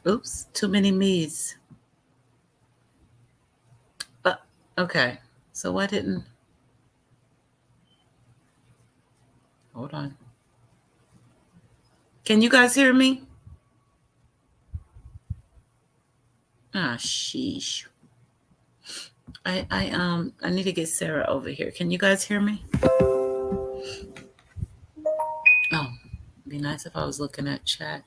Oops, too many me's. Okay. So why didn't... Hold on. Can you guys hear me? Ah, sheesh. I need to get Sarah over here. Can you guys hear me? Oh, it'd be nice if I was looking at chat.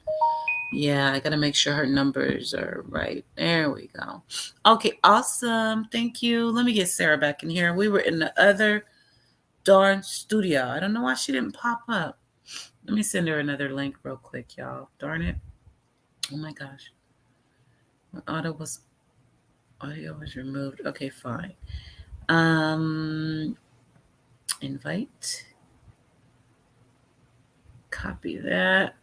Yeah, I gotta make sure her numbers are right. There we go. Okay, awesome. Thank you. Let me get Sarah back in here. We were in the other darn studio. I don't know why she didn't pop up. Let me send her another link real quick, y'all. Darn it. Oh my gosh. My audio was removed. Okay, fine. Invite. Copy that.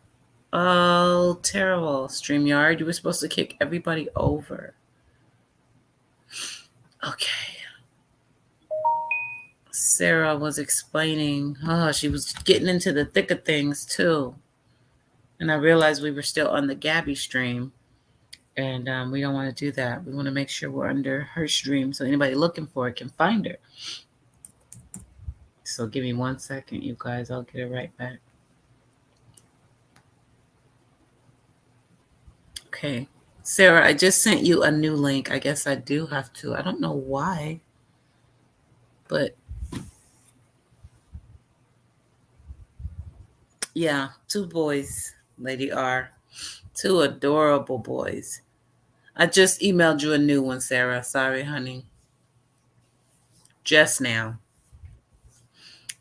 Oh, terrible. StreamYard, you were supposed to kick everybody over. Okay. Sarah was explaining. Oh, she was getting into the thick of things too. And I realized we were still on the Gabby stream. And we don't want to do that. We want to make sure we're under her stream so anybody looking for it can find her. So give me 1 second, you guys. I'll get it right back. Okay. Sarah, I just sent you a new link. I guess I do have to. I don't know why. But yeah, 2 boys, Lady R. 2 adorable boys. I just emailed you a new one, Sarah. Sorry, honey. Just now.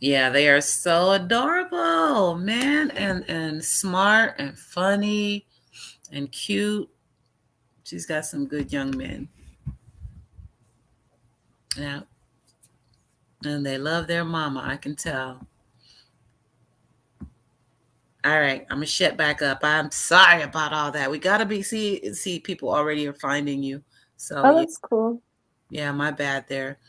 Yeah, they are so adorable, man, and smart and funny and cute. She's got some good young men. Yeah. And they love their mama, I can tell. All right, I'm gonna shut back up. I'm sorry about all that. We gotta see people already are finding you. So that's cool. Yeah, my bad there.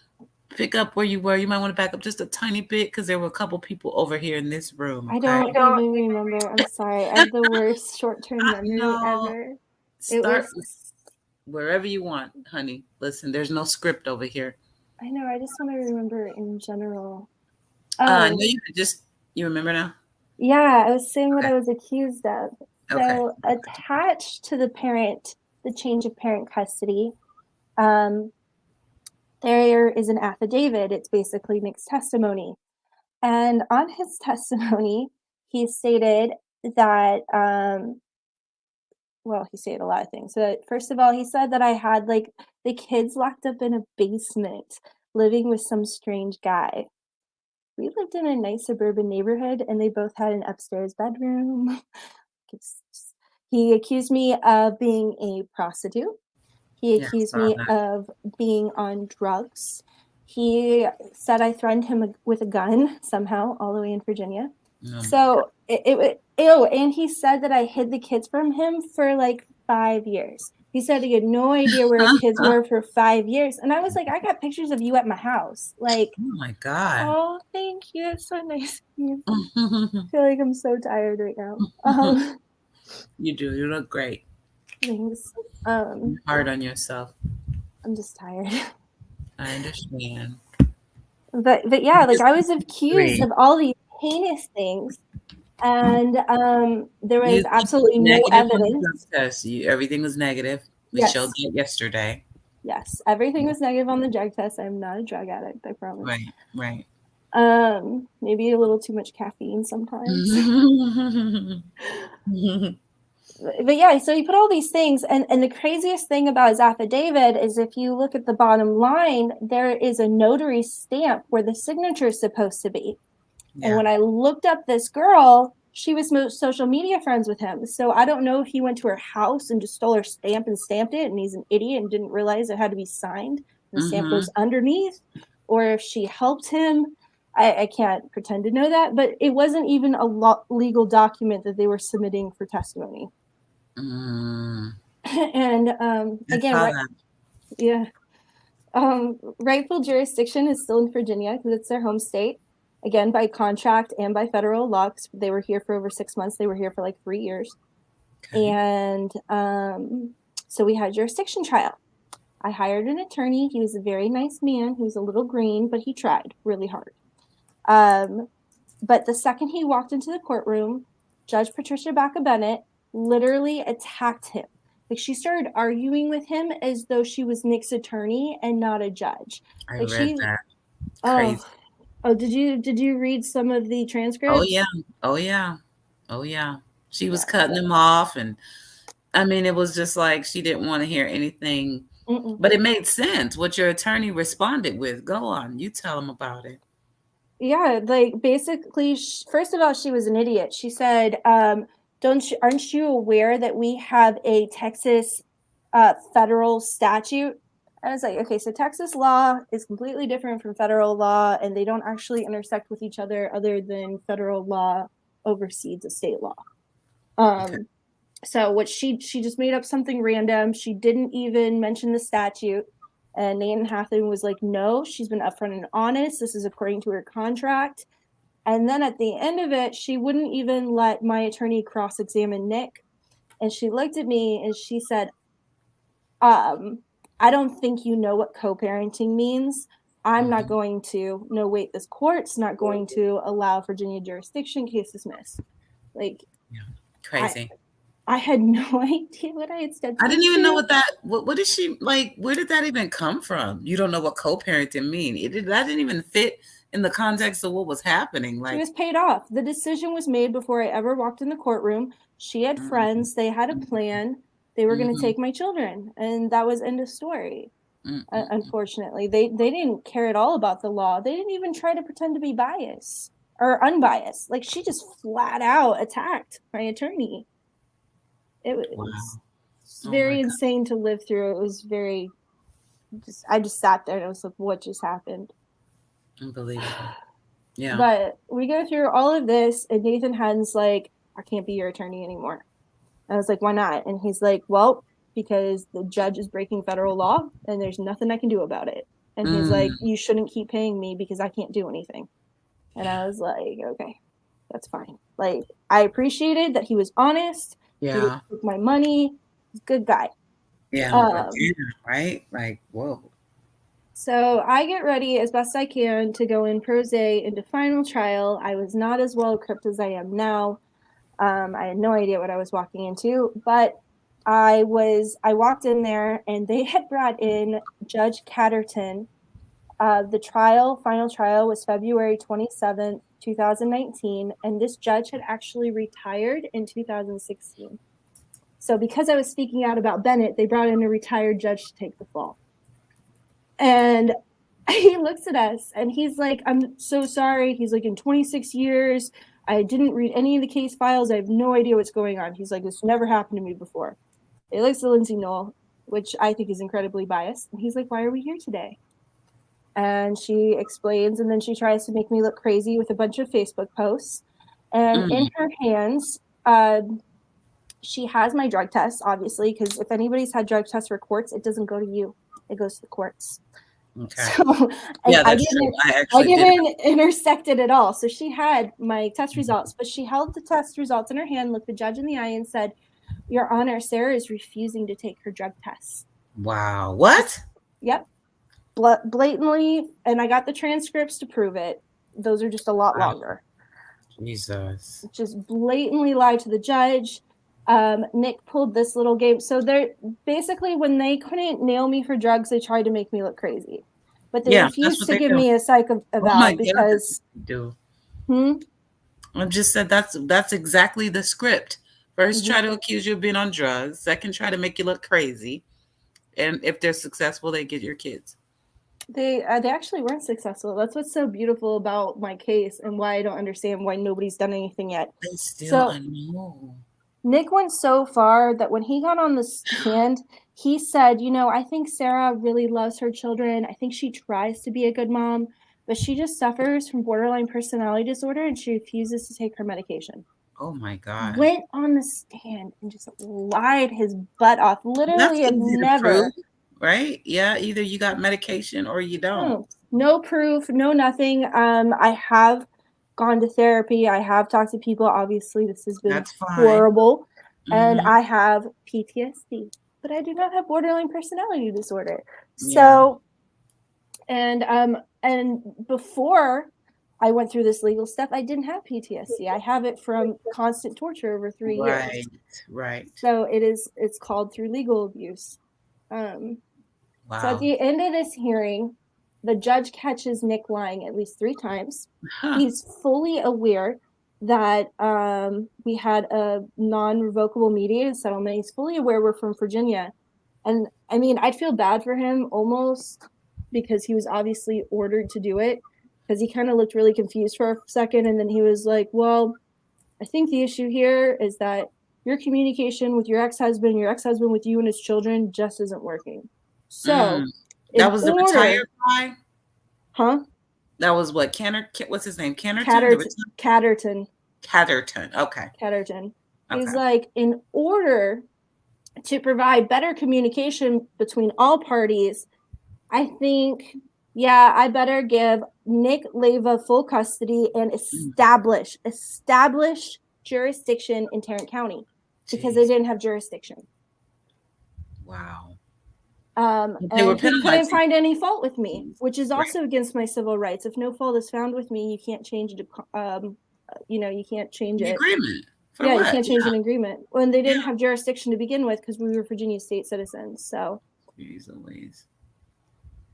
Pick up where you were. You might want to back up just a tiny bit because there were a couple people over here in this room. Okay? I don't even remember. I'm sorry. I have the worst short-term memory ever. Start wherever you want, honey. Listen, there's no script over here. I know. I just want to remember in general. No, you remember now? Yeah, I was saying what I was accused of. So attached to the change of parent custody, there is an affidavit. It's basically Nick's testimony. And on his testimony, he stated that, he stated a lot of things. So first of all, he said that I had like the kids locked up in a basement living with some strange guy. We lived in a nice suburban neighborhood and they both had an upstairs bedroom. He accused me of being a prostitute. He accused me of being on drugs. He said I threatened him with a gun somehow all the way in Virginia. So and he said that I hid the kids from him for like 5 years. He said he had no idea where his kids were for 5 years. And I was like, I got pictures of you at my house. Like, oh my God. Oh, thank you. It's so nice of you. I feel like I'm so tired right now. You do. You look great. Thanks. Hard on yourself. I'm just tired. I understand. But yeah, like I was accused of all these heinous things, and there was absolutely no evidence. Everything was negative. We showed that yesterday. Yes, everything was negative on the drug test. I'm not a drug addict, I promise. Right. Maybe a little too much caffeine sometimes. But yeah, so he put all these things, and the craziest thing about his affidavit is if you look at the bottom line, there is a notary stamp where the signature is supposed to be. Yeah. And when I looked up this girl, she was social media friends with him. So I don't know if he went to her house and just stole her stamp and stamped it, and he's an idiot and didn't realize it had to be signed. The stamp goes underneath, or if she helped him. I can't pretend to know that, but it wasn't even a legal document that they were submitting for testimony. And again, rightful jurisdiction is still in Virginia because it's their home state. Again, by contract and by federal law, they were here for over 6 months. They were here for like 3 years. Okay. And so we had jurisdiction trial. I hired an attorney. He was a very nice man. He was a little green, but he tried really hard. But the second he walked into the courtroom, Judge Patricia Baca-Bennett literally attacked him. Like, she started arguing with him as though she was Nick's attorney and not a judge. I Like, read that. oh, Crazy. did you read some of the Oh transcripts? yeah. Oh yeah. Oh yeah. She was Yeah. cutting him off, and I mean, it was just like she didn't want to hear anything. Mm-mm. But it made sense what your attorney responded with. Go on, you tell him about it. Yeah, like basically, first of all, she was an idiot. She said, aren't you aware that we have a Texas federal statute?" I was like, okay, so Texas law is completely different from federal law, and they don't actually intersect with each other than federal law oversees a state law. Okay. So what she just made up something random. She didn't even mention the statute. And Nathan Hathaway was like, no, she's been upfront and honest. This is according to her contract. And then at the end of it, she wouldn't even let my attorney cross-examine Nick. And she looked at me and she said, I don't think you know what co-parenting means. I'm not going to, no, wait, this court's not going to allow Virginia jurisdiction, case dismissed. Like, Yeah. Crazy. I had no idea what I had stepped I didn't even know into. what did she like, where did that even come from? You don't know what co-parenting mean. That didn't even fit in the context of what was happening. She Like, was paid off. The decision was made before I ever walked in the courtroom. She had friends. They had a plan. They were going to take my children, and that was end of story. Unfortunately, they didn't care at all about the law. They didn't even try to pretend to be biased or unbiased. Like, she just flat out attacked my attorney. It was wow. very insane to live through. It was very I just sat there and I was like, what just happened? Unbelievable. Yeah. But we go through all of this, and Nathan Haddon's like, I can't be your attorney anymore. I was like, why not? And he's like, well, because the judge is breaking federal law and there's nothing I can do about it. And he's like, you shouldn't keep paying me because I can't do anything. And I was like, okay, that's fine. Like, I appreciated that he was honest. Yeah. He didn't take my money. He's a good guy. Yeah. Right? Like, whoa. So I get ready as best I can to go in pro se into final trial. I was not as well equipped as I am now. I had no idea what I was walking into, but I walked in there and they had brought in Judge Catterton. The final trial was February 27th, 2019, and this judge had actually retired in 2016. So because I was speaking out about BENNETT, they brought in a retired judge to take the fall. And he looks at us and he's like, I'm so sorry. He's like, in 26 years, I didn't read any of the case files. I have no idea what's going on. He's like, this never happened to me before. He looks at Lindsay Knoll, which I think is incredibly biased. And he's like, why are we here today? And she explains, and then she tries to make me look crazy with a bunch of Facebook posts. And in her hands, she has my drug test, obviously, because if anybody's had drug tests for courts, it doesn't go to you. It goes to the courts. Okay. So yeah, I didn't intersect it at all. So she had my test results, but she held the test results in her hand, looked the judge in the eye, and said, Your Honor, Sarah is refusing to take her drug tests. Wow. What? Yep. Blatantly, and I got the transcripts to prove it. Those are just a lot longer. Jesus. Just blatantly lied to the judge. Nick pulled this little game. So they're basically, when they couldn't nail me for drugs, they tried to make me look crazy. But they refused to give me a psych eval because I just said that's exactly the script. First, try to accuse you of being on drugs. Second, try to make you look crazy. And if they're successful, they get your kids. They actually weren't successful. That's what's so beautiful about my case and why I don't understand why nobody's done anything yet. They still, I know. Nick went so far that when he got on the stand, he said, I think Sarah really loves her children. I think she tries to be a good mom, but she just suffers from borderline personality disorder and she refuses to take her medication. Oh my God. Went on the stand and just lied his butt off. Literally, I've never. Right? Yeah, either you got medication or you don't. No proof, no nothing. I have gone to therapy. I have talked to people. Obviously, this has been horrible. and Mm-hmm. I have PTSD, but I do not have borderline personality disorder. Yeah. So, and before I went through this legal stuff, I didn't have PTSD. I have it from constant torture over 3 Right. years. Right. So it's called through legal abuse. Um, so at Wow. the end of this hearing, the judge catches Nick lying at least 3 times. Huh. He's fully aware that we had a non-revocable mediated settlement. He's fully aware we're from Virginia. And I mean, I'd feel bad for him almost because he was obviously ordered to do it, because he kind of looked really confused for a second. And then he was like, well, I think the issue here is that your communication with your ex-husband with you and his children just isn't working. So, That in was the order, retired guy. huh? That was what Canner. What's his name? Cannerton. The Catterton. Catterton. Okay. Catterton. He's Okay. like, in order to provide better communication between all parties, I think, yeah, I better give Nick Leyva full custody and establish jurisdiction in Tarrant County, because they Jeez. didn't have jurisdiction. Wow. They were And he couldn't penalizing. find any fault with me, which is Right. also against my civil rights. If no fault is found with me, you can't change it. You can't change The it. agreement for Yeah, you what? can't change Yeah. an agreement when they didn't Yeah. have jurisdiction to begin with, because we were Virginia state citizens. So Jeez Louise.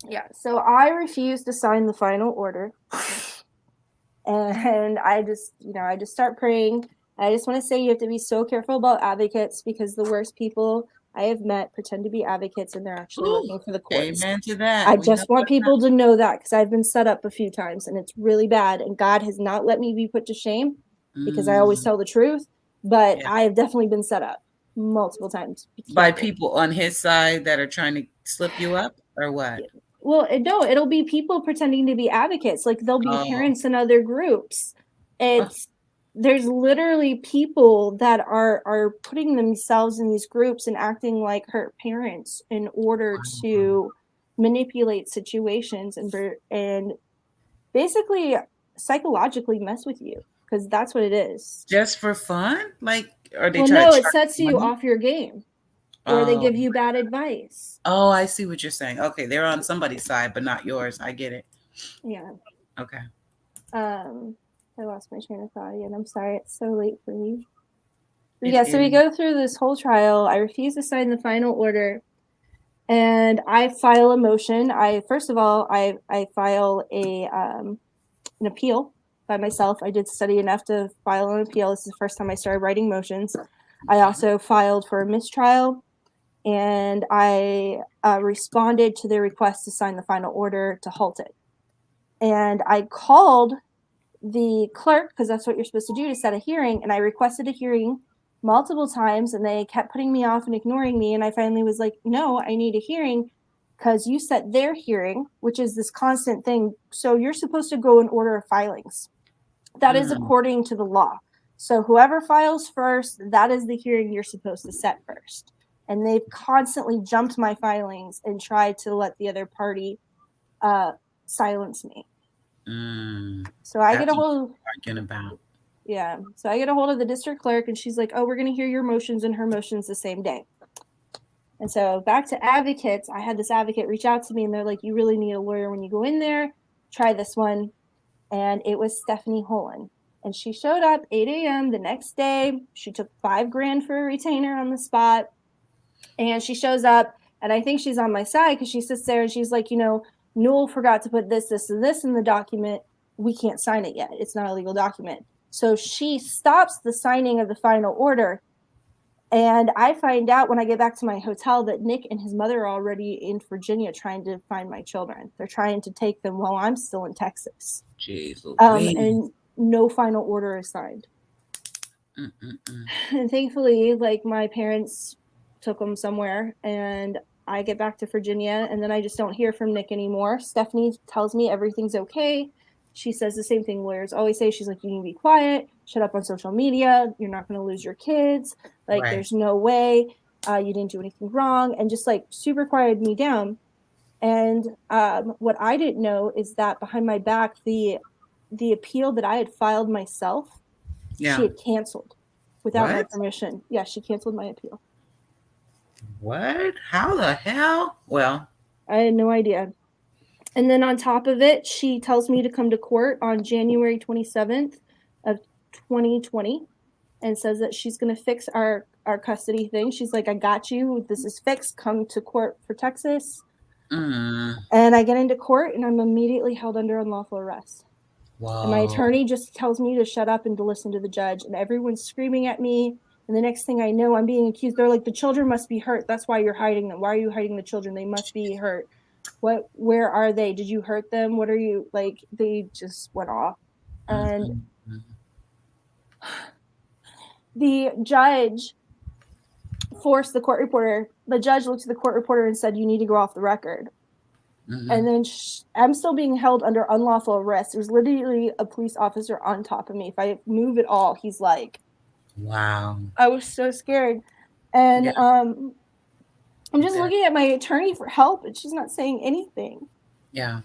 yeah, so I refused to sign the final order. And I just start praying. I just want to say you have to be so careful about advocates, because the worst people I have met pretend to be advocates and they're actually Ooh, working for the courts. amen to that. I We know just want about that. people to know that, because I've been set up a few times and it's really bad. And God has not let me be put to shame, because I always tell the truth. But Yeah. I have definitely been set up multiple times. By people on his side that are trying to slip you up, or what? Well, no, it'll be people pretending to be advocates. Like, they'll be parents in other groups. There's literally people that are putting themselves in these groups and acting like her parents in order to manipulate situations and basically psychologically mess with you, because that's what it is. Just for fun? Like, are they Well, trying no, to it charge sets you money? off your game, or they give you bad advice. Oh, I see what you're saying. Okay, they're on somebody's side, but not yours. I get it. Yeah. Okay. I lost my train of thought again. I'm sorry. It's so late for me. So we go through this whole trial. I refuse to sign the final order, and I file a motion. First of all, I file an appeal by myself. I did study enough to file an appeal. This is the first time I started writing motions. I also filed for a mistrial, and I responded to their request to sign the final order to halt it. And I called the clerk, because that's what you're supposed to do, to set a hearing, and I requested a hearing multiple times, and they kept putting me off and ignoring me. And I finally was like, no, I need a hearing, because you set their hearing, which is this constant thing. So you're supposed to go in order of filings. That is according to the law. So whoever files first, that is the hearing you're supposed to set first. And they've constantly jumped my filings and tried to let the other party silence me. So I get a hold about. Yeah. So I get a hold of the district clerk, and she's like, oh, we're going to hear your motions and her motions the same day. And so back to advocates, I had this advocate reach out to me, and they're like, you really need a lawyer when you go in there. Try this one. And it was Stephanie Holen. And she showed up 8 a.m. the next day. She took $5,000 for a retainer on the spot. And she shows up, and I think she's on my side, because she sits there and she's like, Newell forgot to put this, this, and this in the document. We can't sign it yet. It's not a legal document. So she stops the signing of the final order. And I find out when I get back to my hotel that Nick and his mother are already in Virginia trying to find my children. They're trying to take them while I'm still in Texas. Jeez, and no final order is signed. And thankfully, like, my parents took them somewhere, and I get back to Virginia, and then I just don't hear from Nick anymore. Stephanie tells me everything's okay. She says the same thing lawyers always say. She's like, you need to be quiet, shut up on social media. You're not going to lose your kids. Like, there's no way. You didn't do anything wrong. And just like super quieted me down. And what I didn't know is that behind my back, the appeal that I had filed myself, she had canceled. without my What? permission. Yeah, she canceled my appeal. What? How the hell? Well, I had no idea. And then on top of it, she tells me to come to court on January 27th of 2020 and says that she's going to fix our custody thing. She's like, I got you. This is fixed. Come to court for Texas. And I get into court and I'm immediately held under unlawful arrest. wow. And my attorney just tells me to shut up and to listen to the judge. And everyone's screaming at me. And the next thing I know, I'm being accused. They're like, the children must be hurt. That's why you're hiding them. Why are you hiding the children? They must be hurt. Where are they? Did you hurt them? What are you, like, they just went off. And the judge forced the court reporter. The judge looked at the court reporter and said, you need to go off the record. And then I'm still being held under unlawful arrest. There's literally a police officer on top of me. If I move at all, he's like, wow. I was so scared. And I'm just looking at my attorney for help, and she's not saying anything. Yeah.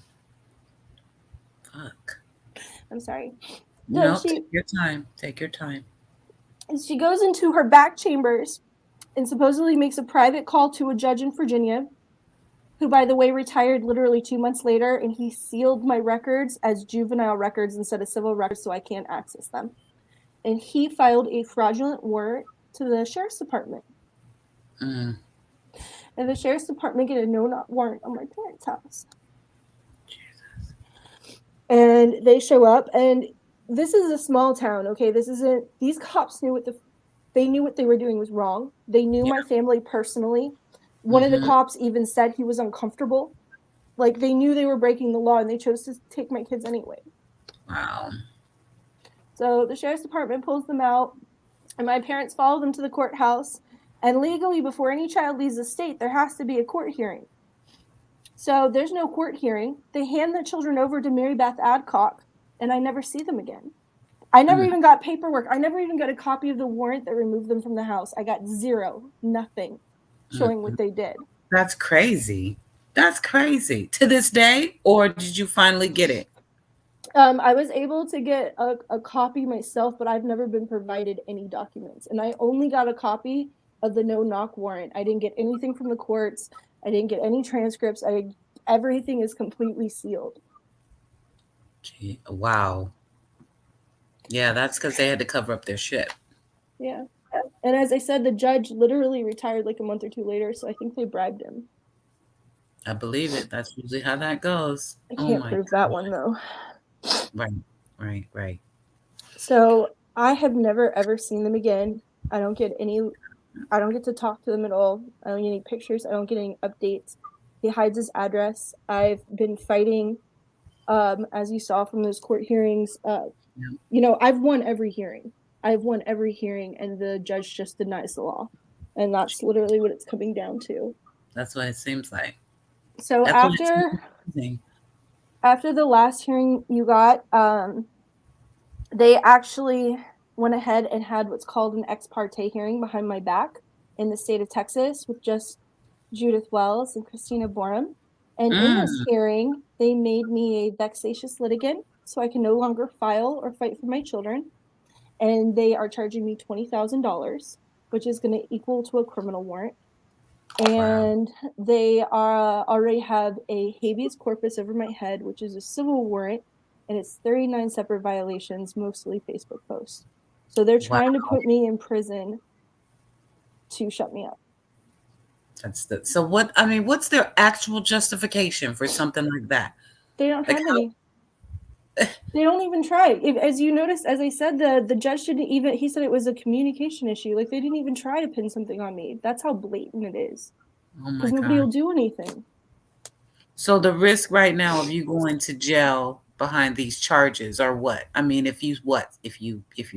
Fuck. I'm sorry. No, take your time. Take your time. She goes into her back chambers and supposedly makes a private call to a judge in Virginia, who, by the way, retired literally 2 months later, and he sealed my records as juvenile records instead of civil records, so I can't access them. And he filed a fraudulent warrant to the sheriff's department. And the sheriff's department get a no-knock warrant on my parents' house. Jesus. And they show up, and this is a small town, okay? This isn't, these cops knew they knew what they were doing was wrong. They knew my family personally. One of the cops even said he was uncomfortable. Like, they knew they were breaking the law, and they chose to take my kids anyway. Wow. So the sheriff's department pulls them out, and my parents follow them to the courthouse. And legally, before any child leaves the state, there has to be a court hearing. So there's no court hearing. They hand the children over to Mary Beth Adcock, and I never see them again. I never even got paperwork. I never even got a copy of the warrant that removed them from the house. I got nothing showing what they did. That's crazy. That's crazy. To this day, or did you finally get it? I was able to get a copy myself, but I've never been provided any documents. And I only got a copy of the no-knock warrant. I didn't get anything from the courts. I didn't get any transcripts. Everything is completely sealed. Gee, wow. Yeah, that's because they had to cover up their shit. Yeah. And as I said, the judge literally retired like a month or two later, so I think they bribed him. I believe it. That's usually how that goes. I can't prove that one, though. Right. So I have never, ever seen them again. I don't get to talk to them at all. I don't get any pictures. I don't get any updates. He hides his address. I've been fighting, as you saw from those court hearings. I've won every hearing. And the judge just denies the law. And that's literally what it's coming down to. That's what it seems like. So after the last hearing you got, they actually went ahead and had what's called an ex parte hearing behind my back in the state of Texas with just Judith Wells and Christina BORUM. And in this hearing, they made me a vexatious litigant, so I can no longer file or fight for my children. And they are charging me $20,000, which is going to equal to a criminal warrant. And they already have a habeas corpus over my head, which is a civil warrant, and it's 39 separate violations, mostly Facebook posts. So they're trying to put me in prison to shut me up. So what's their actual justification for something like that? They don't have any. They don't even try. As you noticed, as I said, the judge didn't even, he said it was a communication issue. Like, they didn't even try to pin something on me. That's how blatant it is. Because nobody will do anything. So the risk right now of you going to jail behind these charges are what? I mean, if you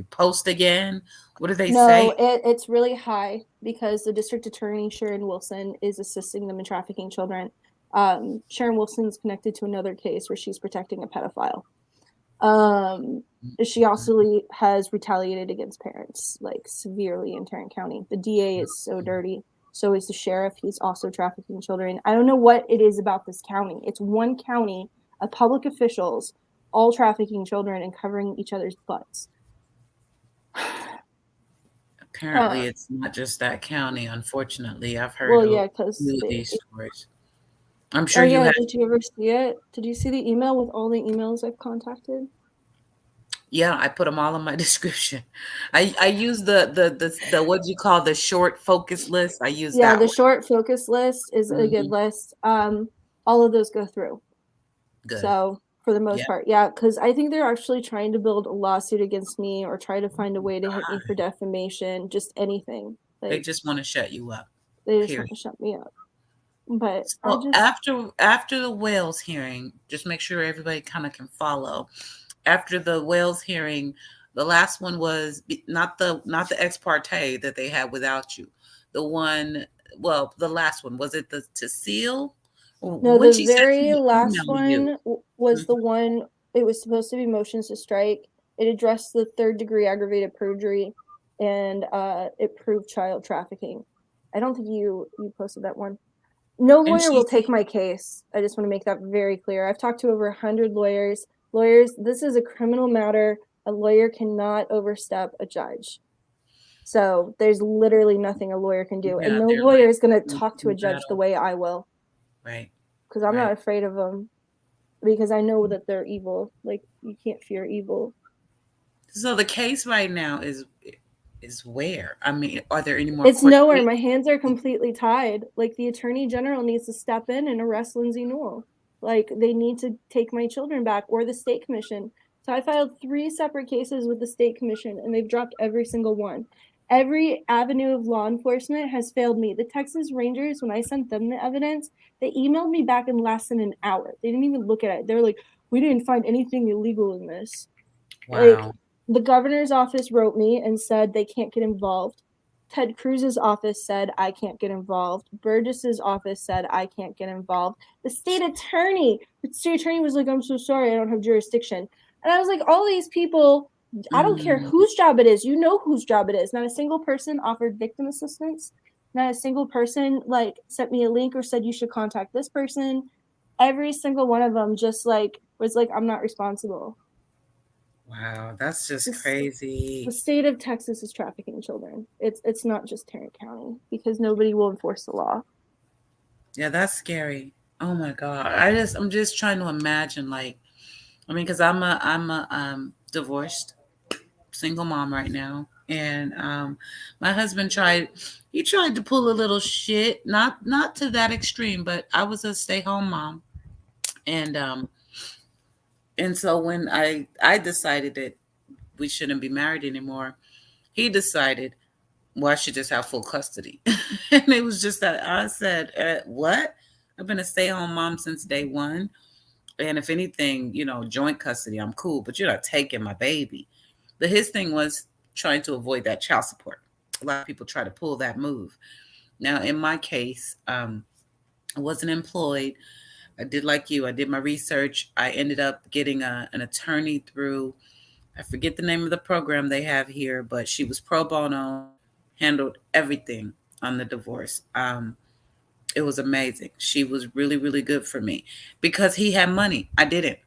post again, what do they say? No, it's really high because the district attorney, Sharon Wilson, is assisting them in trafficking children. Sharon Wilson's connected to another case where she's protecting a pedophile. She also has retaliated against parents, like, severely in Tarrant County. The DA is so dirty. So is the sheriff. He's also trafficking children. I don't know what it is about this county. It's one county of public officials all trafficking children and covering each other's butts. Apparently, Uh, it's not just that county. Unfortunately, I've heard well, a yeah, because few of they. these stories. I'm Oh sure you yeah, have. did you ever see it? Did you see the email with all the emails I've contacted? Yeah, I put them all in my description. I use the what do you call the short focus list? I use Yeah, that the one. short focus list is a good Mhm. list. All of those go through. Good. So for the most Yeah. part, yeah, because I think they're actually trying to build a lawsuit against me or try to find a way to hit me for defamation, just anything. They Like just want to shut you up. they just want Period. to shut me up. But I So just after the Wales hearing, just make sure everybody kind of can follow. After the Wales hearing, the last one was not the ex parte that they had without you. The one, well, the last one was it the to seal? no, When the she said she very would last email you. one was Mhm. the one. It was supposed to be motions to strike. It addressed the third-degree aggravated perjury, and it proved child trafficking. I don't think you posted that one. No And lawyer she will take my case. I just want to make that very clear. I've talked to over 100 lawyers. Lawyers, this is a criminal matter. A lawyer cannot overstep a judge. So there's literally nothing a lawyer can do. And yeah, no they're lawyer like is going to talk to a losing the judge the battle. way I will, Right. because I'm not Right. afraid of them, because I know that they're evil. Like, you can't fear evil. So the case right now is where? I mean, are there any more It's court nowhere. My dates? hands are completely tied. Like, the attorney general needs to step in and arrest Lindsay Newell. Like, they need to take my children back, or the state commission. So I filed 3 separate cases with the state commission, and they've dropped every single one. Every avenue of law enforcement has failed me. The Texas Rangers, when I sent them the evidence, they emailed me back in less than an hour. They didn't even look at it. They're like, we didn't find anything illegal in this. Like, Wow. the governor's office wrote me and said they can't get involved. Ted Cruz's office said I can't get involved. Burgess's office said I can't get involved. The state attorney was like, I'm so sorry, I don't have jurisdiction. And I was like, all these people, I don't care Mm, whose job it is. You know whose job it is. Not a single person offered victim assistance. Not a single person like sent me a link or said you should contact this person. Every single one of them just like was like, I'm not responsible. wow, that's just This the crazy. state of Texas is trafficking children. It's not just Tarrant County, because nobody will enforce the law. Yeah, that's scary. Oh my God. I'm just trying to imagine like I mean, because I'm a divorced single mom right now. And my husband tried to pull a little shit, not to that extreme, but I was a stay-home mom. And and so when I decided that we shouldn't be married anymore, he decided, well, I should just have full custody. And it was just that I said, what? I've been a stay-home mom since day one. And if anything, joint custody, I'm cool, but you're not taking my baby. But his thing was trying to avoid that child support. A lot of people try to pull that move. Now, in my case, I wasn't employed. I did like you. I did my research. I ended up getting an attorney through, I forget the name of the program they have here, but she was pro bono, handled everything on the divorce. It was amazing. She was really, really good for me because he had money. I didn't.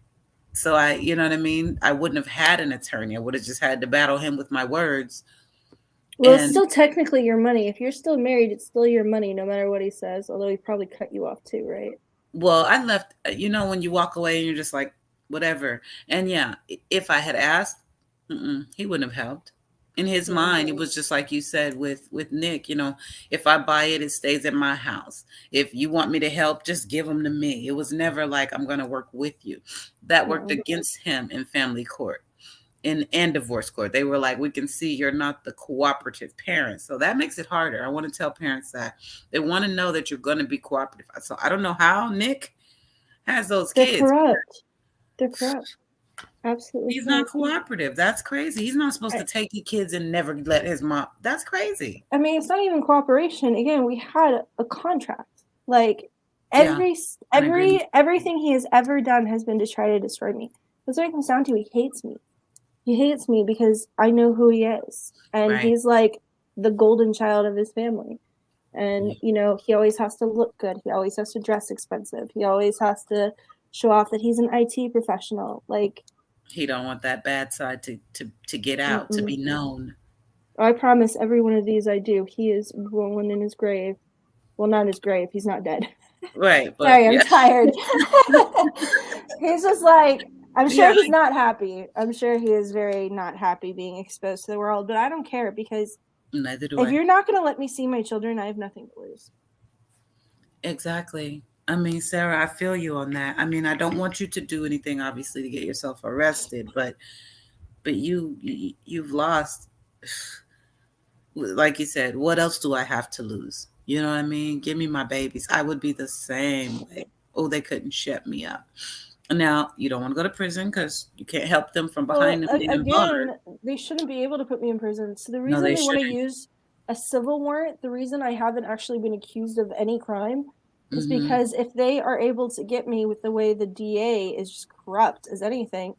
So you know what I mean? I wouldn't have had an attorney. I would have just had to battle him with my words. Well, it's And still technically your money. If you're still married, it's still your money, no matter what he says. Although he probably cut you off too, right? well, I left, when you walk away and you're just like, whatever. And yeah, if I had asked, he wouldn't have helped. In his Yeah, mind, it was just like you said with Nick, if I buy it, it stays at my house. If you want me to help, just give them to me. It was never like I'm going to work with you. That worked no. against him in family court. In divorce court. They were like, we can see you're not the cooperative parent. So that makes it harder. I want to tell parents that they want to know that you're going to be cooperative. So I don't know how Nick has those They're kids. corrupt. They're corrupt. Absolutely He's not corrupt. cooperative. That's crazy. He's not supposed to I, take your kids and never let his mom. That's crazy. I mean, it's not even cooperation. Again, we had a contract. Like, Yeah, an agreement. everything he has ever done has been to try to destroy me. That's what it comes down to. He hates me. He hates me because I know who he is. And Right. he's like the golden child of his family. And, Yeah. he always has to look good. He always has to dress expensive. He always has to show off that he's an IT professional. Like, He don't want that bad side to get out, to mm-mm. be known. I promise every one of these I do. He is rolling in his grave. Well, not his grave. He's not dead. Right, but Sorry, I'm yeah. tired. He's just like, I'm sure Yeah, he's not happy. I'm sure he is very not happy being exposed to the world, but I don't care because neither do if I. you're not going to let me see my children, I have nothing to lose. Exactly. I mean, Sarah, I feel you on that. I mean, I don't want you to do anything, obviously, to get yourself arrested, but you've lost, like you said, what else do I have to lose? You know what I mean? Give me my babies. I would be the same way. Oh, they couldn't shut me up. Now, you don't want to go to prison because you can't help them from Well, behind them damn bars. again, they shouldn't be able to put me in prison. So the No, reason they they want to shouldn't. use a civil warrant, the reason I haven't actually been accused of any crime is Hmm. because if they are able to get me with the way the DA is just corrupt as anything,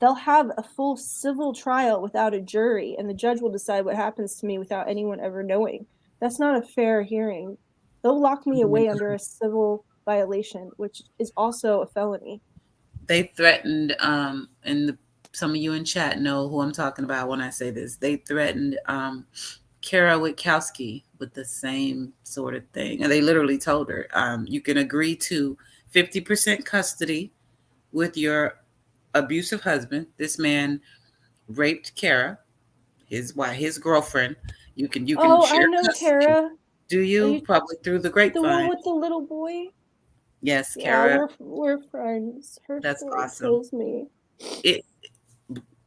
they'll have a full civil trial without a jury, and the judge will decide what happens to me without anyone ever knowing. That's not a fair hearing. They'll lock me Oh my away under God. a civil violation, which is also a felony. They threatened, some of you in chat know who I'm talking about when I say this. They threatened Kara Witkowski with the same sort of thing. And they literally told her, you can agree to 50% custody with your abusive husband. This man raped Kara, his wife, his girlfriend. You can Oh, I share know custody. Tara. Do Are you? you Probably through the the one grapevine. with the little boy? Yes, Yeah, Kara. we're friends. Her That's story awesome. kills me. It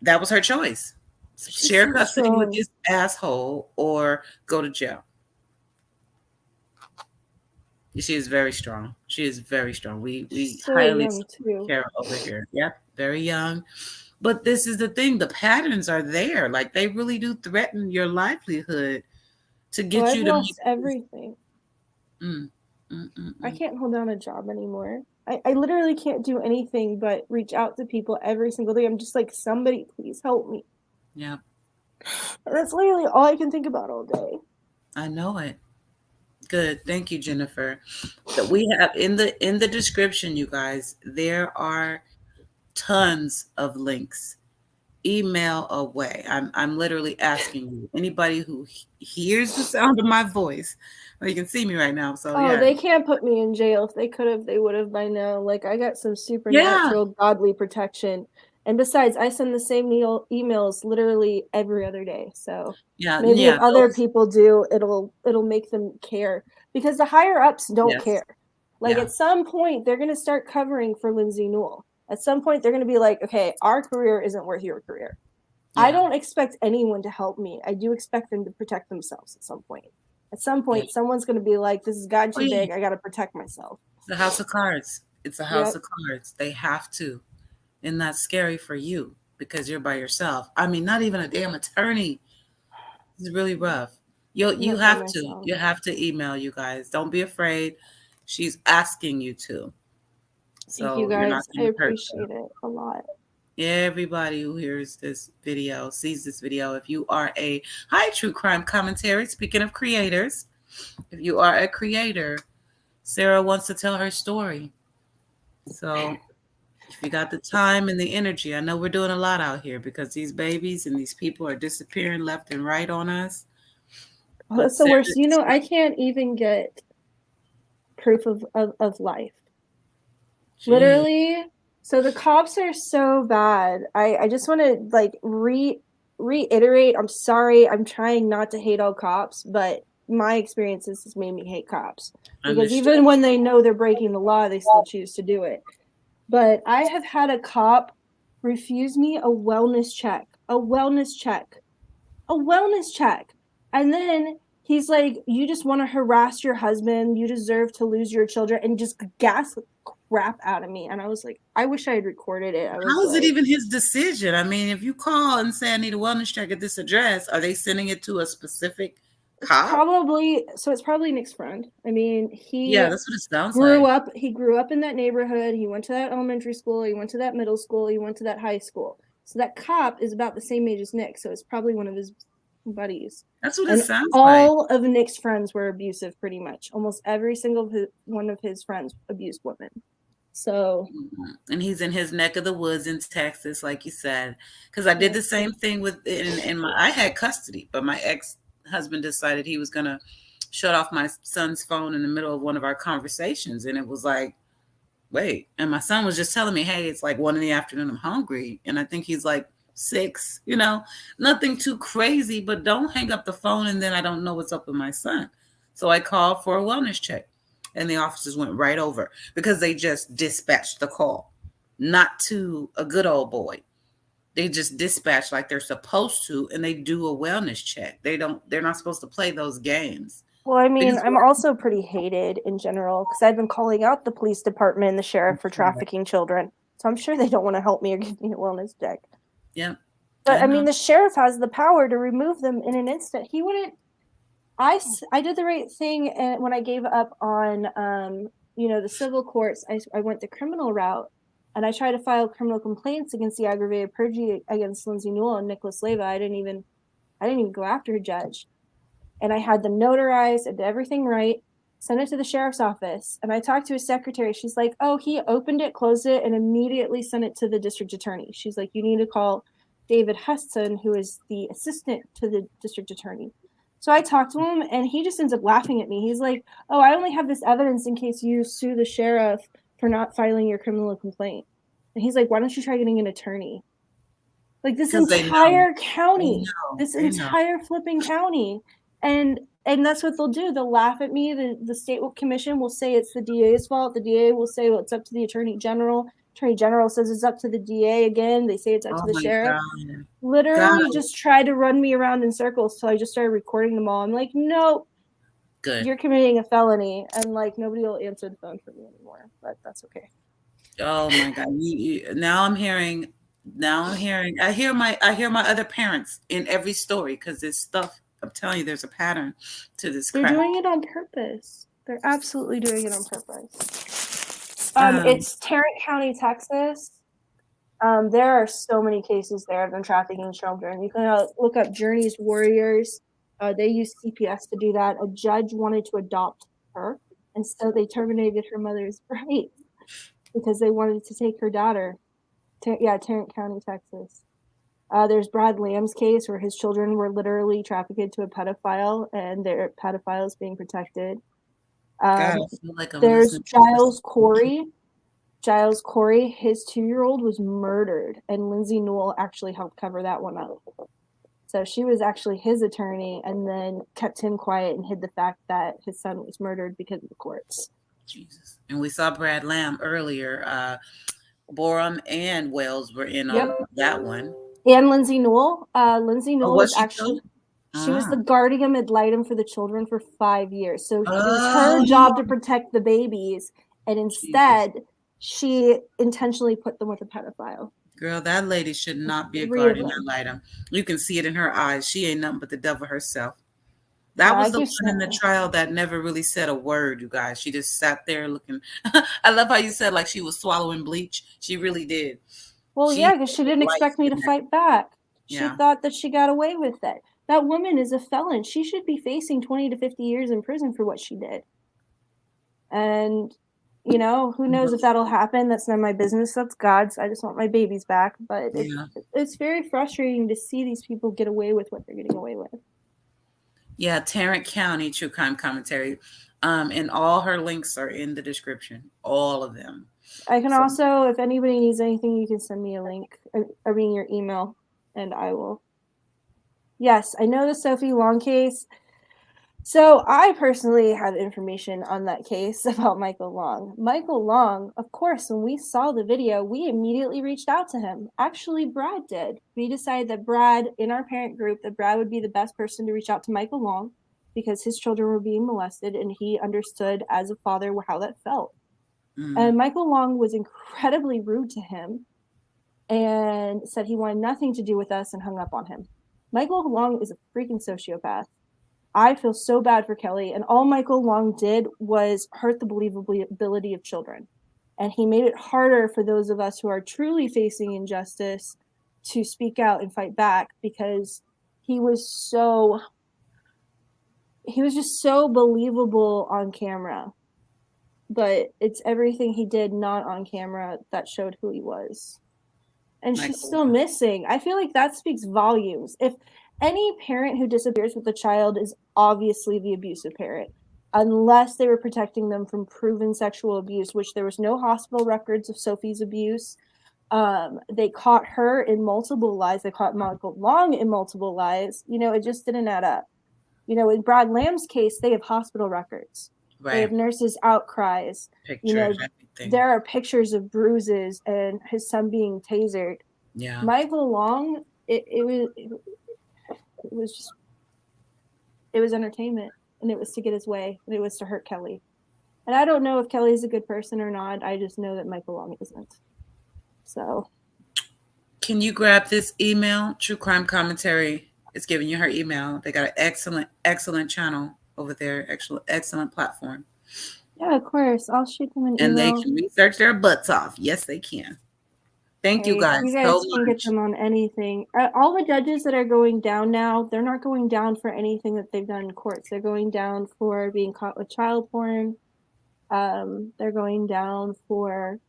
That was her choice. She's Share so custody with strong. this asshole or go to jail. She is very strong. She is very strong. We She's so highly young salute too. Kara over here. Yep, very young. But this is the thing, the patterns are there. Like they really do threaten your livelihood to Oh, get I've you to make lost this. everything. Mm, mm, mm, I mm. can't hold down a job anymore. I literally can't do anything but reach out to people every single day. I'm just like, somebody please help me. Yeah, And that's literally all I can think about all day. I know it. Good. Thank you, Jennifer. That we have in the description, you guys, there are tons of links. Email away. I'm literally asking you, anybody who hears the sound of my voice, well, you can see me right now. So Oh, yeah, they can't put me in jail. If they could have, they would have by now. Like, I got some yeah, supernatural godly protection. And besides, I send the same emails literally every other day. So yeah, maybe if yeah. other Those, people do, it'll make them care. Because the higher ups don't yes, care. Like yeah, at some point, they're gonna start covering for Lindsay Newell. At some point, they're gonna be like, okay, our career isn't worth your career. I yeah, don't expect anyone to help me. I do expect them to protect themselves at some point. At some yeah. point, someone's going to be like, this has gotten Oh too yeah, big. I got to protect myself. it's a house of cards. It's a house Yep. of cards. They have to, and that's scary for you because you're by yourself. I mean, not even a damn attorney. It's really rough. I'm You not by have to. myself. You have to email, you guys. Don't be afraid. She's asking you to. Thank you So you're not guys. I going to hurt her. appreciate it a lot. Everybody who hears this video, sees this video, if you are a hi true crime commentary, speaking of creators, if you are a creator, Sarah wants to tell her story. So if you got the time and the energy, I know we're doing a lot out here because these babies and these people are disappearing left and right on us. Oh, But that's the Sarah, worst. I can't even get proof of life. gee, Literally. So the cops are so bad. I just want to like reiterate. I'm sorry. I'm trying not to hate all cops, but my experiences has made me hate cops because understood. even when they know they're breaking the law, they still choose to do it. But I have had a cop refuse me a wellness check, a wellness check, a wellness check. And then he's like, you just want to harass your husband. You deserve to lose your children, and just gas the crap out of me. And I was like, I wish I had recorded it. I was How is it like, even his decision? I mean, if you call and say I need a wellness check at this address, are they sending it to a specific cop? it's probably Nick's friend. I mean, Yeah, that's what it sounds like. he grew up in that neighborhood. He went to that elementary school, he went to that middle school, he went to that high school. So that cop is about the same age as Nick, so it's probably one of his buddies. That's what it And sounds like. all of Nick's friends were abusive, pretty much. Almost every single one of his friends abused women. So, and he's in his neck of the woods in Texas, like you said. Because I did yeah. the same thing with in my. I had custody, but my ex-husband decided he was gonna shut off my son's phone in the middle of one of our conversations, and it was like, wait. And my son was just telling me, hey, it's like 1 PM. I'm hungry, and I think he's like 6. Nothing too crazy, but don't hang up the phone, and then I don't know what's up with my son. So I called for a wellness check. And the officers went right over because they just dispatched the call, not to a good old boy. They just dispatch like they're supposed to, and they do a wellness check. They're not supposed to play those games. Well, I mean, Because I'm also pretty hated in general because I've been calling out the police department and the sheriff for trafficking children. So I'm sure they don't want to help me or give me a wellness check. yeah, But I I mean, know. the sheriff has the power to remove them in an instant. He wouldn't. I did the right thing, and when I gave up on the civil courts, I went the criminal route, and I tried to file criminal complaints against the aggravated perjury against Lindsay Newell and Nicholas Leyva. I didn't even go after a judge, and I had them notarized. I did everything right. Sent it to the sheriff's office, and I talked to his secretary. She's like, "Oh, he opened it, closed it, and immediately sent it to the district attorney." She's like, "You need to call David Hudson, who is the assistant to the district attorney." So I talked to him, and he just ends up laughing at me. He's like, "Oh, I only have this evidence in case you sue the sheriff for not filing your criminal complaint." And he's like, "Why don't you try getting an attorney?" Like this Because they know. entire They county, know. this They know. entire flipping county. And that's what they'll do. They'll laugh at me. The state commission will say it's the DA's fault. The DA will say, well, it's up to the attorney general. Attorney general says it's up to the DA again. They say it's up to Oh the my sheriff. God. Literally God. just tried to run me around in circles till I just started recording them all. I'm like, no, Good. you're committing a felony. And like nobody will answer the phone for me anymore. But that's okay. Oh my God. Now I'm hearing. Now I'm hearing. I hear my other parents in every story because this stuff. I'm telling you, there's a pattern to this They're crap. doing it on purpose. They're absolutely doing it on purpose. Um, It's Tarrant County, Texas. There are so many cases there of them trafficking children. You can look up Journey's Warriors. They use CPS to do that. A judge wanted to adopt her, and so they terminated her mother's rights because they wanted to take her daughter. Tarrant County, Texas. There's Brad Lamb's case where his children were literally trafficked to a pedophile, and their pedophile is being protected. God, I feel like I'm There's listening to this. Giles Corey. Giles Corey, his 2-year-old was murdered, and Lindsay Newell actually helped cover that one up. So she was actually his attorney and then kept him quiet and hid the fact that his son was murdered because of the courts. Jesus. And we saw Brad Lamb earlier. BORUM and Wells were in on Yep. that one. And Lindsay Newell. Lindsay Oh, Newell was was she too? actually, she was Ah. the guardian ad litem for the children for 5 years. So it was her Oh, job to protect the babies, and Jesus. instead, she intentionally put them with a pedophile. Girl, that lady should not be a 3 of guardian ad them. litem. You can see it in her eyes. She ain't nothing but the devil herself. That I was the give one in the trial that never really said a word, you guys. She just sat there looking. I love how you said like she was swallowing bleach. She really did. Well, She yeah, because she didn't life expect me to in that. fight back. She Yeah. thought that she got away with it. That woman is a felon. She should be facing 20 to 50 years in prison for what she did. And, who knows if that'll happen? That's not my business. That's God's. I just want my babies back. But Yeah. it's very frustrating to see these people get away with what they're getting away with. Yeah, Tarrant County True Crime Commentary. And all her links are in the description. All of them. I can So also, if anybody needs anything, you can send me a link. Your email, and I will. Yes, I know the Sophie Long case. So I personally have information on that case about Michael Long. Michael Long, of course, when we saw the video, we immediately reached out to him. Actually, Brad did. We decided that Brad, in our parent group, that Brad would be the best person to reach out to Michael Long because his children were being molested, and he understood as a father how that felt. And Michael Long was incredibly rude to him and said he wanted nothing to do with us and hung up on him. Michael Long is a freaking sociopath. I feel so bad for Kelly, and all Michael Long did was hurt the believability of children. And he made it harder for those of us who are truly facing injustice to speak out and fight back because he was just so believable on camera but it's everything he did not on camera that showed who he was. And she's still missing. I feel like that speaks volumes. If any parent who disappears with a child is obviously the abusive parent, unless they were protecting them from proven sexual abuse, which there was no hospital records of Sophie's abuse. They caught her in multiple lies. They caught Michael Long in multiple lies. You know, it just didn't add up. You know, in Brad Lamb's case, they have hospital records. Right. They have nurses' outcries. Pictures, you know, everything. There are pictures of bruises and his son being tasered. Yeah. Michael Long, it was entertainment, and it was to get his way, and it was to hurt Kelly. And I don't know if Kelly's a good person or not. I just know that Michael Long isn't. So, can you grab this email? True Crime Commentary is giving you her email. They got an excellent channel over there. Excellent platform. Yeah, of course. I'll shoot them an email. And they can research their butts off. Yes, they can. Thank you guys. You guys can get them on anything. All the judges that are going down now, they're not going down for anything that they've done in courts. They're going down for being caught with child porn. They're going down for...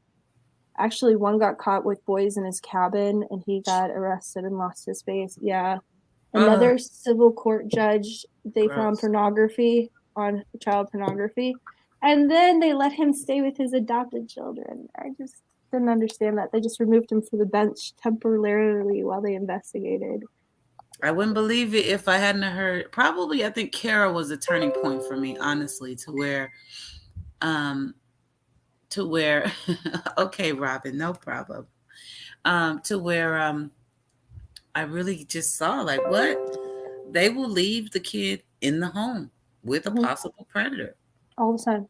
Actually, one got caught with boys in his cabin, and he got arrested and lost his face. Yeah. Another civil court judge, they found pornography on child pornography. And then they let him stay with his adopted children. I just didn't understand that. They just removed him from the bench temporarily while they investigated. I wouldn't believe it if I hadn't heard. Probably, I think Kara was a turning point for me, honestly, to where... okay, Robin, no problem. To where I really just saw, like, what? They will leave the kid in the home with a possible predator. All the time.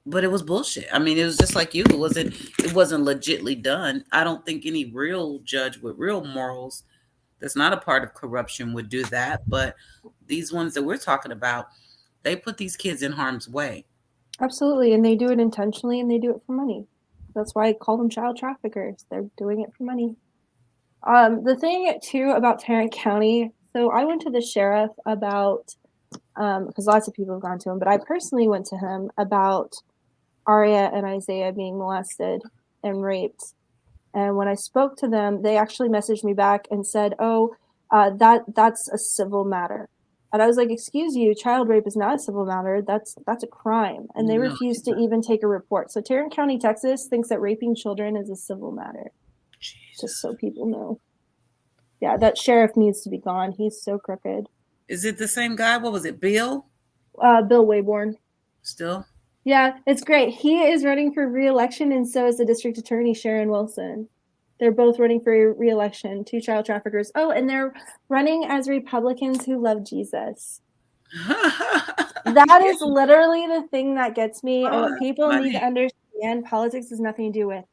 But it was bullshit. I mean, it was just like you. It wasn't legitly done. I don't think any real judge with real morals that's not a part of corruption would do that. But these ones that we're talking about, they put these kids in harm's way. Absolutely, and they do it intentionally, and they do it for money. That's why I call them child traffickers. They're doing it for money. The thing, too, about Tarrant County, so I went to the sheriff about, because lots of people have gone to him, but I personally went to him about Aria and Isaiah being molested and raped. And when I spoke to them, they actually messaged me back and said, that's a civil matter. And I was like, excuse you, child rape is not a civil matter. That's a crime. And they refused to even take a report. So Tarrant County, Texas thinks that raping children is a civil matter. Jesus. Just so people know. Yeah, that sheriff needs to be gone. He's so crooked. Is it the same guy? What was it, Bill? Bill Waybourn. Still? Yeah, it's great. He is running for re-election, and so is the district attorney, Sharon Wilson. They're both running for re-election, 2 child traffickers. Oh, and they're running as Republicans who love Jesus. That is literally the thing that gets me. And what people need to understand, politics has nothing to do with.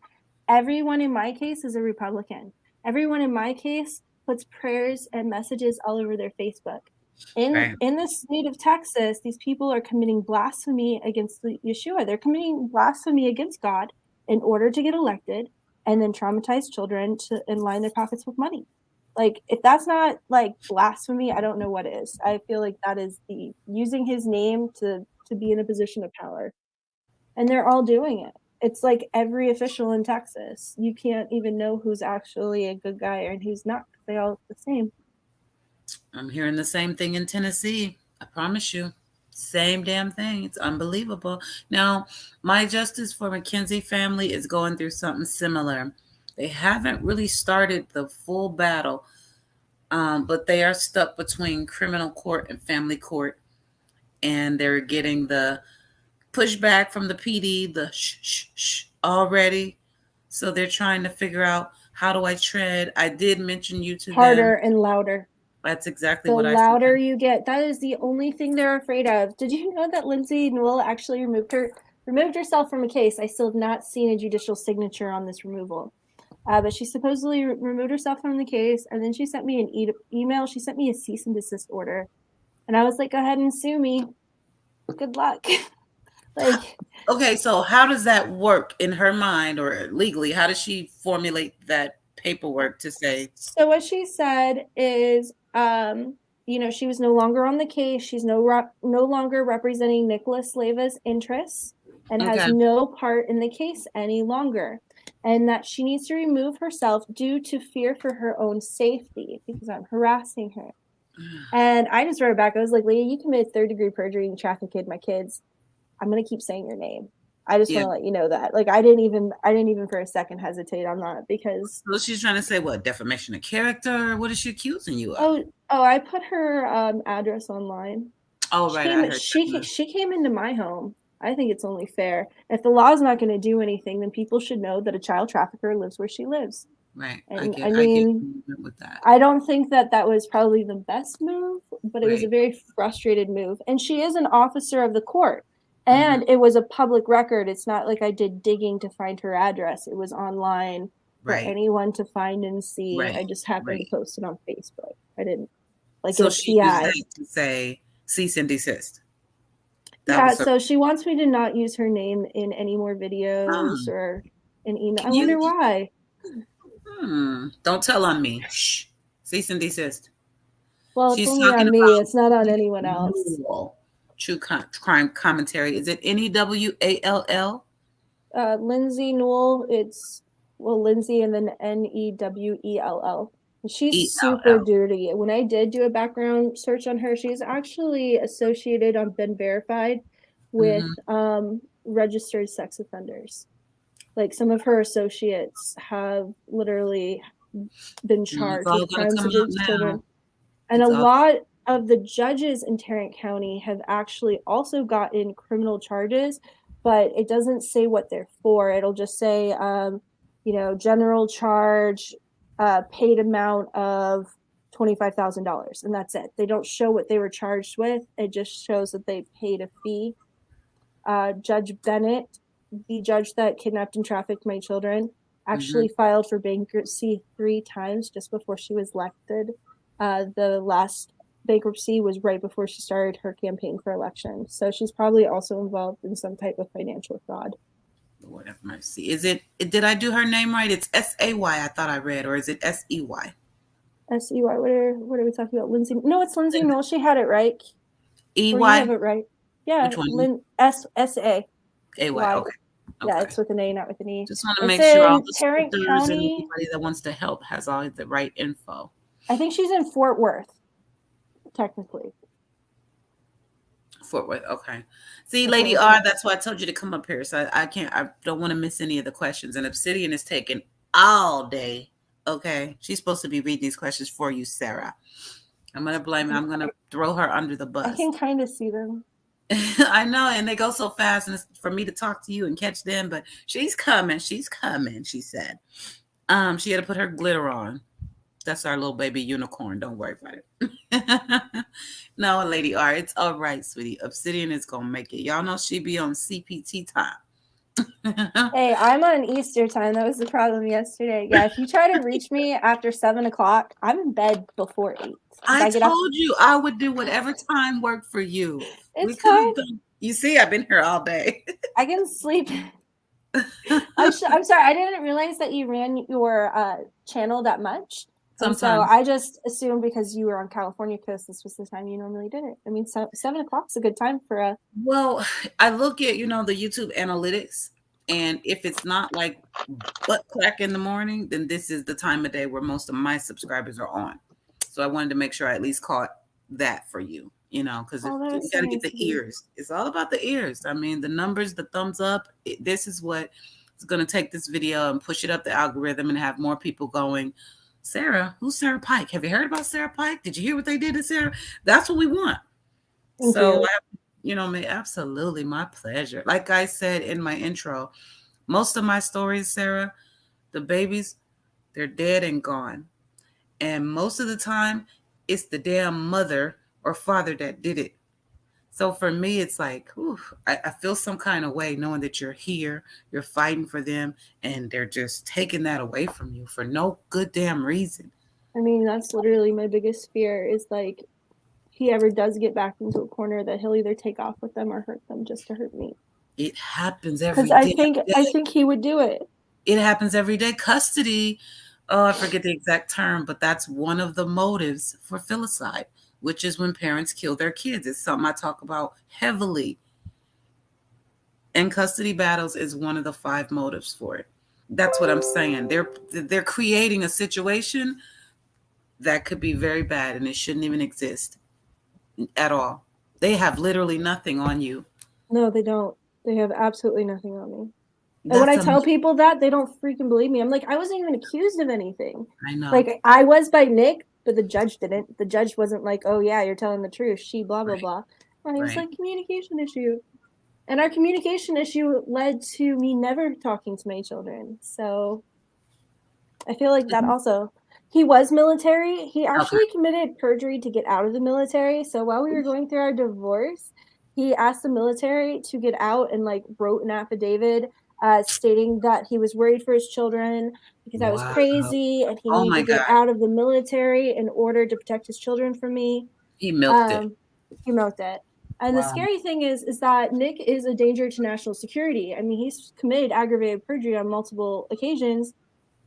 Everyone in my case is a Republican. Everyone in my case puts prayers and messages all over their Facebook. In the state of Texas, these people are committing blasphemy against Yeshua. They're committing blasphemy against God in order to get elected, and then traumatize children and line their pockets with money. Like, if that's not like blasphemy, I don't know what is. I feel like that is the using his name to be in a position of power. And they're all doing it. It's like every official in Texas. You can't even know who's actually a good guy and who's not. They all look the same. I'm hearing the same thing in Tennessee. I promise you. Same damn thing. It's unbelievable. Now, my Justice for McKenzie family is going through something similar. They haven't really started the full battle, but they are stuck between criminal court and family court, and they're getting the pushback from the PD, the shh already. So they're trying to figure out, how do I tread? I did mention you to harder and louder. That's exactly what I said. The louder you get, that is the only thing they're afraid of. Did you know that Lindsay NEWELL actually removed herself from a case? I still have not seen a judicial signature on this removal. But she supposedly removed herself from the case, and then she sent me an email. She sent me a cease and desist order. And I was like, go ahead and sue me. Good luck. Okay, so how does that work in her mind, or legally? How does she formulate that paperwork to say? So what she said is, she was no longer on the case. She's no longer representing Nicholas Leyva's interests. and has Okay. no part in the case any longer, and that she needs to remove herself due to fear for her own safety because I'm harassing her. And I just wrote back. I was like, Leah, you committed third-degree perjury and trafficked my kids. I'm going to keep saying your name. I just want to let you know that. Like, I didn't even for a second hesitate on that because. So she's trying to say what? Defamation of character? What is she accusing you of? Oh, I put her address online. Oh, right. I heard She came into my home. I think it's only fair. If the law is not going to do anything, then people should know that a child trafficker lives where she lives. Right. And I get with that. I don't think that was probably the best move, but it was a Right. very frustrated move. And she is an officer of the court. And it was a public record. It's not like I did digging to find her address. It was online for anyone to find and see. Right. I just happened to post it on Facebook. I didn't like So it she used that to say cease and desist. So she wants me to not use her name in any more videos or in email. I wonder why. Don't tell on me. Shh. Cease and desist. Well, it's only on me. It's not on anyone else. True crime commentary. Is it NEWALL? Lindsay Newell. It's Lindsay and then NEWELL. She's super dirty. When I did do a background search on her, she's actually associated on been verified with registered sex offenders. Like some of her associates have literally been charged with crimes against children. And a lot of the judges in Tarrant County have actually also gotten criminal charges, but it doesn't say what they're for. It'll just say, general charge, paid amount of $25,000, and that's it. They don't show what they were charged with. It just shows that they paid a fee. Judge Bennett, the judge that kidnapped and trafficked my children, actually filed for bankruptcy 3 times just before she was elected. The last bankruptcy was right before she started her campaign for election. So she's probably also involved in some type of financial fraud. Lord have mercy. Did I do her name right? It's S-A-Y, I thought I read, or is it S-E-Y? S-E-Y. What are we talking about? Lindsay? No, it's Lindsay Newell. She had it right. E-Y? Or you have it right. Yeah. Which one? S-A. A-Y, okay. Yeah, it's with an A, not with an E. Just want to make sure all the Tarrant County and anybody that wants to help has all the right info. I think she's in Fort Worth, technically. Fort Worth, okay. See, Lady R, that's why I told you to come up here. So I don't want to miss any of the questions. And Obsidian is taking all day. Okay. She's supposed to be reading these questions for you, Sarah. I'm going to blame her. I'm going to throw her under the bus. I can kind of see them. I know, and they go so fast, and it's for me to talk to you and catch them, but she's coming, she said. She had to put her glitter on. That's our little baby unicorn. Don't worry about it. No, Lady R, it's all right, sweetie. Obsidian is gonna make it. Y'all know she be on CPT time. Hey, I'm on Easter time. That was the problem yesterday. Yeah, if you try to reach me after 7 o'clock, I'm in bed before 8. I told you I would do whatever time worked for you. It's fine. You see, I've been here all day. I can sleep. I'm sorry. I didn't realize that you ran your channel that much. Sometimes. So I just assumed because you were on California coast, this was the time you normally did it. I mean, 7 o'clock is a good time for a. Well, I look at, the YouTube analytics, and if it's not like butt crack in the morning, then this is the time of day where most of my subscribers are on. So I wanted to make sure I at least caught that for you, because you got to get the ears. It's all about the ears. I mean, the numbers, the thumbs up, this is what is going to take this video and push it up the algorithm and have more people going, Sarah, who's Sarah Pike? Have you heard about Sarah Pike? Did you hear what they did to Sarah? That's what we want. So, absolutely, my pleasure. Like I said in my intro, most of my stories, Sarah, the babies, they're dead and gone. And most of the time, it's the damn mother or father that did it. So for me, it's like, I feel some kind of way knowing that you're here, you're fighting for them, and they're just taking that away from you for no good damn reason. I mean, that's literally my biggest fear is like, if he ever does get back into a corner, that he'll either take off with them or hurt them just to hurt me. It happens every day. Because I think he would do it. It happens every day. Custody. Oh, I forget the exact term, but that's one of the motives for filicide, which is when parents kill their kids. It's something I talk about heavily. And custody battles is one of the 5 motives for it. That's what I'm saying. They're creating a situation that could be very bad, and it shouldn't even exist at all. They have literally nothing on you. No, they don't. They have absolutely nothing on me. And when That's I a tell people that, they don't freaking believe me. I'm like, I wasn't even accused of anything. I know. Like, I was by Nick, but the judge didn't. The judge wasn't like, oh, yeah, you're telling the truth. She blah, blah, Right. blah. And he was Right. like, communication issue. And our communication issue led to me never talking to my children. So I feel like that also. He was military. He Okay. actually committed perjury to get out of the military. So while we were going through our divorce, he asked the military to get out and like wrote an affidavit stating that he was worried for his children because I was Wow. crazy and he Oh needed my to get God. out of the military in order to protect his children from me. He milked it. Um, he milked it. And the Wow. scary thing is that Nick is a danger to national security. I mean, he's committed aggravated perjury on multiple occasions,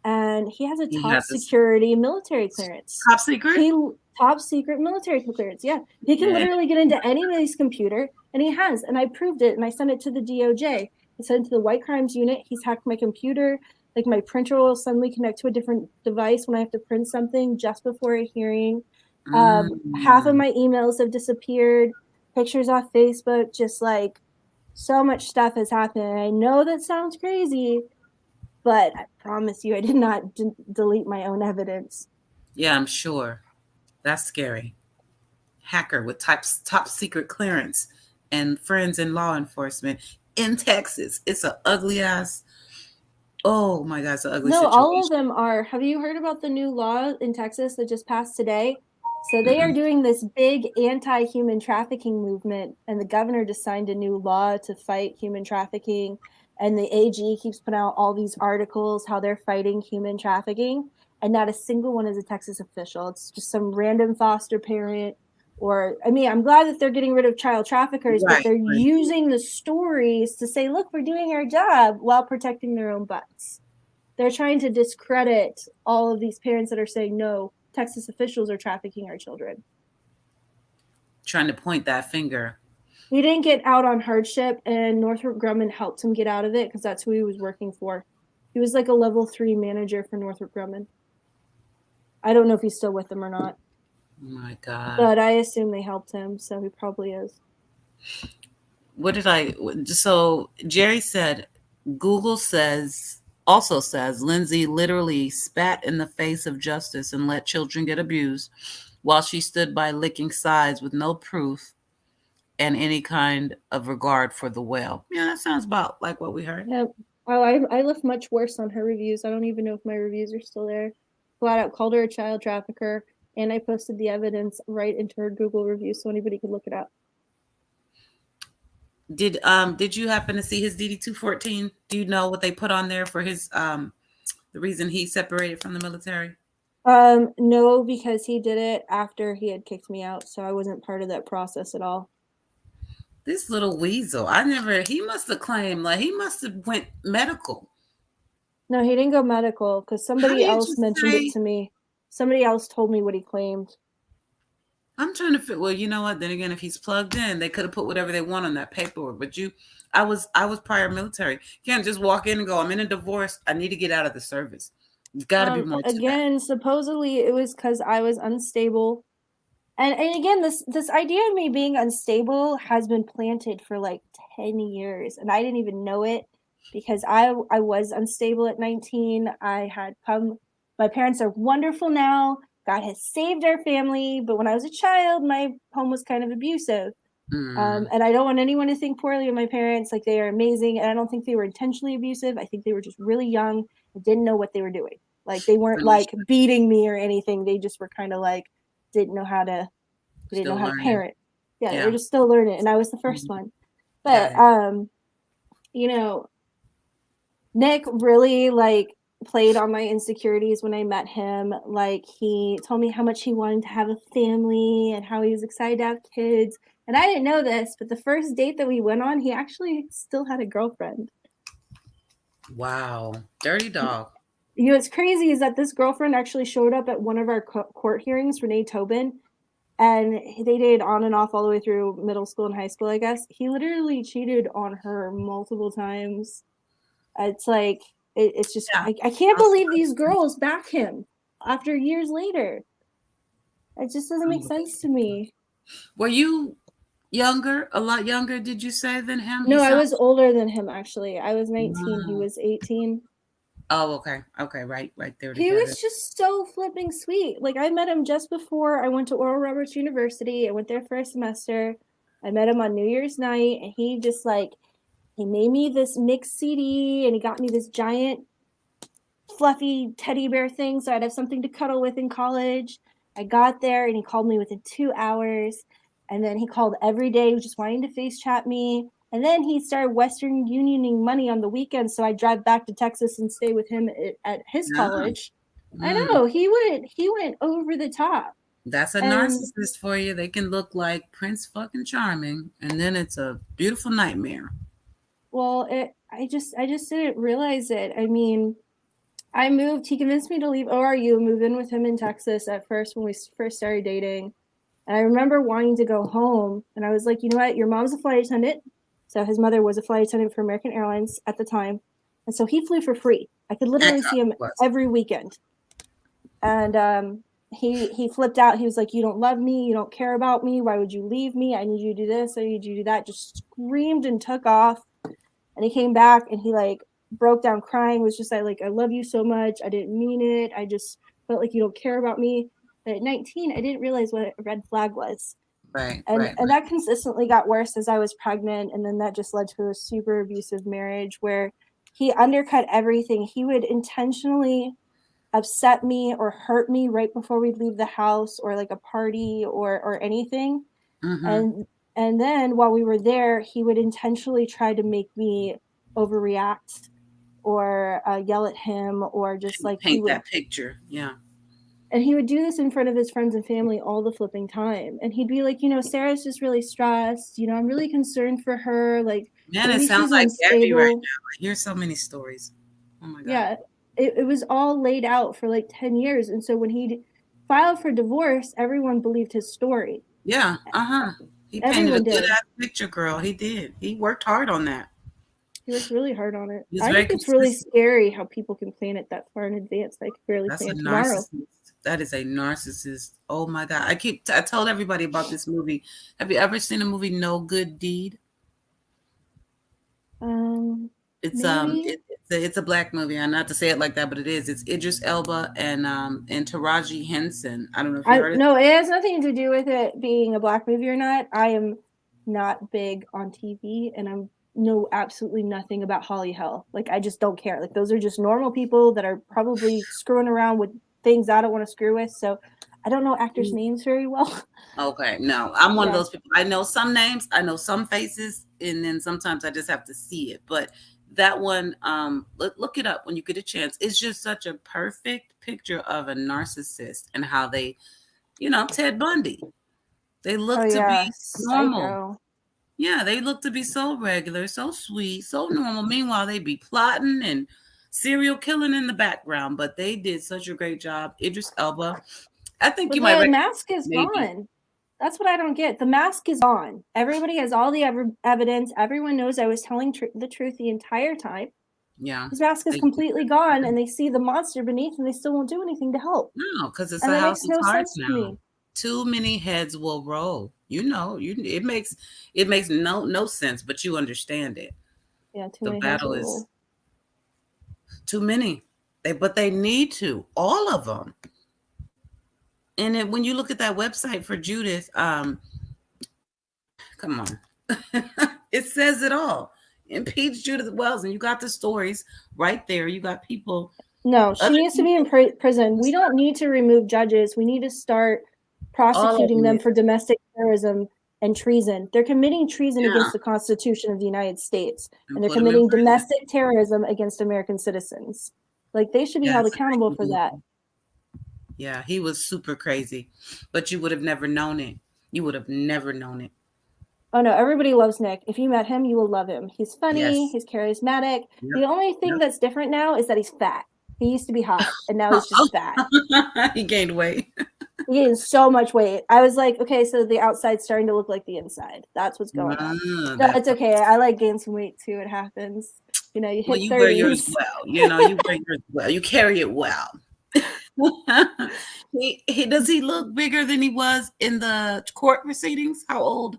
and he has a He top has this security military clearance. top secret. He top secret military clearance. Yeah, he can Yeah. literally get into anybody's computer, and he has. And I proved it, and I sent it to the DOJ. I sent it to the White Crimes Unit. He's hacked my computer. Like my printer will suddenly connect to a different device when I have to print something just before a hearing. Half of Mm. my emails have disappeared. Pictures off Facebook, just like so much stuff has happened. I know that sounds crazy, but I promise you, I did not delete my own evidence. Yeah, I'm sure. That's scary. Hacker with top secret clearance and friends in law enforcement in Texas. It's an ugly ass. Oh my God, it's an ugly No, all of situation. them are. Have you heard about the new law in Texas that just passed today? So they are Mm-mm. doing this big anti-human trafficking movement, and the governor just signed a new law to fight human trafficking. And the AG keeps putting out all these articles how they're fighting human trafficking, and not a single one is a Texas official. It's just some random foster parent. Or, I mean, I'm glad that they're getting rid of child traffickers, but Right, they're right. using the stories to say, look, we're doing our job while protecting their own butts. They're trying to discredit all of these parents that are saying, no, Texas officials are trafficking our children. Trying to point that finger. He didn't get out on hardship, and Northrop Grumman helped him get out of it because that's who he was working for. He was like a level 3 manager for Northrop Grumman. I don't know if he's still with them or not, Oh my God. but I assume they helped him, so he probably is. What did I? So Jerry said, Google also says Lindsay literally spat in the face of justice and let children get abused while she stood by licking sides with no proof and any kind of regard for the well. Yeah, that sounds about like what we heard. Yep. Well, I left much worse on her reviews. I don't even know if my reviews are still there. Flat out called her a child trafficker, and I posted the evidence right into her Google review so anybody could look it up. Did you happen to see his DD 214? Do you know what they put on there for his the reason he separated from the military? No, because he did it after he had kicked me out, so I wasn't part of that process at all. This little weasel. He must have claimed like he must have went medical. No, he didn't go medical because How do somebody you else just mentioned it say to me. Somebody else told me what he claimed. I'm trying to fit. Well, you know what? Then again, if he's plugged in, they could have put whatever they want on that paperwork. But I was prior military. You can't just walk in and go, I'm in a divorce. I need to get out of the service. There's got to be more to that. Again, supposedly it was because I was unstable. And again, this idea of me being unstable has been planted for like 10 years, and I didn't even know it because I was unstable at 19. I had come. My parents are wonderful now. God has saved our family, but when I was a child, my home was kind of abusive. Mm, And I don't want anyone to think poorly of my parents. Like, they are amazing, and I don't think they were intentionally abusive. I think they were just really young and didn't know what they were doing. Like, they weren't really like beating me or anything. They just were kind of like didn't know how to still learning. parent. Yeah, they were Yeah. just still learning, and I was the first Mhm. one. Got But it. you know, Nick really like played on my insecurities when I met him. Like, he told me how much he wanted to have a family and how he was excited to have kids. And I didn't know this, but the first date that we went on, he actually still had a girlfriend. Wow. Dirty dog. What's crazy is that this girlfriend actually showed up at one of our court hearings, Renee Tobin, and they dated on and off all the way through middle school and high school, I guess. He literally cheated on her multiple times. It's like, it's just, Yeah. I can't believe these girls back him after years later. It just doesn't make sense to me. Were you younger, a lot younger, did you say, than him? No, I was older than him, actually. I was 19. He Wow. was 18. Oh, okay. Okay, right there He together. was just so flipping sweet. Like, I met him just before I went to Oral Roberts University. I went there for a semester. I met him on New Year's night, and he just, like, he made me this mix CD, and he got me this giant fluffy teddy bear thing so I'd have something to cuddle with in college. I got there, and he called me within 2 hours, and then he called every day just wanting to face chat me. And then he started Western Unioning money on the weekends, so I drive back to Texas and stay with him at his college. I know, he went over the top. That's a narcissist for you. They can look like Prince fucking Charming, and then it's a beautiful nightmare. Well, I just didn't realize it. I mean, I moved. He convinced me to leave ORU, move in with him in Texas at first when we first started dating. And I remember wanting to go home, and I was like, you know what? Your mom's a flight attendant. So his mother was a flight attendant for American Airlines at the time. And so he flew for free. I could literally see him every weekend. And he flipped out. He was like, you don't love me. You don't care about me. Why would you leave me? I need you to do this. I need you to do that. Just screamed and took off. And he came back, and he like broke down crying, was just like, I love you so much. I didn't mean it. I just felt like you don't care about me. But at 19, I didn't realize what a red flag was. Right. And that consistently got worse as I was pregnant. And then that just led to a super abusive marriage where he undercut everything. He would intentionally upset me or hurt me right before we'd leave the house or like a party or anything. And then while we were there, he would intentionally try to make me overreact or yell at him or just like paint that picture. Yeah. And he would do this in front of his friends and family all the flipping time. And he'd be like, you know, Sarah's just really stressed. You know, I'm really concerned for her. Like, man, it sounds like Gabby right now. I hear so many stories. Oh my God. Yeah, it was all laid out for like 10 years. And so when he filed for divorce, everyone believed his story. Yeah. He painted a good ass picture, girl. He did. He worked hard on that. He worked really hard on it. I think it's really scary how people can plan it that far in advance. I could barely plan tomorrow. That is a narcissist. Oh my God. I told everybody about this movie. Have you ever seen a movie No Good Deed? It's a black movie. I'm not to say it like that, but it is. It's Idris Elba and Taraji Henson. I don't know if you heard it. No, it has nothing to do with it being a black movie or not. I am not big on TV, and I know absolutely nothing about Holly Hell. Like, I just don't care. Like, those are just normal people that are probably screwing around with things I don't want to screw with. So I don't know actors' names very well. Okay, no, I'm one of those people. I know some names, I know some faces, and then sometimes I just have to see it. But that one, look it up when you get a chance. It's just such a perfect picture of a narcissist and how they, you know, Ted Bundy. They look to be normal. Psycho. Yeah, they look to be so regular, so sweet, so normal. Meanwhile, they be plotting and serial killing in the background. But they did such a great job. Idris Elba. I think you might. The mask is gone. That's what I don't get. The mask is gone. Everybody has all the evidence. Everyone knows I was telling the truth the entire time. Yeah. His mask is completely gone, and they see the monster beneath, and they still won't do anything to help. No, because it's a house of cards now. Too many heads will roll. You know, it makes no sense, but you understand it. Yeah, the battle is too many. But they need to, all of them. And when you look at that website for Judith, come on, it says it all. Impeach Judith Wells, and you got the stories right there. You got people. No, she needs to be in prison. We don't need to remove judges. We need to start prosecuting them for domestic terrorism and treason. They're committing treason against the Constitution of the United States, and they're committing domestic terrorism against American citizens. Like, they should be held accountable for that. Yeah, he was super crazy, but you would have never known it. You would have never known it. Oh, no, everybody loves Nick. If you met him, you will love him. He's funny. He's charismatic. Yep. The only thing that's different now is that he's fat. He used to be hot, and now he's just fat. He gained weight. He gained so much weight. I was like, okay, so the outside's starting to look like the inside. That's what's going on. No, That it's part. okay. I like gain some weight too. It happens. You Well, hit you wear yours 30s. well. You wear yours well. You carry it well. Does he look bigger than he was in the court proceedings? How old?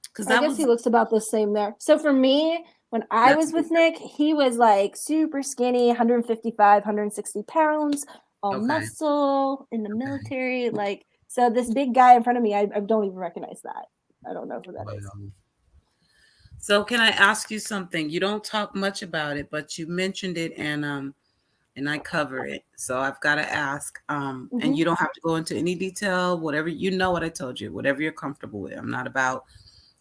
Because I that guess he was looks about the same there. So for me, when I that's was with Nick, he was like super skinny, 155, 160 pounds, all okay. muscle in the Okay. military. Like, so this big guy in front of me, I don't even recognize that. I don't know who that is. Wow. So can I ask you something? You don't talk much about it, but you mentioned it and I cover it. So I've got to ask. And Mm-hmm. you don't have to go into any detail, whatever you know what I told you, whatever you're comfortable with. I'm not about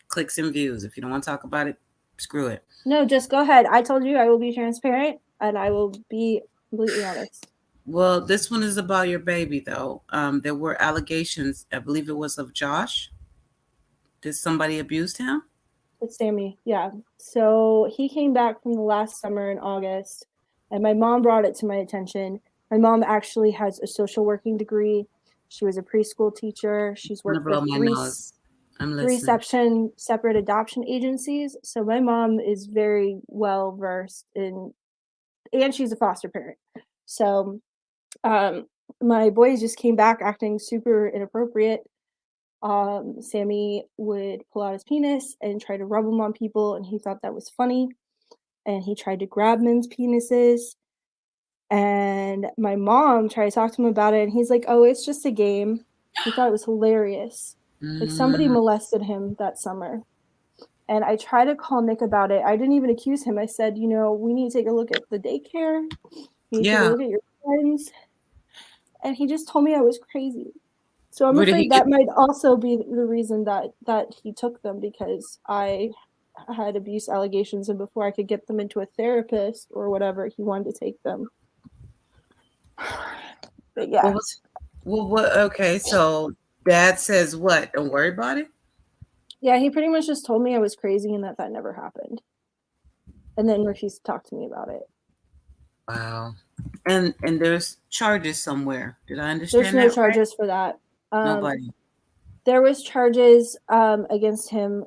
clicks and views. If you don't want to talk about it, screw it. No, just go ahead. I told you I will be transparent and I will be completely honest. Well, this one is about your baby though. There were allegations, I believe it was of Josh. Did somebody abused him? It's Sammy. Yeah. So he came back from the last summer in August, and my mom brought it to my attention. My mom actually has a social working degree. She was a preschool teacher. She's I'm gonna worked blow with my nose. I'm three listening. separate adoption agencies. So my mom is very well versed in, and she's a foster parent. So my boys just came back acting super inappropriate. Sammy would pull out his penis and try to rub him on people, and he thought that was funny. And he tried to grab men's penises. And my mom tried to talk to him about it, and he's like, "Oh, it's just a game." He thought it was hilarious. Like somebody Mm, molested him that summer. And I tried to call Nick about it. I didn't even accuse him. I said, we need to take a look at the daycare. You need to take a yeah. look at your friends. And he just told me I was crazy. So I'm Where did he afraid get? that might also be the reason that he took them, because I had abuse allegations, and before I could get them into a therapist or whatever, he wanted to take them. But What yeah. was? Well, what? Okay, so Dad says what? Don't worry about it. Yeah, he pretty much just told me I was crazy and that never happened. And then refused to talk to me about it. Wow. And there's charges somewhere. Did I There's understand no that right? charges for that. Nobody. There was charges against him.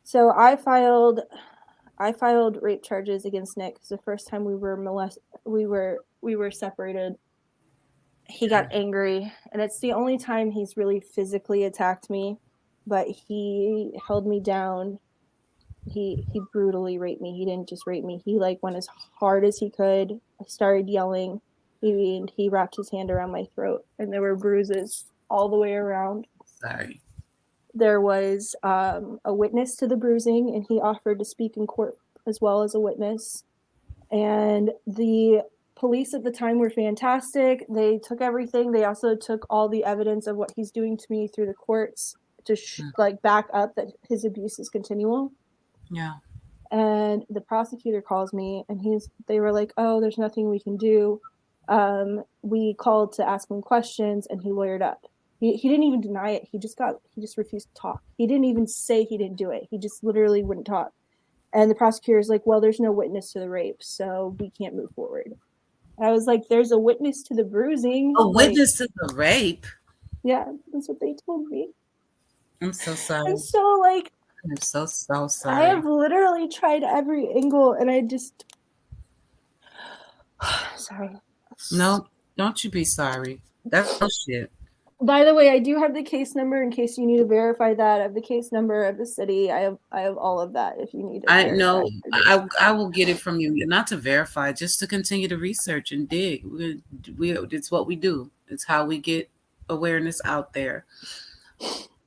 So I filed rape charges against Nick because the first time we were separated. He got angry, and it's the only time he's really physically attacked me, but he held me down. He brutally raped me. He didn't just rape me. He like went as hard as he could. I started yelling. He wrapped his hand around my throat, and there were bruises all the way around. Sorry. There was a witness to the bruising, and he offered to speak in court as well as a witness. And the police at the time were fantastic. They took everything. They also took all the evidence of what he's doing to me through the courts to like back up that his abuse is continual. Yeah. And the prosecutor calls me, and they were like, "Oh, there's nothing we can do." We called to ask him questions, and he lawyered up. He didn't even deny it. He just refused to talk. He didn't even say he didn't do it. He just literally wouldn't talk. And the prosecutor is like, "Well, there's no witness to the rape, so we can't move forward." And I was like, "There's a witness to the bruising." A Like, witness to the rape. yeah, that's what they told me. I'm so And sorry. so, like, I'm so I sorry. have literally tried every angle, and I just, sorry. No, don't you be sorry. That's bullshit. By the way, I do have the case number in case you need to verify that. I have the case number of the city. I have all of that if you need to I verify. know I will get it from you, not to verify, just to continue to research and dig. It's what we do. It's how we get awareness out there.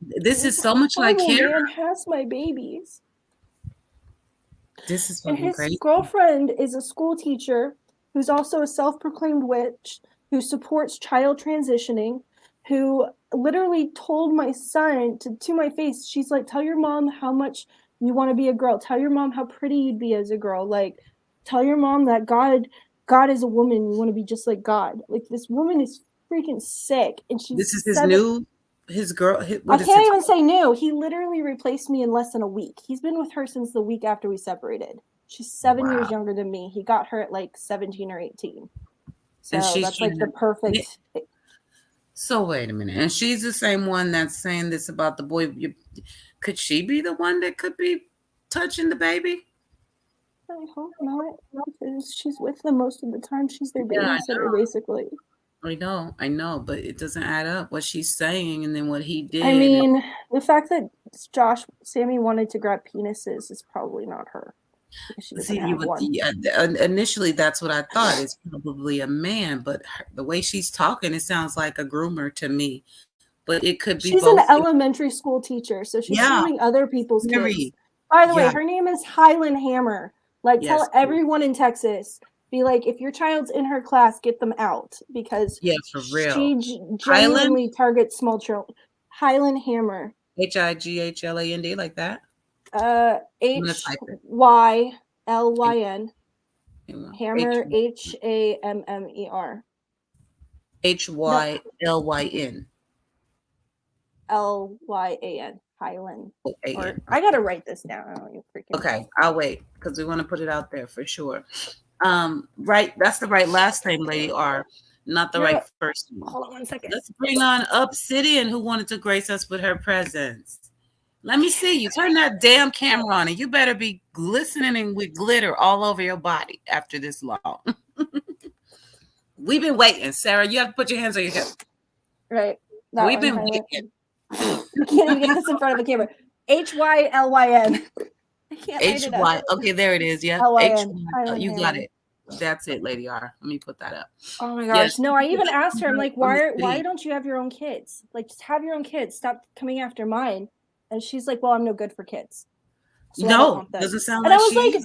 This is This so much like horrible Kara. man has my babies. This is And fucking his crazy. girlfriend is a school teacher who's also a self-proclaimed witch who supports child transitioning, who literally told my son to my face, she's like, "Tell your mom how much you want to be a girl. Tell your mom how pretty you'd be as a girl. Like, tell your mom that God is a woman. You want to be just like God." Like, this woman is freaking sick, and This she's is his 7. new his girl. I What is can't it? even say new. He literally replaced me in less than a week. He's been with her since the week after we separated. She's 7 years Wow. younger than me. He got her at like 17 or 18. And So she's that's like the trying to. perfect. So wait a minute. And she's the same one that's saying this about the boy. Could she be the one that could be touching the baby? I hope not, because she's with them most of the time. She's their babysitter, basically. I know, but it doesn't add up what she's saying and then what he did. I mean, the fact that Sammy wanted to grab penises is probably not her. See, initially that's what I thought. It's probably a man, but the way she's talking, it sounds like a groomer to me. But it could be. She's an elementary school teacher, so she's grooming other people's kids. By the way, her name is Highland Hammer. Like, tell everyone in Texas, be like, if your child's in her class, get them out, because for real, she genuinely targets small children. Highland Hammer. HIGHLAND, like that. HYLYN. Hammer, HAMMER. HYLYN. LYAN. Highland. I gotta write this down. I don't even freaking okay, I'll wait because we want to put it out there for sure. Right, that's the right last name, Lady R, not the right first name. Hold on 1 second. Let's bring on Obsidian, who wanted to grace us with her presence. Let me see you. Turn that damn camera on, and you better be glistening with glitter all over your body after this long. We've been waiting, Sarah. You have to put your hands on your hip. Right. We've been waiting. You can't even get this in front of the camera. HYLYN. I can't write it up. Okay, there it is. Yeah. H-Y. You got it. That's it, Lady R. Let me put that up. Oh my gosh. Yes. No, I even asked her, I'm like, why don't you have your own kids? Like, just have your own kids. Stop coming after mine. And she's like, well, I'm no good for kids. So no, doesn't sound and like I was like,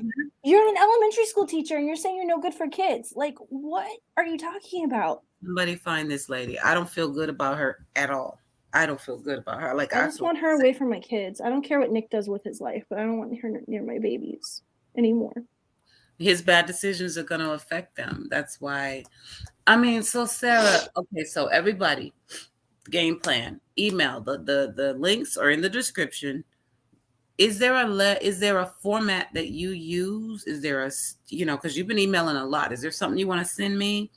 you're an elementary school teacher and you're saying you're no good for kids. Like, what are you talking about? Somebody find this lady. I don't feel good about her at all. I don't feel good about her. Like, I just want her away from my kids. I don't care what Nick does with his life, but I don't want her near my babies anymore. His bad decisions are going to affect them. That's why. I mean, so Sarah, okay, so everybody, game plan, email, the links are in the description. Is there a format that you use? Is there because you've been emailing a lot. Is there something you want to send me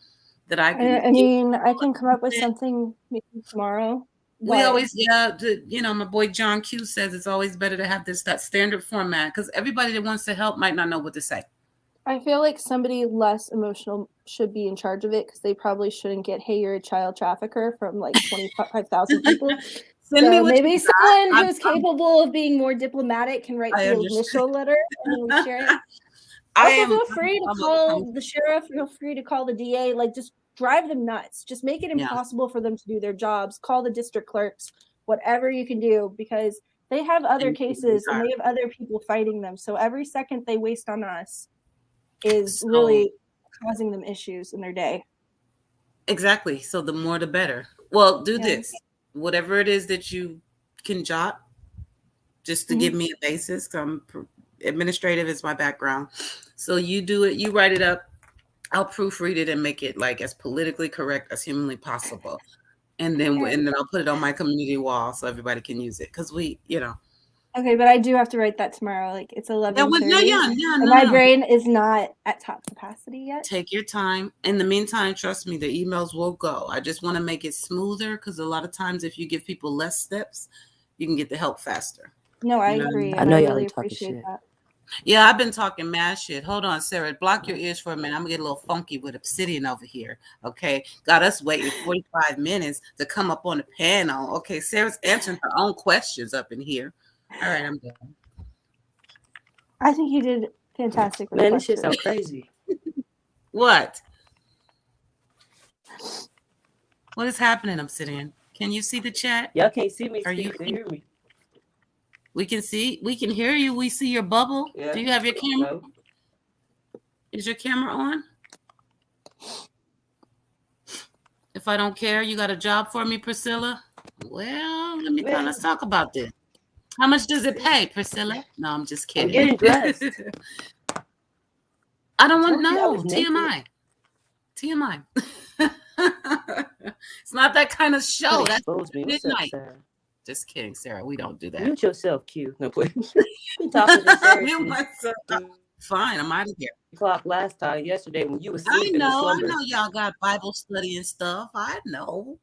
that I can? I mean, I can come up with something maybe tomorrow. We always, my boy John Q says it's always better to have that standard format because everybody that wants to help might not know what to say. I feel like somebody less emotional should be in charge of it because they probably shouldn't get, hey, you're a child trafficker from like 25,000 people. So maybe someone who's capable of being more diplomatic can write the initial letter and we share it. Also, feel free to call the sheriff. Feel free to call the DA. Like, just drive them nuts. Just make it impossible for them to do their jobs. Call the district clerks, whatever you can do, because they have other cases and they have other people fighting them. So every second they waste on us is really causing them issues in their day. Exactly. So the more, the better. Well, do this. Whatever it is that you can jot, just to give me a basis. Administrative is my background. So you do it. You write it up. I'll proofread it and make it like as politically correct as humanly possible. And then I'll put it on my community wall so everybody can use it. Because Okay, but I do have to write that tomorrow. Like, it's 11:30. My brain is not at top capacity yet. Take your time. In the meantime, trust me, the emails will go. I just want to make it smoother because a lot of times if you give people less steps, you can get the help faster. No, I agree. I know y'all really appreciate that. Yeah, I've been talking mad shit. Hold on, Sarah. Block your ears for a minute. I'm going to get a little funky with Obsidian over here. Okay. Got us waiting 45 minutes to come up on the panel. Okay. Sarah's answering her own questions up in here. All right, I'm done. I think you did fantastic. Man, this shit sounds crazy. What is happening, Obsidian? Can you see the chat? Y'all can't see me. You can hear me. We can see. We can hear you. We see your bubble. Yeah. Do you have your camera? No. Is your camera on? If I don't care, you got a job for me, Priscilla? Well, let's talk about this. How much does it pay, Priscilla? No, I'm just kidding. I'm getting dressed. I don't want to know. TMI. It's not that kind of show. That's midnight. Just kidding, Sarah. We don't do that. Mute yourself, Q. No, please. Mute myself. Fine, I'm out of here. Clock last time, yesterday when you were sleeping. I know y'all got Bible study and stuff. I know.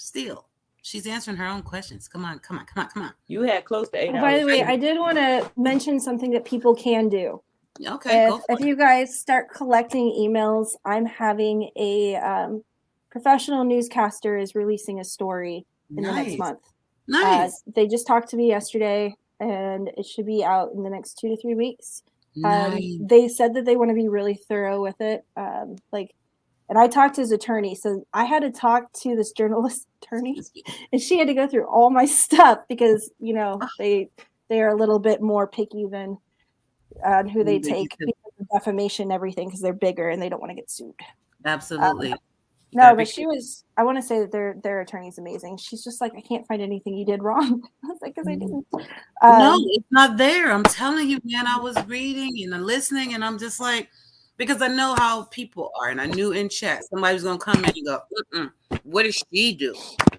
Still, she's answering her own questions. Come on. You had close to 8 hours. By the way, I did want to mention something that people can do. Okay, If you guys start collecting emails, I'm having a professional newscaster is releasing a story in the next month. Nice. They just talked to me yesterday, and it should be out in the next 2 to 3 weeks. Nice. They said that they want to be really thorough with it. And I talked to his attorney, so I had to talk to this journalist attorney, and she had to go through all my stuff because they are a little bit more picky than who they take because of defamation and everything because they're bigger and they don't want to get sued. Absolutely. No, but I want to say that their attorney's amazing. She's just like, I can't find anything you did wrong. I was like, because I didn't. No, it's not there. I'm telling you, man, I was reading and listening and I'm just like, because I know how people are. And I knew in chat, somebody was going to come in and go, what did she do?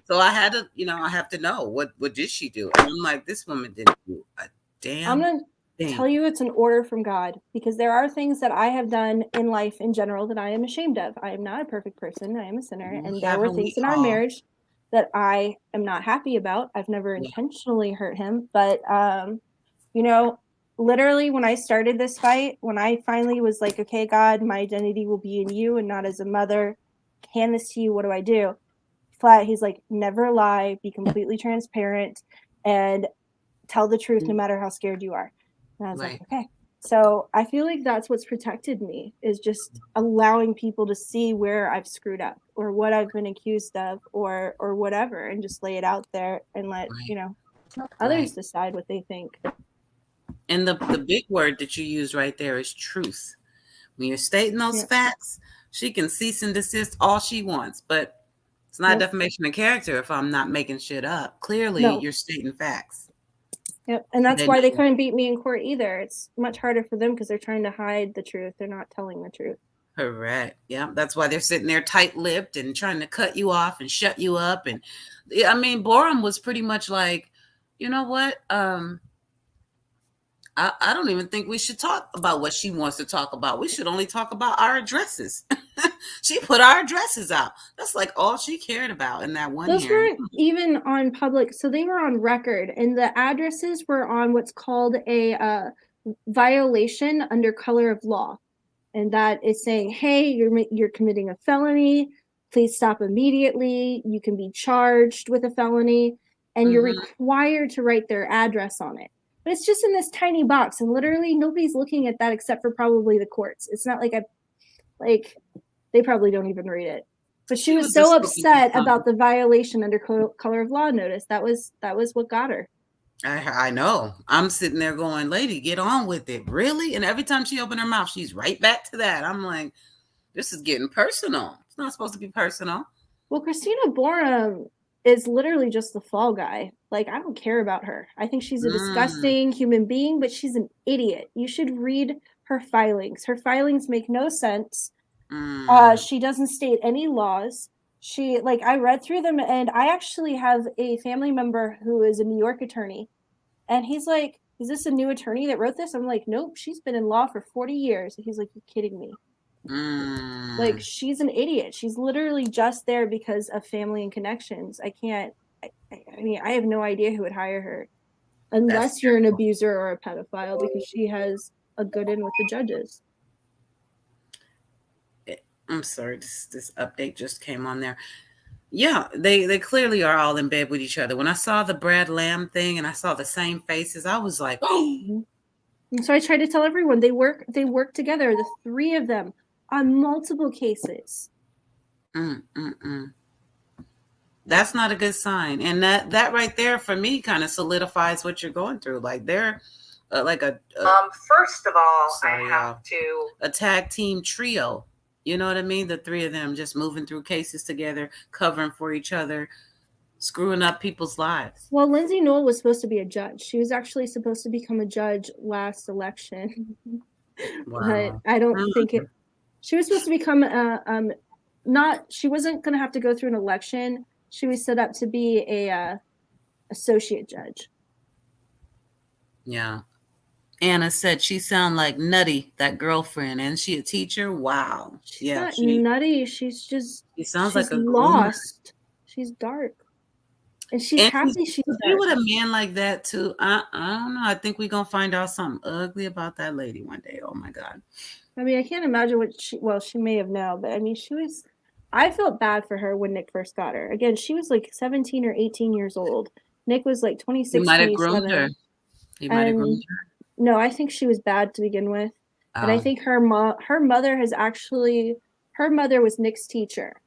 So I had to, I have to know what did she do? And I'm like, this woman didn't do a damn I'm going to tell you it's an order from God because there are things that I have done in life in general that I am ashamed of. I am not a perfect person. I am a sinner. And there were things in our marriage that I am not happy about. I've never intentionally hurt him. But, literally when I started this fight, when I finally was like, okay, God, my identity will be in you and not as a mother. Hand this to you. What do I do? Flat. He's like, never lie, be completely transparent and tell the truth no matter how scared you are. And I was like, okay. So I feel like that's what's protected me is just allowing people to see where I've screwed up or what I've been accused of or whatever and just lay it out there and let, others decide what they think. And the big word that you use right there is truth. When you're stating those facts, she can cease and desist all she wants, but it's not defamation of character if I'm not making shit up. Clearly, you're stating facts. Yep. And that's why they couldn't beat me in court either. It's much harder for them because they're trying to hide the truth. They're not telling the truth. Correct. Yeah. That's why they're sitting there tight-lipped and trying to cut you off and shut you up. And I mean, BORUM was pretty much like, you know what? I don't even think we should talk about what she wants to talk about. We should only talk about our addresses. She put our addresses out. That's like all she cared about in that one. Those weren't even on public. So they were on record and the addresses were on what's called a violation under color of law. And that is saying, hey, you're committing a felony. Please stop immediately. You can be charged with a felony and you're required to write their address on it. But it's just in this tiny box and literally nobody's looking at that except for probably the courts. It's not like they probably don't even read it. But she was so upset about the violation under color of law notice. That was what got her. I know. I'm sitting there going, lady, get on with it. Really? And every time she opened her mouth, she's right back to that. I'm like, this is getting personal. It's not supposed to be personal. Well, Christina BORUM is literally just the fall guy. Like, I don't care about her. I think she's a disgusting human being, but she's an idiot. You should read her filings. Her filings make no sense. She doesn't state any laws. I read through them and I actually have a family member who is a New York attorney. And he's like, is this a new attorney that wrote this? I'm like, nope, she's been in law for 40 years. And he's like, you're kidding me. Like, she's an idiot. She's literally just there because of family and connections. I have no idea who would hire her unless you're an abuser or a pedophile because she has a good in with the judges. I'm sorry, this update just came on there. Yeah, they clearly are all in bed with each other. When I saw the Brad Lamb thing and I saw the same faces, I was like, oh. And so I try to tell everyone they work together, the three of them, on multiple cases. That's not a good sign. And that right there for me kind of solidifies what you're going through. Like they're like first of all, I have to a tag team trio. You know what I mean? The three of them just moving through cases together, covering for each other, screwing up people's lives. Well, Lindsay Newell was supposed to be a judge. She was actually supposed to become a judge last election. Wow. But I don't think it. She was supposed to become she wasn't going to have to go through an election. She was set up to be a associate judge. Yeah. Anna said she sounded like Nutty, that girlfriend. And she a teacher? Wow. She's not nutty. She's just. She sounds like a lost. She's dark. And she's happy she's to be with a man like that too. I don't know. I think we're gonna find out something ugly about that lady one day. Oh my God. I mean, I can't imagine what she may have now, but I mean, I felt bad for her when Nick first got her. Again, she was like 17 or 18 years old. Nick was like 26, He might have 27. groomed her. He might have groomed her. No, I think she was bad to begin with. And I think her mother was Nick's teacher.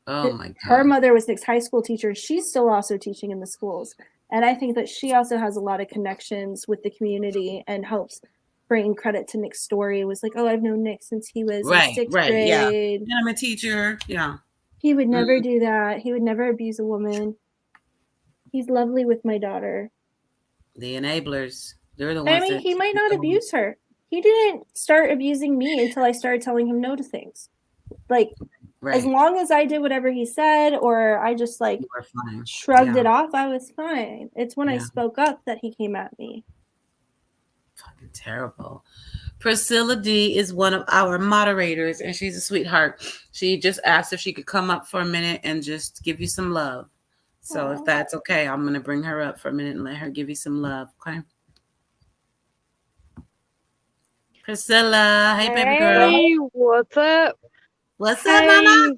Oh my God. Her mother was Nick's high school teacher. She's still also teaching in the schools. And I think that she also has a lot of connections with the community and helps bring credit to Nick's story. It was like, oh, I've known Nick since he was in sixth grade. Yeah. And I'm a teacher. Yeah. He would never do that. He would never abuse a woman. He's lovely with my daughter. The enablers. They're the ones. I mean, he might not abuse her. He didn't start abusing me until I started telling him no to things. Like, as long as I did whatever he said, or I just like shrugged it off, I was fine. It's when I spoke up that he came at me. Fucking terrible. Priscilla D is one of our moderators, and she's a sweetheart. She just asked if she could come up for a minute and just give you some love. So if that's okay, I'm going to bring her up for a minute and let her give you some love. Okay. Priscilla. Hey, baby girl. Hey, what's up? What's up, mama?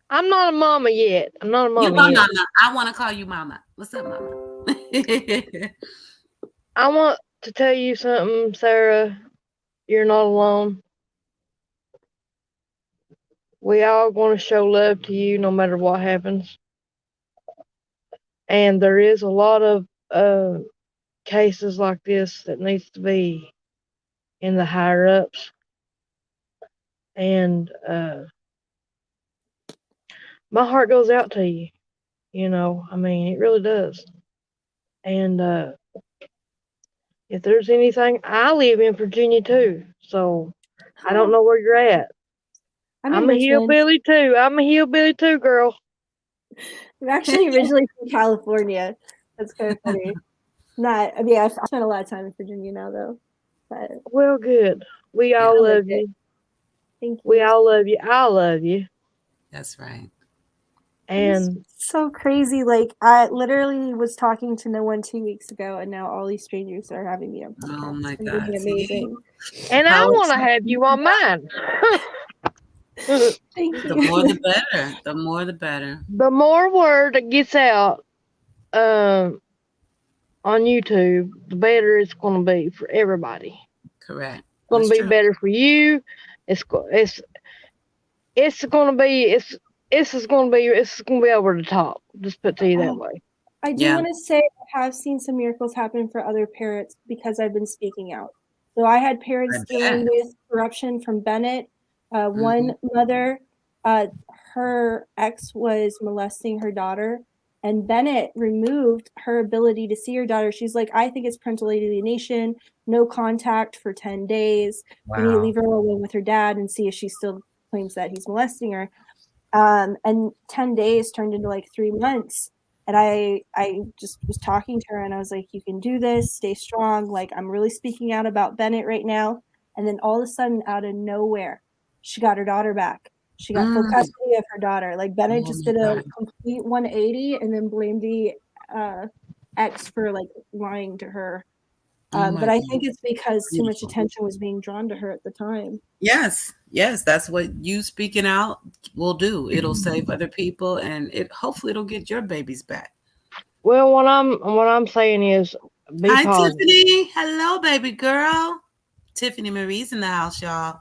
I'm not a mama yet. I'm not a mama You are yet. mama. I want to call you mama. What's up, mama? I want to tell you something, Sarah. You're not alone. We all going to show love to you no matter what happens. And there is a lot of cases like this that needs to be in the higher ups. And my heart goes out to you. You know, I mean, it really does. And if there's anything, I live in Virginia too. So I don't know where you're at. I'm a hillbilly too. I'm a hillbilly too, girl. I'm actually originally from California. That's kind of funny. I've spent a lot of time in Virginia now, though. But well, good. We all love you. Thank you. We all love you. I love you. That's right. And it's so crazy. Like, I literally was talking to no one 2 weeks ago, and now all these strangers are having me on podcast. Oh my God. It's amazing. And I want to have you on mine. Thank you. The more the better. The more the better. The more word that gets out on YouTube, the better it's going to be for everybody. Correct. It's going to be better for you. It's going to be over the top. Just put it to you that way. I do want to say I have seen some miracles happen for other parents because I've been speaking out. So I had parents dealing with corruption from BENNETT. One mother, her ex was molesting her daughter, and BENNETT removed her ability to see her daughter. She's like, I think it's parental alienation, no contact for 10 days. We need to leave her alone with her dad and see if she still claims that he's molesting her. And 10 days turned into like 3 months. And I just was talking to her, and I was like, you can do this, stay strong. Like, I'm really speaking out about BENNETT right now. And then all of a sudden, out of nowhere, she got her daughter back. She got full custody of her daughter. Like, BENNETT just did a complete 180 and then blamed the ex for like lying to her. But I think it's because too much attention was being drawn to her at the time. Yes, that's what you speaking out will do. It'll save other people, and hopefully it'll get your babies back. Well, what I'm saying is, hi, positive. Tiffany. Hello, baby girl. Tiffany Marie's in the house, y'all.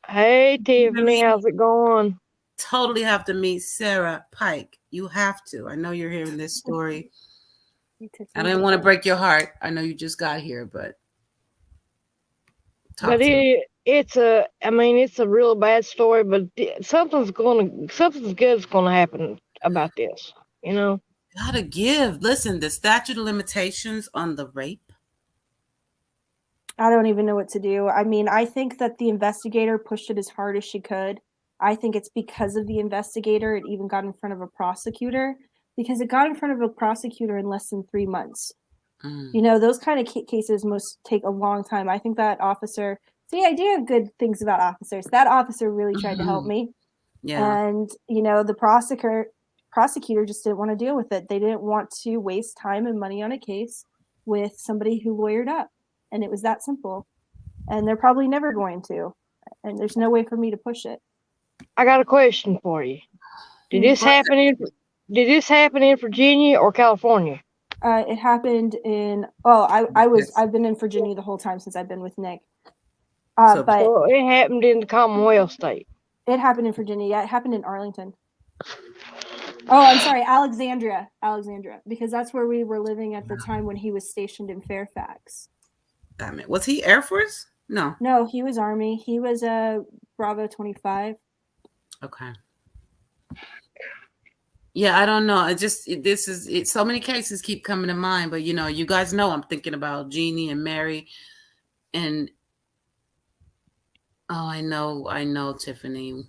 Hey, Tiffany, how's it going? Totally have to meet Sarah Pike. You have to. I know you're hearing this story. I don't want to break your heart. I know you just got here, but it's a real bad story, but something's good's gonna happen about this, you know. Gotta give. Listen, the statute of limitations on the rape. I don't even know what to do. I mean, I think that the investigator pushed it as hard as she could. I think it's because of the investigator it even got in front of a prosecutor, because it got in front of a prosecutor in less than 3 months. You know, those kind of cases most take a long time. I think that officer, I do have good things about officers. That officer really tried to help me. Yeah. And, you know, the prosecutor prosecutor just didn't want to deal with it. They didn't want to waste time and money on a case with somebody who lawyered up. And it was that simple. And they're probably never going to. And there's no way for me to push it. I got a question for you. Did this happen in Virginia or California? It happened in I've been in Virginia the whole time since I've been with Nick. But it happened in the Commonwealth state. It happened in Virginia. Yeah, it happened in Arlington. Oh, I'm sorry, Alexandria, because that's where we were living at the time when he was stationed in Fairfax. Was he Air Force? No, he was Army. He was a Bravo 25. Okay. Yeah, I don't know. So many cases keep coming to mind, but you guys know I'm thinking about Jeannie and Mary, and I know Tiffany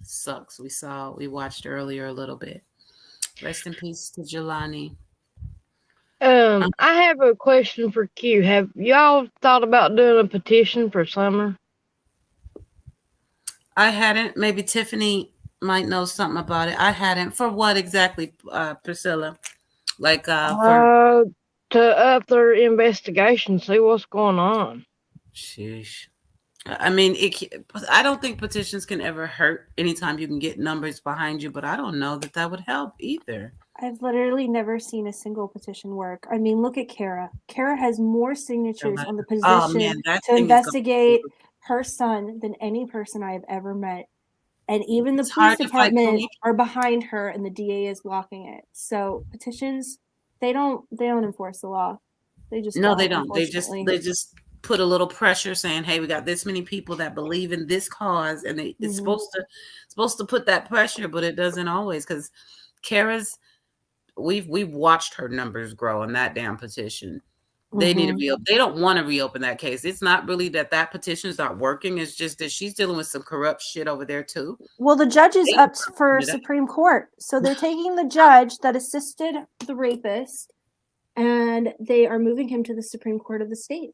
sucks. We watched earlier a little bit. Rest in peace to Jelani. I have a question for Q. Have y'all thought about doing a petition for summer? I hadn't. Maybe Tiffany might know something about it. I hadn't. For what exactly, Priscilla? Like to up their investigation, see what's going on. Sheesh. I mean, I don't think petitions can ever hurt anytime you can get numbers behind you, but I don't know that would help either. I've literally never seen a single petition work. I mean, look at Kara. Kara has more signatures on the petition to investigate her son than any person I have ever met. And even the police department are behind her, and the DA is blocking it. So petitions, they don't enforce the law. They just they don't. They just put a little pressure, saying, "Hey, we got this many people that believe in this cause," and it's supposed to put that pressure, but it doesn't always, because Kara's. We've watched her numbers grow on that damn petition. They need to reopen. They don't want to reopen that case. It's not really that petition's not working. It's just that she's dealing with some corrupt shit over there too. Well, the judge is up for Supreme Court, so they're taking the judge that assisted the rapist, and they are moving him to the Supreme Court of the state.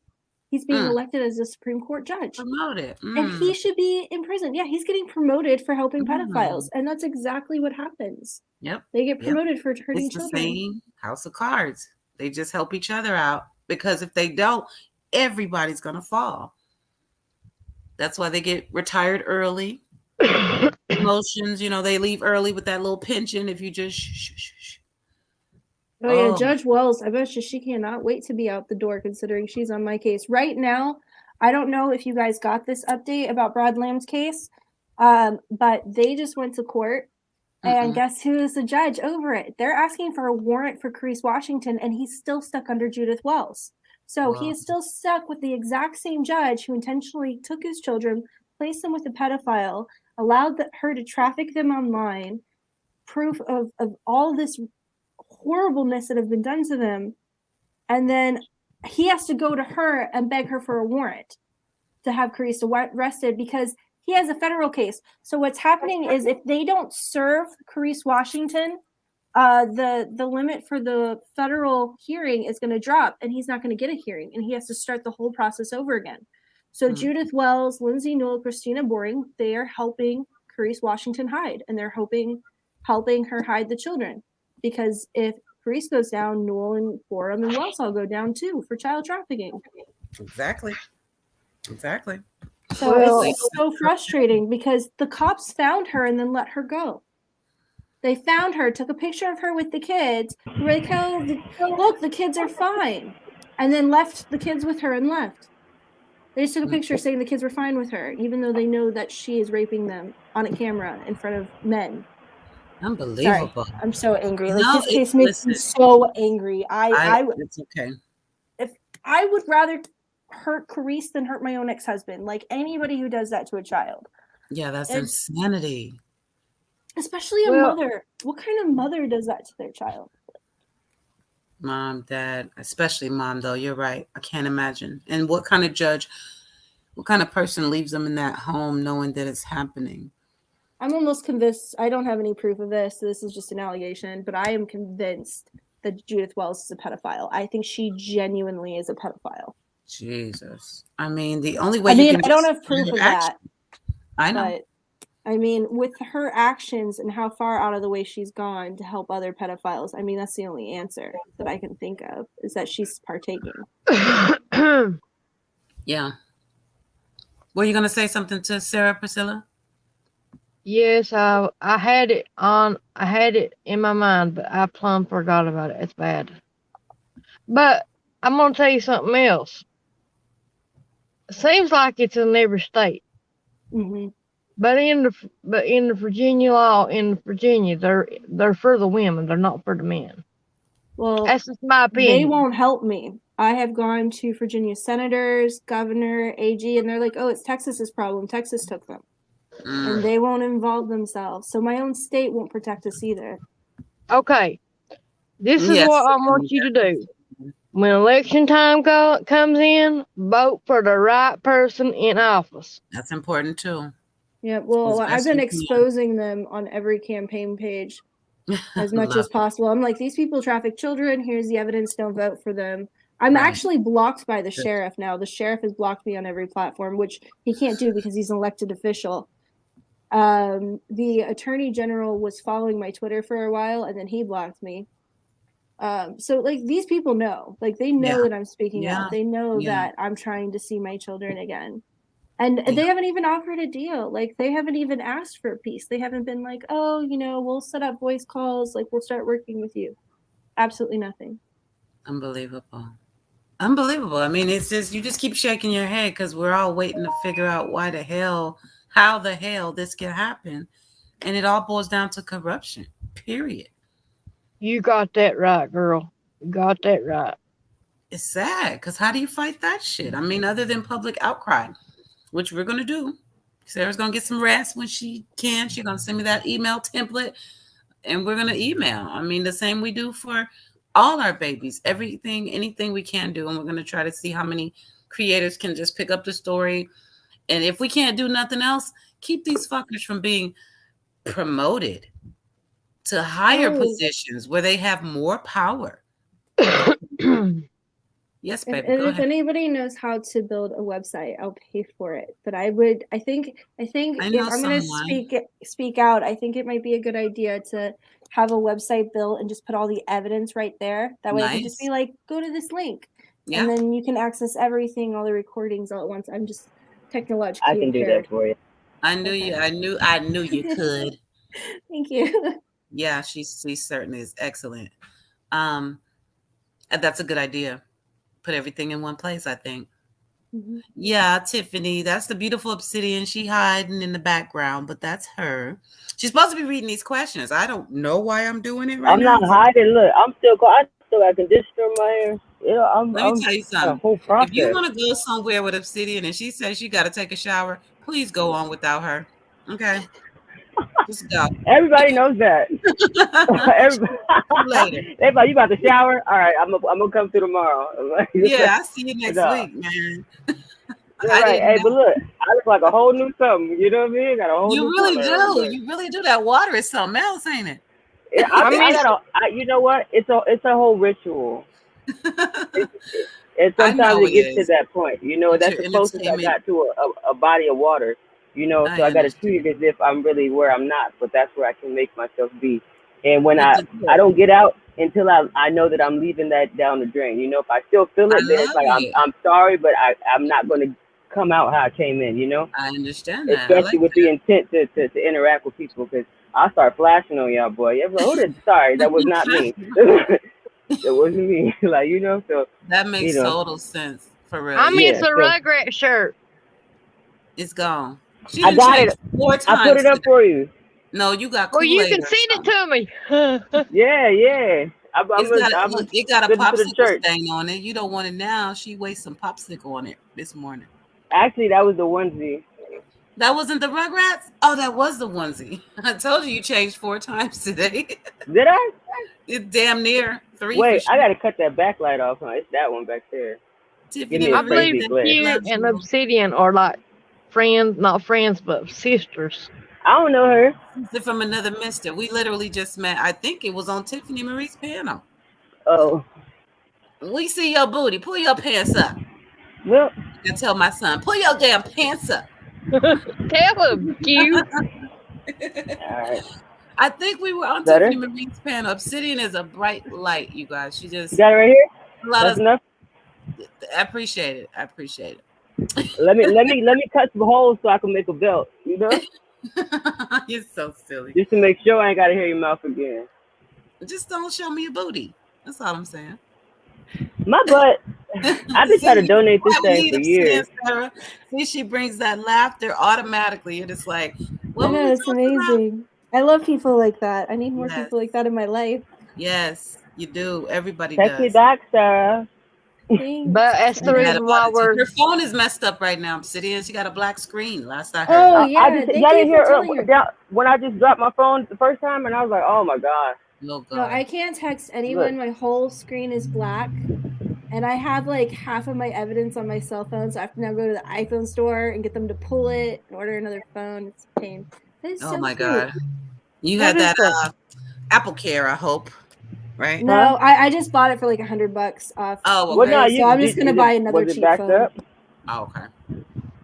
He's being elected as a Supreme Court judge. Promoted. And he should be in prison. Yeah, he's getting promoted for helping pedophiles. And that's exactly what happens. Yep. They get promoted for hurting children. It's the same House of Cards. They just help each other out. Because if they don't, everybody's going to fall. That's why they get retired early. Promotions, they leave early with that little pension if you just shh. Oh, yeah, Judge Wells, I bet you she cannot wait to be out the door, considering she's on my case. Right now, I don't know if you guys got this update about Brad Lamb's case, but they just went to court, and guess who is the judge over it? They're asking for a warrant for Carice Washington, and he's still stuck under Judith Wells. So he is still stuck with the exact same judge who intentionally took his children, placed them with a pedophile, allowed her to traffic them online, proof of all this horribleness that have been done to them, and then he has to go to her and beg her for a warrant to have Carice arrested because he has a federal case. So what's happening is if they don't serve Carice Washington, the limit for the federal hearing is going to drop, and he's not going to get a hearing, and he has to start the whole process over again. So Judith Wells, Lindsay Newell, Christina Boring, they are helping Carice Washington hide, and they're helping her hide the children. Because if Carice goes down, Newell and BORUM and Wells all go down too for child trafficking. Exactly. So it's so frustrating because the cops found her and then let her go. They found her, took a picture of her with the kids. Like, look, the kids are fine. And then left the kids with her and left. They just took a picture saying the kids were fine with her, even though they know that she is raping them on a camera in front of men. Unbelievable. Sorry, I'm so angry. This case makes me so angry. It's okay. If I would rather hurt Carice than hurt my own ex-husband. Like anybody who does that to a child. Yeah, that's insanity. Especially a mother. What kind of mother does that to their child? Mom, dad, especially mom, though. You're right. I can't imagine. And what kind of judge, what kind of person leaves them in that home knowing that it's happening? I'm almost convinced, I don't have any proof of this. This is just an allegation, but I am convinced that Judith Wells is a pedophile. I think she genuinely is a pedophile. Jesus. I mean, the only way I don't have proof of that. I know. I mean, with her actions and how far out of the way she's gone to help other pedophiles, I mean, that's the only answer that I can think of, is that she's partaking. Yeah. Were you going to say something to Sarah, Priscilla? Yes, I had it in my mind, but I plumb forgot about it. It's bad. But I'm gonna tell you something else. It seems like it's in every state. Mm-hmm. But in the Virginia law, in Virginia, they're for the women. They're not for the men. Well, that's just my opinion. They won't help me. I have gone to Virginia senators, governor, AG, and they're like, "Oh, it's Texas's problem. Texas took them." And they won't involve themselves. So my own state won't protect us either. Okay. This is what I want you to do. When election time comes in, vote for the right person in office. That's important too. Yeah, well, I've been exposing them on every campaign page as much as possible. I'm like, these people traffic children. Here's the evidence. Don't vote for them. I'm actually blocked by the sheriff now. The sheriff has blocked me on every platform, which he can't do because he's an elected official. The attorney general was following my Twitter for a while, and then he blocked me. So like these people know, like they know that I'm speaking out. They know that I'm trying to see my children again. And they haven't even offered a deal. Like they haven't even asked for peace. They haven't been like, oh, you know, we'll set up voice calls. Like we'll start working with you. Absolutely nothing. Unbelievable. Unbelievable. I mean, it's just, you just keep shaking your head because we're all waiting to figure out how the hell this can happen. And it all boils down to corruption, period. You got that right, girl. You got that right. It's sad because how do you fight that shit? I mean, other than public outcry, which we're going to do. Sarah's going to get some rest when she can. She's going to send me that email template and we're going to email. I mean, the same we do for all our babies, everything, anything we can do. And we're going to try to see how many creators can just pick up the story. And if we can't do nothing else, keep these fuckers from being promoted to higher positions where they have more power. Yes, baby. If anybody knows how to build a website, I'll pay for it. But I think if I'm going to speak out, I think it might be a good idea to have a website built and just put all the evidence right there. That way I can just be like, go to this link. Yeah. And then you can access everything, all the recordings all at once. I'm just technologically I can do that for you. I knew you could. Thank you. Yeah, she certainly is excellent. That's a good idea. Put everything in one place, I think. Mm-hmm. Yeah, Tiffany, that's the beautiful obsidian. She hiding in the background, but that's her. She's supposed to be reading these questions. I don't know why I'm doing it right now. I'm not hiding. Look, I still got conditioner in my hair. You know, Let me tell you something. If you want to go somewhere with obsidian and she says you got to take a shower, please go on without her. Okay. Just go. Everybody knows that. Everybody, you about to shower? All right, I'm gonna come through tomorrow. Yeah, I see you next week, man. Right. Hey, but look, I look like a whole new something. You know what I mean? Got a whole you new really do. You really do. That water is something else, ain't it? Yeah, you know what? It's a whole ritual. And sometimes it gets to that point. You know, that's the closest I got to a body of water. You know, so I got to treat it as if I'm really where I'm not, but that's where I can make myself be. And when I don't get out until I know that I'm leaving that down the drain. You know, if I still feel it, then it's like I'm sorry, but I'm not going to come out how I came in. You know, I understand that, especially with the intent to interact with people, because I start flashing on y'all, boy. You're like, oh, sorry, that was not me. That wasn't me. Like, you know, so that makes total sense for real. I miss a Rugrat shirt. It's gone. I got it 4 times. I put it up for you. No, you got. Well, you can send it to me. Yeah. It got a popsicle stain on it. You don't want it now. She wasted some popsicle on it this morning. Actually, that was the onesie. That wasn't the Rugrats? Oh, that was the onesie. I told you changed 4 times today. Did I? It's damn near 3. Wait, I got to cut that backlight off. Huh? It's that one back there. Tiffany, I believe that you and Obsidian are like friends, not friends, but sisters. I don't know her. She's from another mister. We literally just met. I think it was on Tiffany Marie's panel. Oh. We see your booty. Pull your pants up. Well, I tell my son, pull your damn pants up. Tell him, cute. right. I think we were on Tiffany Marie's panel. Obsidian is a bright light, you guys. She just you got it right here. That's enough. I appreciate it. Let me cut some holes so I can make a belt. You know. You're so silly. Just to make sure I ain't gotta hear your mouth again. Just don't show me your booty. That's all I'm saying. My butt. I've been trying to donate this thing for years. Sarah. See, she brings that laughter automatically. You're just like, I know, it's amazing. I love people like that. I need more people like that in my life. Yes, you do. Everybody does. Check me back, Sarah. Thanks. But that's the reason why your phone is messed up right now, Obsidian. She got a black screen. Last I heard. Oh yeah, I didn't hear when I just dropped my phone the first time, and I was like, oh my god. No, I can't text anyone. My whole screen is black, and I have like half of my evidence on my cell phone, so I have to now go to the iPhone store and get them to pull it and order another phone. It's a pain. Oh my god, you had that Apple Care, I hope, right? No, I just bought it for like $100 off. Oh, well, no, so I'm just gonna buy another cheap phone. Up? Oh, okay.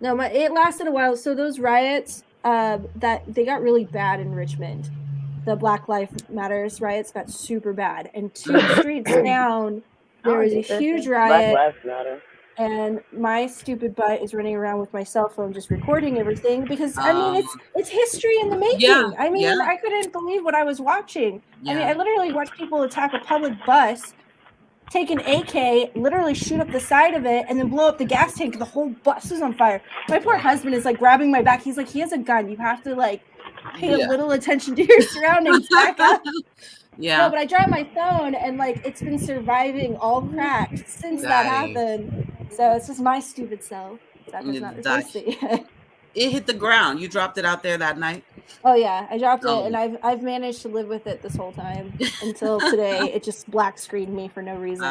No, it lasted a while. So those riots, that they got really bad in Richmond. The Black Lives Matters riots got super bad, and 2 streets down there was a huge riot. Black Lives Matter. And my stupid butt is running around with my cell phone just recording everything because I mean it's history in the making. Yeah, I mean I couldn't believe what I was watching. I mean I literally watched people attack a public bus, take an AK, literally shoot up the side of it, and then blow up the gas tank. The whole bus is on fire. My poor husband is like grabbing my back. He's like, he has a gun. You have to like pay a little attention to your surroundings. Back up. Yeah. No, but I dropped my phone and like it's been surviving all cracked since that happened. So it's just my stupid self. That does not exist. It hit the ground. You dropped it out there that night? Oh yeah, I dropped it, and I've managed to live with it this whole time until today. It just black screened me for no reason.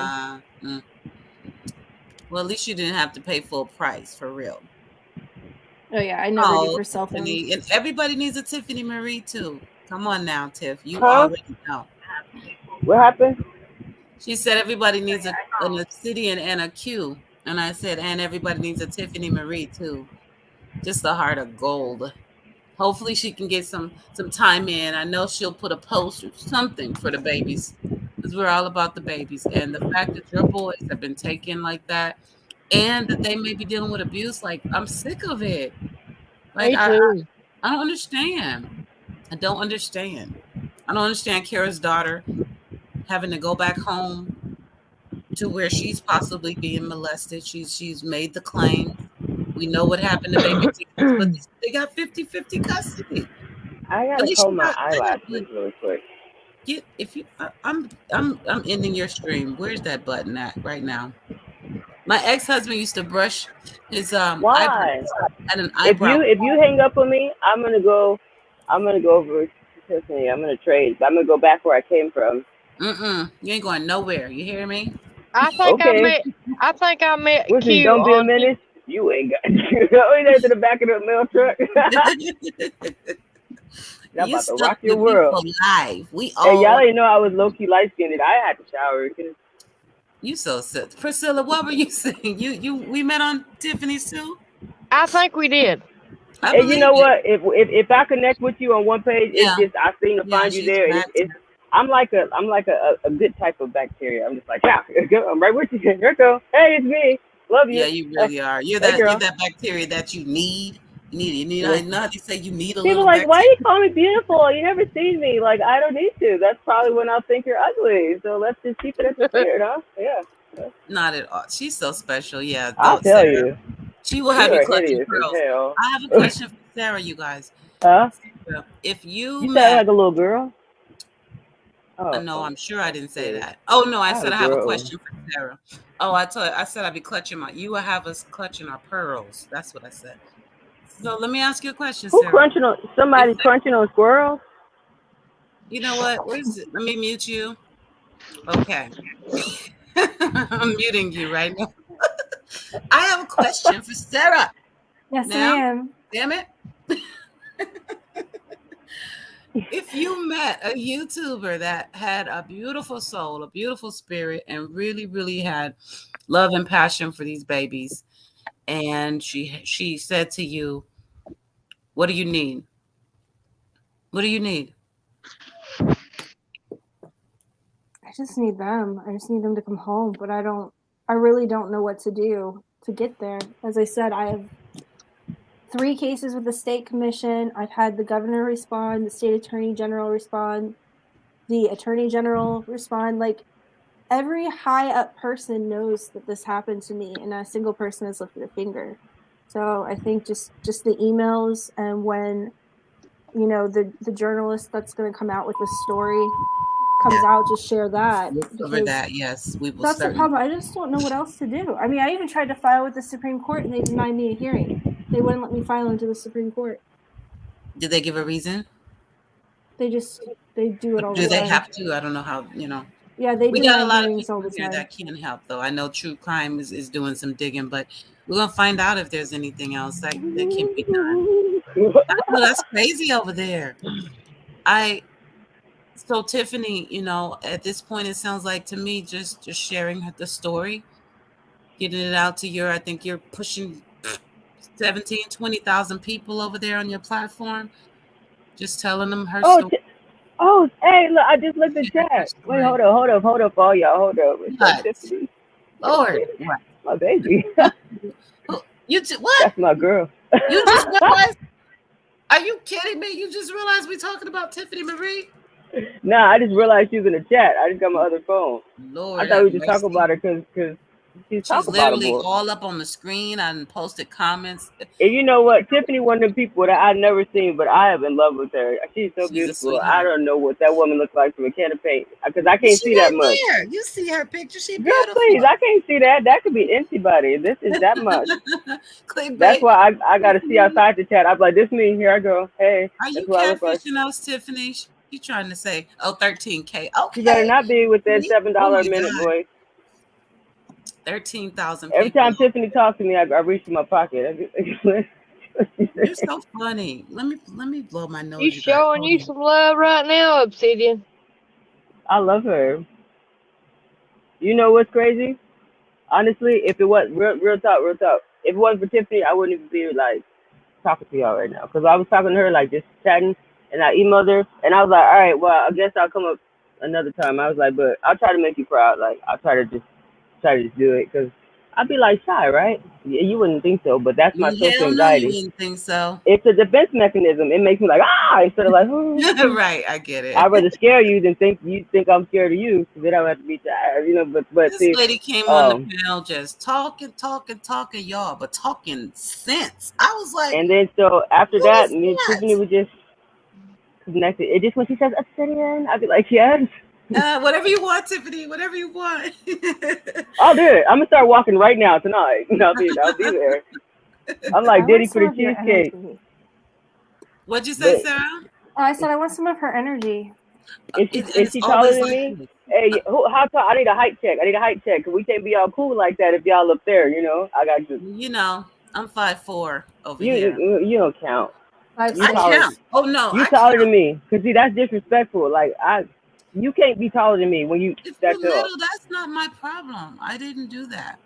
Well, at least you didn't have to pay full price for real. Oh yeah, I never do for cell phones. And everybody needs a Tiffany Marie too. Come on now, Tiff. You already know. What happened? She said everybody needs an Obsidian and a Q. And I said, and everybody needs a Tiffany Marie too. Just a heart of gold. Hopefully she can get some time in. I know she'll put a post or something for the babies. Because we're all about the babies. And the fact that your boys have been taken like that, and that they may be dealing with abuse, like, I'm sick of it. Like, I don't understand. I don't understand Kara's daughter having to go back home to where she's possibly being molested. She's made the claim. We know what happened to baby, but they got 50-50 custody. I gotta comb my eyelashes really quick. I'm ending your stream. Where's that button at right now? My ex-husband used to brush his why? At an eyebrow. If you hang up on me, I'm gonna go over to Tiffany. I'm gonna trade. I'm gonna go back where I came from. You ain't going nowhere. You hear me? I think I met Listen, Q. Don't be a menace. You ain't got you there to the back of the mail truck. I'm about to rock your world. Live. Hey, y'all didn't know I was low key light skinned. I had to shower. You so sick. Priscilla, what were you saying? We met on Tiffany's too? I think we did. And you know what? If I connect with you on one page, it's just I seem to find you there. I'm like a good type of bacteria. I'm just like, yeah, I'm right with you. Here we go. Hey, it's me. Love you. Yeah, you really are. You're that bacteria that you need. You need. I know how you say you need a People little. Like, bacteria. why you call me beautiful? You never seen me. Like, I don't need to. That's probably when I'll think you're ugly. So let's just keep it at the spirit, huh? Yeah. Not at all. She's so special. Yeah. I'll tell you. She will have you clutching pearls. I have a question for Sarah, you guys. Huh? If you sound like a little girl. Oh, no, I'm sure I didn't say that. Oh no, I said I have a question for Sarah. Oh, I said I'd be clutching you will have us clutching our pearls. That's what I said. So let me ask you a question, Sarah. Somebody crunching on squirrels? You know what? Where is it? Let me mute you. Okay. I'm muting you right now. I have a question for Sarah. Yes, ma'am. Damn it. If you met a YouTuber that had a beautiful soul, a beautiful spirit, and really, really had love and passion for these babies, and she said to you, what do you need? What do you need? I just need them. I just need them to come home, but I really don't know what to do to get there. As I said, I have 3 cases with the state commission. I've had the governor respond, the state attorney general respond, the attorney general respond. Like, every high up person knows that this happened to me, and not a single person has lifted a finger. So I think just the emails, and when, you know, the journalist that's going to come out with the story comes out, just share that. Over that, yes, we will. That's the problem. I just don't know what else to do. I mean, I even tried to file with the Supreme Court, and they denied me a hearing. They wouldn't let me file into the Supreme Court. Did they give a reason? They do it all the time. Do they have to? I don't know how, you know. Yeah, they we do got a lot of people here that can help, though. I know True Crime is doing some digging, but we're gonna find out if there's anything else that can be done. Oh, that's crazy over there. So Tiffany, you know, at this point, it sounds like to me just sharing the story, getting it out to I think you're pushing 17,000, 20,000 people over there on your platform, just telling them her story. Oh, hey, look, I just looked at the chat. Wait, hold up, all y'all, hold up. What? Lord, what? My baby. What? That's my girl. You just realized? Are you kidding me? You just realized we're talking about Tiffany Marie? Nah, I just realized she was in the chat. I just got my other phone. Lord, I thought we were just talking about her because she's literally all up on the screen. I posted comments. And you know what? Tiffany, one of the people that I've never seen, but I am in love with her. She's so beautiful. I don't know what that woman looks like from a can of paint because I can't see that much. You see her picture. She's beautiful. Girl, please, I can't see that. That could be anybody. This is that much. That's why I got to see outside the chat. I'm like, this me. Here I go. Hey. Are you catfishing us, Tiffany? You trying to say, 13K? Okay. You better not be with that $7 a minute voice. 13,000. Every time Tiffany talks to me, I reach in my pocket. You're so funny. Let me blow my nose. You showing you some love right now, Obsidian. I love her. You know what's crazy? Honestly, if it was real talk. If it wasn't for Tiffany, I wouldn't even be like talking to y'all right now. Because I was talking to her like just chatting, and I emailed her, and I was like, all right, well, I guess I'll come up another time. I was like, but I'll try to make you proud. Like I'll try to just do it because I'd be like shy, right? Yeah, you wouldn't think so, but that's my social anxiety. No, you wouldn't think so. It's a defense mechanism. It makes me like instead of like right. I get it. I'd rather scare you than think I'm scared of you, so then I don't have to beat your ass, you know. But this lady came on the panel just talking, y'all, but talking sense. I was like, and then so after that, me and Tiffany were just connected. It just when she says Obsidian, I'd be like, yes. Whatever you want, Tiffany. Whatever you want. I'll do it. I'm gonna start walking right now tonight. I'll be there. I'm like Diddy for the cheesecake. What'd you say, Sarah? I said I want some of her energy. Is she taller than me? Hey, how tall? I need a height check. Cause we can't be all cool like that if y'all up there. You know, I got you. You know, I'm 5'4" over here. You don't count. I count. Oh no, you taller than me. Cause see, that's disrespectful. Like you can't be taller than me when you that tall. That's not my problem. I didn't do that.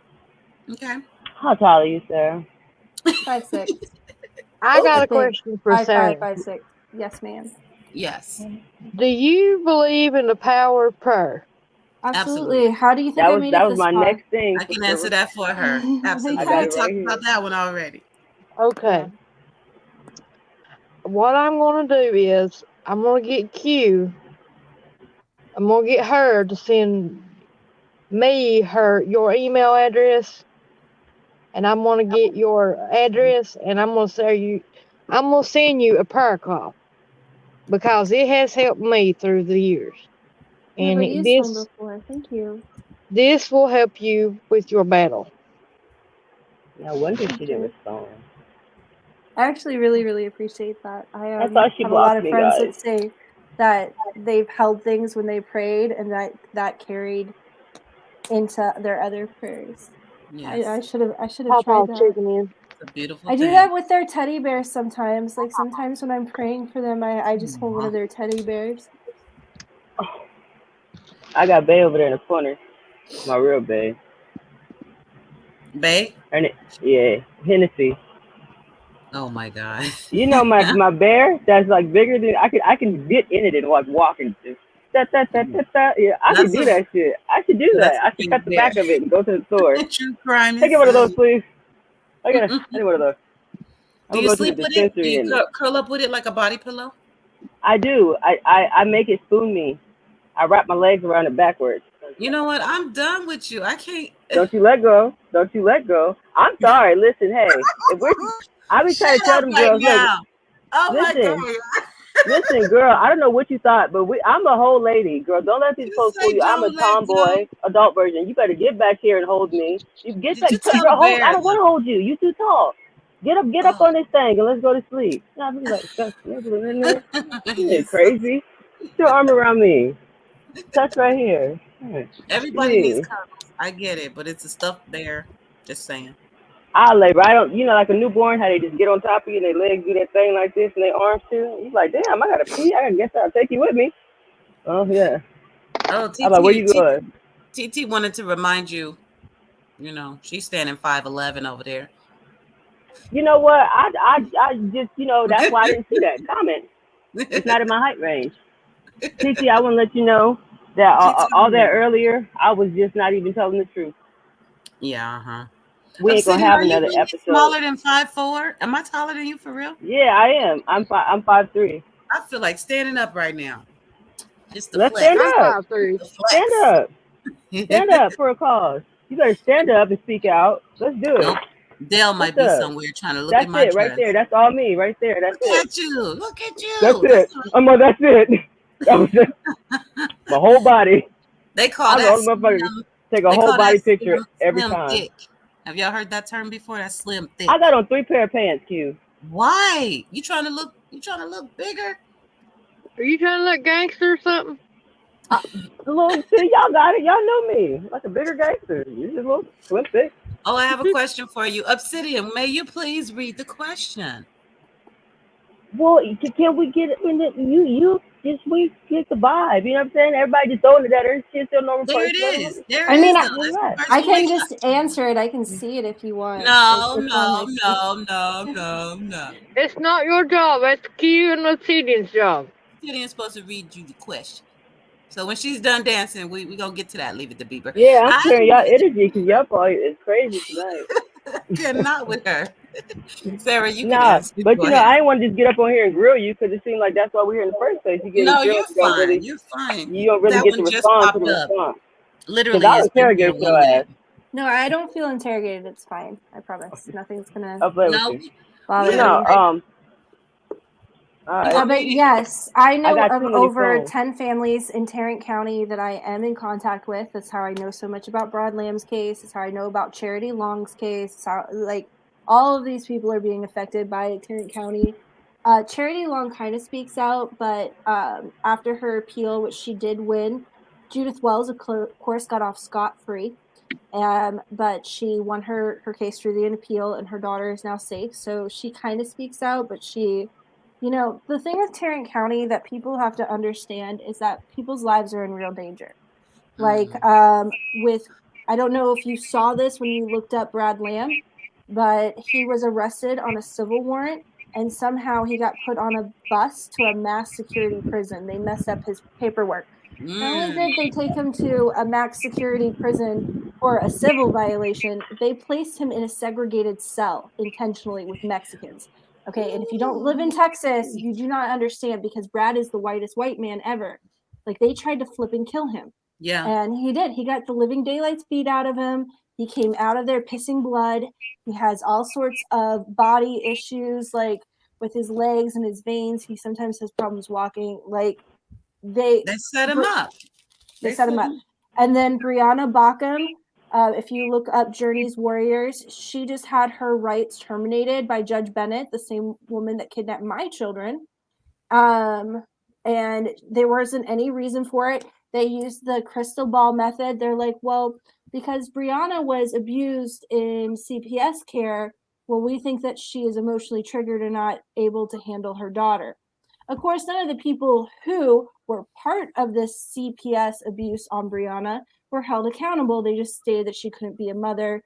Okay. How tall are you, Sarah? 5'6". I got a question for Sarah. 5'6". Yes, ma'am. Yes. Do you believe in the power of prayer? Absolutely. How do you think that was my next thing? I can answer that for her. Absolutely. I talked about that one already. Okay. What I'm going to do is I'm going to get Q. I'm going to get her to send me your email address, and I'm going to get your address, and I'm going to send you a prayer call because it has helped me through the years. And Thank you. This will help you with your battle. No wonder she didn't respond. I actually really, really appreciate that. I thought she have a lot of me, friends guys. that say that they've held things when they prayed, and that carried into their other prayers. Yes. I should have tried that. It's a beautiful I do thing. that with their teddy bears sometimes. Like sometimes when I'm praying for them, I just hold one of their teddy bears. I got Bay over there in the corner. My real Bay. Bay? Yeah, Hennessy. Oh my God. You know my bear that's like bigger than I can get in it and like walk and just yeah, I can do that shit. I should do that. That's a I should cut big the bear. back of it and go to the store. True crime Take one of those, ensues. please. I need one of those. Do I'm you gonna go to sleep the with it? Do dispensary you and curl up with it like a body pillow? I do. I make it spoon me. I wrap my legs around it backwards. You know what? I'm done with you. I can't. Don't you let go. Don't you let go. I'm sorry. Listen, hey, if we're I be trying to Shut tell up them right girls, look, now. Oh my listen, God. listen, girl. I don't know what you thought, but I'm a whole lady, girl. Don't let these You folks fool say you. I'm a don't let go. tomboy, adult version. You better get back here and hold me. You get Did back, you tell the girl. Hold. bear I don't want though? to hold you. You too tall. Get up Oh. on this thing and let's go to sleep. No, I'll be like, you're You so- crazy. Put your arm around me. Touch right here. Everybody needs Please. cuddles. I get it, but it's a stuffed bear. Just saying. I'll lay right on, like a newborn, how they just get on top of you and their legs do that thing like this and their arms too. You're like, damn, I gotta pee. I guess I'll take you with me. Oh yeah. Oh, I'm like, where you going? TT wanted to remind you. You know, she's standing 5'11" over there. You know what? I just, that's why I didn't see that comment. It's not in my height range. TT, I want to let you know that all that earlier, I was just not even telling the truth. Yeah, We ain't gonna have another episode. Smaller than 5'4"? Am I taller than you for real? Yeah, I am. I'm 5'3". I feel like standing up right now. Just the Let's flex. stand up. Stand up. Stand up for a cause. You better stand up and speak out. Let's do it. Nope. Dale might be somewhere trying to look at my dress. That's it right there. That's all me right there. That's look it. At you. Look at you. That's it. That's it. That was it. My whole body. They call that take a whole body picture every time. Thick. Have y'all heard that term before? That's slim thick. I got on 3 pair of pants, Q. Why? You trying to look bigger? Are you trying to look gangster or something? See, y'all got it. Y'all know me. Like a bigger gangster. You just look slim thick. Oh, I have a question for you. Obsidian, may you please read the question? Well, can we get you just we get the vibe? You know what I'm saying? Everybody just throwing it at her. She's still normal There person. it is. There I it mean, is. I can just answer it. I can see it if you want. No. It's not your job. It's Q and Obsidian's job. Obsidian's supposed to read you the question. So when she's done dancing, we gonna get to that. Leave it to Bieber. Yeah, I'm hearing y'all energy because y'all probably is crazy tonight. Cannot with her. Sarah, you can answer. But I didn't want to just get up on here and grill you because it seemed like that's why we're here in the first place. You get you're fine. You're fine. You don't really get to respond to the response. Literally, I'll interrogate your ass. No, I don't feel interrogated. It's fine. I promise. Nothing's gonna. I'll play with you. Bother No, but yes, I know of over phones. 10 families in Tarrant County that I am in contact with. That's how I know so much about Brad Lamb's case. That's how I know about Charity Long's case. It's how, all of these people are being affected by Tarrant County. Charity Long kind of speaks out, but after her appeal, which she did win, Judith Wells, of course, got off scot-free. But she won her case through the appeal, and her daughter is now safe. So she kind of speaks out, but she... the thing with Tarrant County that people have to understand is that people's lives are in real danger. I don't know if you saw this when you looked up Brad Lamb, but he was arrested on a civil warrant, and somehow he got put on a bus to a mass security prison. They messed up his paperwork. Not only did they take him to a max security prison for a civil violation, they placed him in a segregated cell intentionally with Mexicans. Okay, and if you don't live in Texas, you do not understand, because Brad is the whitest white man ever. They tried to flip and kill him. Yeah. And he did. He got the living daylights beat out of him. He came out of there pissing blood. He has all sorts of body issues, with his legs and his veins. He sometimes has problems walking. They set him up. They set him up. And then Brianna Bauckham, if you look up Journey's Warriors, she just had her rights terminated by Judge Bennett, the same woman that kidnapped my children. And there wasn't any reason for it. They used the crystal ball method. They're like, well, because Brianna was abused in CPS care, well, we think that she is emotionally triggered and not able to handle her daughter. Of course, none of the people who were part of this CPS abuse on Brianna were held accountable. They just stated that she couldn't be a mother.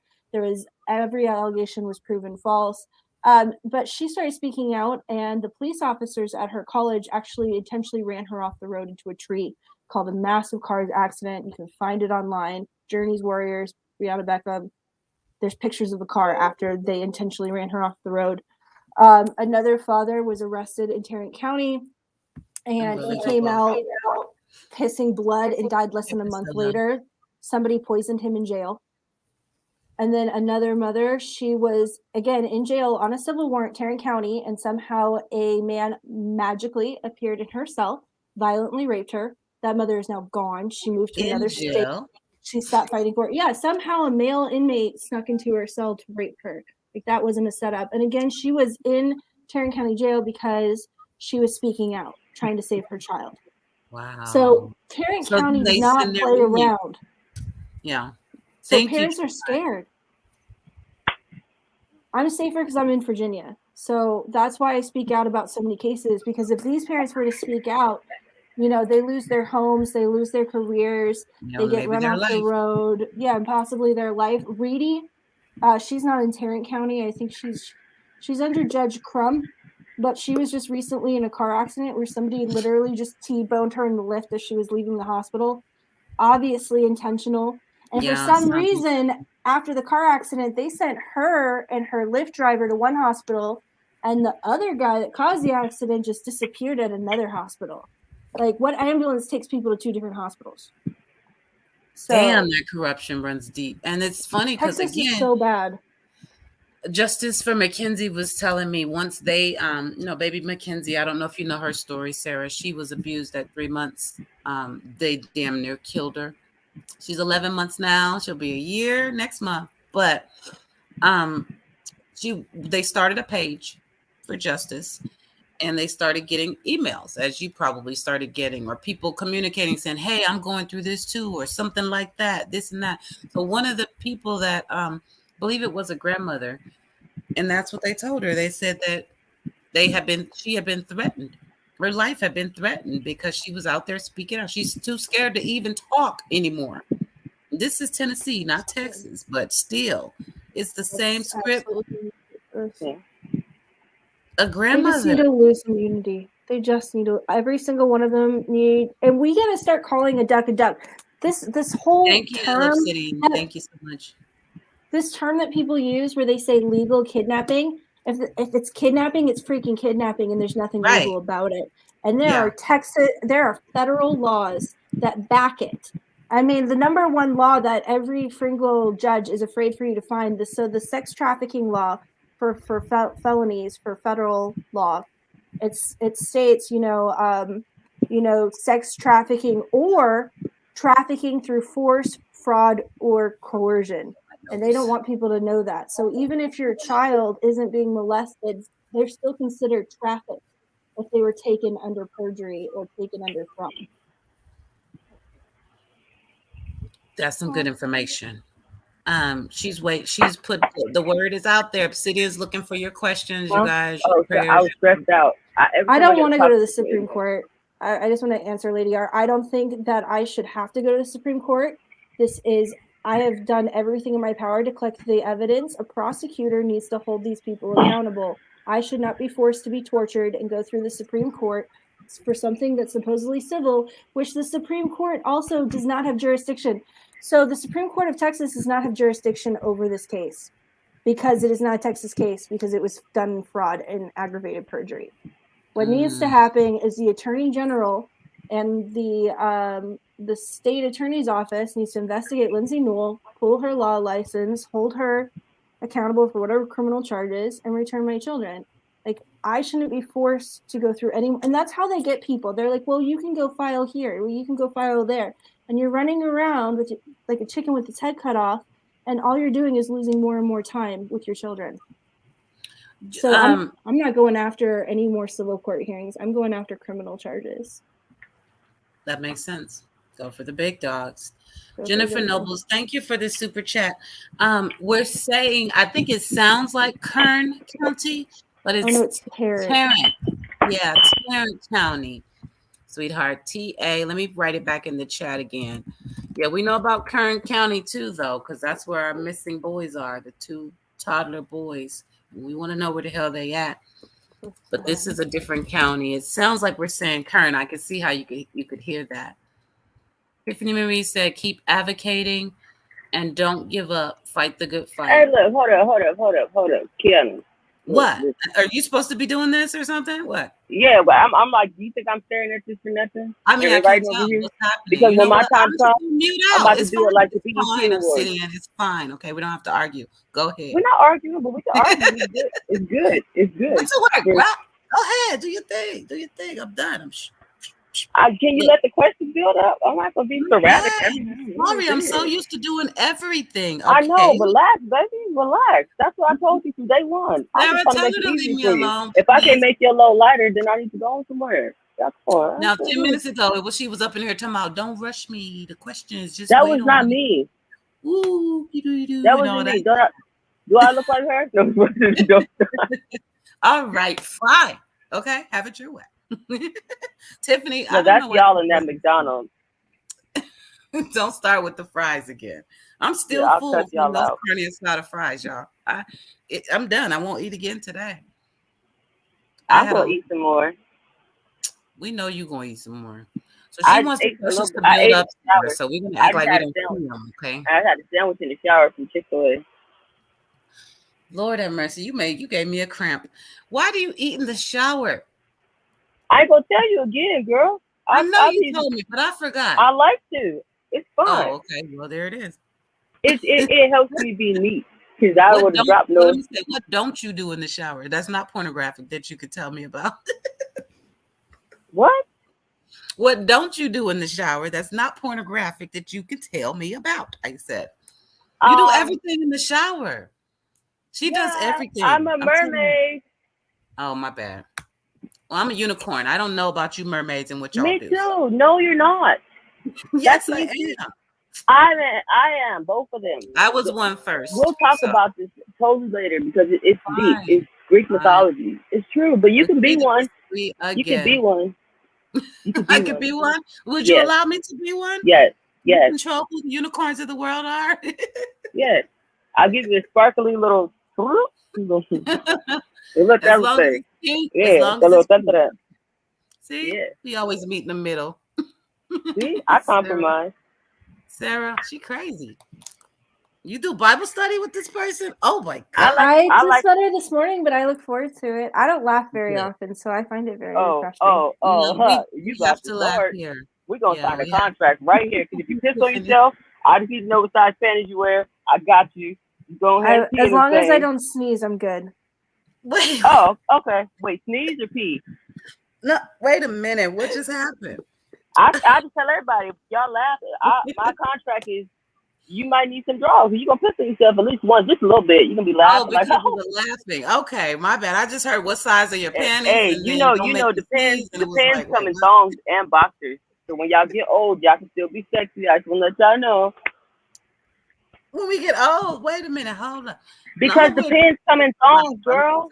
Every allegation was proven false. But she started speaking out, and the police officers at her college actually intentionally ran her off the road into a tree. Called a massive car accident. You can find it online. Journey's Warriors, Brianna Beckham. There's pictures of the car after they intentionally ran her off the road. Another father was arrested in Tarrant County, and he came out pissing blood and died less than a month later. Somebody poisoned him in jail. And then another mother, she was, again, in jail on a civil warrant, Tarrant County, and somehow a man magically appeared in her cell, violently raped her. That mother is now gone. She moved to another state. She stopped fighting for it. Yeah, somehow a male inmate snuck into her cell to rape her. Like, that wasn't a setup. And again, she was in Tarrant County Jail because she was speaking out, trying to save her child. Wow. So Tarrant County does not play around. Yeah. So parents are scared. I'm safer because I'm in Virginia. So that's why I speak out about so many cases, because if these parents were to speak out, you know, they lose their homes, they lose their careers, they get run off the road. Yeah, and possibly their life. Reedy, she's not in Tarrant County. I think she's under Judge Crum, but she was just recently in a car accident where somebody literally just T-boned her in the lift as she was leaving the hospital. Obviously intentional. And for some reason, after the car accident, they sent her and her Lyft driver to one hospital, and the other guy that caused the accident just disappeared at another hospital. Like, what ambulance takes people to two different hospitals? So, damn, that corruption runs deep. And it's funny because, again, is so bad. Justice for Mackenzie was telling me once they, baby Mackenzie, I don't know if you know her story, Sarah. She was abused at 3 months. They damn near killed her. She's 11 months now. She'll be a year next month. But they started a page for justice, and they started getting emails, as you probably started getting, or people communicating saying, hey, I'm going through this too, or something like that, this and that. So one of the people that believe it was a grandmother, and that's what they told her. They said that she had been threatened. Her life had been threatened because she was out there speaking out. She's too scared to even talk anymore. This is Tennessee, not Texas, but still, it's the same script. A grandmother. They just need to lose immunity. They just need to. Every single one of them need, and we got to start calling a duck a duck. This whole term. Thank you so much. This term that people use, where they say legal kidnapping. If it's kidnapping, it's freaking kidnapping, and there's nothing legal about it. And there are federal laws that back it. I mean, the number one law that every single judge is afraid for you to find. The sex trafficking law for felonies for federal law, it states sex trafficking or trafficking through force, fraud, or coercion. And they don't want people to know that. So even if your child isn't being molested, they're still considered trafficked if they were taken under perjury or taken under fraud. That's some good information. She's put the word is out there. Obsidian's looking for your questions, you guys. I was stressed out. I don't want to go to the Supreme Court. I just want to answer Lady R. I don't think that I should have to go to the Supreme Court. I have done everything in my power to collect the evidence. A prosecutor needs to hold these people accountable. I should not be forced to be tortured and go through the Supreme Court for something that's supposedly civil, which the Supreme Court also does not have jurisdiction. So the Supreme Court of Texas does not have jurisdiction over this case because it is not a Texas case, because it was done in fraud and aggravated perjury. What needs to happen is the Attorney General and the state attorney's office needs to investigate Lindsay Newell, pull her law license, hold her accountable for whatever criminal charges, and return my children. Like, I shouldn't be forced to go through and that's how they get people. They're like, well, you can go file here, well, you can go file there. And you're running around with like a chicken with its head cut off, and all you're doing is losing more and more time with your children. So I'm not going after any more civil court hearings. I'm going after criminal charges. That makes sense. Go for the big dogs. Jennifer Nobles, thank you for the super chat. We're saying, I think it sounds like Kern County, but it's Tarrant. Yeah, Tarrant County. Sweetheart, TA. Let me write it back in the chat again. Yeah, we know about Kern County too, though, because that's where our missing boys are, the 2 toddler boys. We want to know where the hell they at. But this is a different county. It sounds like we're saying current. I can see how you could hear that. Tiffany Marie said, keep advocating and don't give up. Fight the good fight. Hey, look, hold up. Kim. What? Are you supposed to be doing this or something? What? Yeah, but I'm like, do you think I'm staring at this for nothing? I mean, I can't tell what's happening. Because when my time comes, I'm about to do it like the BET Awards. It's fine. Okay, we don't have to argue. Go ahead. We're not arguing, but we can argue. It's good. What's the work, bro? Go ahead. Do your thing. I'm done. Can you let the question build up? I'm not gonna be sporadic. Sorry, I'm so used to doing everything. Okay? I know, relax, baby, relax. That's what I told you from day one. I'm just trying to make it easy for you. If I can't make you a little lighter, then I need to go somewhere. That's fine. Now, 10 minutes ago, she was up in here talking about, don't rush me. The question is just. That was not me. Ooh, that wasn't me. Do I look like her? No. All right, fine. Okay, have it your way. Tiffany, no, that's y'all in that McDonald's. Don't start with the fries again. I'm still full from those carne asada fries, y'all. I'm done. I won't eat again today. I'm gonna eat some more. We know you're gonna eat some more. So she wants to push us to build up, so we're gonna act like we don't see them. Okay. I had a sandwich in the shower from Chick-fil-A. Lord have mercy. You gave me a cramp. Why do you eat in the shower? I ain't gonna tell you again, girl. I know you told me, but I forgot. I like to. It's fun. Oh, okay. Well, there it is. It helps me be neat because I would have dropped no. What don't you do in the shower? That's not pornographic that you could tell me about. What? What don't you do in the shower? That's not pornographic that you can tell me about. I said you do everything in the shower. She does everything. I'm a mermaid. Oh, my bad. Well, I'm a unicorn. I don't know about you mermaids and what y'all do. Me too. No, you're not. Yes, I am. I am. Both of them. I was one first. We'll talk about this totally later because it's deep. It's Greek mythology. It's true, but you can be one. You can be one. I could be one. Would you allow me to be one? Yes. Yes. Control who the unicorns of the world are. Yes. I'll give you a sparkly little. Look, everything. Yeah, see, we always meet in the middle. See, I compromise. Sarah, she crazy. You do Bible study with this person? Oh my God! I just studied this morning, but I look forward to it. I don't laugh very often, so I find it very refreshing. You have to laugh here. We're gonna sign a contract right here. Because if you piss on yourself, I just need to know what size panties you wear. I got you. Go ahead. As long as I don't sneeze, I'm good. Wait. Oh, okay. Wait, sneeze or pee? No, wait a minute. What just happened? I just tell everybody, if y'all laugh, my contract is you might need some draws. You're gonna piss on yourself at least once, just a little bit. You're gonna be laughing. Oh, because you were laughing. Okay, my bad. I just heard what size are your panties. Hey, you know, depends come in thongs and boxers. So when y'all get old, y'all can still be sexy. I just wanna let y'all know. When we get old, wait a minute, hold on. Because the pants come in thongs, girl.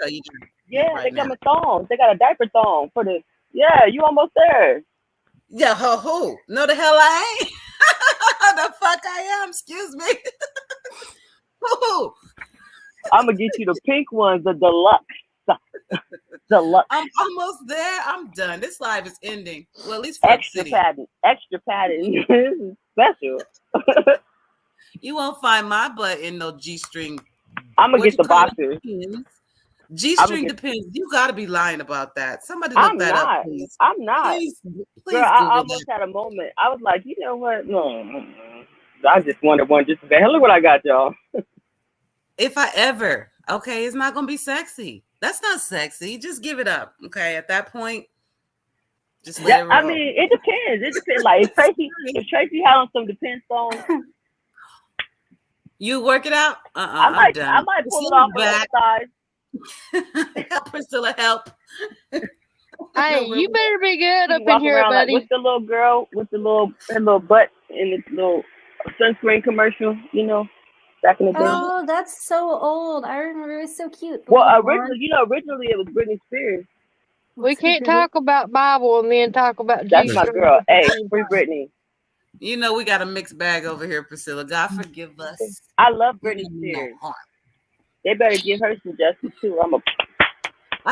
Yeah, they come in thongs. They got a diaper thong for the. Yeah, you almost there. Yeah, who? No, the hell I ain't. The fuck I am. Excuse me. Who? I'm gonna get you the pink ones, the deluxe. Deluxe. I'm almost there. I'm done. This live is ending. Well, at least for extra padding. Extra padding. This is special. You won't find my butt in no G-string. I'm gonna get the boxers. G-string depends. You got to be lying about that. Somebody look that up, please. I'm not. Please girl, I almost had a moment. I was like, you know what? No. I just wanted one just to say, hey, look what I got, y'all. If I ever, okay, it's not gonna be sexy. That's not sexy. Just give it up, okay? At that point, just let it roll. I mean, it depends. It depends. Like if Tracy had on some Depends on. You work it out? I might pull it off back. Help, Priscilla, help. Hey, you better be good up in here, buddy. Like, with the little girl with the little butt in this little sunscreen commercial, you know, back in the day. Oh, that's so old. I remember it was so cute. Well, originally it was Britney Spears. We can't talk about Bible and then talk about That's Jesus. my girl. Hey, free Britney. You know we got a mixed bag over here, Priscilla. God forgive us. I love Britney Spears. They better give her some justice too.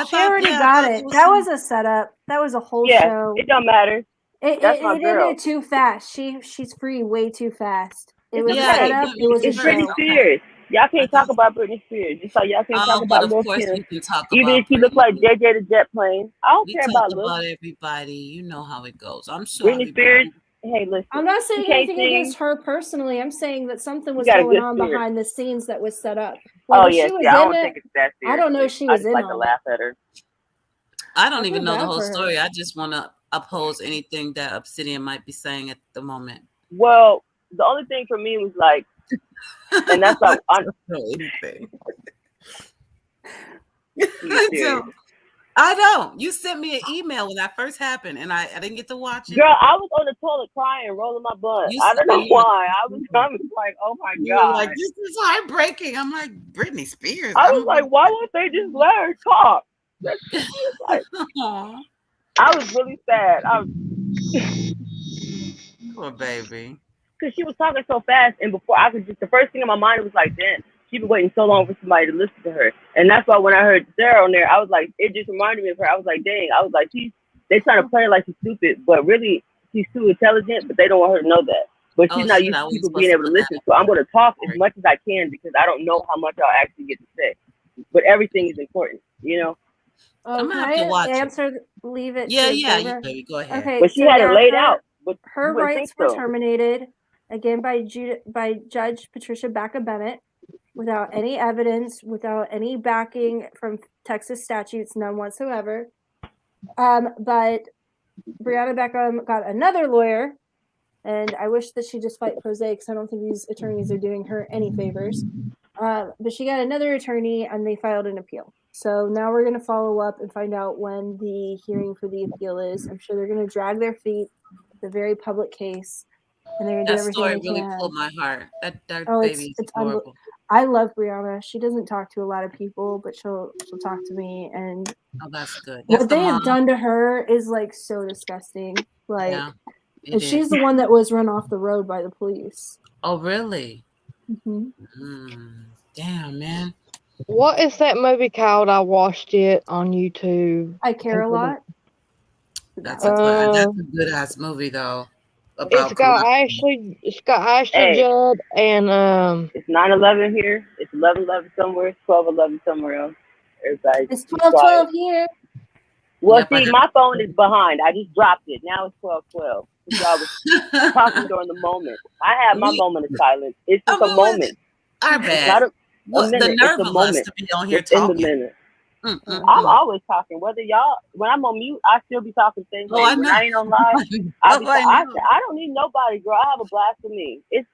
She already got it. That was a setup. That was a whole show. It don't matter. It ended too fast. She's free way too fast. It was a setup. It was a show. Britney Spears. Y'all can't talk about Britney Spears. Just like y'all can't talk about Lil Kim. Even if she looks like JJ the Jet Plane. I don't care about Lil. Everybody. You know how it goes. I'm sorry. Britney Spears. Hey, listen. I'm not saying anything against her personally. I'm saying that something was going on behind the scenes that was set up. Whether I don't think it's that serious. I don't know if she was in on it. I like to laugh at her. I don't even know the whole story. I just want to oppose anything that Obsidian might be saying at the moment. Well, the only thing for me was like, and that's like anything. I don't. You sent me an email when that first happened, and I didn't get to watch it. Girl, I was on the toilet crying, rolling my butt. I don't know why. I was like, oh my God. Like, this is heartbreaking. I'm like, Britney Spears. I was like, why won't they just let her talk? Like, I was really sad. Poor baby. Because she was talking so fast, and before I could the first thing in my mind was like, damn, she's been waiting so long for somebody to listen to her. And that's why when I heard Sarah on there, I was like, it just reminded me of her. I was like, dang, they trying to play her like she's stupid, but really she's too intelligent, but they don't want her to know that. But she's not used to people being able to listen. So I'm going to talk as much as I can because I don't know how much I'll actually get to say. But everything is important, you know? I'm going to have to watch leave it. Yeah, baby, go ahead. Okay, but she had it laid out. But her rights were terminated, again, by Judge Patricia BENNETT, without any evidence, without any backing from Texas statutes, none whatsoever. But Brianna Beckham got another lawyer, and I wish that she just fight pro se because I don't think these attorneys are doing her any favors. But she got another attorney, and they filed an appeal. So now we're going to follow up and find out when the hearing for the appeal is. I'm sure they're going to drag their feet. It's a very public case. And they're going to do everything they can. That story really pulled my heart. That baby's it's horrible. I love Brianna. She doesn't talk to a lot of people, but she'll talk to me. And that's good. What they have done to her is like so disgusting. Like, and she's the one that was run off the road by the police. Oh, really? Mm-hmm. Damn, man. What is that movie called? I watched it on YouTube. I Care a Lot. That's a good ass movie though. It's got Ashley Judd and it's 9/11 here. It's 11/11 somewhere. It's 12/11 somewhere else. Everybody, it's 12/12 here. Well, see, my phone is behind. I just dropped it. Now it's 12/12. I was talking during the moment. I had my moment of silence. It's just a moment. Our bad. The nerve of us to be on here talking. In the minute. I'm always talking. When I'm on mute, I still be talking things. When I ain't on live, I don't need nobody, girl. I have a blast of me. It's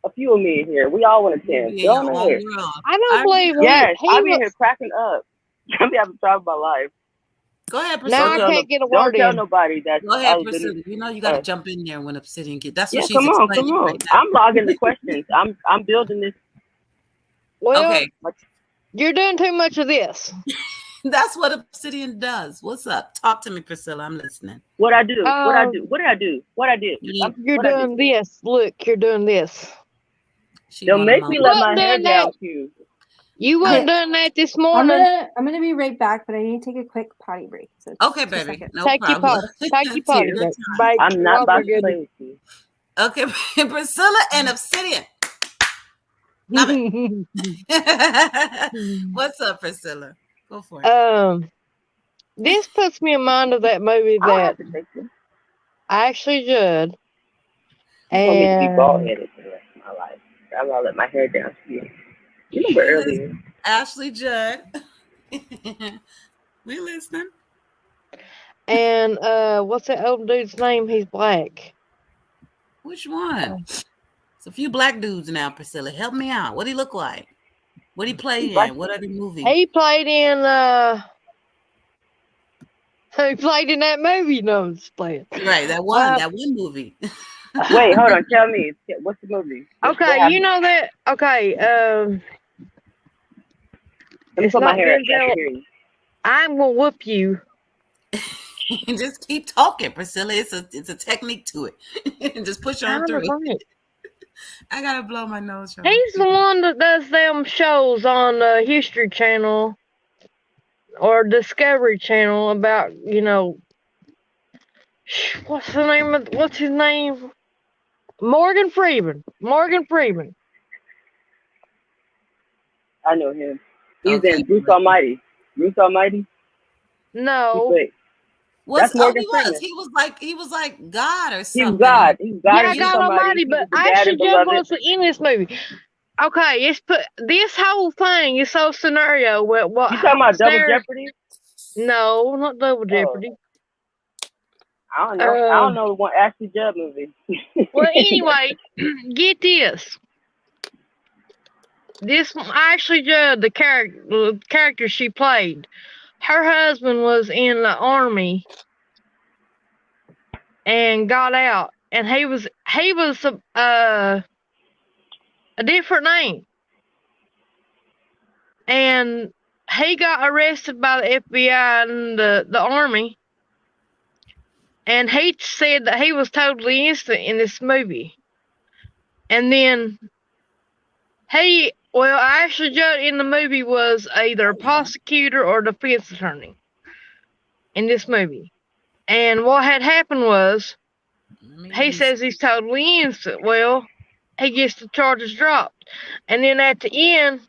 a few of me in here. We all want to attend. I don't believe it. Yes, I be here cracking up. I be having to talk about life. Go ahead, Priscilla. Now I can't get a word in. Don't tell nobody that. Go ahead, Priscilla. You know you got to jump in there when Obsidian get. That's what she's come on. right now. I'm logging the questions. I'm building this. Well, okay. You're doing too much of this. That's what Obsidian does. What's up? Talk to me, Priscilla. I'm listening. What I do? What did I do? You're doing this. Look, you're doing this. Don't make me let my hair down to you. You weren't doing that this morning. I'm gonna be right back, but I need to take a quick potty break. So okay, baby. No take problem. Take your potty break. I'm not about to play with you. Okay, Priscilla and Obsidian. What's up, Priscilla? Go for it. This puts me in mind of that movie that Ashley Judd. I'm going to be bald-headed for the rest of my life. I'm going to let my hair down to you. You remember earlier. Ashley Judd. We listening. And what's that old dude's name? He's black. Which one? It's a few black dudes now, Priscilla. Help me out. What do he look like? What he played in? What other movie? He played in he played in that movie. No, I'm just playing. Right, that one movie. Wait, hold on. Tell me, what's the movie? Okay, you know that. Okay, let me put my hair. I'm gonna whoop you. Just keep talking, Priscilla. It's a technique to it. Just push on through. I gotta blow my nose. He's the one that does them shows on History Channel or Discovery Channel about, you know, what's his name? Morgan Freeman. I know him. He's in Bruce Almighty. Bruce Almighty? No. That's Morgan Freeman. He was like God or something. He's God. Yeah, God Almighty, but Ashley Judd was in this movie. Okay, this whole thing is so scenario. Well, you talking about Double Jeopardy? No, not Double Jeopardy. I don't know. I don't know the one Ashley Judd movie. Well, anyway, get this. This Ashley Judd, the character she played, her husband was in the army and got out, and he was a different name, and he got arrested by the FBI and the army, and he said that he was totally innocent in this movie, and then Ashley Judd in the movie was either a prosecutor or defense attorney in this movie. And what had happened was, he says he's totally innocent. Well, he gets the charges dropped. And then at the end,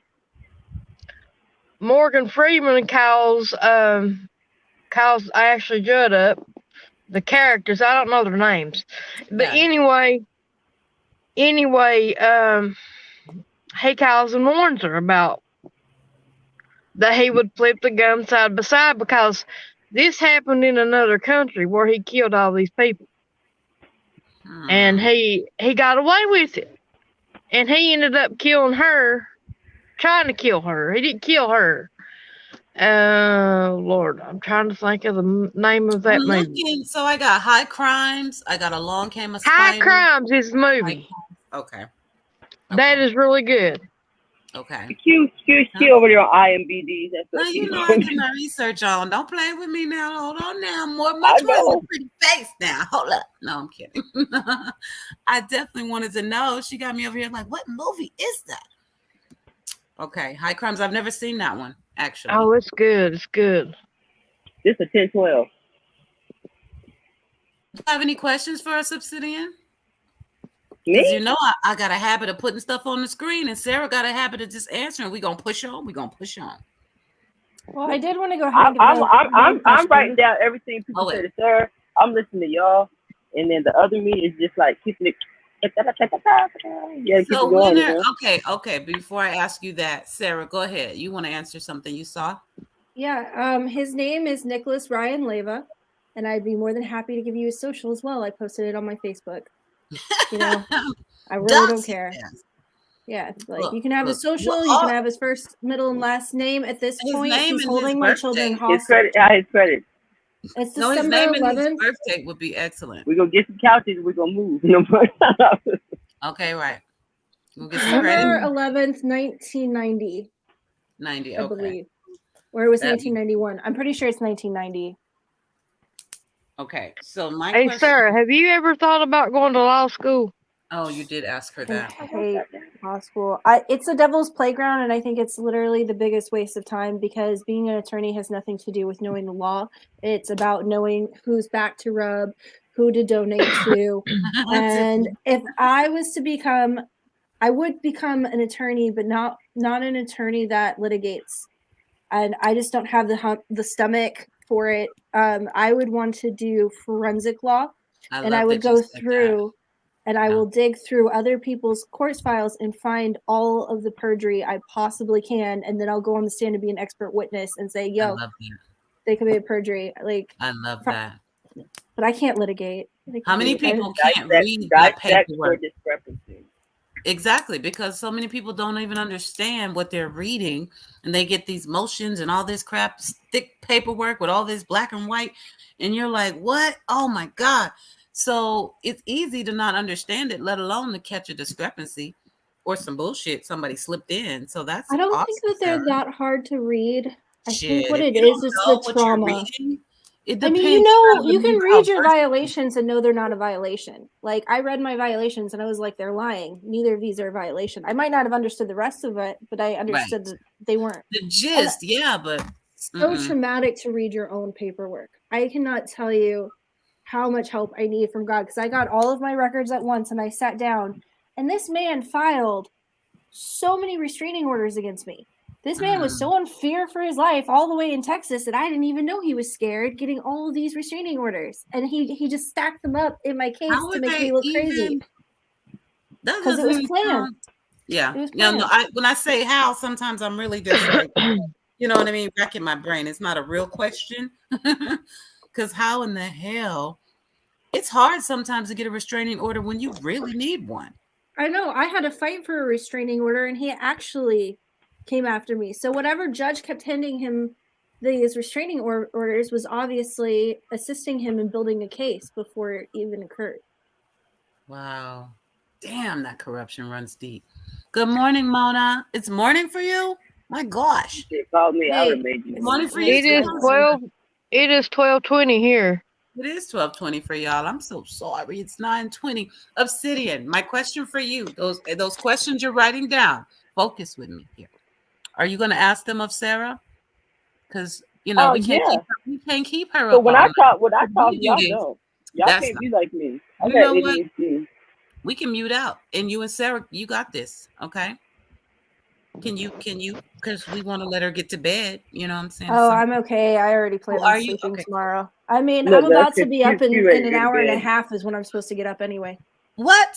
Morgan Freeman calls Ashley Judd up. The characters, I don't know their names. But anyway, he calls and warns her about that he would flip the gun side by side, because this happened in another country where he killed all these people. And he got away with it. And he ended up killing her, trying to kill her. He didn't kill her. Lord, I'm trying to think of the name of that movie. So I got High Crimes. I got Along Came a Spider. High Crimes is the movie. Okay. That is really good. Okay. Q over there on IMDb. Now, you know I did my research on. Don't play with me now. Hold on now. Much more pretty face now. Hold up. No, I'm kidding. I definitely wanted to know. She got me over here like, what movie is that? Okay. High Crimes. I've never seen that one, actually. Oh, it's good. It's good. This is 10-12. Do you have any questions for us, Obsidian? Me? You know, I got a habit of putting stuff on the screen, and Sarah got a habit of just answering. We're going to push on. Well, I did want to go ahead. I'm writing down everything people say to Sarah. I'm listening to y'all, and then the other me is just like keeping it. Yeah, keep it going. Okay. Before I ask you that, Sarah, go ahead. You want to answer something you saw? Yeah. His name is Nicholas Ryan Leyva, and I'd be more than happy to give you his social as well. I posted it on my Facebook. You know, I really don't care. Yeah, like you can have his social, you can have his first, middle, and last name. At this point, he's holding my children hostage. His credit. It's December 11th. His birthday would be excellent. We're gonna get some couches. We're gonna move. Okay, right. We'll get some December 11th, 1990. 90. I believe, or it was 1991. I'm pretty sure it's 1990. Okay, so my question, Sarah, have you ever thought about going to law school? Oh, you did ask her that. I hate law school. It's a devil's playground, and I think it's literally the biggest waste of time, because being an attorney has nothing to do with knowing the law. It's about knowing whose back to rub, who to donate to. And if I was to become, I would become an attorney, but not an attorney that litigates. And I just don't have the stomach for it. I would want to do forensic law, and I would go through and I will dig through other people's court files and find all of the perjury I possibly can, and then I'll go on the stand and be an expert witness and say, yo, they committed perjury. Like, I love that. But I can't litigate. How many people can't read that paperwork? Exactly, because so many people don't even understand what they're reading, and they get these motions and all this crap, thick paperwork with all this black and white, and you're like, what? Oh my God. So it's easy to not understand it, let alone to catch a discrepancy or some bullshit somebody slipped in. So that's I don't think that they're that hard to read. I think what it is the trauma. It I depends. mean, you can read your violations and know they're not a violation. Like, I read my violations and I was like, they're lying. Neither of these are a violation. I might not have understood the rest of it, but I understood that they weren't. The gist, yeah, but so traumatic to read your own paperwork. I cannot tell you how much help I need from God, because I got all of my records at once and I sat down, and this man filed so many restraining orders against me. This man was so in fear for his life all the way in Texas that I didn't even know he was scared, getting all of these restraining orders. And he just stacked them up in my case to make me look crazy. Because it was planned. Yeah. No, when I say how, sometimes I'm really just like, you know what I mean? Back in my brain. It's not a real question. Because how in the hell? It's hard sometimes to get a restraining order when you really need one. I know. I had to fight for a restraining order, and he actually came after me. So whatever judge kept handing him these restraining orders was obviously assisting him in building a case before it even occurred. Wow. Damn, that corruption runs deep. Good morning, Mona. It's morning for you? My gosh. They called me. I would have made you. Morning for you. It is 12:20 here. It is 12:20 for y'all. I'm so sorry. It's 9:20. Obsidian, my question for you. Those questions you're writing down. Focus with me here. Are you going to ask them of Sarah? Because we can't keep her. So when I talk, y'all don't. Y'all can't be like me. I got ADHD. We can mute out, and you and Sarah, you got this, okay? Can you? Because we want to let her get to bed. You know what I'm saying? Oh, I'm okay. I already plan on sleeping tomorrow. I mean, Look, I'm about to be up in an hour and a half is when I'm supposed to get up anyway. What?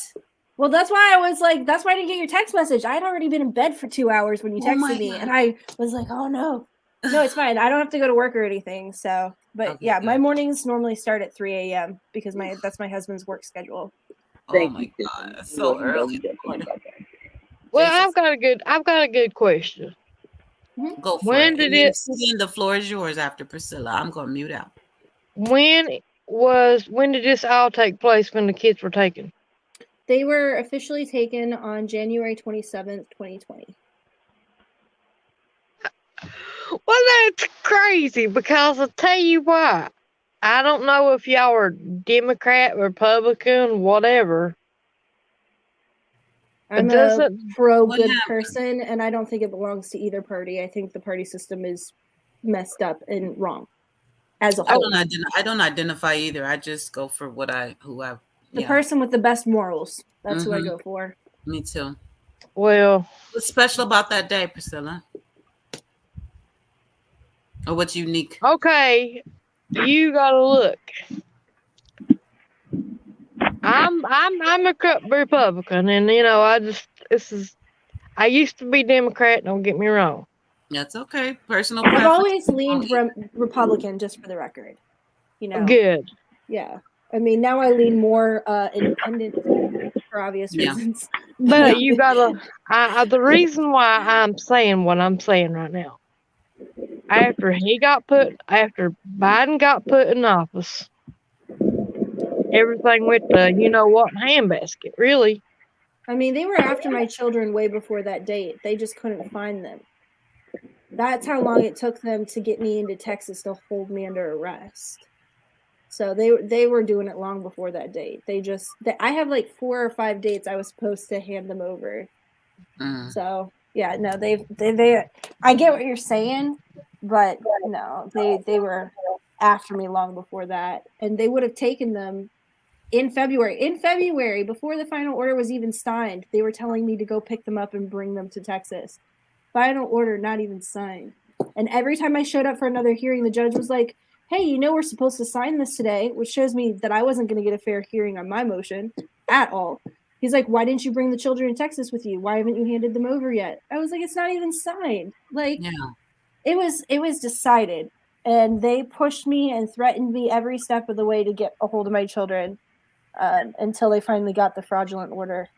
Well, that's why I was like, that's why I didn't get your text message. I had already been in bed for 2 hours when you texted me, and I was like, oh no. No, it's fine. I don't have to go to work or anything. So, but yeah, my mornings normally start at 3 a.m. because that's my husband's work schedule. Oh my God, so early. Well, I've got a good question. Go for it. The floor is yours after Priscilla. I'm gonna mute out. When did this all take place when the kids were taken? They were officially taken on January 27th, 2020. Well, that's crazy, because I'll tell you why. I don't know if y'all are Democrat, Republican, whatever. I'm a pro-good person, and I don't think it belongs to either party. I think the party system is messed up and wrong as a whole. I don't identify either. I just go for the person with the best morals. That's who I go for. Me too. Well, what's special about that day, Priscilla? Or what's unique? Okay, you gotta look. I'm a Republican, and I used to be Democrat. Don't get me wrong. That's okay. Personal. I've always leaned Republican, just for the record. Good. Yeah, I mean, now I lean more independent for obvious reasons. But you gotta. The reason why I'm saying what I'm saying right now. After Biden got put in office, everything went to handbasket, really. I mean, they were after my children way before that date. They just couldn't find them. That's how long it took them to get me into Texas to hold me under arrest. So they were doing it long before that date. I have like 4 or 5 dates I was supposed to hand them over. So yeah, no, they I get what you're saying, but no, they were after me long before that, and they would have taken them in February. In February, before the final order was even signed, they were telling me to go pick them up and bring them to Texas. Final order not even signed. And every time I showed up for another hearing, the judge was like, hey, we're supposed to sign this today, which shows me that I wasn't going to get a fair hearing on my motion at all. He's like, why didn't you bring the children in Texas with you? Why haven't you handed them over yet? I was like, it's not even signed. Like, it was decided. And they pushed me and threatened me every step of the way to get a hold of my children until they finally got the fraudulent order.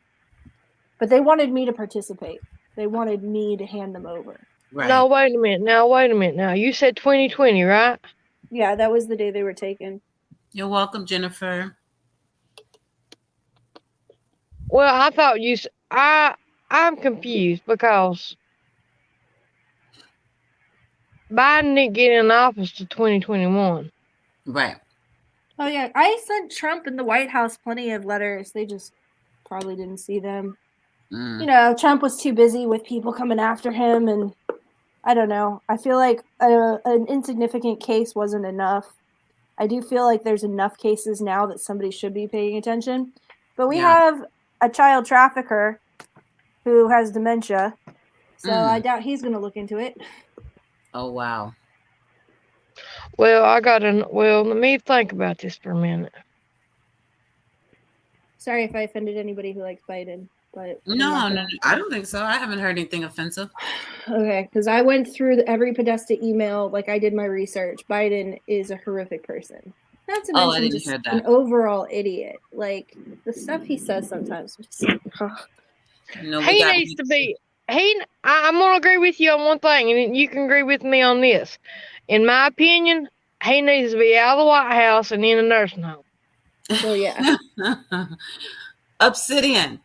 But they wanted me to participate. They wanted me to hand them over. Right. No, wait a minute. Now, you said 2020, right? Yeah, that was the day they were taken. You're welcome, Jennifer. Well, I thought I'm confused because Biden didn't get in office to 2021. Right. Oh yeah, I sent Trump and the White House plenty of letters. They just probably didn't see them. You know, Trump was too busy with people coming after him, and I don't know. I feel like an insignificant case wasn't enough. I do feel like there's enough cases now that somebody should be paying attention. But we have a child trafficker who has dementia, so I doubt he's going to look into it. Oh, wow. Well, let me think about this for a minute. Sorry if I offended anybody who likes Biden, but no, I don't think so. I haven't heard anything offensive. Okay, because I went through every Podesta email, like I did my research. Biden is a horrific person. Not to mention just an overall idiot. Like the stuff he says sometimes. He needs to be. I'm gonna agree with you on one thing, and you can agree with me on this. In my opinion, he needs to be out of the White House and in a nursing home. Oh yeah. Obsidian.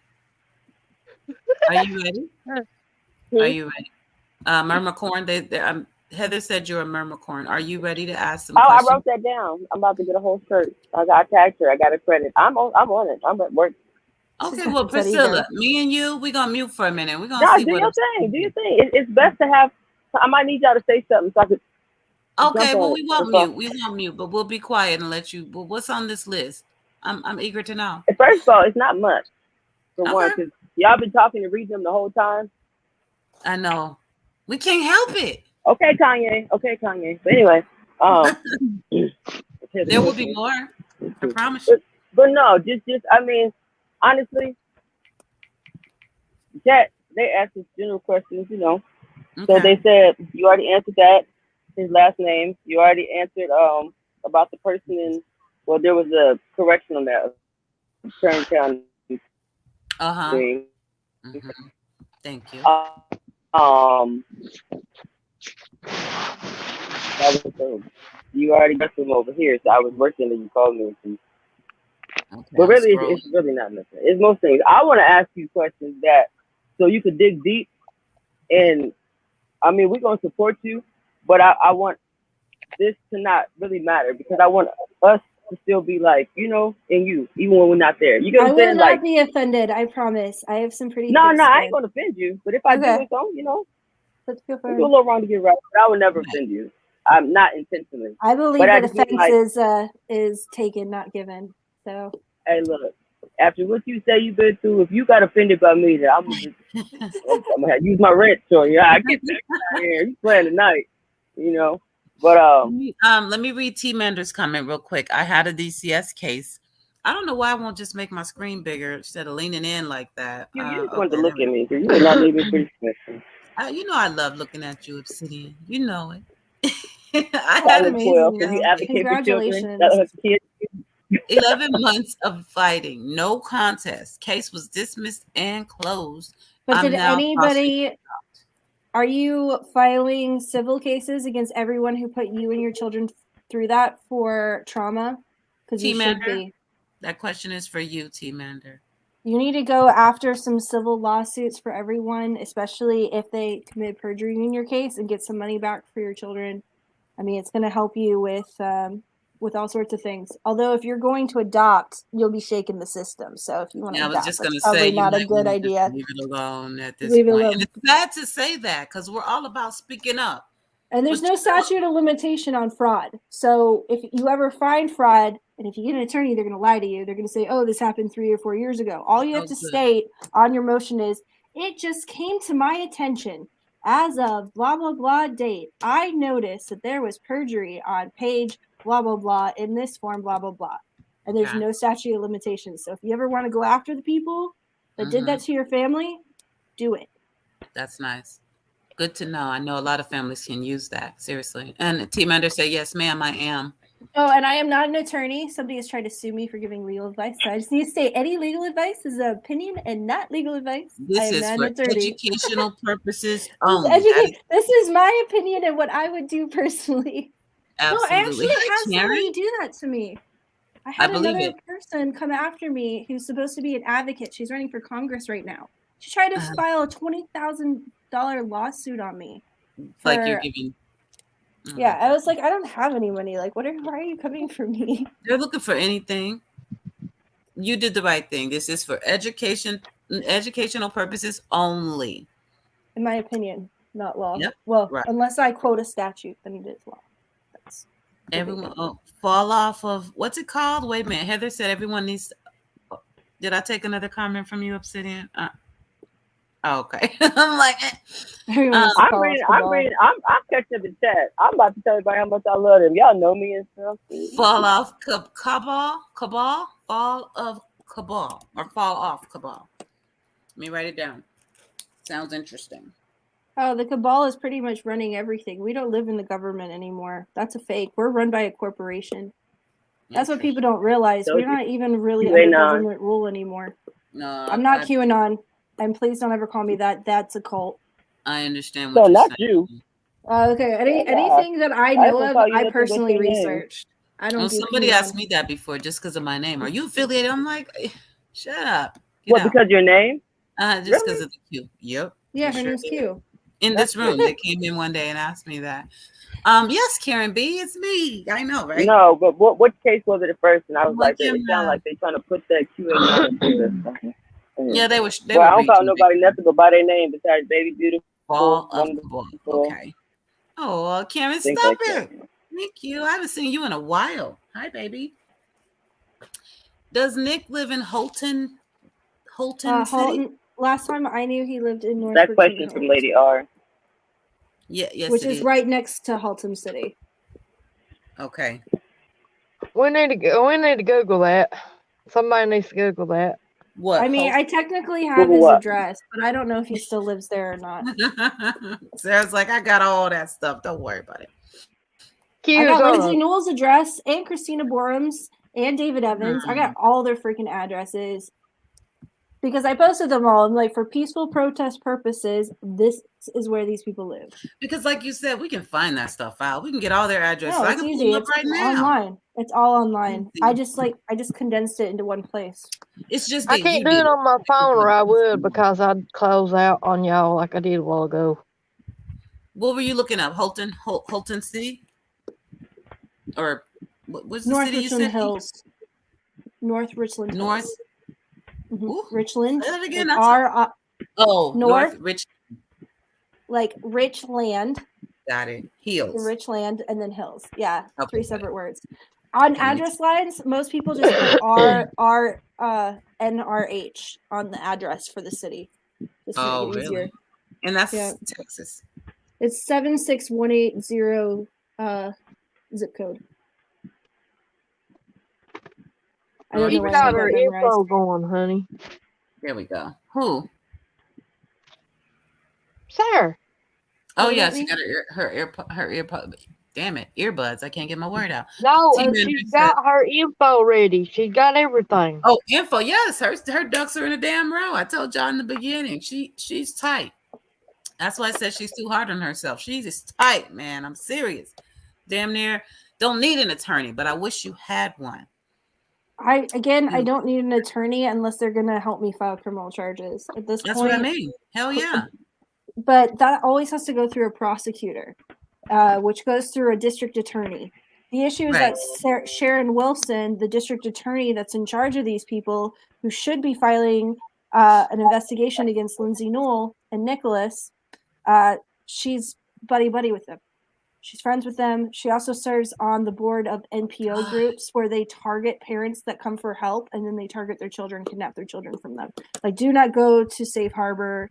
Are you ready? Are you ready? Mermacorn, Heather said you're a Mermacorn. Are you ready to ask some questions? I wrote that down. I'm about to get a whole shirt. I tagged her. I got a credit. I'm on it. I'm at work. Okay, well, Priscilla, me and you, we're going to mute for a minute. We're going to see do your thing. Do your thing. It's best to have, I might need y'all to say something so I could. Okay, well, we won't mute. We won't mute, but we'll be quiet and let you. Well, what's on this list? I'm eager to know. First of all, it's not much. For one, because y'all been talking to read them the whole time. I know. We can't help it. Okay, Kanye. But anyway, there will be more. I promise you. But no, just I mean, honestly, that they asked us general questions, you know. Okay. So they said you already answered that. His last name. You already answered about the person in. Well, there was a correction on that. Kern County. Thing. Thank you. That was you already got them over here, so I was working and you called me. But really, it's really not nothing. It's most things. I want to ask you questions so you could dig deep. And I mean, we're gonna support you, but I want this to not really matter because I want us to still be like, you know, in you, even when we're not there. You get what I'm saying? I will not be offended. I promise. I have some pretty. No, I ain't gonna offend you. But if I do it, so you know, let's go for it. Do a little wrong to get right, but I would never offend you. I'm not intentionally. I believe that offense is taken, not given. So. Hey, look. After what you say you've been through, if you got offended by me, then I'm gonna have to use my wrench on you. I get that out here. You playing tonight, you know. But let me read T Mander's comment real quick. I had a DCS case. I don't know why I won't just make my screen bigger instead of leaning in like that. You just wanted to look at me because you were not leaving pretty special. You know I love looking at you, Obsidian. You know it. I had amazing. Congratulations. 11 months of fighting, no contest. Case was dismissed and closed. But did anybody? Are you filing civil cases against everyone who put you and your children through that for trauma? Because you should be. That question is for you, T. Mander. You need to go after some civil lawsuits for everyone, especially if they commit perjury in your case, and get some money back for your children. I mean, it's going to help you with all sorts of things. Although if you're going to adopt, you'll be shaking the system. So if you want to adopt, I was just going to say not a good idea. Leave it alone at this point. And it's bad to say that because we're all about speaking up. And there's no statute of limitation on fraud. So if you ever find fraud, and if you get an attorney, they're going to lie to you. They're going to say, oh, this happened 3 or 4 years ago. All you have to state on your motion is, it just came to my attention as of blah, blah, blah date. I noticed that there was perjury on page blah, blah, blah in this form, blah, blah, blah. And there's no statute of limitations. So if you ever want to go after the people that did that to your family, do it. That's nice. Good to know. I know a lot of families can use that. Seriously. And T. Mander said, yes, ma'am, I am. Oh, and I am not an attorney. Somebody has tried to sue me for giving legal advice. So I just need to say any legal advice is an opinion and not legal advice. This is for educational purposes only. This is my opinion and what I would do personally. Absolutely. No, I actually had somebody do that to me. I had another person come after me who's supposed to be an advocate. She's running for Congress right now. She tried to file a $20,000 lawsuit on me. Like you're giving. Yeah, I was like, I don't have any money. Like, why are you coming for me? They're looking for anything. You did the right thing. This is for educational purposes only. In my opinion, not law. Yep. Well, right. Unless I quote a statute, then it is law. That's everyone fall off of what's it called? Wait a minute. Heather said everyone needs. Did I take another comment from you, Obsidian? Okay. I'm like, I'm catching up the chat. I'm about to tell everybody how much I love them. Y'all know me and stuff. Fall off cabal, fall of cabal, or fall off cabal. Let me write it down. Sounds interesting. Oh, the cabal is pretty much running everything. We don't live in the government anymore. That's a fake. We're run by a corporation. That's what people don't realize. We're not even really under government rule anymore. No, I'm not QAnon. And please don't ever call me that. That's a cult. I understand what you're saying. You. Okay. Anything that I know of, I personally researched. I don't. Somebody asked me that before, just because of my name. Are you affiliated? I'm like, shut up. Because your name? Just because of the Q. Yep. Yeah, her name's Q. In this room, they came in one day and asked me that. Yes, Karen B, it's me. I know, right? No, but what case was it at first? And I was like, it sounded like they trying to put that QA. Yeah, they were. I don't call nobody nothing but by their name besides Baby Beautiful. Fall of the ball. Okay. Oh, Karen, stop it. Thank you. I haven't seen you in a while. Hi, baby. Does Nick live in Holton City? Last time I knew, he lived in North. That question from Lady R. Yeah, yes, which is right next to Haltom City. Okay. We need to Google that. Somebody needs to Google that. What? I mean, I technically have his address, but I don't know if he still lives there or not. Sarah's like, I got all that stuff. Don't worry about it. I got Lindsay Newell's address and Christina Borum's and David Evans. I got all their freaking addresses because I posted them all. I'm like, for peaceful protest purposes, this is where these people live. Because, like you said, we can find that stuff out. We can get all their addresses. No, I can pull them up right now. Online. It's all online. I just condensed it into one place. It's just I can't do it on my phone, or I would, because I'd close out on y'all like I did a while ago. What were you looking up? Holton City, or what's the North city Richland you said? Hills. North Richland. North. Richland. Say that again. North Rich. Like rich land. Got it. Hills. Rich land and then hills. Yeah, okay. 3 separate words. On address lines, most people just put NRH on the address for the city. Just to make it easier. Really? And that's Texas. It's 76180 zip code. I don't know why got her info going, honey. There we go. Who? Sarah. Oh yeah, she got her earpod. Damn it, earbuds! I can't get my word out. No, she's got her info ready. She got everything. Oh, info, yes. Her ducks are in a damn row. I told y'all in the beginning. She's tight. That's why I said she's too hard on herself. She's tight, man. I'm serious. Damn near don't need an attorney, but I wish you had one. I don't need an attorney unless they're gonna help me file criminal charges. At this That's point, what I mean. Hell yeah. But that always has to go through a prosecutor, which goes through a district attorney. The issue is that Sharon Wilson, the district attorney that's in charge of these people, who should be filing an investigation against Lindsay Newell and NICOLAS, she's buddy with them. She's friends with them. She also serves on the board of NPO groups where they target parents that come for help, and then they target their children, kidnap their children from them. Like, do not go to Safe Harbor.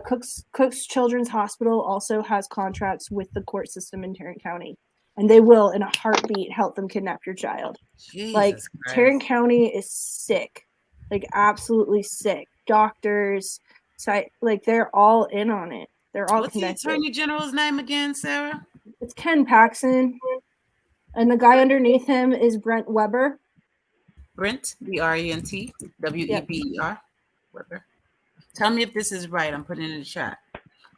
Cook's Children's Hospital also has contracts with the court system in Tarrant County, and they will, in a heartbeat, help them kidnap your child. Jesus Christ. Tarrant County is sick, like absolutely sick. Doctors, they're all in on it. They're all connected. What's the Attorney General's name again, Sarah? It's Ken Paxton, and the guy underneath him is Brent Weber. Brent, Brent, Weber. Weber. Tell me if this is right. I'm putting it in the chat.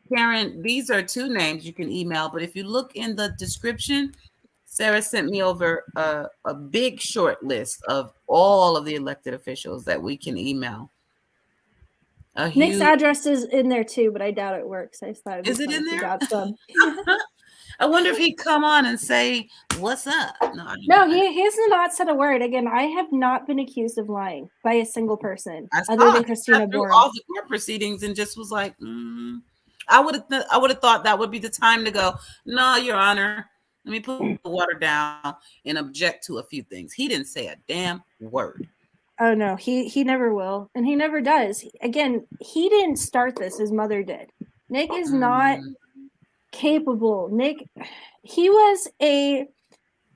Karen, these are 2 names you can email, but if you look in the description, Sarah sent me over a big short list of all of the elected officials that we can email. Nick's address is in there too, but I doubt it works. I just thought is it in there? I wonder if he'd come on and say, "What's up?" No, he has not said a word. Again, I have not been accused of lying by a single person other than Christina through BORUM. all the court proceedings and just was like, I would have thought that would be the time to go, "No, Your Honor, let me put the water down and object to a few things." He didn't say a damn word. Oh no, he never will, and he never does. Again, he didn't start this; his mother did. Nick is not capable. Nick, he was a.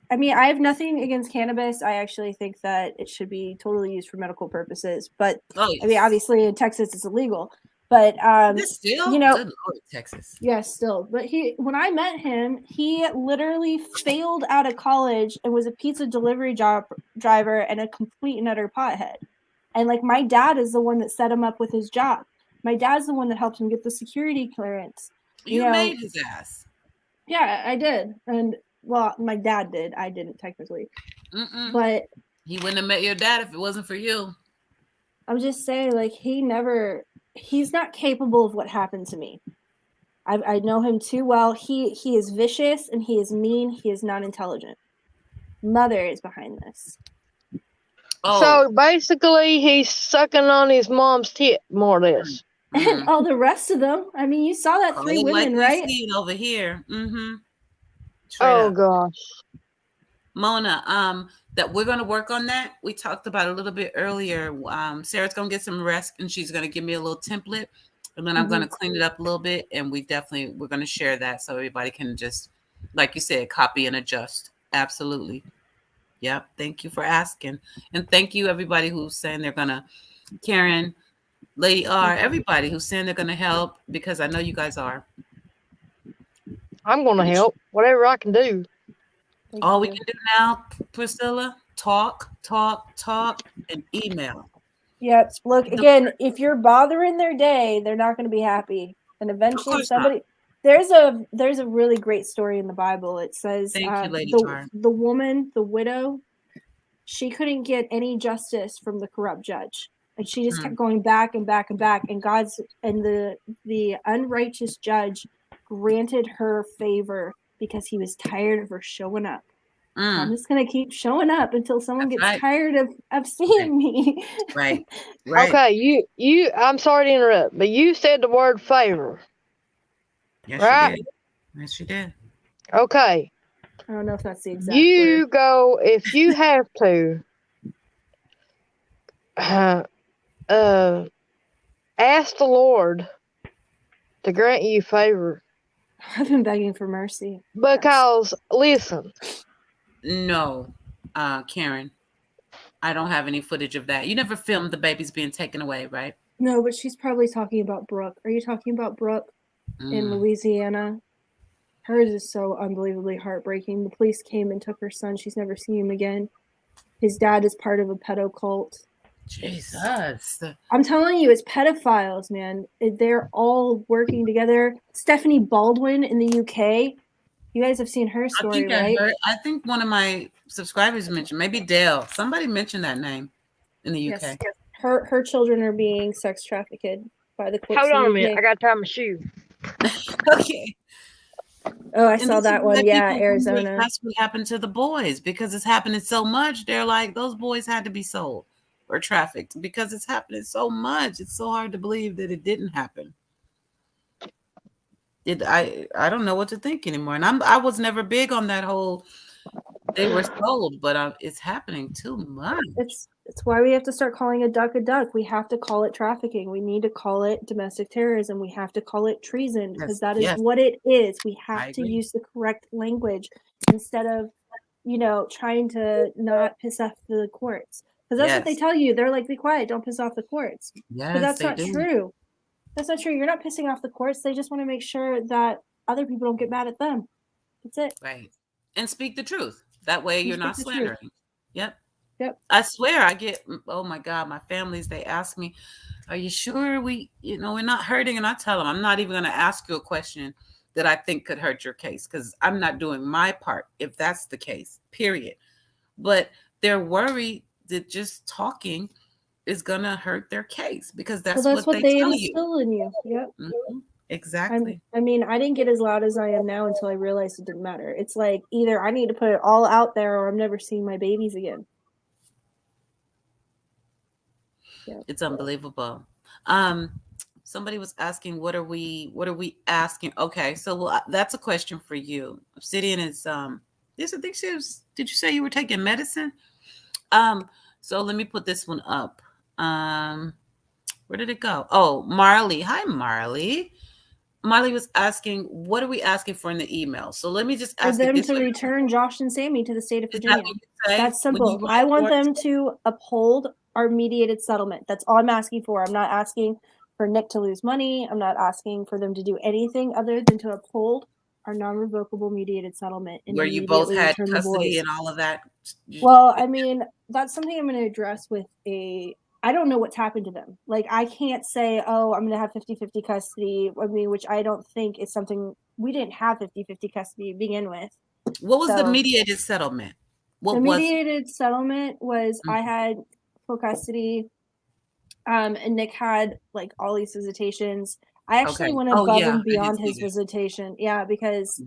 I mean, I have nothing against cannabis. I actually think that it should be totally used for medical purposes. But I mean, obviously in Texas it's illegal. But still, you know, good Lord, Texas. Yes, still. But when I met him, he literally failed out of college and was a pizza delivery driver and a complete and utter pothead. And like my dad is the one that set him up with his job. My dad's the one that helped him get the security clearance. You made his ass. Yeah, I did. And well, my dad did. I didn't technically. But he wouldn't have met your dad if it wasn't for you. I'm just saying, like, he's not capable of what happened to me. I know him too well. He is vicious and he is mean. He is not intelligent. Mother is behind this. Oh. So basically, he's sucking on his mom's tit, more or less. And all the rest of them. I mean, you saw that 3 women, right? Over here. Oh gosh. Mona, that we're going to work on that. We talked about it a little bit earlier. Sarah's going to get some rest and she's going to give me a little template, and then I'm going to clean it up a little bit, and we're going to share that so everybody can just, like you said, copy and adjust. Absolutely. Yep. Thank you for asking. And thank you everybody who's saying they're going to, Karen, Lady R, everybody who's saying they're going to help, because I know you guys are. I'm going to help whatever I can do. All we can do now, Priscilla, talk, and email. Yep. Look, again, if you're bothering their day, they're not going to be happy. And eventually somebody... There's a really great story in the Bible. It says the woman, the widow, she couldn't get any justice from the corrupt judge. And she just kept going back and back and back. And the unrighteous judge granted her favor because he was tired of her showing up. I'm just gonna keep showing up until someone gets tired of seeing me. Right. Okay, you I'm sorry to interrupt, but you said the word favor. Yes, right? Yes, you did. Okay. I don't know if that's the exact word. Go if you have to ask the Lord to grant you favor. I've been begging for mercy. Because listen. No, Karen, I don't have any footage of that. You never filmed the babies being taken away, right? No, but she's probably talking about Brooke. Are you talking about Brooke in Louisiana? Hers is so unbelievably heartbreaking. The police came and took her son. She's never seen him again. His dad is part of a pedo cult. Jesus. I'm telling you, it's pedophiles, man. They're all working together. Stephanie Baldwin in the UK. You guys have seen her story, right? I think one of my subscribers mentioned, maybe Dale. Somebody mentioned that name in the UK. Yes. Her children are being sex trafficked by the courts. Hold on a minute. I got to tie my shoe. Okay. Oh, I saw that one. Yeah, Arizona. That's what happened to the boys, because it's happening so much. They're like, those boys had to be sold or trafficked because it's happening so much. It's so hard to believe that it didn't happen. I don't know what to think anymore. And I was never big on that whole they were sold, but it's happening too much. It's why we have to start calling a duck a duck. We have to call it trafficking. We need to call it domestic terrorism. We have to call it treason, because that is what it is. We have to use the correct language instead of, trying to not piss off the courts. Because that's what they tell you. They're like, be quiet, don't piss off the courts. But that's not true. That's not true. You're not pissing off the courts. They just want to make sure that other people don't get mad at them. That's it. Right. And speak the truth. That way you're not slandering. Yep. I swear I get, oh my God, my families, they ask me, are you sure we're not hurting? And I tell them, I'm not even going to ask you a question that I think could hurt your case, because I'm not doing my part if that's the case, period. But they're worried that just talking is gonna hurt their case, because that's what they tell you. instill in you. Yep. Exactly. I mean, I didn't get as loud as I am now until I realized it didn't matter. It's like either I need to put it all out there or I'm never seeing my babies again. Yeah. It's unbelievable. Somebody was asking, what are we asking? Okay, so that's a question for you. Obsidian is yes, I think she was, did you say you were taking medicine? So let me put this one up. Where did it go? Oh, Marley. Hi, Marley. Marley was asking, what are we asking for in the email? So let me just ask for them to return Josh and Sammy to the state of Virginia. That's simple. I want them to uphold our mediated settlement. That's all I'm asking for. I'm not asking for Nick to lose money. I'm not asking for them to do anything other than to uphold our non-revocable mediated settlement. And where you both had custody and all of that. Well, I mean, that's something I'm going to address with I don't know what's happened to them. Like, I can't say, oh, I'm going to have 50-50 custody. I mean, which I don't think is something, we didn't have 50-50 custody to begin with. What was the mediated settlement? The mediated settlement was I had full custody, and Nick had like all these visitations. I actually went above and beyond his visitation. Yeah, because,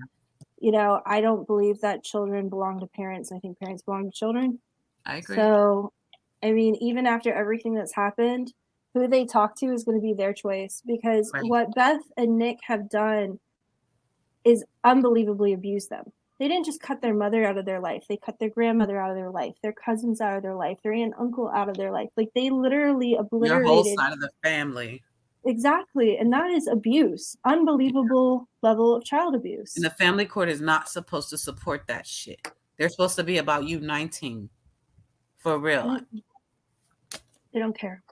you know, I don't believe that children belong to parents. I think parents belong to children. I agree. So, I mean, even after everything that's happened, who they talk to is going to be their choice, because what Beth and Nick have done is unbelievably abuse them. They didn't just cut their mother out of their life. They cut their grandmother out of their life, their cousins out of their life, their aunt and uncle out of their life. Like, they literally obliterated your whole side of the family. Exactly. And that is abuse. Unbelievable level of child abuse. And the family court is not supposed to support that shit. They're supposed to be about you 19. For real. They don't care.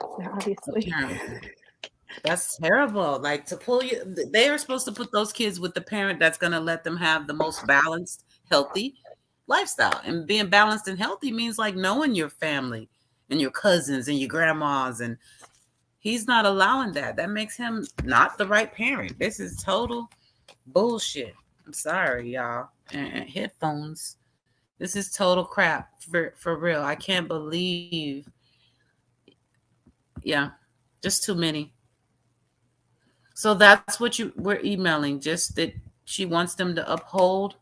Obviously. That's terrible. Like, to pull you, they are supposed to put those kids with the parent that's going to let them have the most balanced, healthy lifestyle. And being balanced and healthy means like knowing your family and your cousins and your grandmas. And he's not allowing that. That makes him not the right parent. This is total bullshit. I'm sorry, y'all. And headphones. This is total crap for real. I can't believe. Yeah, just too many. So that's what we're emailing, just that she wants them to uphold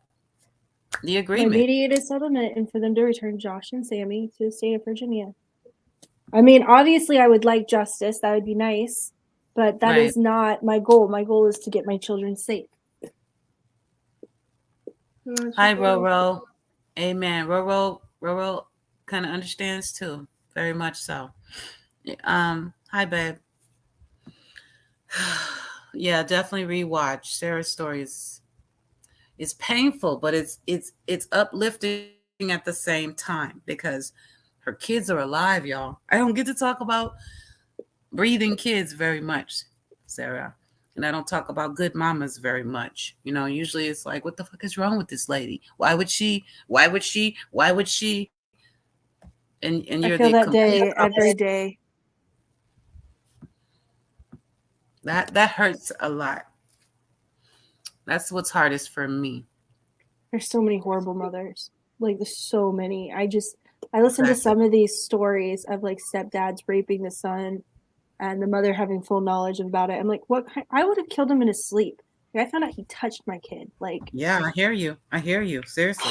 the agreement. The mediated settlement, and for them to return Josh and Sammy to the state of Virginia. I mean, obviously I would like justice. That would be nice. But that is not my goal. My goal is to get my children safe. Hi, Roro. Amen. Roro kind of understands too. Very much so. Hi, babe. Yeah, definitely rewatch. Sarah's story is painful, but it's uplifting at the same time because her kids are alive, y'all. I don't get to talk about breathing kids very much, Sarah. And I don't talk about good mamas very much. You know, usually it's like, what the fuck is wrong with this lady? Why would she? And you're I feel that day every day. That hurts a lot. That's what's hardest for me. There's so many horrible mothers. Like, there's so many. I listen to some of these stories of like stepdads raping the son and the mother having full knowledge about it. I'm like, what? I would have killed him in his sleep. Like, I found out he touched my kid. Like, yeah, I hear you. Seriously.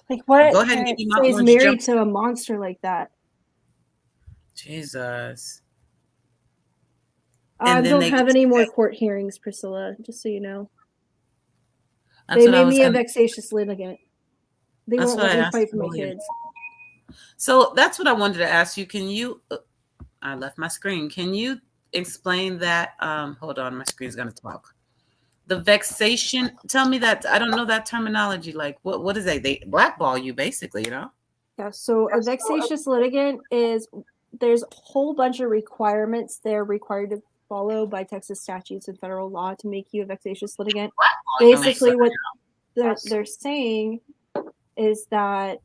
Like, what? Go ahead and give me my he's married to a monster like that. Jesus. Don't have any more court hearings, Priscilla, just so you know. They made me a vexatious litigant. They won't let me fight for my kids. So that's what I wanted to ask you. Can you, I left my screen. Can you explain that? Hold on, my screen's going to talk. The vexation, tell me that. I don't know that terminology. Like, what is that? They blackball you, basically, you know? Yeah, so a vexatious litigant is, there's a whole bunch of requirements they're required to follow by Texas statutes and federal law to make you a vexatious litigant. Basically, what they're saying is that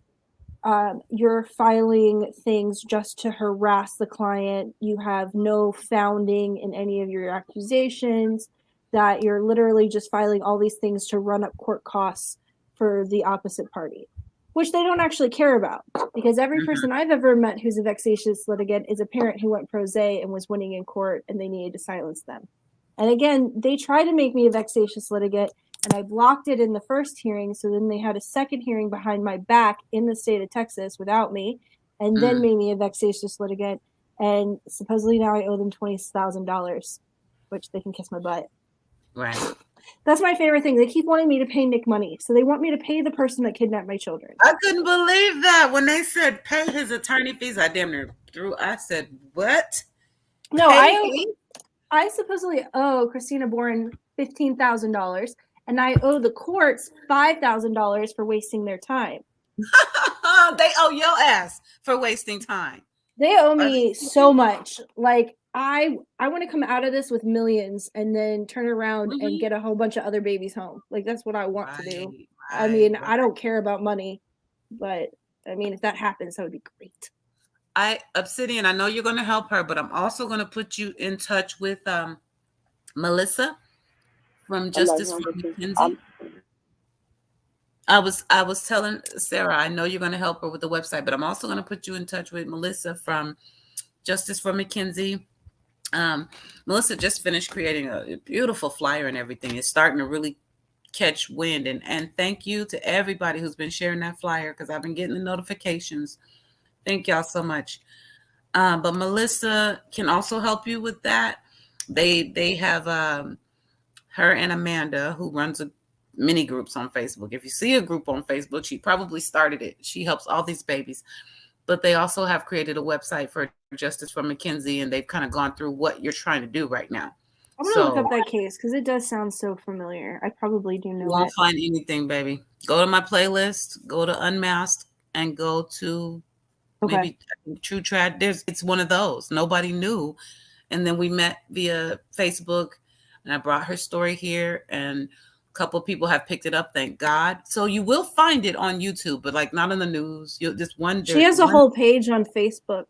you're filing things just to harass the client. You have no founding in any of your accusations, that you're literally just filing all these things to run up court costs for the opposite party, which they don't actually care about, because every person I've ever met who's a vexatious litigant is a parent who went pro se and was winning in court and they needed to silence them. And again, they tried to make me a vexatious litigant, and I blocked it in the first hearing. So then they had a second hearing behind my back in the state of Texas without me, and then made me a vexatious litigant. And supposedly now I owe them $20,000, which they can kiss my butt. Right. That's my favorite thing. They keep wanting me to pay Nick money. So they want me to pay the person that kidnapped my children. I couldn't believe that. When they said pay his attorney fees, I damn near threw. I said, what? No, I supposedly owe Christina Boren $15,000, and I owe the courts $5,000 for wasting their time. They owe your ass for wasting time. They owe me so much. Like, I want to come out of this with millions and then turn around and get a whole bunch of other babies home. Like, that's what I want to do. I mean, I don't care about money, but I mean, if that happens, that would be great. Obsidian, I know you're going to help her, but I'm also going to put you in touch with Melissa from Justice for McKenzie. I was telling Sarah, I know you're going to help her with the website, but I'm also going to put you in touch with Melissa from Justice for McKenzie. Melissa just finished creating a beautiful flyer and everything. It's starting to really catch wind. And thank you to everybody who's been sharing that flyer, because I've been getting the notifications. Thank y'all so much. But Melissa can also help you with that. They have her and Amanda, who runs a mini groups on Facebook. If you see a group on Facebook, she probably started it. She helps all these babies. But they also have created a website for Justice for McKenzie, and they've kind of gone through what you're trying to do right now. I'm going to look up that case because it does sound so familiar. I probably do know it. You won't find anything, baby. Go to my playlist, go to Unmasked, and go to maybe True Trad. It's one of those. Nobody knew. And then we met via Facebook, and I brought her story here, and a couple of people have picked it up, thank God. So you will find it on YouTube, but like not in the news. She has a whole page on Facebook.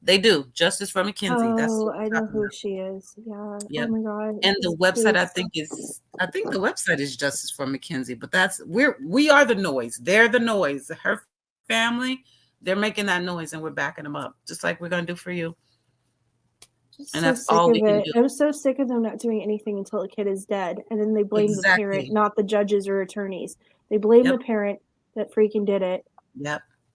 They do. Justice for McKenzie. Oh, I know who she is. Yeah. Yep. Oh my God. And the website, I think the website is Justice for McKenzie, but we are the noise. They're the noise. Her family, they're making that noise, and we're backing them up, just like we're going to do for you. And that's all we can do. I'm so sick of them not doing anything until the kid is dead. And then they blame the parent, not the judges or attorneys. They blame the parent that freaking did it.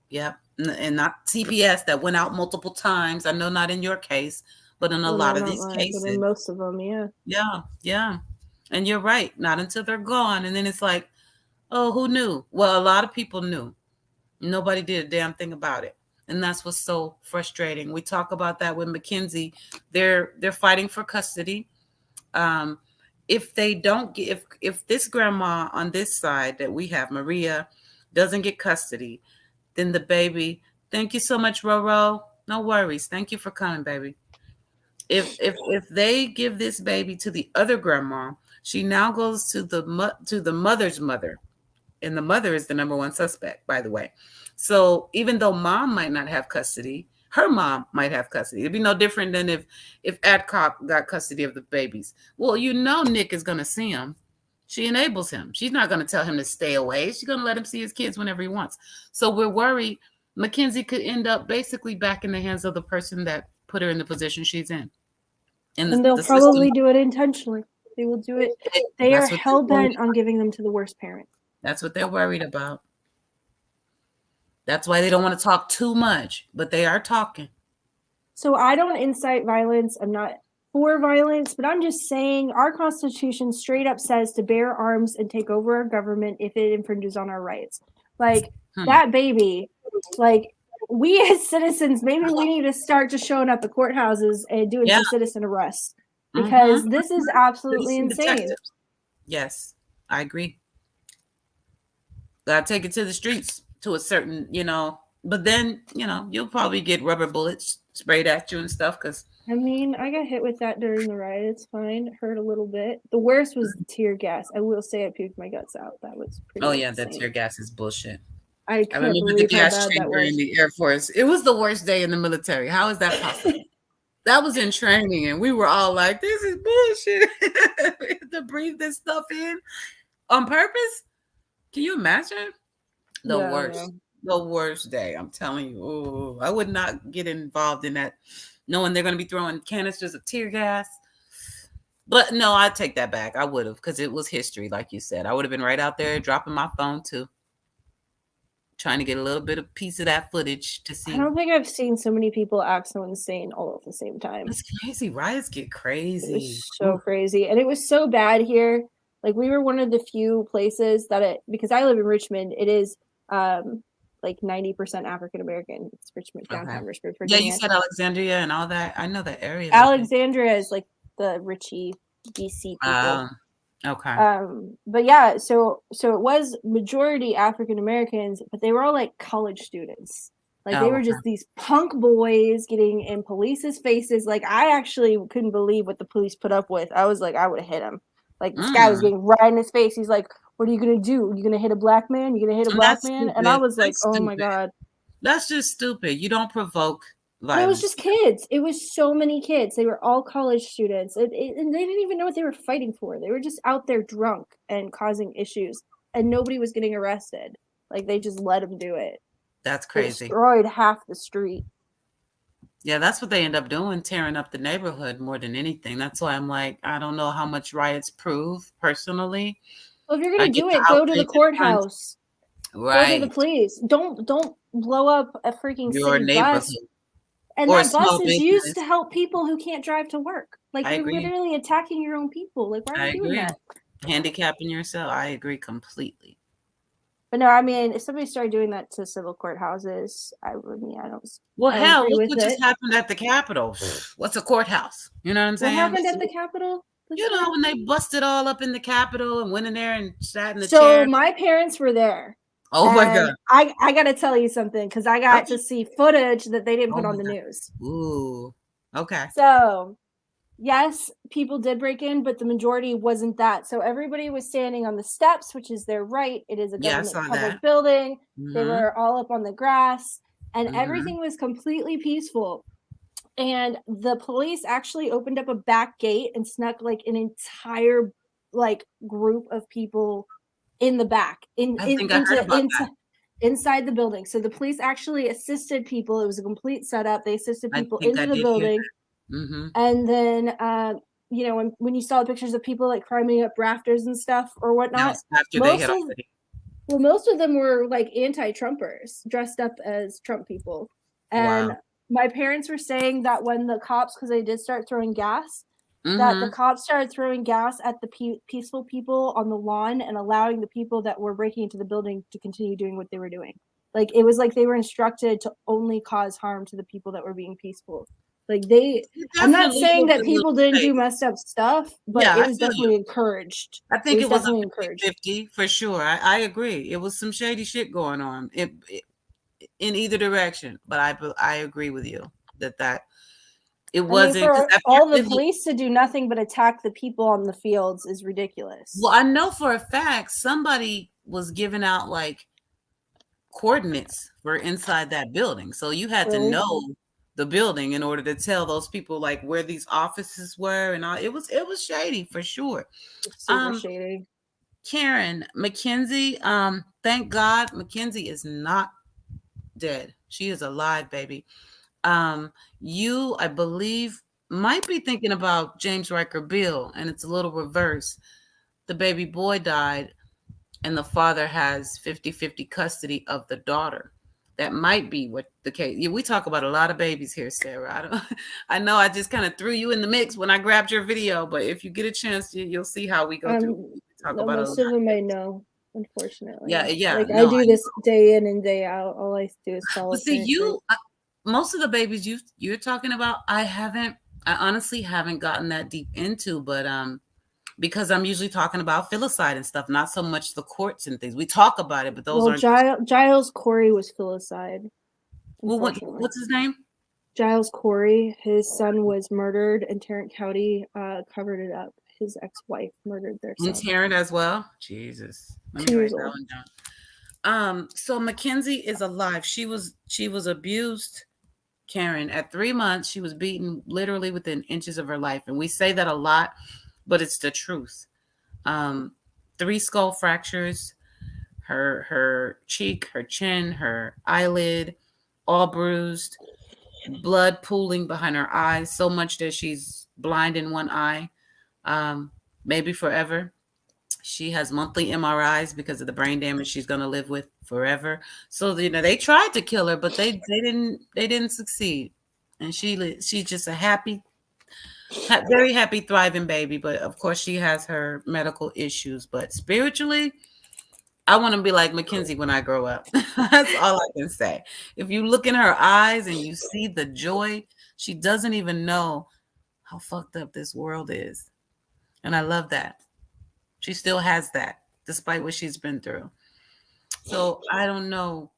Yep. And not CPS that went out multiple times. I know not in your case, but in a lot of these cases. But in most of them, Yeah. And you're right. Not until they're gone. And then it's like, oh, who knew? Well, a lot of people knew. Nobody did a damn thing about it. And that's what's so frustrating. We talk about that with McKenzie. They're fighting for custody. If they don't get, if this grandma on this side that we have, Maria, doesn't get custody, then the baby, thank you so much, Roro. No worries. Thank you for coming, baby. If they give this baby to the other grandma, she now goes to the mother's mother. And the mother is the number one suspect, by the way. So even though mom might not have custody, her mom might have custody. It'd be no different than if Adcock got custody of the babies. Well, Nick is going to see him. She enables him. She's not going to tell him to stay away. She's going to let him see his kids whenever he wants. So we're worried McKenzie could end up basically back in the hands of the person that put her in the position she's in. And they'll probably do it intentionally. They will do it. They are hell-bent on giving them to the worst parent. That's what they're worried about. That's why they don't want to talk too much, but they are talking. So I don't incite violence. I'm not for violence, but I'm just saying our Constitution straight up says to bear arms and take over our government if it infringes on our rights. Like that baby, like we as citizens, maybe we need to start just showing up at courthouses and doing some citizen arrests because this is absolutely insane. Detectives. Yes, I agree. Gotta take it to the streets to a certain, but then, you'll probably get rubber bullets sprayed at you and stuff. Cause I mean, I got hit with that during the riot. It's fine. It hurt a little bit. The worst was the tear gas. I will say I puked my guts out. That was pretty insane. That tear gas is bullshit. I remember the gas chamber in the Air Force. It was the worst day in the military. How is that possible? That was in training, and we were all like, this is bullshit. We had to breathe this stuff in on purpose. Can you imagine? The worst day. I'm telling you. Oh, I would not get involved in that, knowing they're going to be throwing canisters of tear gas. But no, I take that back. I would have, because it was history, like you said. I would have been right out there dropping my phone too, trying to get a little bit of piece of that footage to see. I don't think I've seen so many people act so insane all at the same time. It's crazy. Riots get crazy. It was so crazy. And it was so bad here. Like, we were one of the few places that because I live in Richmond, it is like 90% African American. It's Richmond, downtown Richmond, Virginia. Yeah, you said Alexandria and all that. I know that area. Alexandria is like the Richie DC people. Okay. But yeah, so it was majority African Americans, but they were all like college students. Like, they were just these punk boys getting in police's faces. Like, I actually couldn't believe what the police put up with. I was like, I would have hit him. Like, this guy was getting right in his face. He's like, what are you going to do? You going to hit a black man? You going to hit a black man? Stupid. And I was like, That's oh my God. That's just stupid. You don't provoke violence. It was just kids. It was so many kids. They were all college students. And they didn't even know what they were fighting for. They were just out there drunk and causing issues. And nobody was getting arrested. Like, they just let them do it. That's crazy. They destroyed half the street. Yeah, that's what they end up doing, tearing up the neighborhood more than anything. That's why I'm like, I don't know how much riots prove personally. Well, if you're going to do it, go to the courthouse. Right. Go to the police. Don't blow up a freaking your city bus. And that bus is used to help people who can't drive to work. Like, you're literally attacking your own people. Like, why are you doing that? Handicapping yourself. I agree completely. But no, I mean, if somebody started doing that to civil courthouses, I don't. Well, hell, look what just happened at the Capitol. What's a courthouse? You know what I'm saying? What happened at the Capitol? You know, when they busted all up in the Capitol and went in there and sat in the chair. So my parents were there. Oh my God. I got to tell you something, because I got to see footage that they didn't put on the news. Ooh. Okay. So, yes, people did break in, but the majority wasn't that. So everybody was standing on the steps, which is their right. It is a government public building. Mm-hmm. They were all up on the grass, and everything was completely peaceful. And the police actually opened up a back gate and snuck like an entire like group of people in the back inside the building. So the police actually assisted people. It was a complete setup. They assisted people into the building. Mm-hmm. And then you know, when you saw the pictures of people like climbing up rafters and stuff or whatnot, most of them were like anti-Trumpers dressed up as Trump people. And my parents were saying that when the cops, because they did start throwing gas, that the cops started throwing gas at the peaceful people on the lawn and allowing the people that were breaking into the building to continue doing what they were doing. Like, it was like they were instructed to only cause harm to the people that were being peaceful. Like, I'm not saying that people didn't do messed up stuff, but it was definitely encouraged. I think it was definitely encouraged. 50 for sure. I agree. It was some shady shit going on in either direction, but I agree with you that it wasn't. For all the police to do nothing but attack the people on the fields is ridiculous. Well, I know for a fact somebody was giving out like coordinates for inside that building, so you had to know the building in order to tell those people like where these offices were and all. It was shady for sure. Super shady. Karen, Mackenzie, thank God Mackenzie is not dead. She is alive, baby. You, I believe, might be thinking about James Riker Bill, and it's a little reverse. The baby boy died, and the father has 50-50 custody of the daughter. That might be what the case. Yeah, we talk about a lot of babies here, Sarah. I know I just kind of threw you in the mix when I grabbed your video, but if you get a chance, you'll see how we go through. We talk about most of them I know, unfortunately. Yeah. Like, I do this day in and day out. All I do is follow. But see, most of the babies you're talking about, I honestly haven't gotten that deep into, but because I'm usually talking about filicide and stuff, not so much the courts and things. We talk about it, but those aren't. Giles Corey was filicide. Well, what's his name? Giles Corey. His son was murdered, and Tarrant County covered it up. His ex-wife murdered their son. And Tarrant as well. Jesus. 2 years old. So Mackenzie is alive. She was abused, Karen. At 3 months, she was beaten literally within inches of her life. And we say that a lot, but it's the truth. 3 skull fractures, her cheek, her chin, her eyelid, all bruised, blood pooling behind her eyes, so much that she's blind in one eye. maybe forever. She has monthly MRIs because of the brain damage she's going to live with forever. So they tried to kill her, but they didn't succeed. And she's just a happy, very happy, thriving baby. But of course, she has her medical issues. But spiritually, I want to be like Mackenzie when I grow up. That's all I can say. If you look in her eyes and you see the joy, she doesn't even know how fucked up this world is. And I love that. She still has that, despite what she's been through. So I don't know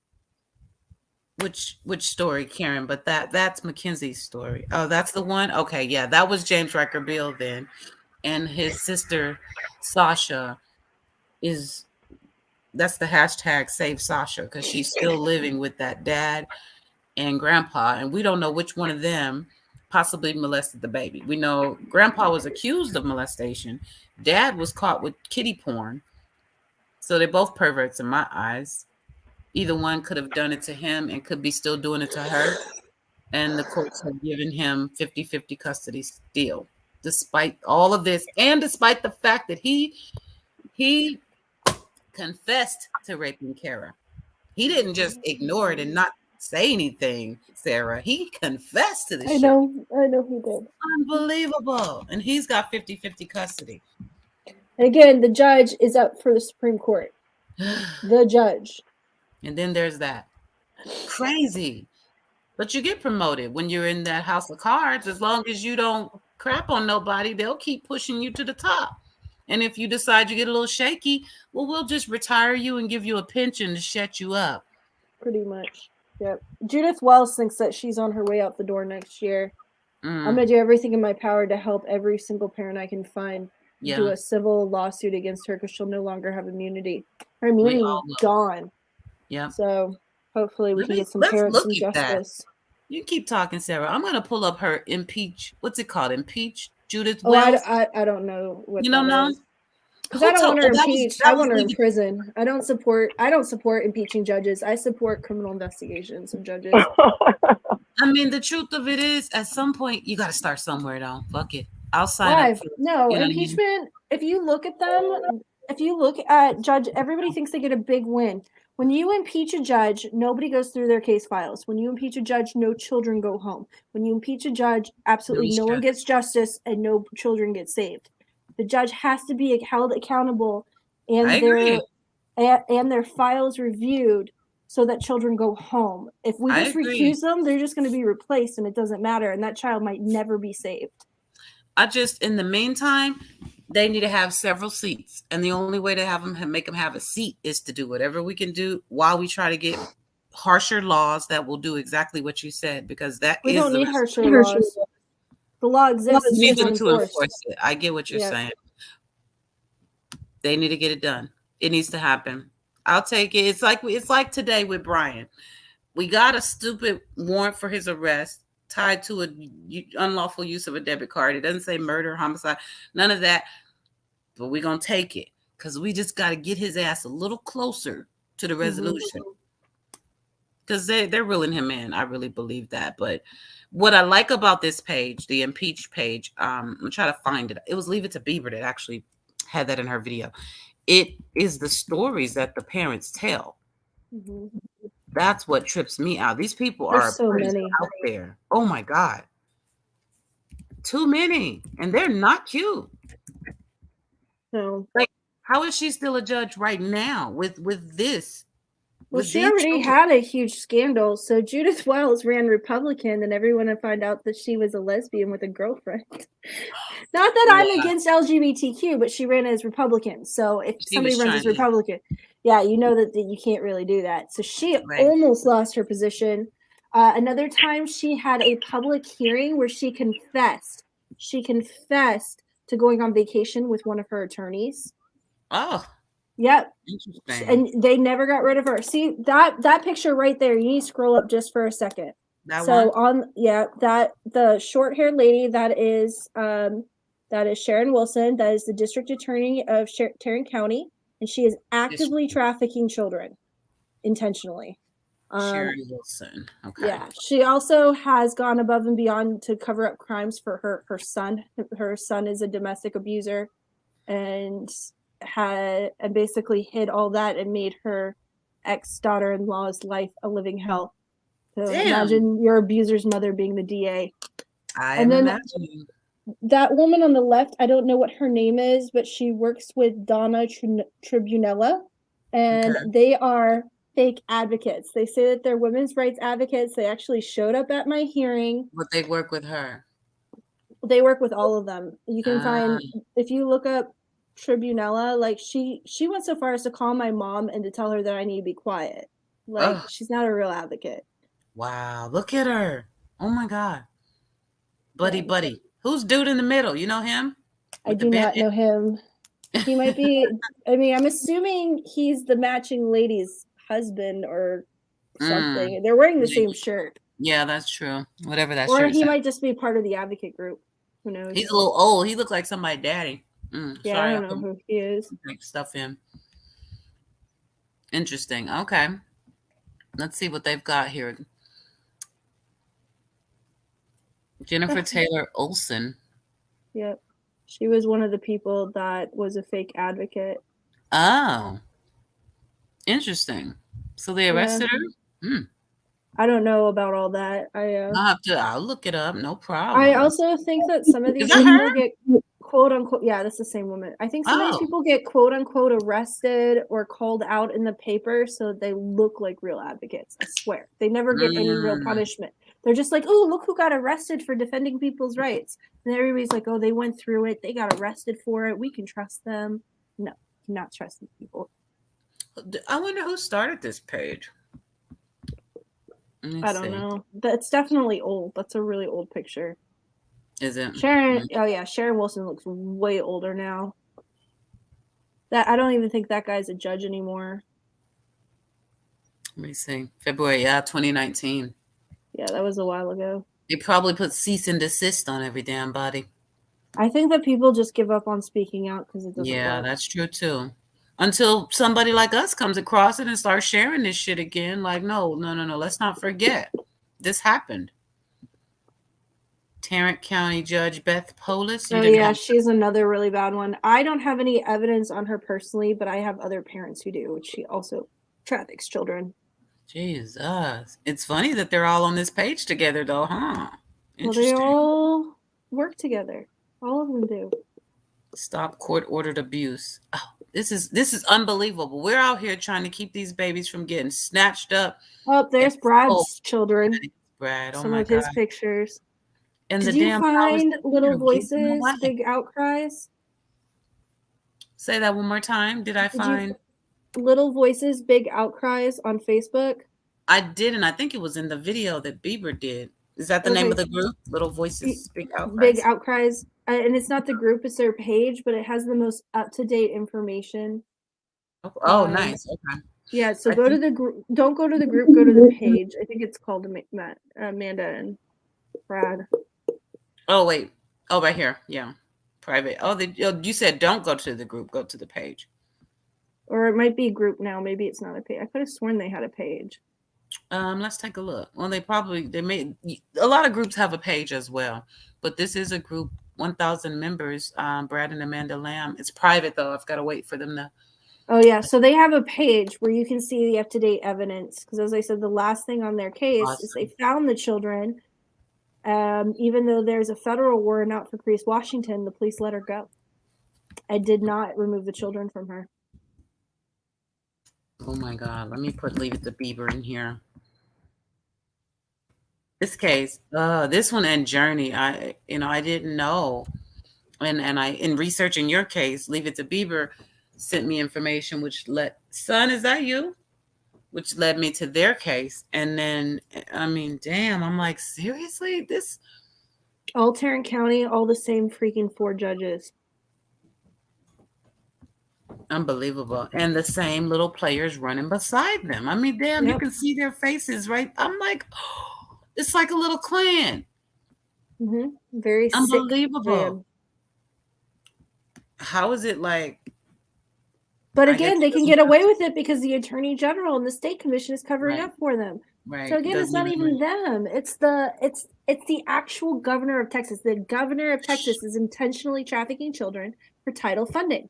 which story, Karen, but that's Mackenzie's story. Oh, that's the one? Okay, yeah, that was James Riker Bill then. And his sister, Sasha, that's the hashtag Save Sasha, because she's still living with that dad and grandpa, and we don't know which one of them possibly molested the baby. We know grandpa was accused of molestation. Dad was caught with kiddie porn. So they're both perverts in my eyes. Either one could have done it to him and could be still doing it to her. And the courts have given him 50-50 custody still, despite all of this, and despite the fact that he confessed to raping Kara. He didn't just ignore it and not say anything, Sarah. He confessed to the shit. I know he did. Unbelievable. And he's got 50-50 custody. And again, the judge is up for the Supreme Court. The judge. And then there's that. Crazy. But you get promoted when you're in that house of cards. As long as you don't crap on nobody, they'll keep pushing you to the top. And if you decide you get a little shaky, well, we'll just retire you and give you a pension to shut you up. Pretty much. Yep. Judith Wells thinks that she's on her way out the door next year. I'm going to do everything in my power to help every single parent I can find do a civil lawsuit against her because she'll no longer have immunity. Her immunity is gone. Yeah. So hopefully we can get some parents some justice. That. You keep talking, Sarah. I'm going to pull up her impeach. What's it called? Impeach Judith Wells? I don't know what you don't know? Is. Because I don't want her impeached. I want her in prison. I don't support impeaching judges. I support criminal investigations of judges. I mean, the truth of it is, at some point, you got to start somewhere, though. Fuck it. I'll sign up. No, impeachment, if you look at them, if you look at judge, everybody thinks they get a big win. When you impeach a judge, nobody goes through their case files. When you impeach a judge, no children go home. When you impeach a judge, absolutely no one gets justice and no children get saved. The judge has to be held accountable and their files reviewed so that children go home. If we just recuse them, they're just going to be replaced and it doesn't matter. And that child might never be saved. In the meantime, they need to have several seats. And the only way to make them have a seat is to do whatever we can do while we try to get harsher laws that will do exactly what you said, because we don't need harsher laws. The law exists. We need them to enforce it. I get what you're saying. They need to get it done. It needs to happen. I'll take it. It's like today with Brian. We got a stupid warrant for his arrest tied to a unlawful use of a debit card. It doesn't say murder, homicide, none of that. But we're going to take it because we just got to get his ass a little closer to the resolution. Because they're reeling him in. I really believe that. But what I like about this page, the impeached page, I'm going to try to find it. It was Leave It to Beaver that actually had that in her video. It is the stories that the parents tell. That's what trips me out. These people are so many out there. Oh my God. Too many. And they're not cute. No. Like, how is she still a judge right now with this? Well, she already had a huge scandal. So Judith Wells ran Republican, and everyone would find out that she was a lesbian with a girlfriend. Not that I'm against LGBTQ, but she ran as Republican. So if somebody runs as Republican, you know that you can't really do that. So she almost lost her position. Another time, she had a public hearing where she confessed. She confessed to going on vacation with one of her attorneys. Oh. Yep. Interesting. And they never got rid of her. See that picture right there. You need to scroll up just for a second. The short-haired lady that is Sharon Wilson. That is the district attorney of Tarrant County, and she is actively trafficking children intentionally. Sherry Wilson. Okay. Yeah, she also has gone above and beyond to cover up crimes for her son. Her son is a domestic abuser, and basically hid all that and made her ex-daughter-in-law's life a living hell. So imagine your abuser's mother being the DA. I'm imagining. That woman on the left, I don't know what her name is, but she works with Donna Tribunella, and they are fake advocates. They say that they're women's rights advocates. They actually showed up at my hearing. But they work with her. They work with all of them. You can find, if you look up Tribunella, like she went so far as to call my mom and to tell her that I need to be quiet. Like, she's not a real advocate. Wow, look at her. Oh my God. Buddy. Who's dude in the middle? You know him? I do not know him. He might be, I mean, I'm assuming he's the matching lady's husband or something. They're wearing the same shirt. Yeah, that's true. Whatever that shirt is. Or he says. might just be part of the advocate group. Who knows? He's a little old. He looks like somebody's daddy. Yeah, sorry, I don't know who he is. Stuff him. Interesting. Okay. Let's see what they've got here. Jennifer Taylor Olson. Yep. She was one of the people that was a fake advocate. Oh. Interesting. So they arrested her? I don't know about all that. I'll look it up. No problem. I also think that some of these people get quote unquote, yeah, that's the same woman. I think some of these people get quote unquote arrested or called out in the paper so they look like real advocates. I swear. They never get any real punishment. They're just like, oh, look who got arrested for defending people's rights. And everybody's like, oh, they went through it. They got arrested for it. We can trust them. No, not trust these people. I wonder who started this page. I don't know. That's definitely old. That's a really old picture. Is it? Sharon? Oh yeah, Sharon Wilson looks way older now. I don't even think that guy's a judge anymore. Let me see. February, 2019. Yeah, that was a while ago. They probably put cease and desist on every damn body. I think that people just give up on speaking out because it doesn't work. That's true too. Until somebody like us comes across it and starts sharing this shit again. Like, no. Let's not forget. This happened. Tarrant County Judge Beth Polis. Oh, yeah, she's another really bad one. I don't have any evidence on her personally, but I have other parents who do, which she also traffics children. Jesus. It's funny that they're all on this page together, though, huh? Well, they all work together. All of them do. Stop court-ordered abuse. Oh, this is unbelievable. We're out here trying to keep these babies from getting snatched up. Oh, there's Brad's children. Brad, some of his pictures. And did you find Little Voices, Big Outcries? Say that one more time. Did I find Little Voices, Big Outcries on Facebook? I did, and I think it was in the video that Bieber did. Is that the name of the group? Little Voices, Big Outcries. Big Outcries. And it's not the group, it's their page, but it has the most up-to-date information. Oh, nice. Okay. Yeah, so go to the group. Don't go to the group, go to the page. I think it's called Amanda and Brad. Oh, wait. Oh, right here. Yeah. Private. Oh, you said don't go to the group, go to the page. Or it might be group now. Maybe it's not a page. I could have sworn they had a page. Let's take a look. Well, they made a lot of groups have a page as well, but this is a group, 1,000 members. Brad and Amanda Lamb. It's private though. I've got to wait for them to. Oh yeah, so they have a page where you can see the up-to-date evidence. Because as I said, the last thing on their case is they found the children. Even though there's a federal warrant out for Crease, Washington, the police let her go. I did not remove the children from her. Oh my God! Let me leave it to Bieber in here. This case, this one and Journey, I didn't know, and in researching your case, Leave It to Bieber sent me information which son, is that you? Which led me to their case, and then I mean, damn, I'm like, seriously, this all Tarrant County, all the same freaking 4 judges. Unbelievable. And the same little players running beside them. I mean, damn, You can see their faces, right? I'm like, oh, it's like a little clan. Very unbelievable. How is it like But again, they can get away with it because the Attorney General and the State Commission is covering up for them. Right. So again, it's not even them. It's the actual governor of Texas. The governor of Texas is intentionally trafficking children for title funding.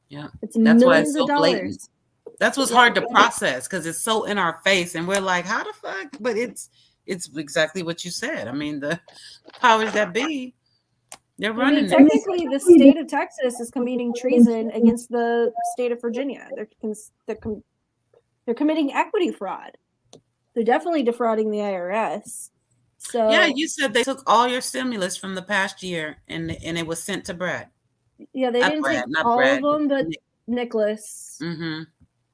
Yeah. It's That's millions why it's so of dollars. Blatant. That's what's hard to process because it's so in our face and we're like, how the fuck? But it's exactly what you said. I mean, the powers that be, they're running. Technically, the state of Texas is committing treason against the state of Virginia. They're committing equity fraud. They're definitely defrauding the IRS. So yeah, you said they took all your stimulus from the past year and it was sent to Brad. Yeah, they didn't take all of them, but Nicholas. Mm-hmm.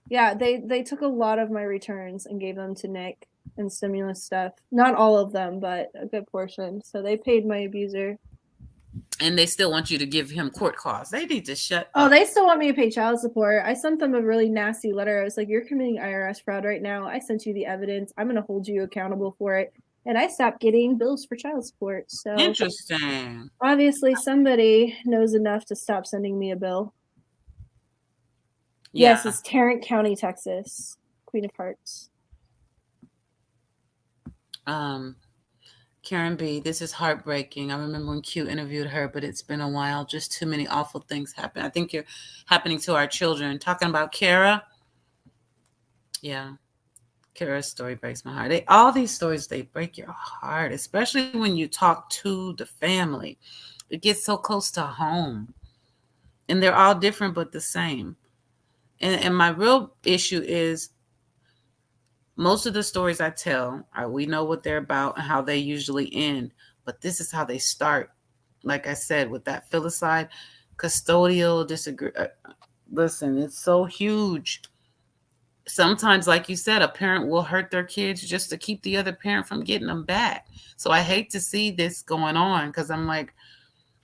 Yeah, they took a lot of my returns and gave them to Nick and stimulus stuff. Not all of them, but a good portion. So they paid my abuser. And they still want you to give him court costs. They need to shut up. Oh, they still want me to pay child support. I sent them a really nasty letter. I was like, you're committing IRS fraud right now. I sent you the evidence. I'm going to hold you accountable for it. And I stopped getting bills for child support. So interesting. Obviously, somebody knows enough to stop sending me a bill. Yeah. Yes, it's Tarrant County, Texas. Queen of Hearts. Karen B, this is heartbreaking. I remember when Q interviewed her, but it's been a while. Just too many awful things happen. I think you're happening to our children. Talking about Kara. Yeah. Kara's story breaks my heart. All these stories, they break your heart, especially when you talk to the family. It gets so close to home. And they're all different, but the same. And my real issue is most of the stories I tell, we know what they're about and how they usually end. But this is how they start. Like I said, with that filicide, custodial disagree. Listen, it's so huge. Sometimes, like you said, a parent will hurt their kids just to keep the other parent from getting them back. So I hate to see this going on because I'm like,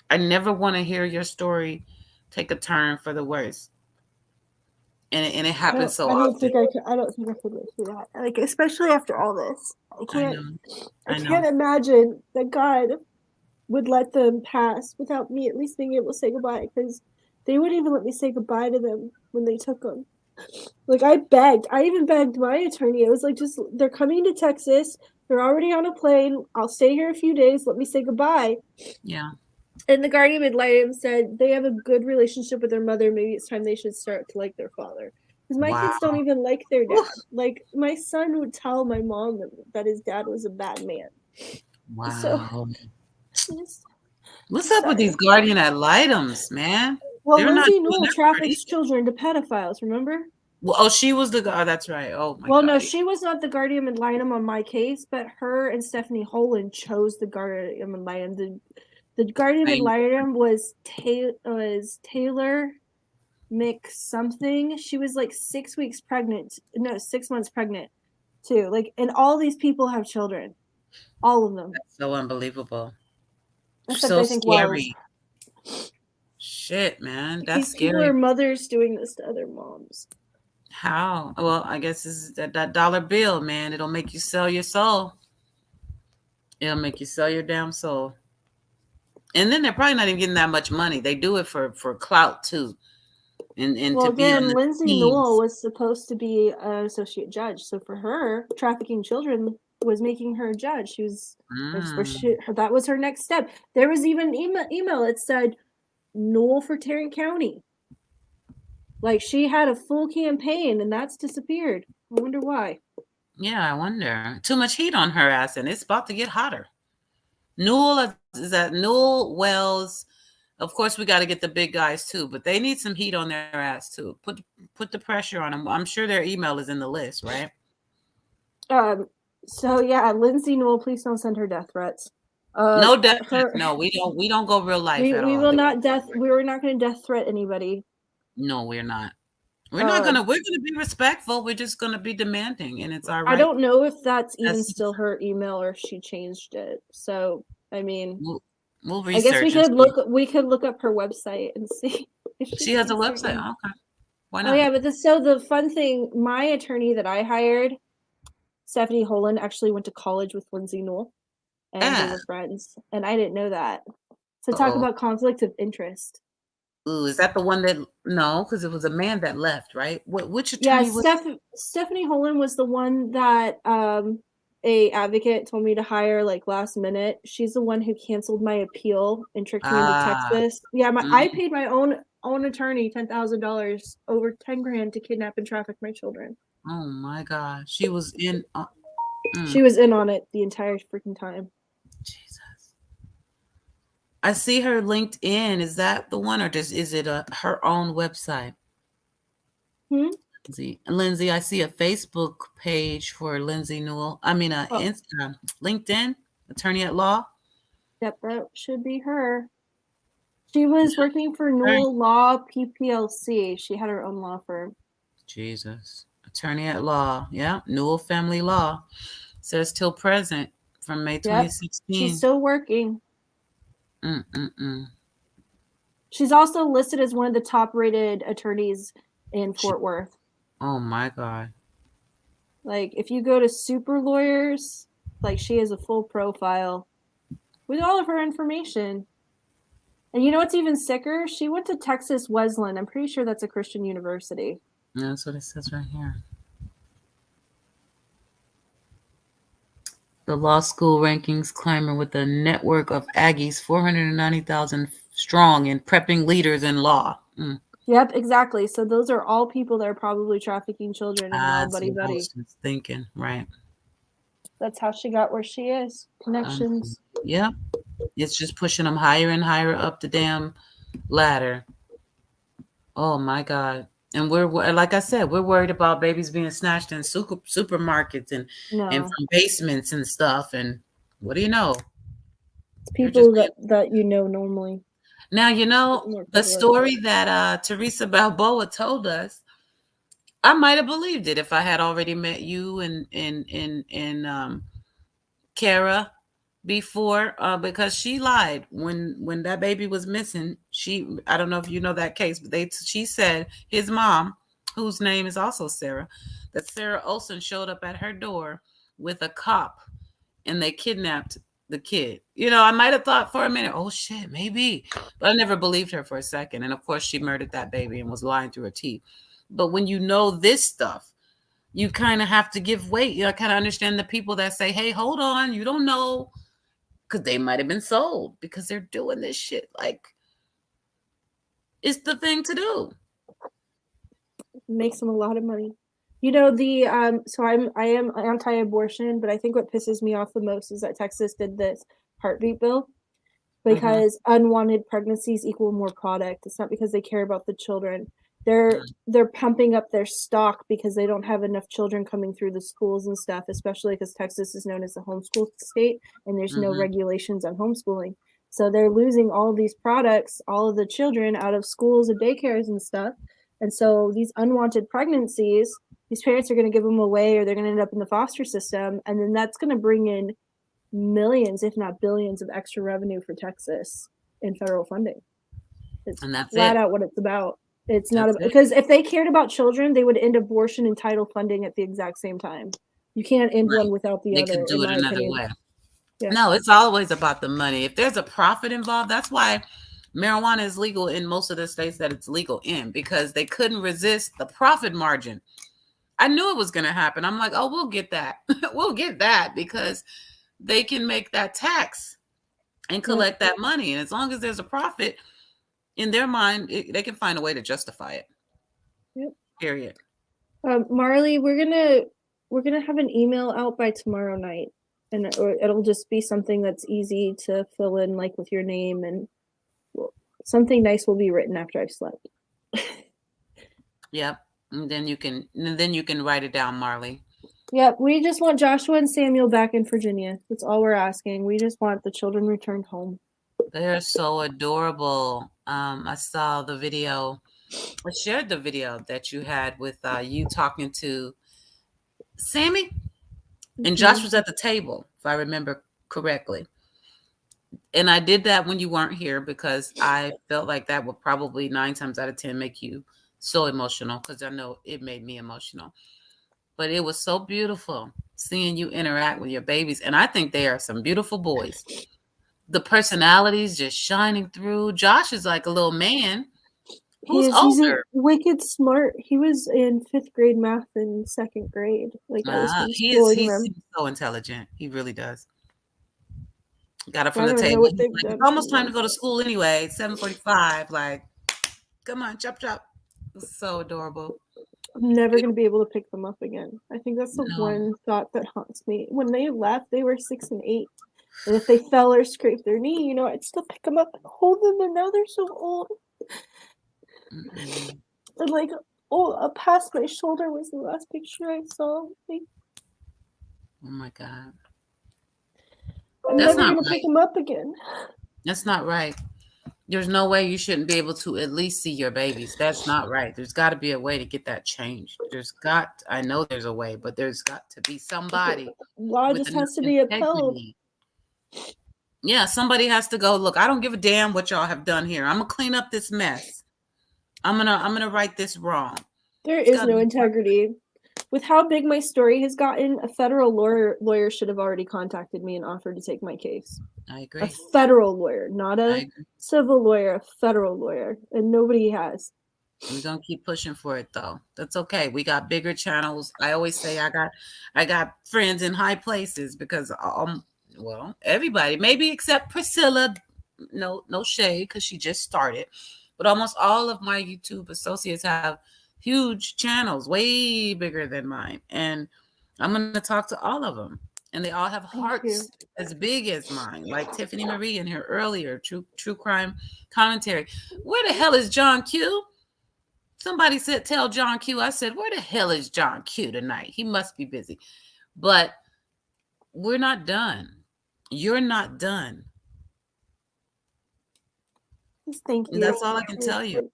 I never want to hear your story take a turn for the worse. And it happens so often. I don't think I could live through that. Like, especially after all this. I can't imagine that God would let them pass without me at least being able to say goodbye, because they wouldn't even let me say goodbye to them when they took them. Like, I even begged my attorney. I was like, just, they're coming to Texas. They're already on a plane. I'll stay here a few days. Let me say goodbye. Yeah. And the guardian ad litem said they have a good relationship with their mother. Maybe it's time they should start to like their father. Because my kids don't even like their dad. Like, my son would tell my mom that his dad was a bad man. Wow. So, what's up with these guardian ad litems, man? Well, Lindsay Newell traffics children to pedophiles, remember? Well, she was the guy. That's right. Oh, my God. Well, no, she was not the guardian ad litem on my case, but her and Stephanie Holland chose the guardian ad litem. The guardian ad litem was Taylor McSomething. She was like 6 weeks pregnant. No, 6 months pregnant, too. Like, and all these people have children. All of them. That's so unbelievable. Except so I think scary. Shit, man. That's these scary. People are mothers doing this to other moms. How? Well, I guess this is that dollar bill, man. It'll make you sell your soul. It'll make you sell your damn soul. And then they're probably not even getting that much money. They do it for clout too. And well, to again, be Lindsay Newell was supposed to be an associate judge. So for her, trafficking children was making her a judge. She was that was her next step. There was even email. It said Newell for Tarrant County. Like, she had a full campaign, and that's disappeared. I wonder why. Yeah, I wonder. Too much heat on her ass, and it's about to get hotter. Newell is at Newell Wells. Of course, we got to get the big guys too, but they need some heat on their ass too. Put the pressure on them. I'm sure their email is in the list, right? So yeah, Lindsay Newell, please don't send her death threats. No death threats. No, we don't go real life at all. We will not we're not going to death threat anybody. No, we're not. We're gonna be respectful. We're just gonna be demanding, and it's all right. I don't know if that's even still her email or if she changed it. So I mean, we'll I guess we could look up her website and see if she has a website. Okay, why not? Oh yeah, but the fun thing, my attorney that I hired, Stephanie Holland, actually went to college with Lindsay Newell, and they were friends, and I didn't know that. So talk about conflict of interest. Ooh, is that the one that? No, because it was a man that left, right? Which attorney was? Stephanie Holland was the one that a advocate told me to hire like last minute. She's the one who canceled my appeal and tricked me into Texas. Yeah, I paid my own attorney $10,000, over 10 grand to kidnap and traffic my children. Oh my God, she was in. She was in on it the entire freaking time. Jesus. I see her LinkedIn. Is that the one, or is it her own website? Lindsay, I see a Facebook page for Lindsay Newell. I mean, Instagram, LinkedIn, attorney at law. Yep, that should be her. She was working for Newell Law PPLC. She had her own law firm. Jesus. Attorney at law. Yeah. Newell Family Law. Says till present from May 2016. She's still working. She's also listed as one of the top rated attorneys in Fort Worth. Oh my God. Like, if you go to Super Lawyers, like, she has a full profile with all of her information. And you know what's even sicker? She went to Texas Wesleyan. I'm pretty sure that's a Christian university. That's what it says right here. The law school rankings climber with a network of Aggies, 490,000 strong, and prepping leaders in law. Yep, exactly. So those are all people that are probably trafficking children and all buddy. I was thinking, right. That's how she got where she is. Connections. Yep. It's just pushing them higher and higher up the damn ladder. Oh my God. And we're, like I said, we're worried about babies being snatched in supermarkets and from basements and stuff. And what do you know? It's people that you know normally. Now, you know, the story that Teresa Balboa told us, I might have believed it if I had already met you and Kara before, because she lied when that baby was missing. I don't know if you know that case, but she said his mom, whose name is also Sarah, that Sarah Olson showed up at her door with a cop and they kidnapped the kid. You know, I might have thought for a minute, oh shit, maybe, but I never believed her for a second. And of course she murdered that baby and was lying through her teeth. But when you know this stuff, you kind of have to give weight. You know, I kind of understand the people that say, hey, hold on, you don't know, because they might have been sold because they're doing this shit. Like, it's the thing to do. It makes them a lot of money. You know, so I am anti-abortion, but I think what pisses me off the most is that Texas did this heartbeat bill because unwanted pregnancies equal more product. It's not because they care about the children. They're pumping up their stock because they don't have enough children coming through the schools and stuff, especially because Texas is known as a homeschool state and there's no regulations on homeschooling. So they're losing all of these products, all of the children out of schools and daycares and stuff. And so these unwanted pregnancies, these parents are going to give them away or they're going to end up in the foster system. And then that's going to bring in millions, if not billions, of extra revenue for Texas in federal funding. It's flat out what it's about. It's not because if they cared about children, they would end abortion and title funding at the exact same time. You can't end one without the other. They could do it another way. Yeah. No, it's always about the money. If there's a profit involved, that's why marijuana is legal in most of the states that it's legal in, because they couldn't resist the profit margin. I knew it was going to happen. I'm like, oh, we'll get that. We'll get that because they can make that tax and collect that money. And as long as there's a profit, in their mind, they can find a way to justify it. Yep. Period. Marley, we're gonna have an email out by tomorrow night, and it'll just be something that's easy to fill in, like with your name, and something nice will be written after I've slept. Yep. And then you can write it down, Marley. Yep. We just want Joshua and Samuel back in Virginia. That's all we're asking. We just want the children returned home. They're so adorable. I saw the video. I shared the video that you had with you talking to Sammy, and Josh was at the table, if I remember correctly. And I did that when you weren't here because I felt like that would probably 9 times out of 10 make you so emotional, because I know it made me emotional. But it was so beautiful seeing you interact with your babies. And I think they are some beautiful boys. The personalities just shining through. Josh is like a little man, Who's He's older? wicked smart. He was in 5th grade math in 2nd grade. Like I was homeschooling He him. seems so intelligent. He really does. Got up from I the don't know table. what He's they've like, done it's almost to time him. to go to school anyway. It's 7:45. Like, come on, chop chop. It's so adorable. I'm never going to be able to pick them up again. I think that's the No. one thought that haunts me. When they left, they were 6 and 8. And if they fell or scraped their knee, you know, I'd still pick them up and hold them. And now they're so old. Mm-mm. And like, past my shoulder was the last picture I saw. Like, Oh my God. I'm That's never not going to pick right. them up again. That's not right. There's no way you shouldn't be able to at least see your babies. That's not right. There's got to be a way to get that changed. I know there's a way, but there's got to be somebody Law with just enough has to be upheld. integrity. Yeah, somebody has to go, look, I don't give a damn what y'all have done here. I'm going to clean up this mess. I'm going to right this wrong. There is no integrity. With how big my story has gotten, a federal lawyer should have already contacted me and offered to take my case. I agree. A federal lawyer, not a civil lawyer, a federal lawyer, and nobody has. We're gonna keep pushing for it though. That's okay. We got bigger channels. I always say I got friends in high places because well, everybody, maybe except Priscilla. No shade because she just started. But almost all of my YouTube associates have huge channels, way bigger than mine. And I'm gonna talk to all of them. And they all have hearts as big as mine, like Tiffany Marie in here earlier, true crime commentary. Where the hell is John Q? Somebody said, tell John Q. I said, where the hell is John Q tonight? He must be busy. But we're not done. You're not done. Thank you. And that's all I can tell you.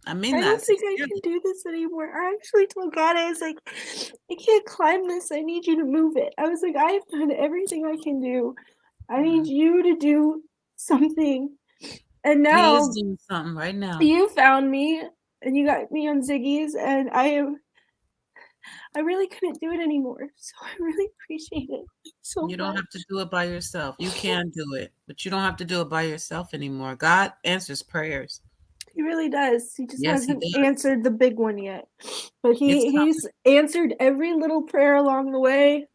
I mean I don't think I can do this anymore. I actually told God, I was like, I can't climb this. I need you to move it. I was like, I have done everything I can do. I need you to do something. And now he is doing something right now. You found me and you got me on Ziggy's, and I really couldn't do it anymore. So I really appreciate it so much. You don't have to do it by yourself. You can do it, but you don't have to do it by yourself anymore. God answers prayers. He really does. He just hasn't answered the big one yet. But he's answered every little prayer along the way.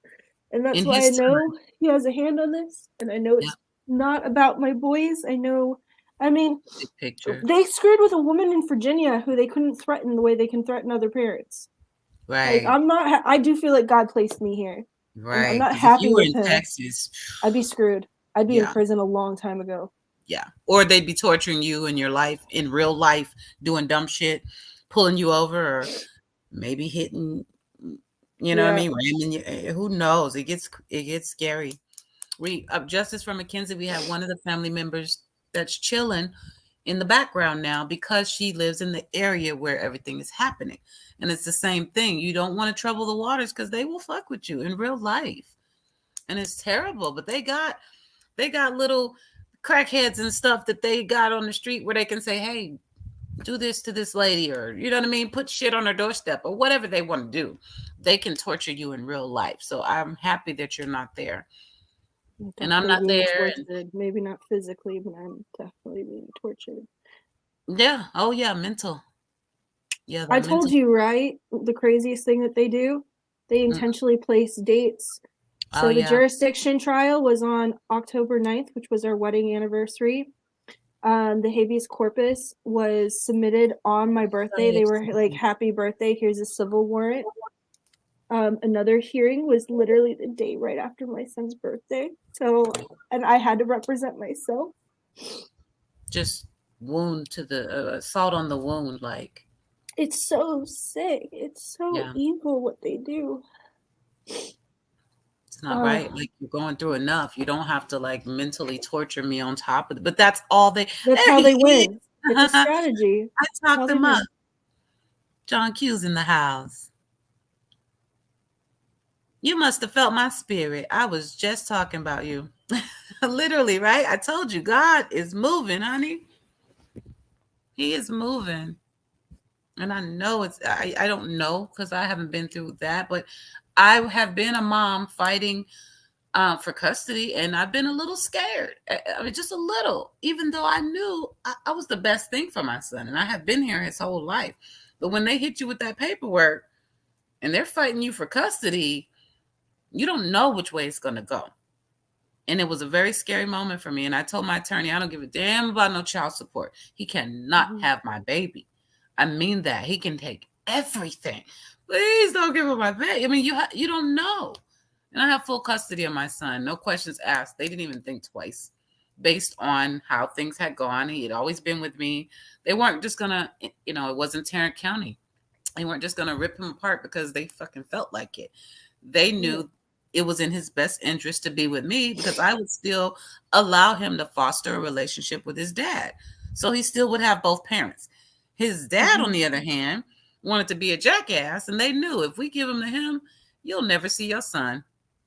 And that's why I know he has a hand on this. And I know it's not about my boys. I know, I mean, they screwed with a woman in Virginia who they couldn't threaten the way they can threaten other parents. Right. Like, I do feel like God placed me here. Right. I'm not happy with him. Texas, I'd be screwed. I'd be in prison a long time ago. Yeah. Or they'd be torturing you in your life, in real life, doing dumb shit, pulling you over, or maybe hitting, you know what I mean? Ramming you. Who knows? It gets scary. Justice for Mackenzie, we have one of the family members that's chilling in the background now because she lives in the area where everything is happening. And it's the same thing. You don't want to trouble the waters because they will fuck with you in real life. And it's terrible. But they got little crackheads and stuff that they got on the street where they can say, hey, do this to this lady, or you know what I mean, put shit on her doorstep, or whatever they want to do. They can torture you in real life. So I'm happy that you're not there. And I'm not there. Maybe not physically, but I'm definitely being tortured. Yeah. Oh yeah, mental. Yeah. I told you, right? The craziest thing that they do, they intentionally place dates. So the jurisdiction trial was on October 9th, which was our wedding anniversary. The habeas corpus was submitted on my birthday. They were like, happy birthday, here's a civil warrant. Another hearing was literally the day right after my son's birthday. So, and I had to represent myself. Just wound to the assault on the wound, like. It's so sick. It's so evil what they do. It's not right. Like, you're going through enough. You don't have to like mentally torture me on top of it. But that's all they. That's how they win. It's a strategy. I talked them up. John Q's in the house. You must have felt my spirit. I was just talking about you. Literally, right? I told you, God is moving, honey. He is moving. And I know I don't know because I haven't been through that, but I have been a mom fighting for custody, and I've been a little scared. I mean, just a little, even though I knew I was the best thing for my son, and I have been here his whole life. But when they hit you with that paperwork and they're fighting you for custody, you don't know which way it's going to go. And it was a very scary moment for me. And I told my attorney, I don't give a damn about no child support. He cannot have my baby. I mean that. He can take everything. Please don't give him my baby. I mean, you don't know. And I have full custody of my son. No questions asked. They didn't even think twice based on how things had gone. He had always been with me. They weren't just going to, it wasn't Tarrant County. They weren't just going to rip him apart because they fucking felt like it. They knew it was in his best interest to be with me because I would still allow him to foster a relationship with his dad. So he still would have both parents. His dad, on the other hand, wanted to be a jackass, and they knew if we give him to him, you'll never see your son.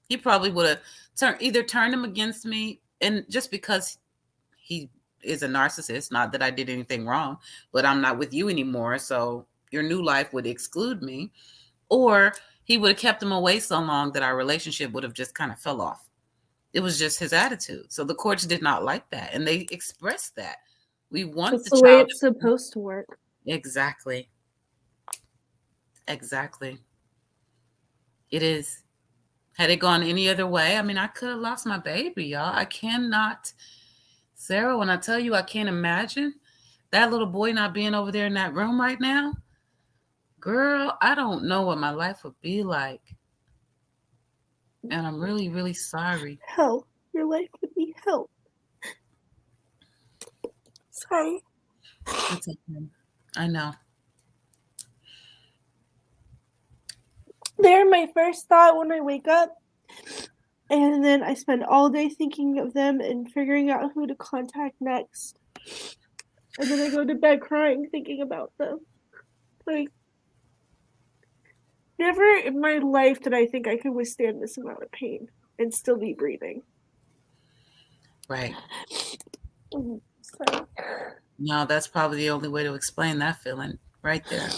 He probably would have either turned him against me, and just because he is a narcissist, not that I did anything wrong, but I'm not with you anymore, so your new life would exclude me, or he would have kept him away so long that our relationship would have just kind of fell off. It was just his attitude. So the courts did not like that, and they expressed that. We want the way it's supposed to work. Exactly. Exactly. It is. Had it gone any other way, I mean, I could have lost my baby, y'all. I cannot. Sarah, when I tell you I can't imagine that little boy not being over there in that room right now, girl, I don't know what my life would be like. And I'm really, really sorry. Hell. Your life would be hell. Sorry. It's okay. I know. They're my first thought when I wake up. And then I spend all day thinking of them and figuring out who to contact next. And then I go to bed crying thinking about them. Like, never in my life did I think I could withstand this amount of pain and still be breathing. Right. So. No, that's probably the only way to explain that feeling right there.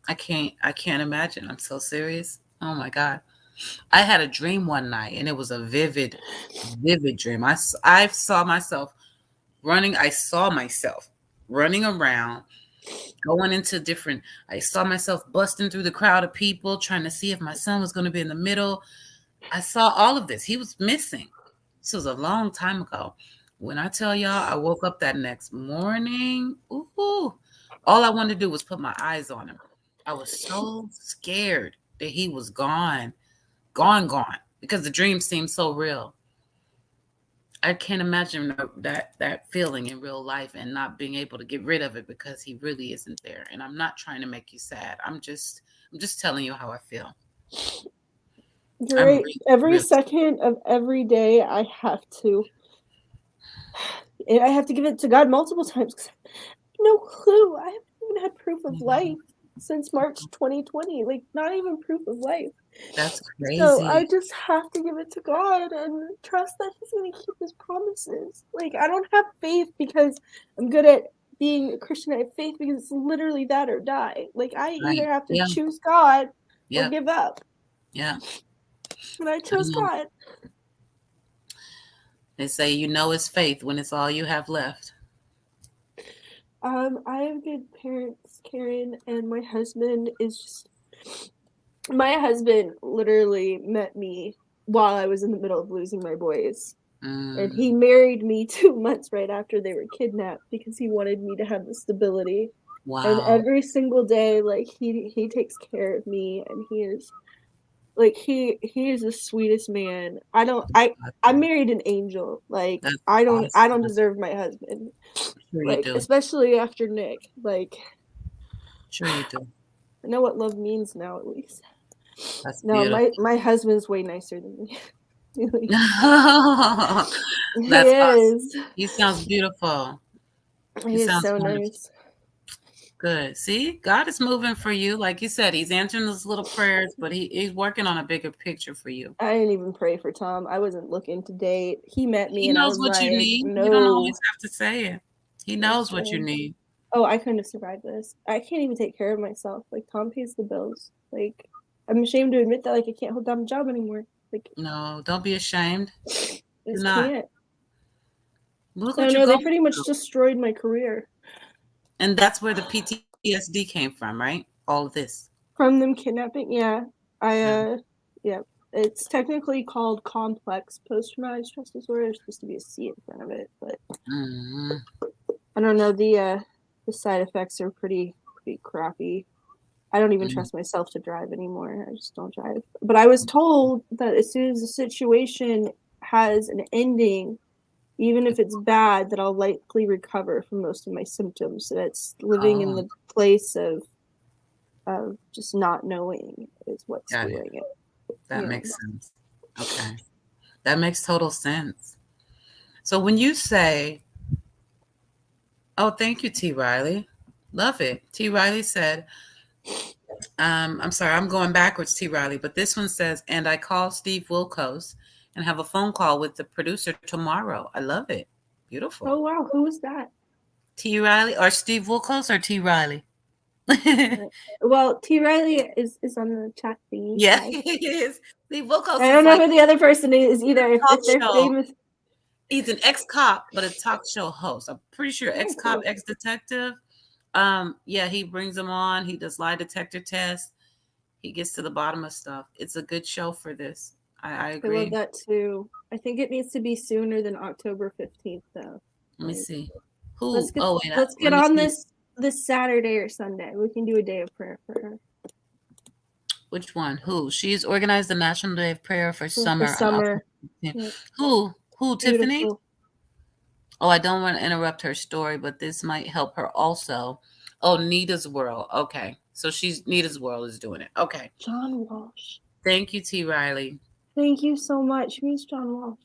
I can't imagine. I'm so serious. Oh my God. I had a dream one night, and it was a vivid dream. I saw myself running. I saw myself running around, going into different. I saw myself busting through the crowd of people, trying to see if my son was going to be in the middle. I saw all of this. He was missing. This was a long time ago. When I tell y'all, I woke up that next morning. Ooh, all I wanted to do was put my eyes on him. I was so scared that he was gone, because the dream seemed so real. I can't imagine that feeling in real life and not being able to get rid of it because he really isn't there. And I'm not trying to make you sad. I'm just telling you how I feel. Right. Every second of every day, I have to give it to God multiple times because I have no clue. I haven't even had proof of life since March 2020. Like, not even proof of life. That's crazy. So I just have to give it to God and trust that He's going to keep His promises. Like, I don't have faith because I'm good at being a Christian. I have faith because it's literally that or die. Like, I either have to choose God or give up. Yeah. And I chose God. They say it's faith when it's all you have left. I have good parents, Karen, and my husband is just... My husband literally met me while I was in the middle of losing my boys. And he married me 2 months right after they were kidnapped because he wanted me to have the stability. Wow. And every single day, like, he takes care of me, and he is... Like, he is the sweetest man. I married an angel. Like, I don't deserve my husband. Sure like, you do. Especially after Nick. Like, sure you do. I know what love means now, at least. That's no, beautiful. my husband's way nicer than me. That's awesome. He sounds beautiful. He is so wonderful. Nice. Good. See, God is moving for you. Like you said, He's answering those little prayers, but He's working on a bigger picture for you. I didn't even pray for Tom. I wasn't looking to date. He met me, and I was like, He knows what you need. No. You don't always have to say it. He knows what you need. Oh, I couldn't have survived this. I can't even take care of myself. Like, Tom pays the bills. Like, I'm ashamed to admit that. Like, I can't hold down a job anymore. Like, no, don't be ashamed. I Do just not. can't. Look I what you're know they going pretty much through. destroyed my career And that's where the PTSD came from, right? All of this. from them kidnapping. Yeah, Yeah. yeah. It's technically called complex post-traumatic stress disorder. There's supposed to be a C in front of it, but I don't know. The side effects are pretty crappy. I don't even trust myself to drive anymore. I just don't drive. But I was told that as soon as the situation has an ending, even if it's bad, that I'll likely recover from most of my symptoms. So that's living in the place of just not knowing is what's doing it. That makes sense. Okay. That makes total sense. So when you say, oh, thank you, T. Riley. Love it. T. Riley said, I'm sorry, I'm going backwards, T. Riley, but this one says, and I call Steve Wilkos and have a phone call with the producer tomorrow. I love it. Beautiful. Oh, wow. Who was that? T. Riley or Steve Wilkos or T. Riley? Well, T. Riley is on the chat thingy. Yeah, he is. Steve Wilkos. I don't know who the other person is either. If they're famous. He's an ex-cop, but a talk show host. I'm pretty sure ex-cop, ex-detective. Yeah, he brings them on. He does lie detector tests. He gets to the bottom of stuff. It's a good show for this. I agree. I love that too. I think it needs to be sooner than October 15th, though. Let me see. Who? Let's get on this Saturday or Sunday. We can do a day of prayer for her. Which one? Who? She's organized the National Day of Prayer for summer. Yeah. Who? Beautiful. Tiffany? Oh, I don't want to interrupt her story, but this might help her also. Oh, Nita's World. Okay. So Nita's World is doing it. Okay. John Walsh. Thank you, T. Riley. Thank you so much. Who's John Walsh?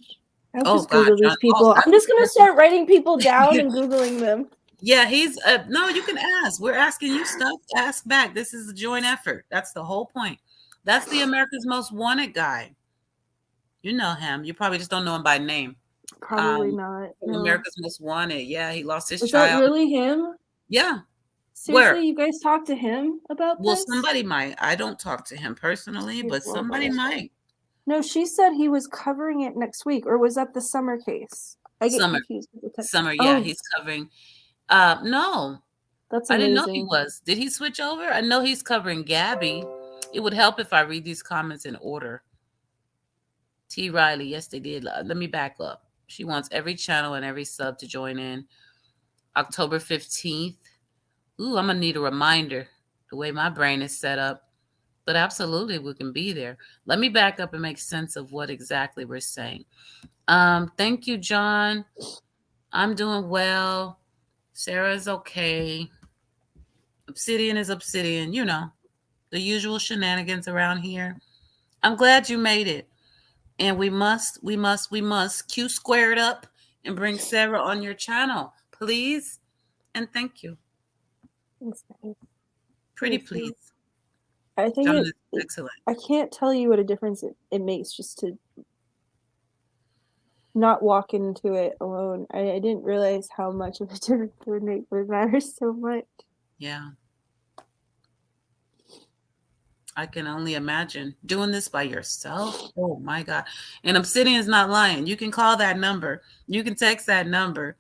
I'll just Google these people. I'm just going to start writing people down and Googling them. Yeah, he's no, you can ask. We're asking you stuff. Ask back. This is a joint effort. That's the whole point. That's the America's Most Wanted guy. You know him. You probably just don't know him by name. Probably not. No. America's Most Wanted. Yeah, he lost his child. Is that really him? Yeah. Seriously, you guys talk to him about this? Well, somebody might. I don't talk to him personally, but somebody might. No, she said he was covering it next week, or was that the summer case? I get confused with the summer, yeah, he's covering. No. That's amazing. I didn't know he was. Did he switch over? I know he's covering Gabby. It would help if I read these comments in order. T. Riley, yes, they did. Let me back up. She wants every channel and every sub to join in. October 15th. Ooh, I'm going to need a reminder the way my brain is set up. But absolutely, we can be there. Let me back up and make sense of what exactly we're saying. Thank you, John. I'm doing well. Sarah's okay. Obsidian is Obsidian. You know, the usual shenanigans around here. I'm glad you made it. And we must Q squared up and bring Sarah on your channel, please. And thank you. Thanks, guys. Pretty please. I think it's excellent. I can't tell you what a difference it makes just to not walk into it alone. I didn't realize how much of a difference it would make, but it matters so much. Yeah. I can only imagine doing this by yourself. Oh my God. And Obsidian's not lying. You can call that number. You can text that number.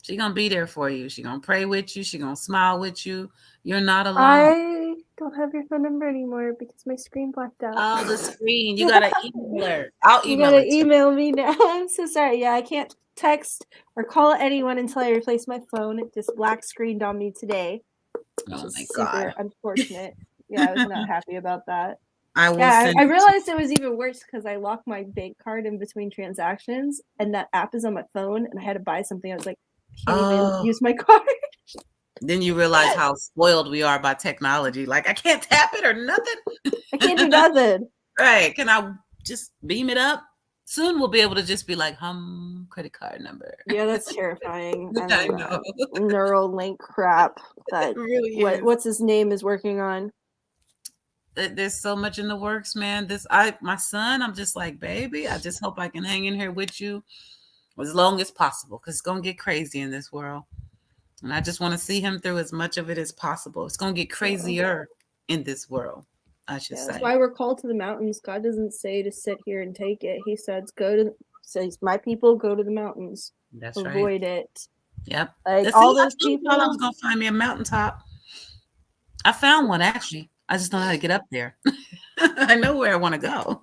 She's going to be there for you. She's going to pray with you. She's going to smile with you. You're not alone. I don't have your phone number anymore because my screen blacked out. Oh, the screen. You got to email her. I'll email her. You got to email me now. I'm so sorry. Yeah, I can't text or call anyone until I replace my phone. It just black screened on me today. Oh my God. Super unfortunate. Yeah, I was not happy about that. I realized it was even worse because I locked my bank card in between transactions, and that app is on my phone, and I had to buy something. I was like, I can't even use my card. Then you realize how spoiled we are by technology. Like, I can't tap it or nothing. I can't do nothing. Right. Can I just beam it up? Soon we'll be able to just be like, credit card number. Yeah, that's terrifying. I know. Neuralink crap that really is. What's his name is working on. There's so much in the works, man. My son, I'm just like, baby, I just hope I can hang in here with you as long as possible, because it's going to get crazy in this world. And I just want to see him through as much of it as possible. It's going to get crazier in this world. I should say. That's why we're called to the mountains. God doesn't say to sit here and take it. He says, says, my people go to the mountains. That's Avoid right. it. Yep. Like all those people. I was gonna find me a mountaintop. I found one actually. I just don't know how to get up there. I know where I want to go.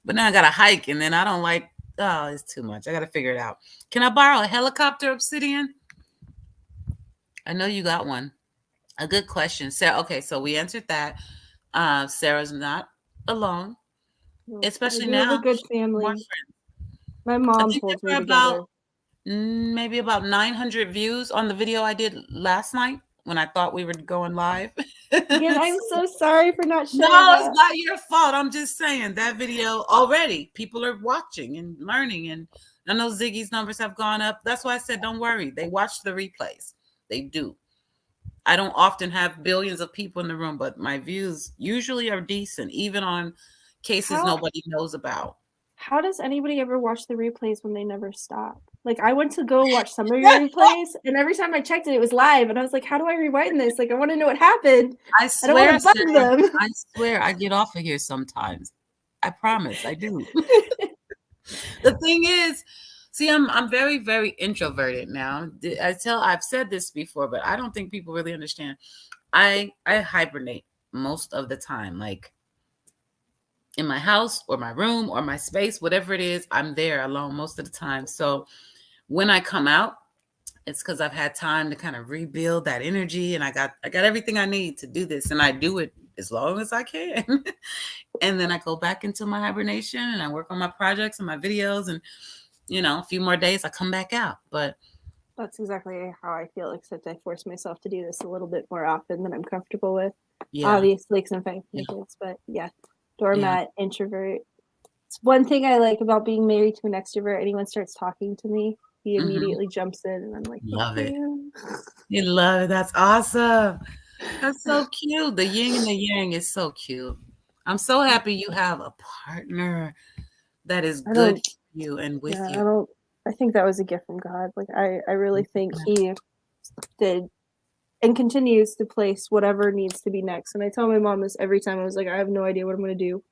But now I gotta hike, and then I don't like, oh, it's too much. I gotta figure it out. Can I borrow a helicopter, Obsidian? I know you got one. A good question. Sarah, okay, so we answered that. Sarah's not alone. Especially now. We have a good family. My mom holds me together. Maybe about 900 views on the video I did last night when I thought we were going live. Again, I'm so sorry for not sharing. No, it's not your fault. I'm just saying that video already, people are watching and learning. And I know Ziggy's numbers have gone up. That's why I said, don't worry. They watch the replays. They do. I don't often have billions of people in the room, but my views usually are decent, even on cases nobody knows about. How does anybody ever watch the replays when they never stop? Like, I went to go watch some of your replays, and every time I checked it, it was live, and I was like, how do I rewind this? Like, I want to know what happened. I swear, I don't want to bug them. I swear I get off of here sometimes. I promise I do. The thing is, see, I'm very, very introverted now. I've said this before, but I don't think people really understand. I hibernate most of the time, like in my house or my room or my space, whatever it is, I'm there alone most of the time. So when I come out, it's because I've had time to kind of rebuild that energy, and I got everything I need to do this, and I do it as long as I can. And then I go back into my hibernation and I work on my projects and my videos, and a few more days I come back out. But that's exactly how I feel, except I force myself to do this a little bit more often than I'm comfortable with. Yeah. Obviously, because I'm fighting kids, but yeah, doormat, introvert. It's one thing I like about being married to an extrovert. Anyone starts talking to me, he immediately jumps in, and I'm like, love it. You love it. That's awesome. That's so cute. The yin and the yang is so cute. I'm so happy you have a partner that is good for you and with you. I think that was a gift from God. Like, I really think he did and continues to place whatever needs to be next. And I tell my mom this every time. I was like, I have no idea what I'm going to do.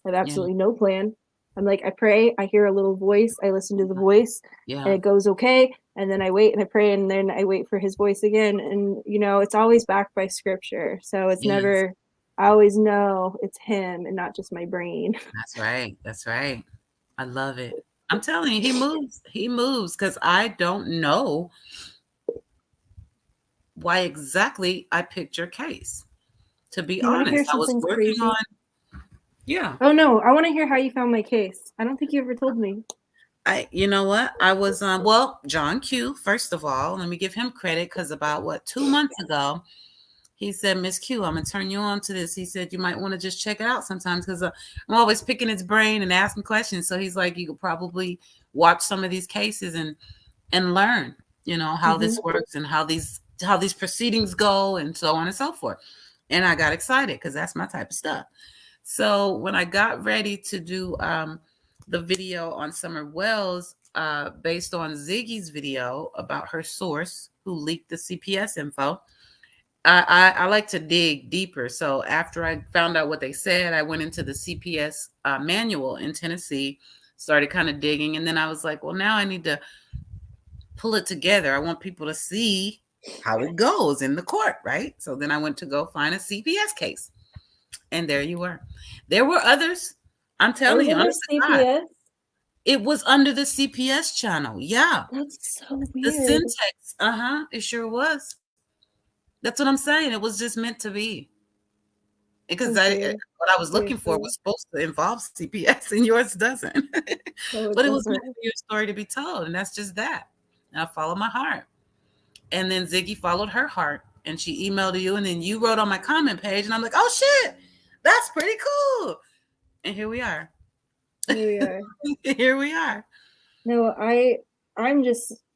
I have absolutely no plan. I'm like, I pray, I hear a little voice, I listen to the voice, and it goes okay. And then I wait and I pray, and then I wait for his voice again. And, it's always backed by scripture. So it's never, I always know it's him and not just my brain. That's right. That's right. I love it. I'm telling you, he moves. He moves, because I don't know why exactly I picked your case. To be honest, I was working on. Yeah. Oh no, I want to hear how you found my case. I don't think you ever told me. You know what? I was John Q, first of all, let me give him credit, because about 2 months ago, he said, Miss Q, I'm gonna turn you on to this. He said you might want to just check it out sometimes, because I'm always picking his brain and asking questions. So he's like, you could probably watch some of these cases and learn, how this works and how these proceedings go and so on and so forth. And I got excited, because that's my type of stuff. So when I got ready to do the video on Summer Wells, based on Ziggy's video about her source who leaked the CPS info, I like to dig deeper. So after I found out what they said, I went into the CPS manual in Tennessee, started kind of digging. And then I was like, well, now I need to pull it together. I want people to see how it goes in the court, right? So then I went to go find a CPS case. And there you were. There were others. I'm telling you. CPS? It was under the CPS channel. Yeah. That's so weird. The syntax. It sure was. That's what I'm saying. It was just meant to be. Because what I was looking for was supposed to involve CPS, and yours doesn't. But it was meant for your story to be told. And that's just that. And I followed my heart. And then Ziggy followed her heart. And she emailed you. And then you wrote on my comment page. And I'm like, oh, shit. That's pretty cool. And here we are. Here we are. No, I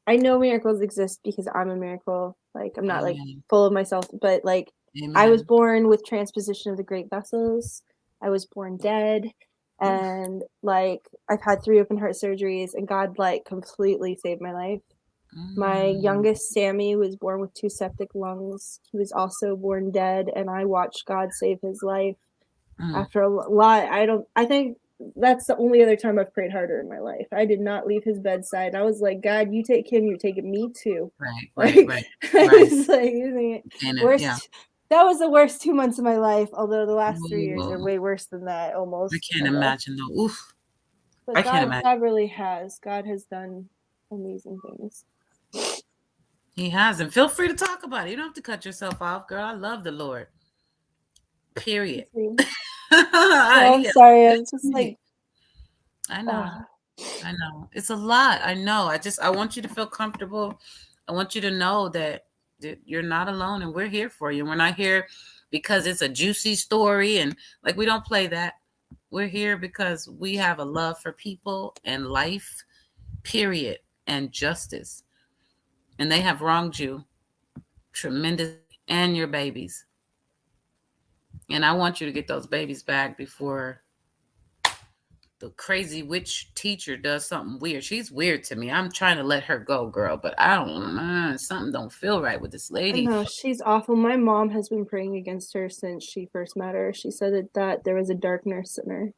know miracles exist because I'm a miracle. Like, I'm not full of myself, but Amen. I was born with transposition of the great vessels. I was born dead. And I've had 3 open heart surgeries, and God completely saved my life. My youngest, Sammy, was born with 2 septic lungs. He was also born dead, and I watched God save his life. After a lot, I think that's the only other time I've prayed harder in my life. I did not leave his bedside. I was like, God, you take him, you're taking me too. Right. It's like using it. Worst. Yeah. That was the worst 2 months of my life. Although the last 3 years are way worse than that, almost. I can't imagine though. Oof. But I can't imagine. God really has. God has done amazing things. He has, and feel free to talk about it. You don't have to cut yourself off, girl. I love the Lord. Period. I'm sorry. I'm just like. I know. It's a lot. I know. I want you to feel comfortable. I want you to know that you're not alone, and we're here for you. We're not here because it's a juicy story, and like we don't play that. We're here because we have a love for people and life, period, and justice. And they have wronged you tremendously, and your babies. And I want you to get those babies back before the crazy witch teacher does something weird. She's weird to me. I'm trying to let her go, girl, but I don't know. Something don't feel right with this lady. No, she's awful. My mom has been praying against her since she first met her. She said that there was a darkness in her.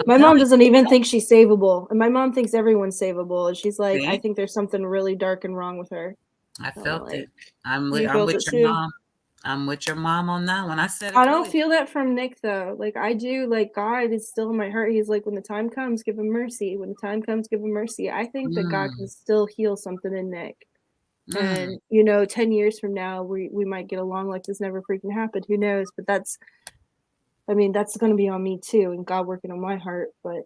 My mom doesn't even think she's savable, and my mom thinks everyone's savable. And she's like, I think there's something really dark and wrong with her. I felt it. I'm with your mom. I'm with your mom on that one. I said it. I don't feel that from Nick though. Like I do. Like God is still in my heart. He's like, when the time comes, give him mercy. When the time comes, give him mercy. I think that God can still heal something in Nick. And 10 years from now, we might get along like this never freaking happened. Who knows? But that's going to be on me too, and God working on my heart. But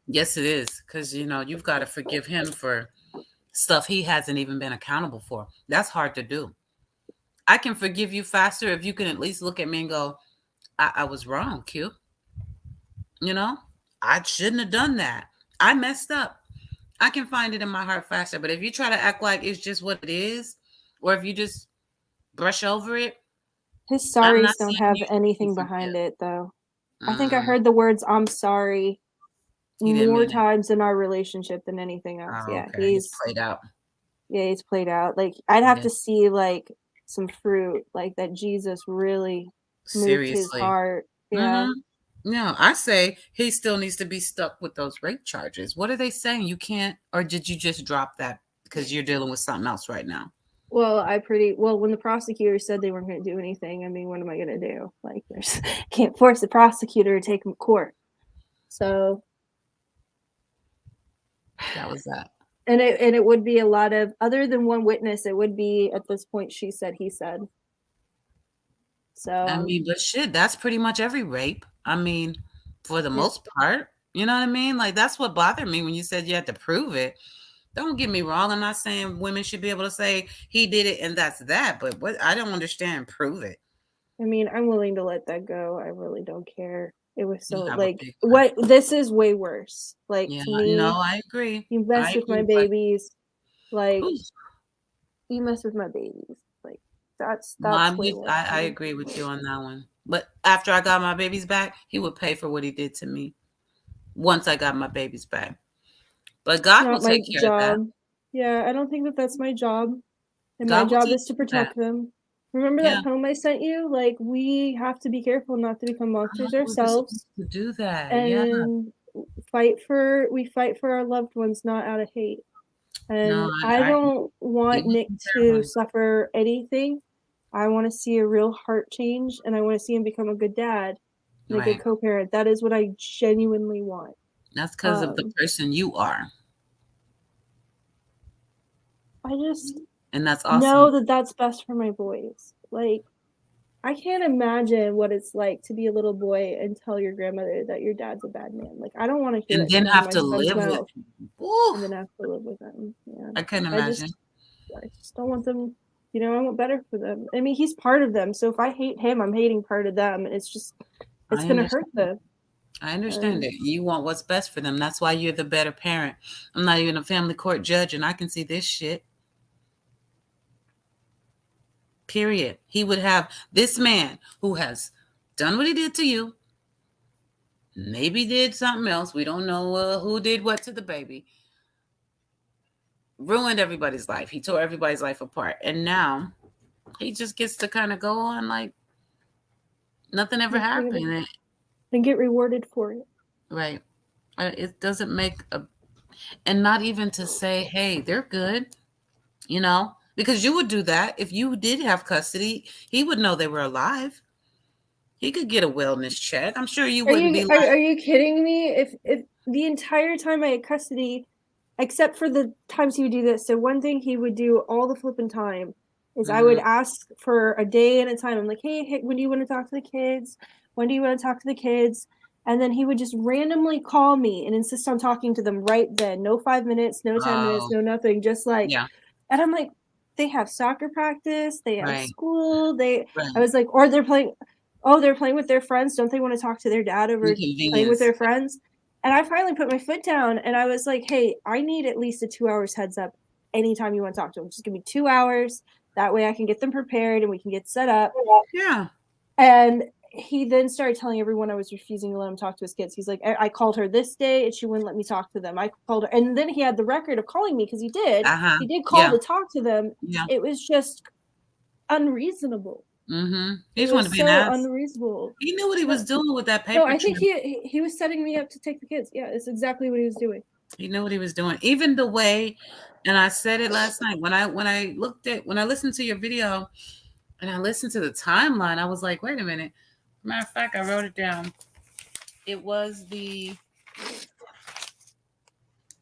yes, it is, because you've got to forgive him for stuff he hasn't even been accountable for. That's hard to do. I can forgive you faster if you can at least look at me and go, I was wrong, Q. I shouldn't have done that. I messed up. I can find it in my heart faster. But if you try to act like it's just what it is, or if you just brush over it. His sorries don't have anything behind it, though. I think I heard the words "I'm sorry" more times in our relationship than anything else. Oh, yeah, okay. He's played out. Yeah, he's played out. Like I'd have to see like some fruit, like that Jesus really moved his heart. Yeah. No, I say he still needs to be stuck with those rape charges. What are they saying? You can't, or did you just drop that because you're dealing with something else right now? Well, when the prosecutor said they weren't going to do anything, I mean, what am I going to do? Like, can't force the prosecutor to take him to court. So that was that. And it would be a lot of, other than one witness, it would be at this point, she said, he said. So I mean, but shit, that's pretty much every rape. I mean, for the most part, you know what I mean? Like, that's what bothered me when you said you had to prove it. Don't get me wrong. I'm not saying women should be able to say he did it and that's that, but what I don't understand, prove it. I mean, I'm willing to let that go. I really don't care. It was so like what this is way worse. Like to me, no, I agree. You mess with my babies, like you mess with my babies. Like that's way worse. I agree with you on that one. But after I got my babies back, he would pay for what he did to me. Once I got my babies back. But God will take care of that. Yeah, I don't think that's my job. And my job is to protect them. Remember that poem I sent you? Like, we have to be careful not to become monsters ourselves. To do that, and fight for our loved ones, not out of hate. And I don't want Nick to suffer anything. I want to see a real heart change, and I want to see him become a good dad and a good co-parent. That is what I genuinely want. That's because of the person you are. I just and that's awesome. Know that's best for my boys. Like, I can't imagine what it's like to be a little boy and tell your grandmother that your dad's a bad man. Like, I don't want to hear and then have to live with him. And then have to live with them. Yeah. I couldn't imagine. I just don't want them. I want better for them. I mean, he's part of them. So if I hate him, I'm hating part of them. And it's going to hurt them. I understand it. You want what's best for them. That's why you're the better parent. I'm not even a family court judge, and I can see this shit. Period. He would have this man who has done what he did to you. Maybe did something else. We don't know who did what to the baby. Ruined everybody's life. He tore everybody's life apart. And now he just gets to kind of go on like nothing ever happened. and get rewarded for it. Right. It doesn't make a, and not even to say, hey, they're good, you know, because you would do that if you did have custody. He would know they were alive. He could get a wellness check. I'm sure you wouldn't be like, are you kidding me? If the entire time I had custody, except for the times he would do this. So one thing he would do all the flipping time is I would ask for a day at a time. I'm like, hey, when do you want to talk to the kids? When do you want to talk to the kids? And then he would just randomly call me and insist on talking to them right then. No 5 minutes, no 10 minutes, no nothing. Just like, yeah, and I'm like, they have soccer practice, they have right, school, right. I was like, or they're playing, they're playing with their friends. Don't they want to talk to their dad over playing with their friends? And I finally put my foot down and I was like, hey, I need at least a 2 hours heads up anytime you want to talk to them. Just give me 2 hours. That way I can get them prepared and we can get set up. Yeah. And he then started telling everyone I was refusing to let him talk to his kids. He's like, I called her this day and she wouldn't let me talk to them. I called her. And then he had the record of calling me because he did. He did call to talk to them. Yeah. It was just unreasonable. He just wanted to be an ass. Unreasonable. He knew what he was doing with that paper. No, I think he was setting me up to take the kids. Yeah, it's exactly what he was doing. He knew what he was doing. Even the way, and I said it last night when I listened to your video and I listened to the timeline, I was like, wait a minute. Matter of fact, I wrote it down. It was the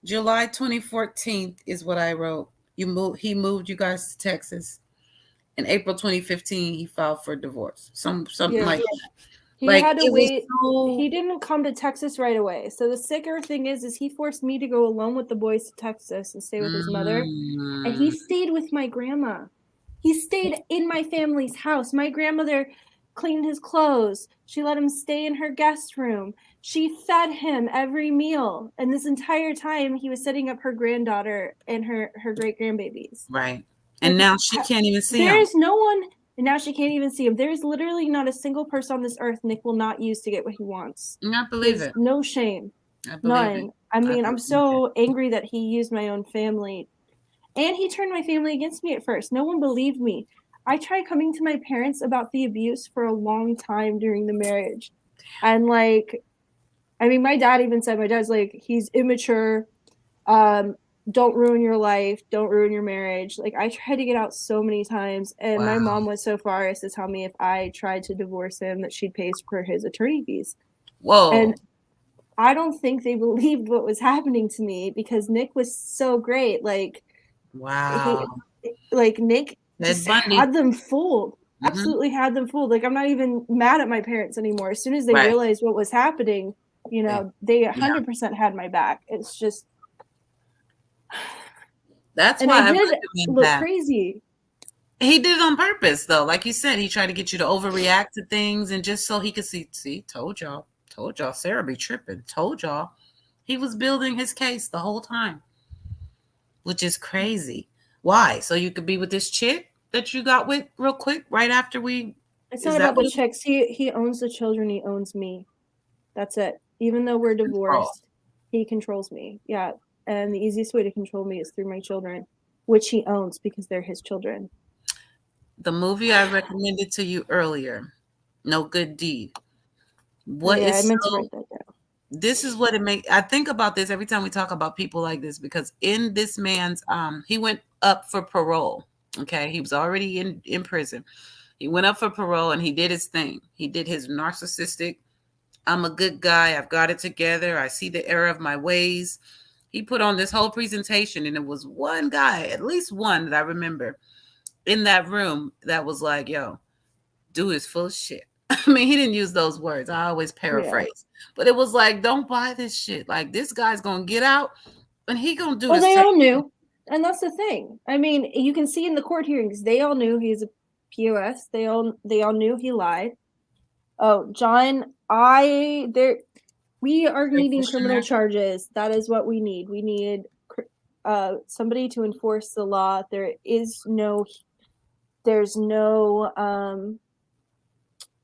July 2014 is what I wrote. He moved you guys to Texas. In April 2015, he filed for divorce. Something like that. He had to wait. He didn't come to Texas right away. So the sicker thing is he forced me to go alone with the boys to Texas and stay with his mother. And he stayed with my grandma. He stayed in my family's house. My grandmother cleaned his clothes. She let him stay in her guest room. She fed him every meal. And this entire time, he was setting up her granddaughter and her great grandbabies. Right. And now she can't even see him. There's no one. And now she can't even see him. There's literally not a single person on this earth Nick will not use to get what he wants. I believe it. No shame. None. I mean, I'm so angry that he used my own family. And he turned my family against me at first. No one believed me. I tried coming to my parents about the abuse for a long time during the marriage. And like, I mean, my dad's like, he's immature. Don't ruin your life. Don't ruin your marriage. Like, I tried to get out so many times. And my mom went so far as to tell me if I tried to divorce him, that she'd pay for his attorney fees. Whoa. And I don't think they believed what was happening to me because Nick was so great. Like, wow. Nick just had them fooled. Absolutely had them fooled. Like, I'm not even mad at my parents anymore. As soon as they realized what was happening, you know, they 100% had my back. It's just, that's why I did look crazy. He did it on purpose, though. Like you said, he tried to get you to overreact to things, and just so he could see, told y'all, Sarah be tripping, told y'all. He was building his case the whole time, which is crazy. Why? So you could be with this chick that you got with real quick right after we. It's not about the chicks. He owns the children. He owns me. That's it. Even though we're divorced, he controls me. Yeah. And the easiest way to control me is through my children, which he owns because they're his children. The movie I recommended to you earlier, No Good Deed. I meant to write that down. This is what it makes. I think about this every time we talk about people like this, because in this man's, he went up for parole. Okay. He was already in prison. He went up for parole and he did his thing. He did his narcissistic, I'm a good guy. I've got it together. I see the error of my ways. He put on this whole presentation, and it was one guy, at least one that I remember in that room that was like, yo, dude is full of shit. I mean, he didn't use those words. I always paraphrase. But it was like, don't buy this shit. Like, this guy's going to get out and he going to do this. Well, they all knew. And that's the thing. I mean, you can see in the court hearings, they all knew he's a POS. They all knew he lied. Oh, John, we are needing criminal charges. That is what we need. We need somebody to enforce the law. There's no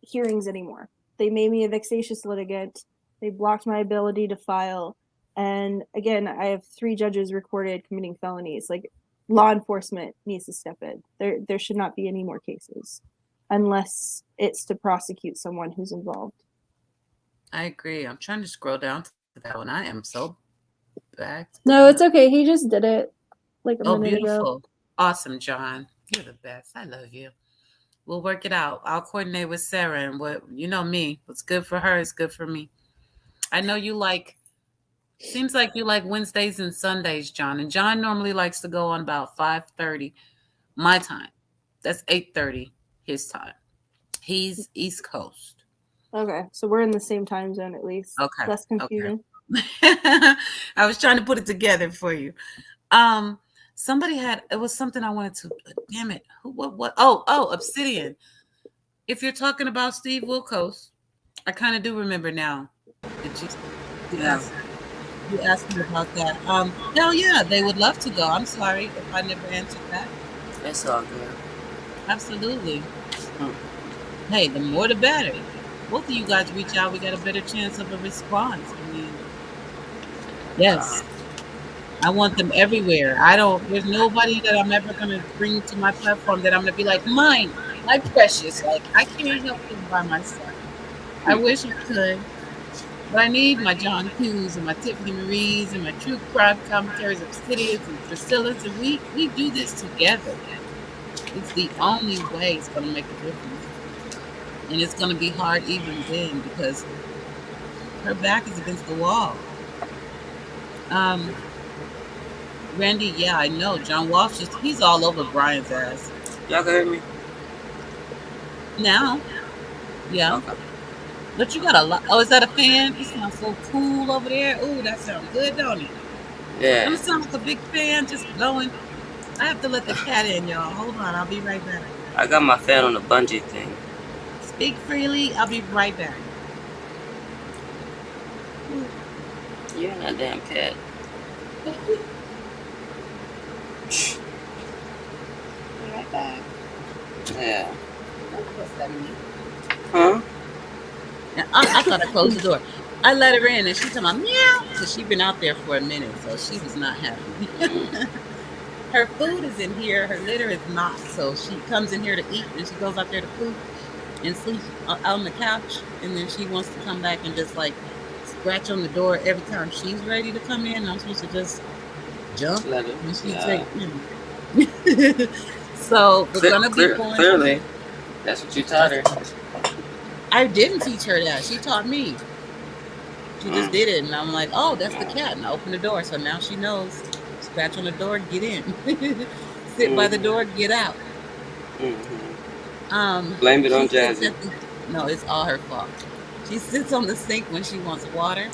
hearings anymore. They made me a vexatious litigant. They blocked my ability to file. And again, I have 3 judges recorded committing felonies. Like, law enforcement needs to step in. There should not be any more cases unless it's to prosecute someone who's involved. I agree. I'm trying to scroll down to that one. I am so back. No, it's okay. He just did it like a minute beautiful. ago. Awesome, John. You're the best. I love you. We'll work it out. I'll coordinate with Sarah, and what you know me. What's good for her is good for me. I know you like. Seems like you like Wednesdays and Sundays, John. And John normally likes to go on about 5:30 my time. That's 8:30 his time. He's East Coast. Okay, so we're in the same time zone at least. Okay. Less confusing. Okay. I was trying to put it together for you. Somebody had, it was something I wanted to, damn it. What? Oh, Obsidian. If you're talking about Steve Wilkos, I kind of do remember now. Did you asked me about that. Hell yeah, they would love to go. I'm sorry if I never answered that. That's all good. Absolutely. Hey, the more the better. Both of you guys reach out, we got a better chance of a response. I mean, yes. I want them everywhere. There's nobody that I'm ever going to bring to my platform that I'm going to be like, mine, my precious. Like, I can't help them by myself. I wish I could. But I need my John Hughes and my Tiffany Marie's and my true crime commentaries, Obsidians and Priscilla's. And we do this together. It's the only way it's going to make a difference. And it's going to be hard even then because her back is against the wall. Randy, yeah, I know. John Walsh, he's all over Brian's ass. Y'all can hear me? Now? Yeah. Okay. But you got a lot. Oh, is that a fan? It sounds so cool over there. Ooh, that sounds good, don't it? Yeah. Don't it sound like a big fan just blowing? I have to let the cat in, y'all. Hold on, I'll be right back. I got my fan on the bungee thing. Speak freely. I'll be right back. You're not a damn cat. Be right back. Yeah. Huh? I thought I closed the door. I let her in and she told me meow because she'd been out there for a minute, so she was not happy. Her food is in here, her litter is not, so she comes in here to eat and she goes out there to poop and sleep out on the couch, and then she wants to come back and just like scratch on the door every time she's ready to come in. I'm supposed to just jump Let her. and she's like, So we're gonna be going. Clearly, that's what you taught her. I didn't teach her that. She taught me. She just did it, and I'm like, oh, that's the cat, and I opened the door, so now she knows. Scratch on the door, get in. Sit by the door, get out. Blame it on Jazzy. No, it's all her fault. She sits on the sink when she wants water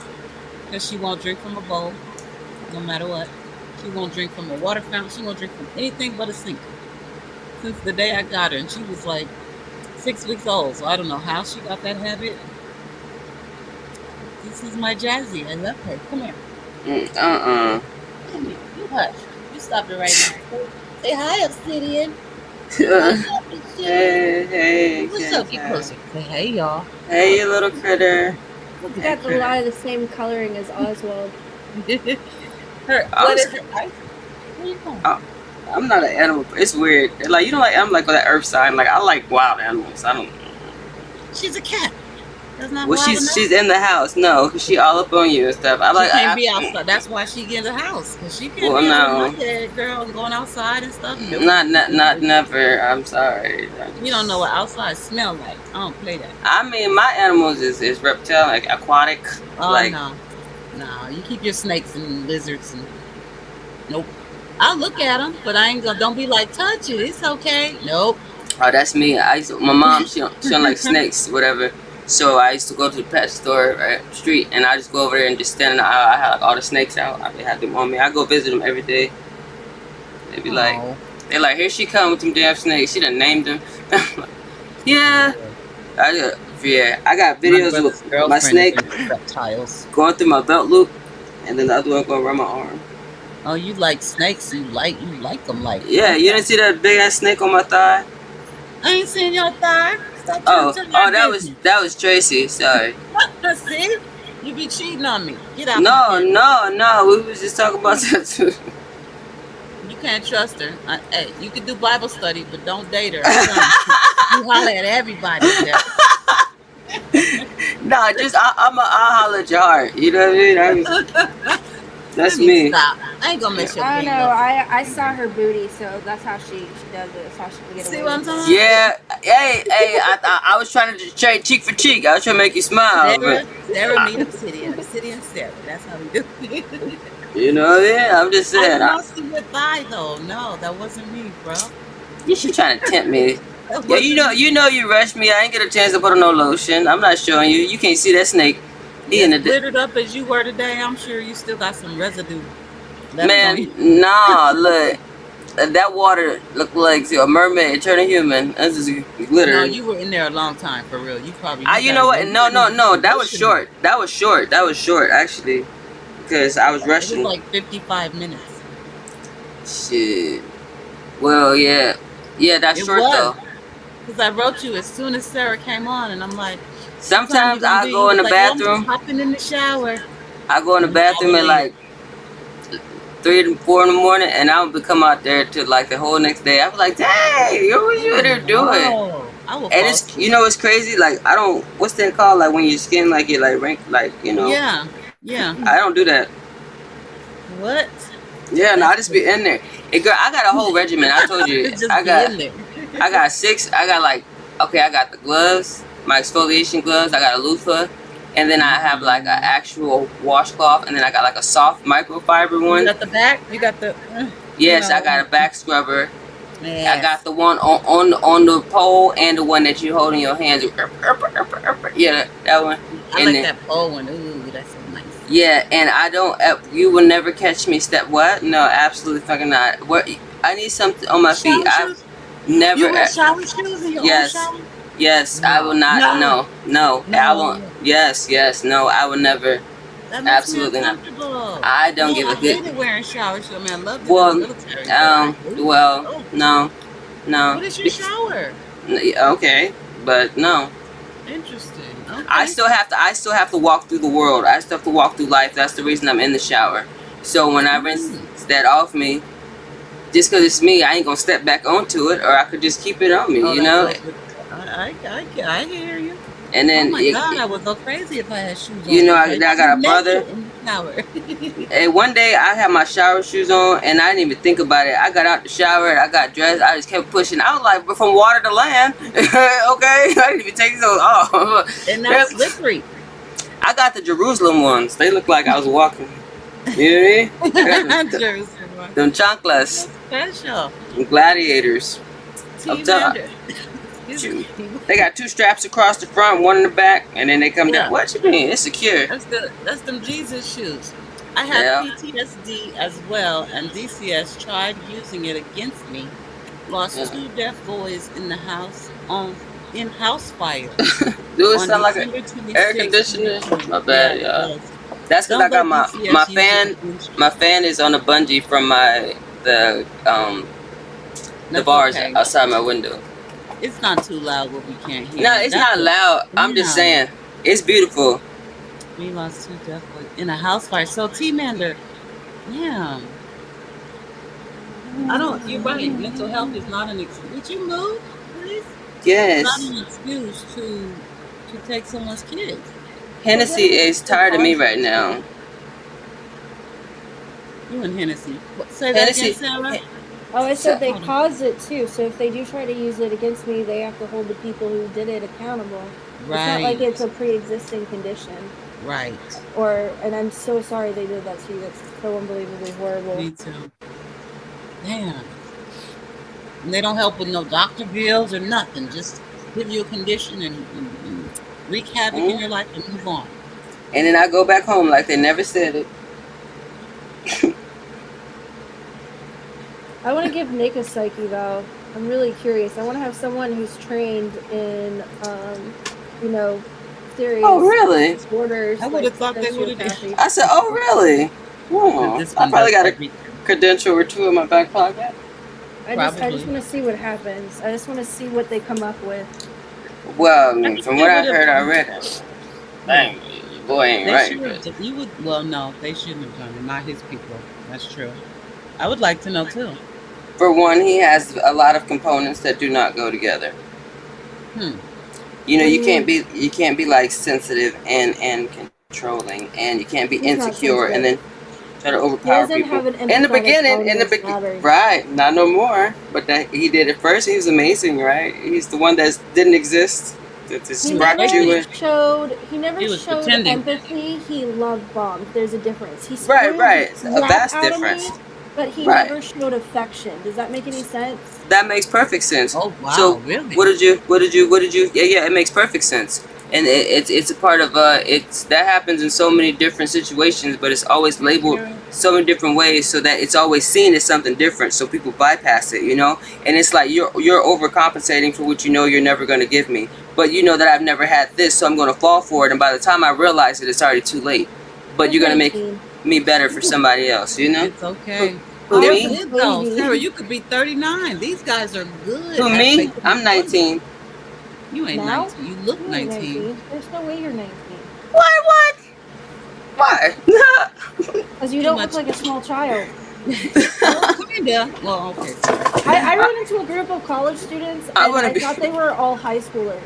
because she won't drink from a bowl, no matter what. She won't drink from a water fountain. She won't drink from anything but a sink. Since the day I got her, and she was like 6 weeks old, so I don't know how she got that habit. This is my Jazzy. I love her. Come here. Come here. You hush. You stop it right now. Say hi, Obsidian. Hey. What's up? Get closer. Say hey, y'all. Hey, you little critter. It's got a lot of the same coloring as Oswald. What is her eyes? Where you going? I'm not an animal. It's weird. Like, you know, like I'm like on that earth side. Like, I like wild animals. I don't. She's a cat. That's not well, wild she's in the house. No, cause she all up on you and stuff. I like. She can't be outside. That's why she get in the house. Cause she can't be out like girl going outside and stuff. Nope. Not never. I'm sorry. You don't know what outside smell like. I don't play that. I mean, my animals is reptile, like aquatic. Oh like, no. You keep your snakes and lizards and nope. I'll look at them, but I ain't gonna. Don't be like touch it. It's okay. Nope. Oh, that's me. My mom, she don't like snakes, whatever. So I used to go to the pet store right street, and I just go over there and just stand in the aisle. I had like all the snakes out. I had them on me. I go visit them every day. They be like, they're like, here she come with them damn snakes. She done named them. Yeah. I got videos with my snake going through my belt loop, and then the other one going around my arm. Oh, you like snakes? You like them like? Yeah, you didn't see that big ass snake on my thigh? I ain't seen your thigh. That was Tracy. Sorry. See, you be cheating on me. Get out. No. We was just talking about that too. You can't trust her. Hey, you can do Bible study, but don't date her. You holler at everybody. Nah, just I'll holler at your heart. You know what I mean? That's me. Stop. I ain't gonna mess your I don't game know. up. I saw her booty, so that's how she does it. That's how she can get away. See what I'm with talking it. about? Yeah. Hey, I was trying to trade cheek for cheek. I was trying to make you smile. Sarah meet Obsidian Sarah. That's how we do it. You know what I mean? I'm just saying. I mostly with thigh though. No, that wasn't me, bro. You should trying to tempt me. Yeah, you know you rushed me. I ain't get a chance to put on no lotion. I'm not showing you. You can't see that snake. He in the glittered up as you were today. I'm sure you still got some residue. Man, nah, look. That water looked like a mermaid turning human. That's just glitter. No, you were in there a long time for real. You probably. You know what? No. That was short. That was short actually, because I was rushing. It was like 55 minutes. Shit. Well, yeah, that's short though. Because I wrote you as soon as Sarah came on, and I'm like. Sometimes I go in the bathroom. Hopping in the shower. I go in the bathroom at like 3 to 4 in the morning, and I'll come out there to like the whole next day. I was like, dang, what was you in there doing? And it's, you know, it's crazy. Like I don't, what's that called? Like when your skin like it like rank, like you know. Yeah. I don't do that. What? Yeah, no, I just be in there. Hey, girl, I got a whole regimen. I told you. I got 6. I got like, okay, I got the gloves. My exfoliation gloves, I got a loofah, and then I have like an actual washcloth, and then I got like a soft microfiber one. You got the back? You got the... Yes, I got a back scrubber. Yes. I got the one on the pole and the one that you hold in your hands. Yeah, that one. I like that pole one. Ooh, that's so nice. Yeah, and I don't... You will never catch me what? No, absolutely fucking not. What? I need something on my feet. I've never... You wear shower shoes in your own shower? Yes, no. I will not. No. I won't. Yes, no. I will never. Absolutely not. I don't give a good. I hated wearing shower shoes. I mean, I love the military. Well, no. What is your shower? Okay, but no. Interesting. Okay. I still have to walk through the world. I still have to walk through life. That's the reason I'm in the shower. So when I rinse that off me, just because it's me, I ain't gonna step back onto it, or I could just keep it on me. You know. I hear you. And then, oh my God, I would go crazy if I had shoes on. You know, I got a brother. And one day I had my shower shoes on, and I didn't even think about it. I got out the shower, and I got dressed. I just kept pushing. I was like, from water to land. Okay, I didn't even take those off. And that's slippery. I got the Jerusalem ones. They look like I was walking. You know what I mean? Them chanclas. Special. Them gladiators. They got 2 straps across the front, 1 in the back, and then they come down. What you mean? It's secure. That's them Jesus shoes. I have PTSD as well, and DCS tried using it against me. Lost 2 deaf boys in the house in house fire. Do it sound like an air conditioner? My bad, y'all. That's because I got my fan. My fan is on a bungee from the bars outside my window. It's not too loud what we can't hear. No, it's not loud. I'm just saying. It's beautiful. We lost 2 deaf boys in a house fire. So T-Mander, yeah. You're right. Mental health is not an excuse. Would you move, please? Yes. It's not an excuse to take someone's kids. Hennessy is tired of me right now. You and Hennessy. Say that again, Sarah? Oh, I said they caused it too, so if they do try to use it against me, they have to hold the people who did it accountable. Right. It's not like it's a pre-existing condition. Right. And I'm so sorry they did that to you. That's so unbelievably horrible. Me too. Damn. And they don't help with no doctor bills or nothing. Just give you a condition and wreak havoc in your life and move on. And then I go back home like they never said it. I want to give Nick a psyche though. I'm really curious. I want to have someone who's trained in, serious disorders. I would have thought they would have. I said, oh, really? Oh, I probably got a credential or 2 in my back pocket. I just want to see what happens. I just want to see what they come up with. Well, I mean, from what I heard, I read it. Dang, your boy ain't right. Well, no, they shouldn't have done it. Not his people. That's true. I would like to know too. For one, he has a lot of components that do not go together. You know, you can't be like sensitive and controlling, and you can't be insecure and then try to overpower people. In the beginning, right? Not no more. But he did it first. He was amazing, right? He's the one that didn't exist. He never showed empathy. He loved bombs. There's a difference. He right. A vast difference. But he never showed affection. Does that make any sense? That makes perfect sense. Oh wow! So really? What did you? Yeah. It makes perfect sense. And it's a part of that happens in so many different situations, but it's always labeled so many different ways, so that it's always seen as something different, so people bypass it, you know. And it's like you're overcompensating for what you know you're never going to give me, but you know that I've never had this, so I'm going to fall for it, and by the time I realize it, it's already too late. But you're going to make me better for somebody else, you know. It's okay. Who me? Sarah, you could be 39. These guys are good. Who me? I'm 19. You ain't 19. You look 19. There's no way you're 19. What? Why? Because you don't look like a small child. Kinda. Well, okay. I ran into a group of college students, and I thought they were all high schoolers.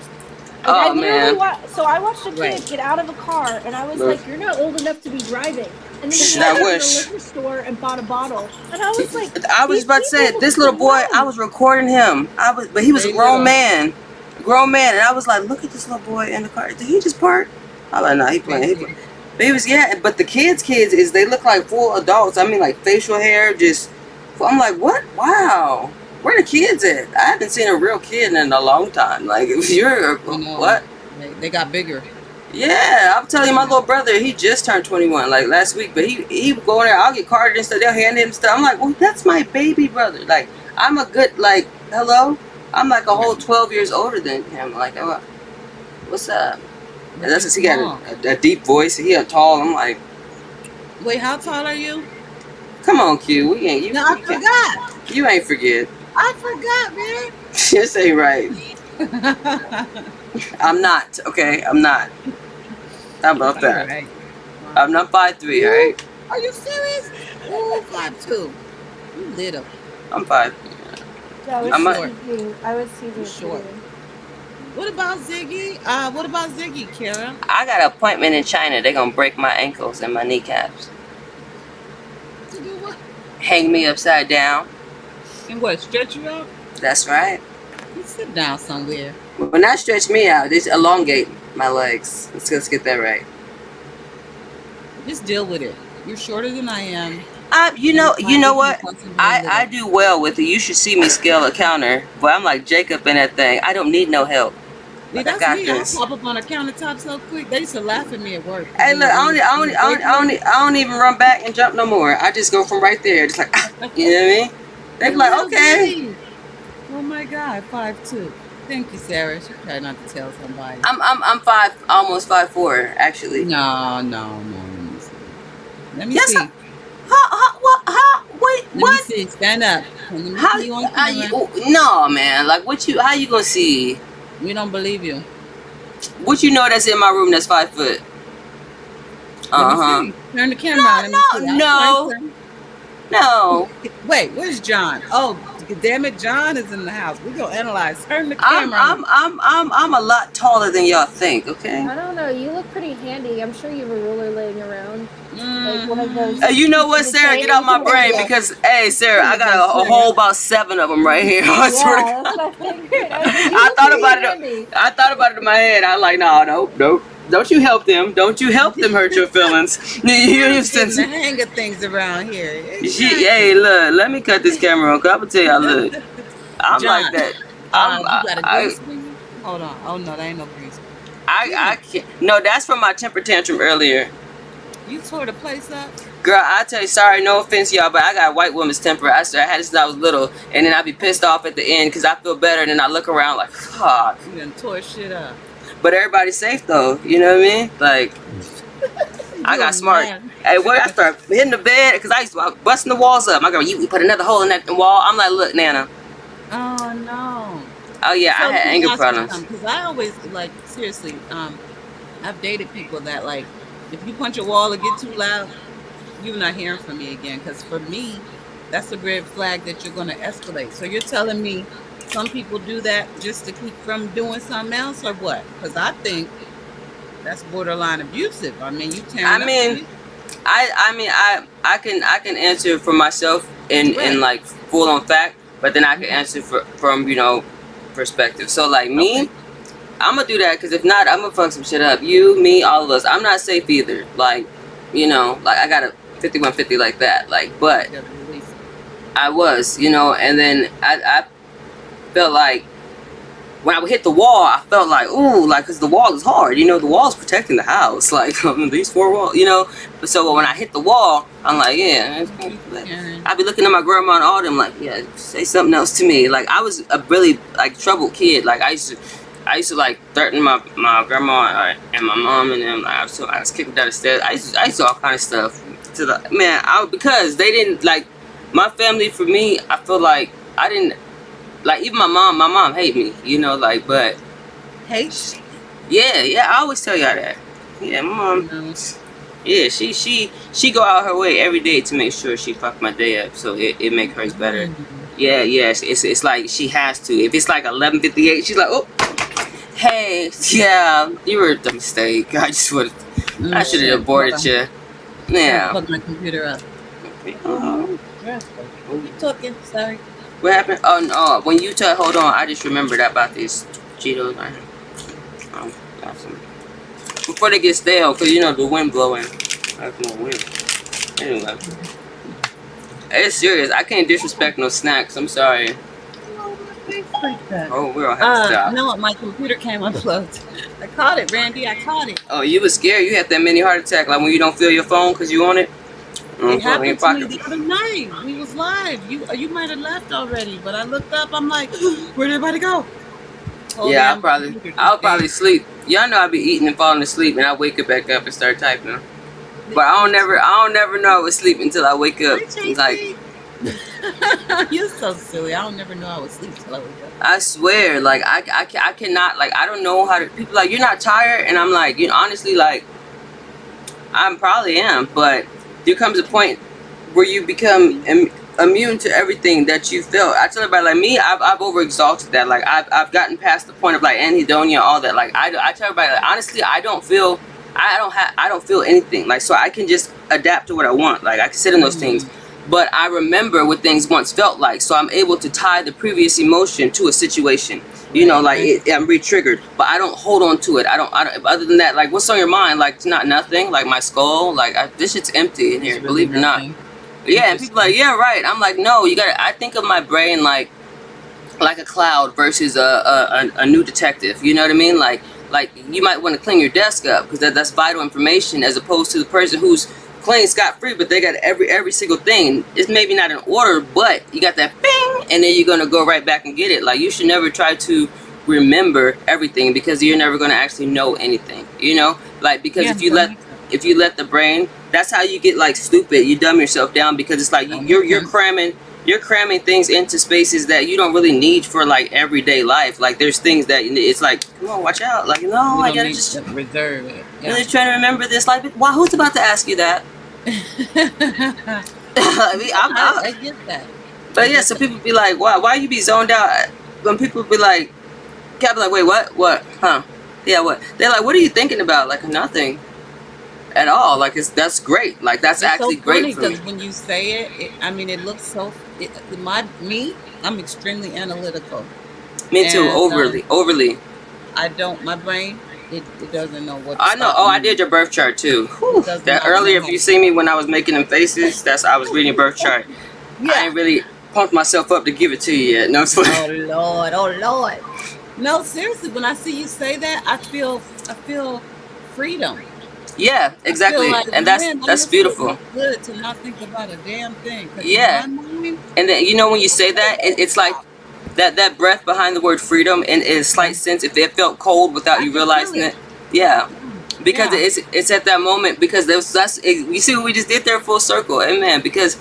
Like, man. So I watched a kid get out of a car, and I was like, "You're not old enough to be driving." And then he went to the liquor store and bought a bottle, and I was like, I was about to say, this little boy, I was recording him. But he was a grown man, and I was like, look at this little boy in the car. Did he just park? I was like, no, he playing. But he was, but the kids is they look like full adults. I mean, like facial hair, just. I'm like, what? Wow. Where the kids at? I haven't seen a real kid in a long time. Like, if you're what? They got bigger. Yeah, I'm telling you, my little brother, he just turned 21 like last week, but he would go in there. I'll get carded and stuff. They'll hand him stuff. I'm like, well, that's my baby brother. Like, I'm a good hello. I'm like a whole 12 years older than him. Like, oh, what's up? And that's because he got a deep voice. He tall. I'm like, wait, how tall are you? Come on, Q. We ain't you. No, I forgot. You ain't forget. I forgot, man. This ain't right. I'm not. Okay, I'm not. How about that? Right. I'm not 5'3", all right? Are you serious? Ooh, 5'2". You little. I'm 5'3". Yeah, I was teasing short. What about Ziggy? What about Ziggy, Kara? I got an appointment in China. They're gonna break my ankles and my kneecaps. To do what? Hang me upside down. And what? Stretch you out? That's right. You sit down somewhere. Well, not stretch me out. Just elongate my legs. Let's get that right. Just deal with it. You're shorter than I am. You know what? I do well with it. You should see me scale a counter. But I'm like Jacob in that thing. I don't need no help. Like, that's me. I pop up on a countertop so quick. They used to laugh at me at work. Hey, look, I don't even run back and jump no more. I just go from right there. Just like, you know what I mean? They be like, okay. Oh my God, 5'2". Thank you, Sarah. She tried not to tell somebody. I'm almost 5'4", actually. No. Let me see. Wait, what? Let me see. Stand up. No, man. Like, how you gonna see? We don't believe you. What you know that's in my room that's 5 foot? Turn the camera on. No. Wait, where's John? Oh, damn it, John is in the house. We're gonna analyze. Turn the camera on. I'm a lot taller than y'all think, okay? I don't know. You look pretty handy. I'm sure you have a ruler laying around. Like one of those. You know what, Sarah? Get out my brain because, hey, Sarah, I got a whole about 7 of them right here. I thought about it. I thought about it in my head. I was like, no. Don't you help them. Don't you help them hurt your feelings. You're the hang of things around here. Hey, look, let me cut this camera on, because I'm going to tell y'all, look. I'm John, like that. You got a grease screen? Hold on. Oh, no, that ain't no grease screen. I can't. No, that's from my temper tantrum earlier. You tore the place up? Girl, I tell you, sorry, no offense, y'all, but I got a white woman's temper. I had it since I was little, and then I'd be pissed off at the end because I feel better, and then I look around like, fuck. You done tore shit up. But everybody's safe though, you know what I mean? Like, I got smart. Hey, where I start hitting the bed because I used to busting the walls up. My girl, you put another hole in that wall. I'm like, look, Nana. Oh no. Oh yeah, so I had anger problems. Because I always seriously, I've dated people that like, if you punch a wall or get too loud, you're not hearing from me again. Because for me, that's a red flag that you're going to escalate. So you're telling me some people do that just to keep from doing something else, or what? Because I think that's borderline abusive. I mean, you tearing I can answer for myself in like full on fact, but then I can answer from perspective. So like me, I'm gonna do that because if not, I'm gonna fuck some shit up. You, me, all of us. I'm not safe either. Like, like I got a 5150 like that. Like, but I was, and then I felt like when I would hit the wall, I felt like, ooh, like, because the wall is hard. The wall is protecting the house. Like, these four walls, So when I hit the wall, I'm like, yeah. I'd be looking at my grandma and all them like, yeah, say something else to me. Like, I was a really, like, troubled kid. Like, I used to like, threaten my grandma and my mom and them. I was kicking down the stairs. I used to do all kind of stuff. Because they didn't, like, my family, for me, I feel like I didn't, like, even my mom hate me, like, but hate. Yeah, I always tell y'all that. Yeah, my mom. Yeah, she go out her way every day to make sure she fuck my day up, so it make hers better. Yeah, it's like she has to. If it's like 11:58, she's like, oh, hey, yeah, you were the mistake. I should have aborted you. Yeah. Plug my computer up. Keep talking. Sorry. What happened? Oh no! When you hold on, I just remembered about these Cheetos. Got some. Before they get stale, cause the wind blowing. That's no wind. Anyway, it's serious. I can't disrespect no snacks. I'm sorry. Oh, we don't have to stop. No, my computer came unplugged. I caught it, Randy. I caught it. Oh, you was scared. You had that mini heart attack, like when you don't feel your phone because you on it. It happened to me the other night. We was live. You might have left already, but I looked up. I'm like, where'd everybody go? Yeah, I'll probably sleep. Y'all know I be eating and falling asleep, and I wake up back up and start typing. But I don't never know I was sleeping until I wake up. It's like, you're so silly. I don't never know I was asleep till I wake up. I swear, like I cannot, like, I don't know how to. People like, you're not tired, and I'm like, honestly, like, I probably am, but there comes a point where you become immune to everything that you felt. I tell everybody, like me, I've overexhausted that. Like I've gotten past the point of like anhedonia, all that. Like I tell everybody, like, honestly, I don't feel anything. Like, so I can just adapt to what I want. Like I can sit in those things, but I remember what things once felt like. So I'm able to tie the previous emotion to a situation. Like I'm re-triggered, but I don't hold on to it. I don't. Other than that, like, what's on your mind? Like, it's not nothing. Like my skull. Like this shit's empty in here. Really, believe it or not. Yeah, and people are like, yeah, right. I'm like, no, you gotta. I think of my brain like a cloud versus a new detective. You know what I mean? Like you might want to clean your desk up because that's vital information, as opposed to the person who's clean scot-free, but they got every single thing. It's maybe not in order, but you got that bing, and then you're gonna go right back and get it. Like, you should never try to remember everything because you're never gonna actually know anything. Like, because if you let the brain, that's how you get like stupid. You dumb yourself down because it's like you're cramming things into spaces that you don't really need for like everyday life. Like, there's things that it's like, come on, watch out. Like, no, I gotta just reserve it. Yeah. Really trying to remember this. Like, why? Who's about to ask you that? I get that. But yeah, so people be like, why you be zoned out? When people be like, can't be like, wait, what, huh? Yeah, what? They're like, what are you thinking about? Like, nothing at all. Like, that's great. Like, that's actually so great for me. Because when you say it, it looks so. I'm extremely analytical. Me too. Overly. I don't. My brain. It doesn't know what. I know. Oh, I did your birth chart too. That earlier, if you see me when I was making them faces, I was reading your birth chart. Yeah. I ain't really pumped myself up to give it to you yet. No, oh Lord. No, seriously. When I see you say that, I feel freedom. Yeah, exactly, like, and that's beautiful. Good to not think about a damn thing. Yeah, and then when you say that, it's like. That breath behind the word freedom, in a slight sense, if it felt cold without you realizing it, yeah, because it's at that moment, because you see what we just did there, full circle, amen. Because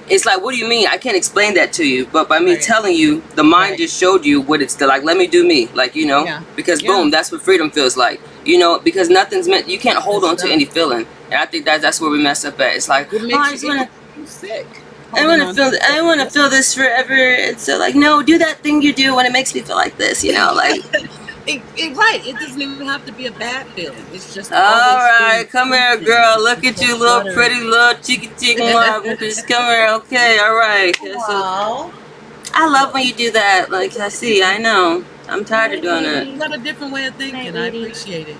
it's like, what do you mean? I can't explain that to you, but by me telling you, the mind just showed you what it's like. Let me do me, like, because boom, that's what freedom feels like, because nothing's meant. You can't hold on to any feeling, and I think that's where we mess up at. It's like, it makes you sick. I want to feel this forever. It's so like, no, do that thing you do when it makes me feel like this, you know, like. Right. It doesn't even have to be a bad feeling. It's just all right. Come here, girl. Look at you, little pretty little cheeky mom. Just come here. Okay. All right. So, I love when you do that. Like I know. I'm tired of doing it. You got a different way of thinking. I appreciate it.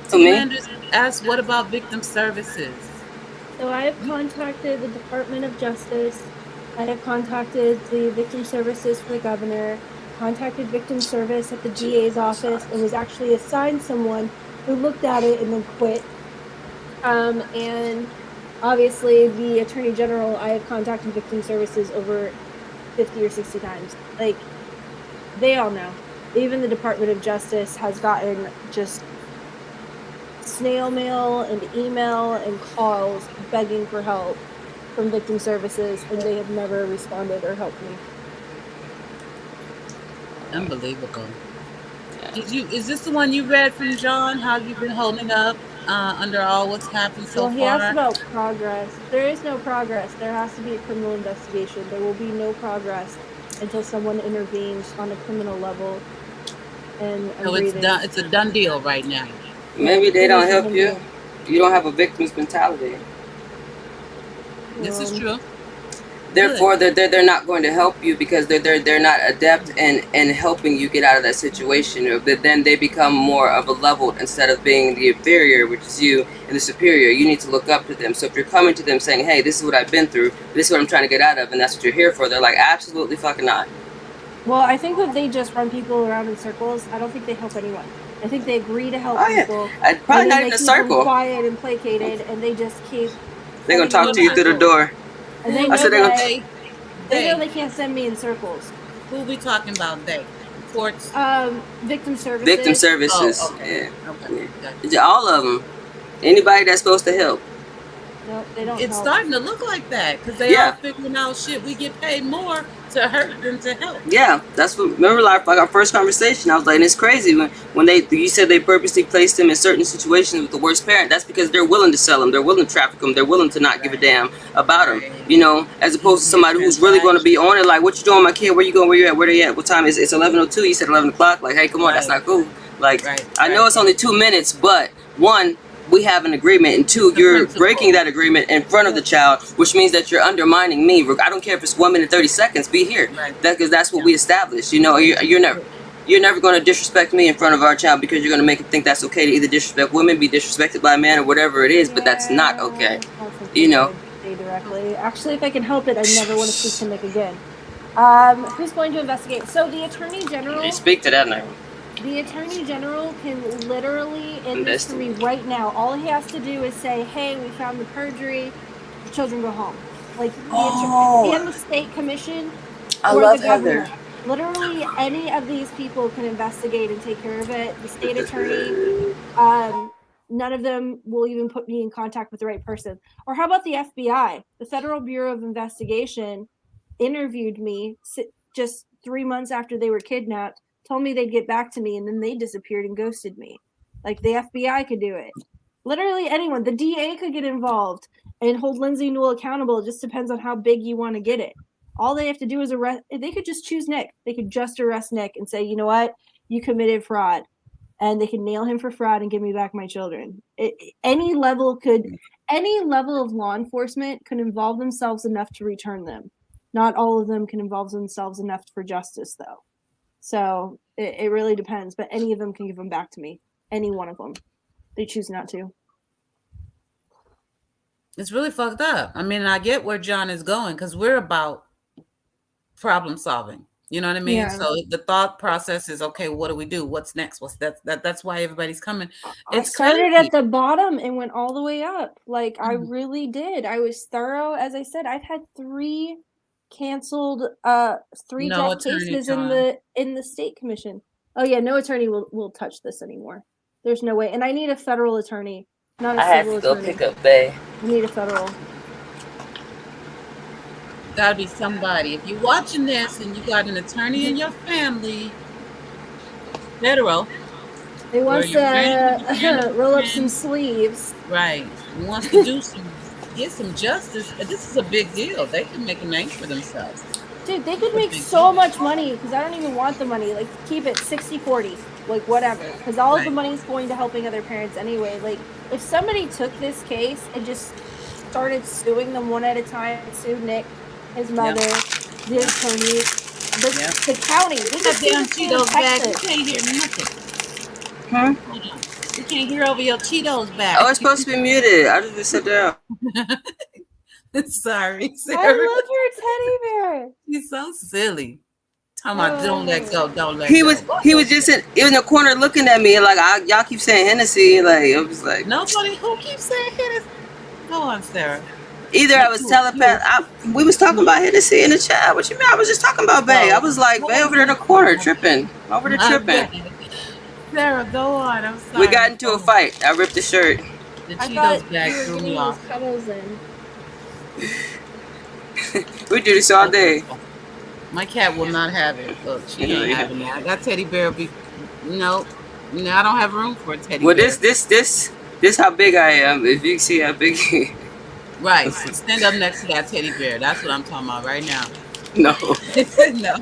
To me? Ask, what about victim services? So I have contacted the Department of Justice. I have contacted the victim services for the governor, contacted victim service at the DA's office, and was actually assigned someone who looked at it and then quit. And obviously the Attorney General, I have contacted victim services over 50 or 60 times. Like, they all know. Even the Department of Justice has gotten just snail mail and email and calls begging for help from victim services, and they have never responded or helped me. Unbelievable. Is this the one you read from John? How you've been holding up under all what's happened so far? Well, he asked about progress. There is no progress. There has to be a criminal investigation. There will be no progress until someone intervenes on a criminal level. And so it's done. It's a done deal right now. Maybe they don't help you. You don't have a victim's mentality. This is true. Therefore, they're not going to help you because they're not adept in helping you get out of that situation. But then they become more of a leveled instead of being the inferior, which is you, and the superior. You need to look up to them. So if you're coming to them saying, "Hey, this is what I've been through. This is what I'm trying to get out of," and that's what you're here for, they're like, "Absolutely fucking not." Well, I think that they just run people around in circles. I don't think they help anyone. I think they agree to help people. Probably not in a circle. Them quiet and placated, and they just keep. They're gonna talk to you through the door. And they know they know they can't send me in circles. Who we talking about? They courts. Victim services. Victim services. Oh, okay. Yeah. All of them. Anybody that's supposed to help. No, they don't. It's starting to look like that because they are figuring out shit. We get paid more to hurt than to help. Yeah, that's what. Remember, like our first conversation, I was like, and it's crazy when you said they purposely placed them in certain situations with the worst parent. That's because they're willing to sell them, they're willing to traffic them, they're willing to not give a damn about them. You know, as opposed to somebody who's really going to be on it. Like, what you doing, my kid? Where you going? Where you at? Where they at? What time is it? It's 11:02. You said 11 o'clock. Like, hey, come on, that's not cool. Like, I know it's only 2 minutes, but one, we have an agreement, and two, you're breaking that agreement in front of the child, which means that you're undermining me. I don't care if it's 1 minute 30 seconds. Be here, because that's what we established. You know, you're never going to disrespect me in front of our child because you're going to make him think that's okay to either disrespect women, be disrespected by a man, or whatever it is. But that's not okay. You know. Directly. Actually, if I can help it, I never want to speak to Nick again. Who's going to investigate? So the Attorney General. You speak to that now. The Attorney General can literally end this for me right now. All he has to do is say, "Hey, we found the perjury. The children go home." Like and the state commission. I love Heather. Literally, any of these people can investigate and take care of it. The state attorney. None of them will even put me in contact with the right person. Or how about the FBI? The Federal Bureau of Investigation interviewed me just 3 months after they were kidnapped. Told me they'd get back to me, and then they disappeared and ghosted me. Like, the FBI could do it. Literally anyone. The DA could get involved and hold Lindsay Newell accountable. It just depends on how big you want to get it. All they have to do is arrest. They could just choose Nick. They could just arrest Nick and say, "You know what? You committed fraud." And they can nail him for fraud and give me back my children. Any level of law enforcement could involve themselves enough to return them. Not all of them can involve themselves enough for justice, though. So it really depends, but any of them can give them back to me. Any one of them. They choose not to. It's really fucked up. I mean, I get where John is going because we're about problem solving. You know what I mean? Yeah. So the thought process is, okay, what do we do? What's next? That's why everybody's coming. I started at the bottom and went all the way up. Like, I really did. I was thorough. As I said, I've had 3 canceled dropped cases in the state commission. Oh yeah, no attorney will touch this anymore. There's no way. And I need a federal attorney, not a civil attorney. I have to go pick up Bay. I need a federal. Gotta be somebody. If you're watching this and you got an attorney in your family, federal. They wants to roll up some sleeves. Right. He wants to do some get some justice. This is a big deal. They can make a name for themselves. Dude, they could make so much money because I don't even want the money. Like, keep it 60-40, like whatever. Because all of the money's going to helping other parents anyway. Like, if somebody took this case and just started suing them one at a time, sued Nick, his mother, the attorney, the county. That damn Cheetos bag, you can't hear nothing. Huh? You can't hear over your Cheetos bag. Oh, it's supposed to be muted. I just sit down. Sorry, Sarah. I love your teddy bear. He's so silly. Talking about don't let go, don't let he go. He was just in the corner looking at me like y'all keep saying Hennessy. Like it was like nobody who keeps saying Hennessy. Go on, Sarah. Either I was telepath. We was talking about Hennessy in the chat. What you mean? I was just talking about Bay. I was like Bay over there in the corner tripping. Over there tripping. Sarah, go on. I'm sorry. We got into a fight. I ripped the shirt. The Cheetos bag threw me off. We do this all day. My cat will not have it. Look, she ain't having that. That teddy bear will be no, I don't have room for a teddy bear. Well, this how big I am. If you see how big he right. Stand up next to that teddy bear. That's what I'm talking about right now. No. No.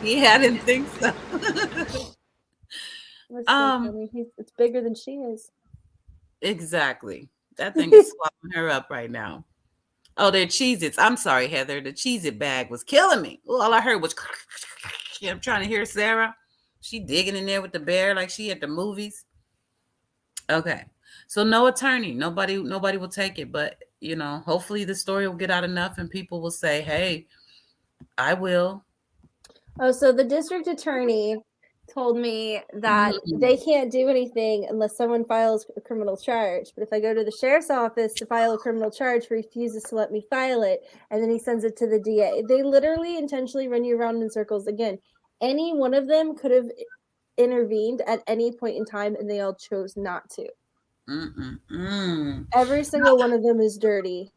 Yeah, I didn't think so. It's bigger than she is. Exactly. That thing is swallowing her up right now. Oh, they're Cheez-Its. I'm sorry, Heather. The Cheez-It bag was killing me. Ooh, all I heard was I'm trying to hear Sarah. She digging in there with the bear like she at the movies. Okay. So no attorney. Nobody will take it. But, hopefully the story will get out enough and people will say, hey, I will. Oh, so the district attorney told me that they can't do anything unless someone files a criminal charge. But if I go to the sheriff's office to file a criminal charge, he refuses to let me file it, and then he sends it to the DA. They literally intentionally run you around in circles. Again, any one of them could have intervened at any point in time, and they all chose not to. Every single one of them is dirty.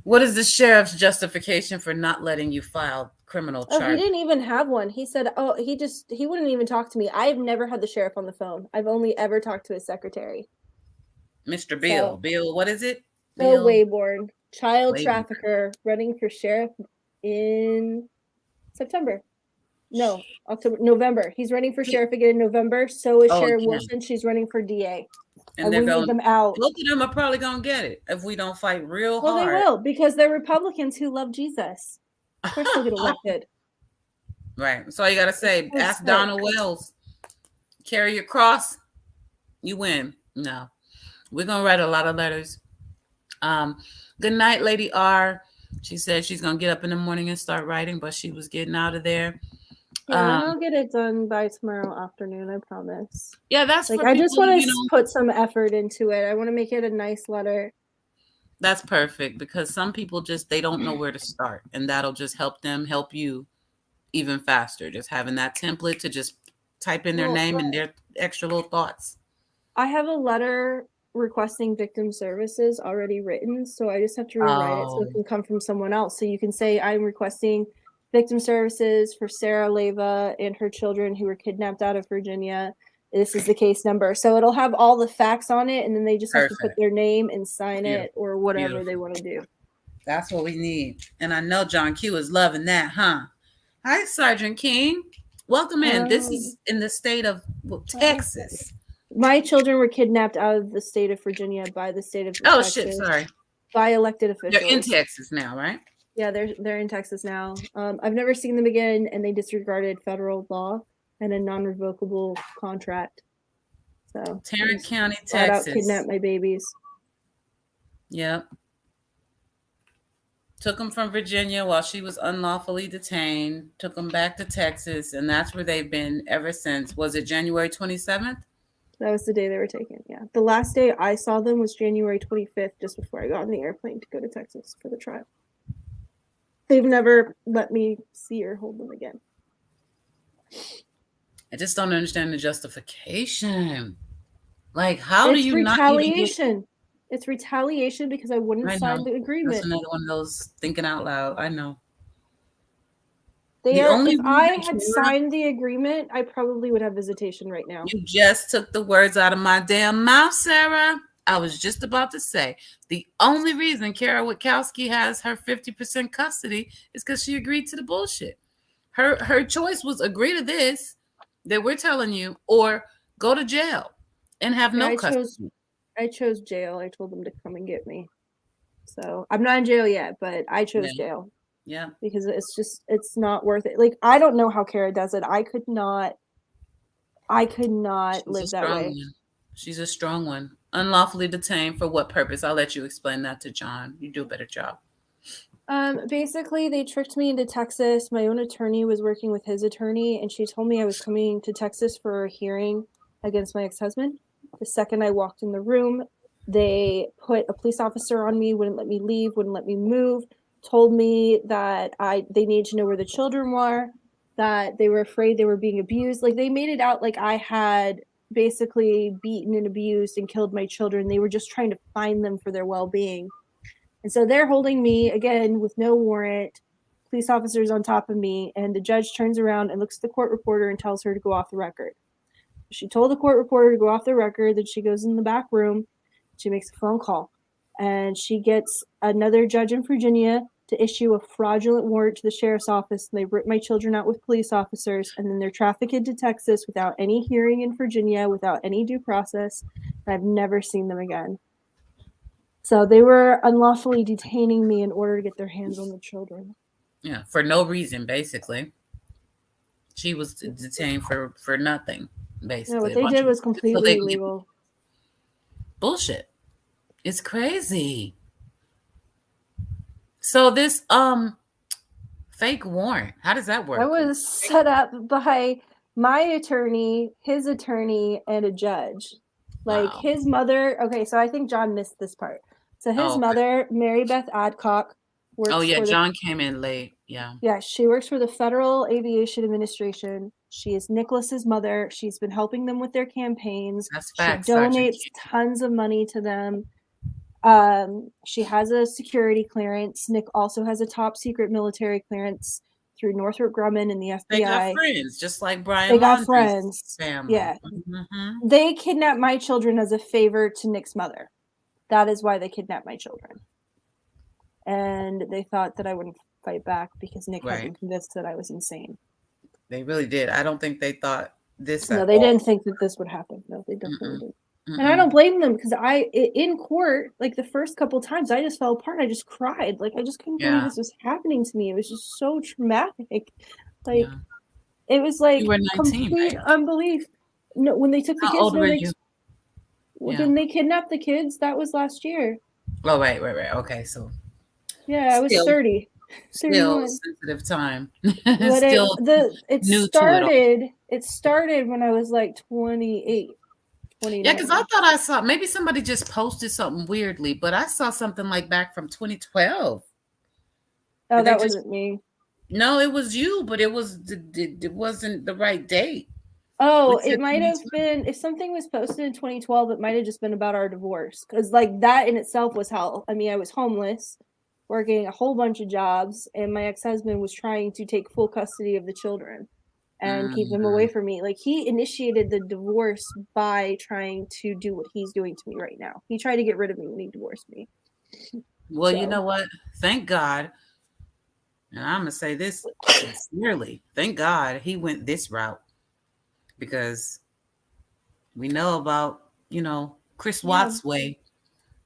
What is the sheriff's justification for not letting you file criminal charges? Oh, he didn't even have one. He said, he wouldn't even talk to me. I've never had the sheriff on the phone. I've only ever talked to his secretary. Mr. Bill. So, Bill, what is it? Bill Waybourn, child trafficker, running for sheriff in September. No, November. He's running for sheriff again in November. So is Sharon Wilson. She's running for DA. And we need them out. Both of them are probably going to get it if we don't fight real hard. Well, they will, because they're Republicans who love Jesus. Of course they'll get elected. Right. So you got to say, ask Donald Wells, carry your cross, you win. No. We're going to write a lot of letters. Good night, Lady R. She said she's going to get up in the morning and start writing, but she was getting out of there. Yeah, I'll get it done by tomorrow afternoon, I promise. Yeah, that's like I just want to put some effort into it. I want to make it a nice letter. That's perfect, because some people they don't know where to start, and that'll just help you even faster. Just having that template to just type in their name and their extra little thoughts. I have a letter requesting victim services already written, so I just have to rewrite it so it can come from someone else. So you can say, I'm requesting victim services for Sarah Leyva and her children who were kidnapped out of Virginia. This is the case number. So it'll have all the facts on it, and then they just have to put their name and sign it or whatever they want to do. That's what we need. And I know John Q is loving that, huh? Hi, Sergeant King. Welcome in. This is in the state of Texas. My children were kidnapped out of the state of Virginia by the state of Texas. Shit, sorry. By elected officials. They're in Texas now, right? Yeah, they're in Texas now. I've never seen them again, and they disregarded federal law and a non-revocable contract. So Tarrant County, Texas. Kidnapped my babies. Yep. Took them from Virginia while she was unlawfully detained. Took them back to Texas, and that's where they've been ever since. Was it January 27th? That was the day they were taken. Yeah, the last day I saw them was January 25th, just before I got on the airplane to go to Texas for the trial. They've never let me see or hold them again. I just don't understand the justification. Like, how do you not? Retaliation. It's retaliation because I wouldn't sign the agreement. That's another one of those thinking out loud. I know. If I had signed the agreement, I probably would have visitation right now. You just took the words out of my damn mouth, Sarah. I was just about to say, the only reason Kara Witkowski has her 50% custody is because she agreed to the bullshit. Her choice was agree to this that we're telling you, or go to jail and have no custody. I chose jail. I told them to come and get me. So I'm not in jail yet, but I chose jail. Yeah. Because it's not worth it. Like, I don't know how Kara does it. I could not live that way. She's a strong one. Unlawfully detained for what purpose? I'll let you explain that to John. You do a better job. Basically, they tricked me into Texas. My own attorney was working with his attorney, and she told me I was coming to Texas for a hearing against my ex-husband. The second I walked in the room, they put a police officer on me, wouldn't let me leave, wouldn't let me move, told me that they needed to know where the children were, that they were afraid they were being abused. Like, they made it out like I had basically beaten and abused and killed my children. They were just trying to find them for their well-being. And so they're holding me, again, with no warrant, police officers on top of me, and the judge turns around and looks at the court reporter and tells her to go off the record. She told the court reporter to go off the record, then she goes in the back room, she makes a phone call, and she gets another judge in Virginia to issue a fraudulent warrant to the sheriff's office, and they rip my children out with police officers, and then they're trafficked to Texas without any hearing in Virginia, without any due process, and I've never seen them again. So they were unlawfully detaining me in order to get their hands on the children. Yeah, for no reason, basically. She was detained for nothing, basically. No, what they did was completely illegal. Bullshit. It's crazy. So this fake warrant, how does that work? That was set up by my attorney, his attorney, and a judge. Like, his mother. Okay, so I think John missed this part. So his mother, Mary Beth Adcock, works. Oh yeah, John came in late. Yeah. Yeah, she works for the Federal Aviation Administration. She is Nicolas's mother. She's been helping them with their campaigns. That's facts. She donates tons of money to them. She has a security clearance. Nick also has a top secret military clearance through Northrop Grumman and the FBI. They got friends, just like Brian. They got friends. Family. Yeah. Mm-hmm. They kidnapped my children as a favor to Nick's mother. That is why they kidnapped my children. And they thought that I wouldn't fight back because Nick had been convinced that I was insane. They really did. I don't think they thought this. No, they didn't think that this would happen. No, they definitely didn't. And I don't blame them because in court, like the first couple of times, I just fell apart. I just cried. Like, I just couldn't believe this was happening to me. It was just so traumatic. Like, it was like you were 19, complete unbelief. No, when they took the kids, old were you? When they kidnapped the kids, that was last year. Oh, right. Okay, so. Yeah, I was 30. Still sensitive time. It started when I was like 28. Yeah, because I thought I saw maybe somebody just posted something weirdly, but I saw something like back from 2012. Oh, that wasn't me. No, it was you, but it wasn't the right date. Oh, it might have been, if something was posted in 2012, it might have just been about our divorce. Because like that in itself was hell. I mean, I was homeless, working a whole bunch of jobs, and my ex-husband was trying to take full custody of the children and keep them away from me. Like, he initiated the divorce by trying to do what he's doing to me right now. He tried to get rid of me when he divorced me. Well, you know what? Thank God. And I'm going to say this sincerely. Thank God he went this route. Because we know about, Chris Watts' way.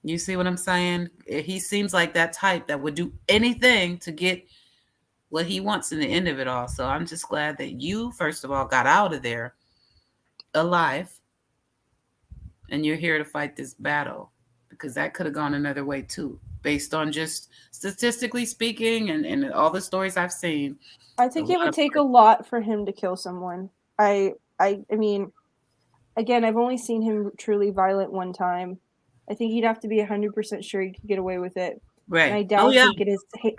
You see what I'm saying? He seems like that type that would do anything to get what he wants in the end of it all. So I'm just glad that you, first of all, got out of there alive. And you're here to fight this battle. Because that could have gone another way too. Based on just statistically speaking and all the stories I've seen. I think it would take a lot for him to kill someone. I mean, again, I've only seen him truly violent one time. I think he'd have to be 100% sure he could get away with it. Right. And I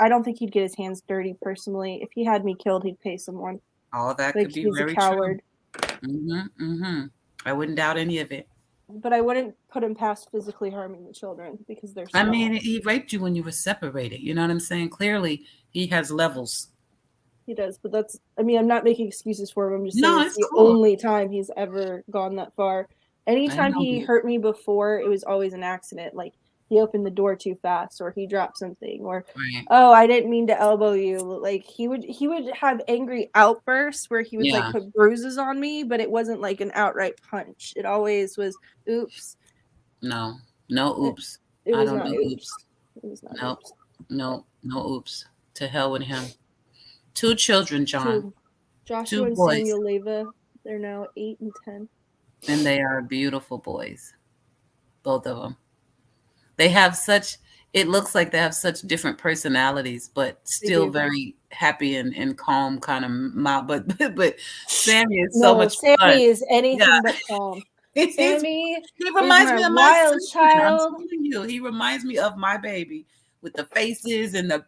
don't think he'd get his hands dirty personally. If he had me killed, he'd pay someone. All that could be very true. I wouldn't doubt any of it. But I wouldn't put him past physically harming the children because they're small. I mean, he raped you when you were separated. You know what I'm saying? Clearly, he has levels. He does, but I'm not making excuses for him. I'm just saying it's the only time he's ever gone that far. Anytime he hurt me before, it was always an accident. Like he opened the door too fast, or he dropped something, or oh, I didn't mean to elbow you. Like he would have angry outbursts where he would like put bruises on me, but it wasn't like an outright punch. It always was oops. No oops. It was not oops. It was not oops. No oops. To hell with him. 2 children, John. Joshua and Samuel Leyva. They're now 8 and 10. And they are beautiful boys. Both of them. They have it looks like they have such different personalities, but still very happy and calm, kind of mild. But Sammy is so much fun. Sammy is anything but calm. Sammy, he reminds me of my wild child. I'm telling you, he reminds me of my baby with the faces and the.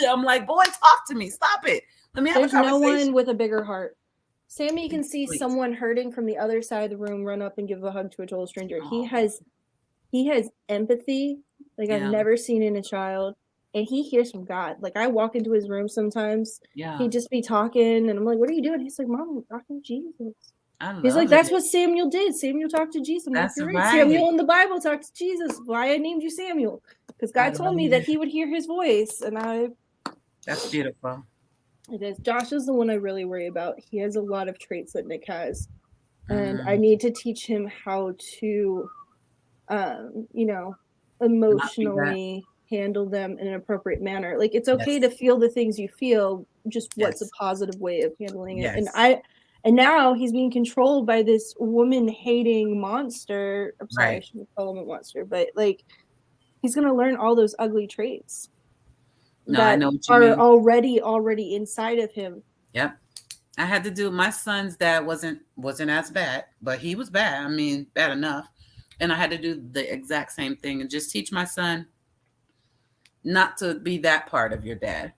I'm like, boy, talk to me. Stop it. Let me have a conversation. There's no one with a bigger heart. Sammy can see someone hurting from the other side of the room, run up and give a hug to a total stranger. He has empathy like I've never seen in a child, and he hears from God. Like I walk into his room sometimes, he'd just be talking, and I'm like, "What are you doing?" He's like, "Mom, I'm talking to Jesus." He's like, "That's what Samuel did. Samuel talked to Jesus." I'm like, "You're right. Samuel in the Bible talked to Jesus. Why I named you Samuel? Because God told me that he would hear his voice, and That's beautiful. It is. Josh is the one I really worry about. He has a lot of traits that Nick has, and I need to teach him how to, emotionally handle them in an appropriate manner. Like it's okay to feel the things you feel. Just what's a positive way of handling it? And now he's being controlled by this woman-hating monster. I'm sorry, I shouldn't call him a monster, but like he's gonna learn all those ugly traits. No, that I know what you are mean. already inside of him. Yep. I had to do my son's dad wasn't as bad, but he was bad. I mean, bad enough. And I had to do the exact same thing and just teach my son not to be that part of your dad.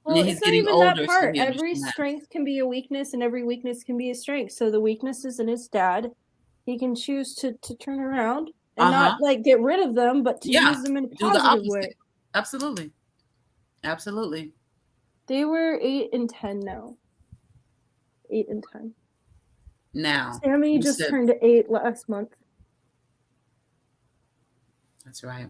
Well, he's getting older. That part. Every strength can be a weakness, and every weakness can be a strength. So the weakness is in his dad. He can choose to turn around and not like get rid of them, but to use them in a positive way. Absolutely. Absolutely. They were 8 and 10 now. 8 and 10. Now. Sammy just turned 8 last month. That's right.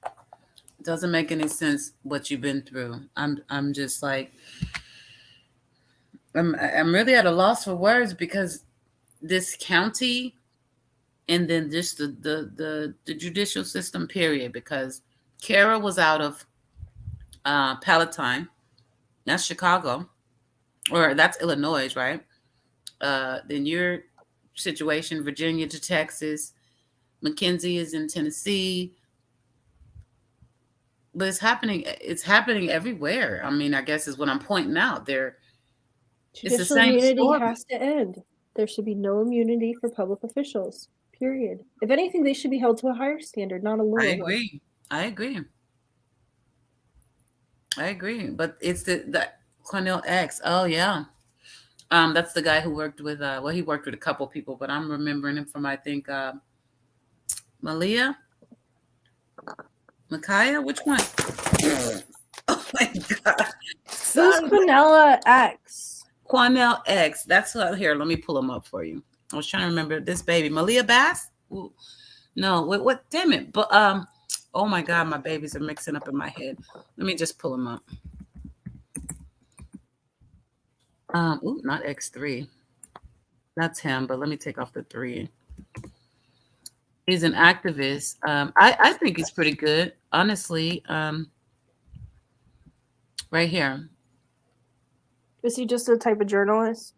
It doesn't make any sense what you've been through. I'm just like I'm really at a loss for words because this county and then just the judicial system period, because Kara was out of Palatine. That's Chicago. Or that's Illinois, right? Then your situation, Virginia to Texas. Mackenzie is in Tennessee. But it's happening everywhere. I mean, I guess is what I'm pointing out. Judicial immunity has to end. There should be no immunity for public officials. Period. If anything, they should be held to a higher standard, not a lower one. I agree. But it's the Cornell X. Oh yeah. That's the guy who worked with he worked with a couple people, but I'm remembering him from I think Malia? Micaiah? Which one? Oh my god. Who's Cornell X? Cornell X. That's here. Let me pull him up for you. I was trying to remember this baby. Malia Bass? Ooh. No, what damn it. But oh my god, my babies are mixing up in my head. Let me just pull him up. Not X3. That's him, but let me take off the 3. He's an activist. I think he's pretty good, honestly. Right here. Is he just a type of journalist?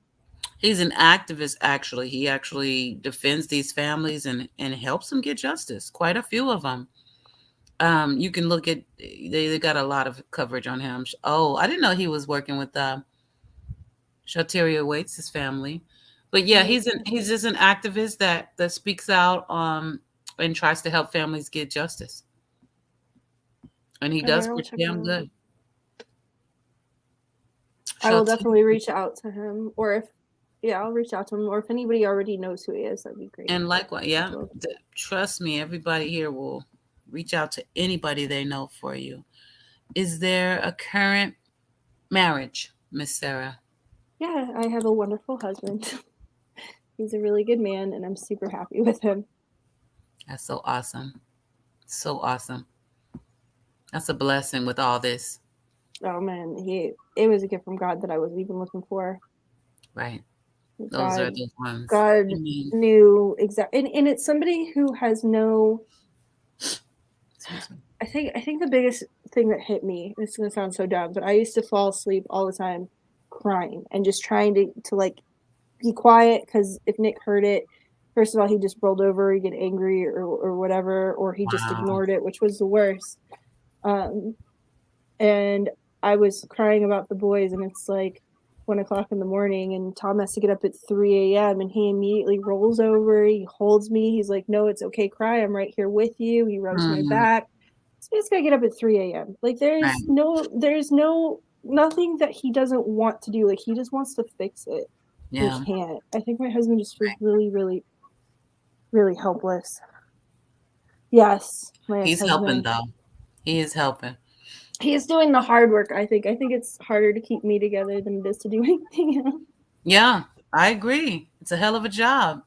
He's an activist, actually. He actually defends these families and helps them get justice. Quite a few of them. You can look at, they got a lot of coverage on him. Oh, I didn't know he was working with Sharteria Waits' family. But yeah, he's just an activist that speaks out and tries to help families get justice. And he does pretty damn good. I will definitely reach out to him, I'll reach out to him, or if anybody already knows who he is, that'd be great. And likewise, trust me, everybody here will reach out to anybody they know for you. Is there a current marriage, Miss Sarah? Yeah, I have a wonderful husband. He's a really good man, and I'm super happy with him. That's so awesome. So awesome. That's a blessing with all this. Oh man, it was a gift from God that I wasn't even looking for. Right. Those are the ones. God knew exactly, and it's somebody who has no. I think the biggest thing that hit me, this is gonna sound so dumb, but I used to fall asleep all the time crying and just trying to like be quiet, because if Nick heard it, first of all, he just rolled over, he'd get angry or whatever, or he just ignored it, which was the worst. And I was crying about the boys, and it's like 1 o'clock in the morning, and Tom has to get up at 3 a.m. and he immediately rolls over, he holds me, he's like, no, it's okay, cry, I'm right here with you. He rubs my back. So he's gotta get up at 3 a.m. Like there's nothing that he doesn't want to do. Like he just wants to fix it. Yeah. He can't. I think my husband just feels really, really, really helpless. Yes. He's helping though. He is helping. He is doing the hard work, I think. I think it's harder to keep me together than it is to do anything else. Yeah, I agree. It's a hell of a job.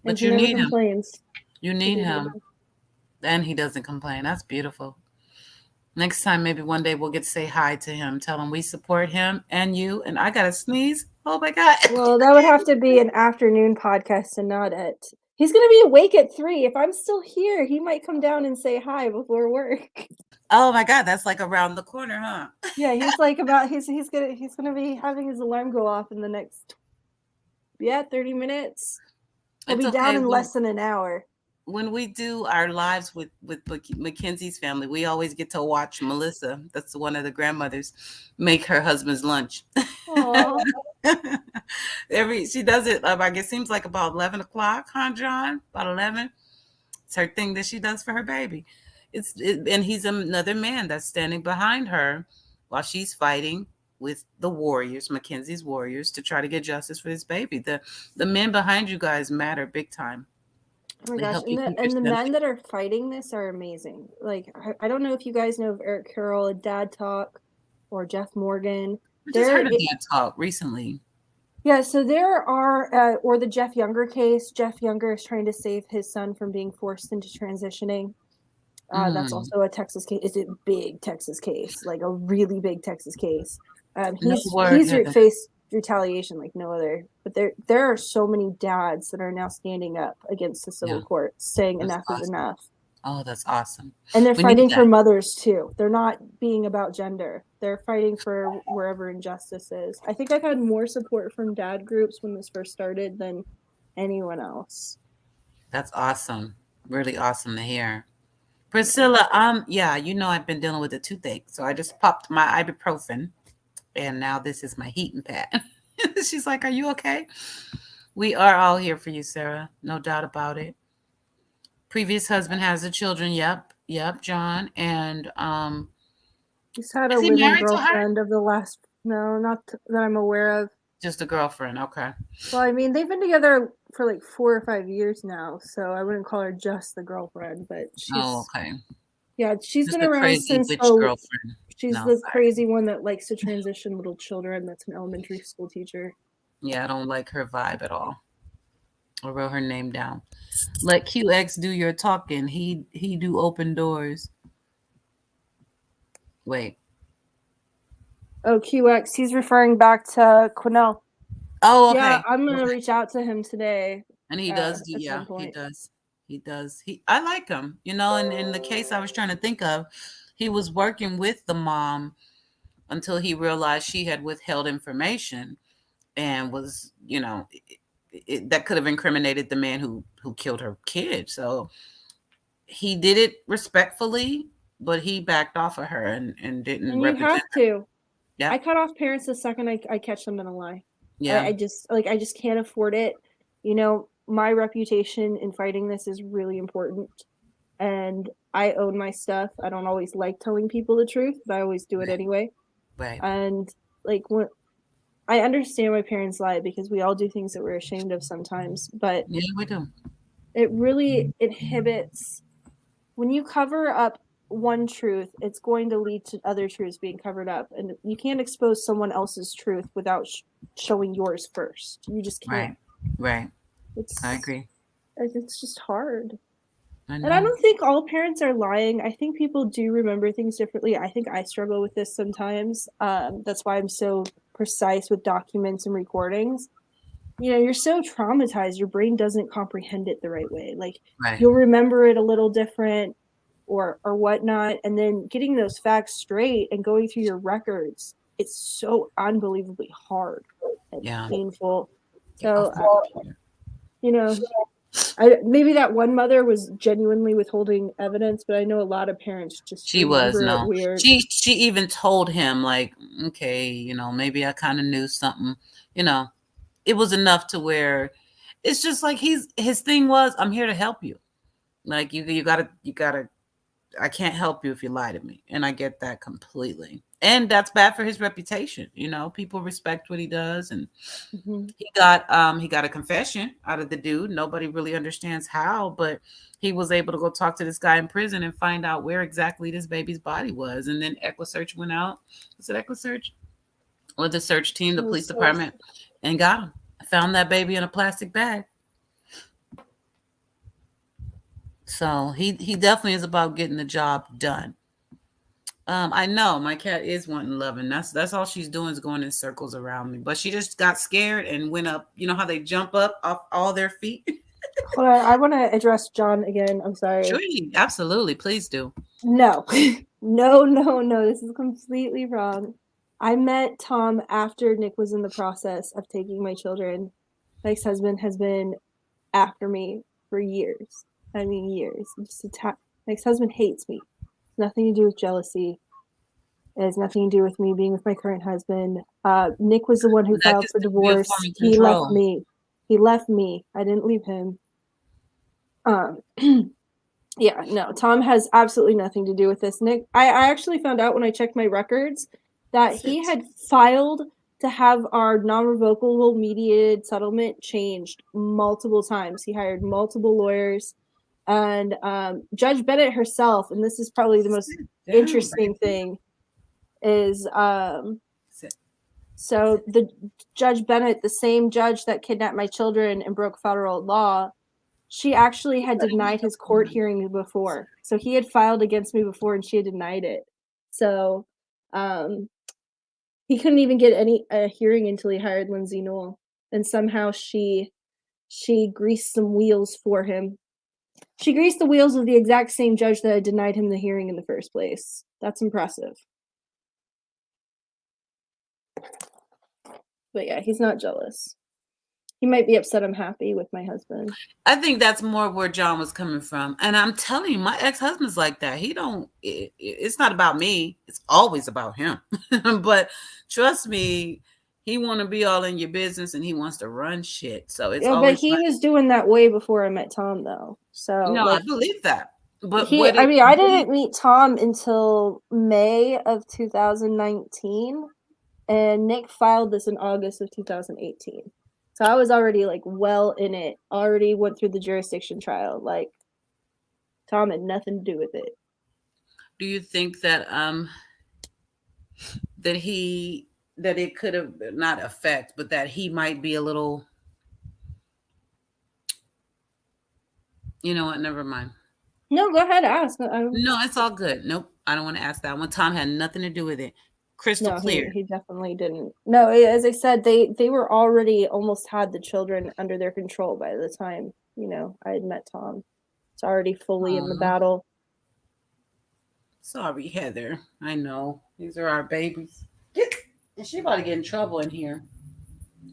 But you need him. You need him. And he doesn't complain. That's beautiful. Next time, maybe one day we'll get to say hi to him. Tell him we support him and you. And I got to sneeze. Oh, my God. Well, that would have to be an afternoon podcast and not at... He's going to be awake at 3. If I'm still here, he might come down and say hi before work. Oh my God, that's like around the corner, huh? Yeah, he's like about he's gonna be having his alarm go off in the next 30 minutes. He'll be down in less than an hour. When we do our lives with Mackenzie's family, we always get to watch Melissa, that's one of the grandmothers, make her husband's lunch. She does it, I guess, seems like about 11 o'clock, huh, John? About 11. It's her thing that she does for her baby. And he's another man that's standing behind her while she's fighting with the warriors, Mackenzie's warriors, to try to get justice for his baby. The men behind you guys matter big time. Oh my gosh, and the men that are fighting this are amazing. Like, I don't know if you guys know of Eric Carroll, a Dad Talk, or Jeff Morgan. I just heard of Dad Talk recently. Yeah, so there are, or the Jeff Younger case. Jeff Younger is trying to save his son from being forced into transitioning. That's also a Texas case. It's a big Texas case, like a really big Texas case. He's faced retaliation like no other. But there are so many dads that are now standing up against the civil court, saying enough is enough. Oh, that's awesome. And they're fighting for mothers too. They're not being about gender. They're fighting for wherever injustice is. I think I've had more support from dad groups when this first started than anyone else. That's awesome. Really awesome to hear. Priscilla, yeah, you know I've been dealing with a toothache, so I just popped my ibuprofen, and now this is my heating pad. She's like, "Are you okay?" We are all here for you, Sarah. No doubt about it. Previous husband has the children. Yep, John, and he's had a living girlfriend of the last. No, not that I'm aware of. Just a girlfriend, okay. Well, I mean, they've been together for like 4 or 5 years now, so I wouldn't call her just the girlfriend, but she's... Oh, okay. Yeah, she's just been around since... girlfriend. She's the crazy one that likes to transition little children. That's an elementary school teacher. Yeah, I don't like her vibe at all. I wrote her name down. Let QX do your talking. He do open doors. Wait. Oh, QX. He's referring back to Quinnell. Oh, okay. Yeah, I'm gonna reach out to him today. And he does. Yeah, he does. I like him. You know, and in the case I was trying to think of, he was working with the mom until he realized she had withheld information, and was, you know, that could have incriminated the man who killed her kid. So he did it respectfully, but he backed off of her and didn't. And you have to. Yeah. I cut off parents the second I catch them in a lie. Yeah. I just can't afford it. You know, my reputation in fighting this is really important, and I own my stuff. I don't always like telling people the truth, but I always do it anyway. Right. And like, when I understand why parents lie, because we all do things that we're ashamed of sometimes, but yeah, we do. It really inhibits when you cover up one truth, it's going to lead to other truths being covered up, and you can't expose someone else's truth without showing yours first. You just can't. Right. I agree. It's just hard. And I don't think all parents are lying. I think people do remember things differently. I think I struggle with this sometimes. That's why I'm so precise with documents and recordings. You know, you're so traumatized, your brain doesn't comprehend it the right way. Like, you'll remember it a little different or whatnot. And then getting those facts straight and going through your records, it's so unbelievably hard and painful. So, you know, maybe that one mother was genuinely withholding evidence, but I know a lot of parents just remember it weird. She even told him, like, okay, you know, maybe I kind of knew something, you know. It was enough to where it's just like his thing was, I'm here to help you. Like, you gotta, I can't help you if you lie to me. And I get that completely. And that's bad for his reputation. You know, people respect what he does. And he got a confession out of the dude. Nobody really understands how, but he was able to go talk to this guy in prison and find out where exactly this baby's body was. And then EquiSearch went out. Was it EquiSearch? Or the search team, the police department, and got him. I found that baby in a plastic bag. So he definitely is about getting the job done. I know my cat is wanting love, and that's all she's doing is going in circles around me. But she just got scared and went up. You know how they jump up off all their feet? Hold on, I want to address John again. I'm sorry. Sure, absolutely. Please do. No. No. This is completely wrong. I met Tom after Nick was in the process of taking my children. My ex-husband has been after me for years. I mean, years. My ex-husband hates me. It's nothing to do with jealousy. It has nothing to do with me being with my current husband. Nick was the one who filed for divorce. He left me. I didn't leave him. Yeah, no, Tom has absolutely nothing to do with this. Nick, I actually found out when I checked my records that he had filed to have our non-revocable mediated settlement changed multiple times. He hired multiple lawyers, and Judge Bennett herself, and this is probably the most interesting thing, is so the Judge Bennett, the same judge that kidnapped my children and broke federal law, she actually had denied his court hearing before. So he had filed against me before and she had denied it. So he couldn't even get a hearing until he hired Lindsay Newell. And somehow she greased some wheels for him. She greased the wheels of the exact same judge that had denied him the hearing in the first place. That's impressive. But yeah, he's not jealous. He might be upset I'm happy with my husband. I think that's more where John was coming from. And I'm telling you, my ex-husband's like that. It's not about me. It's always about him. But trust me, he want to be all in your business and he wants to run shit. So it's but he was doing that way before I met Tom, though. So no, I believe that. But I didn't meet Tom until May of 2019, and Nick filed this in August of 2018. So I was already like well in it, already went through the jurisdiction trial. Like Tom had nothing to do with it. Do you think that that it could have not affect, but that he might be a little, you know what, never mind. No, go ahead, ask. No, it's all good. Nope, I don't want to ask that one. Tom had nothing to do with it. Crystal clear. He definitely didn't. No, as I said, they were already almost had the children under their control by the time, you know, I had met Tom. It's already fully in the battle. Sorry, Heather. I know. These are our babies. And she about to get in trouble in here.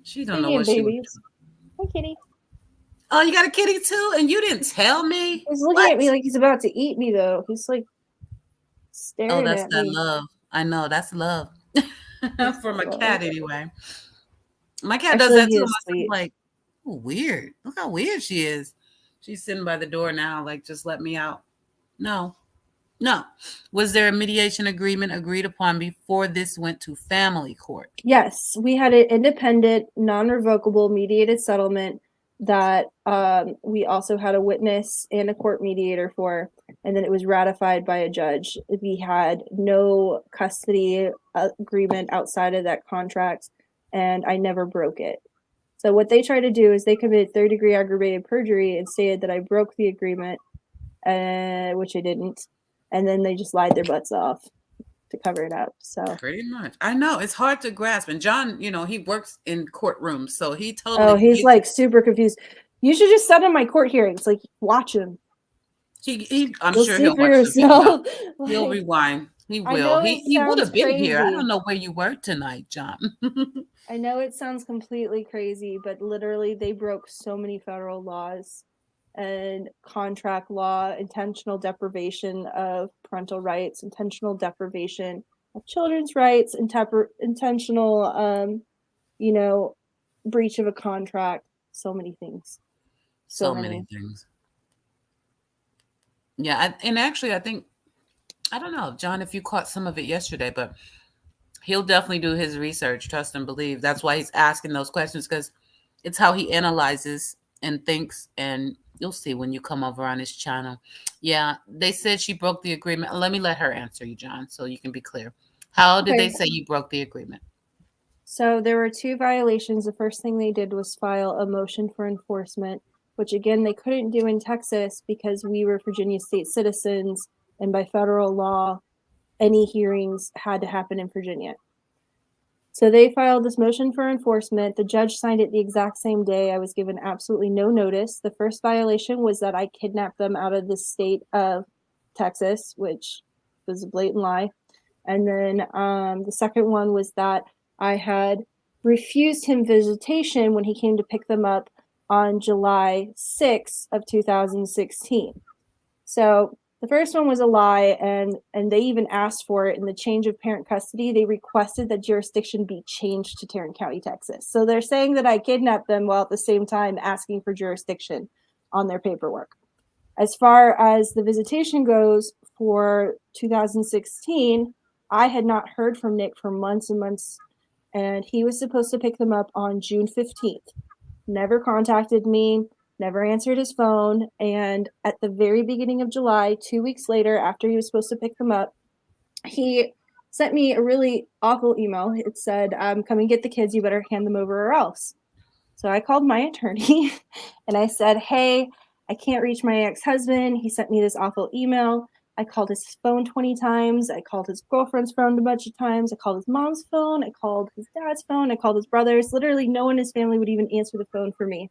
She don't know what babies. Hi, kitty. Oh, you got a kitty too? And you didn't tell me? He's looking at me like he's about to eat me, though. He's like staring at me. Oh, that's that love. I know, that's love. For my cat, anyway. My cat does that too. I'm like, oh, weird. Look how weird she is. She's sitting by the door now, like, just let me out. No. Was there a mediation agreement agreed upon before this went to family court? Yes, we had an independent, non-revocable mediated settlement that we also had a witness and a court mediator for, and then it was ratified by a judge. We had no custody agreement outside of that contract, and I never broke it. So what they tried to do is they committed third-degree aggravated perjury and stated that I broke the agreement, which I didn't. And then they just lied their butts off to cover it up. So pretty much. I know it's hard to grasp. And John, he works in courtrooms, so he totally. Oh, he's like super confused. You should just send him my court hearings. Like, watch him. I'm sure he'll watch the video. He'll rewind. He will. He would have been here. I don't know where you were tonight, John. I know it sounds completely crazy, but literally they broke so many federal laws and contract law, intentional deprivation of parental rights, intentional deprivation of children's rights, intentional, breach of a contract. So many things. So many things. Yeah, and actually, I think, I don't know, John, if you caught some of it yesterday, but he'll definitely do his research, trust and believe. That's why he's asking those questions, because it's how he analyzes and thinks, and you'll see when you come over on his channel. Yeah, they said she broke the agreement. Let me let her answer you, John, so you can be clear. How did they say you broke the agreement? So there were 2 violations. The first thing they did was file a motion for enforcement, which again, they couldn't do in Texas because we were Virginia state citizens, and by federal law, any hearings had to happen in Virginia. So they filed this motion for enforcement. The judge signed it the exact same day. I was given absolutely no notice. The first violation was that I kidnapped them out of the state of Texas, which was a blatant lie. And then the second one was that I had refused him visitation when he came to pick them up on July 6th of 2016. So the first one was a lie, and they even asked for it in the change of parent custody. They requested that jurisdiction be changed to Tarrant County, Texas. So they're saying that I kidnapped them while at the same time asking for jurisdiction on their paperwork. As far as the visitation goes for 2016, I had not heard from Nick for months and months, and he was supposed to pick them up on June 15th. Never contacted me, never answered his phone, and at the very beginning of July, 2 weeks later, after he was supposed to pick them up, he sent me a really awful email. It said, come and get the kids, you better hand them over or else. So I called my attorney and I said, hey, I can't reach my ex-husband. He sent me this awful email. I called his phone 20 times. I called his girlfriend's phone a bunch of times. I called his mom's phone. I called his dad's phone. I called his brother's. Literally no one in his family would even answer the phone for me.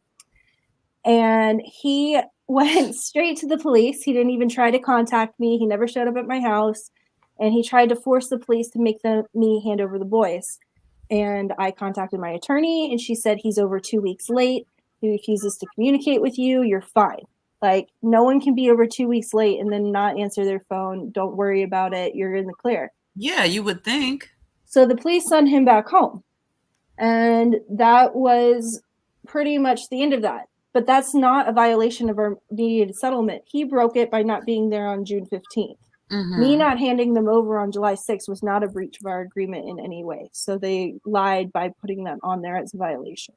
And he went straight to the police. He didn't even try to contact me. He never showed up at my house. And he tried to force the police to make me hand over the boys. And I contacted my attorney, and she said, he's over 2 weeks late. He refuses to communicate with you. You're fine. Like, no one can be over 2 weeks late and then not answer their phone. Don't worry about it. You're in the clear. Yeah, you would think. So the police sent him back home. And that was pretty much the end of that. But that's not a violation of our mediated settlement. He broke it by not being there on June 15th. Mm-hmm. Me not handing them over on July 6th was not a breach of our agreement in any way. So they lied by putting that on there as a violation.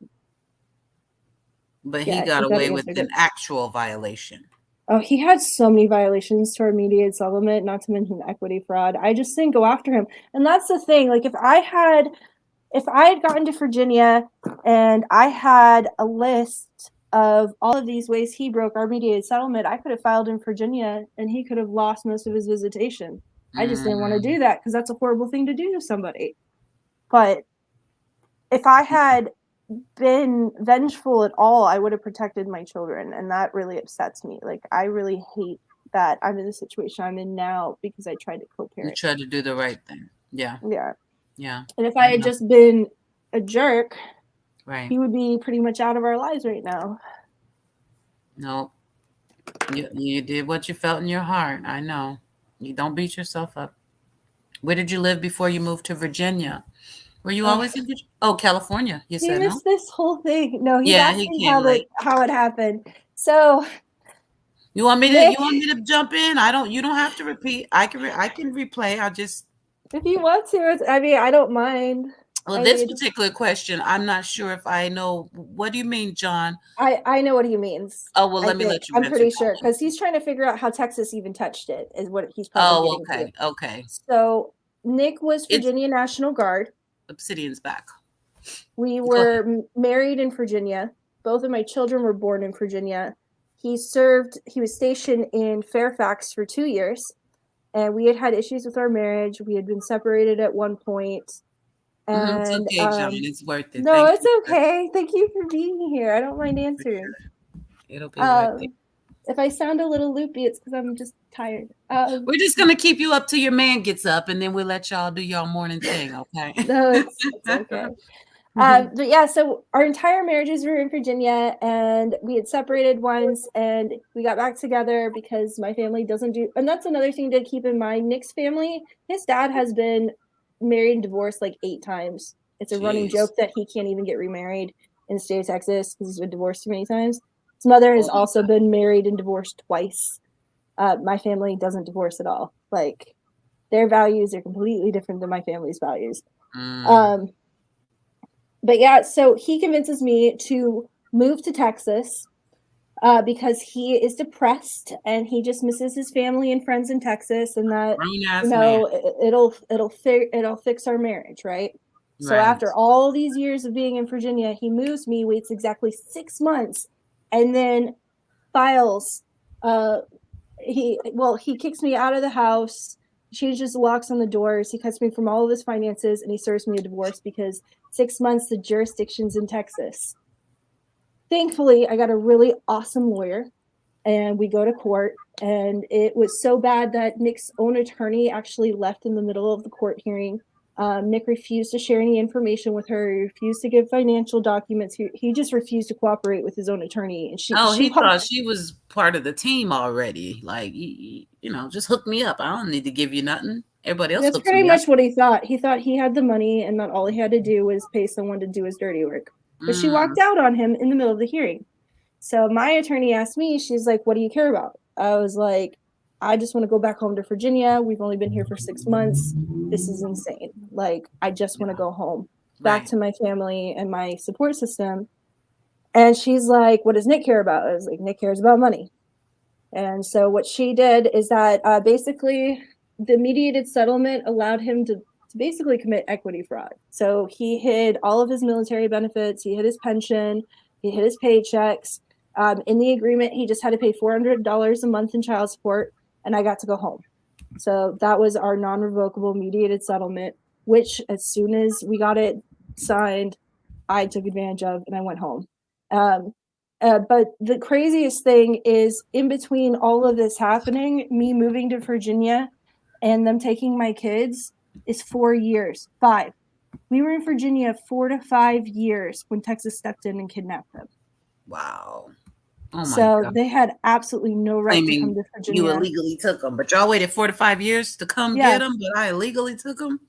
But he got away with an actual violation. Oh, he had so many violations to our mediated settlement, not to mention equity fraud. I just didn't go after him. And that's the thing. Like, if I had gotten to Virginia and I had a list of all of these ways he broke our mediated settlement, I could have filed in Virginia and he could have lost most of his visitation. I just didn't want to do that because that's a horrible thing to do to somebody. But if I had been vengeful at all, I would have protected my children, and that really upsets me. Like, I really hate that I'm in the situation I'm in now because I tried to co-parent. You tried to do the right thing. Yeah. And if I had just been a jerk, right, he would be pretty much out of our lives right now. No, you did what you felt in your heart. I know. You don't beat yourself up. Where did you live before you moved to Virginia? Were you always in Virginia? Oh, California. You said missed this whole thing. No, he asked me how it happened. So you want me to jump in? You don't have to repeat. I can replay. I'll just, if you want to. I don't mind. Well, this particular question, I'm not sure if I know. What do you mean, John? I know what he means. Oh, well, let me let you. I'm pretty sure because he's trying to figure out how Texas even touched it. Is what he's probably getting to. Okay. So Nick was Virginia National Guard. Obsidian's back. We were married in Virginia. Both of my children were born in Virginia. He was stationed in Fairfax for 2 years, and we had issues with our marriage. We had been separated at one point. And it's okay, John. It's worth it. No, it's okay. Thank you for being here. I don't mind answering. It'll be worth it. If I sound a little loopy, it's because I'm just tired. We're just gonna keep you up till your man gets up, and then we'll let y'all do y'all morning thing. Okay? No, it's okay. But yeah, so our entire marriages were in Virginia, and we had separated once, and we got back together because my family doesn't do, and that's another thing to keep in mind. Nick's family, his dad has been married and divorced like 8 times. It's a running joke that he can't even get remarried in the state of Texas because he's been divorced too many times. His mother has also been married and divorced twice. My family doesn't divorce at all. Like, their values are completely different than my family's values. But yeah, so he convinces me to move to Texas because he is depressed and he just misses his family and friends in Texas, and that it'll fix our marriage, right? So after all these years of being in Virginia, he moves me, waits exactly 6 months, and then files. He kicks me out of the house, changes the locks on the doors, he cuts me from all of his finances, and he serves me a divorce because 6 months the jurisdiction's in Texas. Thankfully, I got a really awesome lawyer, and we go to court, and it was so bad that Nick's own attorney actually left in the middle of the court hearing. Nick refused to share any information with her. He refused to give financial documents. He just refused to cooperate with his own attorney. And he thought she was part of the team already. Like, just hook me up. I don't need to give you nothing. Everybody else. That's pretty much what he thought. He thought he had the money, and that all he had to do was pay someone to do his dirty work. But she walked out on him in the middle of the hearing. So my attorney asked me, she's like, "What do you care about?" I was like, "I just want to go back home to Virginia. We've only been here for 6 months. This is insane. Like, I just want to go home, back to my family and my support system." And she's like, "What does Nick care about?" I was like, "Nick cares about money." And so what she did is that basically the mediated settlement allowed him to basically commit equity fraud. So he hid all of his military benefits. He hid his pension. He hid his paychecks. In the agreement, he just had to pay $400 a month in child support, and I got to go home. So that was our non-revocable mediated settlement, which as soon as we got it signed, I took advantage of, and I went home. But the craziest thing is, in between all of this happening, me moving to Virginia and them taking my kids, is 4 years. 5. We were in Virginia 4 to 5 years when Texas stepped in and kidnapped them. Wow. Oh my God. They had absolutely no right to come to Virginia. You illegally took them, but y'all waited 4 to 5 years to come get them, but I illegally took them.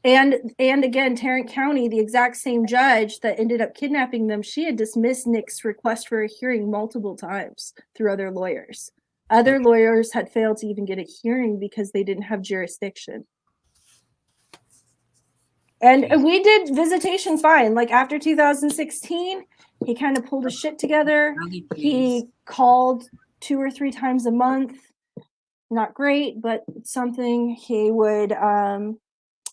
And again, Tarrant County, the exact same judge that ended up kidnapping them, she had dismissed Nick's request for a hearing multiple times through other lawyers. Other lawyers had failed to even get a hearing because they didn't have jurisdiction. And we did visitation fine. Like, after 2016, he kind of pulled his shit together. He called 2 or 3 times a month. Not great, but something. He would, and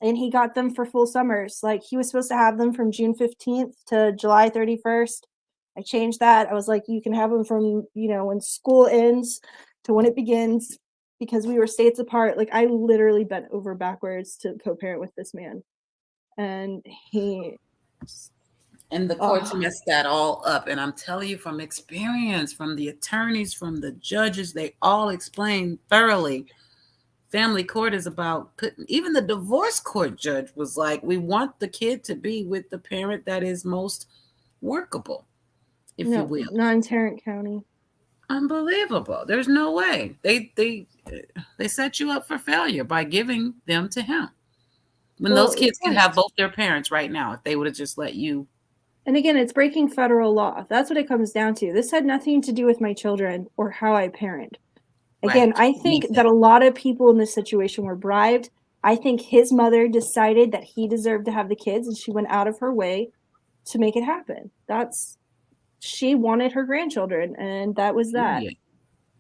he got them for full summers. Like, he was supposed to have them from June 15th to July 31st. I changed that. I was like, you can have them from, when school ends to when it begins, because we were states apart. Like, I literally bent over backwards to co-parent with this man. And the courts messed that all up. And I'm telling you from experience, from the attorneys, from the judges, they all explained thoroughly. Family court is about even the divorce court judge was like, we want the kid to be with the parent that is most workable, if you will. Not in Tarrant County. Unbelievable. There's no way. They set you up for failure by giving them to him. When those kids can have both their parents right now, if they would have just let you. And again, it's breaking federal law. That's what it comes down to. This had nothing to do with my children or how I parent. Again, I think that a lot of people in this situation were bribed. I think his mother decided that he deserved to have the kids, and she went out of her way to make it happen. She wanted her grandchildren, and that was that.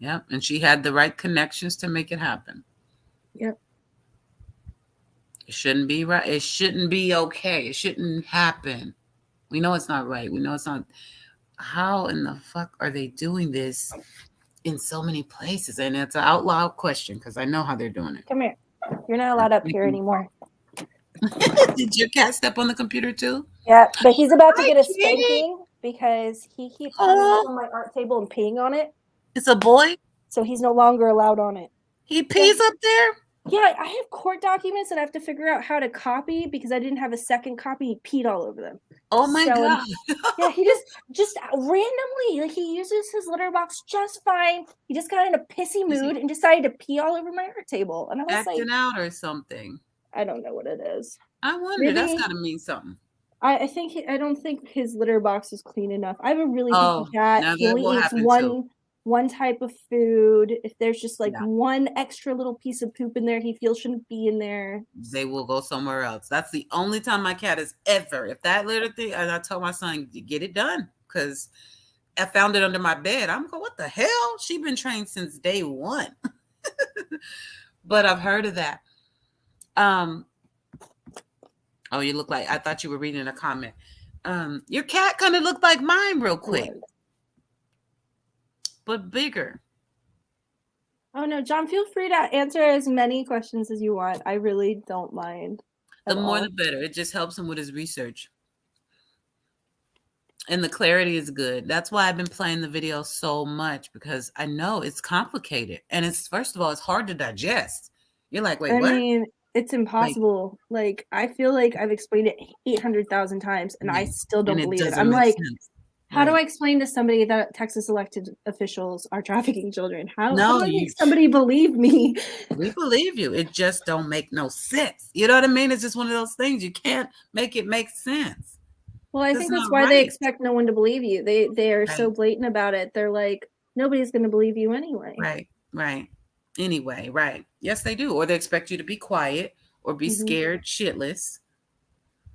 Yeah. And she had the right connections to make it happen. Yep. It shouldn't be right. It shouldn't be okay. It shouldn't happen. We know it's not right. We know it's not. How in the fuck are they doing this in so many places? And it's an out loud question because I know how they're doing it. Come here. You're not allowed up here anymore. Did your cat step on the computer too? Yeah, but he's about to get a spanking because he keeps on my art table and peeing on it. It's a boy? So he's no longer allowed on it. He pees up there? Yeah, I have court documents that I have to figure out how to copy because I didn't have a second copy. He peed all over them. Oh my God. Yeah, he just randomly, like he uses his litter box just fine. He just got in a pissy mood and decided to pee all over my art table. And I was acting out or something. I don't know what it is. I wonder. Maybe, that's got to mean something. I don't think his litter box is clean enough. I have a really picky cat. He only eats one type of food. If there's just like one extra little piece of poop in there, he feels shouldn't be in there. They will go somewhere else. That's the only time my cat is ever. If that litter thing, and I told my son, get it done because I found it under my bed. I'm going, what the hell? She's been trained since day one. But I've heard of that. Oh, you look like, I thought you were reading a comment. Your cat kind of looked like mine real quick. But bigger. Oh no, John, feel free to answer as many questions as you want. I really don't mind. The more the better. It just helps him with his research. And the clarity is good. That's why I've been playing the video so much because I know it's complicated. And it's, first of all, it's hard to digest. You're like, wait, what? I mean, it's impossible. Like, I feel like I've explained it 800,000 times and I still don't believe it. I'm like, how do I explain to somebody that Texas elected officials are trafficking children? How do I make somebody believe me? We believe you. It just don't make no sense. You know what I mean? It's just one of those things. You can't make it make sense. Well, I think that's why they expect no one to believe you. They are so blatant about it. They're like, nobody's going to believe you anyway. Right. Anyway, right. Yes, they do. Or they expect you to be quiet or be scared shitless.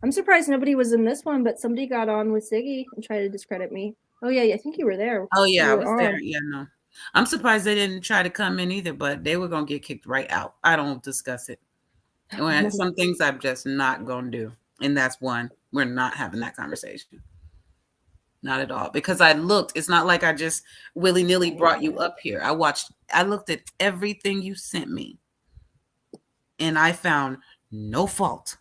I'm surprised nobody was in this one, but somebody got on with Ziggy and tried to discredit me. Oh, yeah, I think you were there. Oh, yeah, I was there. Yeah, no. I'm surprised they didn't try to come in either, but they were going to get kicked right out. I don't discuss it. Some things I'm just not going to do. And that's one. We're not having that conversation. Not at all. Because I looked. It's not like I just willy-nilly brought you up here. I looked at everything you sent me. And I found no fault.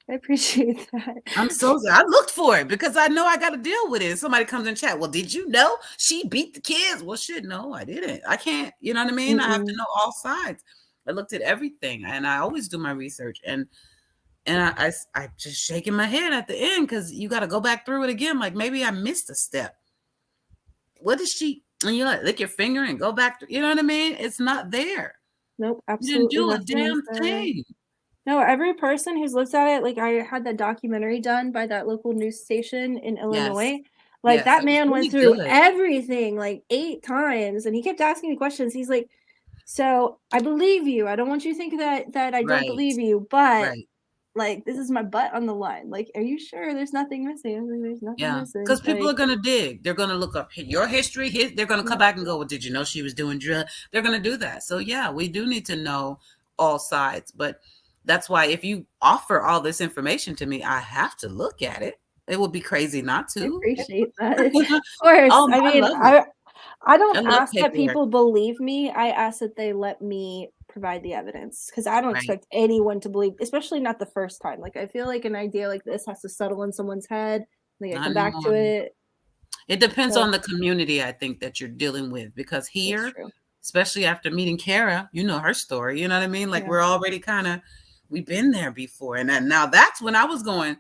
I appreciate that. I looked for it because I know I got to deal with it. Somebody comes in chat. Well, did you know she beat the kids? Well, shit, no, I didn't. I can't. You know what I mean? I have to know all sides. I looked at everything, and I always do my research. And I just shaking my head at the end because you got to go back through it again. Like maybe I missed a step. What is she? And you like lick your finger and go back. You know what I mean? It's not there. Nope, absolutely. You didn't do a damn thing. No, every person who's looked at it, like I had that documentary done by that local news station in Illinois. Like that man went through everything like 8 times and he kept asking me questions. He's like, so I believe you. I don't want you to think that I don't believe you, but like this is my butt on the line. Like, are you sure there's nothing missing? I was like, there's nothing missing. Because people are gonna dig. They're gonna look up your history. They're gonna come back and go, well, did you know she was doing drugs? They're gonna do that. So yeah, we do need to know all sides, but that's why if you offer all this information to me, I have to look at it. It would be crazy not to. I appreciate that. Of course. I don't ask that people believe me. I ask that they let me provide the evidence because I don't expect anyone to believe, especially not the first time. Like I feel like an idea like this has to settle in someone's head. They come back to it. It depends on the community, I think, that you're dealing with because here, especially after meeting Kara, you know her story. You know what I mean? Like we're already we've been there before. And now that's when I was going,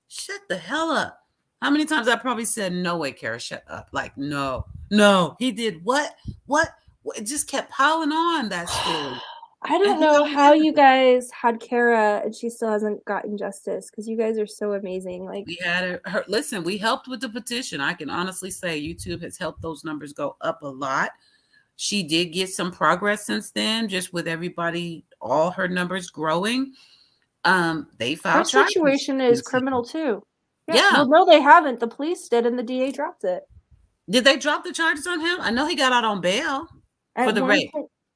shut the hell up. How many times I probably said, no way, Kara, shut up. Like, no, he did what? It just kept piling on that story. I don't know how you guys had Kara and she still hasn't gotten justice because you guys are so amazing. Like we had her. Listen, we helped with the petition. I can honestly say YouTube has helped those numbers go up a lot. She did get some progress since then, just with everybody, all her numbers growing. They filed charges. Her situation is criminal too. Yeah. Well, no, they haven't. The police did, and the DA dropped it. Did they drop the charges on him? I know he got out on bail for the rape.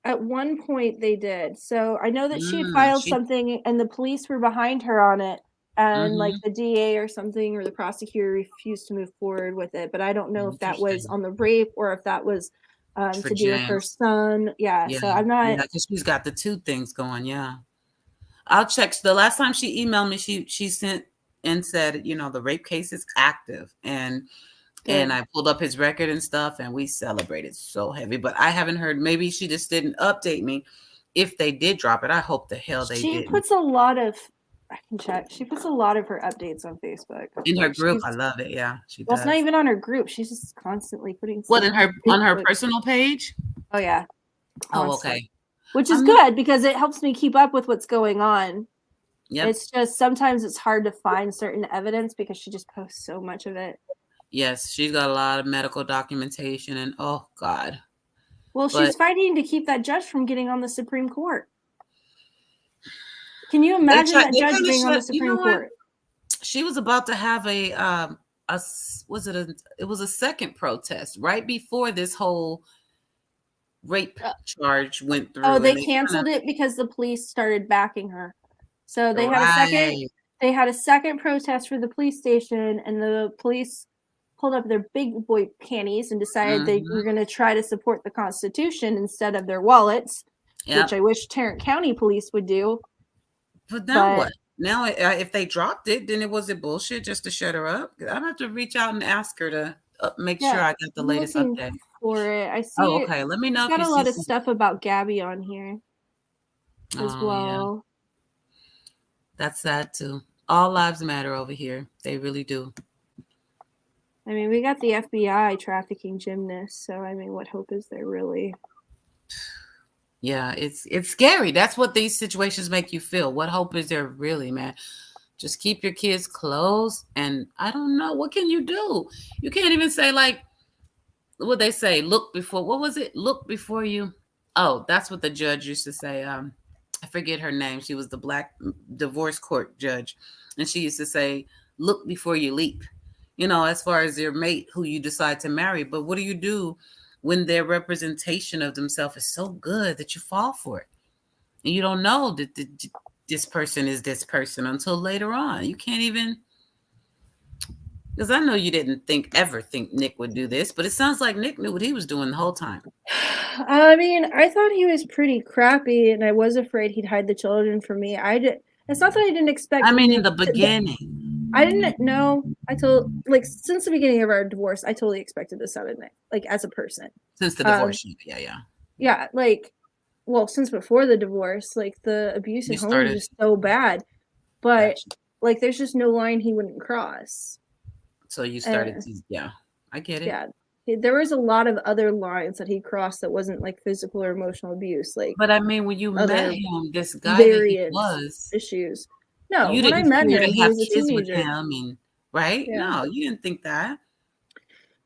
At one point, they did. So I know that she had filed something, and the police were behind her on it. and like the DA or something or the prosecutor refused to move forward with it. But I don't know if that was on the rape or if that was to do with her son. Yeah, so I'm not. Yeah, because she's got the two things going. Yeah, I'll check. The last time she emailed me, she sent and said, you know, the rape case is active, and I pulled up his record and stuff, and we celebrated so heavy. But I haven't heard. Maybe she just didn't update me. If they did drop it, I hope the hell they did. She puts a lot of. I can check. She puts a lot of her updates on Facebook. In her group, I love it. Yeah, she does. Well, it's not even on her group. She's just constantly putting. What on her personal page? Oh yeah. Oh, okay. Which is good because it helps me keep up with what's going on. Yeah. It's just sometimes it's hard to find certain evidence because she just posts so much of it. Yes, she's got a lot of medical documentation, and oh God. Well, she's fighting to keep that judge from getting on the Supreme Court. Can you imagine that judge being on the Supreme Court? She was about to have it was a second protest right before this whole rape charge went through. Oh, they canceled it because the police started backing her. So they had a second protest for the police station, and the police pulled up their big boy panties and decided they were going to try to support the Constitution instead of their wallets, which I wish Tarrant County police would do. But now what? Now, if they dropped it, then was it bullshit just to shut her up? I'm have to reach out and ask her to make sure I got the latest update for it. I see. Oh, okay. Let me know. Got a lot of stuff about Gabby on here as well. Yeah. That's sad too. All lives matter over here. They really do. I mean, we got the FBI trafficking gymnasts, so I mean, what hope is there really? Yeah, it's scary. That's what these situations make you feel. What hope is there really, man? Just keep your kids close, and I don't know, what can you do? You can't even say, like, what they say, look before, what was it? Look before you. Oh, that's what the judge used to say. I forget her name. She was the black divorce court judge, and she used to say, look before you leap. You know, as far as your mate who you decide to marry. But what do you do when their representation of themselves is so good that you fall for it? And you don't know that this person is this person until later on. You can't even, because I know you didn't ever think Nick would do this, but it sounds like Nick knew what he was doing the whole time. I mean, I thought he was pretty crappy, and I was afraid he'd hide the children from me. It's not that I didn't expect. I mean, in the beginning. I didn't know. Since the beginning of our divorce, I totally expected this out of Nick, like, as a person. Since the divorce, yeah. Yeah, since before the divorce, like, the abuse at home was just so bad. But, there's just no line he wouldn't cross. So you started I get it. Yeah. There was a lot of other lines that he crossed that wasn't, like, physical or emotional abuse. But I mean, when you met him, this guy that he was issues. No, you when I met him, he was a teenager. With him right? Yeah. No, you didn't think that.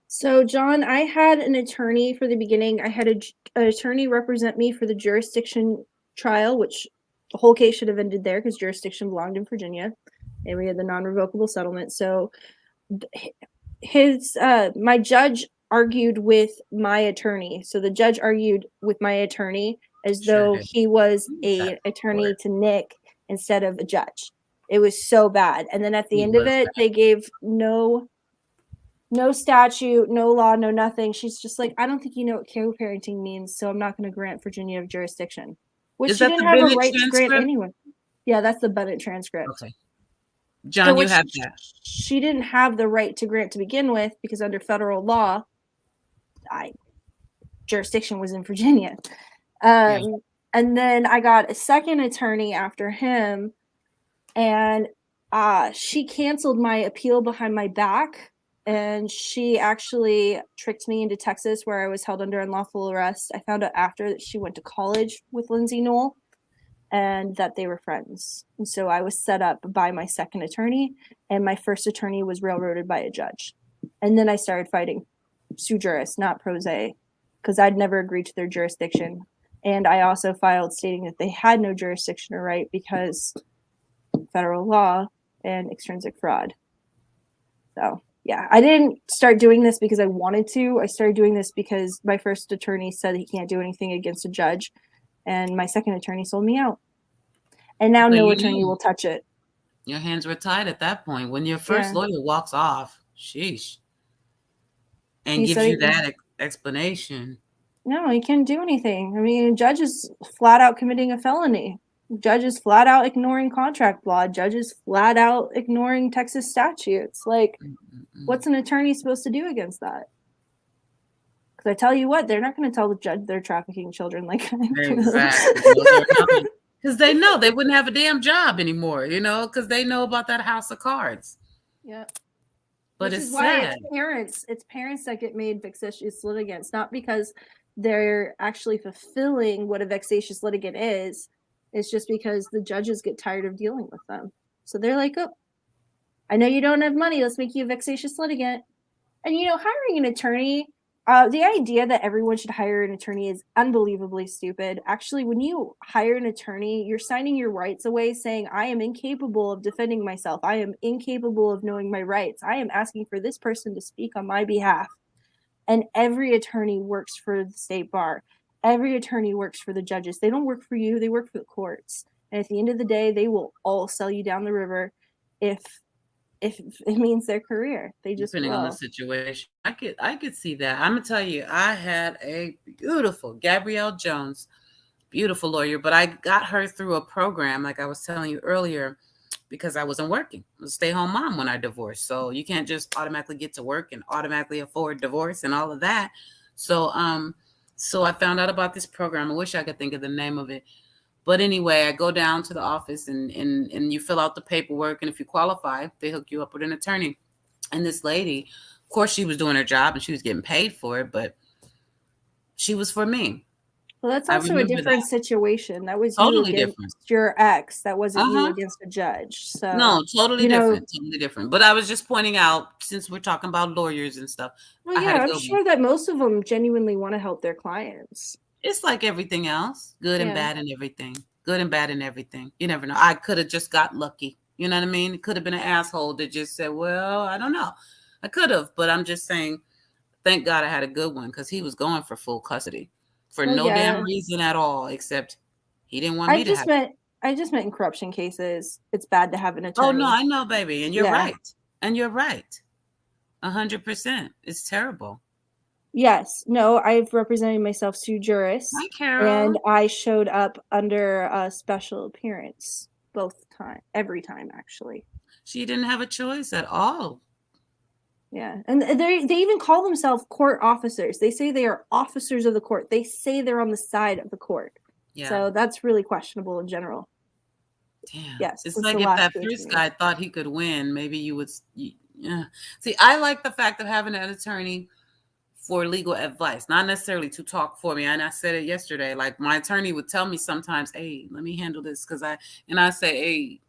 So, John, I had an attorney for the beginning. I had an attorney represent me for the jurisdiction trial, which the whole case should have ended there because jurisdiction belonged in Virginia, and we had the non-revocable settlement. So, my judge argued with my attorney. So the judge argued with my attorney as though he was an attorney to Nick instead of a judge. It was so bad. And then at the end of it, they gave no statute, no law, no nothing. She's just like, I don't think you know what co-parenting means, so I'm not going to grant Virginia jurisdiction. Which she didn't have a right to grant anyway. Yeah, that's the Bennett transcript. Okay. John, you have that. She didn't have the right to grant to begin with because under federal law, jurisdiction was in Virginia. And then I got a second attorney after him, and she canceled my appeal behind my back, and she actually tricked me into Texas where I was held under unlawful arrest. I found out after that she went to college with Lindsay NEWELL and that they were friends. And so I was set up by my second attorney, and my first attorney was railroaded by a judge. And then I started fighting sui juris, not pro se, because I'd never agreed to their jurisdiction. And I also filed stating that they had no jurisdiction or right because federal law and extrinsic fraud. So, yeah, I didn't start doing this because I wanted to. I started doing this because my first attorney said he can't do anything against a judge, and my second attorney sold me out. And now no attorney will touch it. Your hands were tied at that point. When your first lawyer walks off, sheesh, and gives you that explanation. No, he can't do anything. I mean, a judge is flat out committing a felony. Judge is flat out ignoring contract law. Judge is flat out ignoring Texas statutes. Like, what's an attorney supposed to do against that? Because I tell you what, they're not going to tell the judge they're trafficking children. Like, exactly. Because they know they wouldn't have a damn job anymore, you know, because they know about that house of cards. Yeah. But Which it's is why sad. It's parents that get made vexatious litigants, not because they're actually fulfilling what a vexatious litigant is. It's just because the judges get tired of dealing with them. So they're like, oh, I know you don't have money. Let's make you a vexatious litigant. And, you know, hiring an attorney, the idea that everyone should hire an attorney is unbelievably stupid. Actually, when you hire an attorney, you're signing your rights away saying, I am incapable of defending myself. I am incapable of knowing my rights. I am asking for this person to speak on my behalf. And every attorney works for the state bar. Every attorney works for the judges. They don't work for you. They work for the courts. And at the end of the day, they will all sell you down the river if it means their career. They just depending on the situation. I could see that. I'm gonna tell you, I had a beautiful Gabrielle Jones, beautiful lawyer, but I got her through a program, like I was telling you earlier, because I wasn't working. I was a stay-home mom when I divorced. So you can't just automatically get to work and automatically afford divorce and all of that. So I found out about this program. I wish I could think of the name of it. But anyway, I go down to the office and you fill out the paperwork. And if you qualify, they hook you up with an attorney. And this lady, of course, she was doing her job and she was getting paid for it, but she was for me. Well, that's also a different situation. That was totally you against different. Your ex. That wasn't you against a judge. So no, totally different. Totally different. But I was just pointing out, since we're talking about lawyers and stuff. Well, yeah, I'm sure that most of them genuinely want to help their clients. It's like everything else, good and bad and everything. Good and bad and everything. You never know. I could have just got lucky. You know what I mean? It could have been an asshole that just said, well, I don't know. I could have, but I'm just saying, thank God I had a good one, because he was going for full custody for no damn reason at all, except he didn't want me to have it. I just meant in corruption cases, it's bad to have an attorney. Oh, no, I know, baby. And you're right. And you're right. 100%. It's terrible. Yes. No, I've represented myself to jurists. Hi, Carol. And I showed up under a special appearance every time, actually. She didn't have a choice at all. Yeah. And they even call themselves court officers. They say they are officers of the court. They say they're on the side of the court. Yeah. So that's really questionable in general. Damn. Yes. It's like if that first guy thought he could win, maybe you would. Yeah. See, I like the fact of having an attorney for legal advice, not necessarily to talk for me. And I said it yesterday, like my attorney would tell me sometimes, hey, let me handle this. I say, hey,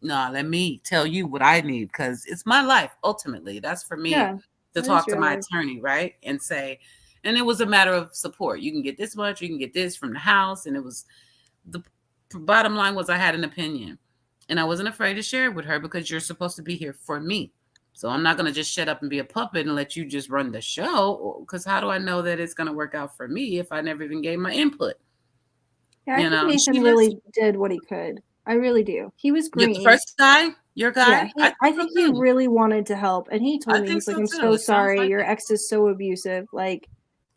no, let me tell you what I need, because it's my life. Ultimately, that's for me to talk to my attorney. Right. And say, and it was a matter of support. You can get this much, you can get this from the house. And it was the bottom line was I had an opinion and I wasn't afraid to share it with her, because you're supposed to be here for me. So I'm not going to just shut up and be a puppet and let you just run the show, because how do I know that it's going to work out for me if I never even gave my input? Yeah, I think Nathan really did what he could. I really do. He was green. The first guy? Your guy? Yeah, I think he really wanted to help. And he told me, he's like, I'm so sorry. Your ex is so abusive. Like,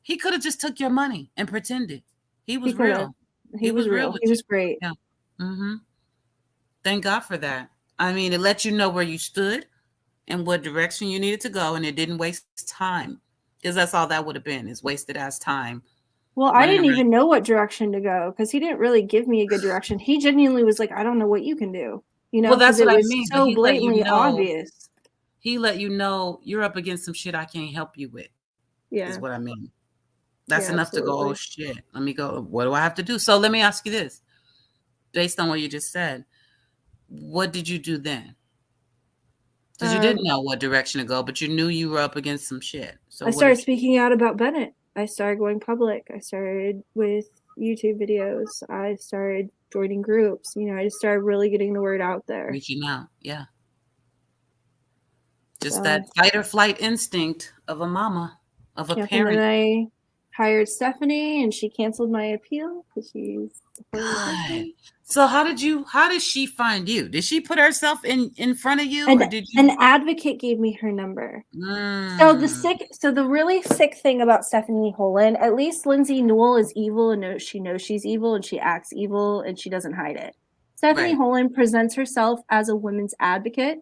he could have just took your money and pretended. He was real. He was real. He was great. Yeah. Mm-hmm. Thank God for that. I mean, it let you know where you stood and what direction you needed to go, and it didn't waste time, because that's all that would have been, is wasted as time. Well, I didn't even know what direction to go, because he didn't really give me a good direction. He genuinely was like, I don't know what you can do. You know, well, that's what I mean. So blatantly obvious. He let you know you're up against some shit I can't help you with. Yeah, is what I mean. That's enough to go, oh shit, let me go. What do I have to do? So let me ask you this, based on what you just said, what did you do then? Because you didn't know what direction to go, but you knew you were up against some shit. So I started speaking out about BENNETT. I started going public. I started with YouTube videos. I started joining groups. You know, I just started really getting the word out there. Reaching out, yeah. Just that fight or flight instinct of a mama, of a parent. And then I hired Stephanie, and she canceled my appeal because she's a horrible person. So how did she find you? Did she put herself in front of you, and or did you? An advocate gave me her number. So the really sick thing about Stephanie Holen, at least Lindsay Newell is evil and she knows she's evil and she acts evil and she doesn't hide it. Stephanie Holen presents herself as a women's advocate.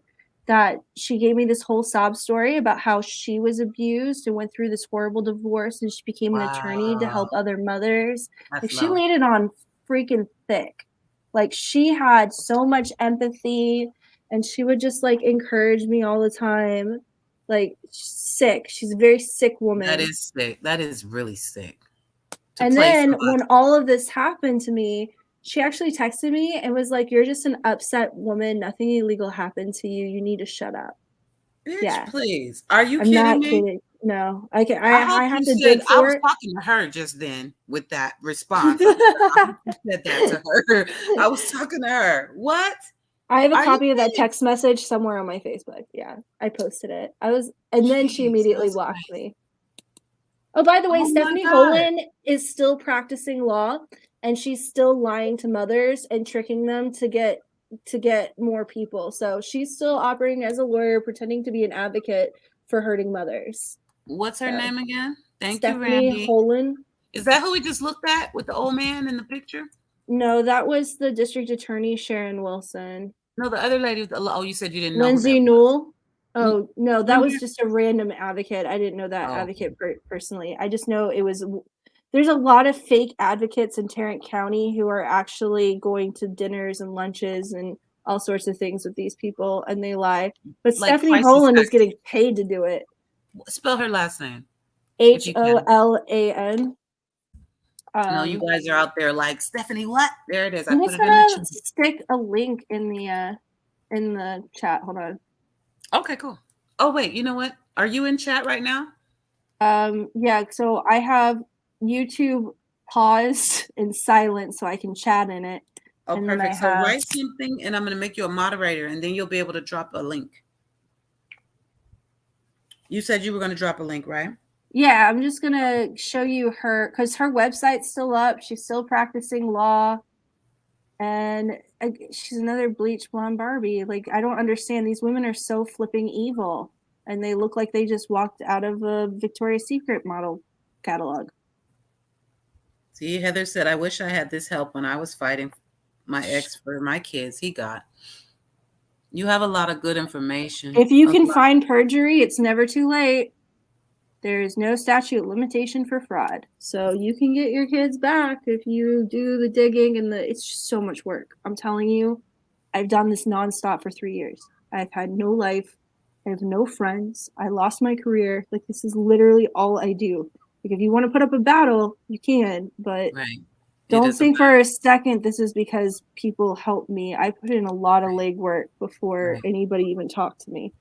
That she gave me this whole sob story about how she was abused and went through this horrible divorce, and she became an attorney to help other mothers. Like, she laid it on freaking thick. Like, she had so much empathy, and she would just like encourage me all the time. Like, sick. She's a very sick woman. That is sick. That is really sick. And then when all of this happened to me, she actually texted me and was like, "You're just an upset woman. Nothing illegal happened to you. You need to shut up." Bitch, please. Are you kidding me? Kidding. No, I have to dig for it. I was talking to her just then with that response. I said that to her. I was talking to her. What? I have a copy of that text message somewhere on my Facebook. Yeah, I posted it. And then she immediately blocked me. Oh, by the way, Stephanie Holen is still practicing law, and she's still lying to mothers and tricking them to get more people. So she's still operating as a lawyer, pretending to be an advocate for hurting mothers. What's her name again? Thank you, Stephanie Randy. Holen. Is that who we just looked at with the old man in the picture? No, that was the district attorney, Sharon Wilson. No, the other lady. Oh, you said you didn't know. Lindsay Newell. Oh, no, that was just a random advocate. I didn't know that advocate personally. I just know there's a lot of fake advocates in Tarrant County who are actually going to dinners and lunches and all sorts of things with these people, and they lie. But like Stephanie Holen is getting paid to do it. Spell her last name. Holan. No, you guys are out there like, Stephanie, what? There it is. I'm just gonna stick a link in the chat. Hold on. Okay, cool. Oh, wait, you know what? Are you in chat right now? Yeah, so I have YouTube paused and silent so I can chat in it. Oh, and perfect. So write something and I'm going to make you a moderator and then you'll be able to drop a link. You said you were going to drop a link, right? Yeah, I'm just going to show you her, because her website's still up. She's still practicing law. And she's another bleach blonde Barbie. Like, I don't understand. These women are so flipping evil. And they look like they just walked out of a Victoria's Secret model catalog. See, Heather said, I wish I had this help when I was fighting my ex for my kids. You have a lot of good information. If you can find perjury, it's never too late. There is no statute of limitation for fraud. So you can get your kids back if you do the digging and it's just so much work. I'm telling you, I've done this nonstop for 3 years. I've had no life. I have no friends. I lost my career. Like, this is literally all I do. Like, if you want to put up a battle, you can, but don't think for a second this is because people help me. I put in a lot of legwork before anybody even talked to me.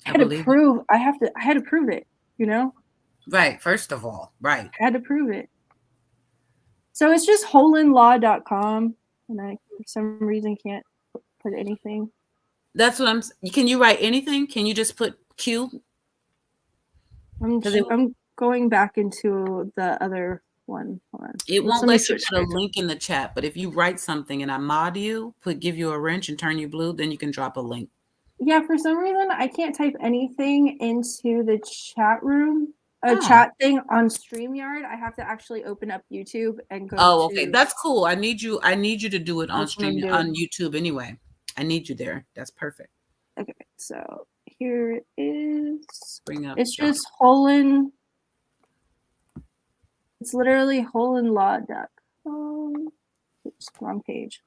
I had to prove it, you know? Right. First of all, right. I had to prove it. So it's just holenlaw.com, and I, for some reason, can't put anything. That's what can you write anything? Can you just put Q? I'm going back into the other one. Hold on. It won't let you put a link in the chat, but if you write something and I mod you, give you a wrench and turn you blue, then you can drop a link. Yeah, for some reason, I can't type anything into the chat room, chat thing on StreamYard. I have to actually open up YouTube and go. Oh, okay. That's cool. I need you to do it on on YouTube anyway. I need you there. That's perfect. Okay, so here it is. Bring up. It's just Holen. It's literally holenlaw.com. Oops, wrong page.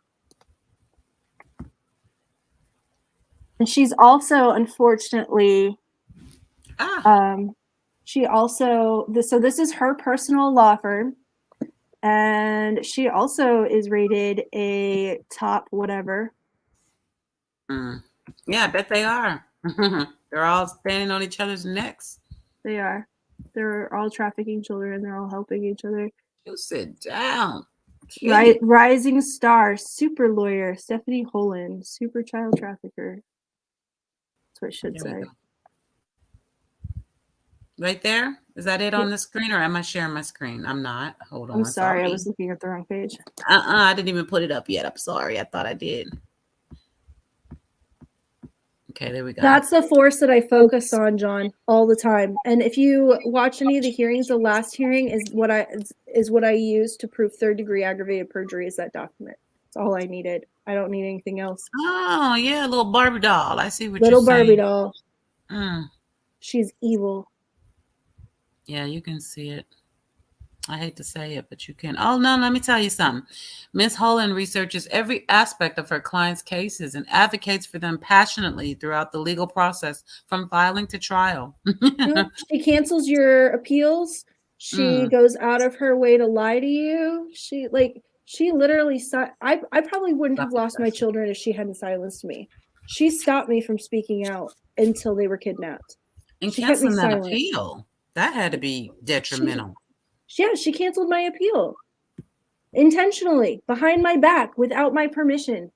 And she's also, unfortunately, she also, so this is her personal law firm, and she also is rated a top whatever. Yeah, I bet they are. They're all standing on each other's necks. They are. They're all trafficking children. They're all helping each other. You sit down. Rising star, super lawyer, Stephanie Holen, super child trafficker. That's what it should say. Right there? Is that it on the screen, or am I sharing my screen? I'm not. Hold on. I'm sorry. I was looking at the wrong page. I didn't even put it up yet. I'm sorry. I thought I did. Okay, there we go. That's the force that I focus on, John, all the time. And if you watch any of the hearings, the last hearing is what I used to prove third-degree aggravated perjury is that document. That's all I needed. I don't need anything else. Oh, yeah, little Barbie doll. I see what little you're saying. Barbie doll. Mm. She's evil. Yeah, you can see it. I hate to say it, but you can. Oh, no, let me tell you something. Ms. Holland researches every aspect of her clients' cases and advocates for them passionately throughout the legal process from filing to trial. She cancels your appeals. She goes out of her way to lie to you. She literally I probably wouldn't have lost my children if she hadn't silenced me. She stopped me from speaking out until they were kidnapped. And she canceling that appeal. That had to be detrimental. She canceled my appeal intentionally behind my back without my permission.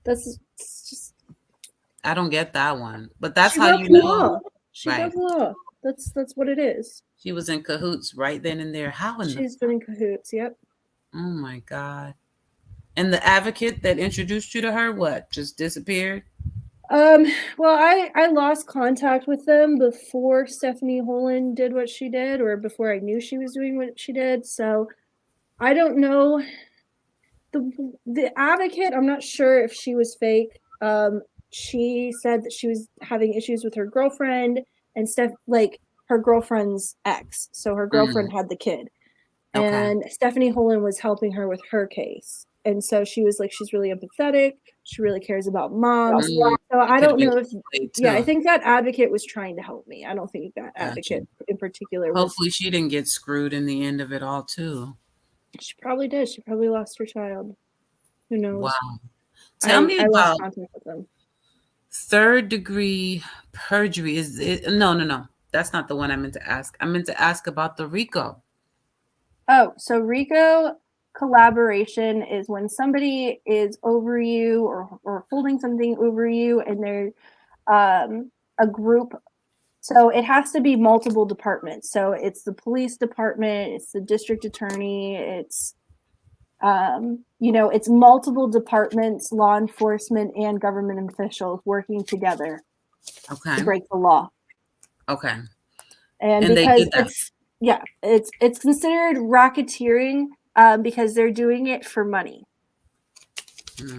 That's just. I don't get that one, but that's how you know. She broke the law. That's what it is. She was in cahoots right then and there. How in She's been in cahoots. Yep. Oh my God. And the advocate that introduced you to her, what? Just disappeared? Well, I lost contact with them before Stephanie Holland did what she did, or before I knew she was doing what she did. So I don't know. The advocate, I'm not sure if she was fake. She said that she was having issues with her girlfriend and her girlfriend's ex. So her girlfriend had the kid. Okay. And Stephanie Holland was helping her with her case. And so she was like, she's really empathetic. She really cares about moms. So I don't know if, I think that advocate was trying to help me. I don't think that advocate in particular. Hopefully she didn't get screwed in the end of it all too. She probably did. She probably lost her child. Who knows? Wow. Tell me about lost contact with them. Third-degree perjury. Is it? No. That's not the one I meant to ask. I meant to ask about the RICO. Oh, so RICO collaboration is when somebody is over you or holding something over you, and they're a group. So it has to be multiple departments. So it's the police department, it's the district attorney, it's it's multiple departments, law enforcement and government officials working together to break the law. Okay. And because it's considered racketeering because they're doing it for money.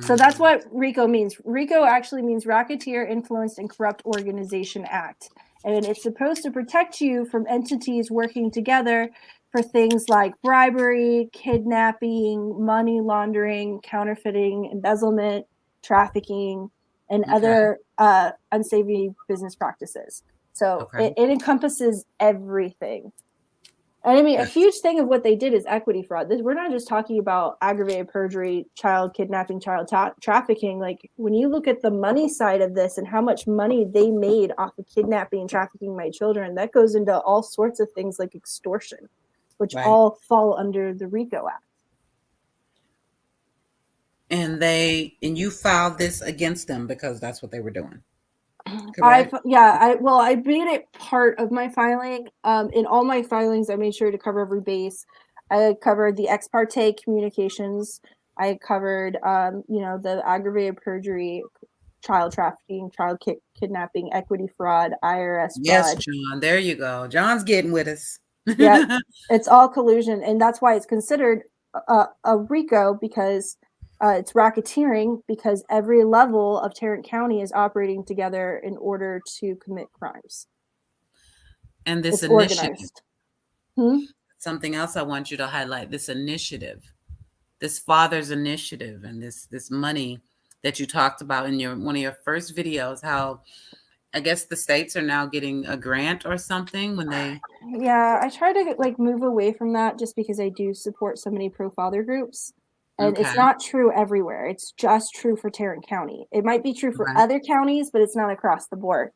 So that's what RICO means. RICO actually means Racketeer Influenced and Corrupt Organization Act. And it's supposed to protect you from entities working together for things like bribery, kidnapping, money laundering, counterfeiting, embezzlement, trafficking, and other unsavory business practices. So it encompasses everything. And I mean, a huge thing of what they did is equity fraud. We're not just talking about aggravated perjury, child kidnapping, child trafficking. Like when you look at the money side of this and how much money they made off of kidnapping and trafficking my children, that goes into all sorts of things like extortion, which all fall under the RICO Act. And you filed this against them because that's what they were doing. I made it part of my filing. In all my filings, I made sure to cover every base. I covered the ex parte communications. I covered, the aggravated perjury, child trafficking, child kidnapping, equity fraud, IRS fraud. Yes, John. There you go. John's getting with us. Yeah, it's all collusion, and that's why it's considered a RICO because. It's racketeering because every level of Tarrant County is operating together in order to commit crimes. And this initiative, something else I want you to highlight, this initiative, this father's initiative, and this money that you talked about in one of your first videos, how I guess the states are now getting a grant or something when they. Yeah, I try to move away from that just because I do support so many pro-father groups. And it's not true everywhere. It's just true for Tarrant County. It might be true for other counties, but it's not across the board.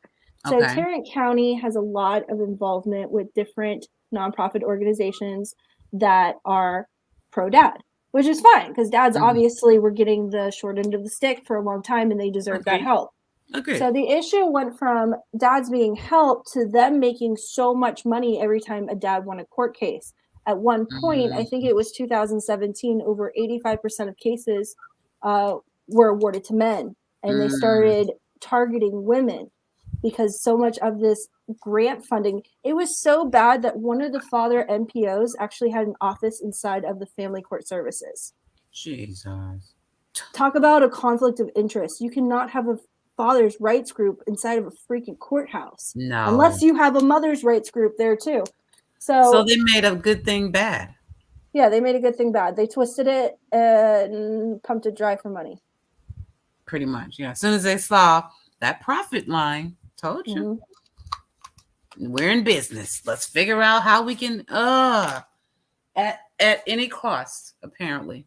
So Tarrant County has a lot of involvement with different nonprofit organizations that are pro-dad, which is fine because dads obviously were getting the short end of the stick for a long time and they deserve that help. Agreed. So the issue went from dads being helped to them making so much money every time a dad won a court case. At one point, I think it was 2017, over 85% of cases were awarded to men. And they started targeting women because so much of this grant funding, it was so bad that one of the father NPOs actually had an office inside of the family court services. Jesus. Talk about a conflict of interest. You cannot have a father's rights group inside of a freaking courthouse. No. Unless you have a mother's rights group there too. So they made a good thing bad. Yeah, they made a good thing bad. They twisted it and pumped it dry for money. Pretty much, yeah. As soon as they saw that profit line, told you. We're in business. Let's figure out how we can at any cost, apparently.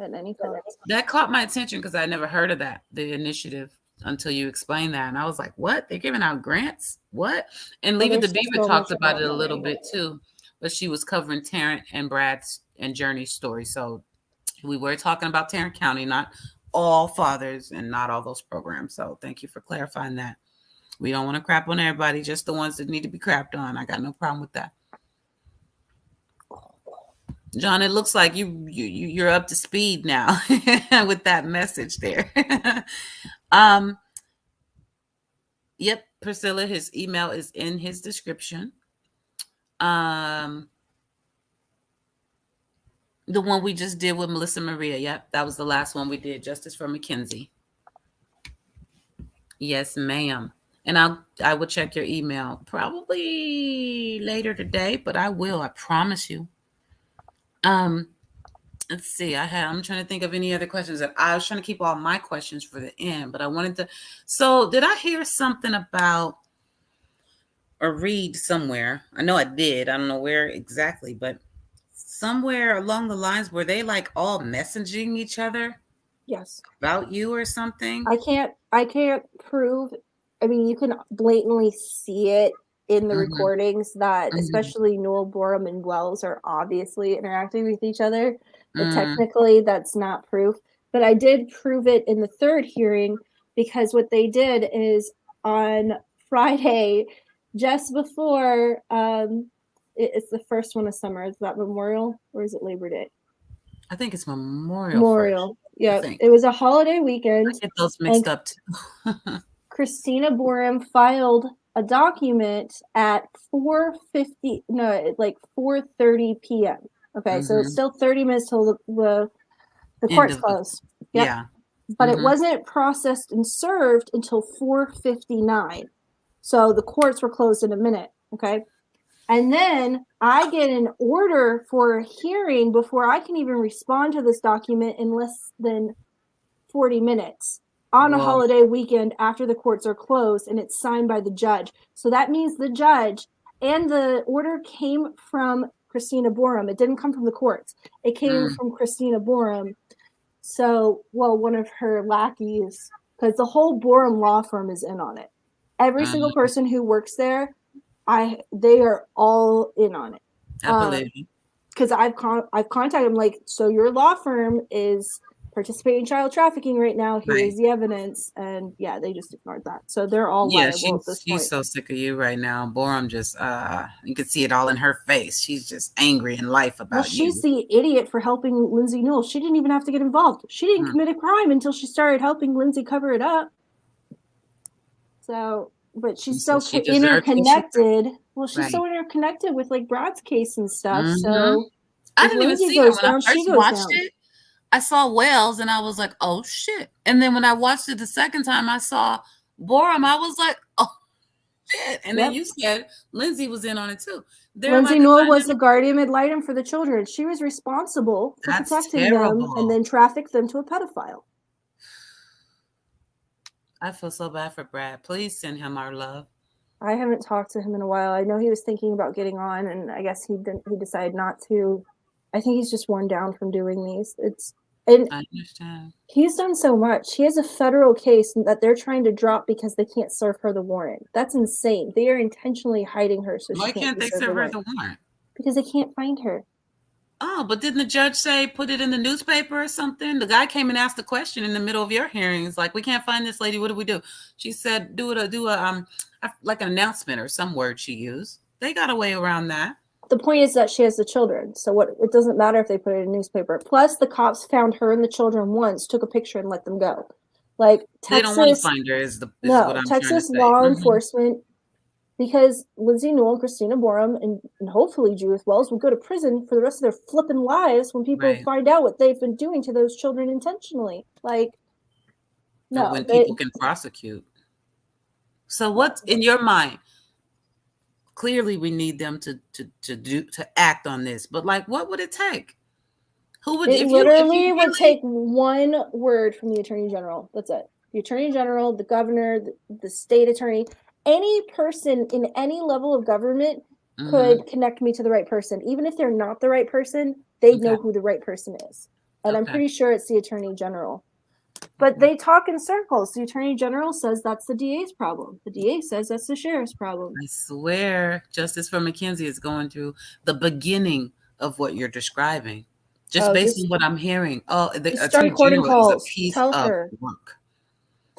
At any cost. That caught my attention because I never heard of that, the initiative, until you explained that. And I was like, what? They're giving out grants? What? And Leyva the Beaver talked about it a little bit too, but she was covering Tarrant and Brad's and Journey's story. So we were talking about Tarrant County, not all fathers and not all those programs. So thank you for clarifying that. We don't want to crap on everybody, just the ones that need to be crapped on. I got no problem with that. John, it looks like you're up to speed now with that message there. Yep, Priscilla, his email is in his description. The one we just did with Melissa Maria. Yep, that was the last one we did, Justice for Mackenzie. Yes, ma'am. And I will check your email probably later today, but I will, I promise you. Let's see. I'm trying to think of any other questions that I was trying to keep all my questions for the end, but I wanted to. So did I hear something about or read somewhere? I know I did. I don't know where exactly, but somewhere along the lines were they like all messaging each other? Yes. About you or something? I can't prove. I mean, you can blatantly see it in the recordings that especially Newell, BORUM, and Wells are obviously interacting with each other. But technically, that's not proof. But I did prove it in the third hearing because what they did is on Friday, just before it's the first one of summer. Is that Memorial or is it Labor Day? I think it's Memorial. Yeah, it was a holiday weekend. I get those mixed up too. Christina BORUM filed a document at 4:30 p.m. Okay, so it's still 30 minutes till the court's closed. Yep. Yeah. But it wasn't processed and served until 4:59. So the courts were closed in a minute. Okay. And then I get an order for a hearing before I can even respond to this document in less than 40 minutes on a holiday weekend after the courts are closed, and it's signed by the judge. So that means the judge, and the order came from Christina BORUM. It didn't come from the courts. It came from Christina BORUM. So, one of her lackeys, because the whole BORUM law firm is in on it. Every single person who works there, they are all in on it. I believe you. Because I've contacted them, like, so your law firm is participating in child trafficking right now. Here's the evidence. And yeah, they just ignored that. So they're all liable at this point. She's so sick of you right now. BORUM just, you can see it all in her face. She's just angry in life about you. She's the idiot for helping Lindsay Newell. She didn't even have to get involved. She didn't commit a crime until she started helping Lindsay cover it up. So, but she's so interconnected. Well, she's so interconnected with like Brad's case and stuff. So I didn't even see it when I first watched it. I saw Wells and I was like, oh shit. And then when I watched it the second time, I saw BORUM. I was like, oh shit. And then you said Lindsay was in on it too. Lindsay Newell was the guardian ad litem for the children. She was responsible for protecting them and then trafficked them to a pedophile. I feel so bad for Brad. Please send him our love. I haven't talked to him in a while. I know he was thinking about getting on, and I guess he decided not to. I think he's just worn down from doing these. I understand. He's done so much. He has a federal case that they're trying to drop because they can't serve her the warrant. That's insane. They are intentionally hiding her. So why can't they serve her the warrant? Because they can't find her. Oh, but didn't the judge say put it in the newspaper or something? The guy came and asked the question in the middle of your hearings, like, we can't find this lady. What do we do? She said, do a like an announcement or some word she used. They got a way around that. The point is that she has the children, so what? It doesn't matter if they put it in a newspaper. Plus, the cops found her and the children once, took a picture, and let them go. Like Texas, they don't want to find her. What I'm Texas trying to say. law enforcement. Because Lindsay Newell, Christina BORUM, and hopefully Judith Wells will go to prison for the rest of their flipping lives when people find out what they've been doing to those children intentionally. Like, no. But when people can prosecute. So what's in your mind? Clearly, we need them to act on this. But like, what would it take? Who would? It literally would take one word from the Attorney General. That's it. The Attorney General, the governor, the state attorney. Any person in any level of government could connect me to the right person. Even if they're not the right person, they know who the right person is. And I'm pretty sure it's the Attorney General. But they talk in circles. The Attorney General says that's the DA's problem. The DA says that's the sheriff's problem. I swear, Justice for McKenzie is going through the beginning of what you're describing. Just based on what I'm hearing. Oh, the Attorney General is a piece of work.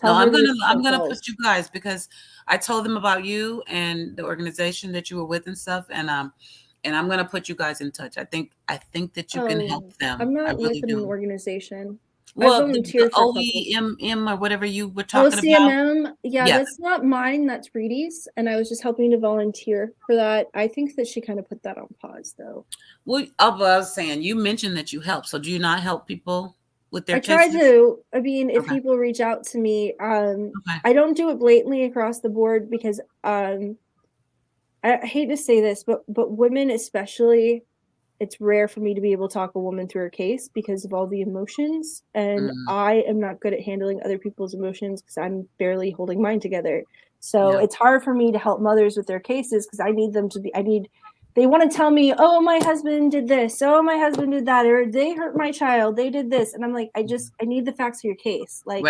No, I'm gonna put you guys, because I told them about you and the organization that you were with and stuff, and I'm gonna put you guys in touch. I think that you can help them. I'm not with an organization. Well, the OEMM or whatever you were talking about. Yeah, that's not mine. That's Reedy's, and I was just helping to volunteer for that. I think that she kind of put that on pause, though. Well, I was saying, you mentioned that you help. So do you not help people with their cases? I try to. I mean, if people reach out to me, I don't do it blatantly across the board because I hate to say this, but women especially, it's rare for me to be able to talk a woman through her case because of all the emotions. And I am not good at handling other people's emotions because I'm barely holding mine together. So it's hard for me to help mothers with their cases because I need them to be, they want to tell me, oh, my husband did this. Oh, my husband did that. Or they hurt my child. They did this. And I'm like, I need the facts of your case. Like,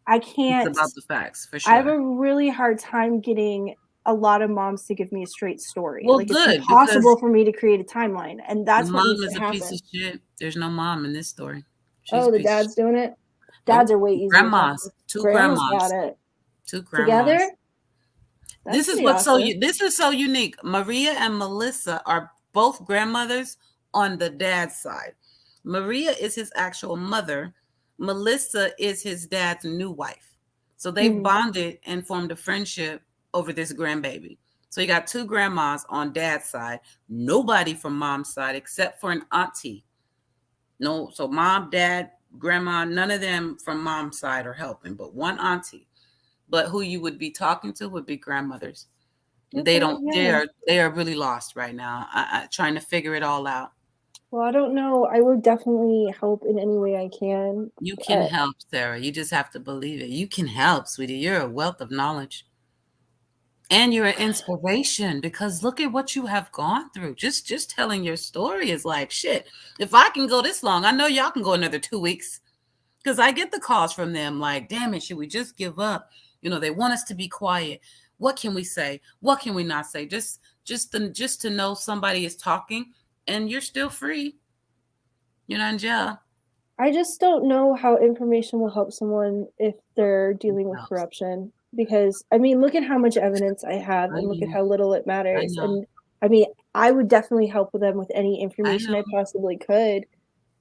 I can't. It's about the facts, for sure. I have a really hard time getting a lot of moms to give me a straight story. Well, like, it's impossible for me to create a timeline. And that's what needs to happen. Mom is a piece of shit. There's no mom in this story. The dad's doing it? Dads are way easier. Grandmas. Two grandmas. Got it. Two grandmas. Together? This is what's this is so unique. Maria and Melissa are both grandmothers on the dad's side. Maria is his actual mother. Melissa is his dad's new wife. So they bonded and formed a friendship over this grandbaby. So you got two grandmas on dad's side, nobody from mom's side except for an auntie. No, so mom, dad, grandma, none of them from mom's side are helping, but one auntie. But who you would be talking to would be grandmothers. They don't. They are really lost right now, trying to figure it all out. Well, I don't know. I would definitely help in any way I can. You can help, Sarah. You just have to believe it. You can help, sweetie. You're a wealth of knowledge. And you're an inspiration because look at what you have gone through. Just telling your story is like, shit. If I can go this long, I know y'all can go another 2 weeks. Because I get the calls from them like, damn it, should we just give up? You know, they want us to be quiet. What can we say? What can we not say? Just to know somebody is talking and you're still free. You're not in jail. I just don't know how information will help someone if they're dealing with corruption. Because, I mean, look at how much evidence I have and look at how little it matters. And, I mean, I would definitely help them with any information I possibly could.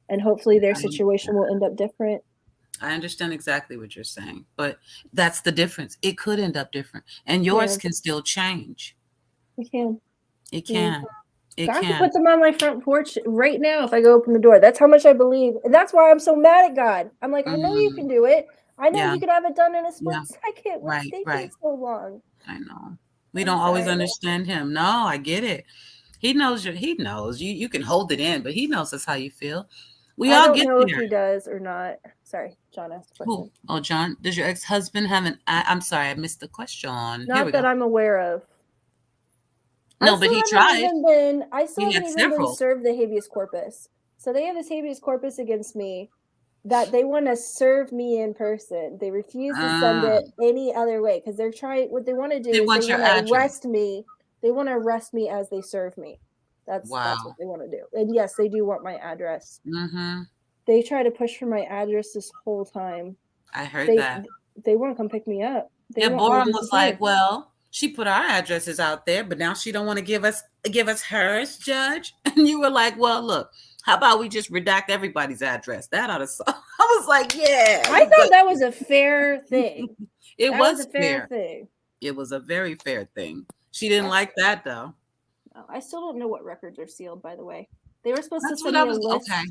And hopefully their situation will end up different. I understand exactly what you're saying. But that's the difference. It could end up different. And yours can still change. It can. It can. I can put them on my front porch right now if I go open the door. That's how much I believe. And that's why I'm so mad at God. I'm like, I know you can do it. I know you could have it done in a split second. What's taking so long? I know. We don't always understand him. No, I get it. He knows you. He knows you. You can hold it in, but he knows that's how you feel. We all get there. I don't know if he does or not. Sorry, John asked a question. Oh, John, does your ex-husband have an? I'm sorry, I missed the question. Not that I'm aware of. No, but he tried. I still haven't even been served the habeas corpus. So they have this habeas corpus against me that they want to serve me in person. They refuse to send it any other way because they're trying. What they want to do is they want to arrest me. They want to arrest me as they serve me. That's Wow. what they want to do. And yes, they do want my address. Mm-hmm. They try to push for my address this whole time. I heard that. They want to come pick me up. Yeah, BORUM was like, well, she put our addresses out there, but now she don't want to give us hers, Judge. And you were like, well, look, how about we just redact everybody's address? That ought to. I was like, yeah. I thought that was a fair thing. It was a fair thing. It was a very fair thing. She didn't like that though. No, I still don't know what records are sealed. By the way, they were supposed to send me a list. Okay,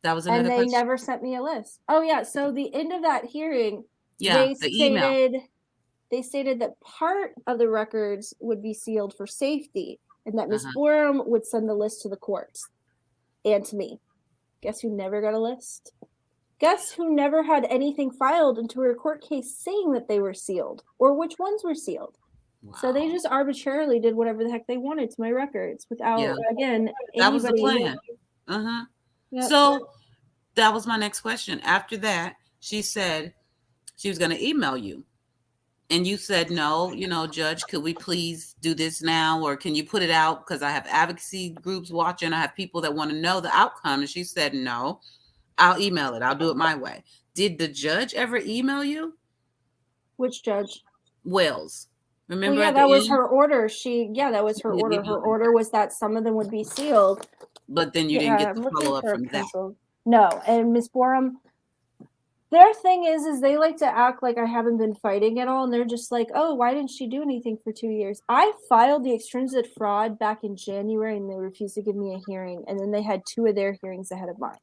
that was another and they question. never sent me a list. Oh yeah, so the end of that hearing, email. They stated that part of the records would be sealed for safety, and that Ms. BORUM would send the list to the courts and to me. Guess who never got a list? Guess who never had anything filed into a court case saying that they were sealed or which ones were sealed? Wow. So they just arbitrarily did whatever the heck they wanted to my records without, again, that was the plan. Yep. So that was my next question. After that, she said she was going to email you. And you said, no, Judge, could we please do this now? Or can you put it out? Because I have advocacy groups watching. I have people that want to know the outcome. And she said, no, I'll email it. I'll do it my way. Did the judge ever email you? Which judge? Wells. Remember? Well, that was her order. That was her order. Her order was that some of them would be sealed. But then you didn't get the follow-up from that. No. And Ms. BORUM, their thing is they like to act like I haven't been fighting at all. And they're just like, oh, why didn't she do anything for 2 years? I filed the extrinsic fraud back in January and they refused to give me a hearing. And then they had 2 of their hearings ahead of mine.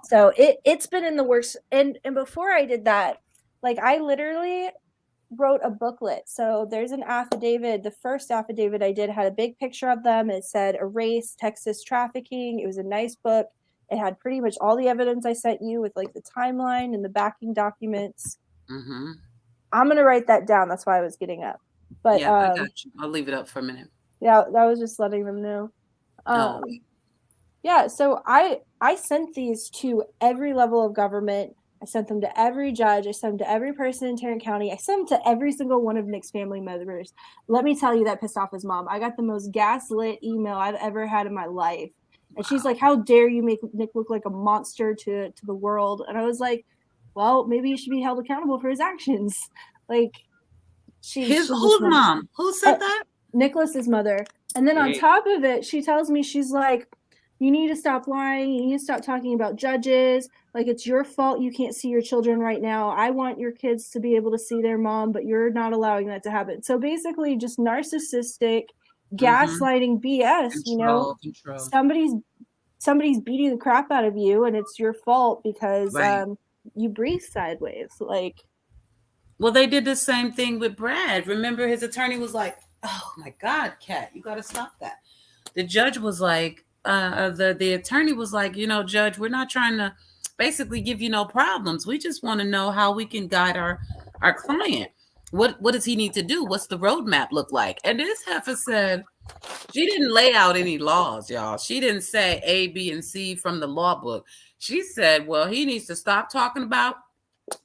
So it's been in the works. And before I did that, like I literally wrote a booklet. So there's an affidavit. The first affidavit I did had a big picture of them. It said erase Texas trafficking. It was a nice book. It had pretty much all the evidence I sent you with like the timeline and the backing documents. Mm-hmm. I'm going to write that down. That's why I was getting up. But yeah, I got you. I'll leave it up for a minute. Yeah, that was just letting them know. Yeah, so I sent these to every level of government. I sent them to every judge. I sent them to every person in Tarrant County. I sent them to every single one of Nick's family members. Let me tell you, that pissed off his mom. I got the most gaslit email I've ever had in my life. And she's like, how dare you make Nick look like a monster to the world? And I was like, well, maybe he should be held accountable for his actions. Like, whose mom? Who said that? NICOLAS's mother. And then on top of it, she tells me, she's like, you need to stop lying. You need to stop talking about judges. Like, it's your fault you can't see your children right now. I want your kids to be able to see their mom, but you're not allowing that to happen. So basically just narcissistic, gaslighting BS. Control. Somebody's beating the crap out of you, and it's your fault because you breathe sideways. Like, well, they did the same thing with Brad. Remember, his attorney was like, oh my God, Kat, you got to stop that. The judge was like, the attorney was like, Judge, we're not trying to basically give you no problems. We just want to know how we can guide our client. What does he need to do? What's the roadmap look like? And this heifer said, she didn't lay out any laws, y'all. She didn't say A, B, and C from the law book. She said, well, he needs to stop talking about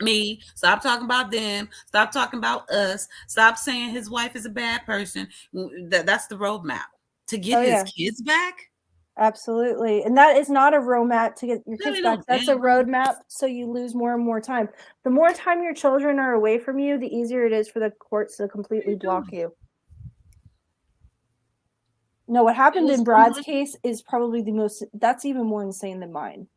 me, stop talking about them, stop talking about us, stop saying his wife is a bad person. That's the roadmap to get his kids back. Absolutely. And that is not a roadmap to get your kids back. That's a roadmap so you lose more and more time. The more time your children are away from you, the easier it is for the courts to completely block you. No, what happened in Brad's case is probably that's even more insane than mine.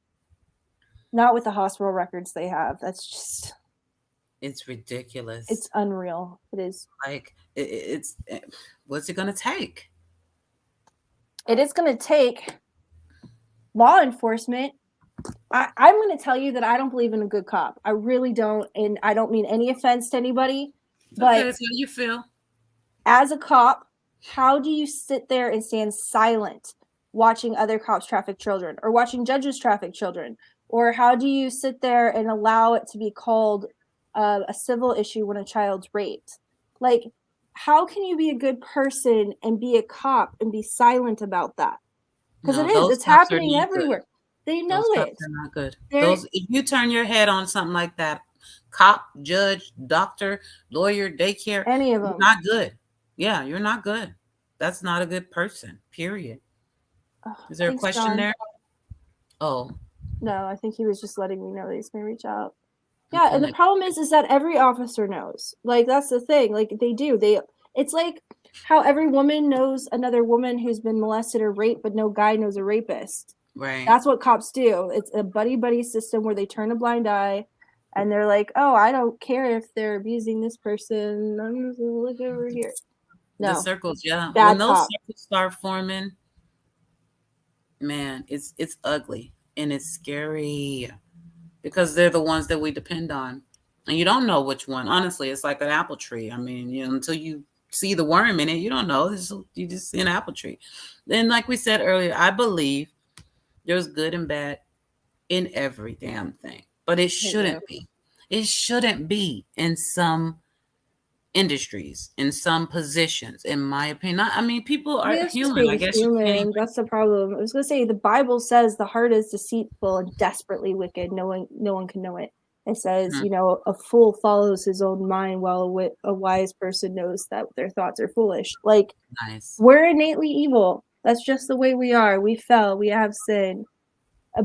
Not with the hospital records they have. That's just... It's ridiculous. It's unreal. It is. Like, what's it going to take? It is going to take law enforcement. I'm going to tell you that I don't believe in a good cop. I really don't. And I don't mean any offense to anybody. But that's how you feel. As a cop, how do you sit there and stand silent watching other cops traffic children or watching judges traffic children? Or how do you sit there and allow it to be called a civil issue when a child's raped? Like, how can you be a good person and be a cop and be silent about that? Because it's happening everywhere. Good. They know those it. Are not good. If you turn your head on something like that, cop, judge, doctor, lawyer, daycare, any of them, not good. Yeah, you're not good. That's not a good person, period. Is there a question John. there? Oh. No, I think he was just letting me know that he's going to reach out. Yeah, and the problem is that every officer knows. Like, that's the thing. Like, they do. It's like how every woman knows another woman who's been molested or raped, but no guy knows a rapist. Right. That's what cops do. It's a buddy-buddy system where they turn a blind eye, and they're like, oh, I don't care if they're abusing this person. I'm just going to look over here. No. The circles, yeah. Bad when those cop. circles start forming, man, it's ugly and it's scary because they're the ones that we depend on. And you don't know which one. Honestly, it's like an apple tree. I mean, you know, until you see the worm in it, you don't know. You just see an apple tree. Then, like we said earlier, I believe there's good and bad in every damn thing. But it shouldn't be. It shouldn't be in some industries, in some positions, in my opinion. I mean, people are human. I guess human. That's the problem. I was gonna say the Bible says the heart is deceitful and desperately wicked. No one can know it. It says, you know, a fool follows his own mind, while a wise person knows that their thoughts are foolish. Like, we're innately evil. That's just the way we are. We fell. We have sin.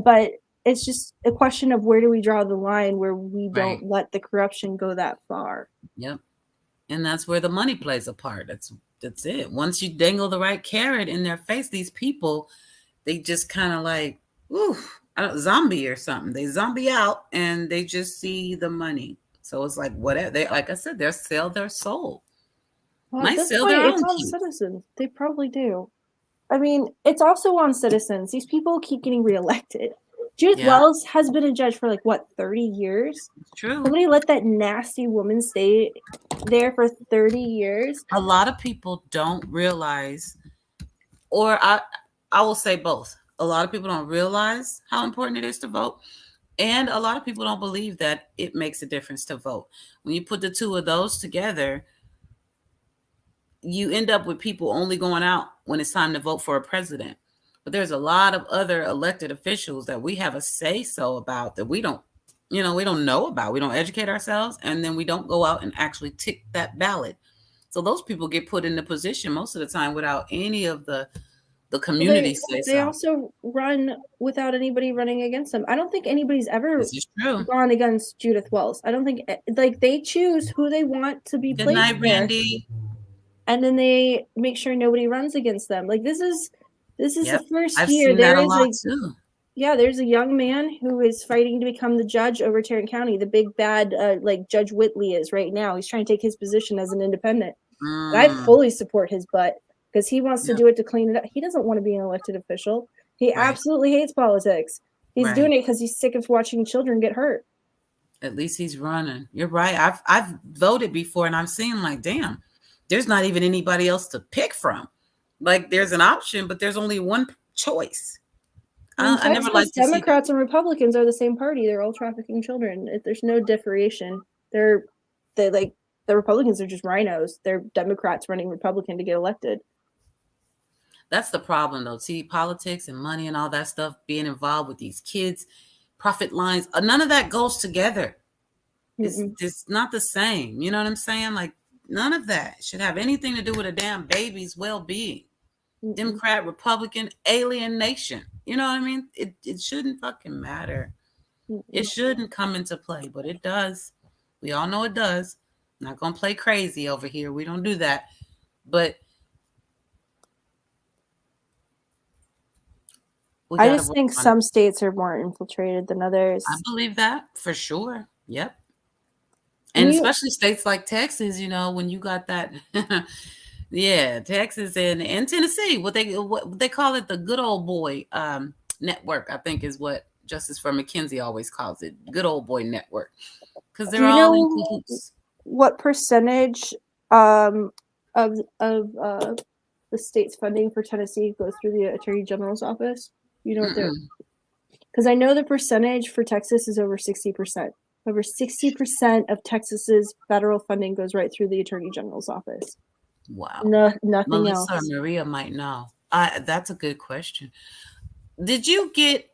But it's just a question of where do we draw the line where we don't let the corruption go that far. Yep. And that's where the money plays a part. That's it. Once you dangle the right carrot in their face, these people, they just kind of like, ooh, zombie or something. They zombie out and they just see the money. So it's like whatever. They, like I said, they'll sell their soul. Well, might sell their own. It's on citizens. They probably do. I mean, it's also on citizens. These people keep getting reelected. Judith Wells has been a judge for like, what, 30 years? True. Somebody let that nasty woman stay there for 30 years. A lot of people don't realize, or I will say both. A lot of people don't realize how important it is to vote. And a lot of people don't believe that it makes a difference to vote. When you put the two of those together, you end up with people only going out when it's time to vote for a president. But there's a lot of other elected officials that we have a say-so about that we don't, you know, we don't know about. We don't educate ourselves, and then we don't go out and actually tick that ballot. So those people get put in the position most of the time without any of the community say-so. They also run without anybody running against them. I don't think anybody's ever gone against Judith Wells. I don't think, like, they choose who they want to be placed there. Good night, Randy. And then they make sure nobody runs against them. Like, this is the first year. There's a young man who is fighting to become the judge over Tarrant County. The big bad, like Judge Whitley is right now. He's trying to take his position as an independent. And I fully support his butt because he wants to do it to clean it up. He doesn't want to be an elected official. He absolutely hates politics. He's doing it because he's sick of watching children get hurt. At least he's running. You're right. I've voted before, and I'm seeing like, damn, there's not even anybody else to pick from. Like, there's an option, but there's only one choice. I never liked Democrats and Republicans are the same party. They're all trafficking children. There's no differentiation. The Republicans are just rhinos. They're Democrats running Republican to get elected. That's the problem, though. See, politics and money and all that stuff being involved with these kids, profit lines, none of that goes together. It's not the same. You know what I'm saying? Like, none of that should have anything to do with a damn baby's well-being. Democrat, Republican, alienation. You know what I mean? It shouldn't fucking matter. It shouldn't come into play, but it does. We all know it does. I'm not going to play crazy over here. We don't do that. But I just think some states are more infiltrated than others. I believe that for sure. Yep. And especially states like Texas, you know, when you got that, Texas and Tennessee, what they call it, the good old boy network, I think is what Justice for McKenzie always calls it, good old boy network, because they're all in cahoots. What percentage of the state's funding for Tennessee goes through the Attorney General's office? You know what they're, because I know the percentage for Texas is over 60%. Over 60% of Texas's federal funding goes right through the Attorney General's office. Wow. Nothing Melissa else. or Maria might know. That's a good question. Did you get,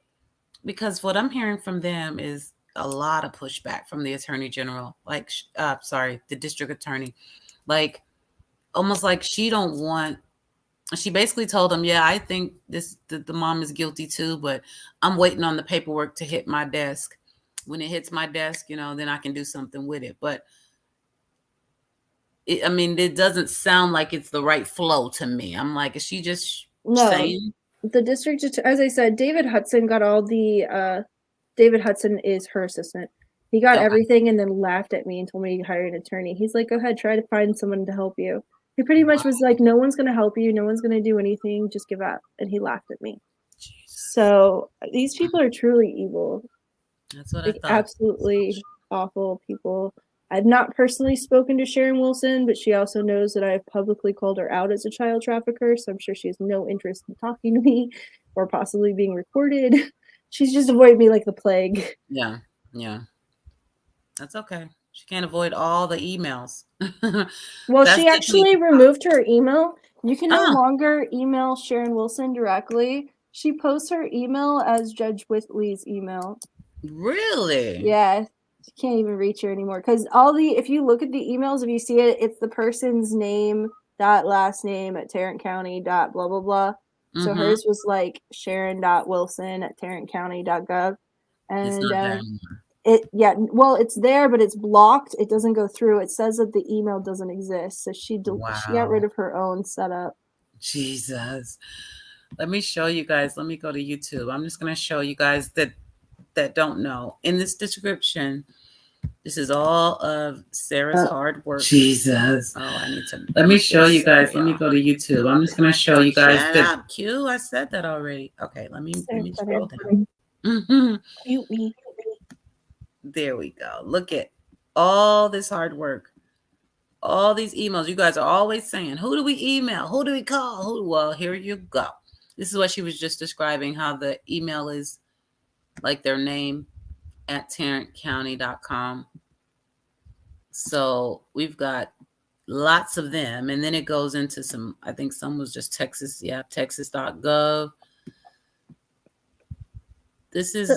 because what I'm hearing from them is a lot of pushback from the Attorney General, like, the district attorney, like almost like she don't want She basically told him, yeah, I think the mom is guilty too, but I'm waiting on the paperwork to hit my desk. When it hits my desk, then I can do something with it. But it doesn't sound like it's the right flow to me. I'm like, is she just saying? The district, as I said, David Hudson got all the, David Hudson is her assistant. He got everything and then laughed at me and told me to hire an attorney. He's like, go ahead, try to find someone to help you. He pretty much was like, no one's going to help you. No one's going to do anything. Just give up. And he laughed at me. Jesus. So these people are truly evil. That's what I thought. Absolutely awful people. I've not personally spoken to Sharon Wilson, but she also knows that I have publicly called her out as a child trafficker. So I'm sure she has no interest in talking to me or possibly being recorded. She's just avoided me like the plague. Yeah. Yeah. That's okay. She can't avoid all the emails. Well, she actually removed her email. You can no longer email Sharon Wilson directly. She posts her email as Judge Whitley's email. Really? Yeah. You can't even reach her anymore. Because if you look at the emails, if you see it, it's the person's name, last name at Tarrant County, blah, blah, blah. So hers was like sharon.wilson@tarrantcounty.gov. And it's not there anymore. It's there, but it's blocked. It doesn't go through. It says that the email doesn't exist. So she got rid of her own setup. Jesus. Let me show you guys. Let me go to YouTube. I'm just going to show you guys that don't know. In this description, this is all of Sarah's hard work. Jesus. Oh, I need to. Let me show you guys. Let me go to YouTube. I'm just going to show you guys that. Q, I said that already. Okay, let me scroll down. Mute me. There we go. Look at all this hard work. All these emails. You guys are always saying, who do we email? Who do we call? Well, here you go. This is what she was just describing, how the email is like their name at tarrantcounty.com. So we've got lots of them. And then it goes into some, I think some was just Texas. Yeah, texas.gov. This is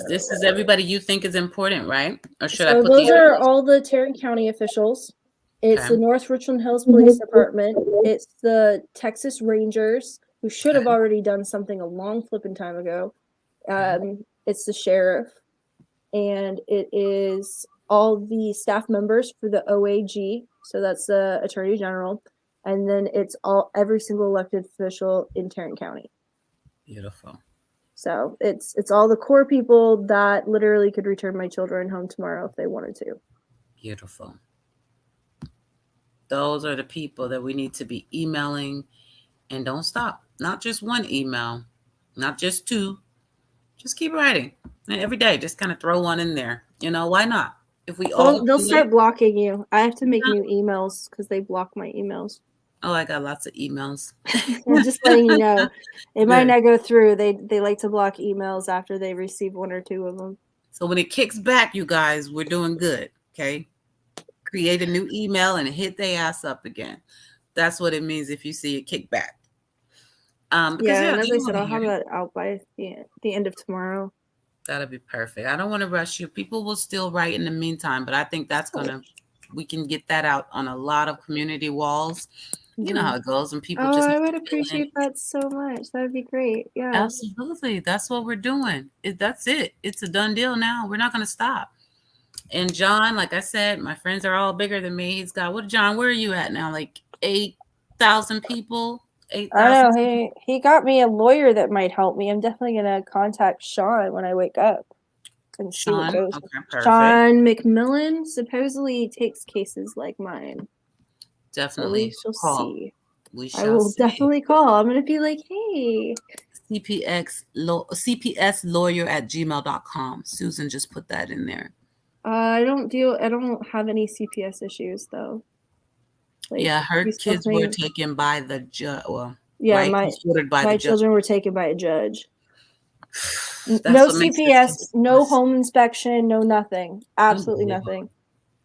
everybody you think is important, right? Or should I put those are all the Tarrant County officials. It's the North Richland Hills Police Department. It's the Texas Rangers, who should have already done something a long flipping time ago. It's the sheriff, and it is all the staff members for the OAG. So that's the Attorney General, and then it's every single elected official in Tarrant County. Beautiful. So it's all the core people that literally could return my children home tomorrow if they wanted to. Beautiful. Those are the people that we need to be emailing, and don't stop. Not just one email, not just two. Just keep writing. And every day, just kind of throw one in there. Why not? If we they'll start blocking you. I have to make new emails because they block my emails. Oh, I got lots of emails. I'm just letting you know. It might not go through. They like to block emails after they receive one or two of them. So when it kicks back, you guys, we're doing good. Okay. Create a new email and hit their ass up again. That's what it means if you see it kick back. And as I said, I'll have that out by the end of tomorrow. That'll be perfect. I don't want to rush you. People will still write in the meantime, but I think that's we can get that out on a lot of community walls. You know how it goes, and people just. I would appreciate that so much. That would be great. Yeah, absolutely. That's what we're doing. That's it. It's a done deal now. We're not going to stop. And John, like I said, my friends are all bigger than me. He's got John? Where are you at now? Like 8,000 people. 8,000. I know. He got me a lawyer that might help me. I'm definitely gonna contact Sean when I wake up and see what goes. Okay, Sean McMillan supposedly takes cases like mine. Definitely. So we shall see. I will definitely call. I'm gonna be like, hey. cpslawyer@gmail.com. Susan just put that in there. I don't have any CPS issues though. Like, yeah, her kids were taken by the judge. Well, yeah, my children were taken by a judge. No CPS, no home inspection, no nothing. Absolutely nothing.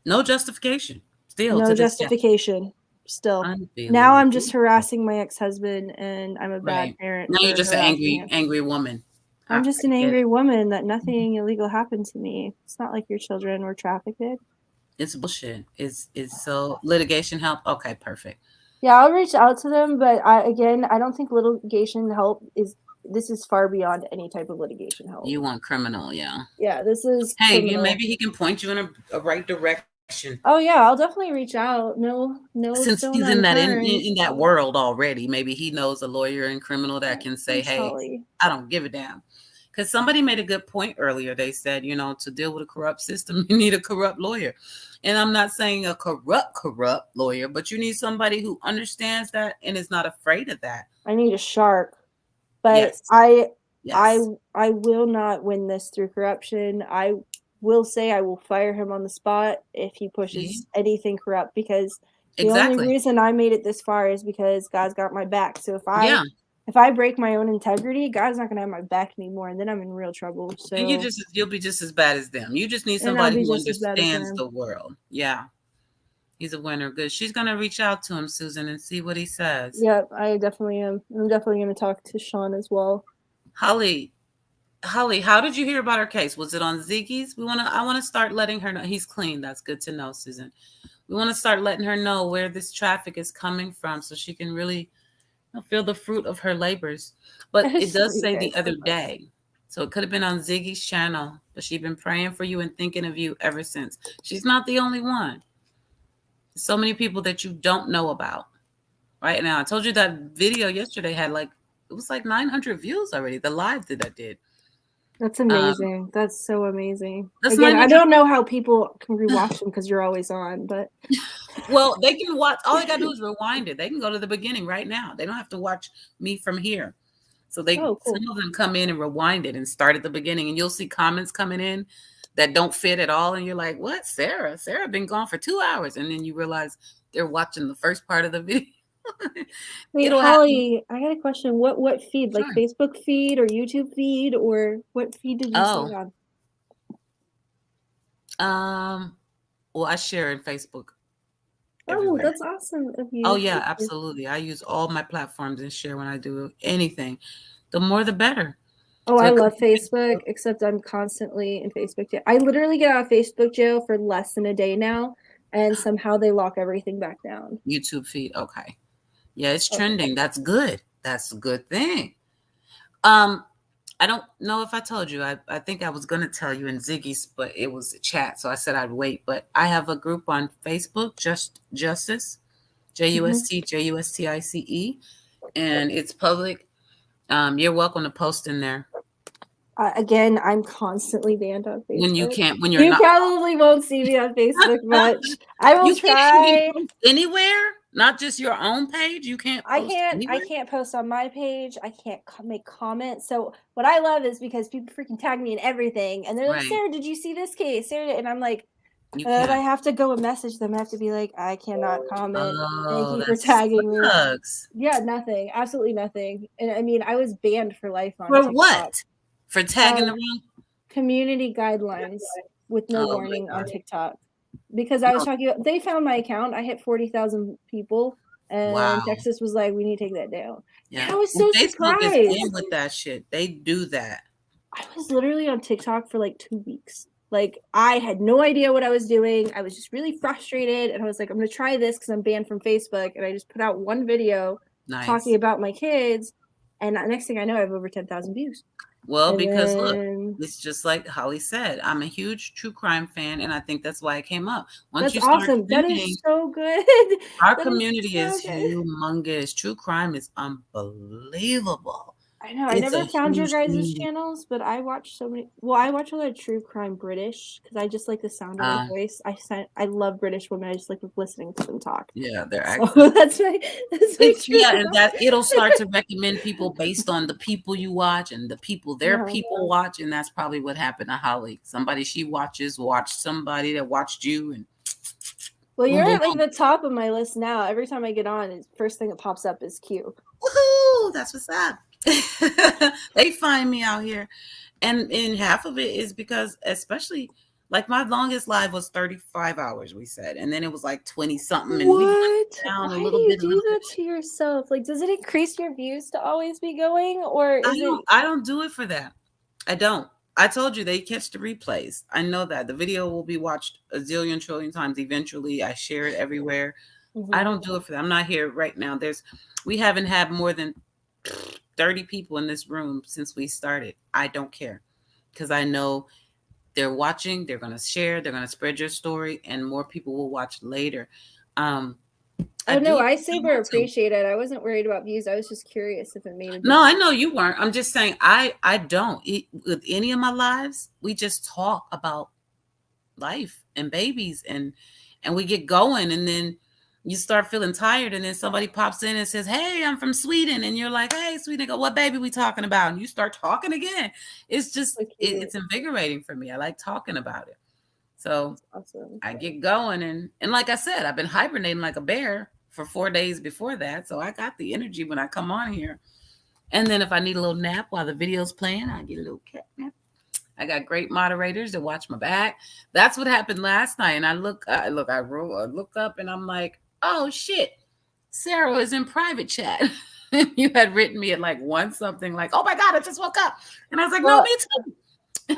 No justification. Still. No justification. Still. Now I'm just harassing my ex-husband, and I'm a bad parent. Now you're just an angry woman. I'm just an angry woman that nothing illegal happened to me. It's not like your children were trafficked. It's bullshit. It's so litigation help. Okay, perfect. Yeah, I'll reach out to them, but I don't think litigation help this is far beyond any type of litigation help. You want criminal, yeah. Yeah, this is criminal. Maybe he can point you in a right direction. Oh yeah, I'll definitely reach out. No, since stone he's in that unturned. in that world already, maybe he knows a lawyer and criminal that can say, hey, I don't give a damn. Because somebody made a good point earlier. They said, to deal with a corrupt system, you need a corrupt lawyer. And I'm not saying a corrupt lawyer, but you need somebody who understands that and is not afraid of that. I need a shark. But I will not win this through corruption. I will say I will fire him on the spot if he pushes anything corrupt, because the only reason I made it this far is because God's got my back. So if I break my own integrity, God's not gonna have my back anymore, and then I'm in real trouble. So and you'll be just as bad as them. You just need somebody who understands the world. Yeah. He's a winner. Good. She's gonna reach out to him, Susan, and see what he says. Yep, I definitely am. I'm definitely gonna talk to Sean as well. Holly, how did you hear about her case? Was it on Ziggy's? I want to start letting her know. He's clean. That's good to know, Susan. We want to start letting her know where this traffic is coming from so she can really feel the fruit of her labors. But it does say the other day. So it could have been on Ziggy's channel, but she's been praying for you and thinking of you ever since. She's not the only one. So many people that you don't know about right now. I told you that video yesterday had it was 900 views already. The live that I did. That's amazing. That's so amazing. Again, I don't know how people can rewatch them because you're always on, but well, they can watch. All they gotta do is rewind it. They can go to the beginning right now. They don't have to watch me from here. So cool. Some of them come in and rewind it and start at the beginning, and you'll see comments coming in that don't fit at all, and you're like, "What, Sarah? Sarah been gone for 2 hours," and then you realize they're watching the first part of the video. Wait, Holly, I got a question. What feed? Sure. Like Facebook feed or YouTube feed, or what feed did you say on? Well, I share in Facebook. Everywhere. Oh, that's awesome of you. Oh yeah, absolutely. I use all my platforms and share when I do anything. The more, the better. Oh, so I love Facebook, except I'm constantly in Facebook jail. I literally get out of Facebook jail for less than a day now, and somehow they lock everything back down. YouTube feed, okay. Yeah, it's trending. Okay. That's good. That's a good thing. I don't know if I told you. I think I was going to tell you in Ziggy's, but it was a chat, so I said I'd wait. But I have a group on Facebook, Justice, JUSTICE, and it's public. You're welcome to post in there. Again, I'm constantly banned on Facebook. When you're not. You probably won't see me on Facebook much. I will try. Anywhere? Not just your own page? You can't post I can't post on my page. I can't make comments. So what I love is because people freaking tag me in everything. And they're like, Sarah, did you see this case? Sarah, and I'm like, I have to go and message them. I have to be like, I cannot comment. Thank you for tagging me. Yeah, nothing. Absolutely nothing. And I mean, I was banned for life on TikTok. What? For tagging the wrong? Community guidelines with no warning on TikTok. Because I was talking about, they found my account. I hit 40,000 people, and Texas was like, "We need to take that down." Yeah, I was so surprised. Facebook is in with that shit. They do that. I was literally on TikTok for 2 weeks. I had no idea what I was doing. I was just really frustrated, and I was like, "I'm gonna try this because I'm banned from Facebook." And I just put out one video talking about my kids, and the next thing I know, I have over 10,000 views. Well, because look, it's just like Holly said, I'm a huge true crime fan, and I think that's why it came up. That's awesome. That is so good. Our community is humongous. True crime is unbelievable. I know. I never found your guys' channels, but I watch so many. Well, I watch a lot of true crime British because I just like the sound of their voice. I love British women. I just like listening to them talk. Yeah, they're so that's my and that it'll start to recommend people based on the people you watch and the people people watch, and that's probably what happened to Holly. Somebody she watched somebody that watched you, and well, you're at the top of my list now. Every time I get on, the first thing that pops up is Q. Woohoo! That's what's up. They find me out here, and half of it is because, especially my longest live was 35 hours, we said, and then it was 20 something, and what? We went down Why a little do you bit. Do that to yourself? Does it increase your views to always be going, or I don't do it for that. I don't. I told you they catch the replays. I know that the video will be watched a zillion trillion times eventually. I share it everywhere. I don't do it for them. I'm not here right now. We haven't had more than 30 people in this room since we started. I don't care, because I know they're watching, they're going to share, they're going to spread your story, and more people will watch later. I super appreciate it. I wasn't worried about views. I was just curious if it made a difference. No, I know you weren't. I'm just saying I don't. With any of my lives, we just talk about life and babies, and we get going, and then you start feeling tired, and then somebody pops in and says, "Hey, I'm from Sweden," and you're like, "Hey, Sweden, go, what baby we talking about?" And you start talking again. It's just it's invigorating for me. I like talking about it. So awesome. I get going, and like I said, I've been hibernating like a bear for 4 days before that, so I got the energy when I come on here. And then if I need a little nap while the video's playing, I get a little cat nap. I got great moderators that watch my back. That's what happened last night. And I look up, and I'm like, oh shit, Sarah is in private chat. You had written me at like 1 something, like, oh my God, I just woke up. And I was like, no, me too.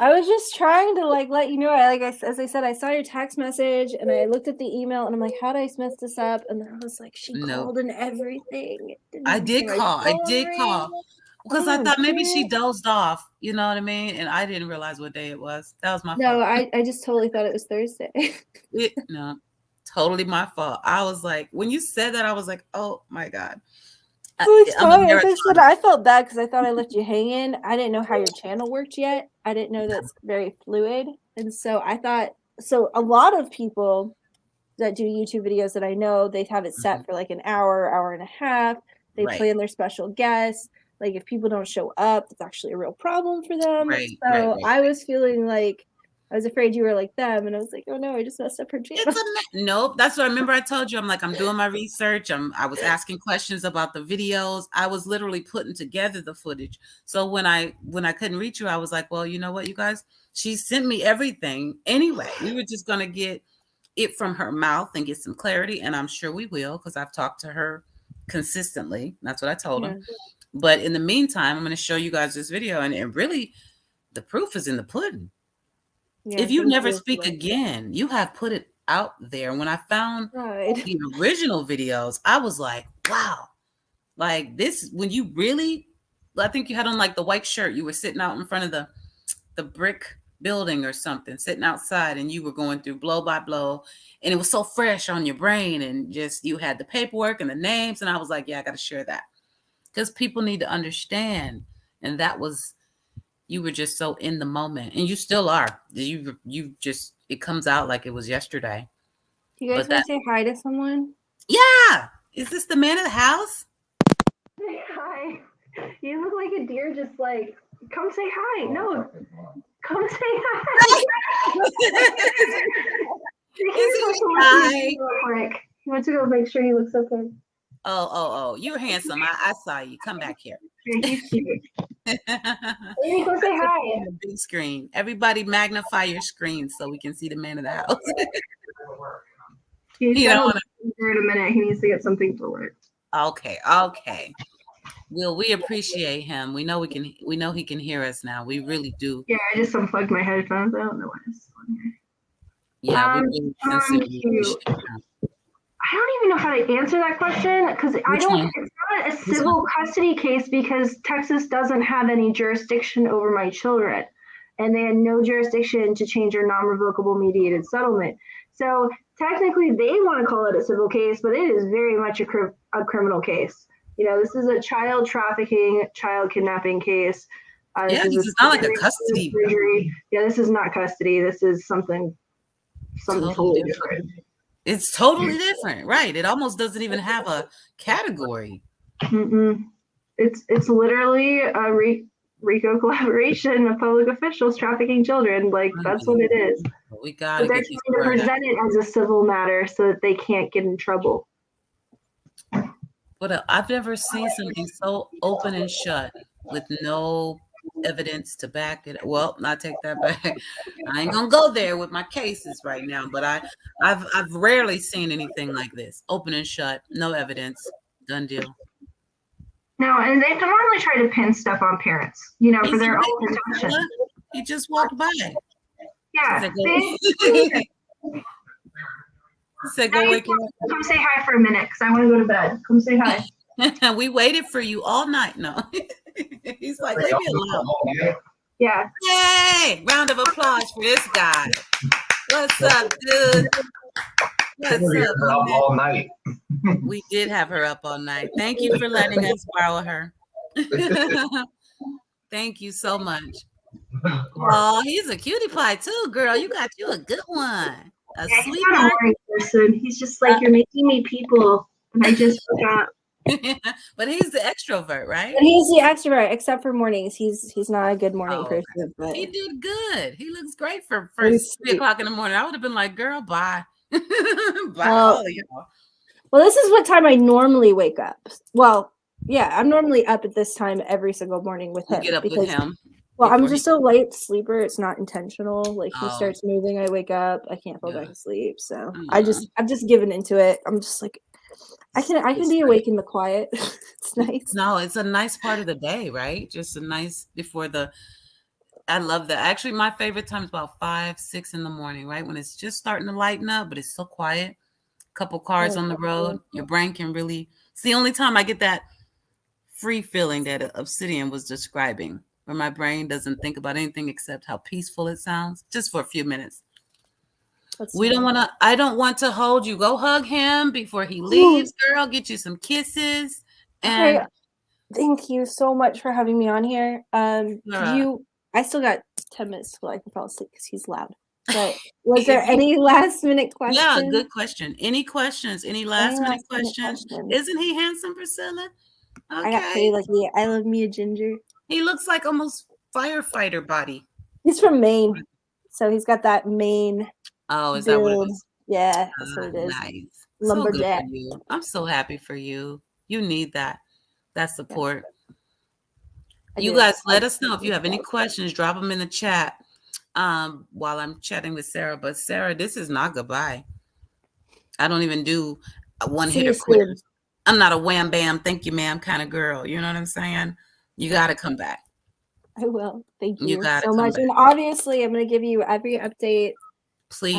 I was just trying to like let you know. As I said, I saw your text message, and I looked at the email, and I'm like, how did I mess this up? And then I was like, she called and everything. I did call. Because I thought maybe she dozed off, you know what I mean? And I didn't realize what day it was. That was my fault. No, I just totally thought it was Thursday. No, totally my fault. I was like, when you said that, I was like, oh my God. I felt bad because I thought I left you hanging. I didn't know how your channel worked yet. I didn't know that's very fluid. And so I thought, a lot of people that do YouTube videos that I know, they have it set for like an hour, hour and a half. They plan their special guests. Like if people don't show up, it's actually a real problem for them. I was feeling like I was afraid you were like them, and I was like, oh no, I just messed up her channel. Nope. That's what I remember. I told you, I'm like, I'm doing my research. I was asking questions about the videos. I was literally putting together the footage. So when I couldn't reach you, I was like, well, you know what, you guys, she sent me everything anyway. We were just gonna get it from her mouth and get some clarity, and I'm sure we will, because I've talked to her consistently. That's what I told him. But in the meantime, I'm going to show you guys this video, and really, the proof is in the pudding. Yeah, if you never speak again, you have put it out there. When I found the original videos, I was like, wow, like this, when you really, I think you had on like the white shirt, you were sitting out in front of the brick building or something, sitting outside, and you were going through blow by blow, and it was so fresh on your brain, and just, you had the paperwork and the names, and I was like, yeah, I got to share that, because people need to understand. And that was, you were just so in the moment, and you still are. You just, it comes out like it was yesterday. Do you guys want to say hi to someone? Yeah. Is this the man of the house? Say hi. You look like a deer, just like, come say hi. No, come say hi. He wants to go make sure he looks okay. Oh, you're handsome. I saw you. Come back here. He's cute. Go say hi. Big screen. Everybody magnify your screen so we can see the man of the house. He's going to in a minute. He needs to get something for work. Okay. Well, we appreciate him. We know he can hear us now. We really do. Yeah, I just unplugged my headphones. I don't know why it's on here. Yeah, we really appreciate him. I don't even know how to answer that question, because it's not a civil custody case, because Texas doesn't have any jurisdiction over my children, and they had no jurisdiction to change their non-revocable mediated settlement. So technically they want to call it a civil case, but it is very much a criminal case. You know, this is a child trafficking, child kidnapping case. This is not like a custody. Perjury. Yeah, this is not custody. This is something totally different. It's totally different, right? It almost doesn't even have a category. It's literally a RICO collaboration of public officials trafficking children. Like, that's what it is. We got to present it as a civil matter so that they can't get in trouble. But I've never seen something so open and shut with no evidence to back it. Well, I take that back. I ain't gonna go there with my cases right now, but I've rarely seen anything like this. Open and shut, no evidence, done deal. No, and they normally try to pin stuff on parents, you know, for their own protection. He just walked by. Yeah. Said go wake him up. Come say hi for a minute because I want to go to bed. Come say hi. We waited for you all night. No. He's like, leave me alone. Yeah. Yay! Round of applause for this guy. What's up, dude? What's up? All night. We did have her up all night. Thank you for letting us borrow her. Thank you so much. Oh, he's a cutie pie too, girl. You got you a good one. A yeah, sweet he's not a boring person. He's just like, you're making me people, and I just forgot. But he's the extrovert, right? But he's the extrovert, except for mornings. He's not a good morning person. But he did good. He looks great for 3 o'clock in the morning. I would have been like, girl, bye. Bye, all of y'all. Well, this is what time I normally wake up. Well, yeah, I'm normally up at this time every single morning with him. You get up with him. Well, I'm just a light sleeper. It's not intentional. Like he starts moving, I wake up. I can't fall back asleep. So I've just given into it. I'm just like, I can be awake in the quiet. It's nice. No, it's a nice part of the day, right? Just a nice before the. I love that. Actually, my favorite time is about 5, 6 in the morning, right? When it's just starting to lighten up, but it's so quiet. Couple cars on the road. Your brain can really. It's the only time I get that free feeling that Obsidian was describing, where my brain doesn't think about anything except how peaceful it sounds, just for a few minutes. I don't want to hold you. Go hug him before he leaves, girl. Get you some kisses. And okay. Thank you so much for having me on here. I still got 10 minutes till I can fall asleep because he's loud. But was there any last minute questions? Yeah, good question. Any questions? Any last minute questions? Isn't he handsome, Priscilla? Okay. I got pretty lucky. I love me a ginger. He looks like almost firefighter body. He's from Maine. So he's got that Maine. Oh, is that what it is? Yeah, that's what it is. Nice. Lumberjack. So good for you. I'm so happy for you. You need that support. You guys let us know if you have any questions. Drop them in the chat while I'm chatting with Sarah. But Sarah, this is not goodbye. I don't even do a one-hitter quitter. I'm not a wham bam, thank you, ma'am kind of girl. You know what I'm saying? You got to come back. I will. Thank you so much. Back. And obviously, I'm going to give you every update. Please.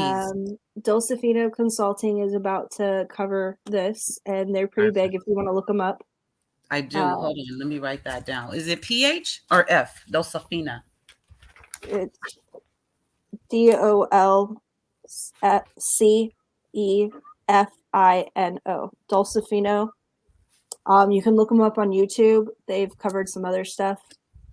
Dulcifino Consulting is about to cover this, and they're pretty big if you want to look them up. I do. Hold on. Let me write that down. Is it PH or F? Dulcifina. It's DOLCEFINO. Dulcifino. You can look them up on YouTube. They've covered some other stuff.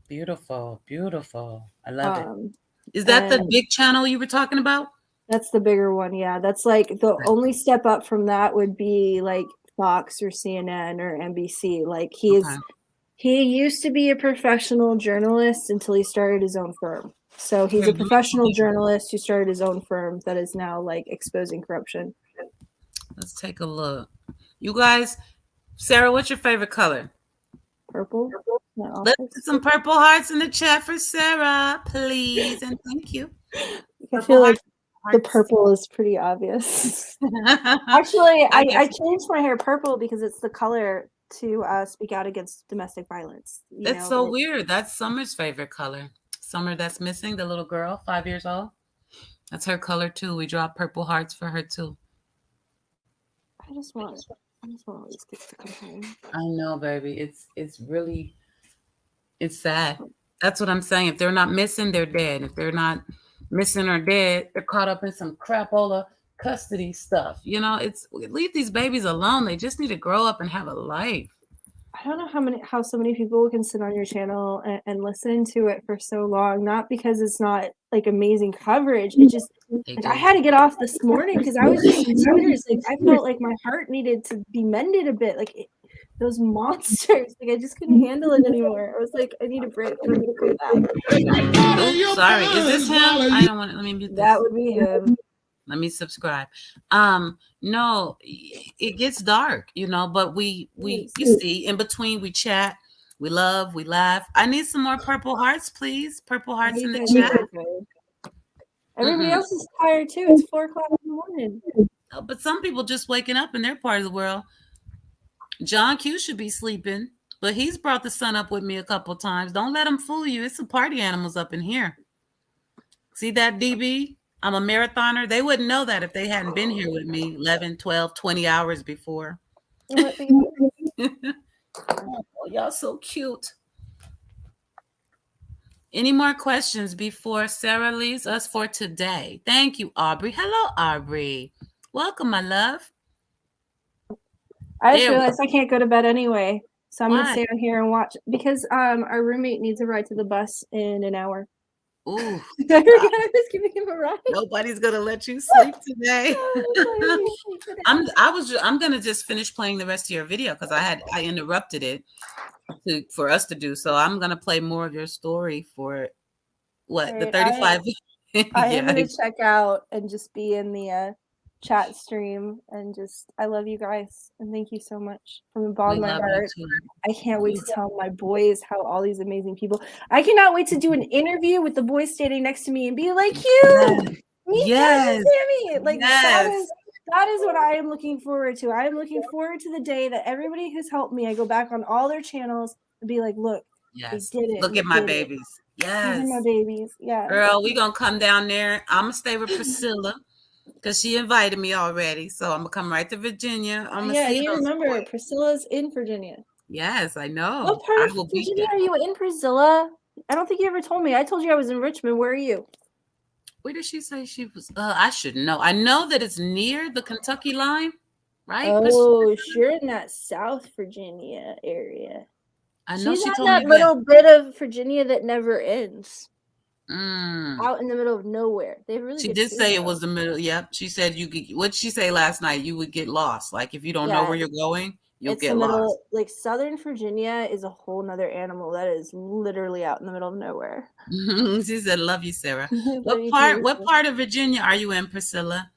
Beautiful. Beautiful. I love it. Is that the big channel you were talking about? That's the bigger one. Yeah. That's like the only step up from that would be like Fox or CNN or NBC. Like he used to be a professional journalist until he started his own firm. So he's a professional journalist who started his own firm that is now like exposing corruption. Let's take a look. You guys, Sarah, what's your favorite color? Purple. Let's put some purple hearts in the chat for Sarah, please, and thank you. I feel like the purple is pretty obvious. Actually, I changed my hair purple because it's the color to speak out against domestic violence. It's so weird. That's Summer's favorite color. Summer, that's missing, the little girl, 5 years old. That's her color too. We draw purple hearts for her too. I just want all these kids to come home. I know, baby. It's really, it's sad. That's what I'm saying. If they're not missing, they're dead. If they're not missing or dead, they're caught up in some crapola custody stuff. You know, leave these babies alone. They just need to grow up and have a life. I don't know how so many people can sit on your channel and listen to it for so long. Not because it's not like amazing coverage. It just like, I had to get off this morning because I was just in tears. Like I felt like my heart needed to be mended a bit. Like those monsters. Like I just couldn't handle it anymore. I was like, I need a break. I need to come back. Oops, sorry, is this him? I don't want to. Let me mute this. That would be him. Let me subscribe. No, it gets dark, you know, but you see, in between we chat, we love, we laugh. I need some more purple hearts, please. Purple hearts in the chat. Everybody else is tired too. It's 4 o'clock in the morning. Oh, but some people just waking up in their part of the world. John Q should be sleeping, but he's brought the sun up with me a couple times. Don't let him fool you. It's some party animals up in here. See that, DB? I'm a marathoner. They wouldn't know that if they hadn't been here with me 11, 12, 20 hours before. Oh, y'all so cute. Any more questions before Sarah leaves us for today? Thank you, Aubrey. Hello, Aubrey. Welcome, my love. I just realized I can't go to bed anyway, so I'm Why? gonna stay on here and watch because our roommate needs a ride to the bus in an hour. Ooh, I was giving him a ride. Nobody's gonna let you sleep today. I'm gonna just finish playing the rest of your video because I interrupted it for us to do. So I'm gonna play more of your story for what the 35. I am gonna check out and just be in the chat stream and just I love you guys and thank you so much from the bottom of my heart. I can't wait to tell my boys how all these amazing people. I cannot wait to do an interview with the boys standing next to me and be like, "You, yes, Sammy!" Like that is what I am looking forward to. I am looking forward to the day that everybody who's helped me, I go back on all their channels and be like, "Look, yes, they did it. Look at my babies. Yes, these are my babies. Yeah, girl, we gonna come down there. I'm gonna stay with Priscilla." Because she invited me already. So I'm going to come right to Virginia. You remember, Priscilla's in Virginia. Yes, I know. What part of Virginia are you in, Priscilla? I don't think you ever told me. I told you I was in Richmond. Where are you? Where did she say she was? I should know. I know that it's near the Kentucky line, right? Oh, you're in that South Virginia area. I know she's she told that me little bit of Virginia that never ends. Mm. Out in the middle of nowhere. They really. She did say it was the middle. Yep. She said you could. What did she say last night? You would get lost. Like if you don't know where you're going, you'll get lost. Like Southern Virginia is a whole nother animal that is literally out in the middle of nowhere. She said, "Love you, Sarah." What part of Virginia are you in, Priscilla?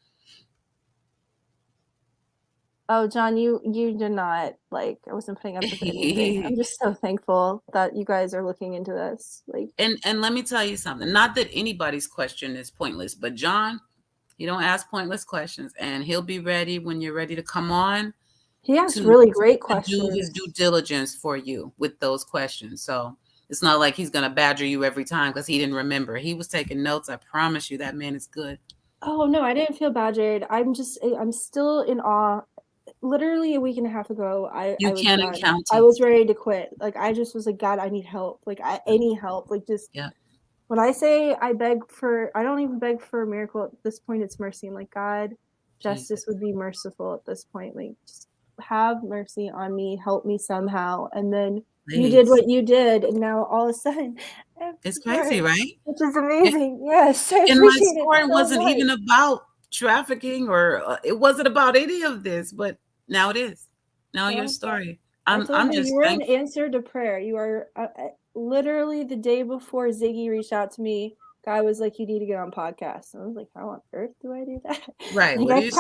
Oh, John, you did not I wasn't putting up with anything. I'm just so thankful that you guys are looking into this. And let me tell you something. Not that anybody's question is pointless, but John, he don't ask pointless questions, and he'll be ready when you're ready to come on. He asks really great questions. Do his due diligence for you with those questions. So it's not like he's gonna badger you every time because he didn't remember. He was taking notes. I promise you, that man is good. Oh no, I didn't feel badgered. I'm still in awe. Literally a week and a half ago, I was ready to quit. I just was like, God, I need help. Any help. When I say I don't even beg for a miracle at this point. It's mercy. I'm like, God, justice would be merciful at this point. Just have mercy on me. Help me somehow. And then you did what you did, and now all of a sudden, it's crazy, right? Which is amazing. Yes, and my story wasn't even about trafficking or it wasn't about any of this, but now it is. Now your story. I'm just. You were an answer to prayer. You are literally the day before Ziggy reached out to me. Guy was like, "You need to get on podcast." And I was like, "How on earth do I do that?" Right. I've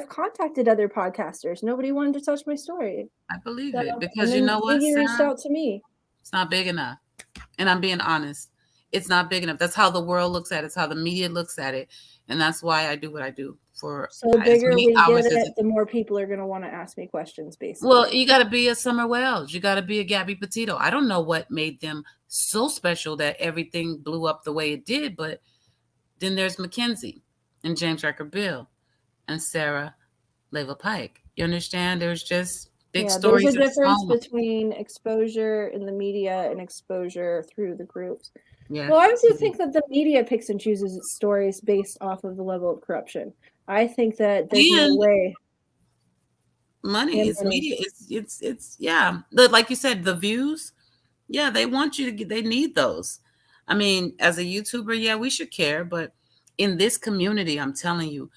contacted other podcasters. Nobody wanted to touch my story. I believe it because you know what? Ziggy reached out to me. It's not big enough, and I'm being honest. It's not big enough. That's how the world looks at it. It's how the media looks at it, and that's why I do what I do. So the bigger we get it, the more people are going to want to ask me questions, basically. Well, you got to be a Summer Wells. You got to be a Gabby Petito. I don't know what made them so special that everything blew up the way it did, but then there's Mackenzie and James Riker Bill and Sarah Leyva-Pike. You understand? There's just big stories. There's a difference between exposure in the media and exposure through the groups. Yeah. Well, I also think that the media picks and chooses its stories based off of the level of corruption. I think that there's no way. Money is media. It's yeah. Like you said, the views. Yeah, they want you to get. They need those. I mean, as a YouTuber, yeah, we should care, but in this community, I'm telling you,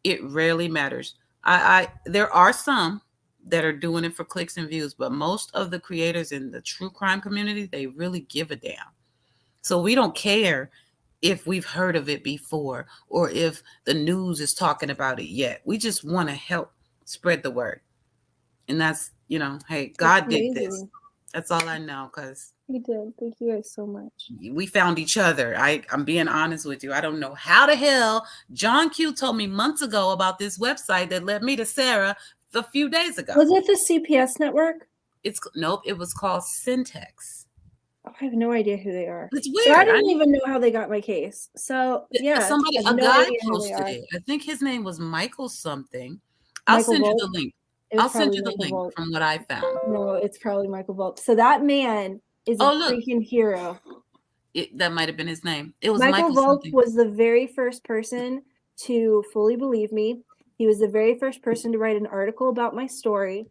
it rarely matters. There are some that are doing it for clicks and views, but most of the creators in the true crime community, they really give a damn. So we don't care if we've heard of it before or if the news is talking about it yet. We just want to help spread the word. And that's, hey, God did this. That's all I know, because He did. Thank you guys so much. We found each other. I'm being honest with you. I don't know how the hell John Q told me months ago about this website that led me to Sarah a few days ago. Was it the CPS network? Nope, it was called Syntex. I have no idea who they are. It's So I weird. didn't even know how they got my case. So yeah, Somebody, I have a no guy idea who they posted are. it. I think his name was Michael something. I'll Michael send you Volk? the link. It was I'll send probably you the Michael link Volk. from what I found. No, it's probably Michael Volk. So that man is a Oh, look. freaking hero. That might have been his name. It was Michael Michael Volk something. was the very first person to fully believe me. He was the very first person to write an article about my story.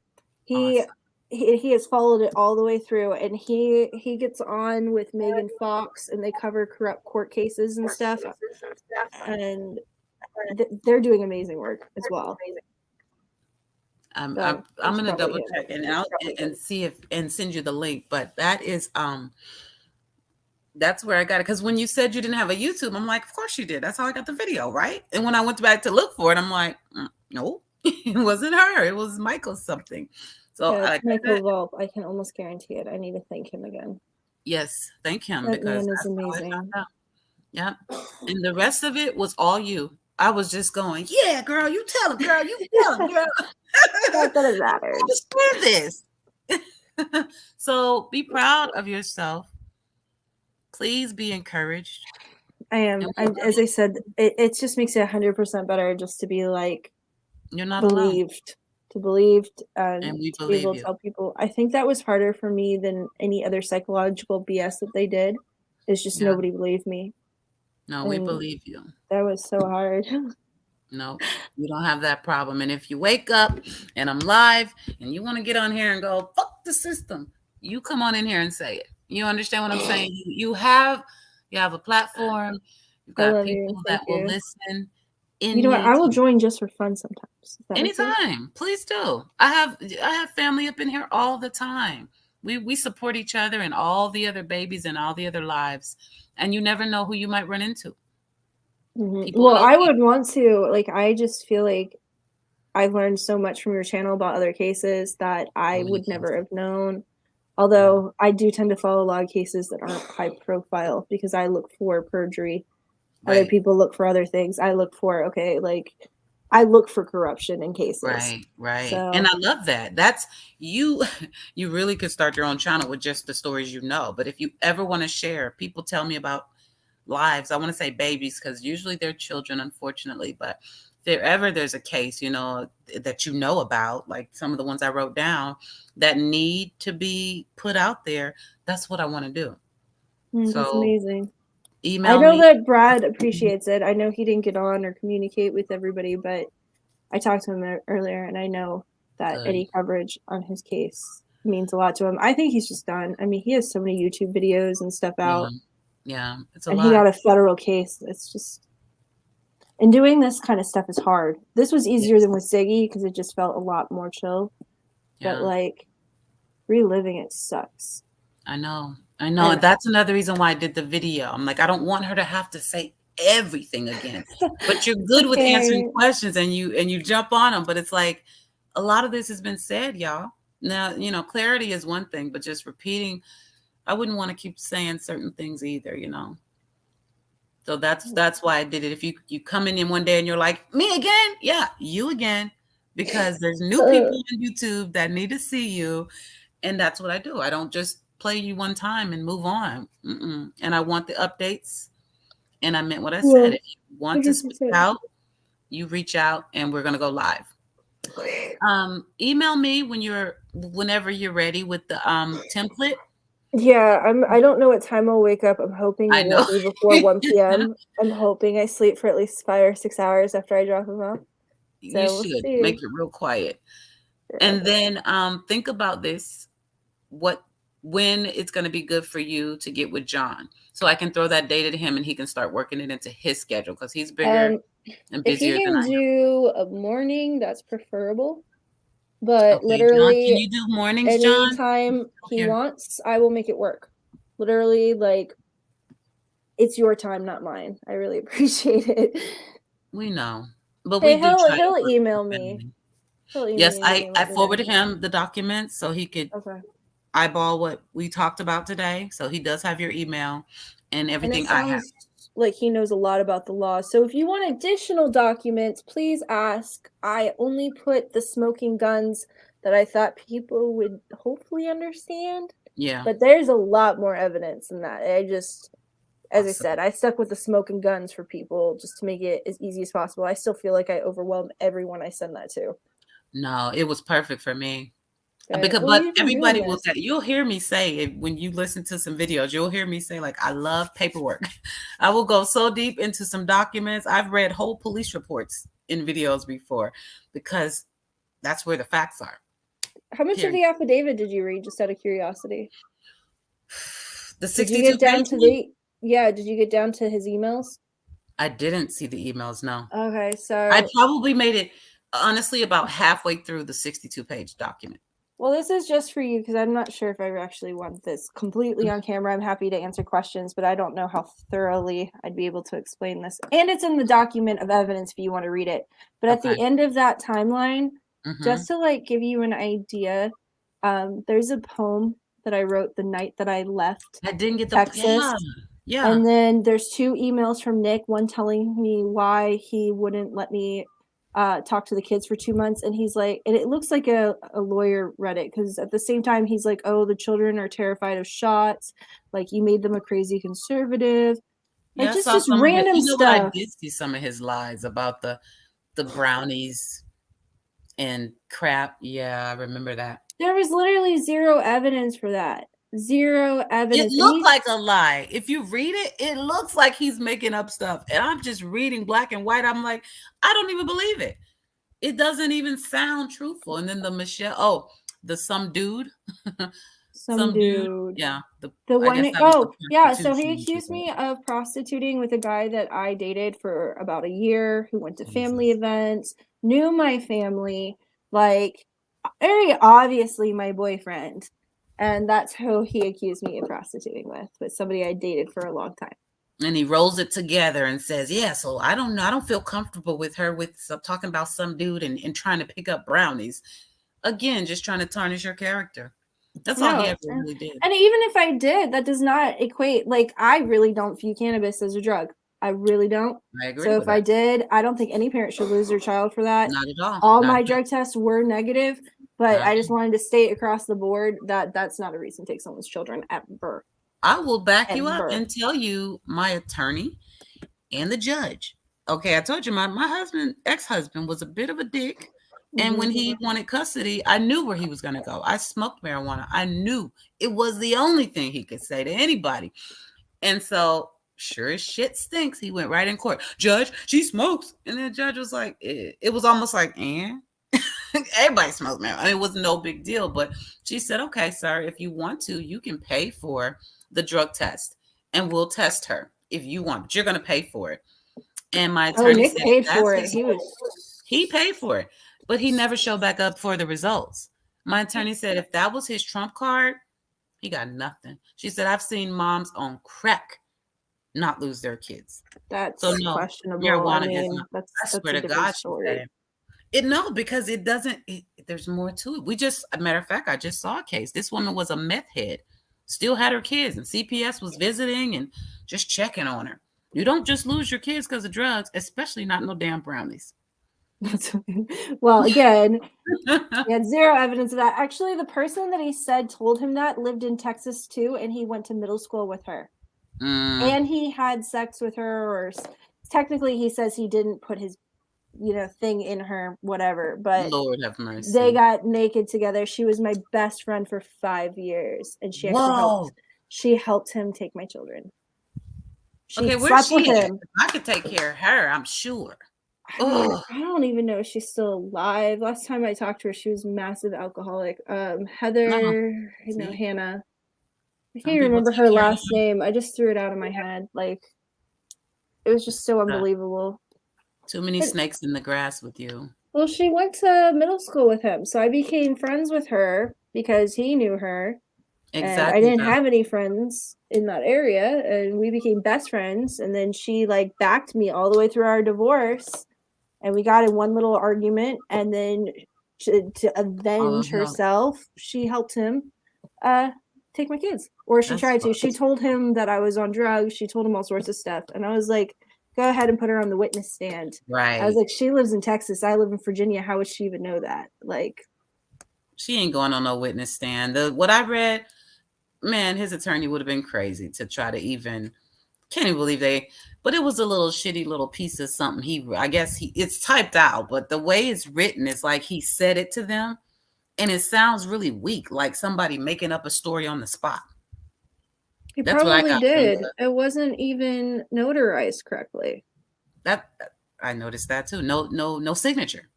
He has followed it all the way through, and he gets on with Megan Fox, and they cover corrupt court cases and stuff, and they're doing amazing work as well. I'm gonna double check and see if and send you the link. But that is that's where I got it, because when you said you didn't have a YouTube, I'm like, of course you did. That's how I got the video, right? And when I went back to look for it, I'm like, no, it wasn't her. It was Michael something. So yeah, Michael Volk, I can almost guarantee it. I need to thank him again. Yes, thank him, that because man is amazing. Yeah, and the rest of it was all you. I was just going, yeah, girl, you tell him, girl, you tell him, girl. Not that it matters. Understand this. So be proud of yourself. Please be encouraged. I am. As I said, it just makes it 100% better just to be like, you're not believed, to believed, and we to be able to tell people. I think that was harder for me than any other psychological BS that they did. Is just nobody believed me. No, we believe you. That was so hard. No, you don't have that problem. And if you wake up and I'm live and you want to get on here and go, fuck the system, you come on in here and say it. You understand what I'm saying? You have a platform. You've got people that will listen. You know what? I will join just for fun sometimes. Anytime, please do. I have family up in here all the time. We support each other and all the other babies and all the other lives, and you never know who you might run into. Well, I would want to, like, I just feel like I've learned so much from your channel about other cases that I would never have known. Although I do tend to follow a lot of cases that aren't high profile because I look for perjury. Other people look for other things. I look for, I look for corruption in cases. Right. So, and I love that. That's you really could start your own channel with just the stories you know. But if you ever want to share, people tell me about lives. I want to say babies because usually they're children, unfortunately. But if there's a case, that you know about, like some of the ones I wrote down that need to be put out there, that's what I want to do. That's amazing. Email I know me. that Brad appreciates it. I know he didn't get on or communicate with everybody, but I talked to him earlier, and I know that any coverage on his case means a lot to him. I think he's just done. I mean, he has so many YouTube videos and stuff out. Yeah, it's a lot. And he got a federal case. It's just, and doing this kind of stuff is hard. This was easier than with Ziggy because it just felt a lot more chill. Yeah. But like reliving it sucks. I know. And that's another reason why I did the video. I'm like, I don't want her to have to say everything again. But you're good with answering questions and you jump on them. But it's like a lot of this has been said, y'all. Now, clarity is one thing, but just repeating, I wouldn't want to keep saying certain things either, So that's why I did it. If you come in one day and you're like, me again? Yeah, you again. Because there's new people on YouTube that need to see you. And that's what I do. I don't just play you one time and move on. And I want the updates. And I meant what I said. If you want to speak out, you reach out and we're going to go live. Email me whenever you're ready with the template. Yeah, I don't know what time I'll wake up. I'm hoping it won't be before 1 p.m. I'm hoping I sleep for at least 5 or 6 hours after I drop them off. So you should make it real quiet. And then think about this. When it's going to be good for you to get with John, so I can throw that data to him and he can start working it into his schedule because he's bigger and busier than I am. If he can do a morning, that's preferable. But literally, John, can you do mornings, John? Anytime he wants, I will make it work. Literally, like, it's your time, not mine. I really appreciate it. We know, but he'll email me. Yes, I forwarded him the documents so he could eyeball what we talked about today. So he does have your email and everything. I have. Like he knows a lot about the law. So if you want additional documents, please ask. I only put the smoking guns that I thought people would hopefully understand. Yeah. But there's a lot more evidence than that. I just, as I said, I stuck with the smoke and guns for people just to make it as easy as possible. I still feel like I overwhelm everyone I send that to. No, it was perfect for me. But, Because, well, but everybody will say, you'll hear me say, when you listen to some videos, you'll hear me say, like, I love paperwork. I will go so deep into some documents. I've read whole police reports in videos before because that's where the facts are. How much of the affidavit did you read, just out of curiosity? The 62 did you get down page to one? did you get down to his emails? I didn't see the emails, no. Okay, so I probably made it, honestly, about halfway through the 62-page document. Well, this is just for you because I'm not sure if I actually want this completely on camera. I'm happy to answer questions, but I don't know how thoroughly I'd be able to explain this. And it's in the document of evidence if you want to read it. But at the end of that timeline, just to like give you an idea, there's a poem that I wrote the night that I left I didn't get the Texas. Yeah. And then there's 2 emails from Nick, one telling me why he wouldn't let me talk to the kids for 2 months, and he's like, and it looks like a lawyer read it, because at the same time he's like, oh, the children are terrified of shots, like you made them a crazy conservative, like just random stuff. I did see some of his lies about the brownies and crap. Yeah, I remember that. There was literally 0 evidence for that. 0 evidence. It looked like a lie. If you read it, it looks like he's making up stuff. And I'm just reading black and white. I'm like, I don't even believe it. It doesn't even sound truthful. And then some dude. some dude. Yeah. So he accused me of prostituting with a guy that I dated for about a year, who went to family events, knew my family, like very obviously my boyfriend. And that's who he accused me of prostituting with somebody I dated for a long time. And he rolls it together and says, yeah, so I don't know. I don't feel comfortable with her talking about some dude and trying to pick up brownies. Again, just trying to tarnish your character. That's all he ever really did. And even if I did, that does not equate. Like, I really don't view cannabis as a drug. I really don't. I agree. So if I did, I don't think any parent should lose their child for that. Not at all. All my drug tests were negative. But I just wanted to state across the board that that's not a reason to take someone's children ever. I will back you up and tell you my attorney and the judge. Okay, I told you my ex-husband was a bit of a dick. And when he wanted custody, I knew where he was going to go. I smoked marijuana. I knew it was the only thing he could say to anybody. And so, sure as shit stinks, he went right in court. Judge, she smokes. And the judge was like, it was almost like, everybody smokes marijuana. It was no big deal, but she said, okay, sir, if you want to, you can pay for the drug test and we'll test her if you want, but you're going to pay for it. And my attorney Nick paid for it. He paid for it, but he never showed back up for the results. My attorney said if that was his trump card, he got nothing. She said, I've seen moms on crack not lose their kids. That's questionable. Marijuana I swear to God, story. No, because it doesn't, there's more to it. A matter of fact, I just saw a case. This woman was a meth head, still had her kids, and CPS was visiting and just checking on her. You don't just lose your kids because of drugs, especially not no damn brownies. Well, again, he had 0 evidence of that. Actually, the person that he said told him that lived in Texas too, and he went to middle school with her. And he had sex with her, or technically he says he didn't put his thing in her, whatever, but Lord have mercy. They got naked together. She was my best friend for 5 years, and she actually helped him take my children. Where's she at? I could take care of her, I'm sure. I don't even know if she's still alive. Last time I talked to her, she was a massive alcoholic. Heather, Hannah. I can't remember her last name. I just threw it out of my head. Like, it was just so unbelievable. Too many snakes in the grass with you. Well, she went to middle school with him, so I became friends with her because he knew her. Exactly. And I didn't have any friends in that area, and we became best friends. And then she backed me all the way through our divorce, and we got in one little argument. And then to avenge herself, she helped him take my kids, or she tried to. She told him that I was on drugs. She told him all sorts of stuff, and I was like, go ahead and put her on the witness stand. Right. I was like, she lives in Texas. I live in Virginia. How would she even know that? Like, she ain't going on no witness stand. What I read, man, his attorney would have been crazy to try to even, can't even believe but it was a little shitty little piece of something. I guess it's typed out, but the way it's written is like he said it to them, and it sounds really weak, like somebody making up a story on the spot. He probably did. It wasn't even notarized correctly. That I noticed that too. No signature.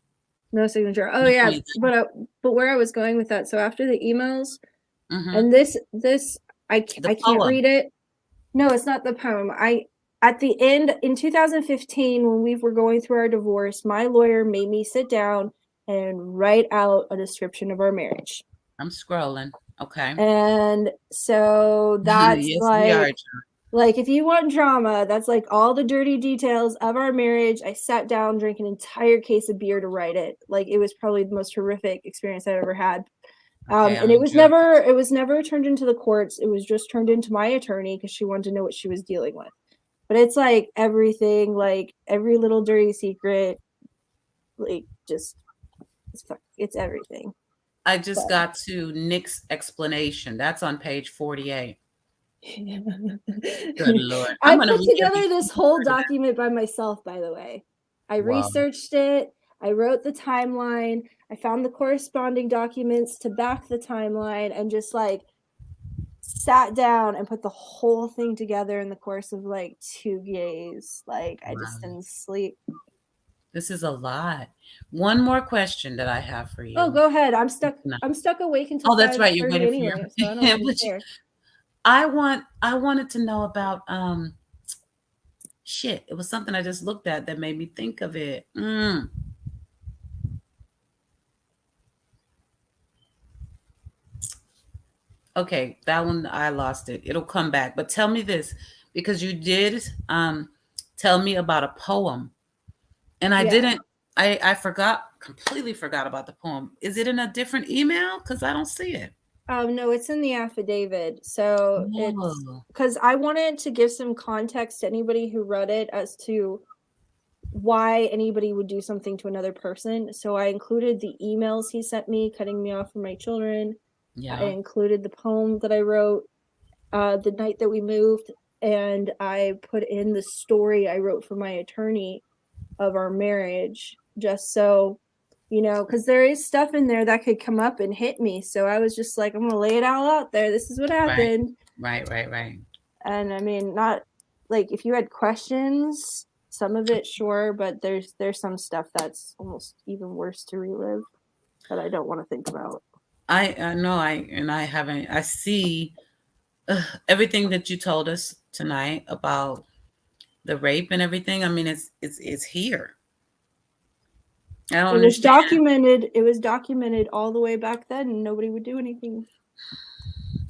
No signature. Oh yeah, but where I was going with that. So after the emails, and this I can't read it. No, it's not the poem. At the end in 2015, when we were going through our divorce, my lawyer made me sit down and write out a description of our marriage. I'm scrolling. Okay. And so that's yes, like if you want drama, that's like all the dirty details of our marriage. I sat down, drank an entire case of beer to write it. Like it was probably the most horrific experience I've ever had. And it was never turned into the courts. It was just turned into my attorney because she wanted to know what she was dealing with. But it's like everything, like every little dirty secret, like just it's everything. I just got to Nick's explanation. That's on page 48. Good Lord. I put together this whole document by myself, by the way. I researched it. I wrote the timeline. I found the corresponding documents to back the timeline and just like sat down and put the whole thing together in the course of like 2 days. Like I just didn't sleep. This is a lot. One more question that I have for you. Oh, go ahead. I'm stuck awake until that's right. You're waiting anyway, for so I don't really care. I wanted to know about shit. It was something I just looked at that made me think of it. Okay, that one I lost it. It'll come back. But tell me this, because you did tell me about a poem. And I didn't, I completely forgot about the poem. Is it in a different email? Because I don't see it. No, it's in the affidavit. So it's because I wanted to give some context to anybody who read it as to why anybody would do something to another person. So I included the emails he sent me, cutting me off from my children. Yeah. I included the poem that I wrote the night that we moved. And I put in the story I wrote for my attorney of our marriage, just so, you know, because there is stuff in there that could come up and hit me. So I was just like, I'm going to lay it all out there. This is what happened. Right. And I mean, not like if you had questions, some of it, sure. But there's some stuff that's almost even worse to relive that I don't want to think about. I know I see everything that you told us tonight about the rape and everything. I mean, it's here. It was documented all the way back then, and nobody would do anything.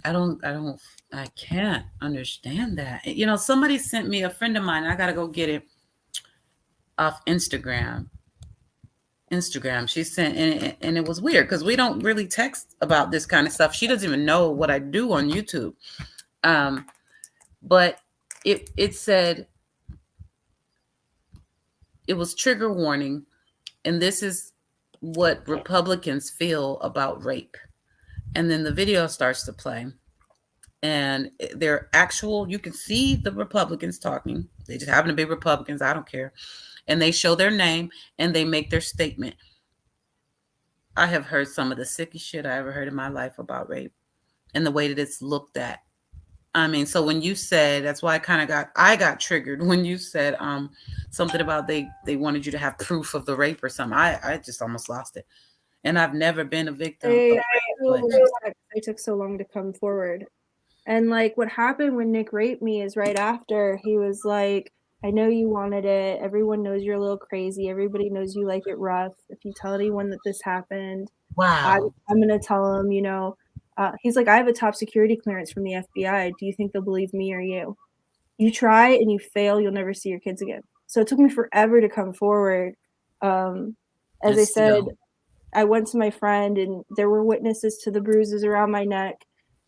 I can't understand that. You know, somebody sent me, a friend of mine, I gotta go get it off Instagram. She sent, and it was weird because we don't really text about this kind of stuff. She doesn't even know what I do on YouTube. But it said, it was trigger warning, and this is what Republicans feel about rape. And then the video starts to play, and they're you can see the Republicans talking. They just happen to be Republicans. I don't care. And they show their name and they make their statement. I have heard some of the sickest shit I ever heard in my life about rape and the way that it's looked at. I mean, so when you said, that's why I got triggered when you said something about they wanted you to have proof of the rape or something. I just almost lost it. And I've never been a victim. I took so long to come forward. And like what happened when Nick raped me is right after he was like, I know you wanted it. Everyone knows you're a little crazy. Everybody knows you like it rough. If you tell anyone that this happened, wow, I'm going to tell them, you know. He's like, I have a top security clearance from the FBI. Do you think they'll believe me or you? You try and you fail, you'll never see your kids again. So it took me forever to as I said, I went to my friend and there were witnesses to the bruises around my neck,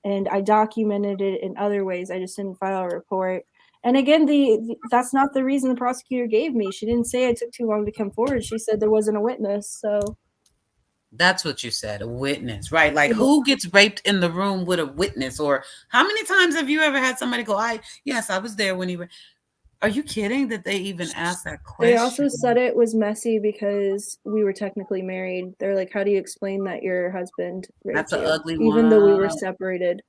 and I documented it in other ways. I just didn't file a report. And again, that's not the reason the prosecutor gave me. She didn't say I took too long to come forward. She said there wasn't a witness. So That's what you said, a witness, right? Like, who gets raped in the room with a witness? Or how many times have you ever had somebody go, yes, I was there when he... Are you kidding that they even asked that question? They also said it was messy because we were technically married. They're like, how do you explain that your husband raped you? That's an ugly one. Even though we were separated.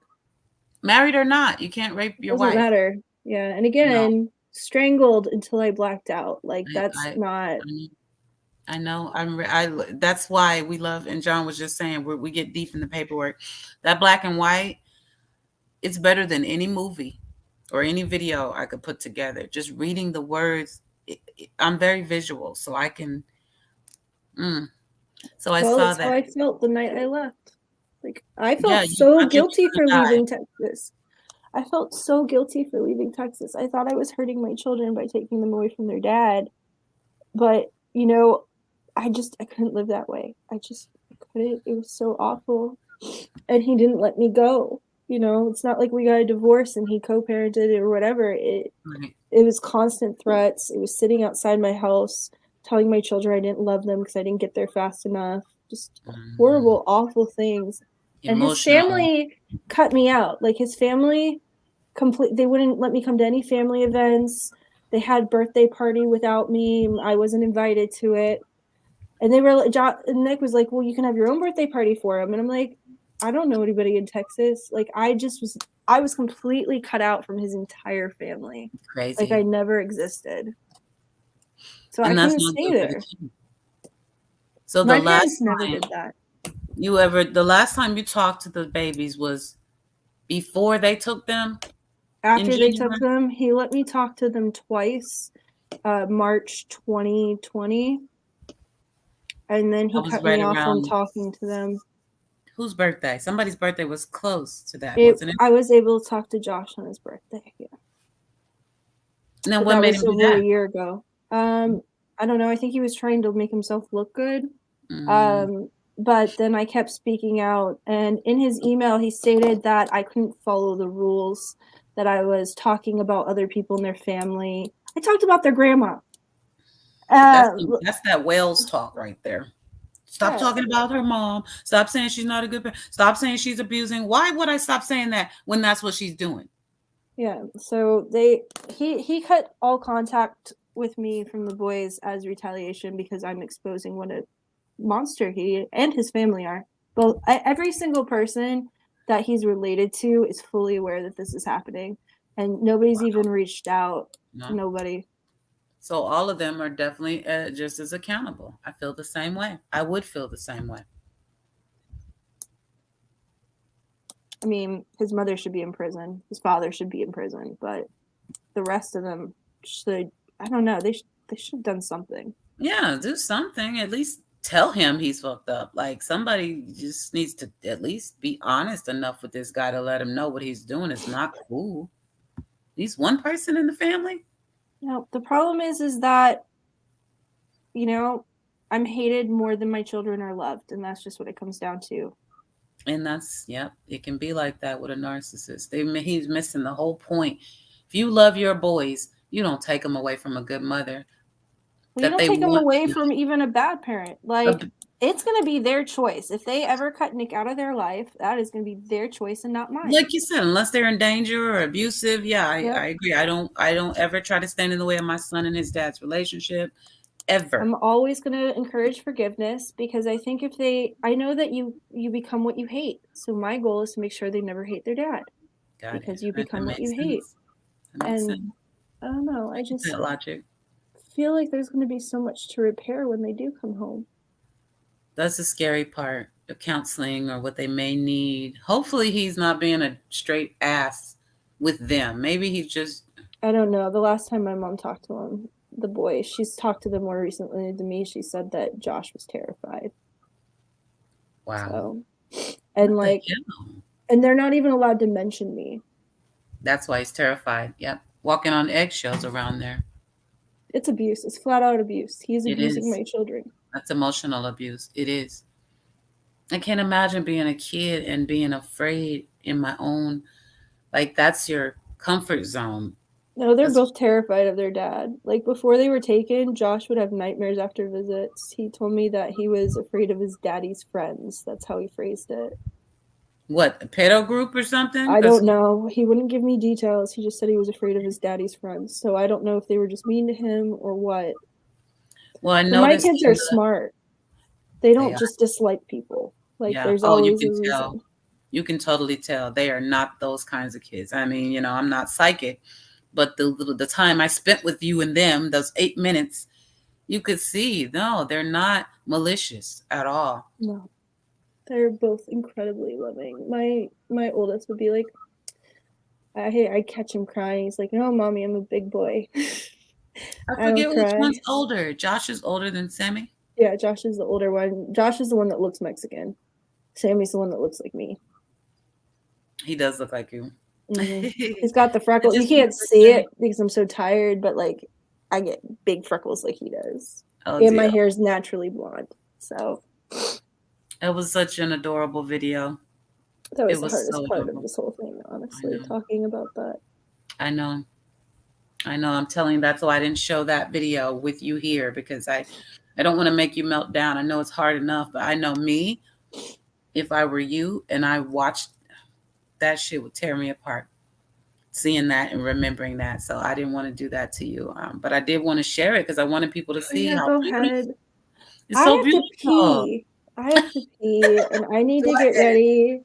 Married or not, you can't rape your wife. Doesn't matter. Yeah, and again, strangled until I blacked out. Like, that's not... I know. That's why we love, and John was just saying, we get deep in the paperwork. That black and white, it's better than any movie or any video I could put together. Just reading the words, I'm very visual, so I can. So I saw that. That's how I felt the night I left. Like, I felt so guilty for leaving Texas. I felt so guilty for leaving Texas. I thought I was hurting my children by taking them away from their dad, but I couldn't live that way. I couldn't. It was so awful. And he didn't let me go. It's not like we got a divorce and he co-parented or whatever. It was constant threats. It was sitting outside my house, telling my children I didn't love them because I didn't get there fast enough. Just horrible, awful things. And his family cut me out. Like, his family, they wouldn't let me come to any family events. They had birthday party without me. I wasn't invited to it. And they were like, and Nick was like, well, you can have your own birthday party for him. And I'm like, I don't know anybody in Texas. Like, I was completely cut out from his entire family. Crazy. Like, I never existed. So I couldn't stay there. So the last time never did that. The last time you talked to the babies was before they took them? After they took them, he let me talk to them twice, March 2020. And then he cut me off from talking to them. Whose birthday? Somebody's birthday was close to that, wasn't it? I was able to talk to Josh on his birthday, yeah. Now, what made him do that? Over a year ago. I don't know. I think he was trying to make himself look good. But then I kept speaking out. And in his email, he stated that I couldn't follow the rules, that I was talking about other people in their family. I talked about their grandma. That's that Wales talk right there. Stop talking about her mom. Stop saying she's not a good parent. Stop saying she's abusing. Why would I stop saying that when that's what she's doing? Yeah. So he cut all contact with me from the boys as retaliation because I'm exposing what a monster he and his family are. But every single person that he's related to is fully aware that this is happening, and nobody's even reached out. No. Nobody. So all of them are definitely just as accountable. I feel the same way. I would feel the same way. I mean, his mother should be in prison. His father should be in prison. But the rest of them should, I don't know, they should have done something. Yeah, do something. At least tell him he's fucked up. Like, somebody just needs to at least be honest enough with this guy to let him know what he's doing is not cool. He's one person in the family. No, the problem is that, I'm hated more than my children are loved, and that's just what it comes down to. And that's, it can be like that with a narcissist. He's missing the whole point. If you love your boys, you don't take them away from a good mother. Well, you don't take them away from even a bad parent. Like, it's going to be their choice. If they ever cut Nick out of their life, that is going to be their choice and not mine. Like you said, unless they're in danger or abusive. Yeah, I agree. I don't ever try to stand in the way of my son and his dad's relationship. Ever. I'm always going to encourage forgiveness because I think I know that you become what you hate. So my goal is to make sure they never hate their dad. Because you become what you hate. And I don't know. I just that logic. Feel like there's going to be so much to repair when they do come home. That's the scary part of counseling or what they may need. Hopefully he's not being a straight ass with them. Maybe he's just... I don't know. The last time my mom talked to him, the boy, she's talked to them more recently to me. She said that Josh was terrified. Wow. So, and and they're not even allowed to mention me. That's why he's terrified. Yep. Walking on eggshells around there. It's abuse. It's flat out abuse. He's abusing my children. That's emotional abuse. It is. I can't imagine being a kid and being afraid in my own, like, that's your comfort zone. No, they're both terrified of their dad. Like, before they were taken, Josh would have nightmares after visits. He told me that he was afraid of his daddy's friends. That's how he phrased it. What, a pedo group or something? I don't know. He wouldn't give me details. He just said he was afraid of his daddy's friends. So I don't know if they were just mean to him or what. Well, I But noticed my kids are smart. They don't just dislike people. Like, there's always a reason. Tell. You can totally tell they are not those kinds of kids. I mean, you know, I'm not psychic, but the time I spent with you and them, those 8 minutes, you could see, no, they're not malicious at all. No, they're both incredibly loving. My oldest would be like, I catch him crying. He's like, no, mommy, I'm a big boy. I forget which one's older. Josh is older than Sammy? Yeah, Josh is the older one. Josh is the one that looks Mexican. Sammy's the one that looks like me. He does look like you. Mm-hmm. He's got the freckles. You can't see it because I'm so tired, but like I get big freckles like he does. And my hair is naturally blonde. So it was such an adorable video. That was the hardest part of this whole thing, honestly, talking about that. I know. I'm telling you, that's why I didn't show that video with you here, because I don't want to make you melt down. I know it's hard enough, but I know me, if I were you and I watched that, shit would tear me apart, seeing that and remembering that. So I didn't want to do that to you, but I did want to share it because I wanted people to see how go ahead. It's so beautiful. I have to pee and I need to get ready.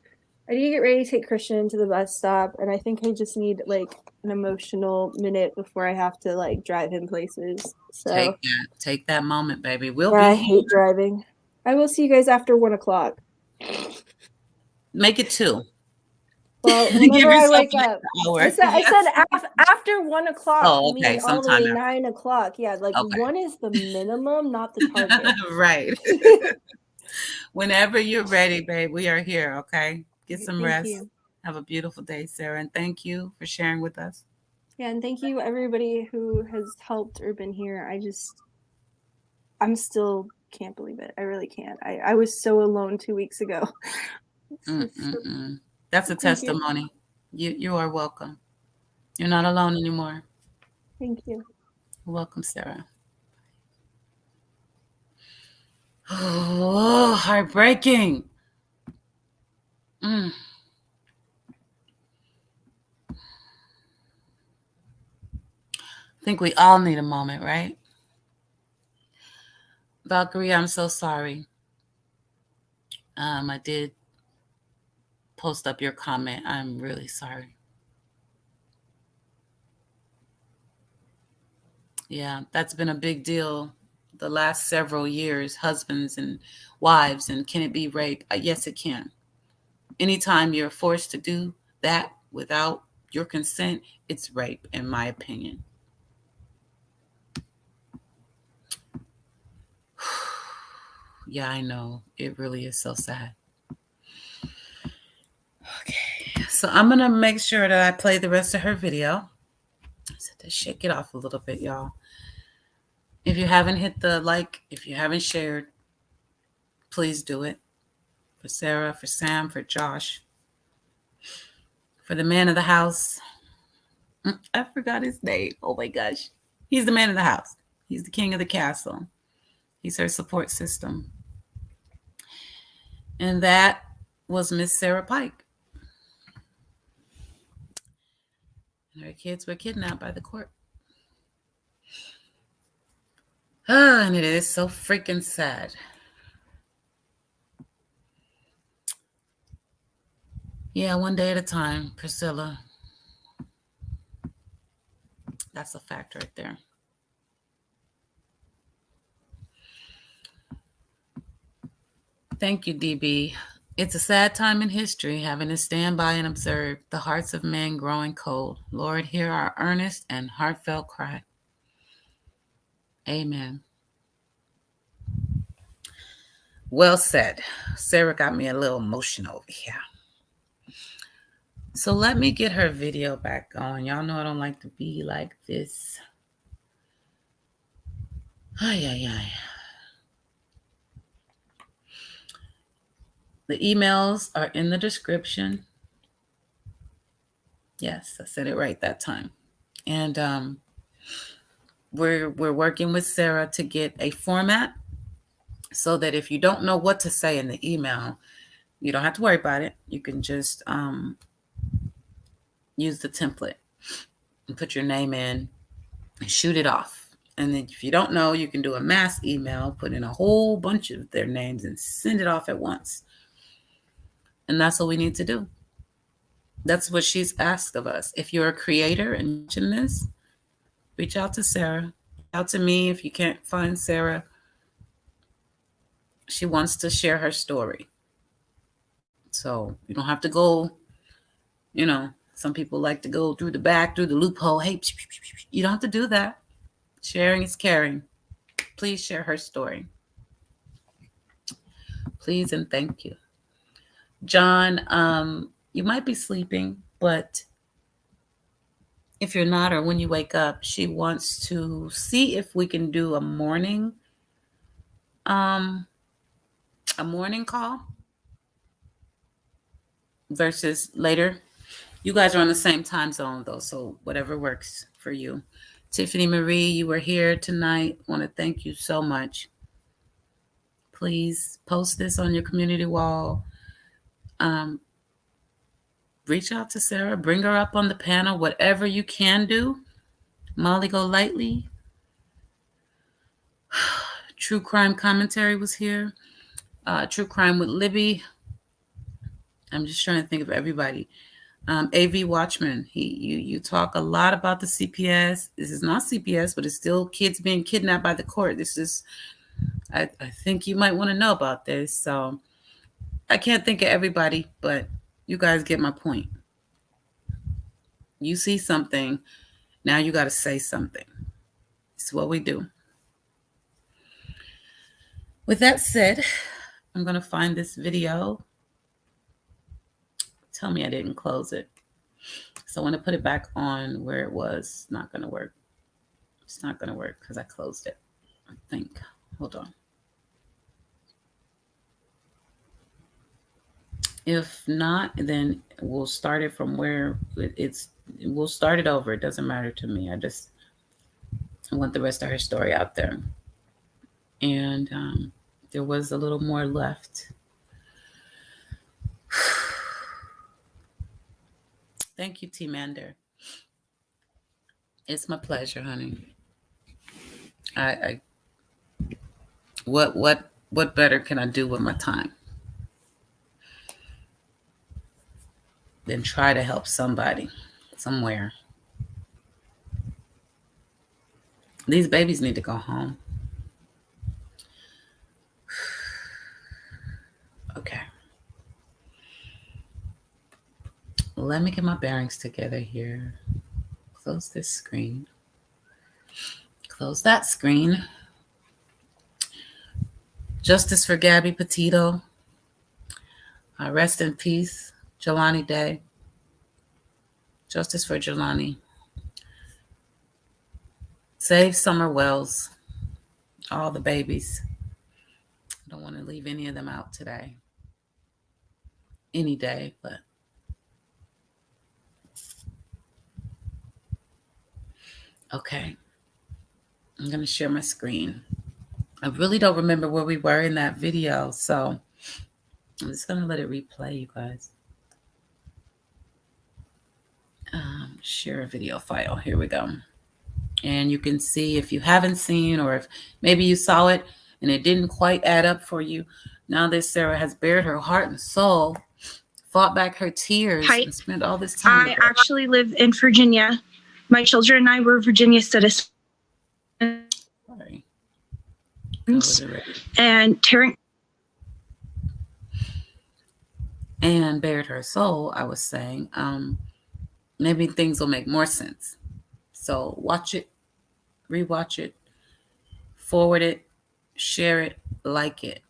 I need to get ready to take Christian to the bus stop, and I think I just need like an emotional minute before I have to like drive him places. So take that moment, baby. I hate driving. I will see you guys after 1 o'clock. Make it 2. Well, whenever I wake up, I said after 1 o'clock. Oh, okay. All the way 9 o'clock. Yeah, like 1 is the minimum, not the target. Right. Whenever you're ready, babe, we are here. Okay, get some rest. Have a beautiful day, Sarah, and thank you for sharing with us. Yeah, and thank you everybody who has helped or been here. I'm still can't believe it. I really can't. I was so alone 2 weeks ago. That's a testimony. You are welcome. You're not alone anymore. Thank you. You're welcome, Sarah. Oh, heartbreaking. I think we all need a moment, right? Valkyrie, I'm so sorry. I did post up your comment. I'm really sorry. Yeah, that's been a big deal the last several years, husbands and wives, and can it be rape? Yes, it can. Anytime you're forced to do that without your consent, it's rape, in my opinion. Yeah, I know. It really is so sad. Okay, so I'm going to make sure that I play the rest of her video. I said to shake it off a little bit, y'all. If you haven't hit the like, if you haven't shared, please do it. For Sarah, for Sam, for Josh, for the man of the house. I forgot his name. Oh my gosh. He's the man of the house. He's the king of the castle. He's her support system. And that was Miss Sarah Pike. And her kids were kidnapped by the court. And it is so freaking sad. Yeah, one day at a time, Priscilla. That's a fact right there. Thank you, DB. It's a sad time in history, having to stand by and observe the hearts of men growing cold. Lord, hear our earnest and heartfelt cry. Amen. Well said. Sarah got me a little emotional over here. So let me get her video back on. Y'all know I don't like to be like this. The emails are in the description. Yes, I said it right that time. And we're working with Sarah to get a format so that if you don't know what to say in the email, you don't have to worry about it. You can just use the template and put your name in and shoot it off. And then if you don't know, you can do a mass email, put in a whole bunch of their names and send it off at once. And that's what we need to do. That's what she's asked of us. If you're a creator and watching this, reach out to Sarah. Reach out to me if you can't find Sarah. She wants to share her story. So you don't have to go, some people like to go through the back, through the loophole. Hey, you don't have to do that. Sharing is caring. Please share her story. Please and thank you. John, you might be sleeping, but if you're not, or when you wake up, she wants to see if we can do a morning call versus later. You guys are on the same time zone though, so whatever works for you. Tiffany Marie, you were here tonight. I want to thank you so much. Please post this on your community wall. Reach out to Sarah. Bring her up on the panel. Whatever you can do. Molly Golightly. True Crime Commentary was here. True Crime with Libby. I'm just trying to think of everybody. AV Watchman, you talk a lot about the CPS. This is not CPS, but it's still kids being kidnapped by the court. This is, I think you might want to know about this. So I can't think of everybody, but you guys get my point. You see something, now you got to say something. It's what we do. With that said, I'm going to find this video. Tell me I didn't close it. So I want to put it back on where it was. Not going to work. It's not going to work because I closed it, I think. Hold on. If not, then we'll start it from where we'll start it over. It doesn't matter to me. I want the rest of her story out there. And there was a little more left. Thank you, T. Mander. It's my pleasure, honey. What better can I do with my time than try to help somebody somewhere? These babies need to go home. Okay. Let me get my bearings together here. Close this screen. Close that screen. Justice for Gabby Petito. Rest in peace, Jelani Day. Justice for Jelani. Save Summer Wells. All the babies. I don't want to leave any of them out today. Any day, but okay. I'm going to share my screen. I really don't remember where we were in that video, so I'm just going to let it replay, you guys. Share a video file. Here we go. And you can see if you haven't seen, or if maybe you saw it and it didn't quite add up for you. Now that Sarah has bared her heart and soul, fought back her tears, and spent all this time. I actually live in Virginia. My children and I were Virginia citizens. Sorry. And TARRANT. And bared her soul, I was saying, maybe things will make more sense. So watch it, rewatch it, forward it, share it, like it.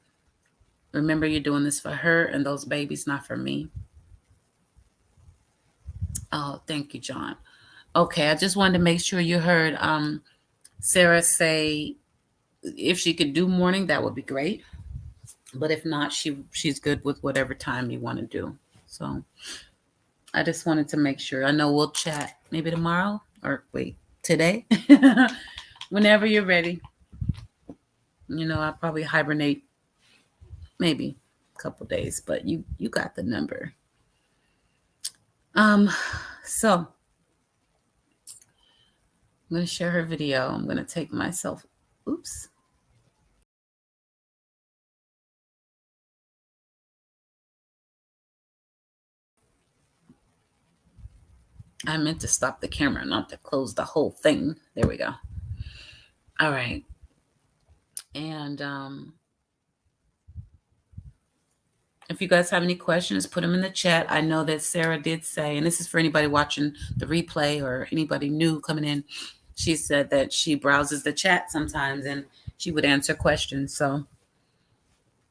Remember, you're doing this for her and those babies, not for me. Oh, thank you, John. Okay, I just wanted to make sure you heard Sarah say if she could do morning, that would be great. But if not, she's good with whatever time you want to do. So I just wanted to make sure. I know we'll chat maybe tomorrow or wait, today, whenever you're ready. I'll probably hibernate maybe a couple days, but you got the number. So I'm going to share her video. I'm going to take myself, oops. I meant to stop the camera, not to close the whole thing. There we go. All right. And if you guys have any questions, put them in the chat. I know that Sarah did say, and this is for anybody watching the replay or anybody new coming in, she said that she browses the chat sometimes and she would answer questions. So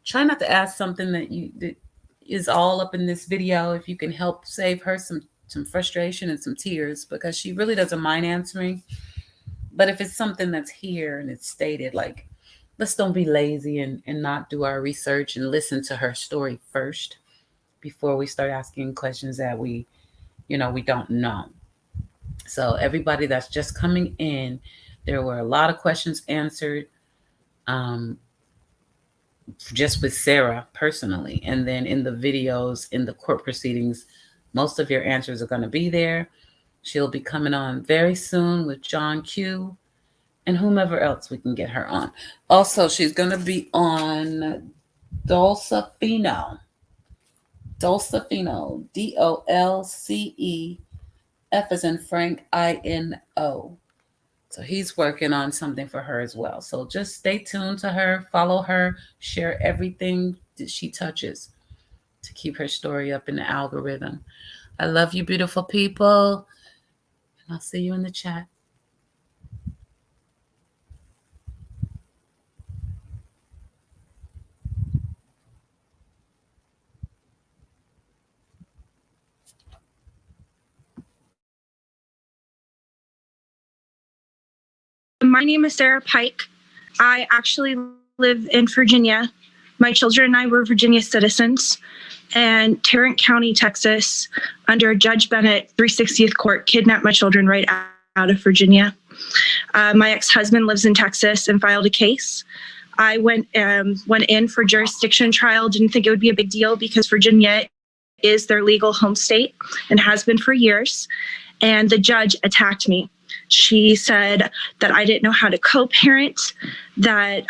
try not to ask something that is all up in this video. If you can help save her some frustration and some tears, because she really doesn't mind answering. But if it's something that's here and it's stated, like, let's don't be lazy and not do our research and listen to her story first before we start asking questions that we don't know. So everybody that's just coming in, there were a lot of questions answered just with Sarah personally. And then in the videos, in the court proceedings, most of your answers are going to be there. She'll be coming on very soon with John Q and whomever else we can get her on. Also, she's going to be on Dolcefino, DOLCEF as in Frank, INO. So he's working on something for her as well. So just stay tuned to her, follow her, share everything that she touches to keep her story up in the algorithm. I love you, beautiful people. And I'll see you in the chat. My name is Sarah Pike. I actually live in Virginia. My children and I were Virginia citizens, and Tarrant County, Texas, under Judge Bennett, 360th Court, kidnapped my children right out of Virginia. My ex-husband lives in Texas and filed a case. I went in for jurisdiction trial, didn't think it would be a big deal because Virginia is their legal home state and has been for years. And the judge attacked me. She said that I didn't know how to co-parent, that,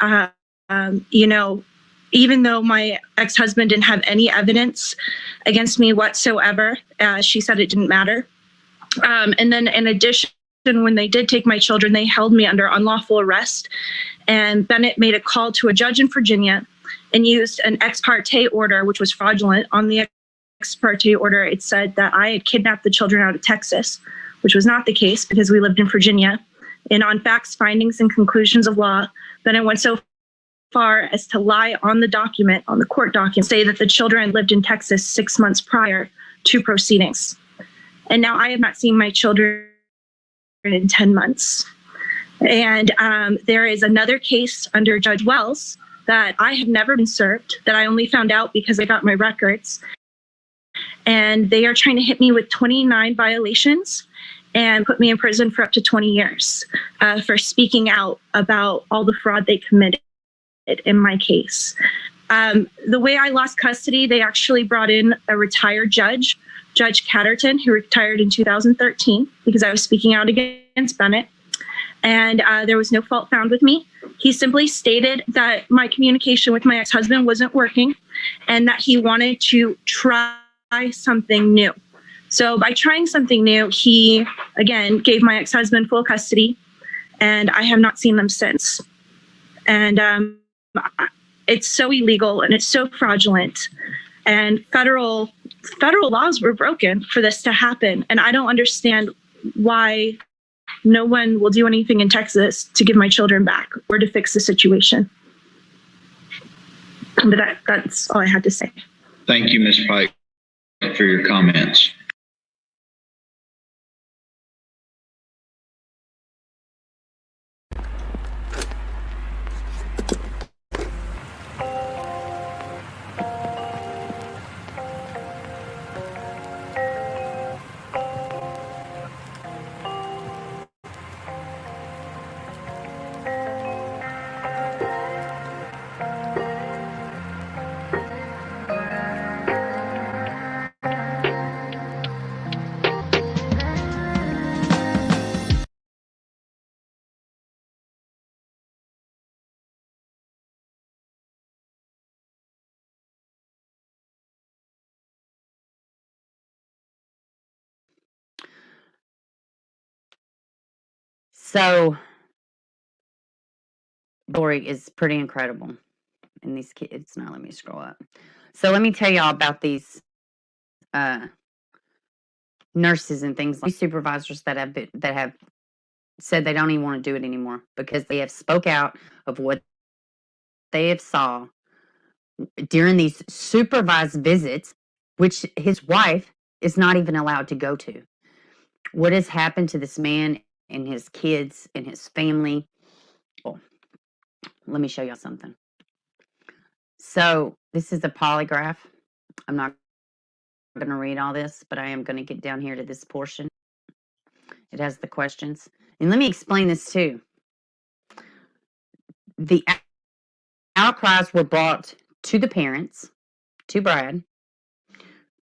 even though my ex-husband didn't have any evidence against me whatsoever, she said it didn't matter. And then in addition, when they did take my children, they held me under unlawful arrest. And Bennett made a call to a judge in Virginia and used an ex parte order, which was fraudulent. On the ex parte order, it said that I had kidnapped the children out of Texas, which was not the case because we lived in Virginia. And on facts, findings, and conclusions of law, Bennett went so far as to lie on the document, on the court document, say that the children lived in Texas 6 months prior to proceedings. And now I have not seen my children in 10 months. And there is another case under Judge Wells that I have never been served, that I only found out because I got my records. And they are trying to hit me with 29 violations and put me in prison for up to 20 years for speaking out about all the fraud they committed in my case. The way I lost custody, they actually brought in a retired judge, Judge Catterton, who retired in 2013 because I was speaking out against Bennett. And there was no fault found with me. He simply stated that my communication with my ex-husband wasn't working and that he wanted to try something new. So by trying something new, he, again, gave my ex-husband full custody, and I have not seen them since. And it's so illegal and it's so fraudulent. And federal laws were broken for this to happen. And I don't understand why no one will do anything in Texas to give my children back or to fix the situation. But that's all I had to say. Thank you, Ms. Pike, for your comments. So, story is pretty incredible. And these kids, now let me scroll up. So let me tell y'all about these nurses and things like supervisors that have said they don't even want to do it anymore because they have spoke out of what they have saw during these supervised visits, which his wife is not even allowed to go to. What has happened to this man and his kids and his family? Oh, let me show y'all something. So this is a polygraph. I'm not going to read all this, but I am going to get down here to this portion. It has the questions. And let me explain this too. The outcries were brought to the parents, to Brad.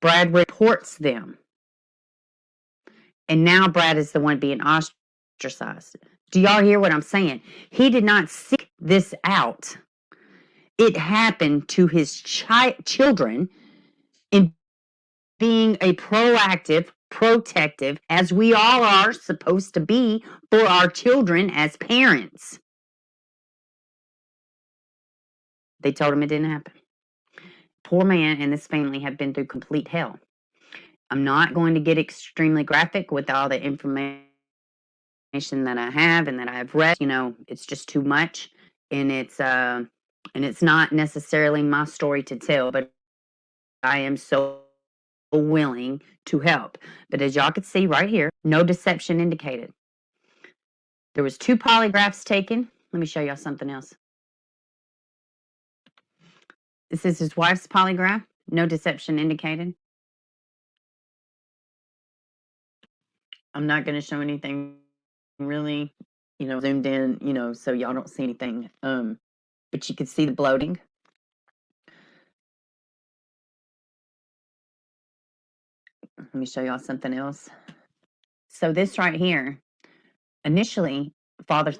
Brad reports them. And now Brad is the one being ostracized. Do y'all hear what I'm saying? He did not seek this out. It happened to his children in being a proactive, protective, as we all are supposed to be for our children as parents. They told him it didn't happen. Poor man and this family have been through complete hell. I'm not going to get extremely graphic with all the information that I have and that I've read. You know, it's just too much, and it's not necessarily my story to tell, but I am so willing to help. But as y'all can see right here, no deception indicated. There was 2 polygraphs taken. Let me show y'all something else. This is his wife's polygraph. No deception indicated. I'm not going to show anything really, zoomed in, so y'all don't see anything. But you can see the bloating. Let me show y'all something else. So this right here, initially, Brad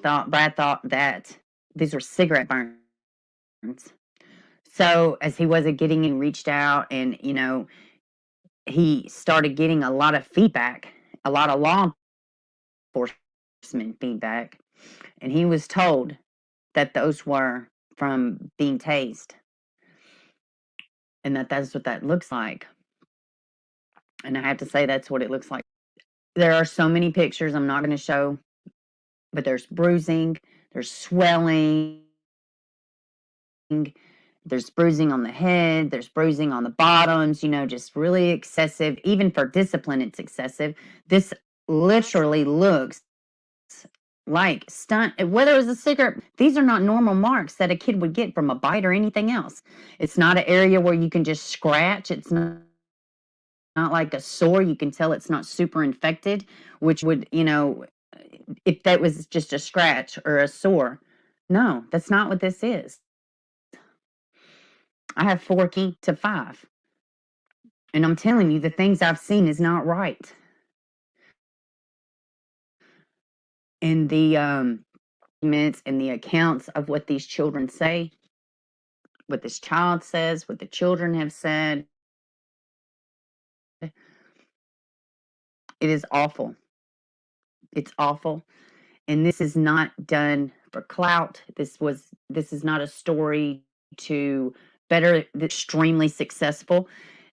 thought that these were cigarette burns. So as he wasn't getting in, reached out, and he started getting a lot of feedback, a lot of law enforcement feedback, and he was told that those were from being tased, and that's what that looks like. And I have to say that's what it looks like. There are so many pictures I'm not going to show, but there's bruising, there's swelling, there's bruising on the head, there's bruising on the bottoms, just really excessive. Even for discipline, it's excessive. This literally looks like whether it was a cigarette. These are not normal marks that a kid would get from a bite or anything else. It's not an area where you can just scratch. It's not like a sore. You can tell it's not super infected, which would, if that was just a scratch or a sore. No, that's not what this is. I have 4 to 5. And I'm telling you, the things I've seen is not right. And the documents and the accounts of what these children say, what this child says, what the children have said, it is awful. It's awful. And this is not done for clout. This is not a story to better extremely successful.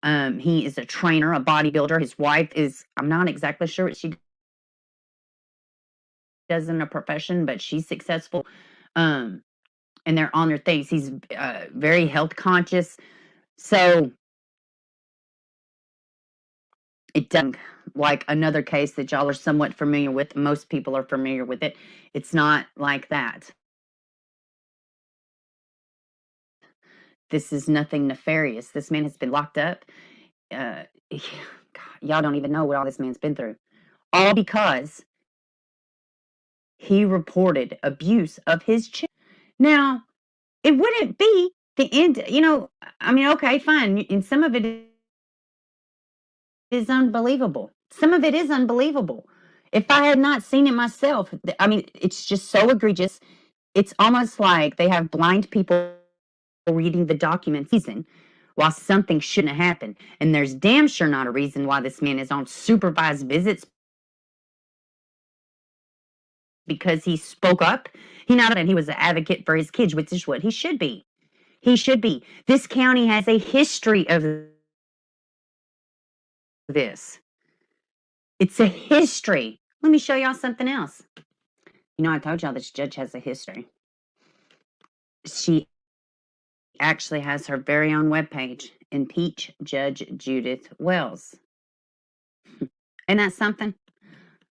He is a trainer, a bodybuilder. His wife is, I'm not exactly sure what she does in a profession, but she's successful. And they're on their things. He's very health conscious. So it doesn't like another case that y'all are somewhat familiar with. Most people are familiar with it. It's not like that. This is nothing nefarious. This man has been locked up. God, y'all don't even know what all this man's been through. All because he reported abuse of his children. Now, it wouldn't be the end, okay, fine. And some of it is unbelievable. Some of it is unbelievable. If I had not seen it myself, it's just so egregious. It's almost like they have blind people reading the documents while something shouldn't have happened. And there's damn sure not a reason why this man is on supervised visits because he spoke up. He not that he was an advocate for his kids, which is what he should be. He should be. This county has a history of this. It's a history. Let me show y'all something else. You know, I told y'all this judge has a history. She actually has her very own webpage, Impeach Judge Judith Wells. Isn't that something?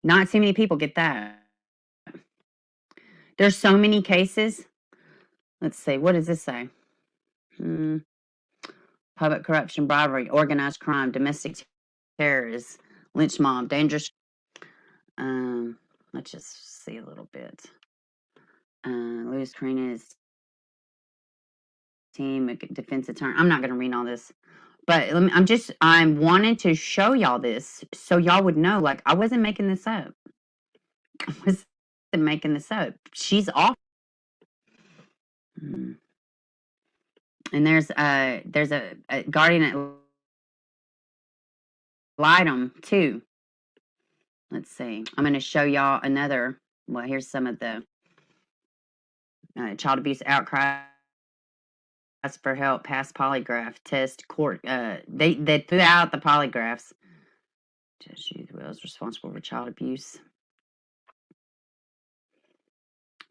Not too many people get that. There's so many cases. Let's see. What does this say? Public corruption, bribery, organized crime, domestic terrorists, lynch mob, dangerous. Let's just see a little bit. Louis Carina's team, defense attorney. I'm not going to read all this, but I'm wanting to show y'all this so y'all would know. Like, I wasn't making this up. I wasn't making this up. She's off. And there's a guardian at Lightem too. Let's see. I'm going to show y'all another. Well, here's some of the child abuse outcry for help, past polygraph test, court. They threw out the polygraphs. Judge Judith Wells responsible for child abuse.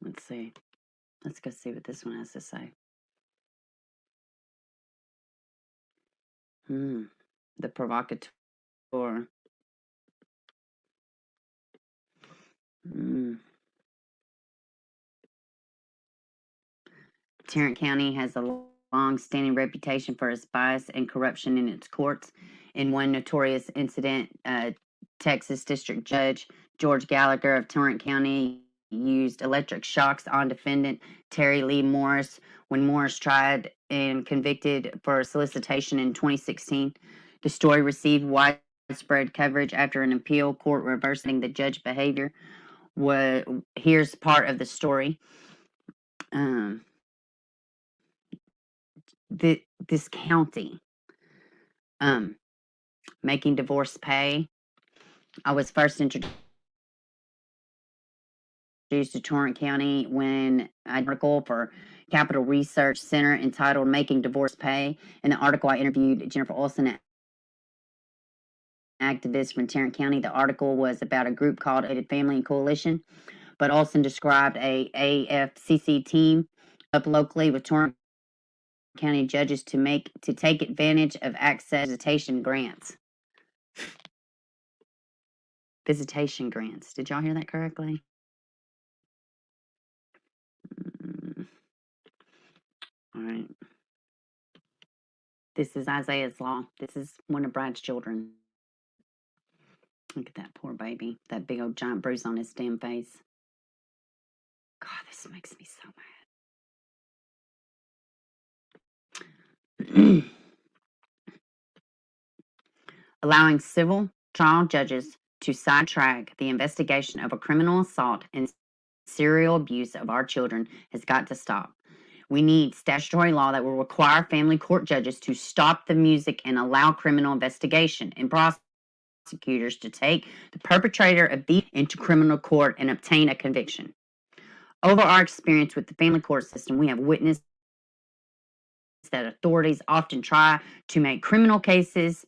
Let's see. Let's go see what this one has to say. The provocateur. Tarrant County has a long-standing reputation for its bias and corruption in its courts. In one notorious incident, Texas District Judge George Gallagher of Tarrant County used electric shocks on defendant Terry Lee Morris when Morris tried and convicted for solicitation in 2016. The story received widespread coverage after an appeal court reversing the judge behavior. Here's part of the story. This county making divorce pay. I was first introduced to Tarrant County when an article for Capital Research Center entitled Making Divorce Pay. In the article, I interviewed Jennifer Olson, an activist from Tarrant County. The article was about a group called Aided Family and Coalition, but Olson described a AFCC team up locally with Tarrant County judges to take advantage of access visitation grants. Visitation grants. Did y'all hear that correctly? All right. This is Isaiah's law. This is one of Brad's children. Look at that poor baby. That big old giant bruise on his damn face. God, this makes me so mad. Allowing civil trial judges to sidetrack the investigation of a criminal assault and serial abuse of our children has got to stop. We need statutory law that will require family court judges to stop the music and allow criminal investigation, and prosecutors to take the perpetrator of these into criminal court and obtain a conviction. Over our experience with the family court system, we have witnessed that authorities often try to make criminal cases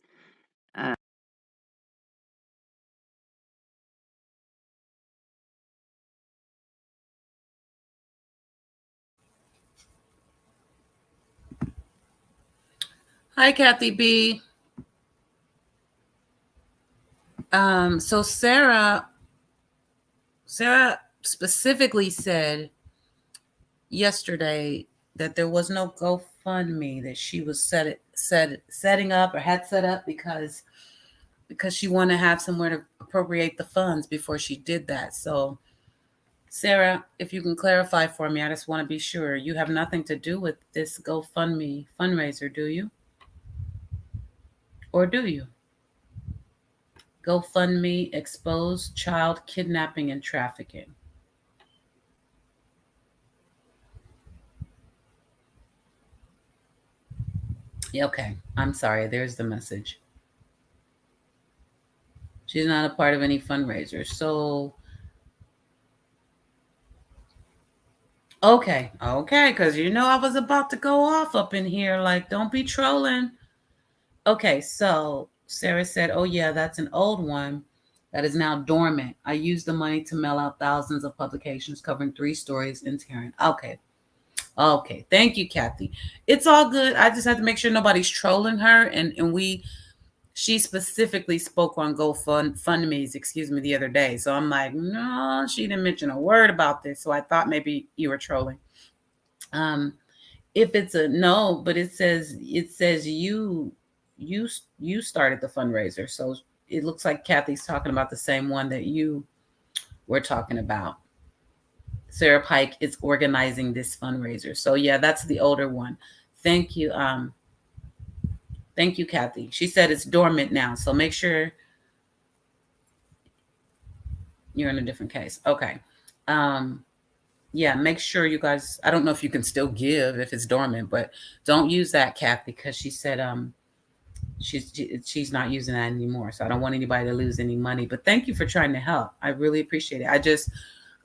Hi, Kathy B. So Sarah specifically said yesterday that there was no GoFundMe that she was setting up or had set up because she wanted to have somewhere to appropriate the funds before she did that. So Sarah, if you can clarify for me, I just want to be sure you have nothing to do with this GoFundMe fundraiser, do you? Or do you? GoFundMe expose child kidnapping and trafficking. Yeah, okay. I'm sorry. There's the message. She's not a part of any fundraiser. So Okay, because I was about to go off up in here. Like, don't be trolling. Okay, so Sarah said, oh, yeah, that's an old one that is now dormant. I used the money to mail out thousands of publications covering 3 stories in TARRANT. Okay. Thank you, Kathy. It's all good. I just have to make sure nobody's trolling her. And she specifically spoke on GoFundMe's, the other day. So I'm like, no, she didn't mention a word about this. So I thought maybe you were trolling. If it's a no, but it says you started the fundraiser. So it looks like Kathy's talking about the same one that you were talking about. Sarah Pike is organizing this fundraiser. So yeah, that's the older one. Thank you. Thank you, Kathy. She said it's dormant now. So make sure you're in a different case. Okay. Yeah, make sure you guys, I don't know if you can still give if it's dormant, but don't use that, Kathy, because she said she's not using that anymore. So I don't want anybody to lose any money. But thank you for trying to help. I really appreciate it.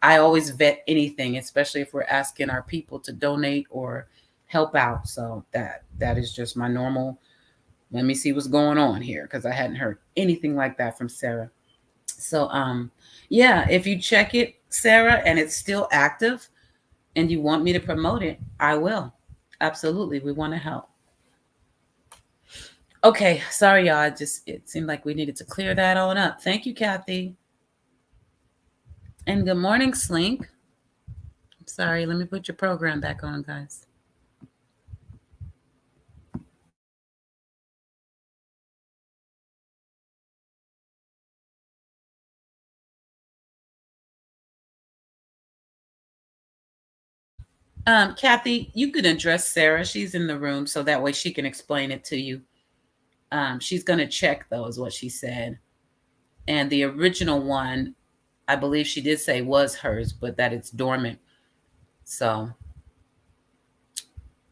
I always vet anything, especially if we're asking our people to donate or help out. So that is just my normal. Let me see what's going on here, because I hadn't heard anything like that from Sarah. So yeah, if you check it, Sarah, and it's still active and you want me to promote it, I will. Absolutely. We want to help. Okay, sorry, y'all. It seemed like we needed to clear that on up. Thank you, Kathy. And good morning, Slink. I'm sorry, let me put your program back on, guys. Kathy, you could address Sarah. She's in the room, so that way she can explain it to you. She's going to check, though, is what she said. And the original one, I believe she did say was hers, but that it's dormant. So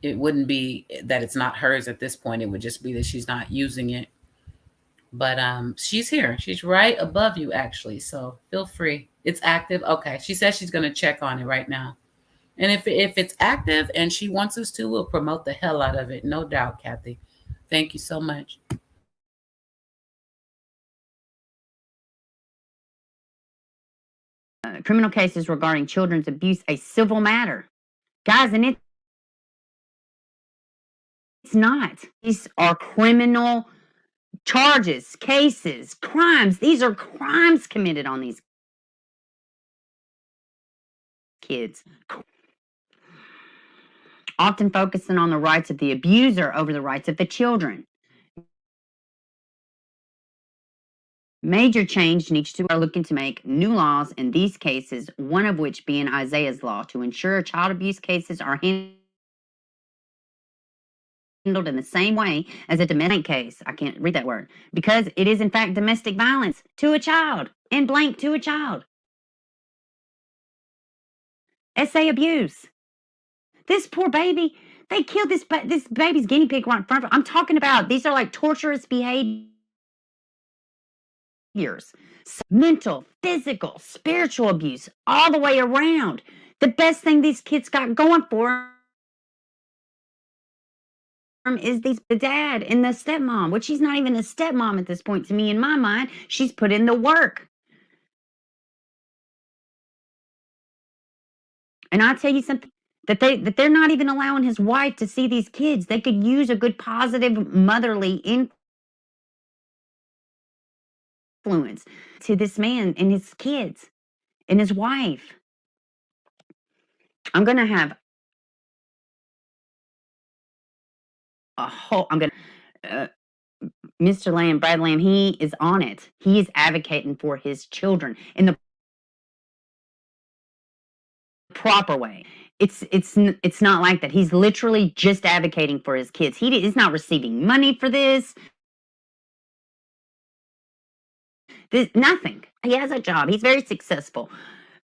it wouldn't be that it's not hers at this point. It would just be that she's not using it. But she's here. She's right above you, actually. So feel free. It's active. Okay. She says she's going to check on it right now. And if it's active and she wants us to, we'll promote the hell out of it. No doubt, Kathy. Thank you so much. Criminal cases regarding children's abuse a civil matter. Guys, and it's not. These are criminal charges, cases, crimes. These are crimes committed on these kids. Often focusing on the rights of the abuser over the rights of the children. Major change needs to be looking to make new laws in these cases, one of which being Isaiah's law, to ensure child abuse cases are handled in the same way as a domestic case. I can't read that word. Because it is in fact domestic violence to a child, and blank to a child. SA abuse. This poor baby, they killed this baby's guinea pig right in front of her. I'm talking about, these are like torturous behaviors. Mental, physical, spiritual abuse, all the way around. The best thing these kids got going for them is the dad and the stepmom, which she's not even a stepmom at this point to me in my mind. She's put in the work. And I'll tell you something, that they're not even allowing his wife to see these kids. They could use a good positive motherly influence to this man and his kids and his wife. I'm going to have a whole, Mr. Lamb, Brad Lamb, he is on it. He is advocating for his children in the proper way. It's not like that. He's literally just advocating for his kids. He is not receiving money for this. Nothing. He has a job. He's very successful.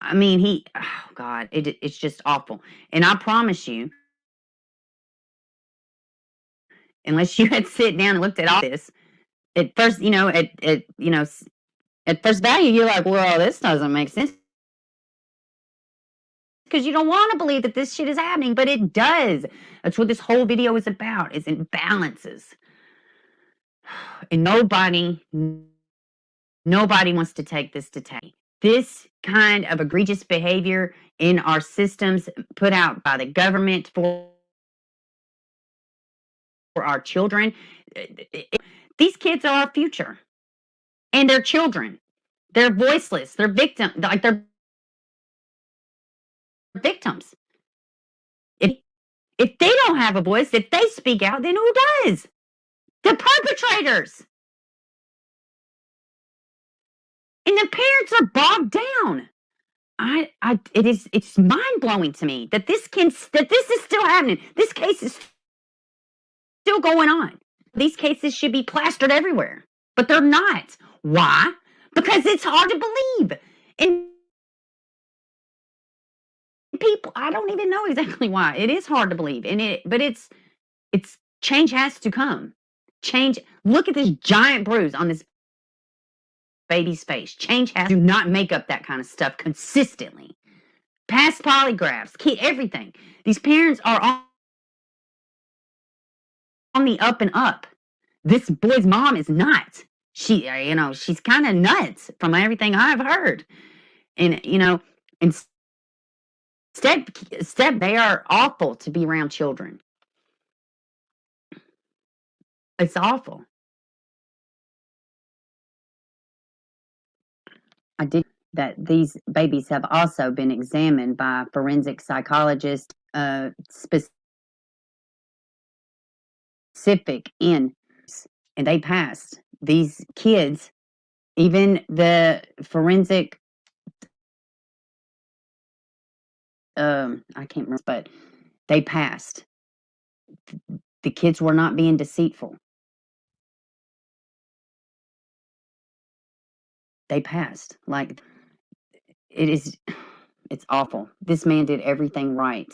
I mean, oh God, it's just awful. And I promise you, unless you had sit down and looked at all this, at first, at first value, you're like, well, this doesn't make sense. because you don't want to believe that this shit is happening, but it does. That's what this whole video is about, is imbalances. And nobody wants to take this to task. This kind of egregious behavior in our systems put out by the government for our children. These kids are our future. And they're children. They're voiceless. They're victims. They're victims. If they don't have a voice, if they speak out, then who does? The perpetrators. And the parents are bogged down. It's mind-blowing to me that this is still happening. This case is still going on. These cases should be plastered everywhere, but they're not. Why? Because it's hard to believe. And people, I don't even know exactly why. It is hard to believe. But it's change has to come. Change. Look at this giant bruise on this baby's face. Change has to not make up that kind of stuff consistently. Past polygraphs, everything. These parents are on the up and up. This boy's mom is not. She's kind of nuts from everything I've heard. And, instead, they are awful to be around children. It's awful. I did that these babies have also been examined by forensic psychologists, specific in, and they passed. These kids, even the forensic, I can't remember, but they passed. The kids were not being deceitful. They passed. It's awful. This man did everything right.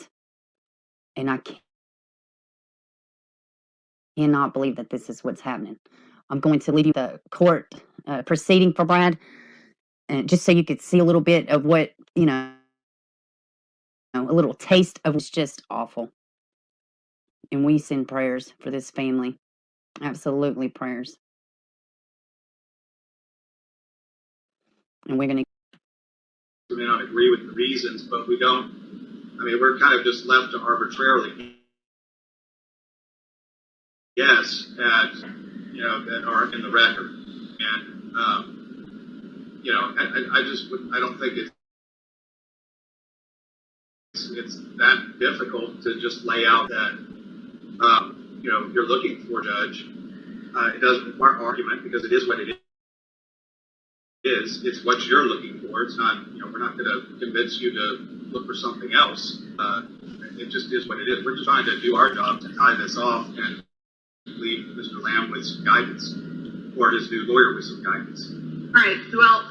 And I cannot believe that this is what's happening. I'm going to leave you the court proceeding for Brad, and just so you could see a little bit of what, a little taste of what's just awful. And we send prayers for this family. Absolutely prayers. And we're going to. We may not agree with the reasons, but we don't. We're kind of just left to arbitrarily guess at, that aren't in the record. And, I don't think it's that difficult to just lay out that, you're looking for, Judge. It doesn't require argument because it is what it is. It's what you're looking for. It's not, we're not going to convince you to look for something else. It just is what it is. We're just trying to do our job to tie this off and leave Mr. Lamb with some guidance, or his new lawyer with some guidance. All right. Well,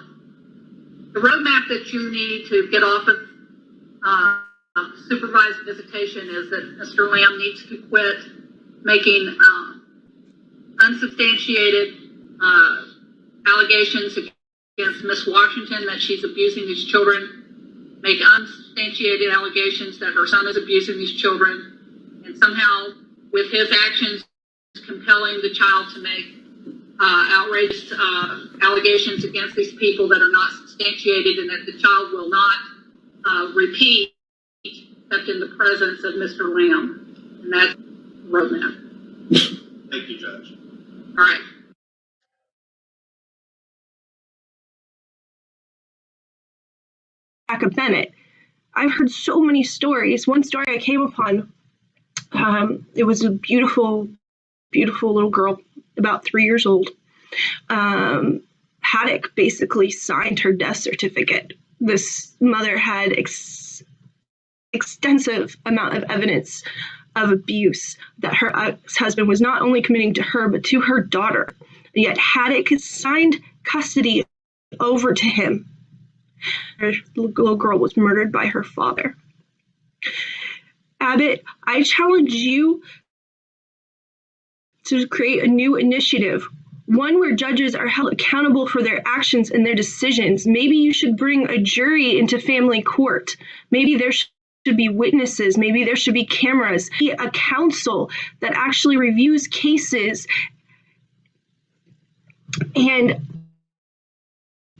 the roadmap that you need to get off of supervised visitation is that Mr. Lamb needs to quit making unsubstantiated allegations against Miss Washington that she's abusing these children, make unsubstantiated allegations that her son is abusing these children, and somehow with his actions compelling the child to make outrageous allegations against these people that are not substantiated and that the child will not repeat except in the presence of Mr. Lamb. And that's roadmap. Thank you, Judge. All right. Back of Bennett. I've heard so many stories. One story I came upon, it was a beautiful, beautiful little girl, about 3 years old. Haddock basically signed her death certificate. This mother had extensive amount of evidence of abuse that her ex-husband was not only committing to her, but to her daughter. Yet Haddock signed custody over to him. Her little girl was murdered by her father. Abbott, I challenge you to create a new initiative, one where judges are held accountable for their actions and their decisions. Maybe you should bring a jury into family court. Maybe there should be witnesses. Maybe there should be cameras, a counsel that actually reviews cases and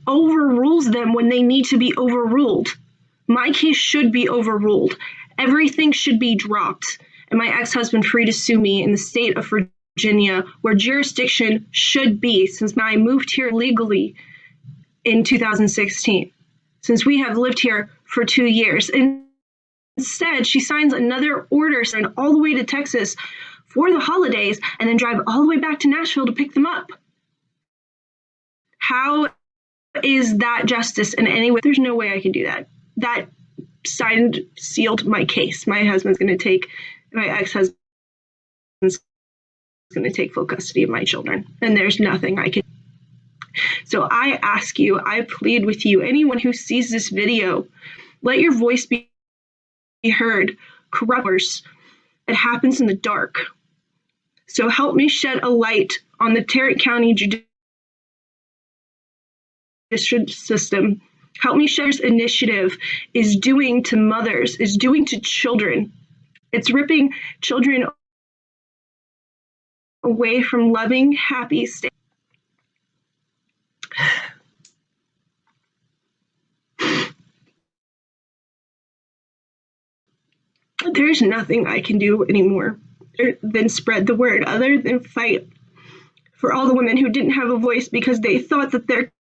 overrules them when they need to be overruled. My case should be overruled. Everything should be dropped, and my ex-husband free to sue me in the state of Virginia, where jurisdiction should be, since I moved here legally in 2016, since we have lived here for 2 years. Instead, she signs another order sent all the way to Texas for the holidays and then drive all the way back to Nashville to pick them up. How is that justice in any way? There's no way I can do that. That sealed my case. My ex-husband's going to take full custody of my children, and there's nothing I can. So I ask you, I plead with you, anyone who sees this video, let your voice be heard. Corruptors, it happens in the dark. So help me shed a light on the Tarrant County judicial system. Help me share this initiative is doing to mothers, is doing to children. It's ripping children away from loving, happy states. There's nothing I can do anymore than spread the word, other than fight for all the women who didn't have a voice because they thought that their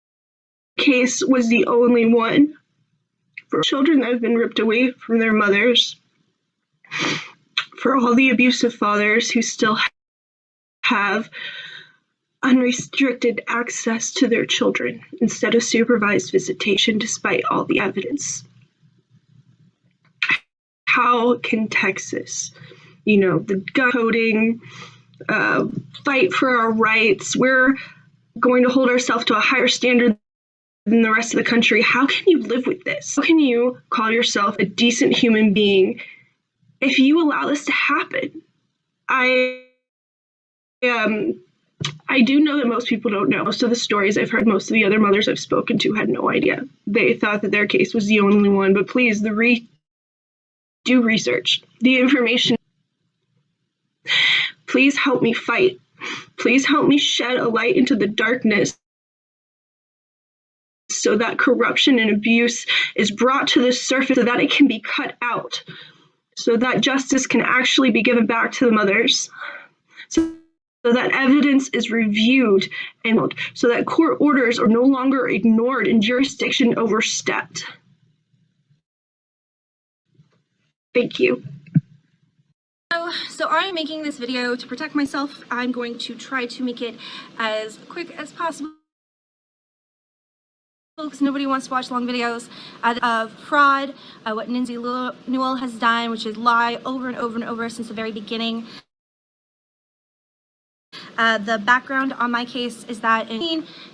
case was the only one, for children that have been ripped away from their mothers, for all the abusive fathers who still have unrestricted access to their children instead of supervised visitation despite all the evidence. How can Texas, the gun coding, fight for our rights, we're going to hold ourselves to a higher standard than the rest of the country. How can you live with this? How can you call yourself a decent human being if you allow this to happen? I do know that most people don't know. Most of the stories I've heard, most of the other mothers I've spoken to had no idea. They thought that their case was the only one, but please, do research. The information. Please help me fight. Please help me shed a light into the darkness so that corruption and abuse is brought to the surface, so that it can be cut out, so that justice can actually be given back to the mothers, so that evidence is reviewed, and so that court orders are no longer ignored and jurisdiction overstepped. Thank you. So I'm making this video to protect myself. I'm going to try to make it as quick as possible, because nobody wants to watch long videos of fraud, what NEWELL has done, which is lie over and over and over since the very beginning. The background on my case is that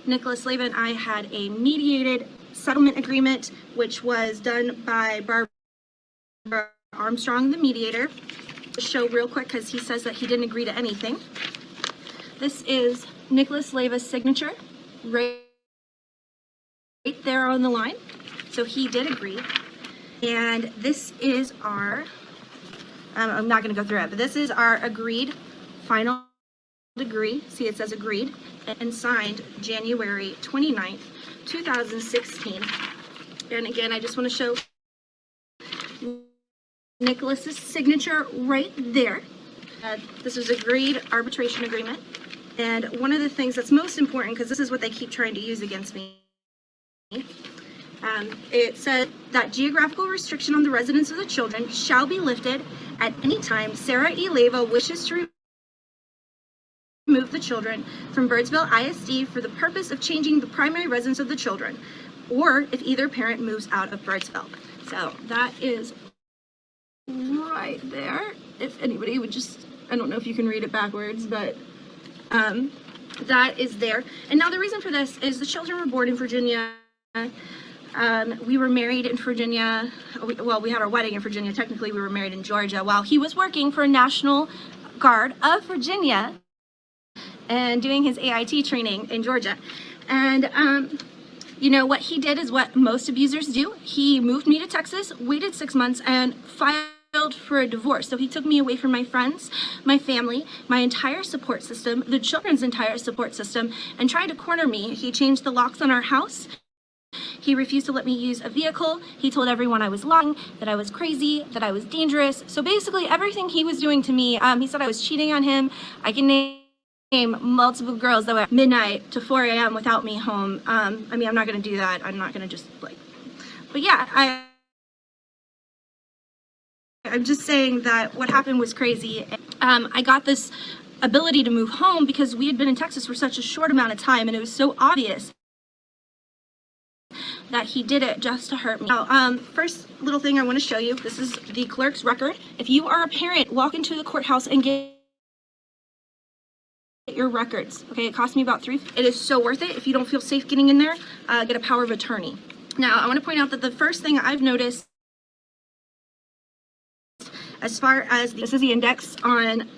Nicholas Leyva and I had a mediated settlement agreement, which was done by Barbara Armstrong, the mediator. Show real quick because he says that he didn't agree to anything. This is Nicholas Leyva's signature right there on the line. So he did agree. And this is our, I'm not going to go through it, but this is our agreed final degree. See, it says agreed and signed January 29th, 2016. And again, I just want to show Nicholas's signature right there. This was agreed arbitration agreement. And one of the things that's most important, because this is what they keep trying to use against me, it said that geographical restriction on the residence of the children shall be lifted at any time Sarah E. Leyva wishes to remove the children from Birdsville ISD for the purpose of changing the primary residence of the children, or if either parent moves out of Birdsville. So that is right there. If anybody would just, I don't know if you can read it backwards, but that is there. And now the reason for this is the children were born in Virginia. We were married in Virginia. Well, we had our wedding in Virginia. Technically, we were married in Georgia while he was working for National Guard of Virginia and doing his AIT training in Georgia. And You know, what he did is what most abusers do. He moved me to Texas, waited 6 months, and filed for a divorce. So he took me away from my friends, my family, my entire support system, the children's entire support system, and tried to corner me. He changed the locks on our house. He refused to let me use a vehicle. He told everyone I was lying, that I was crazy, that I was dangerous. So basically everything he was doing to me, he said I was cheating on him. I can name multiple girls that were at midnight to 4 a.m. without me home. I mean, I'm not going to do that. I'm not going to just like, but yeah, I'm just saying that what happened was crazy. I got this ability to move home because we had been in Texas for such a short amount of time, and it was so obvious that he did it just to hurt me. Now, first little thing I want to show you, this is the clerk's record. If you are a parent, walk into the courthouse and get your records. Okay, it cost me about $3. It is so worth it. If you don't feel safe getting in there, get a power of attorney. Now, I want to point out that the first thing I've noticed, as far as this is the index on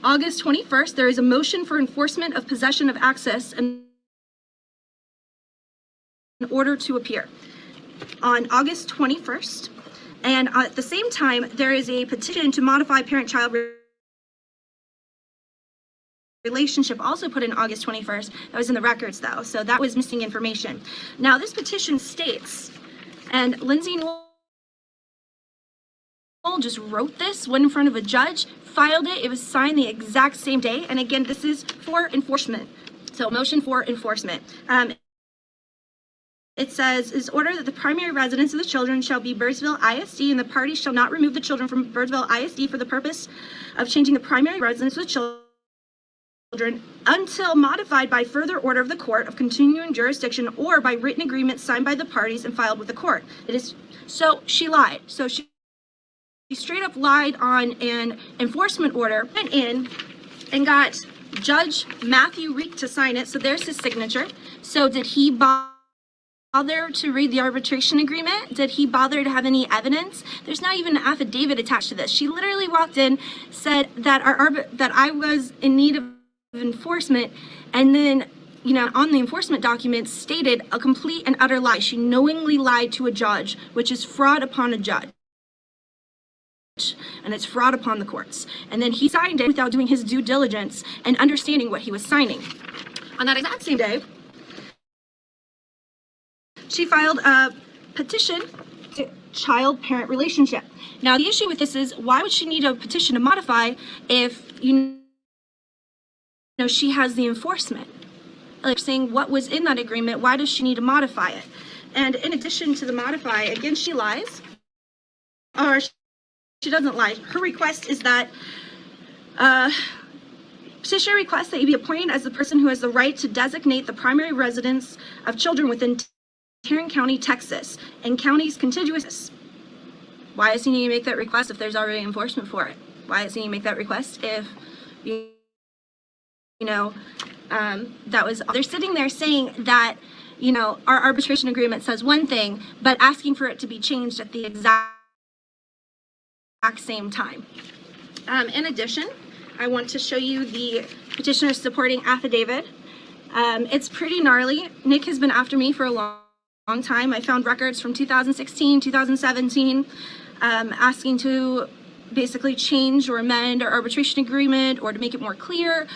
August 21st, there is a motion for enforcement of possession of access and in order to appear on August 21st, and at the same time there is a petition to modify parent-child relationship also put in August 21st. That was in the records though, so that was missing information. Now this petition states, and Lindsay Newell just wrote this, went in front of a judge, filed it, it was signed the exact same day, and again this is for enforcement, so motion for enforcement. It says, is ordered that the primary residence of the children shall be Birdsville ISD, and the parties shall not remove the children from Birdsville ISD for the purpose of changing the primary residence of the children until modified by further order of the court of continuing jurisdiction or by written agreement signed by the parties and filed with the court. It is, so she lied. So she straight up lied on an enforcement order, went in and got Judge Matthew Reek to sign it. So there's his signature. So did he bother to read the arbitration agreement? Did he bother to have any evidence? There's not even an affidavit attached to this. She literally walked in, said that that I was in need of enforcement, and then, you know, on the enforcement documents stated a complete and utter lie. She knowingly lied to a judge, which is fraud upon a judge, and it's fraud upon the courts. And then he signed it without doing his due diligence and understanding what he was signing. On that exact same day, she filed a petition to child-parent relationship. Now, the issue with this is, why would she need a petition to modify if, you know, she has the enforcement? Like saying what was in that agreement, why does she need to modify it? And in addition to the modify, again, she lies, or she doesn't lie. Her request is that, petitioner requests that you be appointed as the person who has the right to designate the primary residence of children within Tarrant County, Texas, and counties contiguous. Why does he need to make that request if there's already enforcement for it? Why does he need to make that request if, you know, that was, they're sitting there saying that, you know, our arbitration agreement says one thing, but asking for it to be changed at the exact same time. In addition, I want to show you the petitioner's supporting affidavit. It's pretty gnarly. Nick has been after me for a long time. I found records from 2016, 2017, asking to basically change or amend our arbitration agreement or to make it more clear,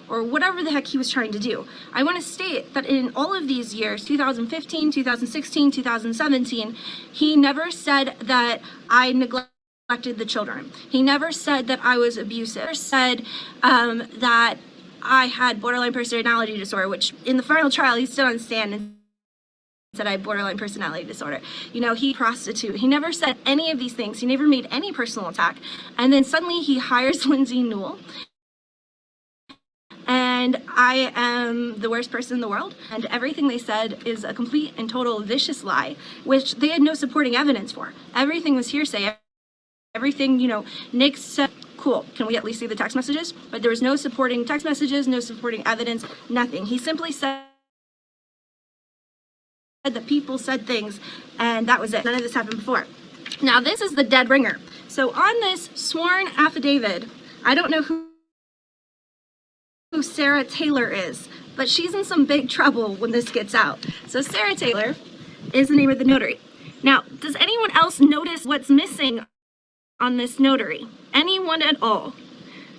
or whatever the heck he was trying to do. I want to state that in all of these years, 2015, 2016, 2017, he never said that I neglected the children. He never said that I was abusive. He never said that I had borderline personality disorder, which in the final trial, he stood on stand and said I had borderline personality disorder. You know, he prostitute. He never said any of these things. He never made any personal attack. And then suddenly he hires Lindsay Newell. And I am the worst person in the world. And everything they said is a complete and total vicious lie, which they had no supporting evidence for. Everything was hearsay. Everything, you know, Nick said, cool, can we at least see the text messages? But there was no supporting text messages, no supporting evidence, nothing. He simply said that people said things, and that was it. None of this happened before. Now, this is the dead ringer. So on this sworn affidavit, I don't know who Sarah Taylor is, but she's in some big trouble when this gets out. So Sarah Taylor is the name of the notary. Now, does anyone else notice what's missing on this notary? Anyone at all?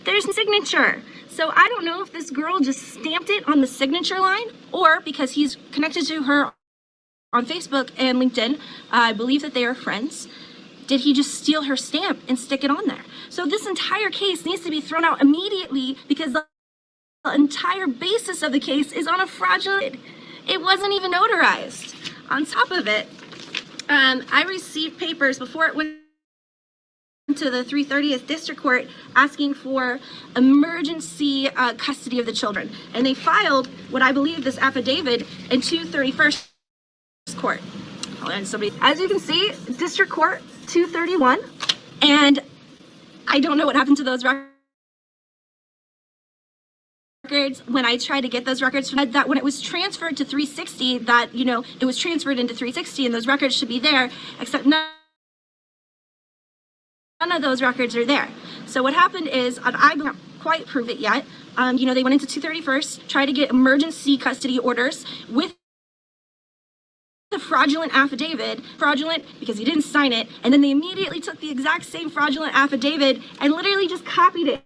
There's a signature. So I don't know if this girl just stamped it on the signature line, or because he's connected to her on Facebook and LinkedIn, I believe that they are friends, did he just steal her stamp and stick it on there? So this entire case needs to be thrown out immediately, because the entire basis of the case is on a fraudulent. It wasn't even notarized. On top of it, I received papers before it went to the 330th District Court asking for emergency custody of the children. And they filed what I believe this affidavit in 231st Court. As you can see, District Court 231, and I don't know what happened to those records. When I tried to get those records, that when it was transferred to 360, that, you know, it was transferred into 360 and those records should be there, except none of those records are there. So what happened is, I don't quite prove it yet, you know, they went into 231st, tried to get emergency custody orders with the fraudulent affidavit, fraudulent because he didn't sign it, and then they immediately took the exact same fraudulent affidavit and literally just copied it.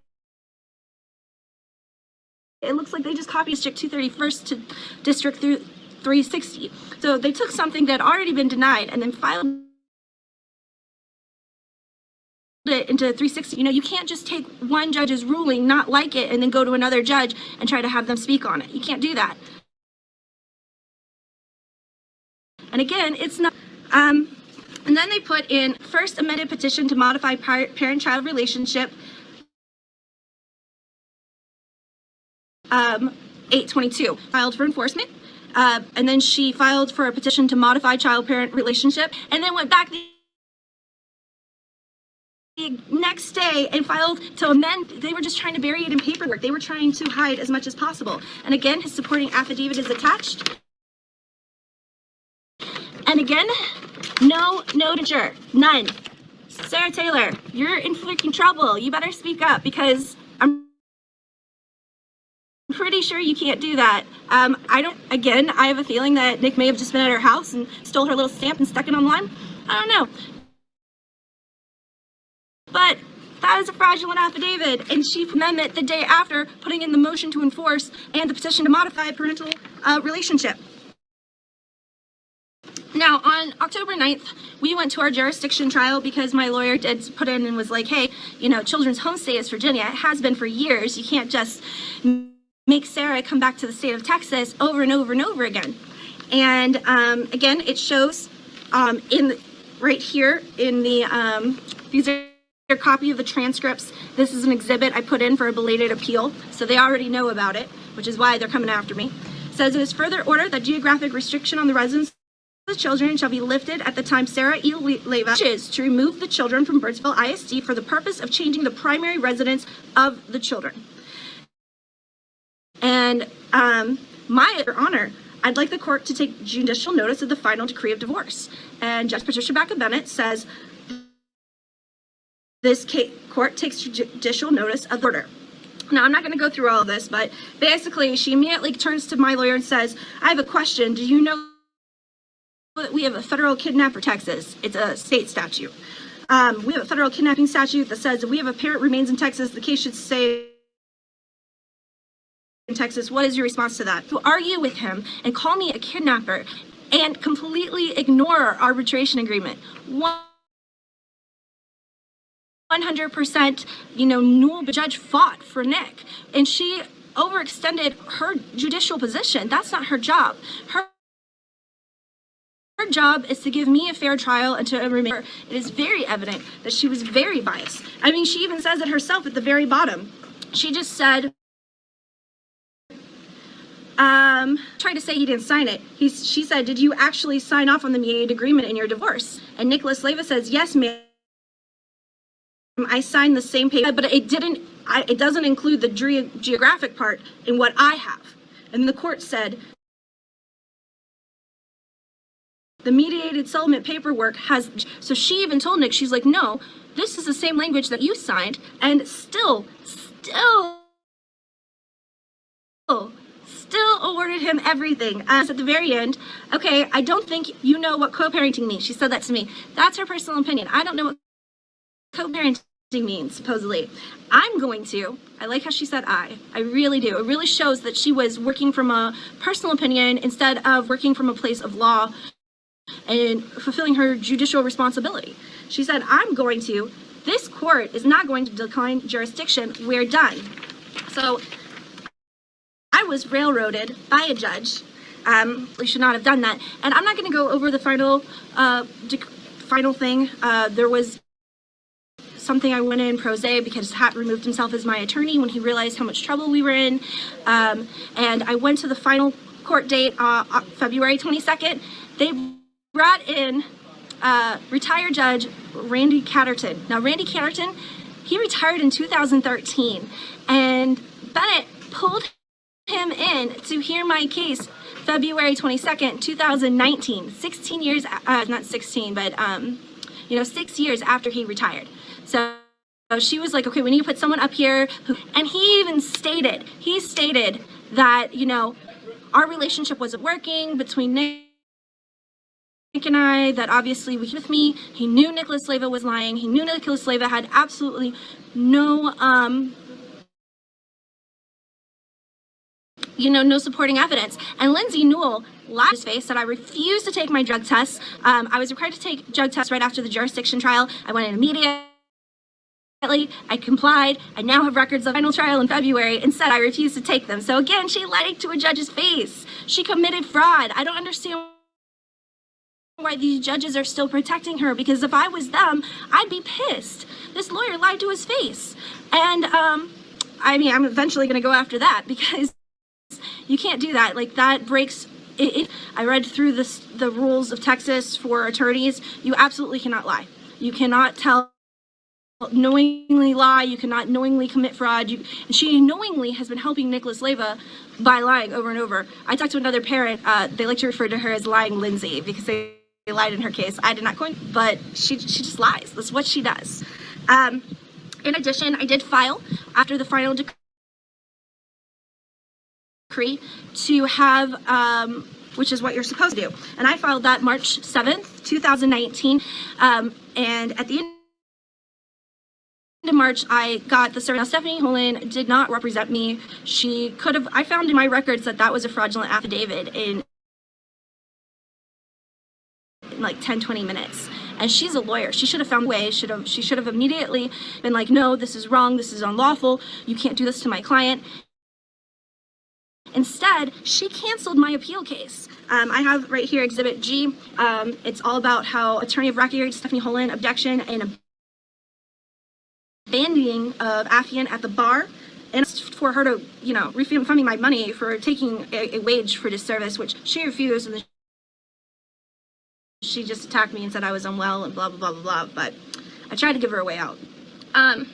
It looks like they just copied District 231st to District 360. So they took something that had already been denied and then filed it into 360. You know, you can't just take one judge's ruling, not like it, and then go to another judge and try to have them speak on it. You can't do that. And again, it's not, and then they put in first amended petition to modify parent-child relationship, 822, filed for enforcement, and then she filed for a petition to modify child-parent relationship, and then went back the next day and filed to amend. They were just trying to bury it in paperwork. They were trying to hide as much as possible. And again, his supporting affidavit is attached. And again, no signature, none. Sarah Taylor, you're in freaking trouble. You better speak up, because I'm pretty sure you can't do that. I have a feeling that Nick may have just been at her house and stole her little stamp and stuck it online. I don't know. But that is a fraudulent affidavit, and she amended the day after, putting in the motion to enforce and the petition to modify parental relationship. Now, on October 9th, we went to our jurisdiction trial because my lawyer did put in and was like, hey, you know, children's home state is Virginia. It has been for years. You can't just make Sarah come back to the state of Texas over and over and over again. And again, it shows right here in the, these are a copy of the transcripts. This is an exhibit I put in for a belated appeal. So they already know about it, which is why they're coming after me. It says it is further ordered that geographic restriction on the residence the children shall be lifted at the time Sarah E. Leyva wishes to remove the children from Birdsville ISD for the purpose of changing the primary residence of the children. And my honor, I'd like the court to take judicial notice of the final decree of divorce. And Judge Patricia Bennett says this court takes judicial notice of the order. Now, I'm not going to go through all of this, but basically she immediately turns to my lawyer and says, I have a question. Do you know that we have a federal kidnap for Texas? It's a state statute. We have a federal kidnapping statute that says if we have a parent remains in Texas, the case should stay in Texas. What is your response to that? To argue with him and call me a kidnapper and completely ignore our arbitration agreement. 100%, you know, Newell judge fought for Nick, and she overextended her judicial position. That's not her job. Her job is to give me a fair trial and to remember. It is very evident that she was very biased. I mean, she even says it herself at the very bottom. She just said, tried to say he didn't sign it. She said, did you actually sign off on the mediated agreement in your divorce? And Nicholas Leyva says, yes, ma'am. I signed the same paper, but it doesn't include the geographic part in what I have. And the court said, the mediated settlement paperwork has, so she even told Nick, she's like, no, this is the same language that you signed, and still awarded him everything. At the very end, okay, I don't think you know what co-parenting means. She said that to me. That's her personal opinion. I don't know what co-parenting means, supposedly. I'm going to. I like how she said I really do. It really shows that she was working from a personal opinion instead of working from a place of law and fulfilling her judicial responsibility. She said, I'm going to. This court is not going to decline jurisdiction. We're done. So I was railroaded by a judge. We should not have done that. And I'm not going to go over the final thing. There was something I went in pro se because Hat removed himself as my attorney when he realized how much trouble we were in. And I went to the final court date, February 22nd. They brought in retired judge Randy Catterton. Now, Randy Catterton, he retired in 2013, and Bennett pulled him in to hear my case February 22nd, 2019, 16 years, not 16, but 6 years after he retired. So she was like, okay, we need to put someone up here and he even stated that, our relationship wasn't working between Nick and I, that obviously was with me. He knew Nicholas Leyva was lying. He knew Nicholas Leyva had absolutely no, no supporting evidence. And Lindsay Newell lied to his face, said I refused to take my drug tests. I was required to take drug tests right after the jurisdiction trial. I went in immediately. I complied. I now have records of final trial in February and said I refused to take them. So again, she lied to a judge's face. She committed fraud. I don't understand why these judges are still protecting her, because if I was them, I'd be pissed. This lawyer lied to his face. And I'm eventually going to go after that, because you can't do that. Like, that breaks it. I read through the rules of Texas for attorneys. You absolutely cannot lie. You cannot knowingly lie. You cannot knowingly commit fraud. And she knowingly has been helping Nicholas Leyva by lying over and over. I talked to another parent. They like to refer to her as lying Lindsay, because they lied in her case. I did not coin, but she just lies. That's what she does. In addition, I did file after the final decree to have, which is what you're supposed to do. And I filed that March 7th, 2019. And at the end of March, I got the survey. Now, Stephanie Holland did not represent me. She could have, I found in my records that was a fraudulent affidavit in like 10-20 minutes. And she's a lawyer. She should have found a way. She should have immediately been like, no, this is wrong, this is unlawful, you can't do this to my client. Instead, she canceled my appeal case. I have right here Exhibit G. It's all about how attorney of record Stephanie Holland objection and abandoning of affiant at the bar, and for her to, refund me my money for taking a wage for this service, which she refused, and then she just attacked me and said I was unwell and blah, blah, blah, blah, blah, but I tried to give her a way out. But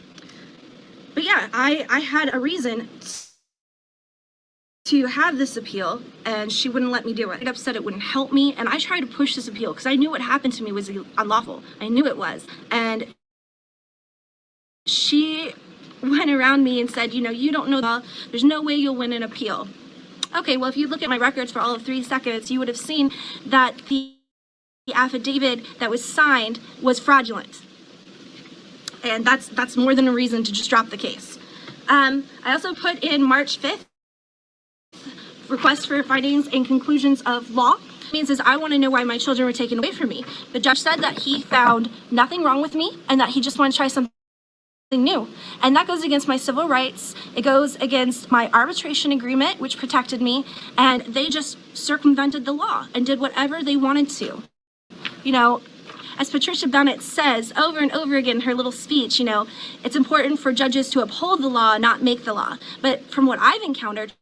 yeah, I had a reason to have this appeal, and she wouldn't let me do it. I upset it wouldn't help me, and I tried to push this appeal because I knew what happened to me was unlawful. I knew it was. And she went around me and said, you don't know the law. There's no way you'll win an appeal. Okay, well, if you look at my records for all of 3 seconds, you would have seen that the affidavit that was signed was fraudulent. And that's more than a reason to just drop the case. I also put in March 5th, request for findings and conclusions of law. It means is I want to know why my children were taken away from me. The judge said that he found nothing wrong with me and that he just wanted to try something new. And that goes against my civil rights. It goes against my arbitration agreement, which protected me. And they just circumvented the law and did whatever they wanted to. As Patricia Bennett says over and over again in her little speech, it's important for judges to uphold the law, not make the law. But from what I've encountered,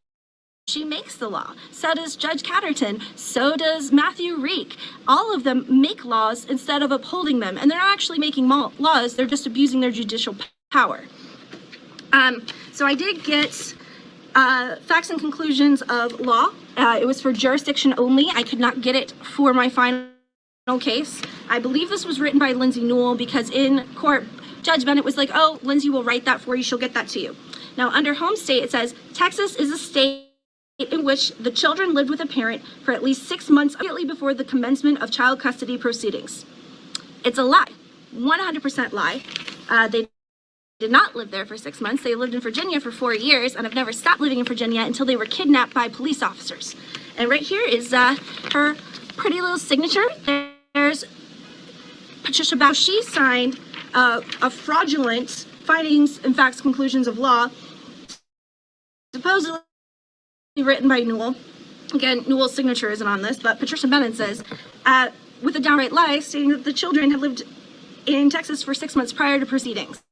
she makes the law. So does Judge Catterton. So does Matthew Reek. All of them make laws instead of upholding them. And they're not actually making laws. They're just abusing their judicial power. So I did get facts and conclusions of law. It was for jurisdiction only. I could not get it for my final case. I believe this was written by Lindsay Newell, because in court, Judge Bennett was like, oh, Lindsay will write that for you. She'll get that to you. Now, under home state, it says, Texas is a state in which the children lived with a parent for at least 6 months immediately before the commencement of child custody proceedings. It's a lie, 100% lie. They did not live there for 6 months. They lived in Virginia for 4 years and have never stopped living in Virginia until they were kidnapped by police officers. And right here is her pretty little signature. There's Patricia Bow. She signed a fraudulent findings and facts conclusions of law, supposedly written by Newell. Again, Newell's signature isn't on this, but Patricia Bennett says, with a downright lie, stating that the children had lived in Texas for 6 months prior to proceedings.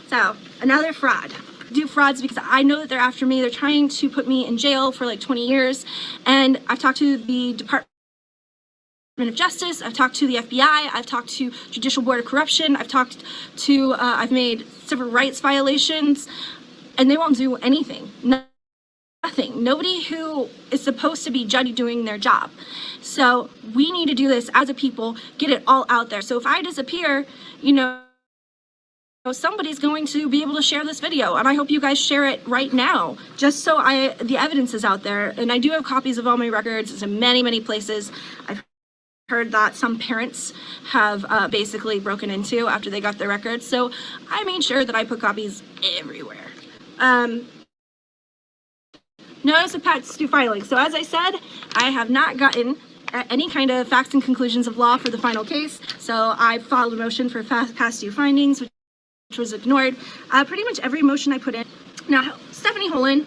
So, another fraud. Do frauds because I know that they're after me. They're trying to put me in jail for like 20 years. And I've talked to the Department of Justice, I've talked to the FBI, I've talked to Judicial Board of Corruption, I've made civil rights violations, and they won't do anything. Nothing. Nobody who is supposed to be judged doing their job. So we need to do this as a people, get it all out there. So if I disappear, you know, somebody's going to be able to share this video, and I hope you guys share it right now, just so the evidence is out there. And I do have copies of all my records. It's in many places. I've heard that some parents have basically broken into after they got their records, so I made sure that I put copies everywhere. Notice of past due filing. So as I said, I have not gotten any kind of facts and conclusions of law for the final case, so I filed a motion for past due findings, which was ignored. Pretty much every motion I put in. Now, Stephanie Holland,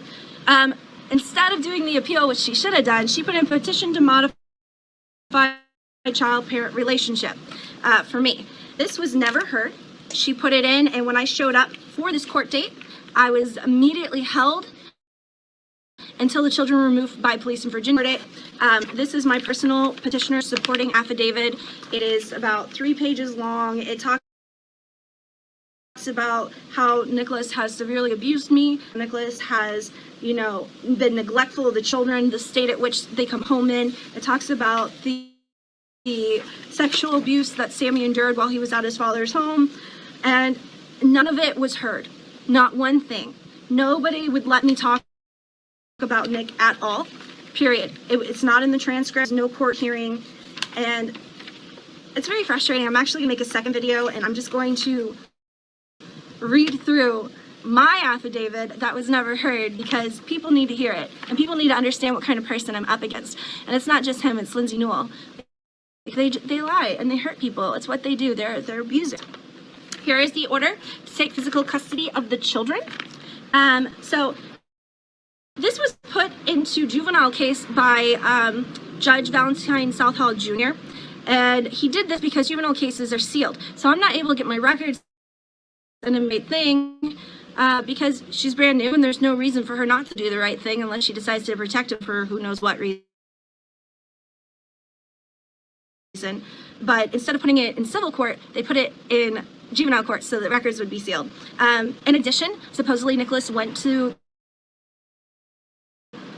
instead of doing the appeal, which she should have done, she put in a petition to modify child-parent relationship for me. This was never heard. She put it in, and when I showed up for this court date, I was immediately held until the children were removed by police in Virginia. This is my personal petitioner supporting affidavit. It is about 3 pages long. It talks about how NICOLAS has severely abused me. NICOLAS has, you know, been neglectful of the children, the state at which they come home in. It talks about the sexual abuse that Sammy endured while he was at his father's home, and none of it was heard. Not one thing. Nobody would let me talk about Nick at all, period. It's not in the transcript, no court hearing, and it's very frustrating. I'm actually gonna make a second video, and I'm just going to read through my affidavit that was never heard, because people need to hear it, and people need to understand what kind of person I'm up against. And it's not just him, it's Lindsay Newell. They lie and they hurt people. It's what they do. They're abusing. Here is the order to take physical custody of the children. So this was put into juvenile case by Judge Valentine Southall Jr. And he did this because juvenile cases are sealed. So I'm not able to get my records an inmate thing because she's brand new, and there's no reason for her not to do the right thing unless she decides to protect him for who knows what reason. But instead of putting it in civil court, they put it in juvenile court so that records would be sealed. In addition, supposedly NICOLAS went to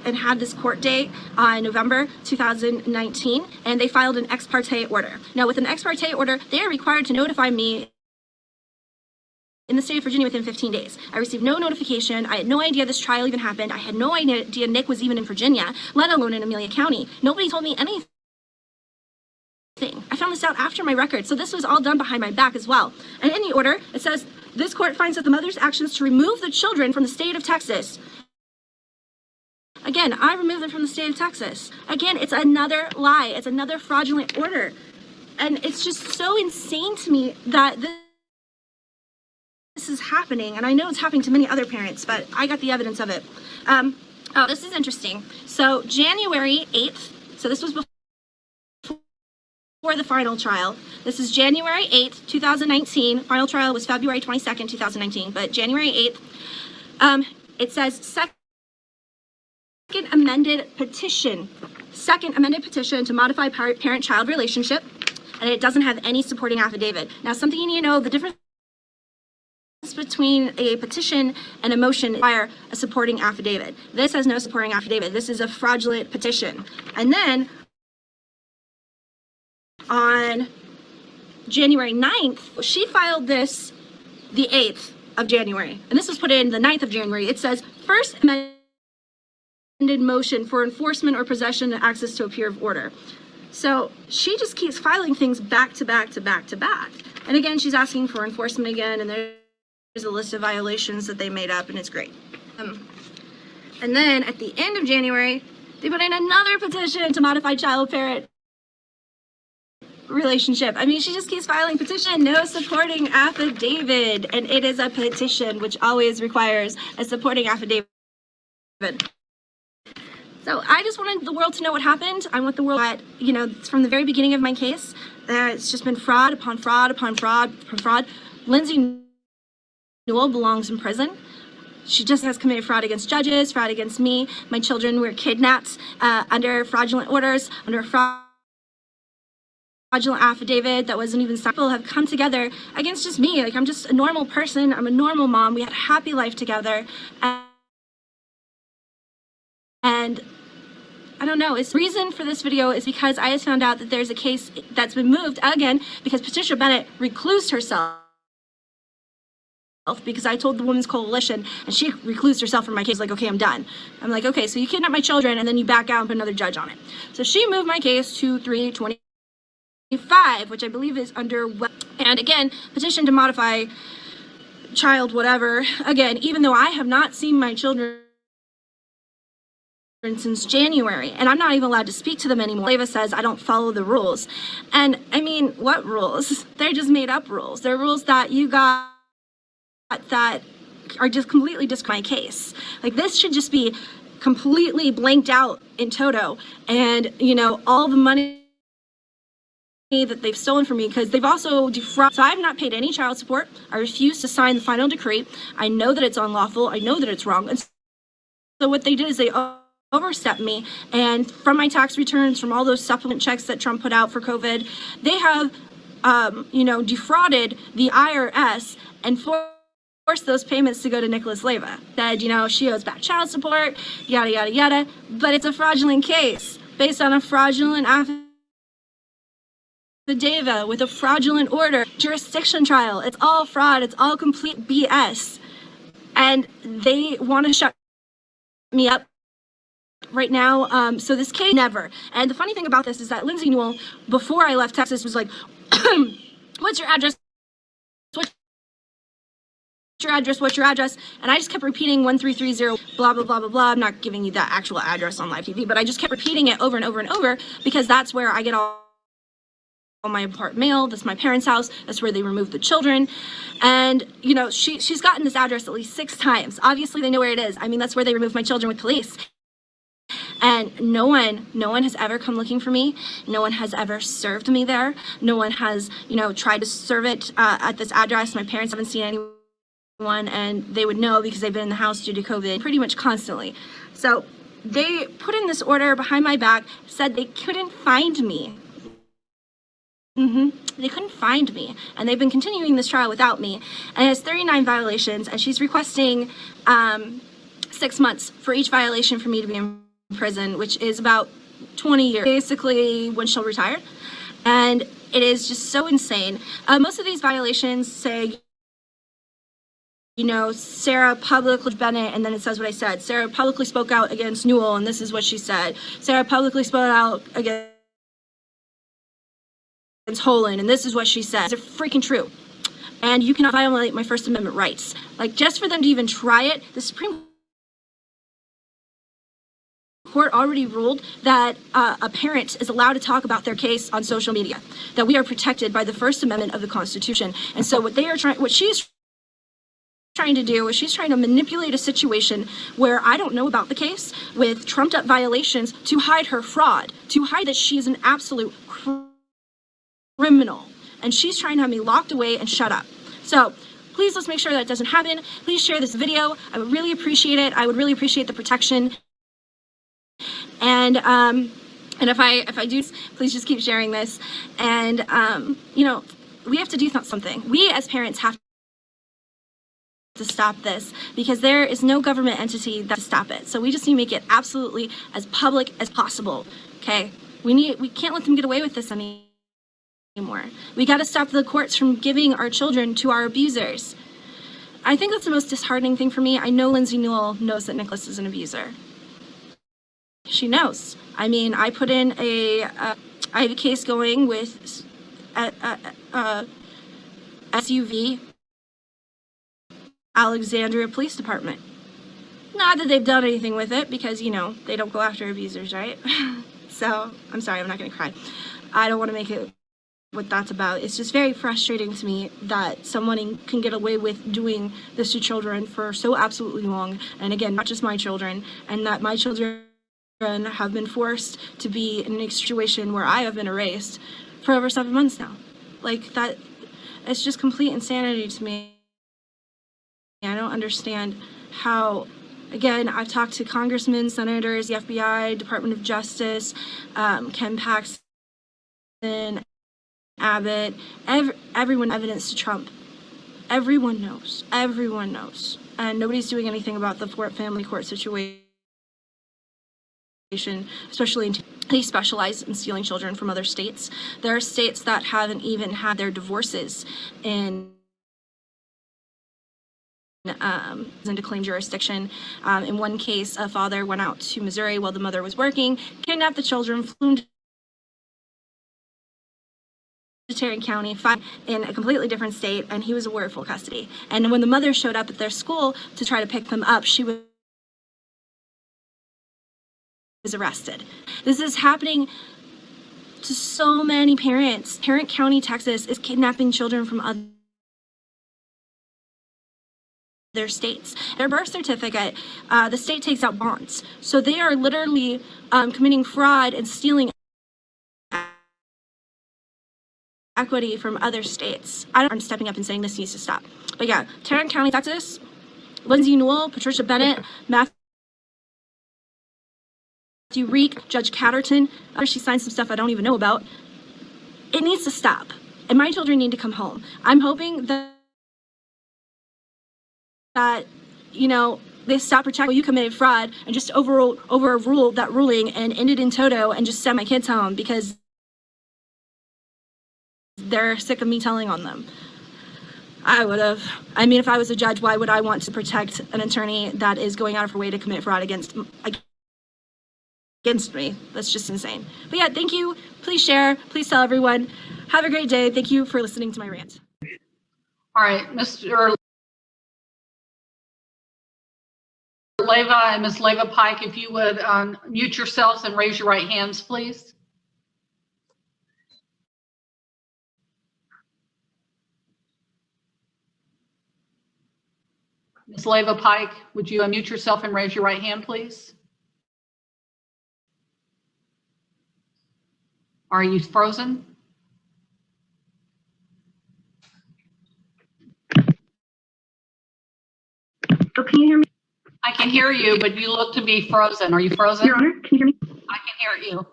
and had this court date on November 2019, and they filed an ex parte order. Now, with an ex parte order, they are required to notify me in the state of Virginia within 15 days. I received no notification. I had no idea this trial even happened. I had no idea Nick was even in Virginia, let alone in Amelia County. Nobody told me anything. I found this out after my record, so this was all done behind my back as well. And in the order, it says, this court finds that the mother's actions to remove the children from the state of Texas. Again, I removed them from the state of Texas. Again, it's another lie. It's another fraudulent order. And it's just so insane to me that this is happening. And I know it's happening to many other parents, but I got the evidence of it. Oh, this is interesting. So January 8th, so this was before the final trial. This is January 8th, 2019. Final trial was February 22nd, 2019, but January 8th, it says second amended petition to modify parent-child relationship, and it doesn't have any supporting affidavit. Now, something you need to know, the difference between a petition and a motion require a supporting affidavit. This has no supporting affidavit. This is a fraudulent petition. And then on January 9th, she filed this the 8th of January, and this was put in the 9th of January. It says first amended motion for enforcement or possession and access to a peer of order. So she just keeps filing things back to back to back to back. And again, she's asking for enforcement again, and there's a list of violations that they made up, and it's great. And then at the end of January, they put in another petition to modify child-parent relationship. I mean, she just keeps filing petition, no supporting affidavit, and it is a petition, which always requires a supporting affidavit. So I just wanted the world to know what happened. I want the world that, you know, from the very beginning of my case, it's just been fraud upon fraud upon fraud upon fraud. Lindsay Newell belongs in prison. She just has committed fraud against judges, fraud against me. My children were kidnapped under fraudulent orders, under a fraudulent affidavit that wasn't even signed. People have come together against just me. Like, I'm just a normal person. I'm a normal mom. We had a happy life together. And I don't know, the reason for this video is because I just found out that there's a case that's been moved again because Patricia Bennett reclused herself because I told the Women's Coalition and she reclused herself from my case, like, okay, I'm done. I'm like, okay, so you kidnap my children and then you back out and put another judge on it. So she moved my case to 3/25, which I believe is under, and again, petition to modify child whatever. Again, even though I have not seen my children since January, and I'm not even allowed to speak to them anymore. Leyva says I don't follow the rules. And I mean, what rules? They're just made up rules. They're rules that you got that are just completely my case. Like, this should just be completely blanked out in toto, and, you know, all the money that they've stolen from me, because they've also defrauded. So I have not paid any child support. I refuse to sign the final decree. I know that it's unlawful. I know that it's wrong. And so what they did is they overstepped me, and from my tax returns, from all those supplement checks that Trump put out for COVID, they have, you know, defrauded the IRS and forced those payments to go to Nicholas Leyva. Said, you know, she owes back child support, yada, yada, yada, but it's a fraudulent case based on a fraudulent affidavit with a fraudulent order, jurisdiction trial. It's all fraud. It's all complete BS. And they want to shut me up right now. So this case, never. And the funny thing about this is that Lindsay Newell, before I left Texas, was like, what's your address? What's your address? What's your address? And I just kept repeating 1330, blah, blah, blah, blah, blah. I'm not giving you that actual address on live TV, but I just kept repeating it over and over and over because that's where I get all my important mail. That's my parents' house. That's where they removed the children. And, you know, she's gotten this address at least 6 times. Obviously, they know where it is. I mean, that's where they removed my children with police. And no one has ever come looking for me. No one has ever served me there. No one has, you know, tried to serve it at this address. My parents haven't seen anyone, and they would know because they've been in the house due to COVID pretty much constantly. So they put in this order behind my back, said they couldn't find me. They couldn't find me, and they've been continuing this trial without me, and it has 39 violations, and she's requesting 6 months for each violation for me to be in prison, which is about 20 years, basically, when she'll retire. And it is just so insane. Most of these violations say, you know, Sarah publicly, Bennett, and then it says what I said. Sarah publicly spoke out against Newell, and this is what she said. Sarah publicly spoke out against Holland, and this is what she said. They're freaking true. And you cannot violate my First Amendment rights. Like, just for them to even try it, the Supreme Court already ruled that a parent is allowed to talk about their case on social media, that we are protected by the First Amendment of the Constitution. And so what she's trying to do is she's trying to manipulate a situation where I don't know about the case with trumped up violations to hide her fraud, to hide that she's an absolute criminal. And she's trying to have me locked away and shut up. So please, let's make sure that doesn't happen. Please share this video. I would really appreciate it. I would really appreciate the protection. And if I do, please just keep sharing this. And you know, we have to do something. We as parents have to stop this, because there is no government entity that can stop it. So we just need to make it absolutely as public as possible. Okay, we can't let them get away with this anymore. We got to stop the courts from giving our children to our abusers. I think that's the most disheartening thing for me. I know Lindsay Newell knows that Nicholas is an abuser. She knows. I mean, I put in I have a case going with SUV Alexandria Police Department. Not that they've done anything with it because, you know, they don't go after abusers, right? So, I'm sorry, I'm not going to cry. I don't want to make it what that's about. It's just very frustrating to me that someone can get away with doing this to children for so absolutely long. And again, not just my children, and that my children have been forced to be in a situation where I have been erased for over 7 months now. Like, that, it's just complete insanity to me. I don't understand how. Again, I've talked to congressmen, senators, the FBI, Department of Justice, Ken Paxton, Abbott, everyone evidence to Trump. Everyone knows. Everyone knows. And nobody's doing anything about the family court situation, especially they specialize in stealing children from other states. There are states that haven't even had their divorces into claim jurisdiction. In one case, a father went out to Missouri while the mother was working, kidnapped the children, flew into Tarrant County, in a completely different state, and he was awarded full custody. And when the mother showed up at their school to try to pick them up, she was arrested. This is happening to so many parents. Tarrant County, Texas is kidnapping children from other states. Their birth certificate, the state takes out bonds. So they are literally committing fraud and stealing equity from other states. I'm stepping up and saying this needs to stop. But yeah, Tarrant County, Texas, Lindsay Newell, Patricia Bennett, Matthew Reek, Judge Catterton. She signed some stuff I don't even know about. It needs to stop. And my children need to come home. I'm hoping that you know, they stop protecting you committed fraud and just overrule that ruling and end it in toto and just send my kids home because they're sick of me telling on them. I would have. I mean, if I was a judge, why would I want to protect an attorney that is going out of her way to commit fraud against me? That's just insane. But yeah, thank you. Please share. Please tell everyone. Have a great day. Thank you for listening to my rant. All right, Mr. Leyva and Ms. Leyva-Pike, if you would mute yourselves and raise your right hands, please. Ms. Leyva-Pike, would you unmute yourself and raise your right hand, please? Are you frozen? Oh, can you hear me? I can hear you, but you look to be frozen. Are you frozen? Your Honor, can you hear me? I can hear you.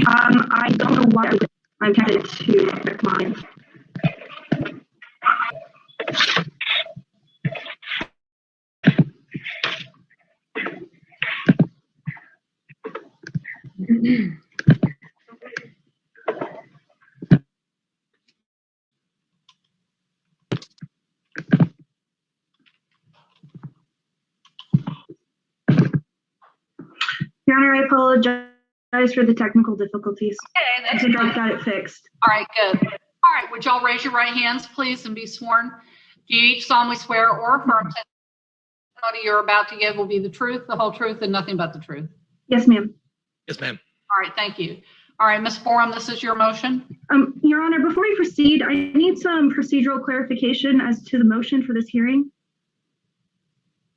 I don't know why I'm tempted to check mine. Your Honor, I apologize for the technical difficulties. Okay, I think I've got it fixed. All right, good. All right, would y'all raise your right hands, please, and be sworn? Do you each solemnly swear or affirm that the testimony you're about to give will be the truth, the whole truth, and nothing but the truth? Yes, ma'am. Yes, ma'am. All right, thank you. All right, Ms. BORUM, this is your motion. Your Honor, before we proceed, I need some procedural clarification as to the motion for this hearing.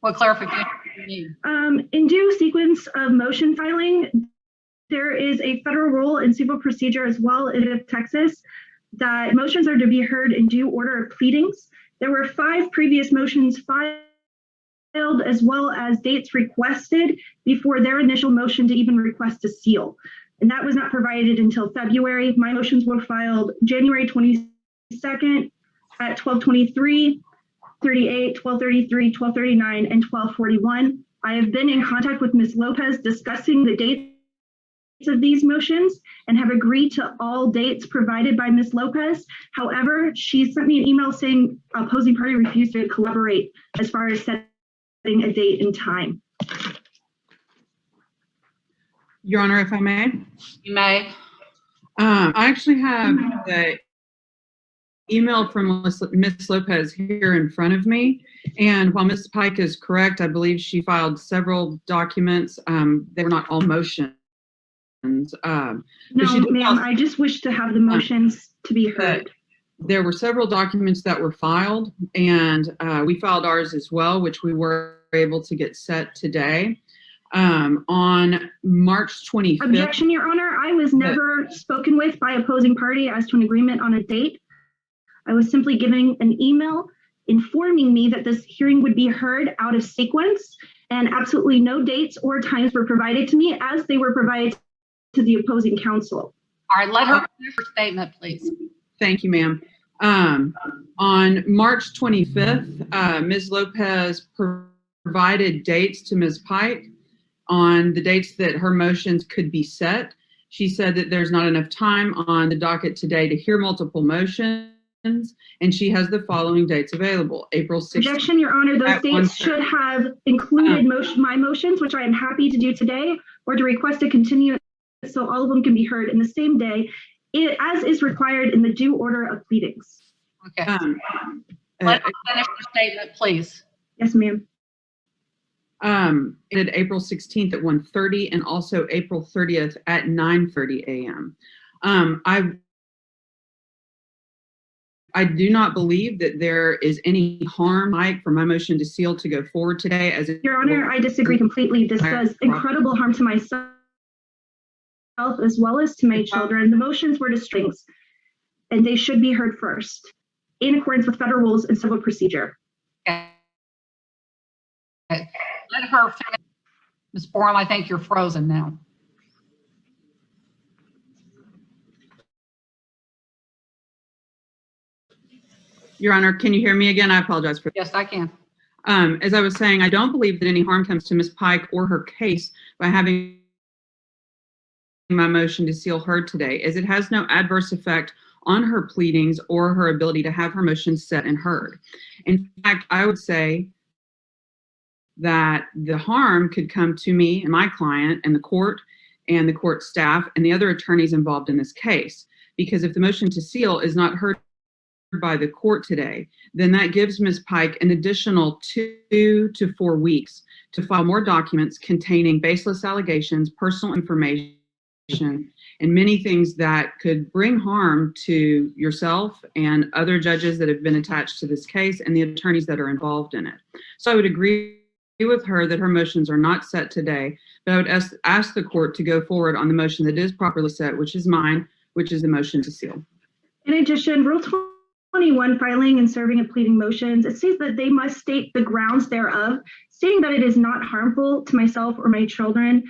What clarification do you need? In due sequence of motion filing, there is a federal rule in civil procedure as well in Texas that motions are to be heard in due order of pleadings. There were 5 previous motions filed as well as dates requested before their initial motion to even request a seal. And that was not provided until February. My motions were filed January 22nd at 12:23, 38, 12:33, 12:39, and 12:41. I have been in contact with Ms. Lopez discussing the dates of these motions and have agreed to all dates provided by Ms. Lopez. However, she sent me an email saying opposing party refused to collaborate as far as setting a date and time. Your Honor, if I may. You may. I actually have the email from Ms. Lopez here in front of me. And while Ms. Pike is correct, I believe she filed several documents. They were not all motions. No, ma'am, I just wish to have the motions to be heard. There were several documents that were filed, and we filed ours as well, which we were able to get set today. On March 25th. Objection, Your Honor. I was never spoken with by opposing party as to an agreement on a date. I was simply giving an email informing me that this hearing would be heard out of sequence, and absolutely no dates or times were provided to me as they were provided to the opposing counsel. All right, let her finish her statement, please. Thank you, ma'am. On March 25th, Ms. Lopez provided dates to Ms. Pike on the dates that her motions could be set. She said that there's not enough time on the docket today to hear multiple motions, and she has the following dates available. April 16th. Objection, Your Honor. Those dates should have included my motions, which I am happy to do today, or to request a continuance so all of them can be heard in the same day, as is required in the due order of pleadings. Okay. Let her finish her statement, please. Yes, ma'am. It April 16th at 1:30 and also April 30th at 9:30 a.m. I do not believe that there is any harm, Mike, for my motion to seal to go forward today. Your Honor, I disagree completely. This does incredible harm to myself as well as to my children. The motions were to strings, and they should be heard first in accordance with federal rules and civil procedure. Okay. Let her finish. Ms. BORUM, I think you're frozen now. Your Honor, can you hear me again? I apologize for that. Yes, I can. As I was saying, I don't believe that any harm comes to Ms. Pike or her case by having my motion to seal heard today, as it has no adverse effect on her pleadings or her ability to have her motion set and heard. In fact, I would say that the harm could come to me and my client and the court staff and the other attorneys involved in this case. Because if the motion to seal is not heard by the court today, then that gives Ms. Pike an additional 2 to 4 weeks to file more documents containing baseless allegations, personal information, and many things that could bring harm to yourself and other judges that have been attached to this case and the attorneys that are involved in it. So I would agree with her that her motions are not set today, but I would ask the court to go forward on the motion that is properly set, which is mine, which is the motion to seal. In addition, Rule 21, filing and serving of pleading motions, it says that they must state the grounds thereof, stating that it is not harmful to myself or my children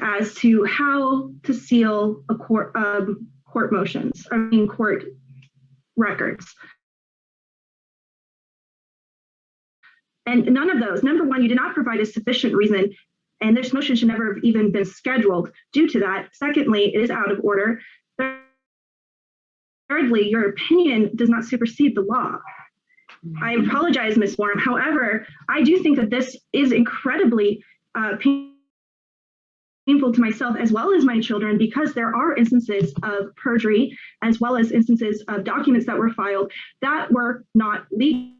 as to how to seal a court motions, court records. And none of those. Number one, you did not provide a sufficient reason, and this motion should never have even been scheduled due to that. Secondly, it is out of order. Thirdly, your opinion does not supersede the law. I apologize, Ms. BORUM. However, I do think that this is incredibly painful to myself as well as my children, because there are instances of perjury as well as instances of documents that were filed that were not legal,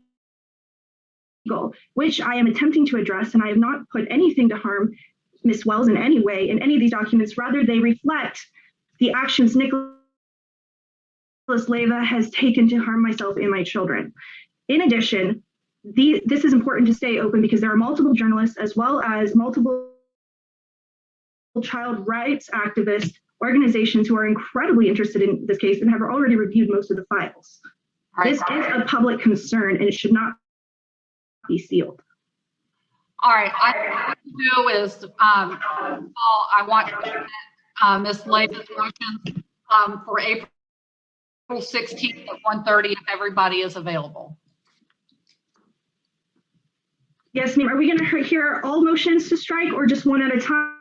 which I am attempting to address, and I have not put anything to harm Ms. Wells in any way in any of these documents. Rather, they reflect the actions NICOLAS Leyva has taken to harm myself and my children. In addition, this is important to stay open because there are multiple journalists as well as multiple child rights activist organizations who are incredibly interested in this case and have already reviewed most of the files. This is a public concern and it should not be sealed. All right, what I do is I want to submit Ms. Leyva's motion for April 16th at 1:30 if everybody is available. Yes, ma'am. Are we going to hear all motions to strike or just one at a time?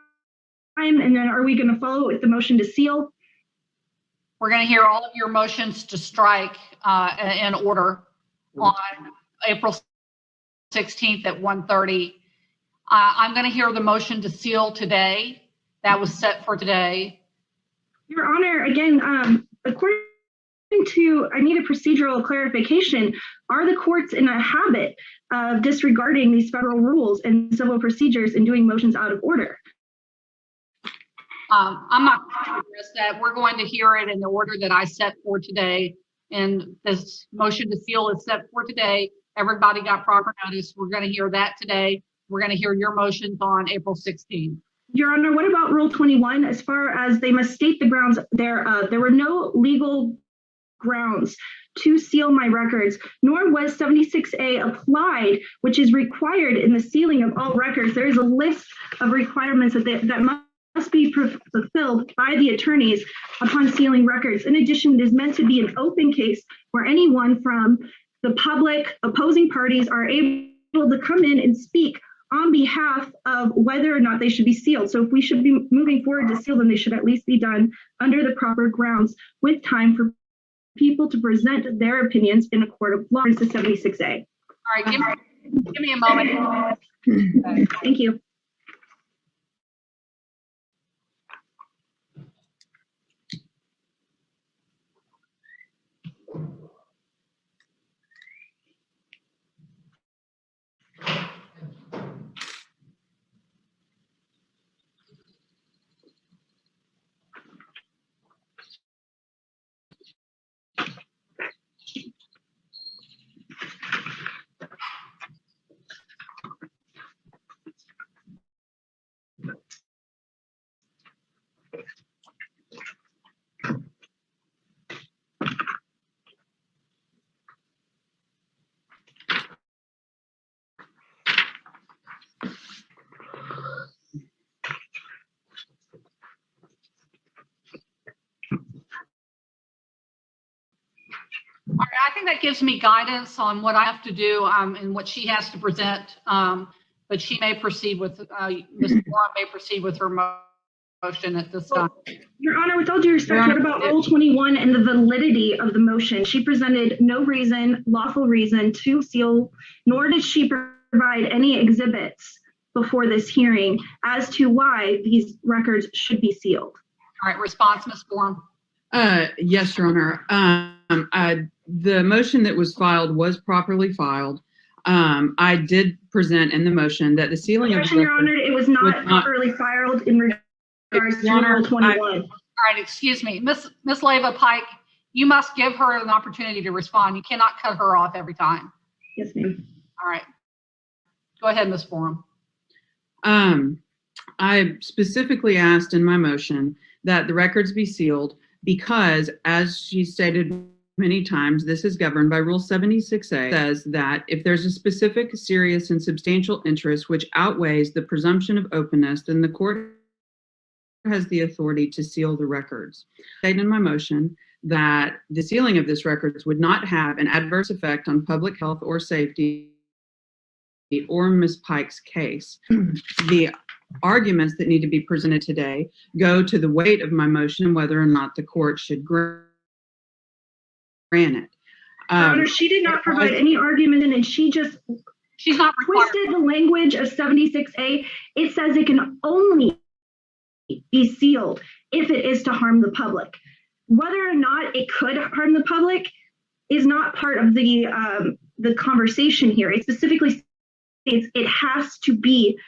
and then are we going to follow with the motion to seal? We're going to hear all of your motions to strike in order on April 16th at 1:30. I'm going to hear the motion to seal today. That was set for today. Your Honor, again, according to, I need a procedural clarification. Are the courts in a habit of disregarding these federal rules and civil procedures and doing motions out of order? I'm not going to address that. We're going to hear it in the order that I set for today. And this motion to seal is set for today. Everybody got proper notice. We're going to hear that today. We're going to hear your motions on April 16th. Your Honor, what about Rule 21? As far as they must state the grounds, there were no legal grounds to seal my records, nor was 76A applied, which is required in the sealing of all records. There is a list of requirements that must be fulfilled by the attorneys upon sealing records. In addition, it is meant to be an open case where anyone from the public, opposing parties are able to come in and speak on behalf of whether or not they should be sealed. So if we should be moving forward to seal them, they should at least be done under the proper grounds with time for people to present their opinions in a court of law. It's the 76A. All right, give me a moment. Thank you. All right, I think that gives me guidance on what I have to do and what she has to present. But she may proceed with, Ms. Borum may proceed with her motion at this time. Your Honor, with all due respect, what about Rule 21 and the validity of the motion? She presented no reason, lawful reason to seal, nor did she provide any exhibits before this hearing as to why these records should be sealed. All right, response, Ms. Borum. Yes, Your Honor. The motion that was filed was properly filed. I did present in the motion that the sealing of Your Honor, it was not properly filed in regards to Rule 21. All right, excuse me. Ms. Leyva-Pike, you must give her an opportunity to respond. You cannot cut her off every time. Yes, ma'am. All right. Go ahead, Ms. Borum. I specifically asked in my motion that the records be sealed because, as she stated many times, this is governed by Rule 76A, says that if there's a specific, serious, and substantial interest which outweighs the presumption of openness, then the court has the authority to seal the records. I stated in my motion that the sealing of this records would not have an adverse effect on public health or safety or Ms. Pike's case. The arguments that need to be presented today go to the weight of my motion and whether or not the court should grant it. Your Honor, she did not provide any argument, and she's not twisted the language of 76A. It says it can only be sealed if it is to harm the public. Whether or not it could harm the public is not part of the conversation here. It specifically states it has to be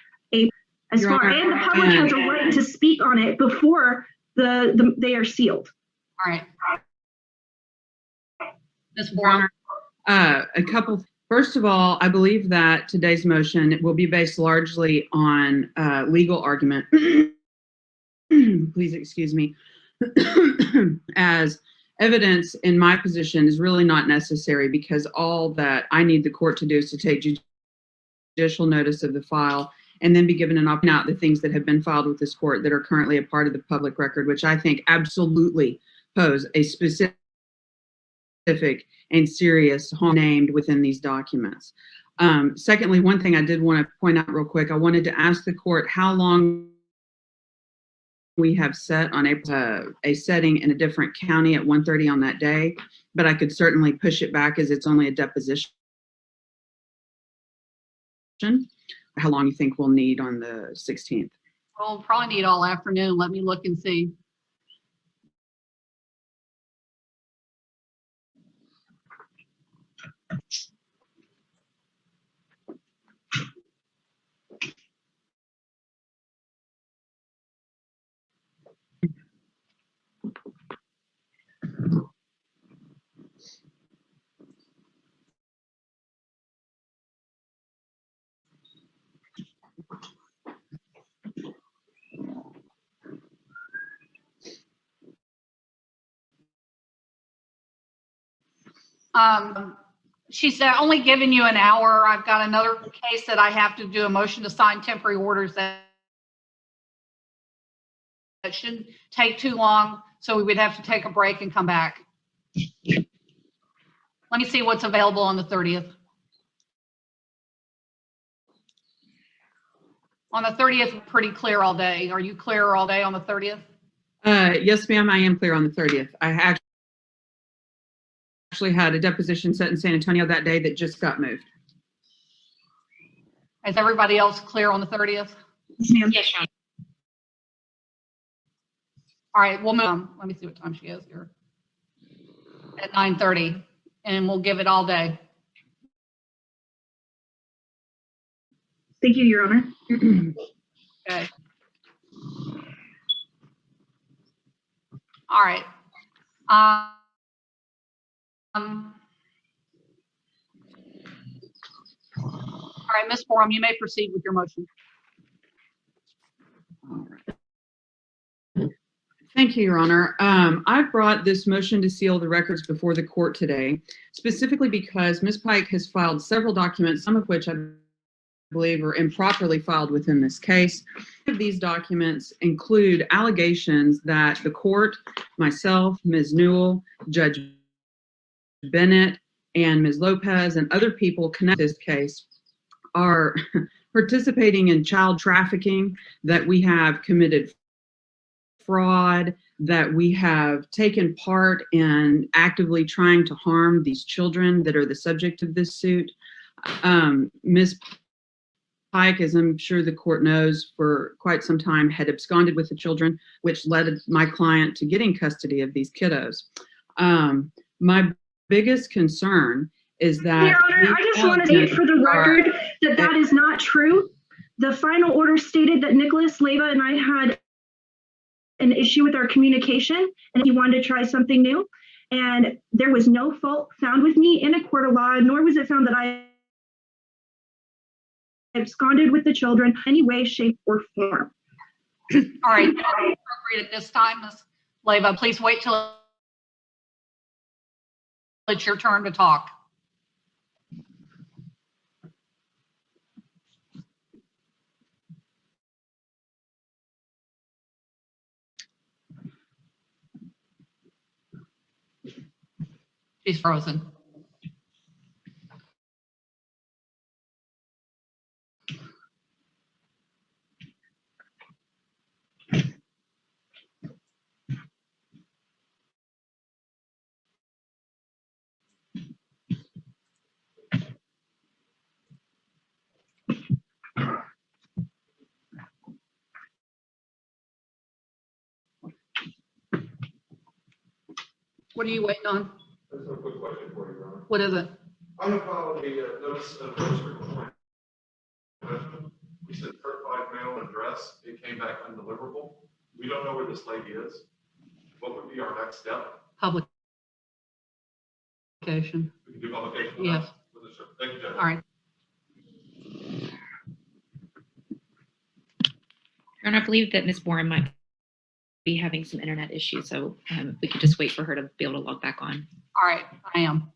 and the public has a right to speak on it before they are sealed. All right. Ms. Borum. First of all, I believe that today's motion will be based largely on legal argument. Please excuse me. As evidence in my position is really not necessary because all that I need the court to do is to take judicial notice of the file and then be given an option out the things that have been filed with this court that are currently a part of the public record, which I think absolutely pose a specific and serious harm named within these documents. Secondly, one thing I did want to point out real quick, I wanted to ask the court how long we have set on a setting in a different county at 1:30 on that day, but I could certainly push it back as it's only a deposition. How long you think we'll need on the 16th? We'll probably need all afternoon. Let me look and see. She's only giving you an hour. I've got another case that I have to do a motion to sign temporary orders that shouldn't take too long. So we would have to take a break and come back. Let me see what's available on the 30th. On the 30th, we're pretty clear all day. Are you clear all day on the 30th? Yes, ma'am, I am clear on the 30th. I actually had a deposition set in San Antonio that day that just got moved. Is everybody else clear on the 30th? Yes, ma'am. All right, we'll move on. Let me see what time she is here. At 9:30, and we'll give it all day. Thank you, Your Honor. Okay. All right. All right, Ms. BORUM, you may proceed with your motion. All right. Thank you, Your Honor. I've brought this motion to seal the records before the court today, specifically because Ms. Pike has filed several documents, some of which I believe are improperly filed within this case. These documents include allegations that the court, myself, Ms. Newell, Judge Bennett, and Ms. Lopez, and other people connected to this case are participating in child trafficking, that we have committed fraud, that we have taken part in actively trying to harm these children that are the subject of this suit. Ms. Pike, as I'm sure the court knows, for quite some time had absconded with the children, which led my client to getting custody of these kiddos. My biggest concern is that— Your Honor, I just want to state for the record that that is not true. The final order stated that Nicholas, Leyva, and I had an issue with our communication, and he wanted to try something new. And there was no fault found with me in a court of law, nor was it found that I absconded with the children in any way, shape, or form. All right, that's appropriate at this time, Ms. Leyva. Please wait till it's your turn to talk. She's frozen. What are you waiting on? There's a quick question for you, Your Honor. What is it? I have filed a notice of complaint. We sent certified mail address. It came back undeliverable. We don't know where this lady is. What would be our next step? Publication. We can do publication. Yes. Thank you, Judge. All right. Your Honor, I believe that Ms. BORUM might be having some internet issues, so we could just wait for her to be able to log back on. All right, I am.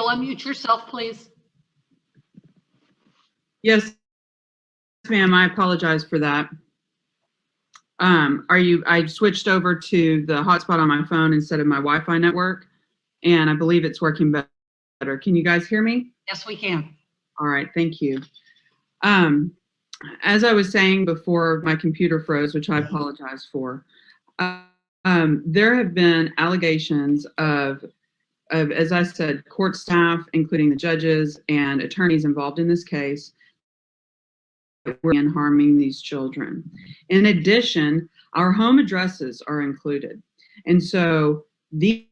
you'll unmute yourself, please. Yes, ma'am. I apologize for that. I switched over to the hotspot on my phone instead of my Wi-Fi network, and I believe it's working better. Can you guys hear me? Yes, we can. All right, thank you. As I was saying before my computer froze, which I apologize for, there have been allegations of, as I said, court staff, including the judges and attorneys involved in this case, were harming these children. In addition, our home addresses are included. And so these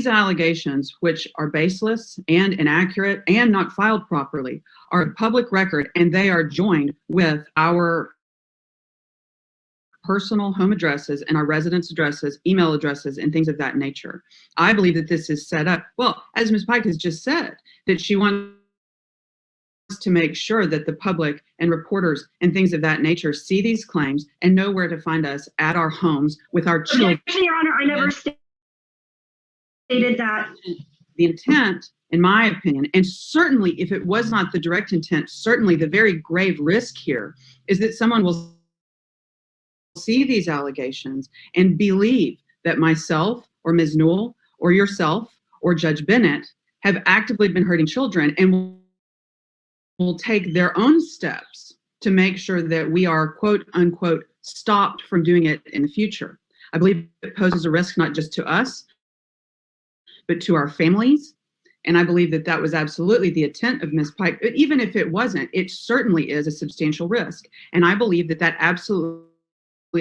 allegations, which are baseless and inaccurate and not filed properly, are a public record, and they are joined with our personal home addresses and our residence addresses, email addresses, and things of that nature. I believe that this is set up, well, as Ms. Pike has just said, that she wants to make sure that the public and reporters and things of that nature see these claims and know where to find us at our homes with our children. Your Honor, I never stated that. The intent, in my opinion, and certainly if it was not the direct intent, certainly the very grave risk here is that someone will see these allegations and believe that myself or Ms. Newell or yourself or Judge Bennett have actively been hurting children and will take their own steps to make sure that we are, quote unquote, stopped from doing it in the future. I believe it poses a risk not just to us, but to our families. And I believe that that was absolutely the intent of Ms. Pike. But even if it wasn't, it certainly is a substantial risk. And I believe that that absolutely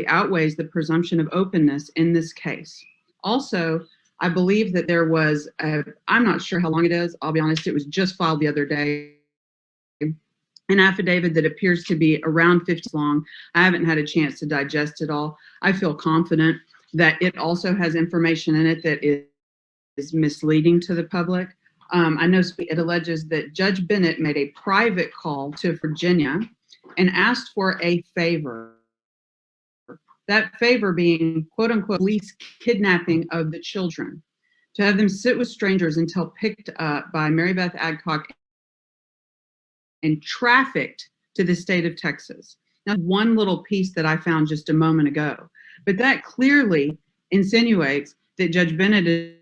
outweighs the presumption of openness in this case. Also, I believe that there was, I'm not sure how long it is, I'll be honest, it was just filed the other day, an affidavit that appears to be around 50 long. I haven't had a chance to digest it all. I feel confident that it also has information in it that is misleading to the public. I know it alleges that Judge Bennett made a private call to Virginia and asked for a favor. That favor being, quote unquote, police kidnapping of the children, to have them sit with strangers until picked up by Mary Beth Adcock and trafficked to the state of Texas. Now, one little piece that I found just a moment ago, but that clearly insinuates that Judge Bennett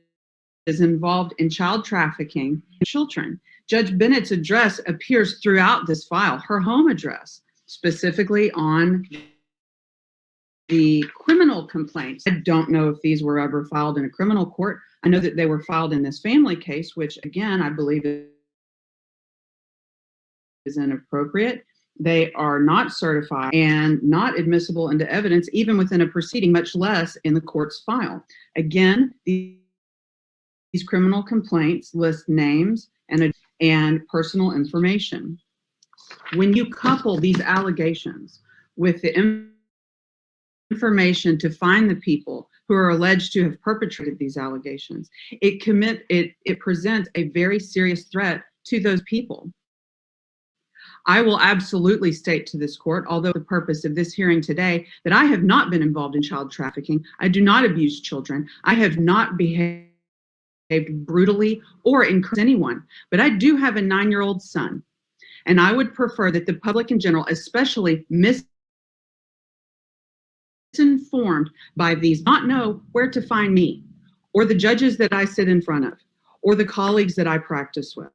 is involved in child trafficking in children. Judge Bennett's address appears throughout this file, her home address, specifically on the criminal complaints. I don't know if these were ever filed in a criminal court. I know that they were filed in this family case, which again, I believe is inappropriate. They are not certified and not admissible into evidence, even within a proceeding, much less in the court's file. Again, these criminal complaints list names and personal information. When you couple these allegations with the information to find the people who are alleged to have perpetrated these allegations, it presents a very serious threat to those people. I will absolutely state to this court, although the purpose of this hearing today, that I have not been involved in child trafficking. I do not abuse children. I have not behaved brutally or encouraged anyone, but I do have a 9-year-old son. And I would prefer that the public in general, especially misinformed by these, not know where to find me or the judges that I sit in front of or the colleagues that I practice with.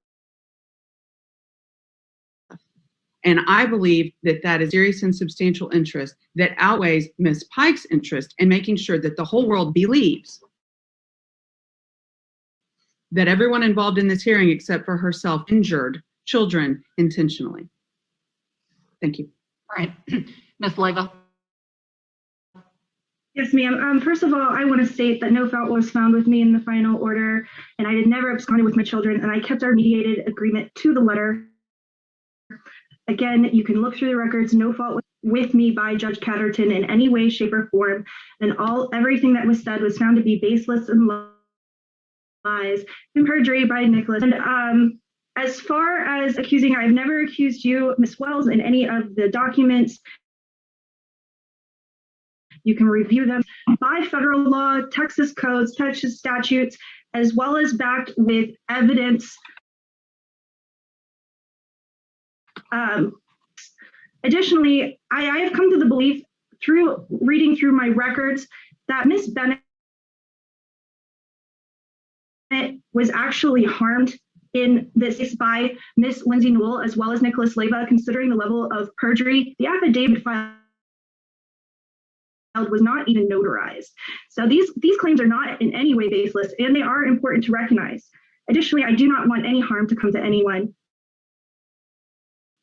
And I believe that that is serious and substantial interest that outweighs Ms. Pike's interest in making sure that the whole world believes that everyone involved in this hearing, except for herself, injured children intentionally. Thank you. All right. Ms. Leyva. Yes, ma'am. First of all, I want to state that no fault was found with me in the final order, and I did never absconded with my children, and I kept our mediated agreement to the letter. Again, you can look through the records, no fault with me by Judge Catterton in any way, shape, or form, and everything that was said was found to be baseless and lies and perjury by NICOLAS. And as far as accusing, I've never accused you, Ms. Wells, in any of the documents. You can review them by federal law, Texas codes, Texas statutes. as well as backed with evidence. Additionally, I have come to the belief through reading through my records that Miss Bennett was actually harmed in this case by Miss Lindsay Newell as well as Nicholas Leyva, considering the level of perjury. The affidavit filed was not even notarized. So these claims are not in any way baseless, and they are important to recognize. Additionally, I do not want any harm to come to anyone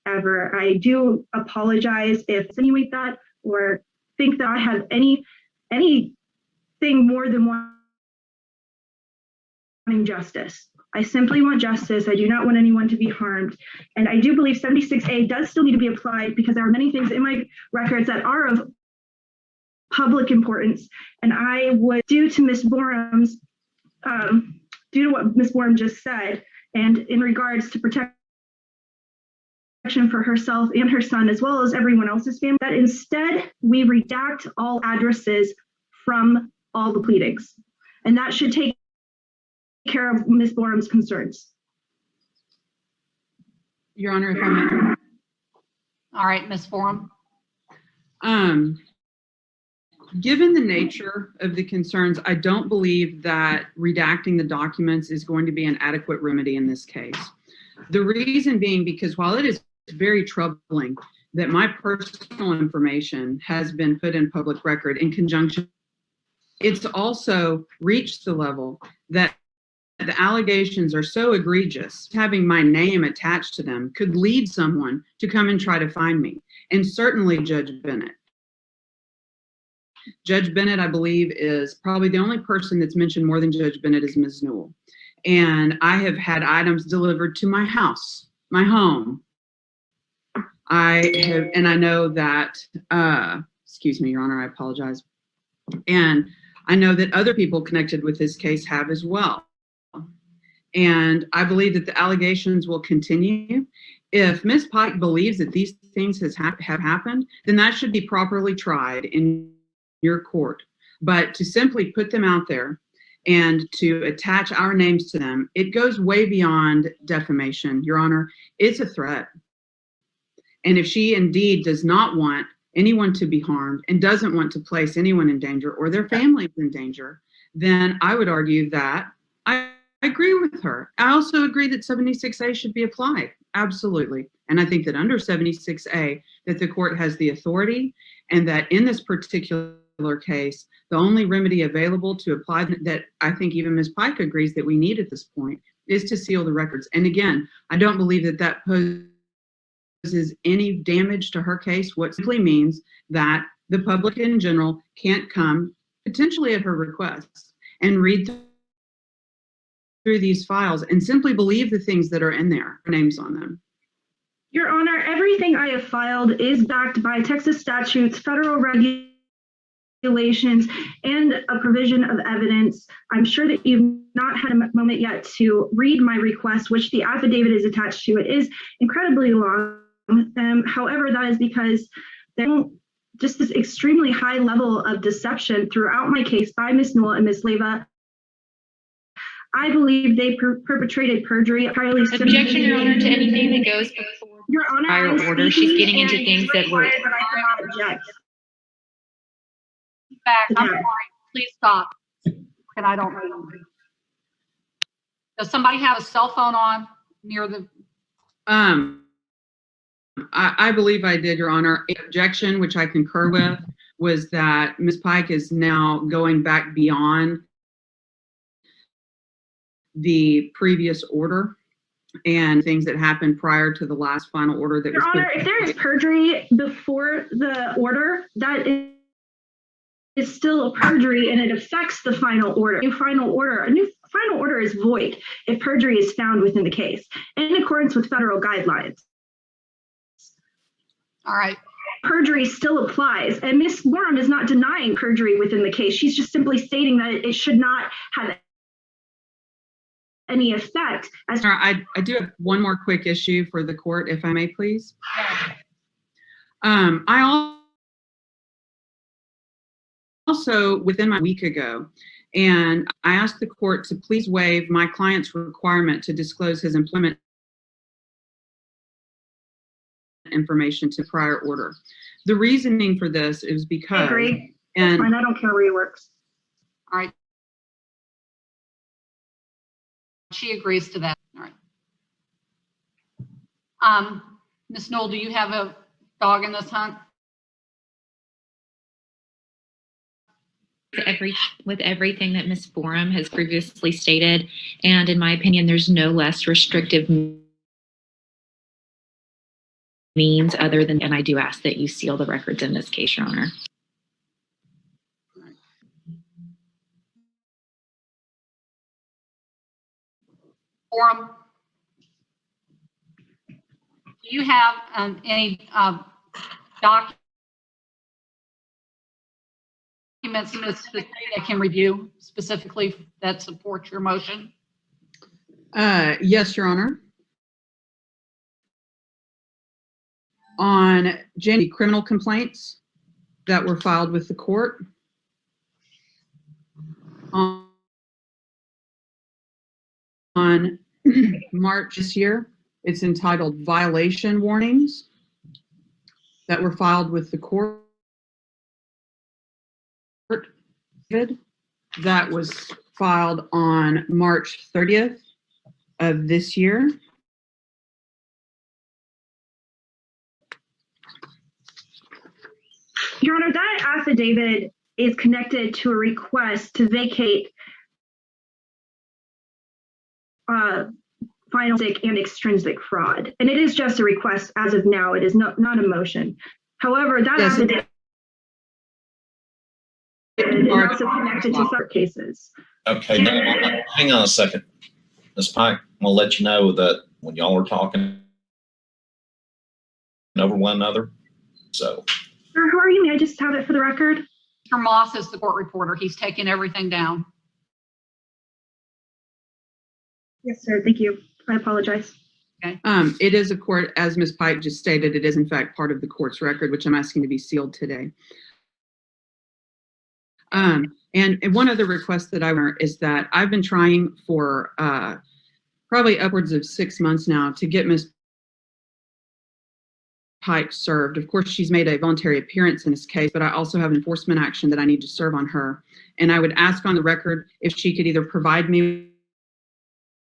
ever. I do apologize if insinuate that or think that I have anything more than wanting justice. I simply want justice. I do not want anyone to be harmed. And I do believe 76A does still need to be applied because there are many things in my records that are of public importance. And I would, due to Ms. Borum's, due to what Ms. Borum just said, and in regards to protection for herself and her son, as well as everyone else's family, that instead we redact all addresses from all the pleadings. And that should take care of Ms. Borum's concerns. Your Honor, if I may. All right, Ms. Borum. Given the nature of the concerns, I don't believe that redacting the documents is going to be an adequate remedy in this case. The reason being because while it is very troubling that my personal information has been put in public record in conjunction, it's also reached the level that the allegations are so egregious, having my name attached to them could lead someone to come and try to find me, and certainly Judge Bennett. Judge Bennett, I believe, is probably the only person that's mentioned more than Judge Bennett is Ms. Newell. And I have had items delivered to my house, my home. And I know that, excuse me, Your Honor, I apologize. And I know that other people connected with this case have as well. And I believe that the allegations will continue. If Ms. Pike believes that these things have happened, then that should be properly tried in your court. But to simply put them out there and to attach our names to them, it goes way beyond defamation, Your Honor. It's a threat. And if she indeed does not want anyone to be harmed and doesn't want to place anyone in danger or their families in danger, then I would argue that I agree with her. I also agree that 76A should be applied. Absolutely. And I think that under 76A, that the court has the authority, and that in this particular case, the only remedy available to apply that I think even Ms. Pike agrees that we need at this point is to seal the records. And again, I don't believe that that poses any damage to her case. What simply means that the public in general can't come, potentially at her request, and read through these files and simply believe the things that are in there, names on them. Your Honor, everything I have filed is backed by Texas statutes, federal regulations, and a provision of evidence. I'm sure that you've not had a moment yet to read my request, which the affidavit is attached to. It is incredibly long. However, that is because there's just this extremely high level of deception throughout my case by Ms. Newell and Ms. Leyva. I believe they perpetrated perjury. Objection, Your Honor, to anything that goes before Your Honor, prior order. She's getting into things that were. But I cannot object. Back. I'm sorry. Please stop. And I don't know. Does somebody have a cell phone on near the? I believe I did, Your Honor. Objection, which I concur with, was that Ms. Pike is now going back beyond the previous order and things that happened prior to the last final order that Your was. Honor, if there is perjury before the order, that is still a perjury and it affects the final order. A new final order is void if perjury is found within the case in accordance with federal guidelines. All right. Perjury still applies, and Ms. Borum is not denying perjury within the case. She's just simply stating that it should not have any effect. I do have one more quick issue for the court, if I may, please. I also, within my week ago, And I asked the court to please waive my client's requirement to disclose his employment information to prior order. The reasoning for this is because— I agree. And that's fine. I don't care where he works. All right. She agrees to that. All right. Ms. Knoll, do you have a dog in this hunt? With everything that Ms. BORUM has previously stated, and in my opinion, there's no less restrictive means other than, and I do ask that you seal the records in this case, Your Honor. BORUM, do you have any documents that can review specifically that support your motion? Yes, Your Honor. On January criminal complaints that were filed with the court. On March this year, it's entitled violation warnings that were filed with the court. That was filed on March 30th of this year. Your Honor, that affidavit is connected to a request to vacate final and extrinsic fraud. And it is just a request as of now. It is not a motion. However, that affidavit is also connected to other cases. Okay, now, hang on a second. Ms. Pike, I'm gonna let you know that when y'all are talking over one another, so. Sir, who are you? May I just have it for the record? Mr. Moss is the court reporter. He's taking everything down. Yes, sir. Thank you. I apologize. Okay. It is a court, as Ms. Pike just stated, it is in fact part of the court's record, which I'm asking to be sealed today. And one other request that I want is that I've been trying for probably upwards of 6 months now to get Ms. Pike served. Of course, she's made a voluntary appearance in this case, but I also have enforcement action that I need to serve on her. And I would ask on the record if she could either provide me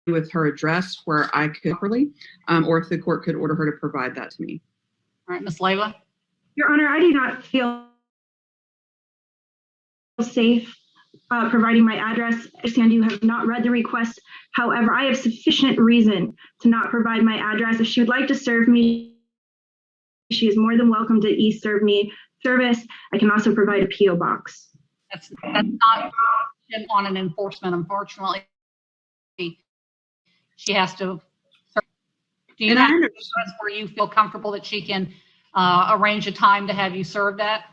with her address where I could properly, or if the court could order her to provide that to me. All right, Ms. Leyva. Your Honor, I do not feel safe providing my address. I understand you have not read the request. However, I have sufficient reason to not provide my address. If she would like to serve me, she is more than welcome to e-serve me service. I can also provide a P.O. box. That's not on an enforcement, unfortunately. She has to. Do you have an address where you feel comfortable that she can arrange a time to have you served at?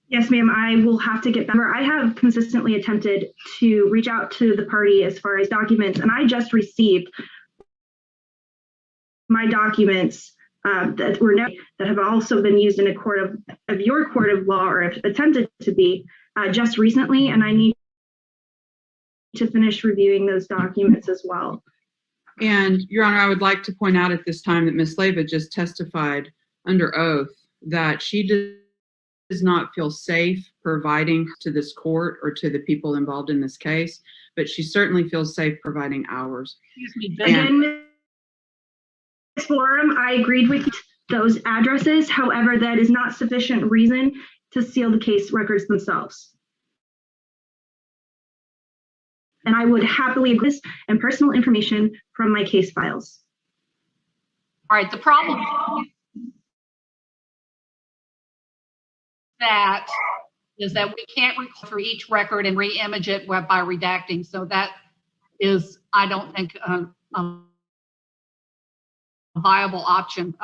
Yes, ma'am. I will have to get better. I have consistently attempted to reach out to the party as far as documents, and I just received my documents that were that have also been used in a court of your court of law, or have attempted to be just recently, and I need to finish reviewing those documents as well. And Your Honor, I would like to point out at this time that Ms. Leyva just testified under oath that she does not feel safe providing to this court or to the people involved in this case, but she certainly feels safe providing ours. Excuse me, again, Ms. BORUM, I agreed with those addresses. However, that is not sufficient reason to seal the case records themselves. And I would happily agree with this and personal information from my case files. All right, the problem is that we can't recall through each record and re-image it by redacting. So that is, I don't think, a viable option.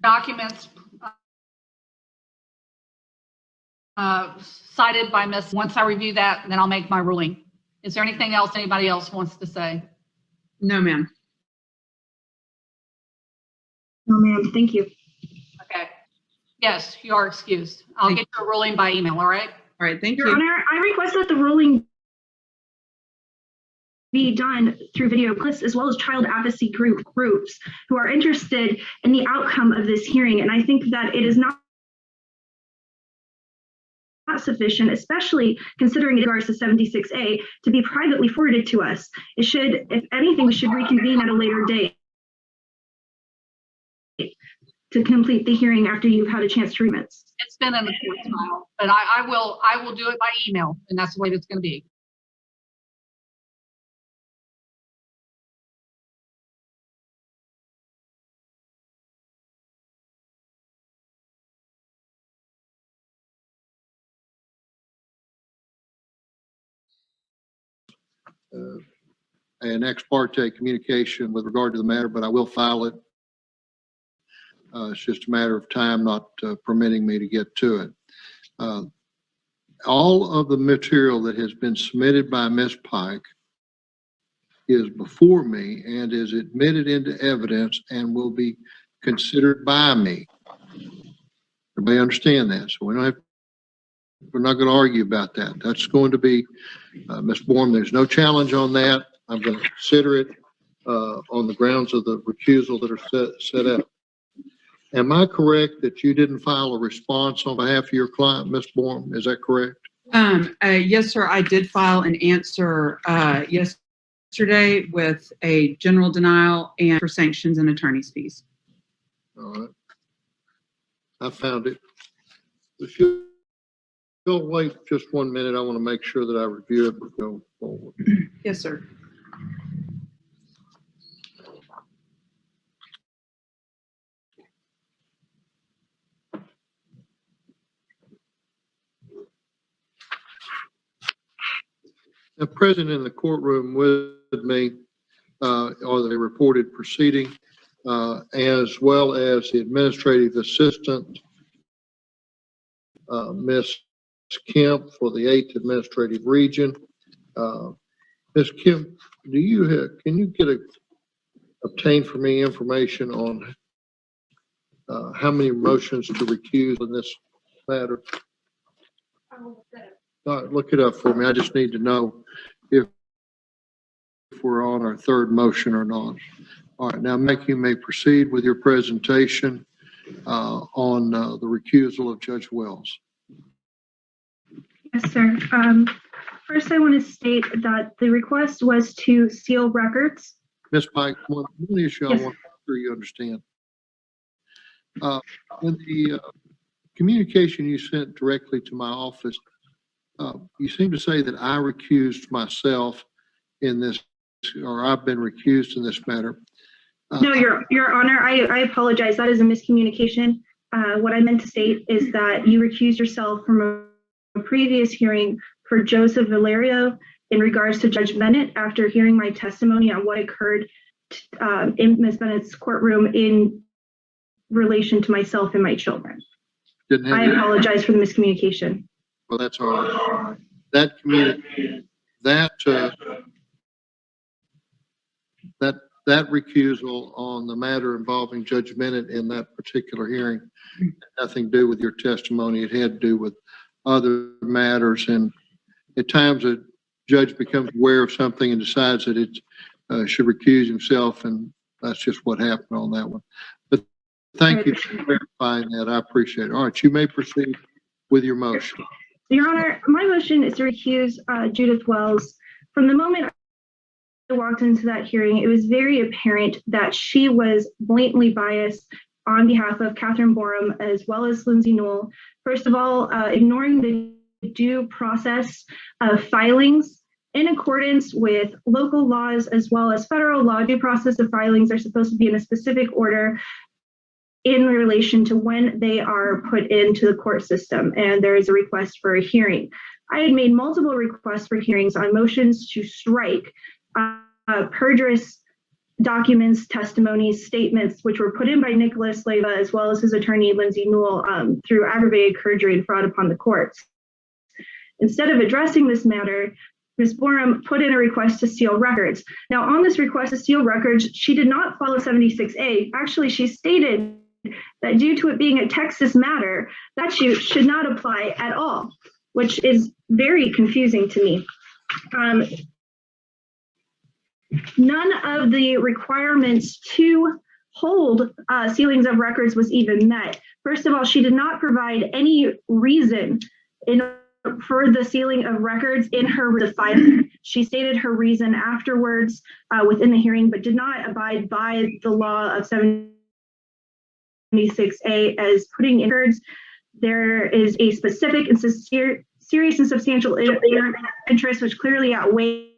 Documents cited by Ms. Once I review that, then I'll make my ruling. Is there anything else anybody else wants to say? No, ma'am. No, ma'am. Thank you. Okay. Yes, you are excused. I'll get you a ruling by email, all right? All right, thank Your you. Honor, I request that the ruling be done through video clips as well as child advocacy groups who are interested in the outcome of this hearing. And I think that it is not sufficient, especially considering it regards to 76A, to be privately forwarded to us. It should, if anything, we should reconvene at a later date to complete the hearing after you've had a chance to read it. It's been in the court file, but I will do it by email, and that's the way it's going to be. An ex parte communication with regard to the matter, but I will file it. It's just a matter of time not permitting me to get to it. All of the material that has been submitted by Ms. Pike is before me and is admitted into evidence and will be considered by me. Everybody understand that? So we're not going to argue about that. That's going to be, Ms. BORUM, there's no challenge on that. I'm going to consider it on the grounds of the recusal that are set up. Am I correct that you didn't file a response on behalf of your client, Ms. BORUM? Is that correct? Yes, sir. I did file an answer yesterday with a general denial and for sanctions and attorney's fees. All right. I found it. If you'll wait just 1 minute, I want to make sure that I review it before going forward. Yes, sir. Now, present in the courtroom with me are the reported proceeding, as well as the administrative assistant, Ms. Kemp for the 8th Administrative Region. Ms. Kemp, can you obtain for me information on how many motions to recuse in this matter? Look it up for me. I just need to know if we're on our third motion or not. All right, now you may proceed with your presentation on the recusal of Judge Wells. Yes, sir. First, I want to state that the request was to seal records. Ms. Pike, one issue Yes. I want to make sure you understand. In the communication you sent directly to my office, you seem to say that I recused myself in this, or I've been recused in this matter. No, Your Honor, I apologize. That is a miscommunication. What I meant to state is that you recused yourself from a previous hearing for Joseph Valerio in regards to Judge Bennett after hearing my testimony on what occurred in Ms. Bennett's courtroom in relation to myself and my children. I apologize for the miscommunication. Well, that's all right. That recusal on the matter involving Judge Bennett in that particular hearing had nothing to do with your testimony. It had to do with other matters. And at times a judge becomes aware of something and decides that it should recuse himself, and that's just what happened on that one. But thank you for clarifying that. I appreciate it. All right, you may proceed with your motion. Your Honor, my motion is to recuse Judith Wells. From the moment I walked into that hearing, it was very apparent that she was blatantly biased on behalf of Catherine BORUM as well as Lindsay NEWELL. First of all, ignoring the due process of filings in accordance with local laws as well as federal law. Due process of filings are supposed to be in a specific order in relation to when they are put into the court system, and there is a request for a hearing. I had made multiple requests for hearings on motions to strike perjurious documents, testimonies, statements, which were put in by NICOLAS Leyva as well as his attorney, Lindsay NEWELL, through aggravated perjury and fraud upon the courts. Instead of addressing this matter, Ms. BORUM put in a request to seal records. Now, on this request to seal records, she did not follow 76A. Actually, she stated that due to it being a Texas matter, that statute should not apply at all, which is very confusing to me. None of the requirements to hold sealings of records was even met. First of all, she did not provide any reason for the sealing of records in her filing. She stated her reason afterwards within the hearing, but did not abide by the law of 76A as putting in records. There is a specific and serious and substantial interest, which clearly outweighs.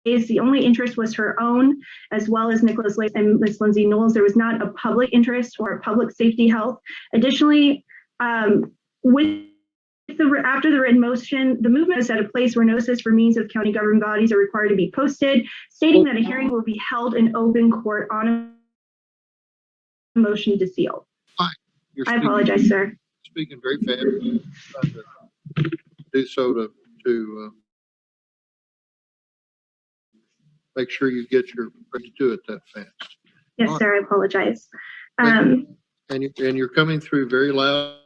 The only interest was her own, as well as NICOLAS and Ms. Lindsay Knowles. There was not a public interest or a public safety health. Additionally, after the written motion, the movement is at a place where notices for means of county government bodies are required to be posted, stating that a hearing will be held in open court on a motion to seal. Hi. I apologize, sir. Speaking very fast. Do so to make sure you get your to do it that fast. Yes, right, sir. I apologize. And you're coming through very loud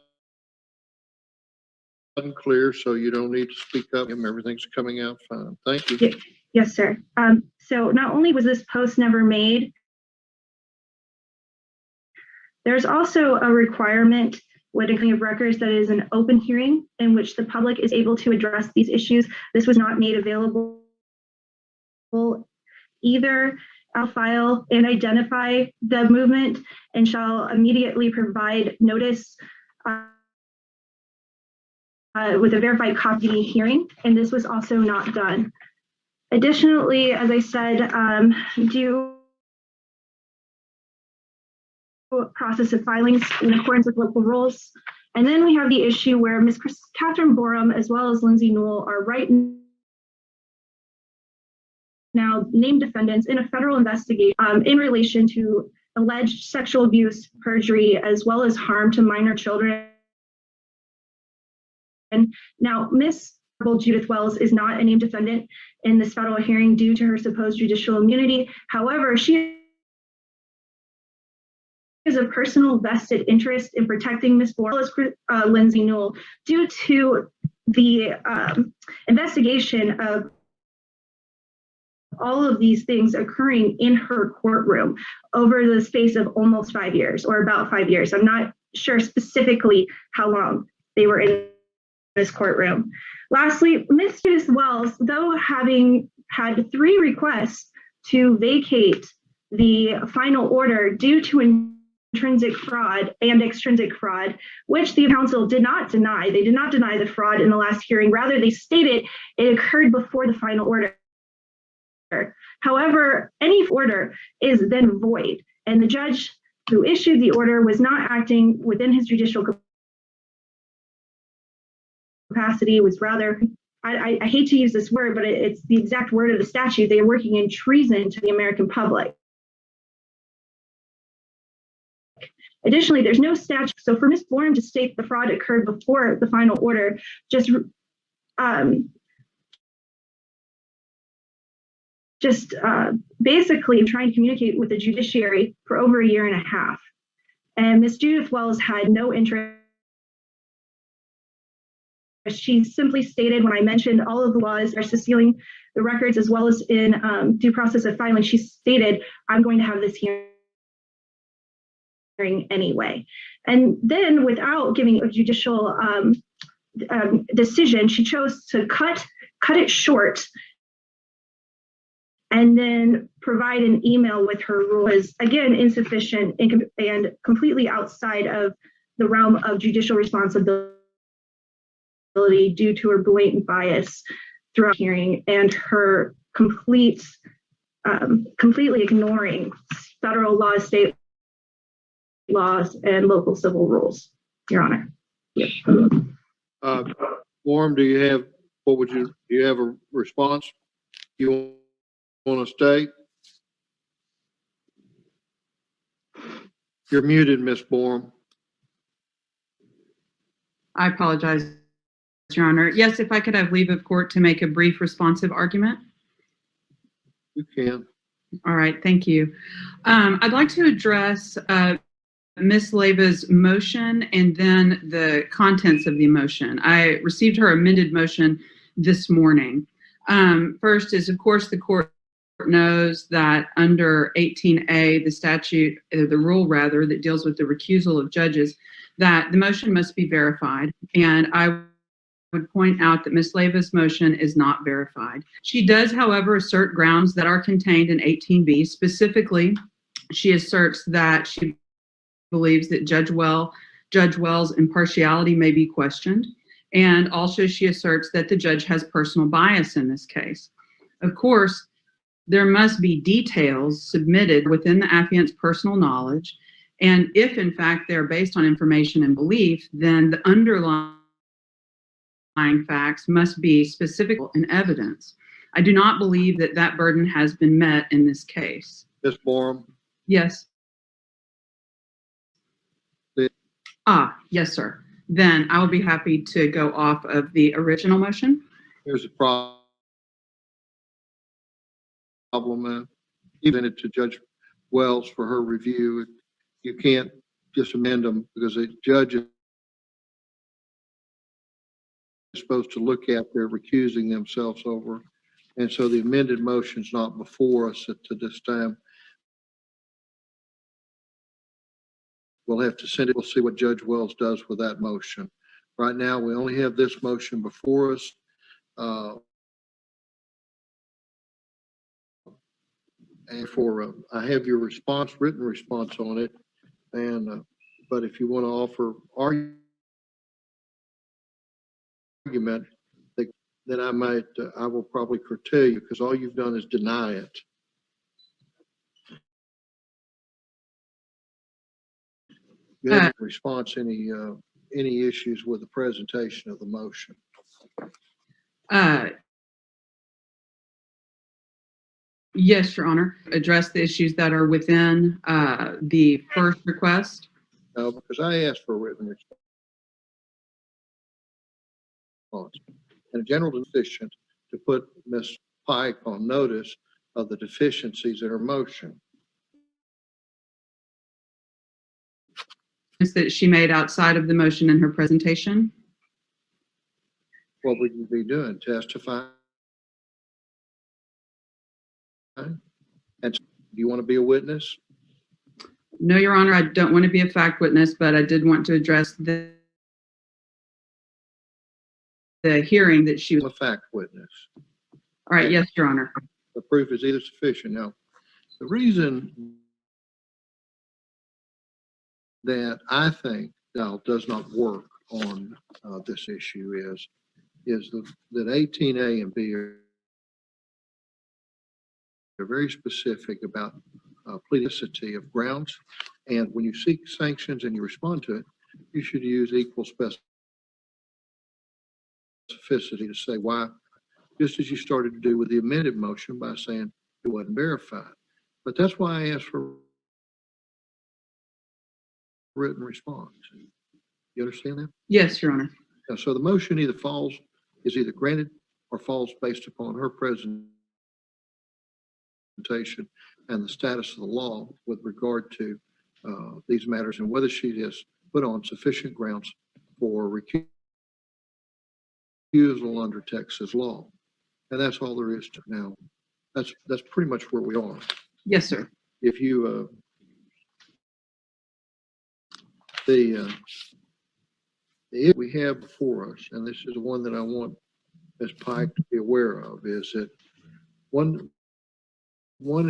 and clear, so you don't need to speak up. Everything's coming out fine. Thank you. Yes, sir. So not only was this post never made, there's also a requirement with a of records that is an open hearing in which the public is able to address these issues. This was not made available either. I'll file and identify the movement and shall immediately provide notice with a verified copy of the hearing, and this was also not done. Additionally, as I said, due process of filings in accordance with local rules. And then we have the issue where Ms. Catherine BORUM as well as Lindsay Newell are right now named defendants in a federal investigation in relation to alleged sexual abuse, perjury, as well as harm to minor children. And now, Ms. Judith Wells is not a named defendant in this federal hearing due to her supposed judicial immunity. However, she has a personal vested interest in protecting Ms. BORUM as Lindsay Newell due to the investigation of all of these things occurring in her courtroom over the space of almost 5 years, or about 5 years. I'm not sure specifically how long they were in this courtroom. Lastly, Ms. Judith Wells, though having had 3 requests to vacate the final order due to intrinsic fraud and extrinsic fraud, which the council did not deny. They did not deny the fraud in the last hearing. Rather, they stated it occurred before the final order. However, any order is then void, and the judge who issued the order was not acting within his judicial capacity, was rather, I hate to use this word, but it's the exact word of the statute. They are working in treason to the American public. Additionally, there's no statute. So for Ms. BORUM to state the fraud occurred before the final order, just basically trying to communicate with the judiciary for over 1.5 years. And Ms. Judith Wells had no interest. She simply stated, when I mentioned all of the laws are sealing the records as well as in due process of filing, she stated, I'm going to have this hearing anyway. And then without giving a judicial decision, she chose to cut it short and then provide an email with her rule is, again, insufficient and completely outside of the realm of judicial responsibility due to her blatant bias throughout the hearing and her completely ignoring federal laws, state laws, and local civil rules, Your Honor. Yep. BORUM, do you have a response you want to state? You're muted, Ms. BORUM. I apologize, Your Honor. Yes, if I could have leave of court to make a brief responsive argument. You can. All right, thank you. I'd like to address Ms. Leyva's motion and then the contents of the motion. I received her amended motion this morning. First is, of course, the court knows that under 18A, the statute, the rule rather, that deals with the recusal of judges, that the motion must be verified. And I would point out that Ms. Leyva's motion is not verified. She does, however, assert grounds that are contained in 18B. Specifically, she asserts that she believes that Judge Well's impartiality may be questioned. And also she asserts that the judge has personal bias in this case. Of course, there must be details submitted within the affiant's personal knowledge. And if in fact they're based on information and belief, then the underlying facts must be specific in evidence. I do not believe that that burden has been met in this case. Ms. BORUM? Yes. Yes, sir. Then I will be happy to go off of the original motion. Here's the problem. Even it to Judge Wells for her review. You can't just amend them because the judge is supposed to look at they're recusing themselves over. And so the amended motion's not before us at this time. We'll have to send it. We'll see what Judge Wells does with that motion. Right now, we only have this motion before us. And for I have your response, written response on it. And but if you want to offer argument, then I might, I will probably curtail you because all you've done is deny it. You have a response, any issues with the presentation of the motion? Yes, Your Honor. Address the issues that are within the first request. No, because I asked for a written response. And a general deficient to put Ms. Pike on notice of the deficiencies in her motion. That she made outside of the motion in her presentation. What would you be doing? Testifying? And do you want to be a witness? No, Your Honor, I don't want to be a fact witness, but I did want to address the hearing that she was a fact witness. All right, yes, Your Honor. The proof is either sufficient. Now, the reason that I think does not work on this issue is that 18A and B are very specific about plenticity of grounds. And when you seek sanctions and you respond to it, you should use equal specificity to say why, just as you started to do with the amended motion by saying it wasn't verified. But that's why I asked for written response. You understand that? Yes, Your Honor. So the motion is either granted or falls based upon her presentation and the status of the law with regard to these matters and whether she has put on sufficient grounds for recusal under Texas law. And that's all there is to it. Now. That's pretty much where we are. Yes, sir. If you the we have before us, and this is the one that I want Ms. Pike to be aware of, is that one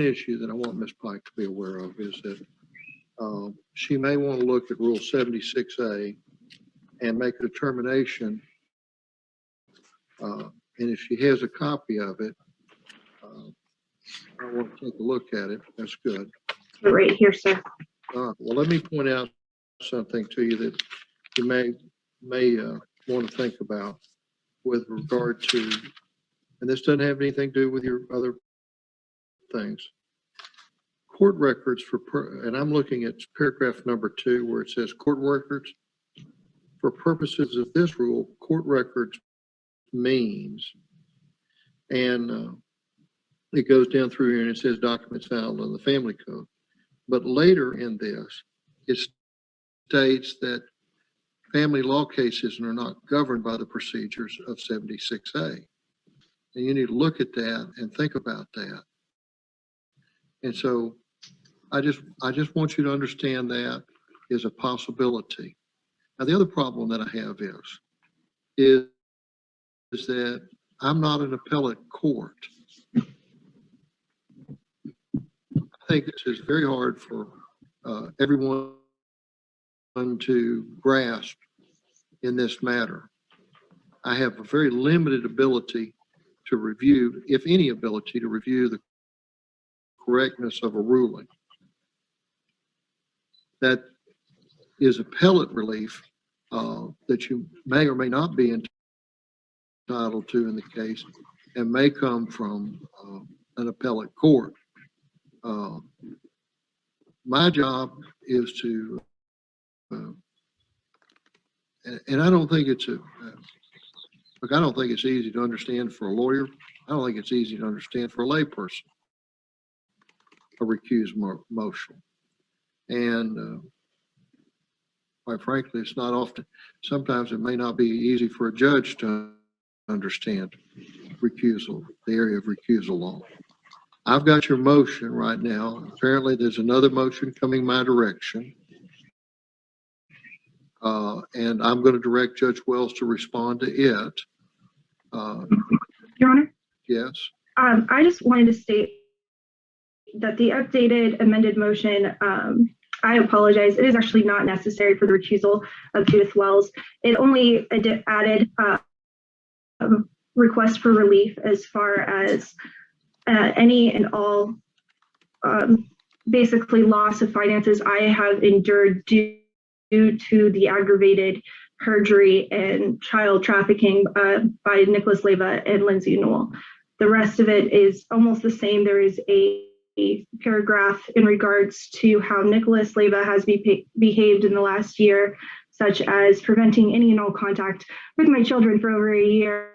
issue that I want Ms. Pike to be aware of is that she may want to look at Rule 76A and make a determination. And if she has a copy of it, I want to take a look at it. That's good. Right here, sir. Well, let me point out something to you that you may want to think about with regard to, and this doesn't have anything to do with your other things. Court records and I'm looking at paragraph number 2 where it says court records. For purposes of this rule, court records means, and it goes down through here and it says documents found on the family code. But later in this, it states that family law cases are not governed by the procedures of 76A. And you need to look at that and think about that. And so I just want you to understand that is a possibility. Now, the other problem that I have is that I'm not an appellate court. I think this is very hard for everyone to grasp in this matter. I have a very limited ability to review, if any ability, to review the correctness of a ruling. That is appellate relief that you may or may not be entitled to in the case and may come from an appellate court. My job is to, and I don't think it's look, I don't think it's easy to understand for a lawyer. I don't think it's easy to understand for a layperson, a recused motion. And quite frankly, it's not often, sometimes it may not be easy for a judge to understand recusal, the area of recusal law. I've got your motion right now. Apparently there's another motion coming my direction. And I'm going to direct Judge Wells to respond to it. Your Honor? Yes. I just wanted to state that the updated amended motion, I apologize, it is actually not necessary for the recusal of Judith Wells. It only added request for relief as far as any and all basically loss of finances I have endured due to the aggravated perjury and child trafficking by Nicholas Leyva and Lindsay Newell. The rest of it is almost the same. There is a paragraph in regards to how Nicholas Leyva has behaved in the last year, such as preventing any and all contact with my children for over a year,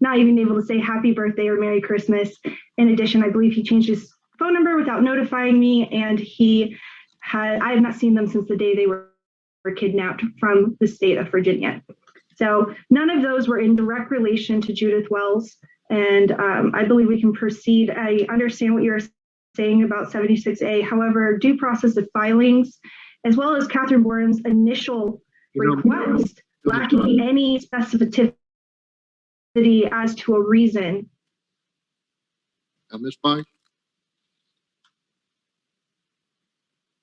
not even able to say happy birthday or Merry Christmas. In addition, I believe he changed his phone number without notifying me, and I have not seen them since the day they were kidnapped from the state of Virginia. So none of those were in direct relation to Judith Wells, and I believe we can proceed. I understand what you're saying about 76A. However, due process of filings, as well as Catherine Borum's initial request, lacking any specificity as to a reason. Now, Ms. Pike,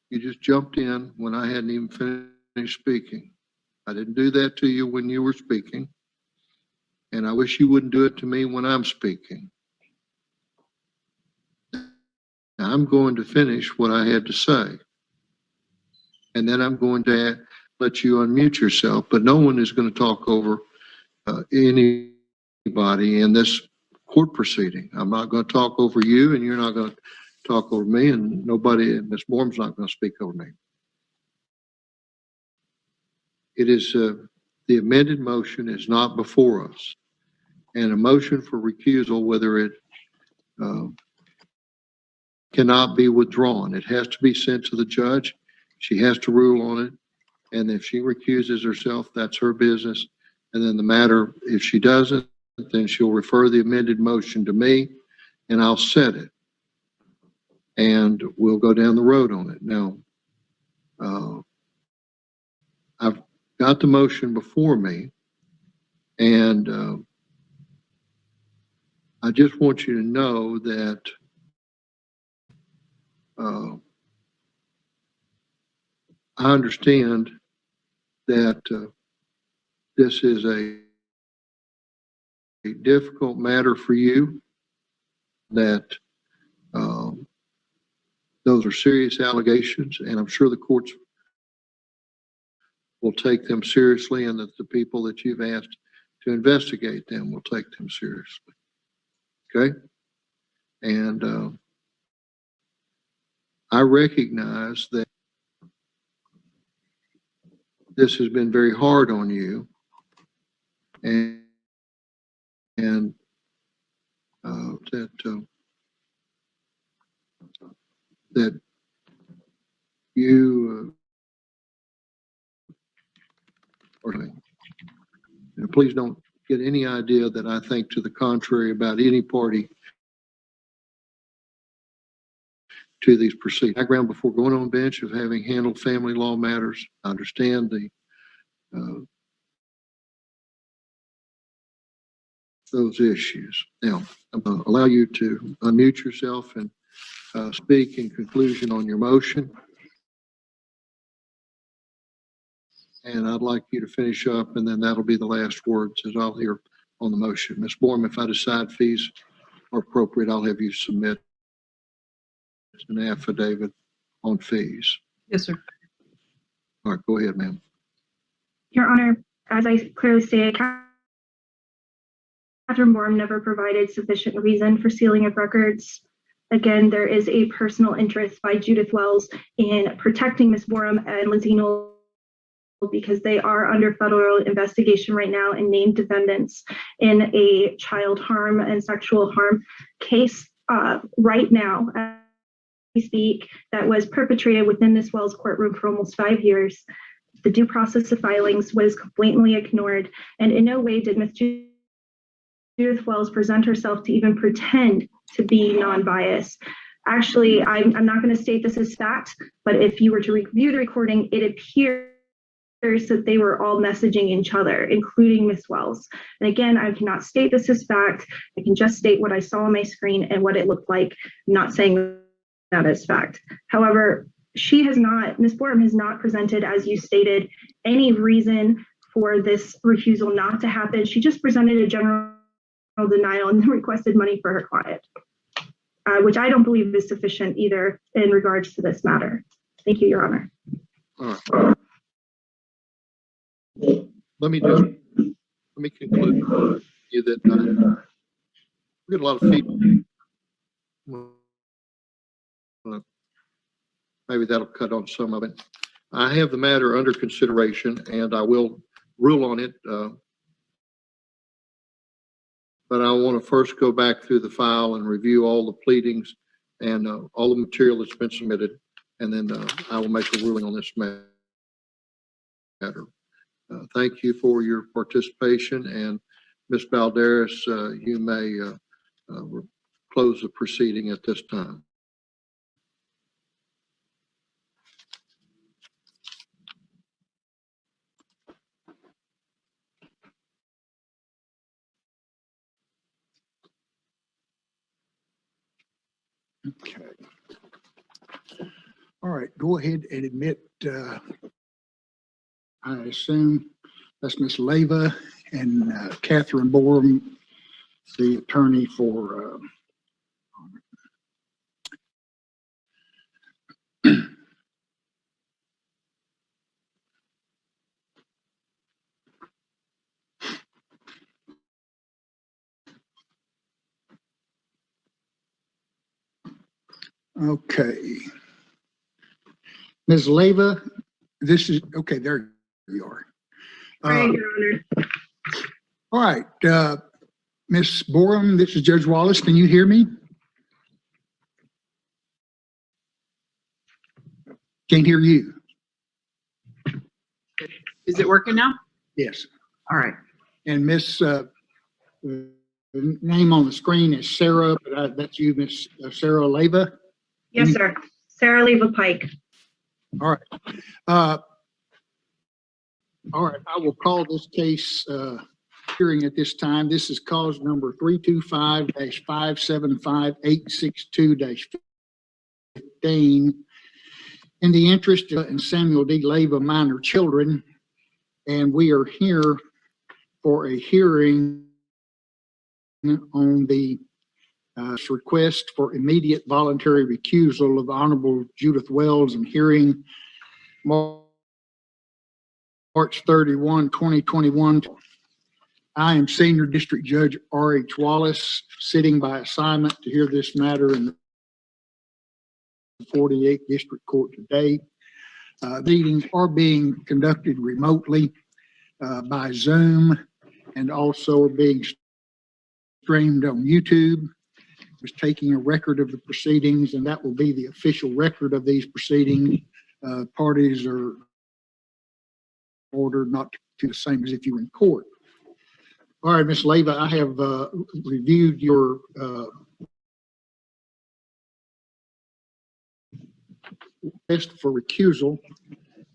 you just jumped in when I hadn't even finished speaking. I didn't do that to you when you were speaking, and I wish you wouldn't do it to me when I'm speaking. Now, I'm going to finish what I had to say, and then I'm going to let you unmute yourself, but no one is going to talk over anybody in this court proceeding. I'm not going to talk over you, and you're not going to talk over me, and nobody, Ms. Borum's not going to speak over me. It is, the amended motion is not before us. And a motion for recusal, whether it cannot be withdrawn. It has to be sent to the judge. She has to rule on it. And if she recuses herself, that's her business. And then the matter, if she doesn't, then she'll refer the amended motion to me and I'll set it. And we'll go down the road on it. Now, I've got the motion before me, and I just want you to know that I understand that this is a difficult matter for you, that those are serious allegations, and I'm sure the courts will take them seriously, and that the people that you've asked to investigate them will take them seriously. Okay? And I recognize that this has been very hard on you, and that you or anything. And please don't get any idea that I think to the contrary about any party to these proceedings. Background before going on bench of having handled family law matters. I understand the those issues. Now, I'm going to allow you to unmute yourself and speak in conclusion on your motion. And I'd like you to finish up, and then that'll be the last words as I'll hear on the motion. Ms. BORUM, if I decide fees are appropriate, I'll have you submit an affidavit on fees. Yes, sir. All right, go ahead, ma'am. Your Honor, as I clearly stated, Catherine BORUM never provided sufficient reason for sealing of records. Again, there is a personal interest by Judith Wells in protecting Ms. BORUM and Lindsay Newell because they are under federal investigation right now and named defendants in a child harm and sexual harm case right now as we speak that was perpetrated within Ms. Wells' courtroom for almost 5 years. The due process of filings was blatantly ignored, and in no way did Ms. Judith Wells present herself to even pretend to be non-biased. Actually, I'm not going to state this as fact, but if you were to review the recording, it appears that they were all messaging each other, including Ms. Wells. And again, I cannot state this as fact. I can just state what I saw on my screen and what it looked like. I'm not saying that as fact. However, Ms. BORUM has not presented, as you stated, any reason for this refusal not to happen. She just presented a general denial and requested money for her client, which I don't believe is sufficient either in regards to this matter. Thank you, Your Honor. All right. Let me conclude you that we get a lot of feedback. Maybe that'll cut on some of it. I have the matter under consideration and I will rule on it. But I want to first go back through the file and review all the pleadings and all the material that's been submitted. And then I will make a ruling on this matter. Thank you for your participation, and Ms. Balderas, you may close the proceeding at this time. Okay. All right, go ahead and admit, I assume that's Miss Leyva and Catherine BORUM, the attorney for okay. Ms. Leyva, this is, okay, there you are. Right, Your Honor. All right, Ms. BORUM, this is Judge Wallace. Can you hear me? Can't hear you. Is it working now? Yes. All right. And Miss, the name on the screen is Sarah, but that's you, Miss Sarah Leyva? Yes, sir. Sarah Leyva-Pike. All right. All right, I will call this case hearing at this time. This is cause number 325-575862-15 in the interest of Samuel D. Leyva minor children. And we are here for a hearing on the request for immediate voluntary recusal of Honorable Judith Wells and hearing March 31, 2021. I am Senior District Judge R.H. Wallace, sitting by assignment to hear this matter in the 48th District Court today. Meetings are being conducted remotely by Zoom and also are being streamed on YouTube. Was taking a record of the proceedings, and that will be the official record of these proceedings. Parties are ordered not to the same as if you were in court. All right, Ms. Leyva, I have reviewed your request for recusal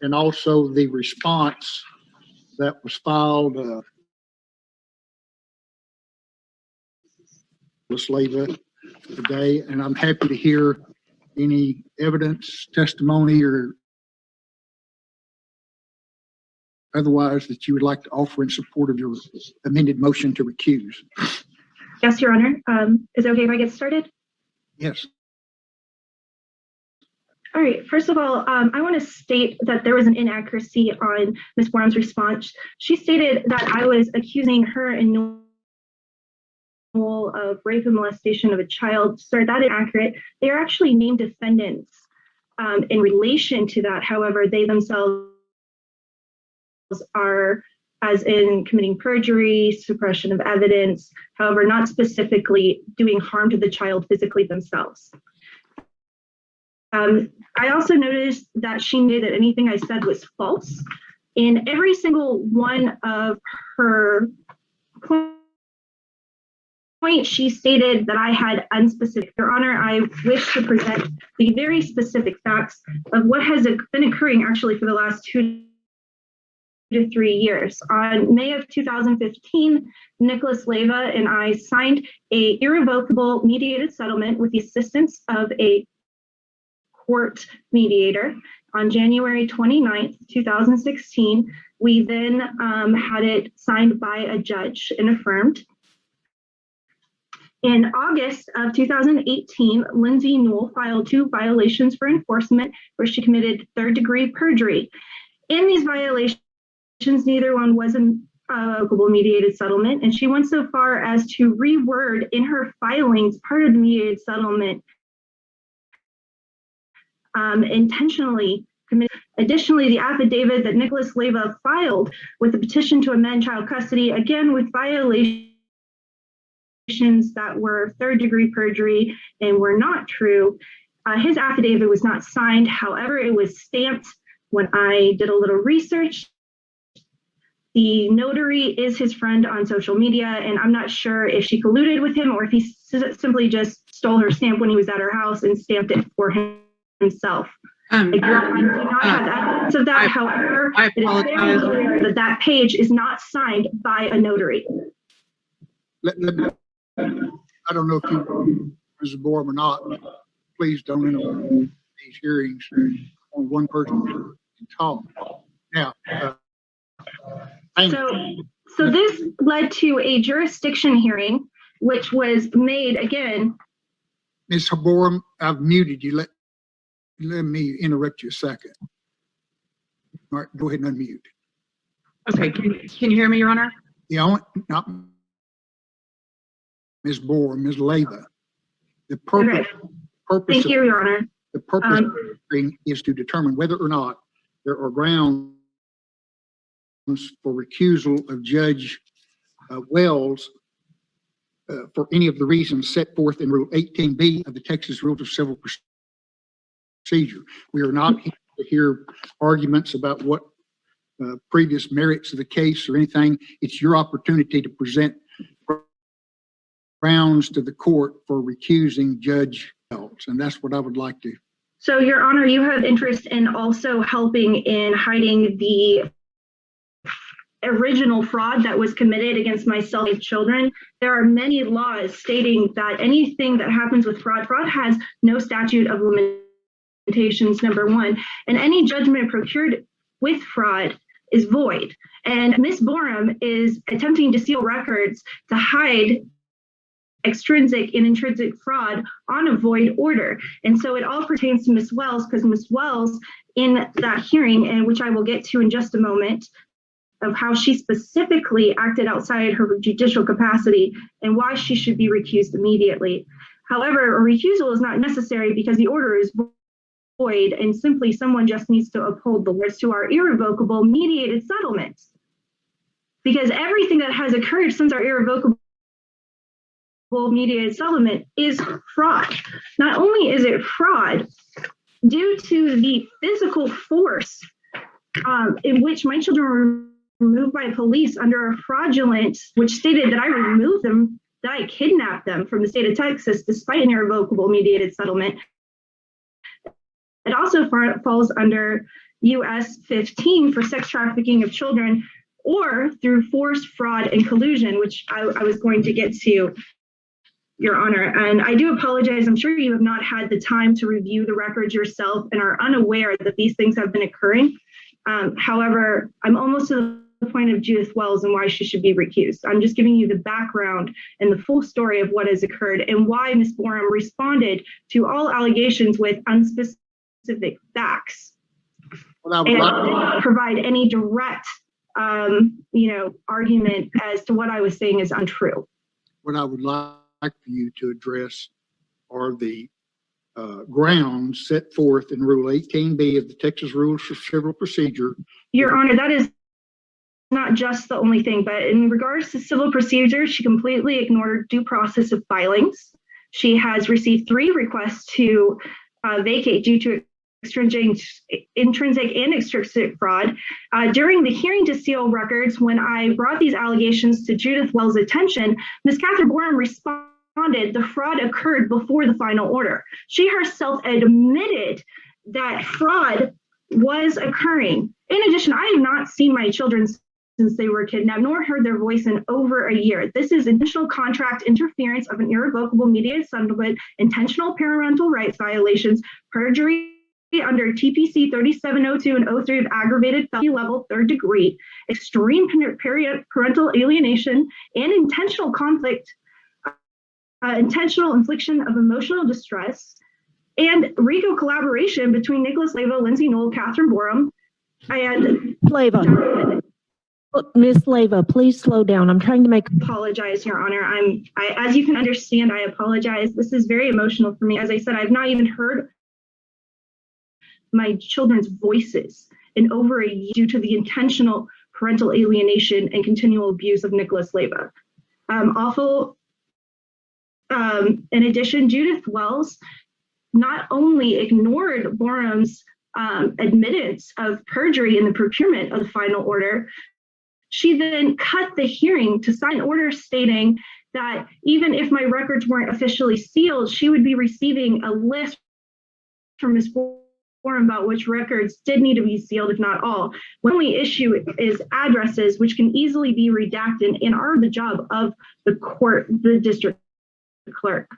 and also the response that was filed, Ms. Leyva, today, and I'm happy to hear any evidence, testimony, or otherwise that you would like to offer in support of your amended motion to recuse. Yes, Your Honor. Is it okay if I get started? Yes. All right. First of all, I want to state that there was an inaccuracy on Ms. Borum's response. She stated that I was accusing her and NEWELL of rape and molestation of a child. Sir, that is inaccurate. They are actually named defendants in relation to that. However, they themselves are, as in committing perjury, suppression of evidence, however, not specifically doing harm to the child physically themselves. I also noticed that she knew that anything I said was false. In every single one of her points, she stated that I had unspecific. Your Honor, I wish to present the very specific facts of what has been occurring actually for the last 2 to 3 years. On May of 2015, Nicolas Leyva and I signed a irrevocable mediated settlement with the assistance of a court mediator. On January 29th, 2016, we then had it signed by a judge and affirmed. In August of 2018, Lindsay Newell filed 2 violations for enforcement where she committed third-degree perjury. In these violations, neither one was an irrevocable mediated settlement, and she went so far as to reword in her filings part of the mediated settlement intentionally committed. Additionally, the affidavit that Nicolas Leyva filed with the petition to amend child custody, again with violations that were third-degree perjury and were not true. His affidavit was not signed. However, it was stamped. When I did a little research, the notary is his friend on social media, and I'm not sure if she colluded with him or if he simply just stole her stamp when he was at her house and stamped it for himself. I do not have evidence of that. However, it is very clear that that page is not signed by a notary. I don't know if you, Mrs. Borum, or not, please don't interrupt these hearings. Only one person can talk. Now, so this led to a jurisdiction hearing, which was made again. Ms. Borum, I've muted you. Let me interrupt you a second. All right, go ahead and unmute. Okay, can you hear me, Your Honor? Yeah, not Ms. Borum, Ms. Leyva. The purpose. Thank you, Your Honor. The purpose of the hearing is to determine whether or not there are grounds for recusal of Judge Wells for any of the reasons set forth in Rule 18B of the Texas Rules of Civil Procedure. We are not here to hear arguments about what previous merits of the case or anything. It's your opportunity to present grounds to the court for recusing Judge Wells, and that's what I would like to. So, Your Honor, you have interest in also helping in hiding the original fraud that was committed against myself and children. There are many laws stating that anything that happens with fraud has no statute of limitations, number one, and any judgment procured with fraud is void. And Ms. Borum is attempting to seal records to hide extrinsic and intrinsic fraud on a void order. And so it all pertains to Ms. Wells, because Ms. Wells, in that hearing, and which I will get to in just a moment, of how she specifically acted outside her judicial capacity and why she should be recused immediately. However, a recusal is not necessary because the order is void, and simply someone just needs to uphold the words to our irrevocable mediated settlements. Because everything that has occurred since our irrevocable mediated settlement is fraud. Not only is it fraud, due to the physical force in which my children were removed by police under a fraudulent, which stated that I removed them, that I kidnapped them from the state of Texas despite an irrevocable mediated settlement. It also falls under US 15 for sex trafficking of children or through force, fraud, and collusion, which I was going to get to, Your Honor. And I do apologize. I'm sure you have not had the time to review the records yourself and are unaware that these things have been occurring. However, I'm almost to the point of Judith Wells and why she should be recused. I'm just giving you the background and the full story of what has occurred and why Ms. BORUM responded to all allegations with unspecific facts. And didn't provide any direct, argument as to what I was saying is untrue. What I would like for you to address are the grounds set forth in Rule 18B of the Texas Rules for Civil Procedure. Your Honor, that is not just the only thing, but in regards to civil procedure, she completely ignored due process of filings. She has received 3 requests to vacate due to intrinsic and extrinsic fraud. During the hearing to seal records, when I brought these allegations to Judith Wells' attention, Ms. Catherine BORUM responded the fraud occurred before the final order. She herself admitted that fraud was occurring. In addition, I have not seen my children since they were kidnapped, nor heard their voice in over a year. This is intentional contract interference of an irrevocable mediated settlement, intentional parental rights violations, perjury under TPC 3702 and 03 of aggravated felony level 3rd degree, extreme parental alienation, and intentional conflict, intentional infliction of emotional distress, and RICO collaboration between Nicholas Leyva, Lindsay Newell, Catherine BORUM, and Leyva. Miss Leyva, please slow down. I'm trying to make. Apologize, Your Honor. As you can understand, I apologize. This is very emotional for me. As I said, I've not even heard my children's voices in over a year due to the intentional parental alienation and continual abuse of Nicholas Leyva. In addition, Judith Wells not only ignored BORUM's admittance of perjury in the procurement of the final order, she then cut the hearing to sign an order stating that even if my records weren't officially sealed, she would be receiving a list from Ms. BORUM about which records did need to be sealed, if not all. The only issue is addresses, which can easily be redacted and are the job of the court, the district clerk,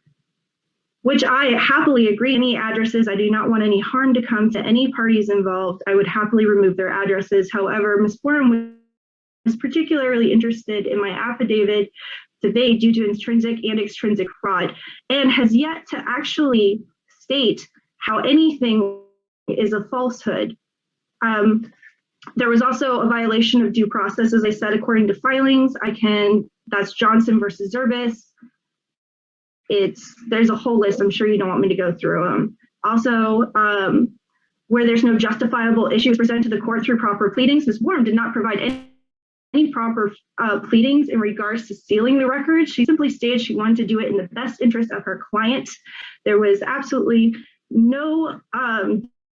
which I happily agree. Any addresses, I do not want any harm to come to any parties involved. I would happily remove their addresses. However, Ms. BORUM was particularly interested in my affidavit today due to intrinsic and extrinsic fraud, and has yet to actually state how anything is a falsehood. There was also a violation of due process, as I said, according to filings. That's Johnson versus Zerbis. There's a whole list. I'm sure you don't want me to go through them. Also, where there's no justifiable issues presented to the court through proper pleadings, Ms. BORUM did not provide any proper pleadings in regards to sealing the records. She simply stated she wanted to do it in the best interest of her client. There was absolutely no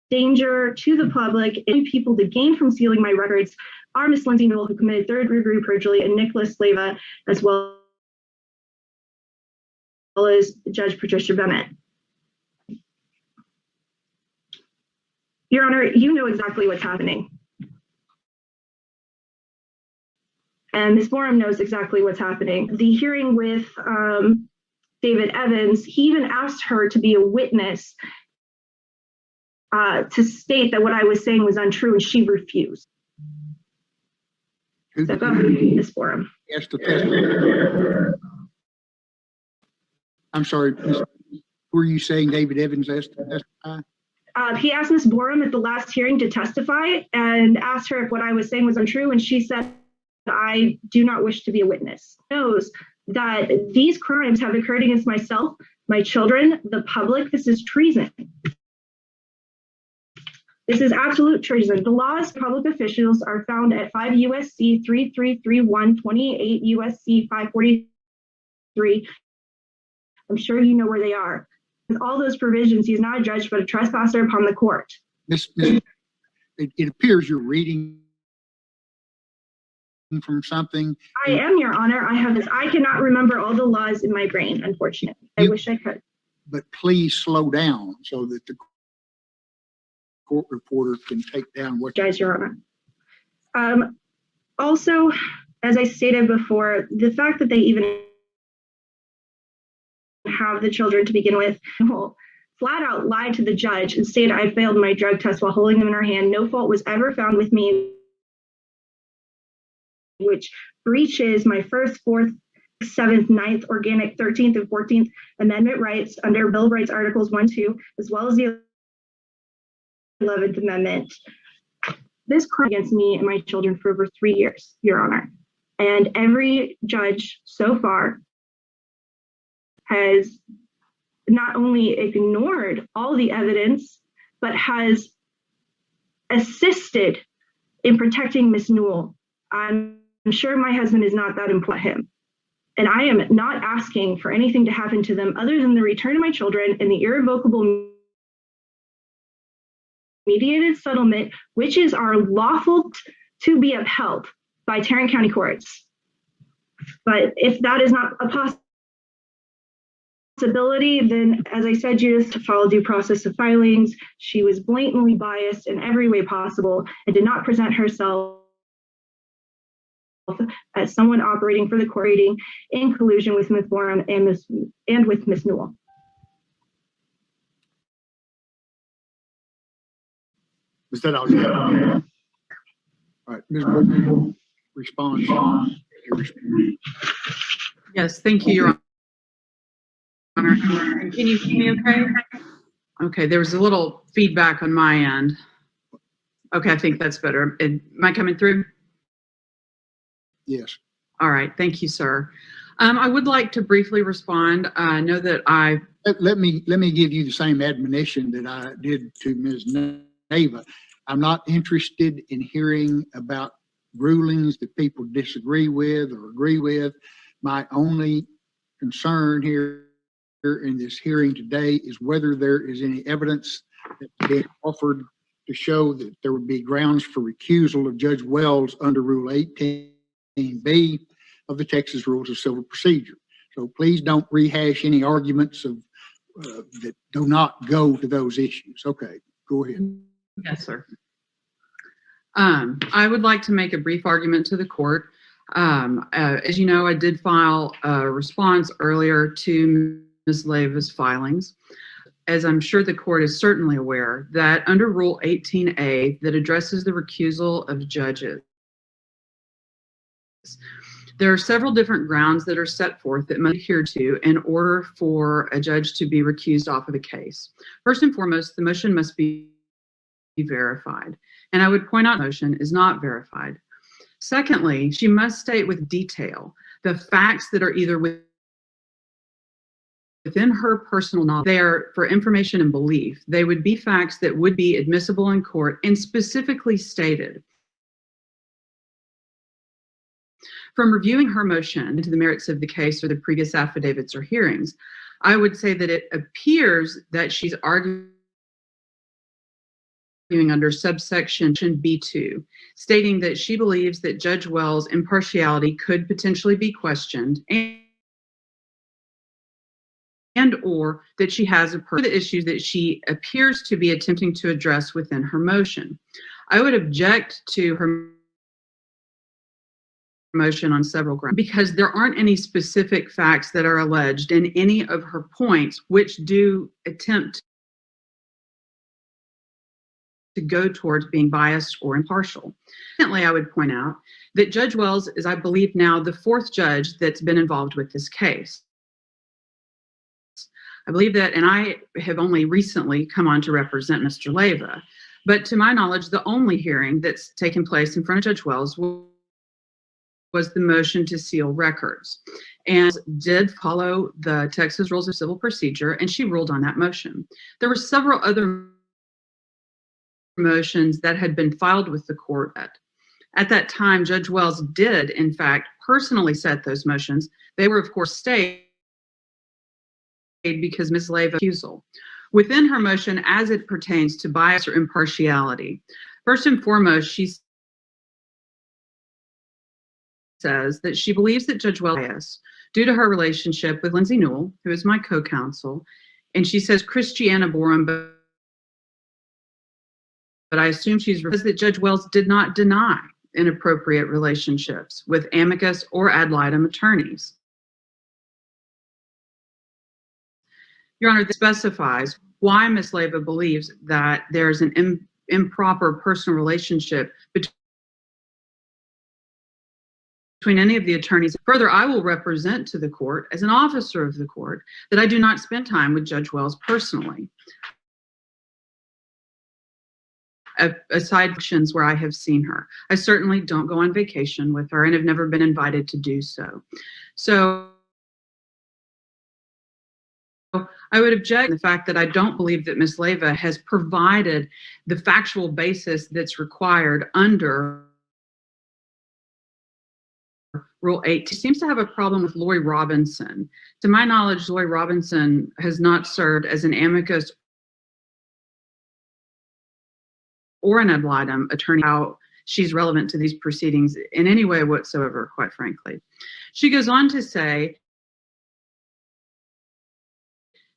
danger to the public. Any people to gain from sealing my records are Ms. Lindsay Newell, who committed 3rd-degree perjury, and Nicholas Leyva, as well as Judge Patricia Bennett. Your Honor, you know exactly what's happening. And Ms. BORUM knows exactly what's happening. The hearing with David Evans, he even asked her to be a witness to state that what I was saying was untrue, and she refused. So go ahead, Ms. BORUM. Yes, the testimony. I'm sorry, were you saying David Evans asked to testify? He asked Ms. BORUM at the last hearing to testify and asked her if what I was saying was untrue, and she said, I do not wish to be a witness. Knows that these crimes have occurred against myself, my children, the public. This is treason. This is absolute treason. The laws of public officials are found at 5 U.S.C. 3331, 28 U.S.C. 543. I'm sure you know where they are. With all those provisions, he is not a judge, but a trespasser upon the court. It appears you're reading from something? I am, Your Honor. I cannot remember all the laws in my brain, unfortunately. I wish I could. But please slow down so that the court reporter can take down what. Guys, Your Honor. Also, as I stated before, the fact that they even have the children to begin with, flat out lied to the judge and stated I failed my drug test while holding them in her hand. No fault was ever found with me, which breaches my 1st, 4th, 7th, 9th, organic, 13th, and 14th Amendment rights under Bill of Rights Articles 1, 2, as well as the 11th Amendment. This crime against me and my children for over 3 years, Your Honor. And every judge so far has not only ignored all the evidence, but has assisted in protecting Miss Newell. I'm sure my husband is not that important to him. And I am not asking for anything to happen to them other than the return of my children and the irrevocable mediated settlement, which is our lawful to be upheld by Tarrant County courts. But if that is not a possibility, then as I said, Judith, to follow due process of filings, she was blatantly biased in every way possible and did not present herself as someone operating for the court rating in collusion with Ms. BORUM and with Ms. Newell. Was that all you had? All right, Ms. BORUM, response. Yes, thank you, Your Honor. Can you hear me okay? Okay, there was a little feedback on my end. Okay, I think that's better. Am I coming through? Yes. All right, thank you, sir. I would like to briefly respond. I know that Let me give you the same admonition that I did to Ms. Neva. I'm not interested in hearing about rulings that people disagree with or agree with. My only concern here in this hearing today is whether there is any evidence that's been offered to show that there would be grounds for recusal of Judge Wells under Rule 18B of the Texas Rules of Civil Procedure. So please don't rehash any arguments of that do not go to those issues. Okay, go ahead. Yes, sir. I would like to make a brief argument to the court. As you know, I did file a response earlier to Ms. Leyva's filings. As I'm sure the court is certainly aware, that under Rule 18A that addresses the recusal of judges, there are several different grounds that are set forth that must adhere to in order for a judge to be recused off of a case. First and foremost, the motion must be verified. And I would point out the motion is not verified. Secondly, she must state with detail the facts that are either within her personal knowledge. They are for information and belief. They would be facts that would be admissible in court and specifically stated. From reviewing her motion into the merits of the case or the previous affidavits or hearings, I would say that it appears that she's arguing under subsection B2, stating that she believes that Judge Wells' impartiality could potentially be questioned and or that she has a the issues that she appears to be attempting to address within her motion. I would object to her motion on several grounds because there aren't any specific facts that are alleged in any of her points which do attempt to go towards being biased or impartial. Secondly, I would point out that Judge Wells is, I believe now, the fourth judge that's been involved with this case. I believe that, and I have only recently come on to represent Mr. Leyva, but to my knowledge, the only hearing that's taken place in front of Judge Wells was the motion to seal records and did follow the Texas Rules of Civil Procedure, and she ruled on that motion. There were several other motions that had been filed with the court. At that time, Judge Wells did, in fact, personally set those motions. They were, of course, stayed because Ms. Leyva recusal. Within her motion, as it pertains to bias or impartiality, first and foremost, she says that she believes that Judge Wells, due to her relationship with Lindsay Newell, who is my co-counsel, and she says Christiana BORUM, but I assume she's says that Judge Wells did not deny inappropriate relationships with amicus or ad litem attorneys. Your Honor, this specifies why Ms. Leyva believes that there's an improper personal relationship between any of the attorneys. Further, I will represent to the court as an officer of the court that I do not spend time with Judge Wells personally. Aside actions where I have seen her. I certainly don't go on vacation with her and have never been invited to do so. So I would object to the fact that I don't believe that Ms. Leyva has provided the factual basis that's required under Rule 8. She seems to have a problem with Lori Robinson. To my knowledge, Lori Robinson has not served as an amicus or an ad litem attorney, how she's relevant to these proceedings in any way whatsoever, quite frankly. She goes on to say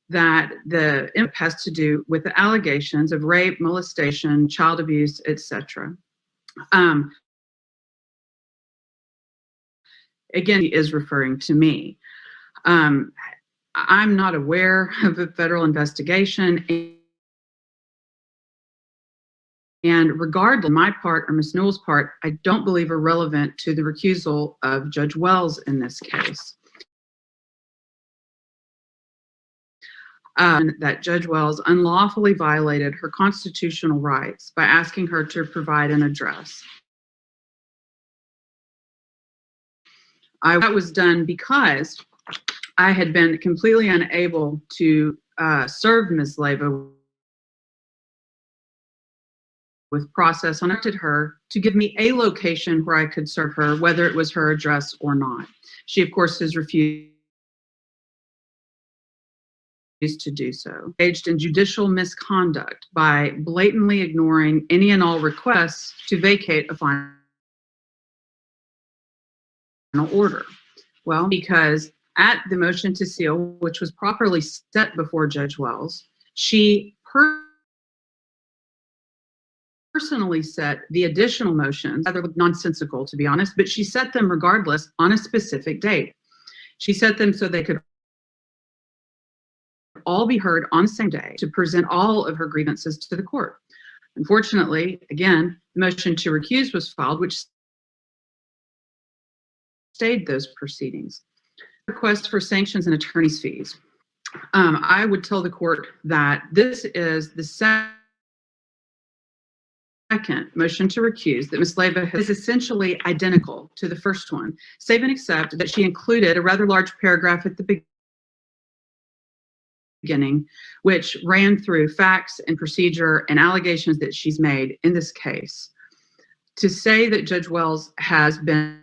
that the imp has to do with the allegations of rape, molestation, child abuse, etc. Again, he is referring to me. I'm not aware of a federal investigation. And regardless on my part or Ms. Newell's part, I don't believe are relevant to the recusal of Judge Wells in this case. That Judge Wells unlawfully violated her constitutional rights by asking her to provide an address. That was done because I had been completely unable to serve Ms. Leyva with process, elected her to give me a location where I could serve her, whether it was her address or not. She, of course, has refused to do so. Engaged in judicial misconduct by blatantly ignoring any and all requests to vacate a final order. Well, because at the motion to seal, which was properly set before Judge Wells, she personally set the additional motions, rather nonsensical to be honest, but she set them regardless on a specific date. She set them so they could all be heard on the same day to present all of her grievances to the court. Unfortunately, again, the motion to recuse was filed, which stayed those proceedings. Request for sanctions and attorney's fees. I would tell the court that this is the second motion to recuse that Ms. Leyva is essentially identical to the first one, save and except that she included a rather large paragraph at the beginning, which ran through facts and procedure and allegations that she's made in this case. To say that Judge Wells has been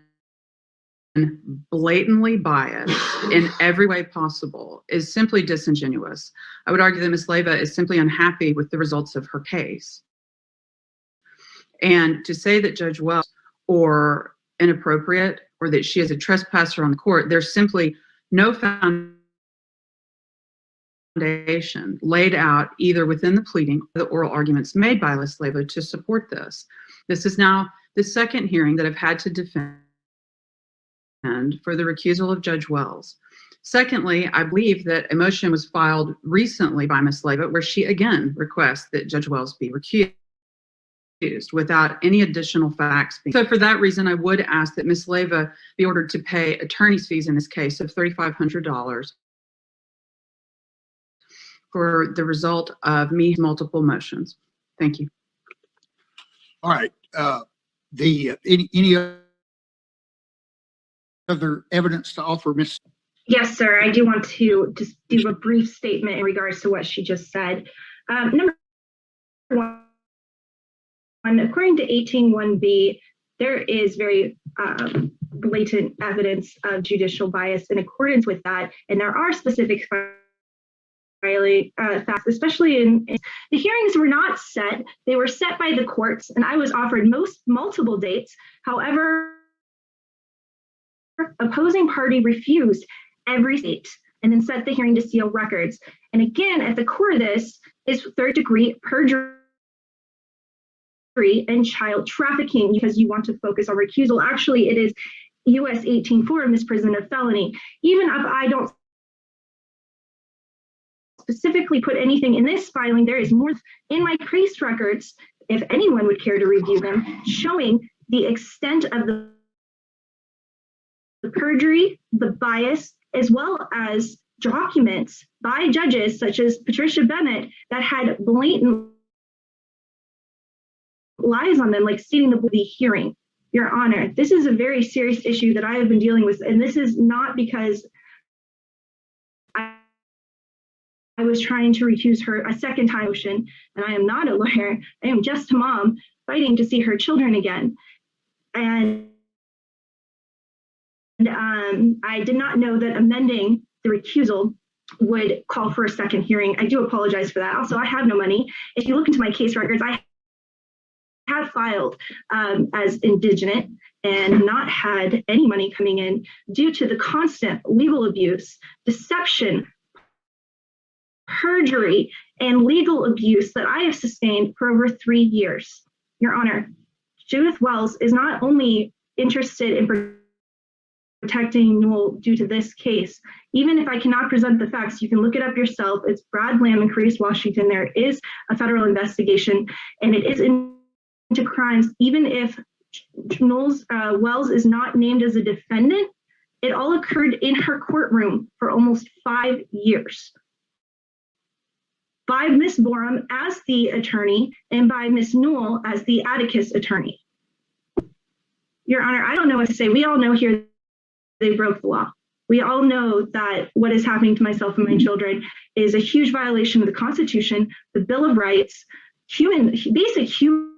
blatantly biased in every way possible is simply disingenuous. I would argue that Ms. Leyva is simply unhappy with the results of her case. And to say that Judge Wells or inappropriate or that she is a trespasser on the court, there's simply no foundation laid out either within the pleading or the oral arguments made by Ms. Leyva to support this. This is now the second hearing that I've had to defend for the recusal of Judge Wells. Secondly, I believe that a motion was filed recently by Ms. Leyva where she again requests that Judge Wells be recused without any additional facts. So for that reason, I would ask that Ms. Leyva be ordered to pay attorney's fees in this case of $3,500 for the result of me multiple motions. Thank you. All right. Any other evidence to offer, Ms.? Yes, sir. I do want to just do a brief statement in regards to what she just said. Number one, according to 18(1)B, there is very blatant evidence of judicial bias in accordance with that, and there are specific facts, especially in the hearings were not set. They were set by the courts, and I was offered multiple dates. However, opposing party refused every state and then set the hearing to seal records. And again, at the core of this is third-degree perjury and child trafficking, because you want to focus on recusal. Actually, it is US 18-4 misprision of felony. Even if I don't specifically put anything in this filing, there is more in my case records, if anyone would care to review them, showing the extent of the perjury, the bias, as well as documents by judges such as Patricia Bennett that had blatant lies on them, like stating the hearing. Your Honor, this is a very serious issue that I have been dealing with, and this is not because I was trying to recuse her a second time motion, and I am not a lawyer. I am just a mom fighting to see her children again. And I did not know that amending the recusal would call for a second hearing. I do apologize for that. Also, I have no money. If you look into my case records, I have filed as indigent and not had any money coming in due to the constant legal abuse, deception, perjury, and legal abuse that I have sustained for over 3 years. Your Honor, Judith Wells is not only interested in protecting Newell due to this case. Even if I cannot present the facts, you can look it up yourself. It's Brad Lamb and Carice Washington. There is a federal investigation, and it is into crimes. Even if Wells is not named as a defendant, it all occurred in her courtroom for almost 5 years. By Ms. BORUM as the attorney and by Ms. Newell as the Atticus attorney. Your Honor, I don't know what to say. We all know here they broke the law. We all know that what is happening to myself and my children is a huge violation of the Constitution, the Bill of Rights, basic human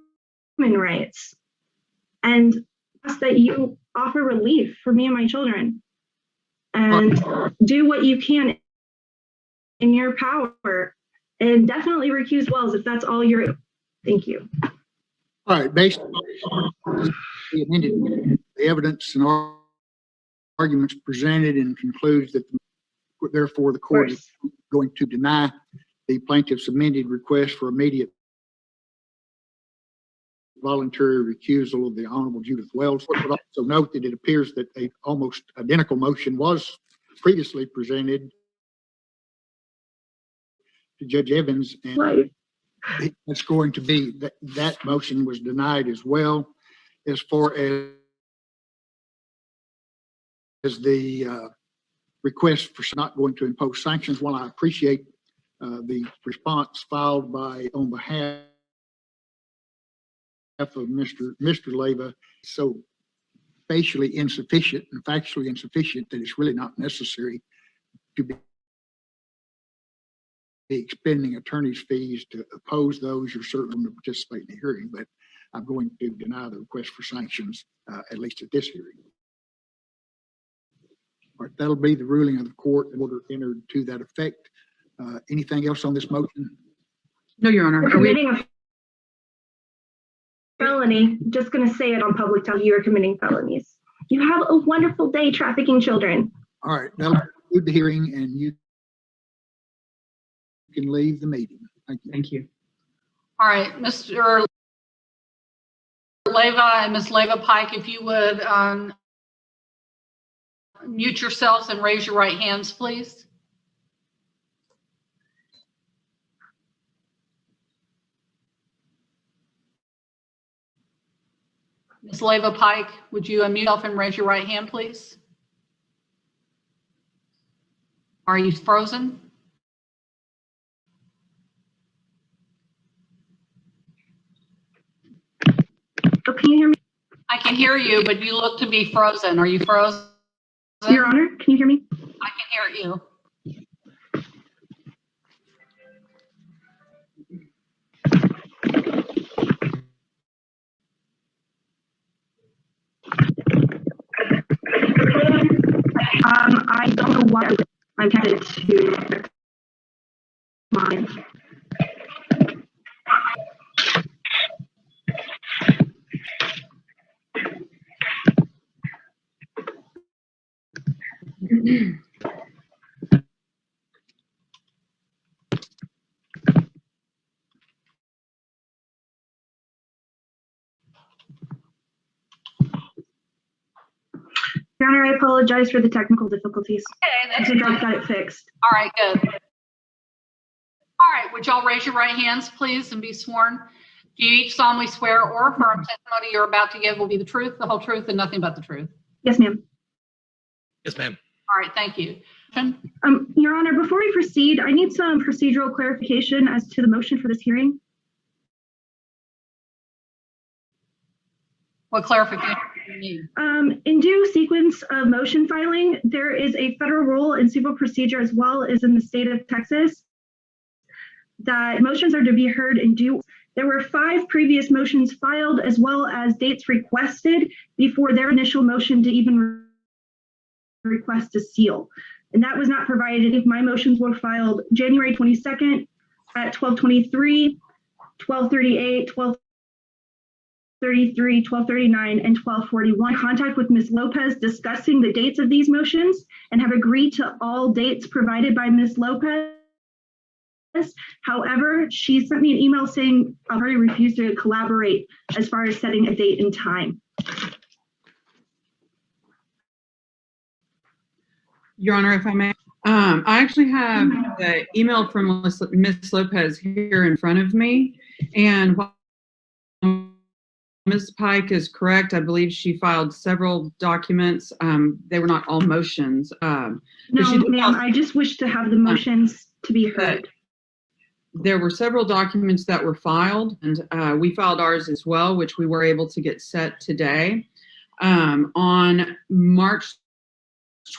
rights, and ask that you offer relief for me and my children and do what you can in your power, and definitely recuse Wells if that's all you're. Thank you. All right, based on the amended evidence and arguments presented, and concludes that therefore the court is going to deny the plaintiff's amended request for immediate voluntary recusal of the Honorable Judith Wells. I would also note that it appears that an almost identical motion was previously presented to Judge Evans, and it's going to be that motion was denied as well. As far as the request for not going to impose sanctions, while I appreciate the response filed on behalf of Mr. Leyva, so facially insufficient and factually insufficient that it's really not necessary to be expending attorney's fees to oppose those. You're certainly going to participate in the hearing, but I'm going to deny the request for sanctions, at least at this hearing. All right, that'll be the ruling of the court. Order entered to that effect. Anything else on this motion? No, Your Honor. Committing a felony, just going to say it on public television, you are committing felonies. You have a wonderful day trafficking children. All right, that'll conclude the hearing, and you can leave the meeting. Thank you. Thank you. All right, Mr. Leyva and Ms. Leyva-Pike, if you would mute yourselves and raise your right hands, please. Ms. Leyva-Pike, would you unmute yourself and raise your right hand, please? Are you frozen? Oh, can you hear me? I can hear you, but you look to be frozen. Are you frozen? Your Honor, can you hear me? I can hear you. I don't know why I'm tempted to mine. Your Honor, I apologize for the technical difficulties. Okay, I think I've got it fixed. All right, good. All right, would y'all raise your right hands, please, and be sworn? Do you each solemnly swear or affirm testimony you're about to give will be the truth, the whole truth, and nothing but the truth? Yes, ma'am. Yes, ma'am. All right, thank you. Your Honor, before we proceed, I need some procedural clarification as to the motion for this hearing. What clarification do you need? In due sequence of motion filing, there is a federal rule in civil procedure as well as in the state of Texas that motions are to be heard in due. There were 5 previous motions filed as well as dates requested before their initial motion to even request a seal. And that was not provided. If my motions were filed January 22nd at 12:23, 12:38, 12:33, 12:39, and 12:41. Contact with Ms. Lopez discussing the dates of these motions and have agreed to all dates provided by Ms. Lopez. However, she sent me an email saying I've already refused to collaborate as far as setting a date and time. Your Honor, if I may, I actually have the email from Ms. Lopez here in front of me, and while Ms. Pike is correct, I believe she filed several documents. They were not all motions. No, ma'am, I just wish to have the motions to be heard. There were several documents that were filed, and we filed ours as well, which we were able to get set today. On March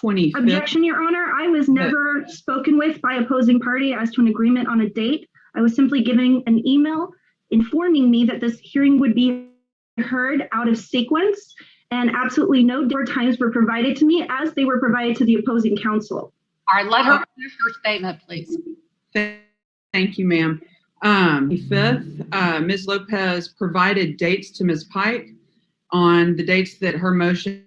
25th. Objection, Your Honor. I was never spoken with by opposing party as to an agreement on a date. I was simply giving an email informing me that this hearing would be heard out of sequence, and absolutely no times were provided to me as they were provided to the opposing counsel. All right, let her finish her statement, please. Thank you, ma'am. 5th, Ms. Lopez provided dates to Ms. Pike on the dates that her motions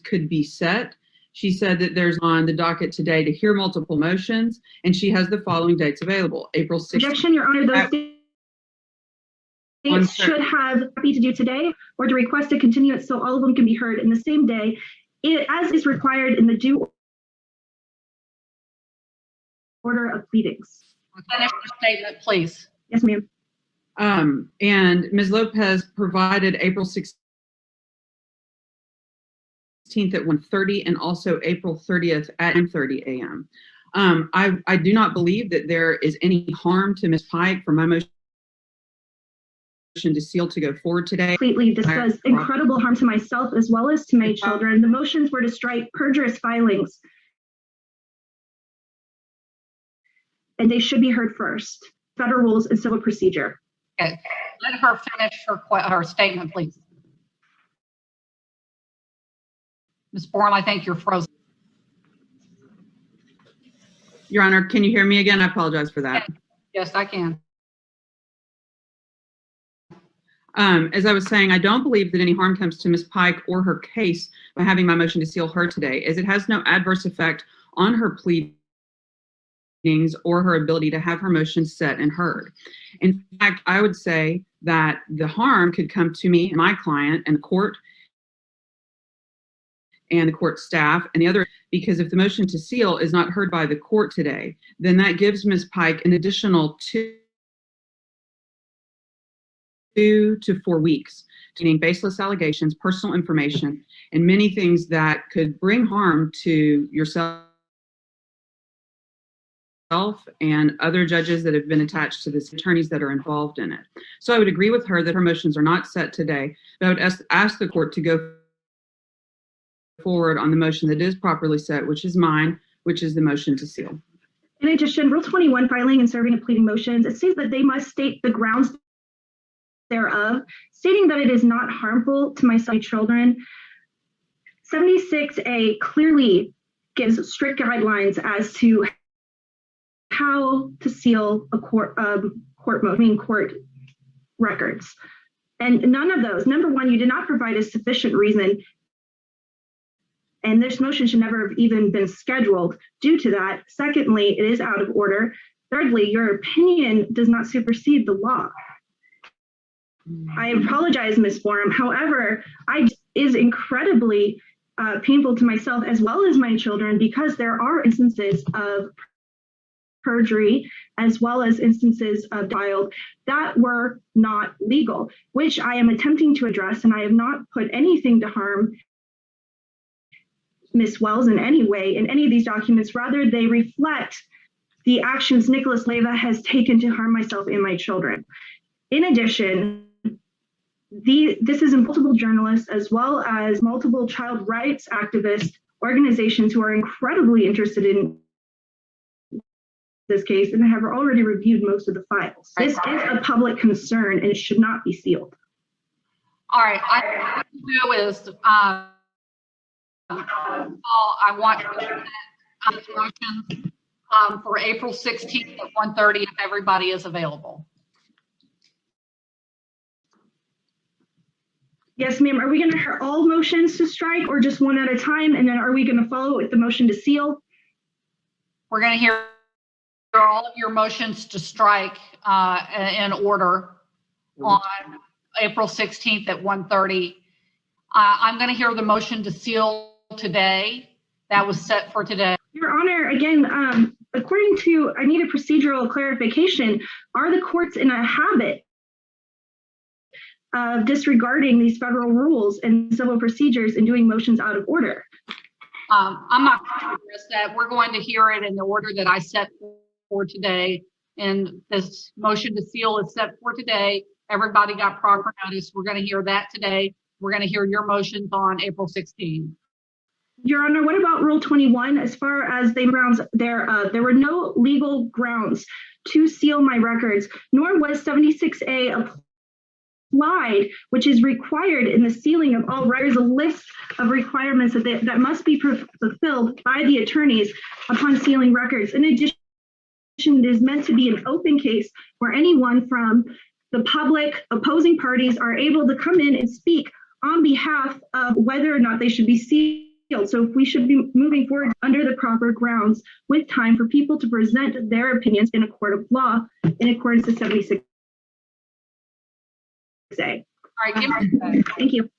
could be set. She said that there's on the docket today to hear multiple motions, and she has the following dates available. April 16th. Objection, Your Honor. Those dates should have happy to do today or to request a continuance so all of them can be heard in the same day, as is required in the due order of pleadings. Finish your statement, please. Yes, ma'am. And Ms. Lopez provided April 16th at 1:30 and also April 30th at 9:30 a.m. I do not believe that there is any harm to Ms. Pike for my motion to seal to go forward today. Completely, this does incredible harm to myself as well as to my children. The motions were to strike perjurious filings, and they should be heard first. Federal rules and civil procedure. Okay, let her finish her statement, please. Ms. Borum, I think you're frozen. Your Honor, can you hear me again? I apologize for that. Yes, I can. As I was saying, I don't believe that any harm comes to Ms. Pike or her case by having my motion to seal her today, as it has no adverse effect on her pleadings or her ability to have her motion set and heard. In fact, I would say that the harm could come to me and my client and the court and the court staff and the other, because if the motion to seal is not heard by the court today, then that gives Ms. Pike an additional 2 to 4 weeks, containing baseless allegations, personal information, and many things that could bring harm to yourself and other judges that have been attached to this, attorneys that are involved in it. So I would agree with her that her motions are not set today, but I would ask the court to go forward on the motion that is properly set, which is mine, which is the motion to seal. In addition, Rule 21, filing and serving of pleading motions, it states that they must state the grounds thereof, stating that it is not harmful to my children. 76A clearly gives strict guidelines as to how to seal a court records. And none of those, number one, you did not provide a sufficient reason and this motion should never have even been scheduled due to that. Secondly, it is out of order. Thirdly, your opinion does not supersede the law. I apologize, Ms. Borum. However, is incredibly painful to myself as well as my children, because there are instances of perjury as well as instances of child that were not legal, which I am attempting to address, and I have not put anything to harm Ms. Wells in any way in any of these documents. Rather, they reflect the actions Nicholas Leyva has taken to harm myself and my children. In addition, this is multiple journalists as well as multiple child rights activist organizations who are incredibly interested in this case and have already reviewed most of the files. This is a public concern and it should not be sealed. All right, what I do is I want to present this motion for April 16th at 1:30 if everybody is available. Yes, ma'am. Are we going to hear all motions to strike or just one at a time? And then are we going to follow with the motion to seal? We're going to hear all of your motions to strike in order on April 16th at 1:30. I'm going to hear the motion to seal today. That was set for today. Your Honor, again, according to, I need a procedural clarification. Are the courts in a habit of disregarding these federal rules and civil procedures and doing motions out of order? I'm not going to address that. We're going to hear it in the order that I set for today. And this motion to seal is set for today. Everybody got proper notice. We're going to hear that today. We're going to hear your motions on April 16th. Your Honor, what about Rule 21? As far as the grounds, there were no legal grounds to seal my records, nor was 76A applied, which is required in the sealing of all records, a list of requirements that must be fulfilled by the attorneys upon sealing records. In addition, it is meant to be an open case where anyone from the public, opposing parties are able to come in and speak on behalf of whether or not they should be sealed. So if we should be moving forward under the proper grounds with time for people to present their opinions in a court of law in accordance to 76A. All right, give me that. Thank you.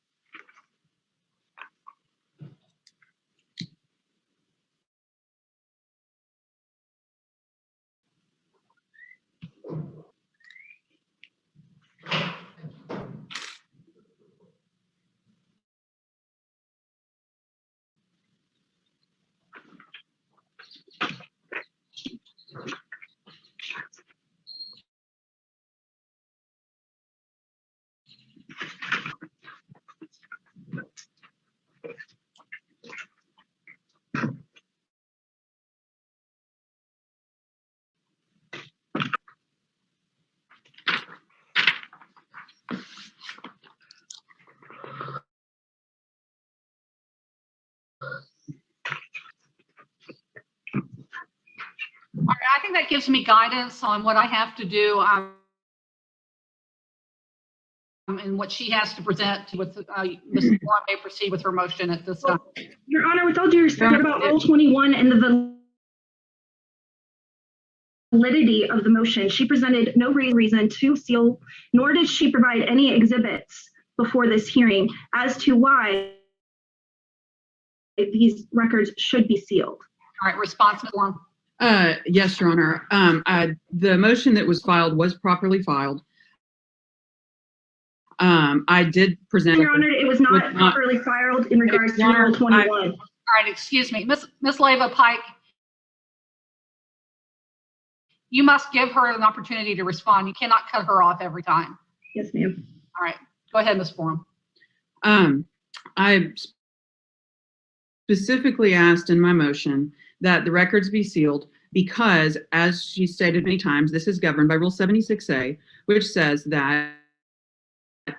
All right, I think that gives me guidance on what I have to do and what she has to present with Ms. Borum may proceed with her motion at this time. Your Honor, with all due respect, about Rule 21 and the validity of the motion, she presented no reason to seal, nor did she provide any exhibits before this hearing as to why these records should be sealed. All right, response, Ms. Borum. Yes, Your Honor. The motion that was filed was properly filed. I did present. Your Honor, it was not properly filed in regards to Rule 21. All right, excuse me. Ms. Leyva-Pike, you must give her an opportunity to respond. You cannot cut her off every time. Yes, ma'am. All right, go ahead, Ms. Borum. I specifically asked in my motion that the records be sealed because, as she stated many times, this is governed by Rule 76A, which says that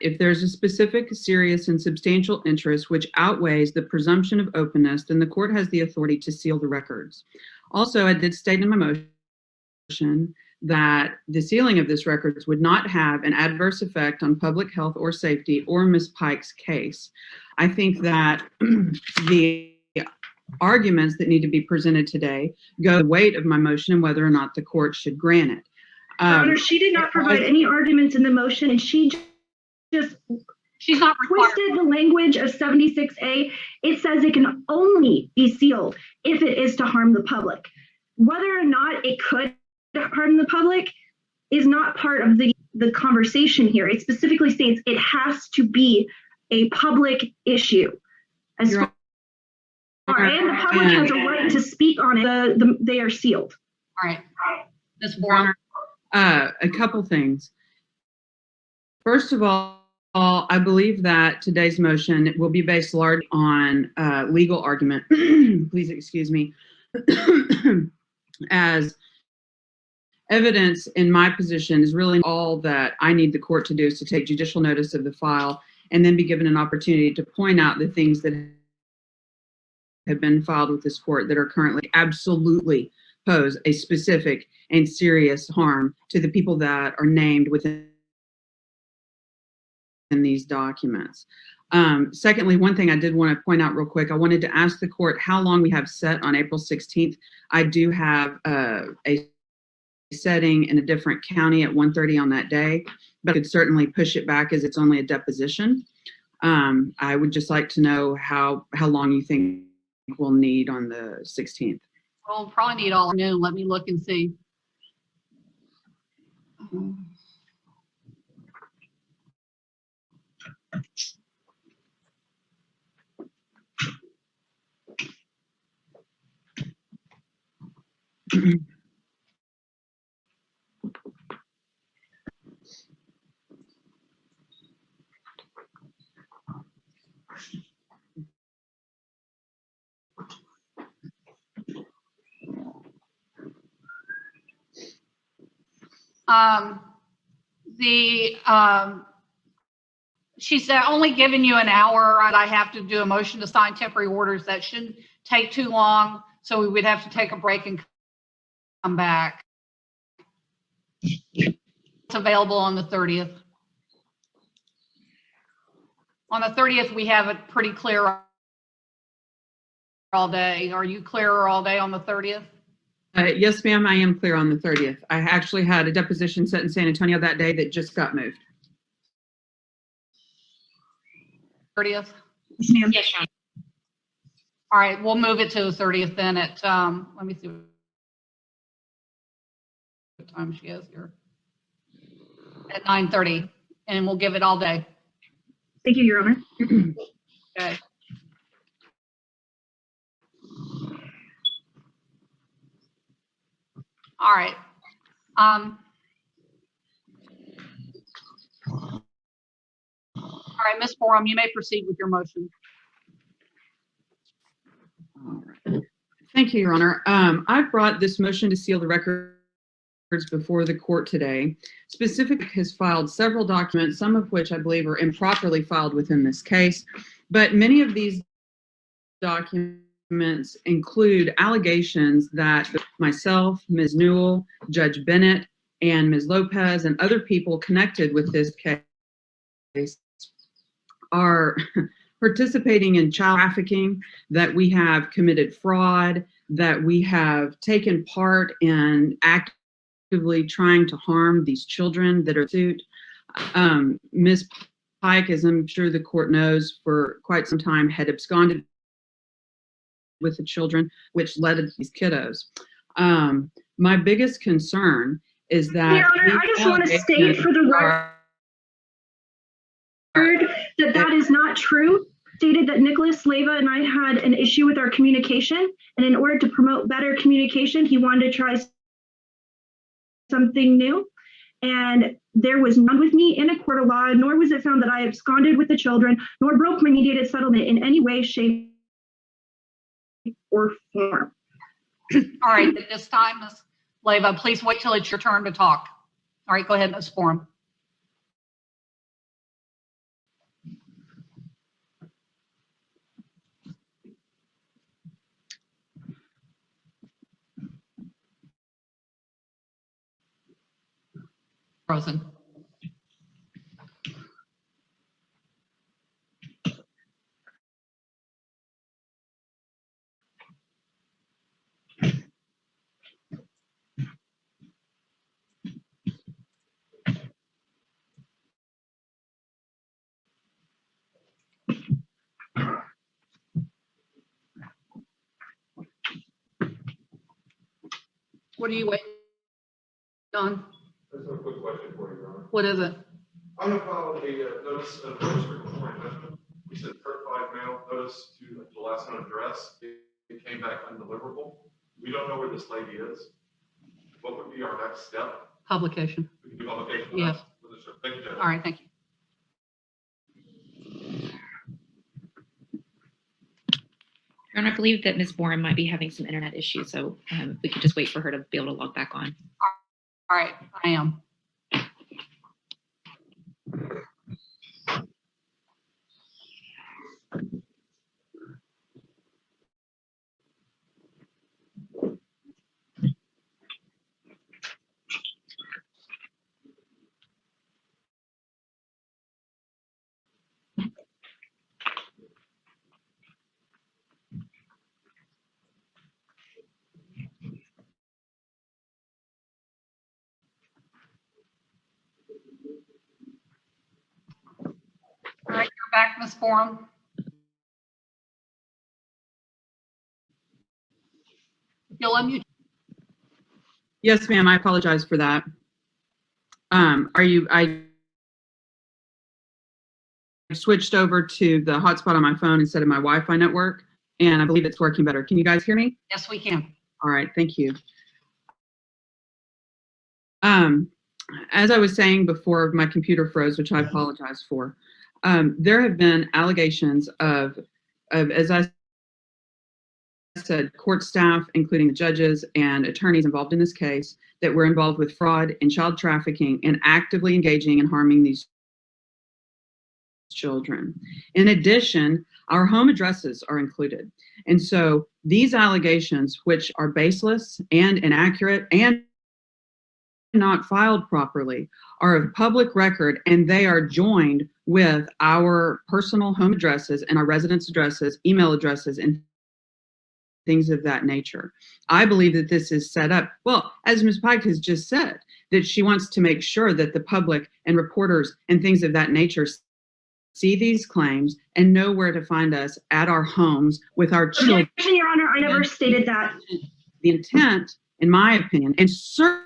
if there's a specific, serious, and substantial interest which outweighs the presumption of openness, then the court has the authority to seal the records. Also, I did state in my motion that the sealing of this records would not have an adverse effect on public health or safety or Ms. Pike's case. I think that the arguments that need to be presented today go the weight of my motion and whether or not the court should grant it. Your Honor, she did not provide any arguments in the motion, and she just she's not twisted the language of 76A. It says it can only be sealed if it is to harm the public. Whether or not it could harm the public is not part of the conversation here. It specifically states it has to be a public issue. And the public has a right to speak on it. They are sealed. All right. Ms. BORUM. A couple things. First of all, I believe that today's motion will be based largely on legal argument. Please excuse me. As evidence in my position is really all that I need the court to do is to take judicial notice of the file and then be given an opportunity to point out the things that have been filed with this court that are currently absolutely pose a specific and serious harm to the people that are named within these documents. Secondly, one thing I did want to point out real quick, I wanted to ask the court how long we have set on April 16th. I do have a setting in a different county at 1:30 on that day, but I could certainly push it back as it's only a deposition. I would just like to know how long you think we'll need on the 16th. We'll probably need all noon. Let me look and see. She's only given you an hour, and I have to do a motion to sign temporary orders. That shouldn't take too long, so we would have to take a break and come back. It's available on the 30th. On the 30th, we have it pretty clear all day. Are you clear all day on the 30th? Yes, ma'am, I am clear on the 30th. I actually had a deposition set in San Antonio that day that just got moved. 30th? Yes, ma'am. Yes, ma'am. All right, we'll move it to the 30th then at, let me see what time she is here. At 9:30, and we'll give it all day. Thank you, Your Honor. Okay. All right. All right, Ms. BORUM, you may proceed with your motion. All right. Thank you, Your Honor. I've brought this motion to seal the records before the court today. Specific has filed several documents, some of which I believe are improperly filed within this case, but many of these documents include allegations that myself, Ms. Newell, Judge Bennett, and Ms. Lopez and other people connected with this case are participating in child trafficking, that we have committed fraud, that we have taken part in actively trying to harm these children that are sued. Ms. Pike, as I'm sure the court knows, for quite some time had absconded with the children, which led to these kiddos. My biggest concern is that— Your Honor, I just want to state for the record that is not true. Stated that Nicholas, Leyva, and I had an issue with our communication, and in order to promote better communication, he wanted to try something new. And there was none with me in a court of law, nor was it found that I absconded with the children, nor broke my mediated settlement in any way, shape, or form. All right, at this time, Ms. Leyva, please wait till it's your turn to talk. All right, go ahead, Ms. BORUM. Frozen. What are you waiting on? That's a quick question for you, Your Honor. What is it? I have filed a notice of registered before investment. We sent certified mail notice to the last known address. It came back undeliverable. We don't know where this lady is. What would be our next step? Publication. We can do publication. Yes. Thank you, Judge. All right, thank you. And I believe that Ms. BORUM might be having some internet issues, so we could just wait for her to be able to log back on. All right, I am. All right, you're back, Ms. BORUM. You'll unmute. Yes, ma'am. I apologize for that. I switched over to the hotspot on my phone instead of my Wi-Fi network, and I believe it's working better. Can you guys hear me? Yes, we can. All right, thank you. As I was saying before, my computer froze, which I apologize for. There have been allegations of, as I said, court staff, including the judges and attorneys involved in this case, that were involved with fraud and child trafficking and actively engaging in harming these children. In addition, our home addresses are included. And so these allegations, which are baseless and inaccurate and not filed properly, are of public record, and they are joined with our personal home addresses and our residence addresses, email addresses, and things of that nature. I believe that this is set up, well, as Ms. Pike has just said, that she wants to make sure that the public and reporters and things of that nature see these claims and know where to find us at our homes with our children. Your Honor, I never stated that. The intent, in my opinion, and certainly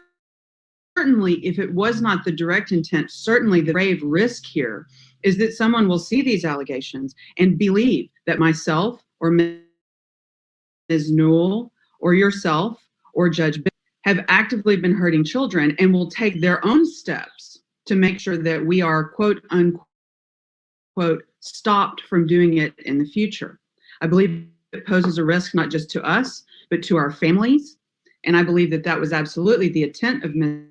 if it was not the direct intent, certainly the grave risk here is that someone will see these allegations and believe that myself or Ms. Newell or yourself or Judge have actively been hurting children and will take their own steps to make sure that we are, quote unquote, stopped from doing it in the future. I believe it poses a risk not just to us, but to our families. And I believe that that was absolutely the intent of Ms.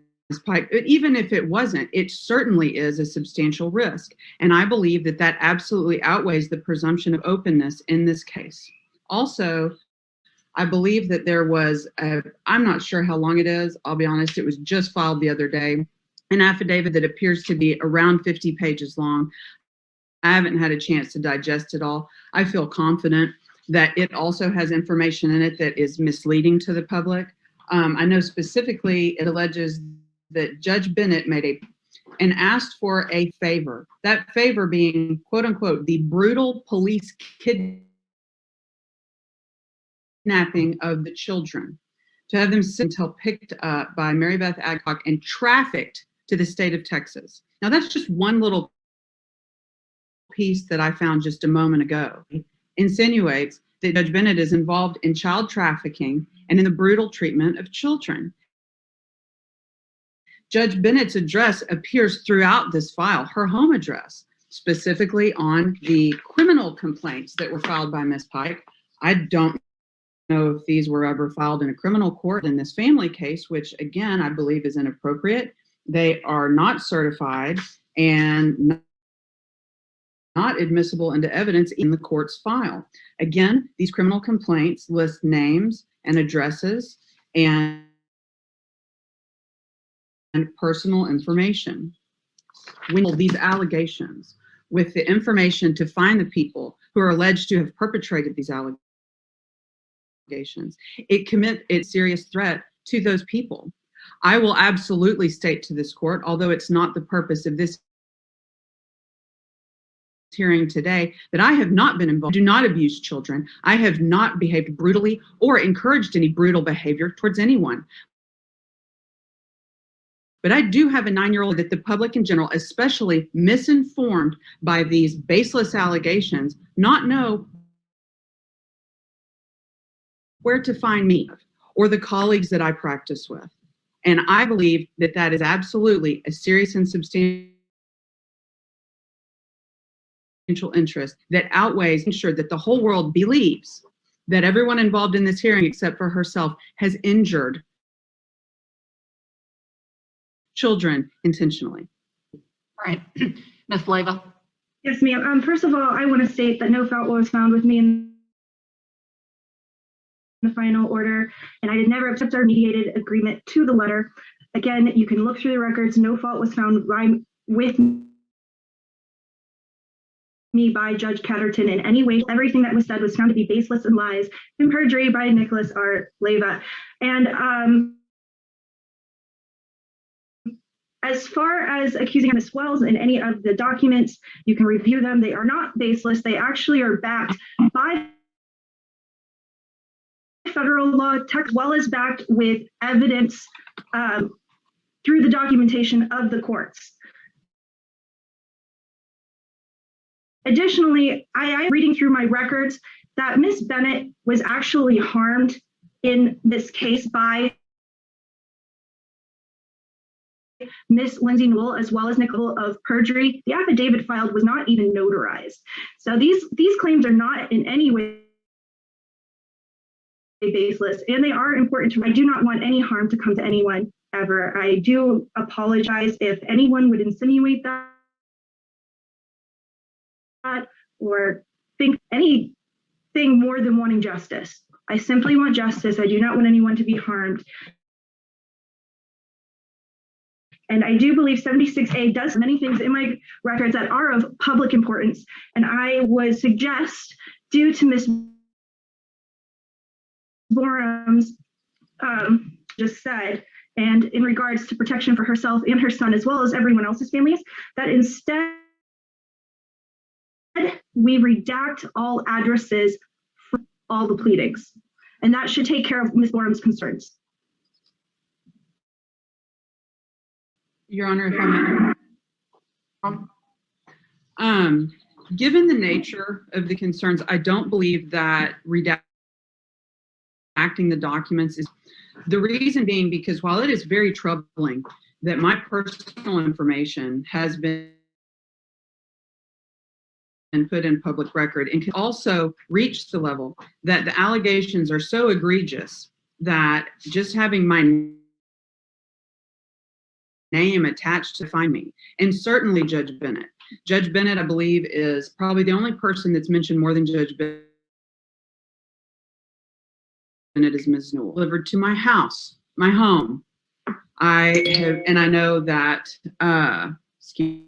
Pike. But even if it wasn't, it certainly is a substantial risk. And I believe that that absolutely outweighs the presumption of openness in this case. Also, I believe that there was, I'm not sure how long it is, I'll be honest, it was just filed the other day, an affidavit that appears to be around 50 pages long. I haven't had a chance to digest it all. I feel confident that it also has information in it that is misleading to the public. I know specifically it alleges that Judge Bennett made and asked for a favor. That favor being, quote unquote, the brutal police kidnapping of the children, to have them sit until picked up by Mary Beth Adcock and trafficked to the state of Texas. Now that's just one little piece that I found just a moment ago. Insinuates that Judge Bennett is involved in child trafficking and in the brutal treatment of children. Judge Bennett's address appears throughout this file, her home address, specifically on the criminal complaints that were filed by Ms. Pike. I don't know if these were ever filed in a criminal court in this family case, which again, I believe is inappropriate. They are not certified and not admissible into evidence in the court's file. Again, these criminal complaints list names and addresses and personal information. We know these allegations with the information to find the people who are alleged to have perpetrated these allegations. It commits a serious threat to those people. I will absolutely state to this court, although it's not the purpose of this hearing today, that I have not been involved, do not abuse children. I have not behaved brutally or encouraged any brutal behavior towards anyone. But I do have a 9-year-old that the public in general, especially misinformed by these baseless allegations, not know where to find me or the colleagues that I practice with. And I believe that that is absolutely a serious and substantial interest that outweighs ensured that the whole world believes that everyone involved in this hearing, except for herself, has injured children intentionally. Right. Ms. Leyva. Yes, ma'am. First of all, I want to state that no fault was found with me in the final order, and I did never accept our mediated agreement to the letter. Again, you can look through the records. No fault was found with me by Judge Catterton in any way. Everything that was said was found to be baseless and lies and perjury by Nicholas R. Leyva. And as far as accusing Ms. Wells in any of the documents, you can review them. They are not baseless. They actually are backed by federal law, as well as backed with evidence through the documentation of the courts. Additionally, I'm reading through my records that Ms. Bennett was actually harmed in this case by Ms. Lindsay Newell, as well as Nicole, of perjury. The affidavit filed was not even notarized. So these claims are not in any way baseless, and they are important to. I do not want any harm to come to anyone ever. I do apologize if anyone would insinuate that or think anything more than wanting justice. I simply want justice. I do not want anyone to be harmed. And I do believe 76A does many things in my records that are of public importance. And I would suggest, due to Ms. BORUM's just said, and in regards to protection for herself and her son, as well as everyone else's families, that instead we redact all addresses for all the pleadings. And that should take care of Ms. BORUM's concerns. Your Honor, if I may. Given the nature of the concerns, I don't believe that redacting the documents is the reason being because while it is very troubling that my personal information has been put in public record and can also reach the level that the allegations are so egregious that just having my name attached to find me, and certainly Judge Bennett. Judge Bennett, I believe, is probably the only person that's mentioned more than Judge Bennett is Ms. Newell. Delivered to my house, my home. I have, and I know that, excuse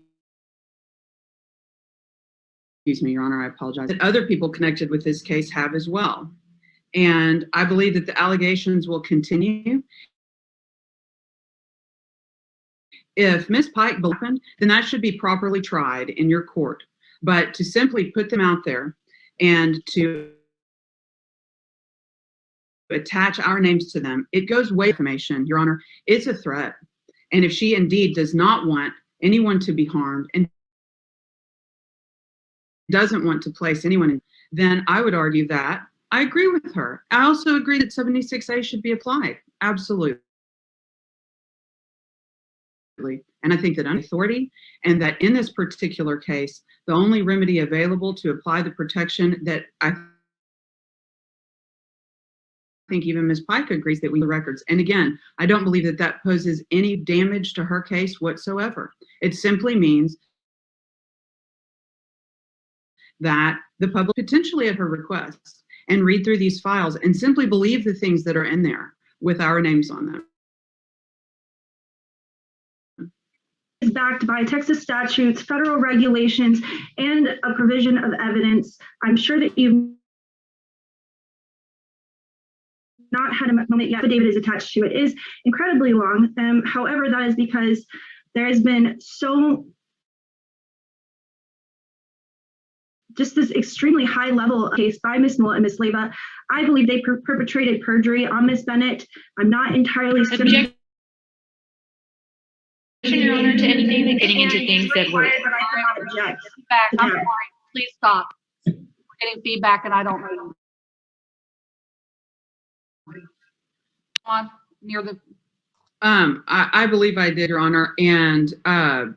me, Your Honor, I apologize, that other people connected with this case have as well. And I believe that the allegations will continue. If Ms. Pike happened, then that should be properly tried in your court. But to simply put them out there and to attach our names to them, it goes way information, Your Honor. It's a threat. And if she indeed does not want anyone to be harmed and doesn't want to place anyone in, then I would argue that I agree with her. I also agree that 76A should be applied. Absolutely. And I think that authority, and that in this particular case, the only remedy available to apply the protection that I think even Ms. Pike agrees that we the records. And again, I don't believe that that poses any damage to her case whatsoever. It simply means that the public potentially at her request and read through these files and simply believe the things that are in there with our names on them. Is backed by Texas statutes, federal regulations, and a provision of evidence. I'm sure that you've not had a moment yet. The affidavit is attached to it. It is incredibly long. However, that is because there has been just this extremely high level case by Ms. Newell and Ms. Leyva. I believe they perpetrated perjury on Ms. Bennett. I'm not entirely certain Your Honor, to anything that getting into things that were. Feedback. I'm sorry. Please stop. We're getting feedback and I don't know. On near the. I believe I did, Your Honor, and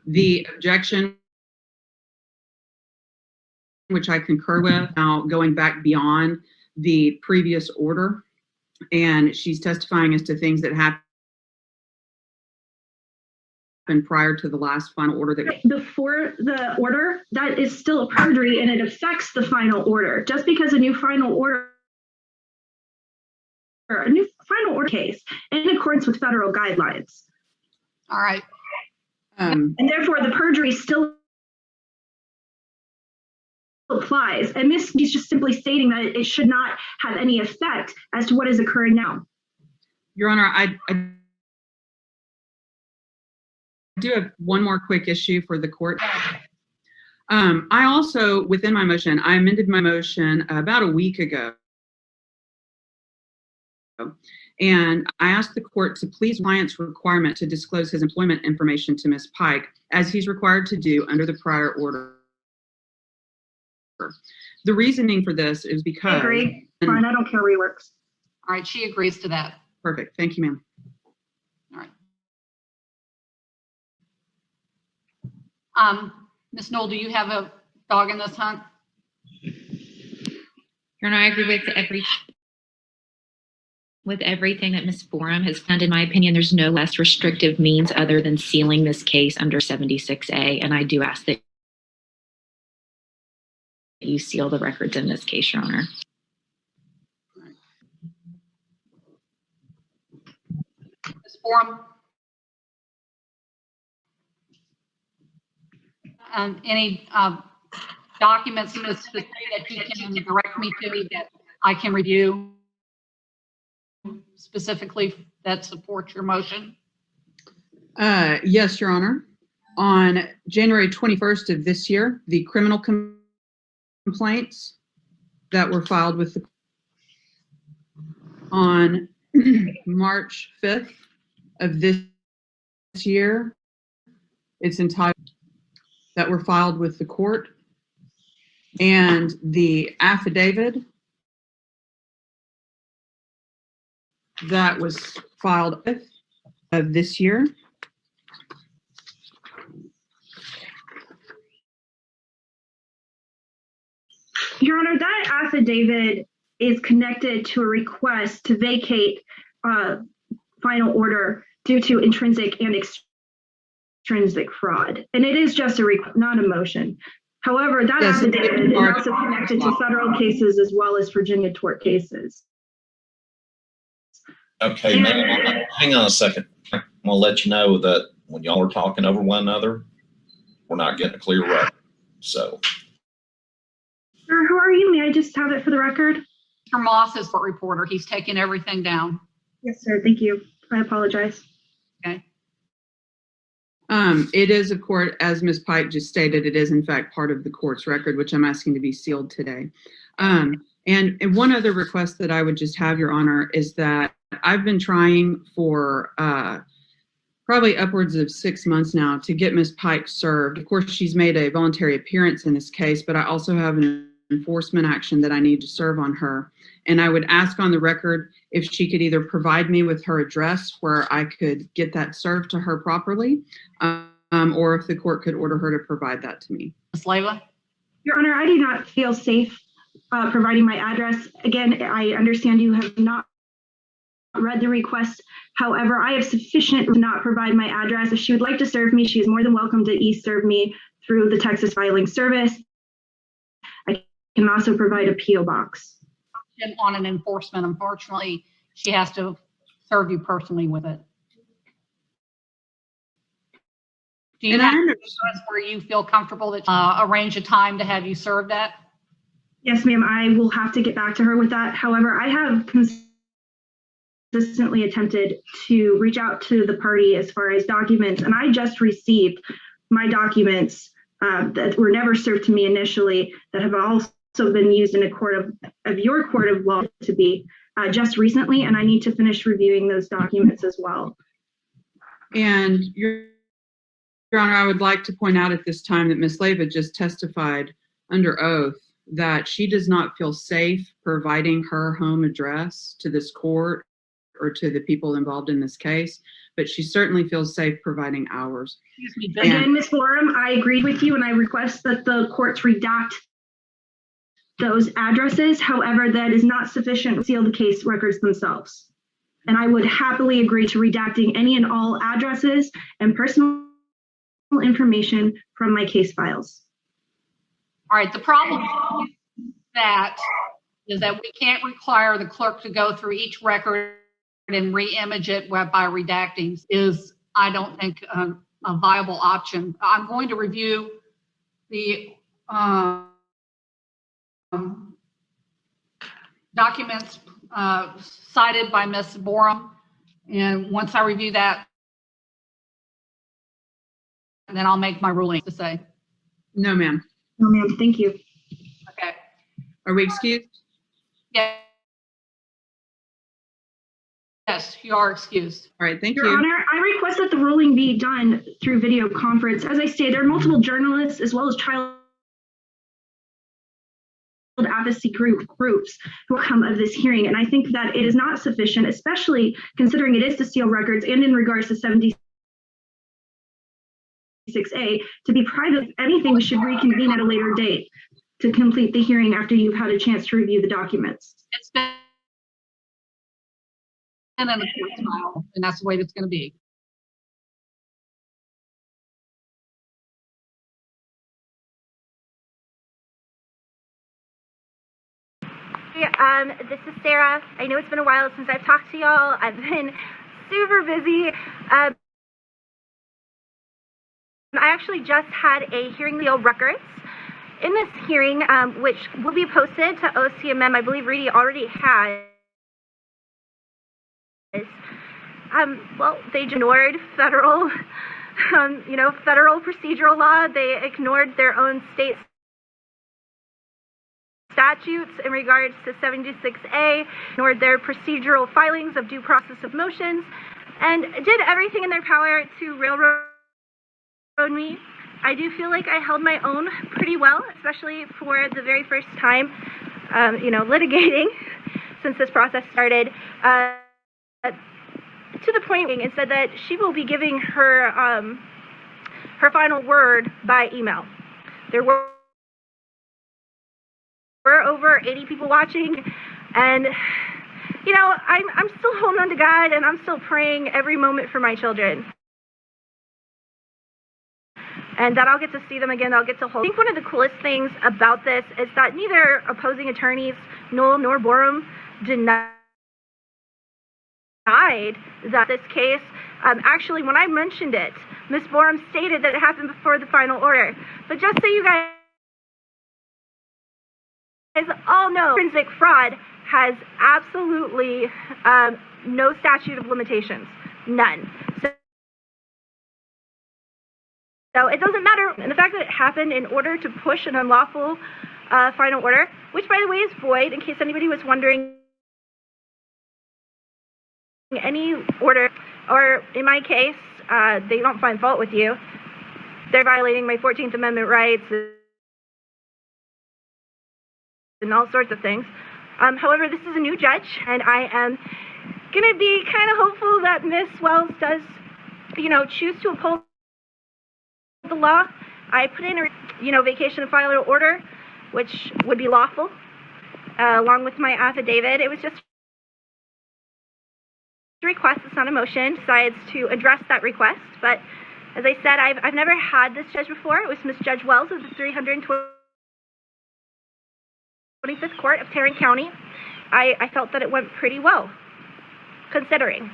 the objection, which I concur with, now going back beyond the previous order, and she's testifying as to things that happened prior to the last final order that before the order, that is still a perjury and it affects the final order. Just because a new final order case in accordance with federal guidelines. All right. And therefore the perjury still applies. And he's just simply stating that it should not have any effect as to what is occurring now. Your Honor, I do have one more quick issue for the court. I also, within my motion, I amended my motion about a week ago. And I asked the court to please client's requirement to disclose his employment information to Ms. Pike, as he's required to do under the prior order. The reasoning for this is because— I agree. Fine, I don't care where he works. All right, she agrees to that. Perfect. Thank you, ma'am. All right. Ms. Knoll, do you have a dog in this hunt? Your Honor, I agree with everything that Ms. BORUM has done. In my opinion, there's no less restrictive means other than sealing this case under 76A, and I do ask that you seal the records in this case, Your Honor. Ms. BORUM? Any documents specifically that you can direct me to that I can review specifically that support your motion? Yes, Your Honor. On January 21st of this year, the criminal complaints that were filed with the on March 5th of this year, it's entitled that were filed with the court, and the affidavit that was filed with of this year. Your Honor, that affidavit is connected to a request to vacate final order due to intrinsic and extrinsic fraud. And it is just a not a motion. However, that affidavit is also connected to federal cases as well as Virginia tort cases. Okay, ma'am, hang on a second. I'm gonna let you know that when y'all are talking over one another, we're not getting a clear record. So. Sir, who are you? May I just have it for the record? Mr. Moss is court reporter. He's taking everything down. Yes, sir. Thank you. I apologize. Okay. It is, of course, as Ms. Pike just stated, it is in fact part of the court's record, which I'm asking to be sealed today. And one other request that I would just have, Your Honor, is that I've been trying for probably upwards of 6 months now to get Ms. Pike served. Of course, she's made a voluntary appearance in this case, but I also have an enforcement action that I need to serve on her. And I would ask on the record if she could either provide me with her address where I could get that served to her properly, or if the court could order her to provide that to me. Ms. Leyva? Your Honor, I do not feel safe providing my address. Again, I understand you have not read the request. However, I have sufficient to not provide my address. If she would like to serve me, she is more than welcome to e-serve me through the Texas Filing Service. I can also provide a P.O. box. On an enforcement, unfortunately, she has to serve you personally with it. Do you have an address where you feel comfortable that arrange a time to have you served at? Yes, ma'am. I will have to get back to her with that. However, I have consistently attempted to reach out to the party as far as documents, and I just received my documents that were never served to me initially that have also been used in a court of your court of law to be just recently, and I need to finish reviewing those documents as well. And Your Your Honor, I would like to point out at this time that Ms. Leyva just testified under oath that she does not feel safe providing her home address to this court or to the people involved in this case, but she certainly feels safe providing ours. Excuse me. Again, Ms. BORUM, I agree with you and I request that the courts redact those addresses. However, that is not sufficient to seal the case records themselves. And I would happily agree to redacting any and all addresses and personal information from my case files. All right, the problem with that is that we can't require the clerk to go through each record and re-image it by redacting is, I don't think, a viable option. I'm going to review the documents cited by Ms. BORUM, and once I review that, then I'll make my ruling to say. No, ma'am. No, ma'am. Thank you. Okay. Are we excused? Yeah. Yes, you are excused. All right, thank Your you. Honor, I request that the ruling be done through video conference. As I stated, there are multiple journalists as well as child advocacy groups who will come of this hearing. And I think that it is not sufficient, especially considering it is to seal records and in regards to 76A, to be private. If anything, we should reconvene at a later date to complete the hearing after you've had a chance to review the documents. It's been in the court file, and that's the way it's going to be. This is Sarah. I know it's been a while since I've talked to y'all. I've been super busy. I actually just had a hearing seal records. In this hearing, which will be posted to OCMM, I believe Reedy already has. Well, they ignored federal, federal procedural law. They ignored their own state statutes in regards to 76A, ignored their procedural filings of due process of motions, and did everything in their power to railroad me. I do feel like I held my own pretty well, especially for the very first time, litigating since this process started. To the point, it said that she will be giving her her final word by email. There were over 80 people watching, and I'm still holding on to God, and I'm still praying every moment for my children, and that I'll get to see them again. I'll get to hold. I think one of the coolest things about this is that neither opposing attorneys, NEWELL nor BORUM, denied that this case, actually, when I mentioned it, Ms. BORUM stated that it happened before the final order. But just so you guys all know, forensic fraud has absolutely no statute of limitations, none. So it doesn't matter, and the fact that it happened in order to push an unlawful final order, which by the way is void, in case anybody was wondering. Any order, or in my case, they don't find fault with you. They're violating my 14th Amendment rights and all sorts of things. However, this is a new judge, and I am going to be kind of hopeful that Ms. Wells does, choose to uphold the law. I put in a, vacation of final order, which would be lawful, along with my affidavit. It was just request. It's not a motion. Decides to address that request, but as I said, I've never had this judge before. It was Miss Judge Wells of the 325th Court of Tarrant County. I felt that it went pretty well, considering.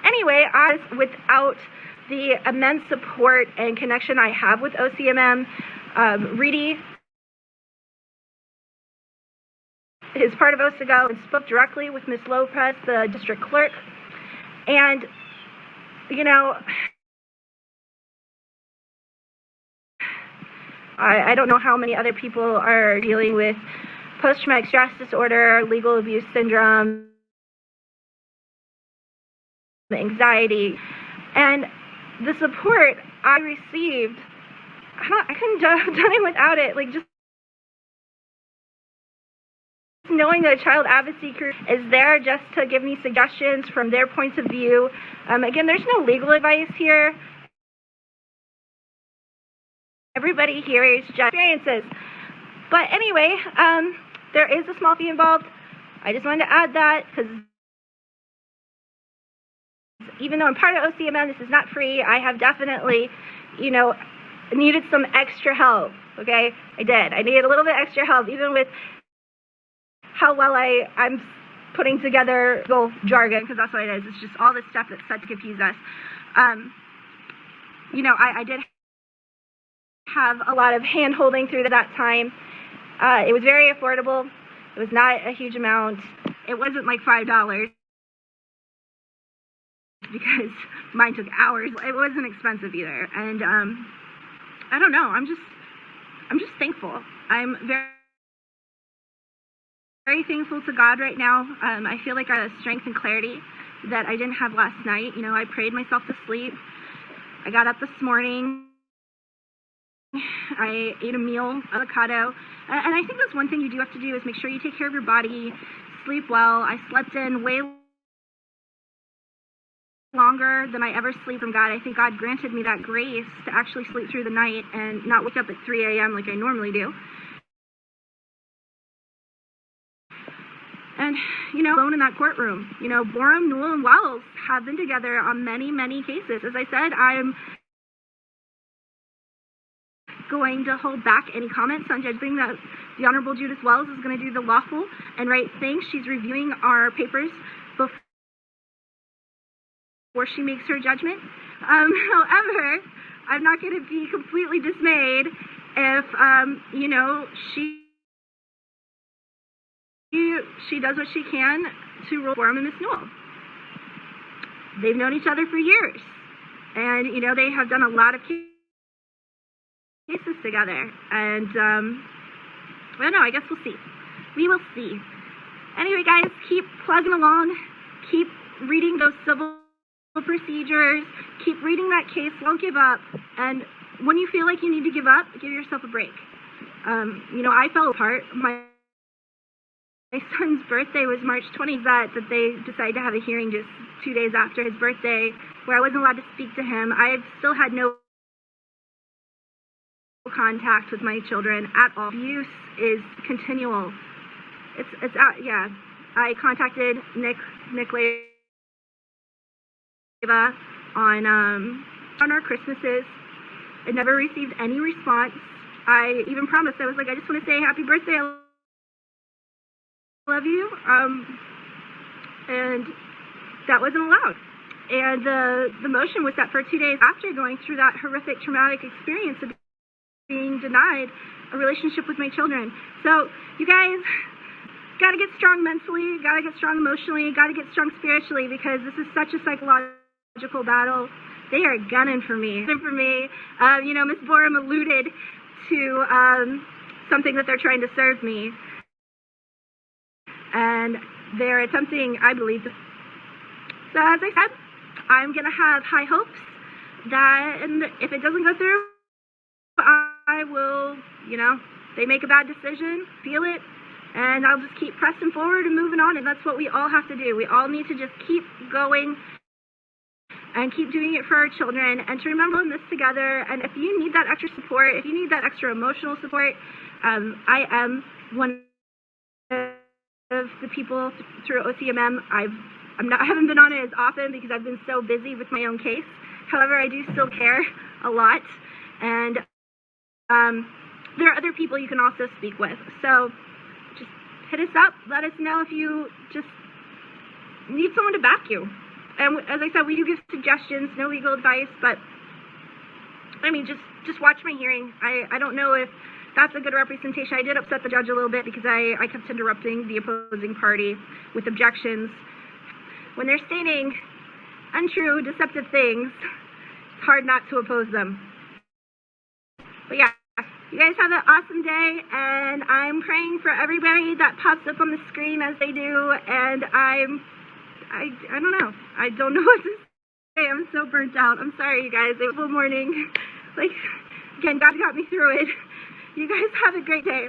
Anyway, without the immense support and connection I have with OCMM, Reedy is part of OSAGO and spoke directly with Ms. Lopez, the district clerk. And, I don't know how many other people are dealing with post-traumatic stress disorder, legal abuse syndrome, anxiety, and the support I received, I couldn't have done it without it. Like, just knowing that a child advocacy crew is there just to give me suggestions from their points of view. Again, there's no legal advice here. Everybody here is just experiences. But anyway, there is a small fee involved. I just wanted to add that because even though I'm part of OCMM, this is not free. I have definitely, needed some extra help, okay? I did. I needed a little bit extra help, even with how well I'm putting together legal jargon, because that's what it is. It's just all this stuff that's set to confuse us. I did have a lot of hand-holding through that time. It was very affordable. It was not a huge amount. It wasn't like $5 because mine took hours. It wasn't expensive either. And I don't know. I'm just thankful. I'm very thankful to God right now. I feel like I have strength and clarity that I didn't have last night. I prayed myself to sleep. I got up this morning. I ate a meal, avocado. And I think that's one thing you do have to do is make sure you take care of your body, sleep well. I slept in way longer than I ever sleep from God. I think God granted me that grace to actually sleep through the night and not wake up at 3 a.m. like I normally do. And, alone in that courtroom, BORUM, NEWELL, and WALLACE have been together on many, many cases. As I said, I'm going to hold back any comments on judging that the Honorable Judith Wells is going to do the lawful and right thing. She's reviewing our papers before she makes her judgment. However, I'm not going to be completely dismayed if, she does what she can to rule BORUM and Miss Newell. They've known each other for years, and they have done a lot of cases together. And I don't know. I guess we'll see. We will see. Anyway, guys, keep plugging along. Keep reading those civil procedures. Keep reading that case. Don't give up. And when you feel like you need to give up, give yourself a break. I fell apart. My son's birthday was March 20th, that they decided to have a hearing just 2 days after his birthday where I wasn't allowed to speak to him. I've still had no contact with my children at all. Abuse is continual. It's yeah. I contacted Nick Leyva on our Christmases. I never received any response. I even promised. I was like, I just want to say happy birthday. I love you. And that wasn't allowed. And the motion was set for 2 days after going through that horrific traumatic experience of being denied a relationship with my children. So you guys got to get strong mentally, got to get strong emotionally, got to get strong spiritually, because this is such a psychological battle. They are gunning for me. Miss BORUM alluded to something that they're trying to serve me. And they're attempting, I believe. So as I said, I'm going to have high hopes that, and if it doesn't go through, I will, they make a bad decision, feel it, and I'll just keep pressing forward and moving on. And that's what we all have to do. We all need to just keep going and keep doing it for our children, and to remember this together. And if you need that extra support, if you need that extra emotional support, I am one of the people through OCMM. I haven't been on it as often because I've been so busy with my own case. However, I do still care a lot, and there are other people you can also speak with. So just hit us up. Let us know if you just need someone to back you. And as I said, we do give suggestions, no legal advice, but I mean, just watch my hearing. I don't know if that's a good representation. I did upset the judge a little bit because I kept interrupting the opposing party with objections. When they're stating untrue, deceptive things, it's hard not to oppose them. But yeah, you guys have an awesome day, and I'm praying for everybody that pops up on the screen as they do, and I'm I don't know. I don't know what to say. I'm so burnt out. I'm sorry, you guys. It was a morning. Like, again, God got me through it. You guys have a great day.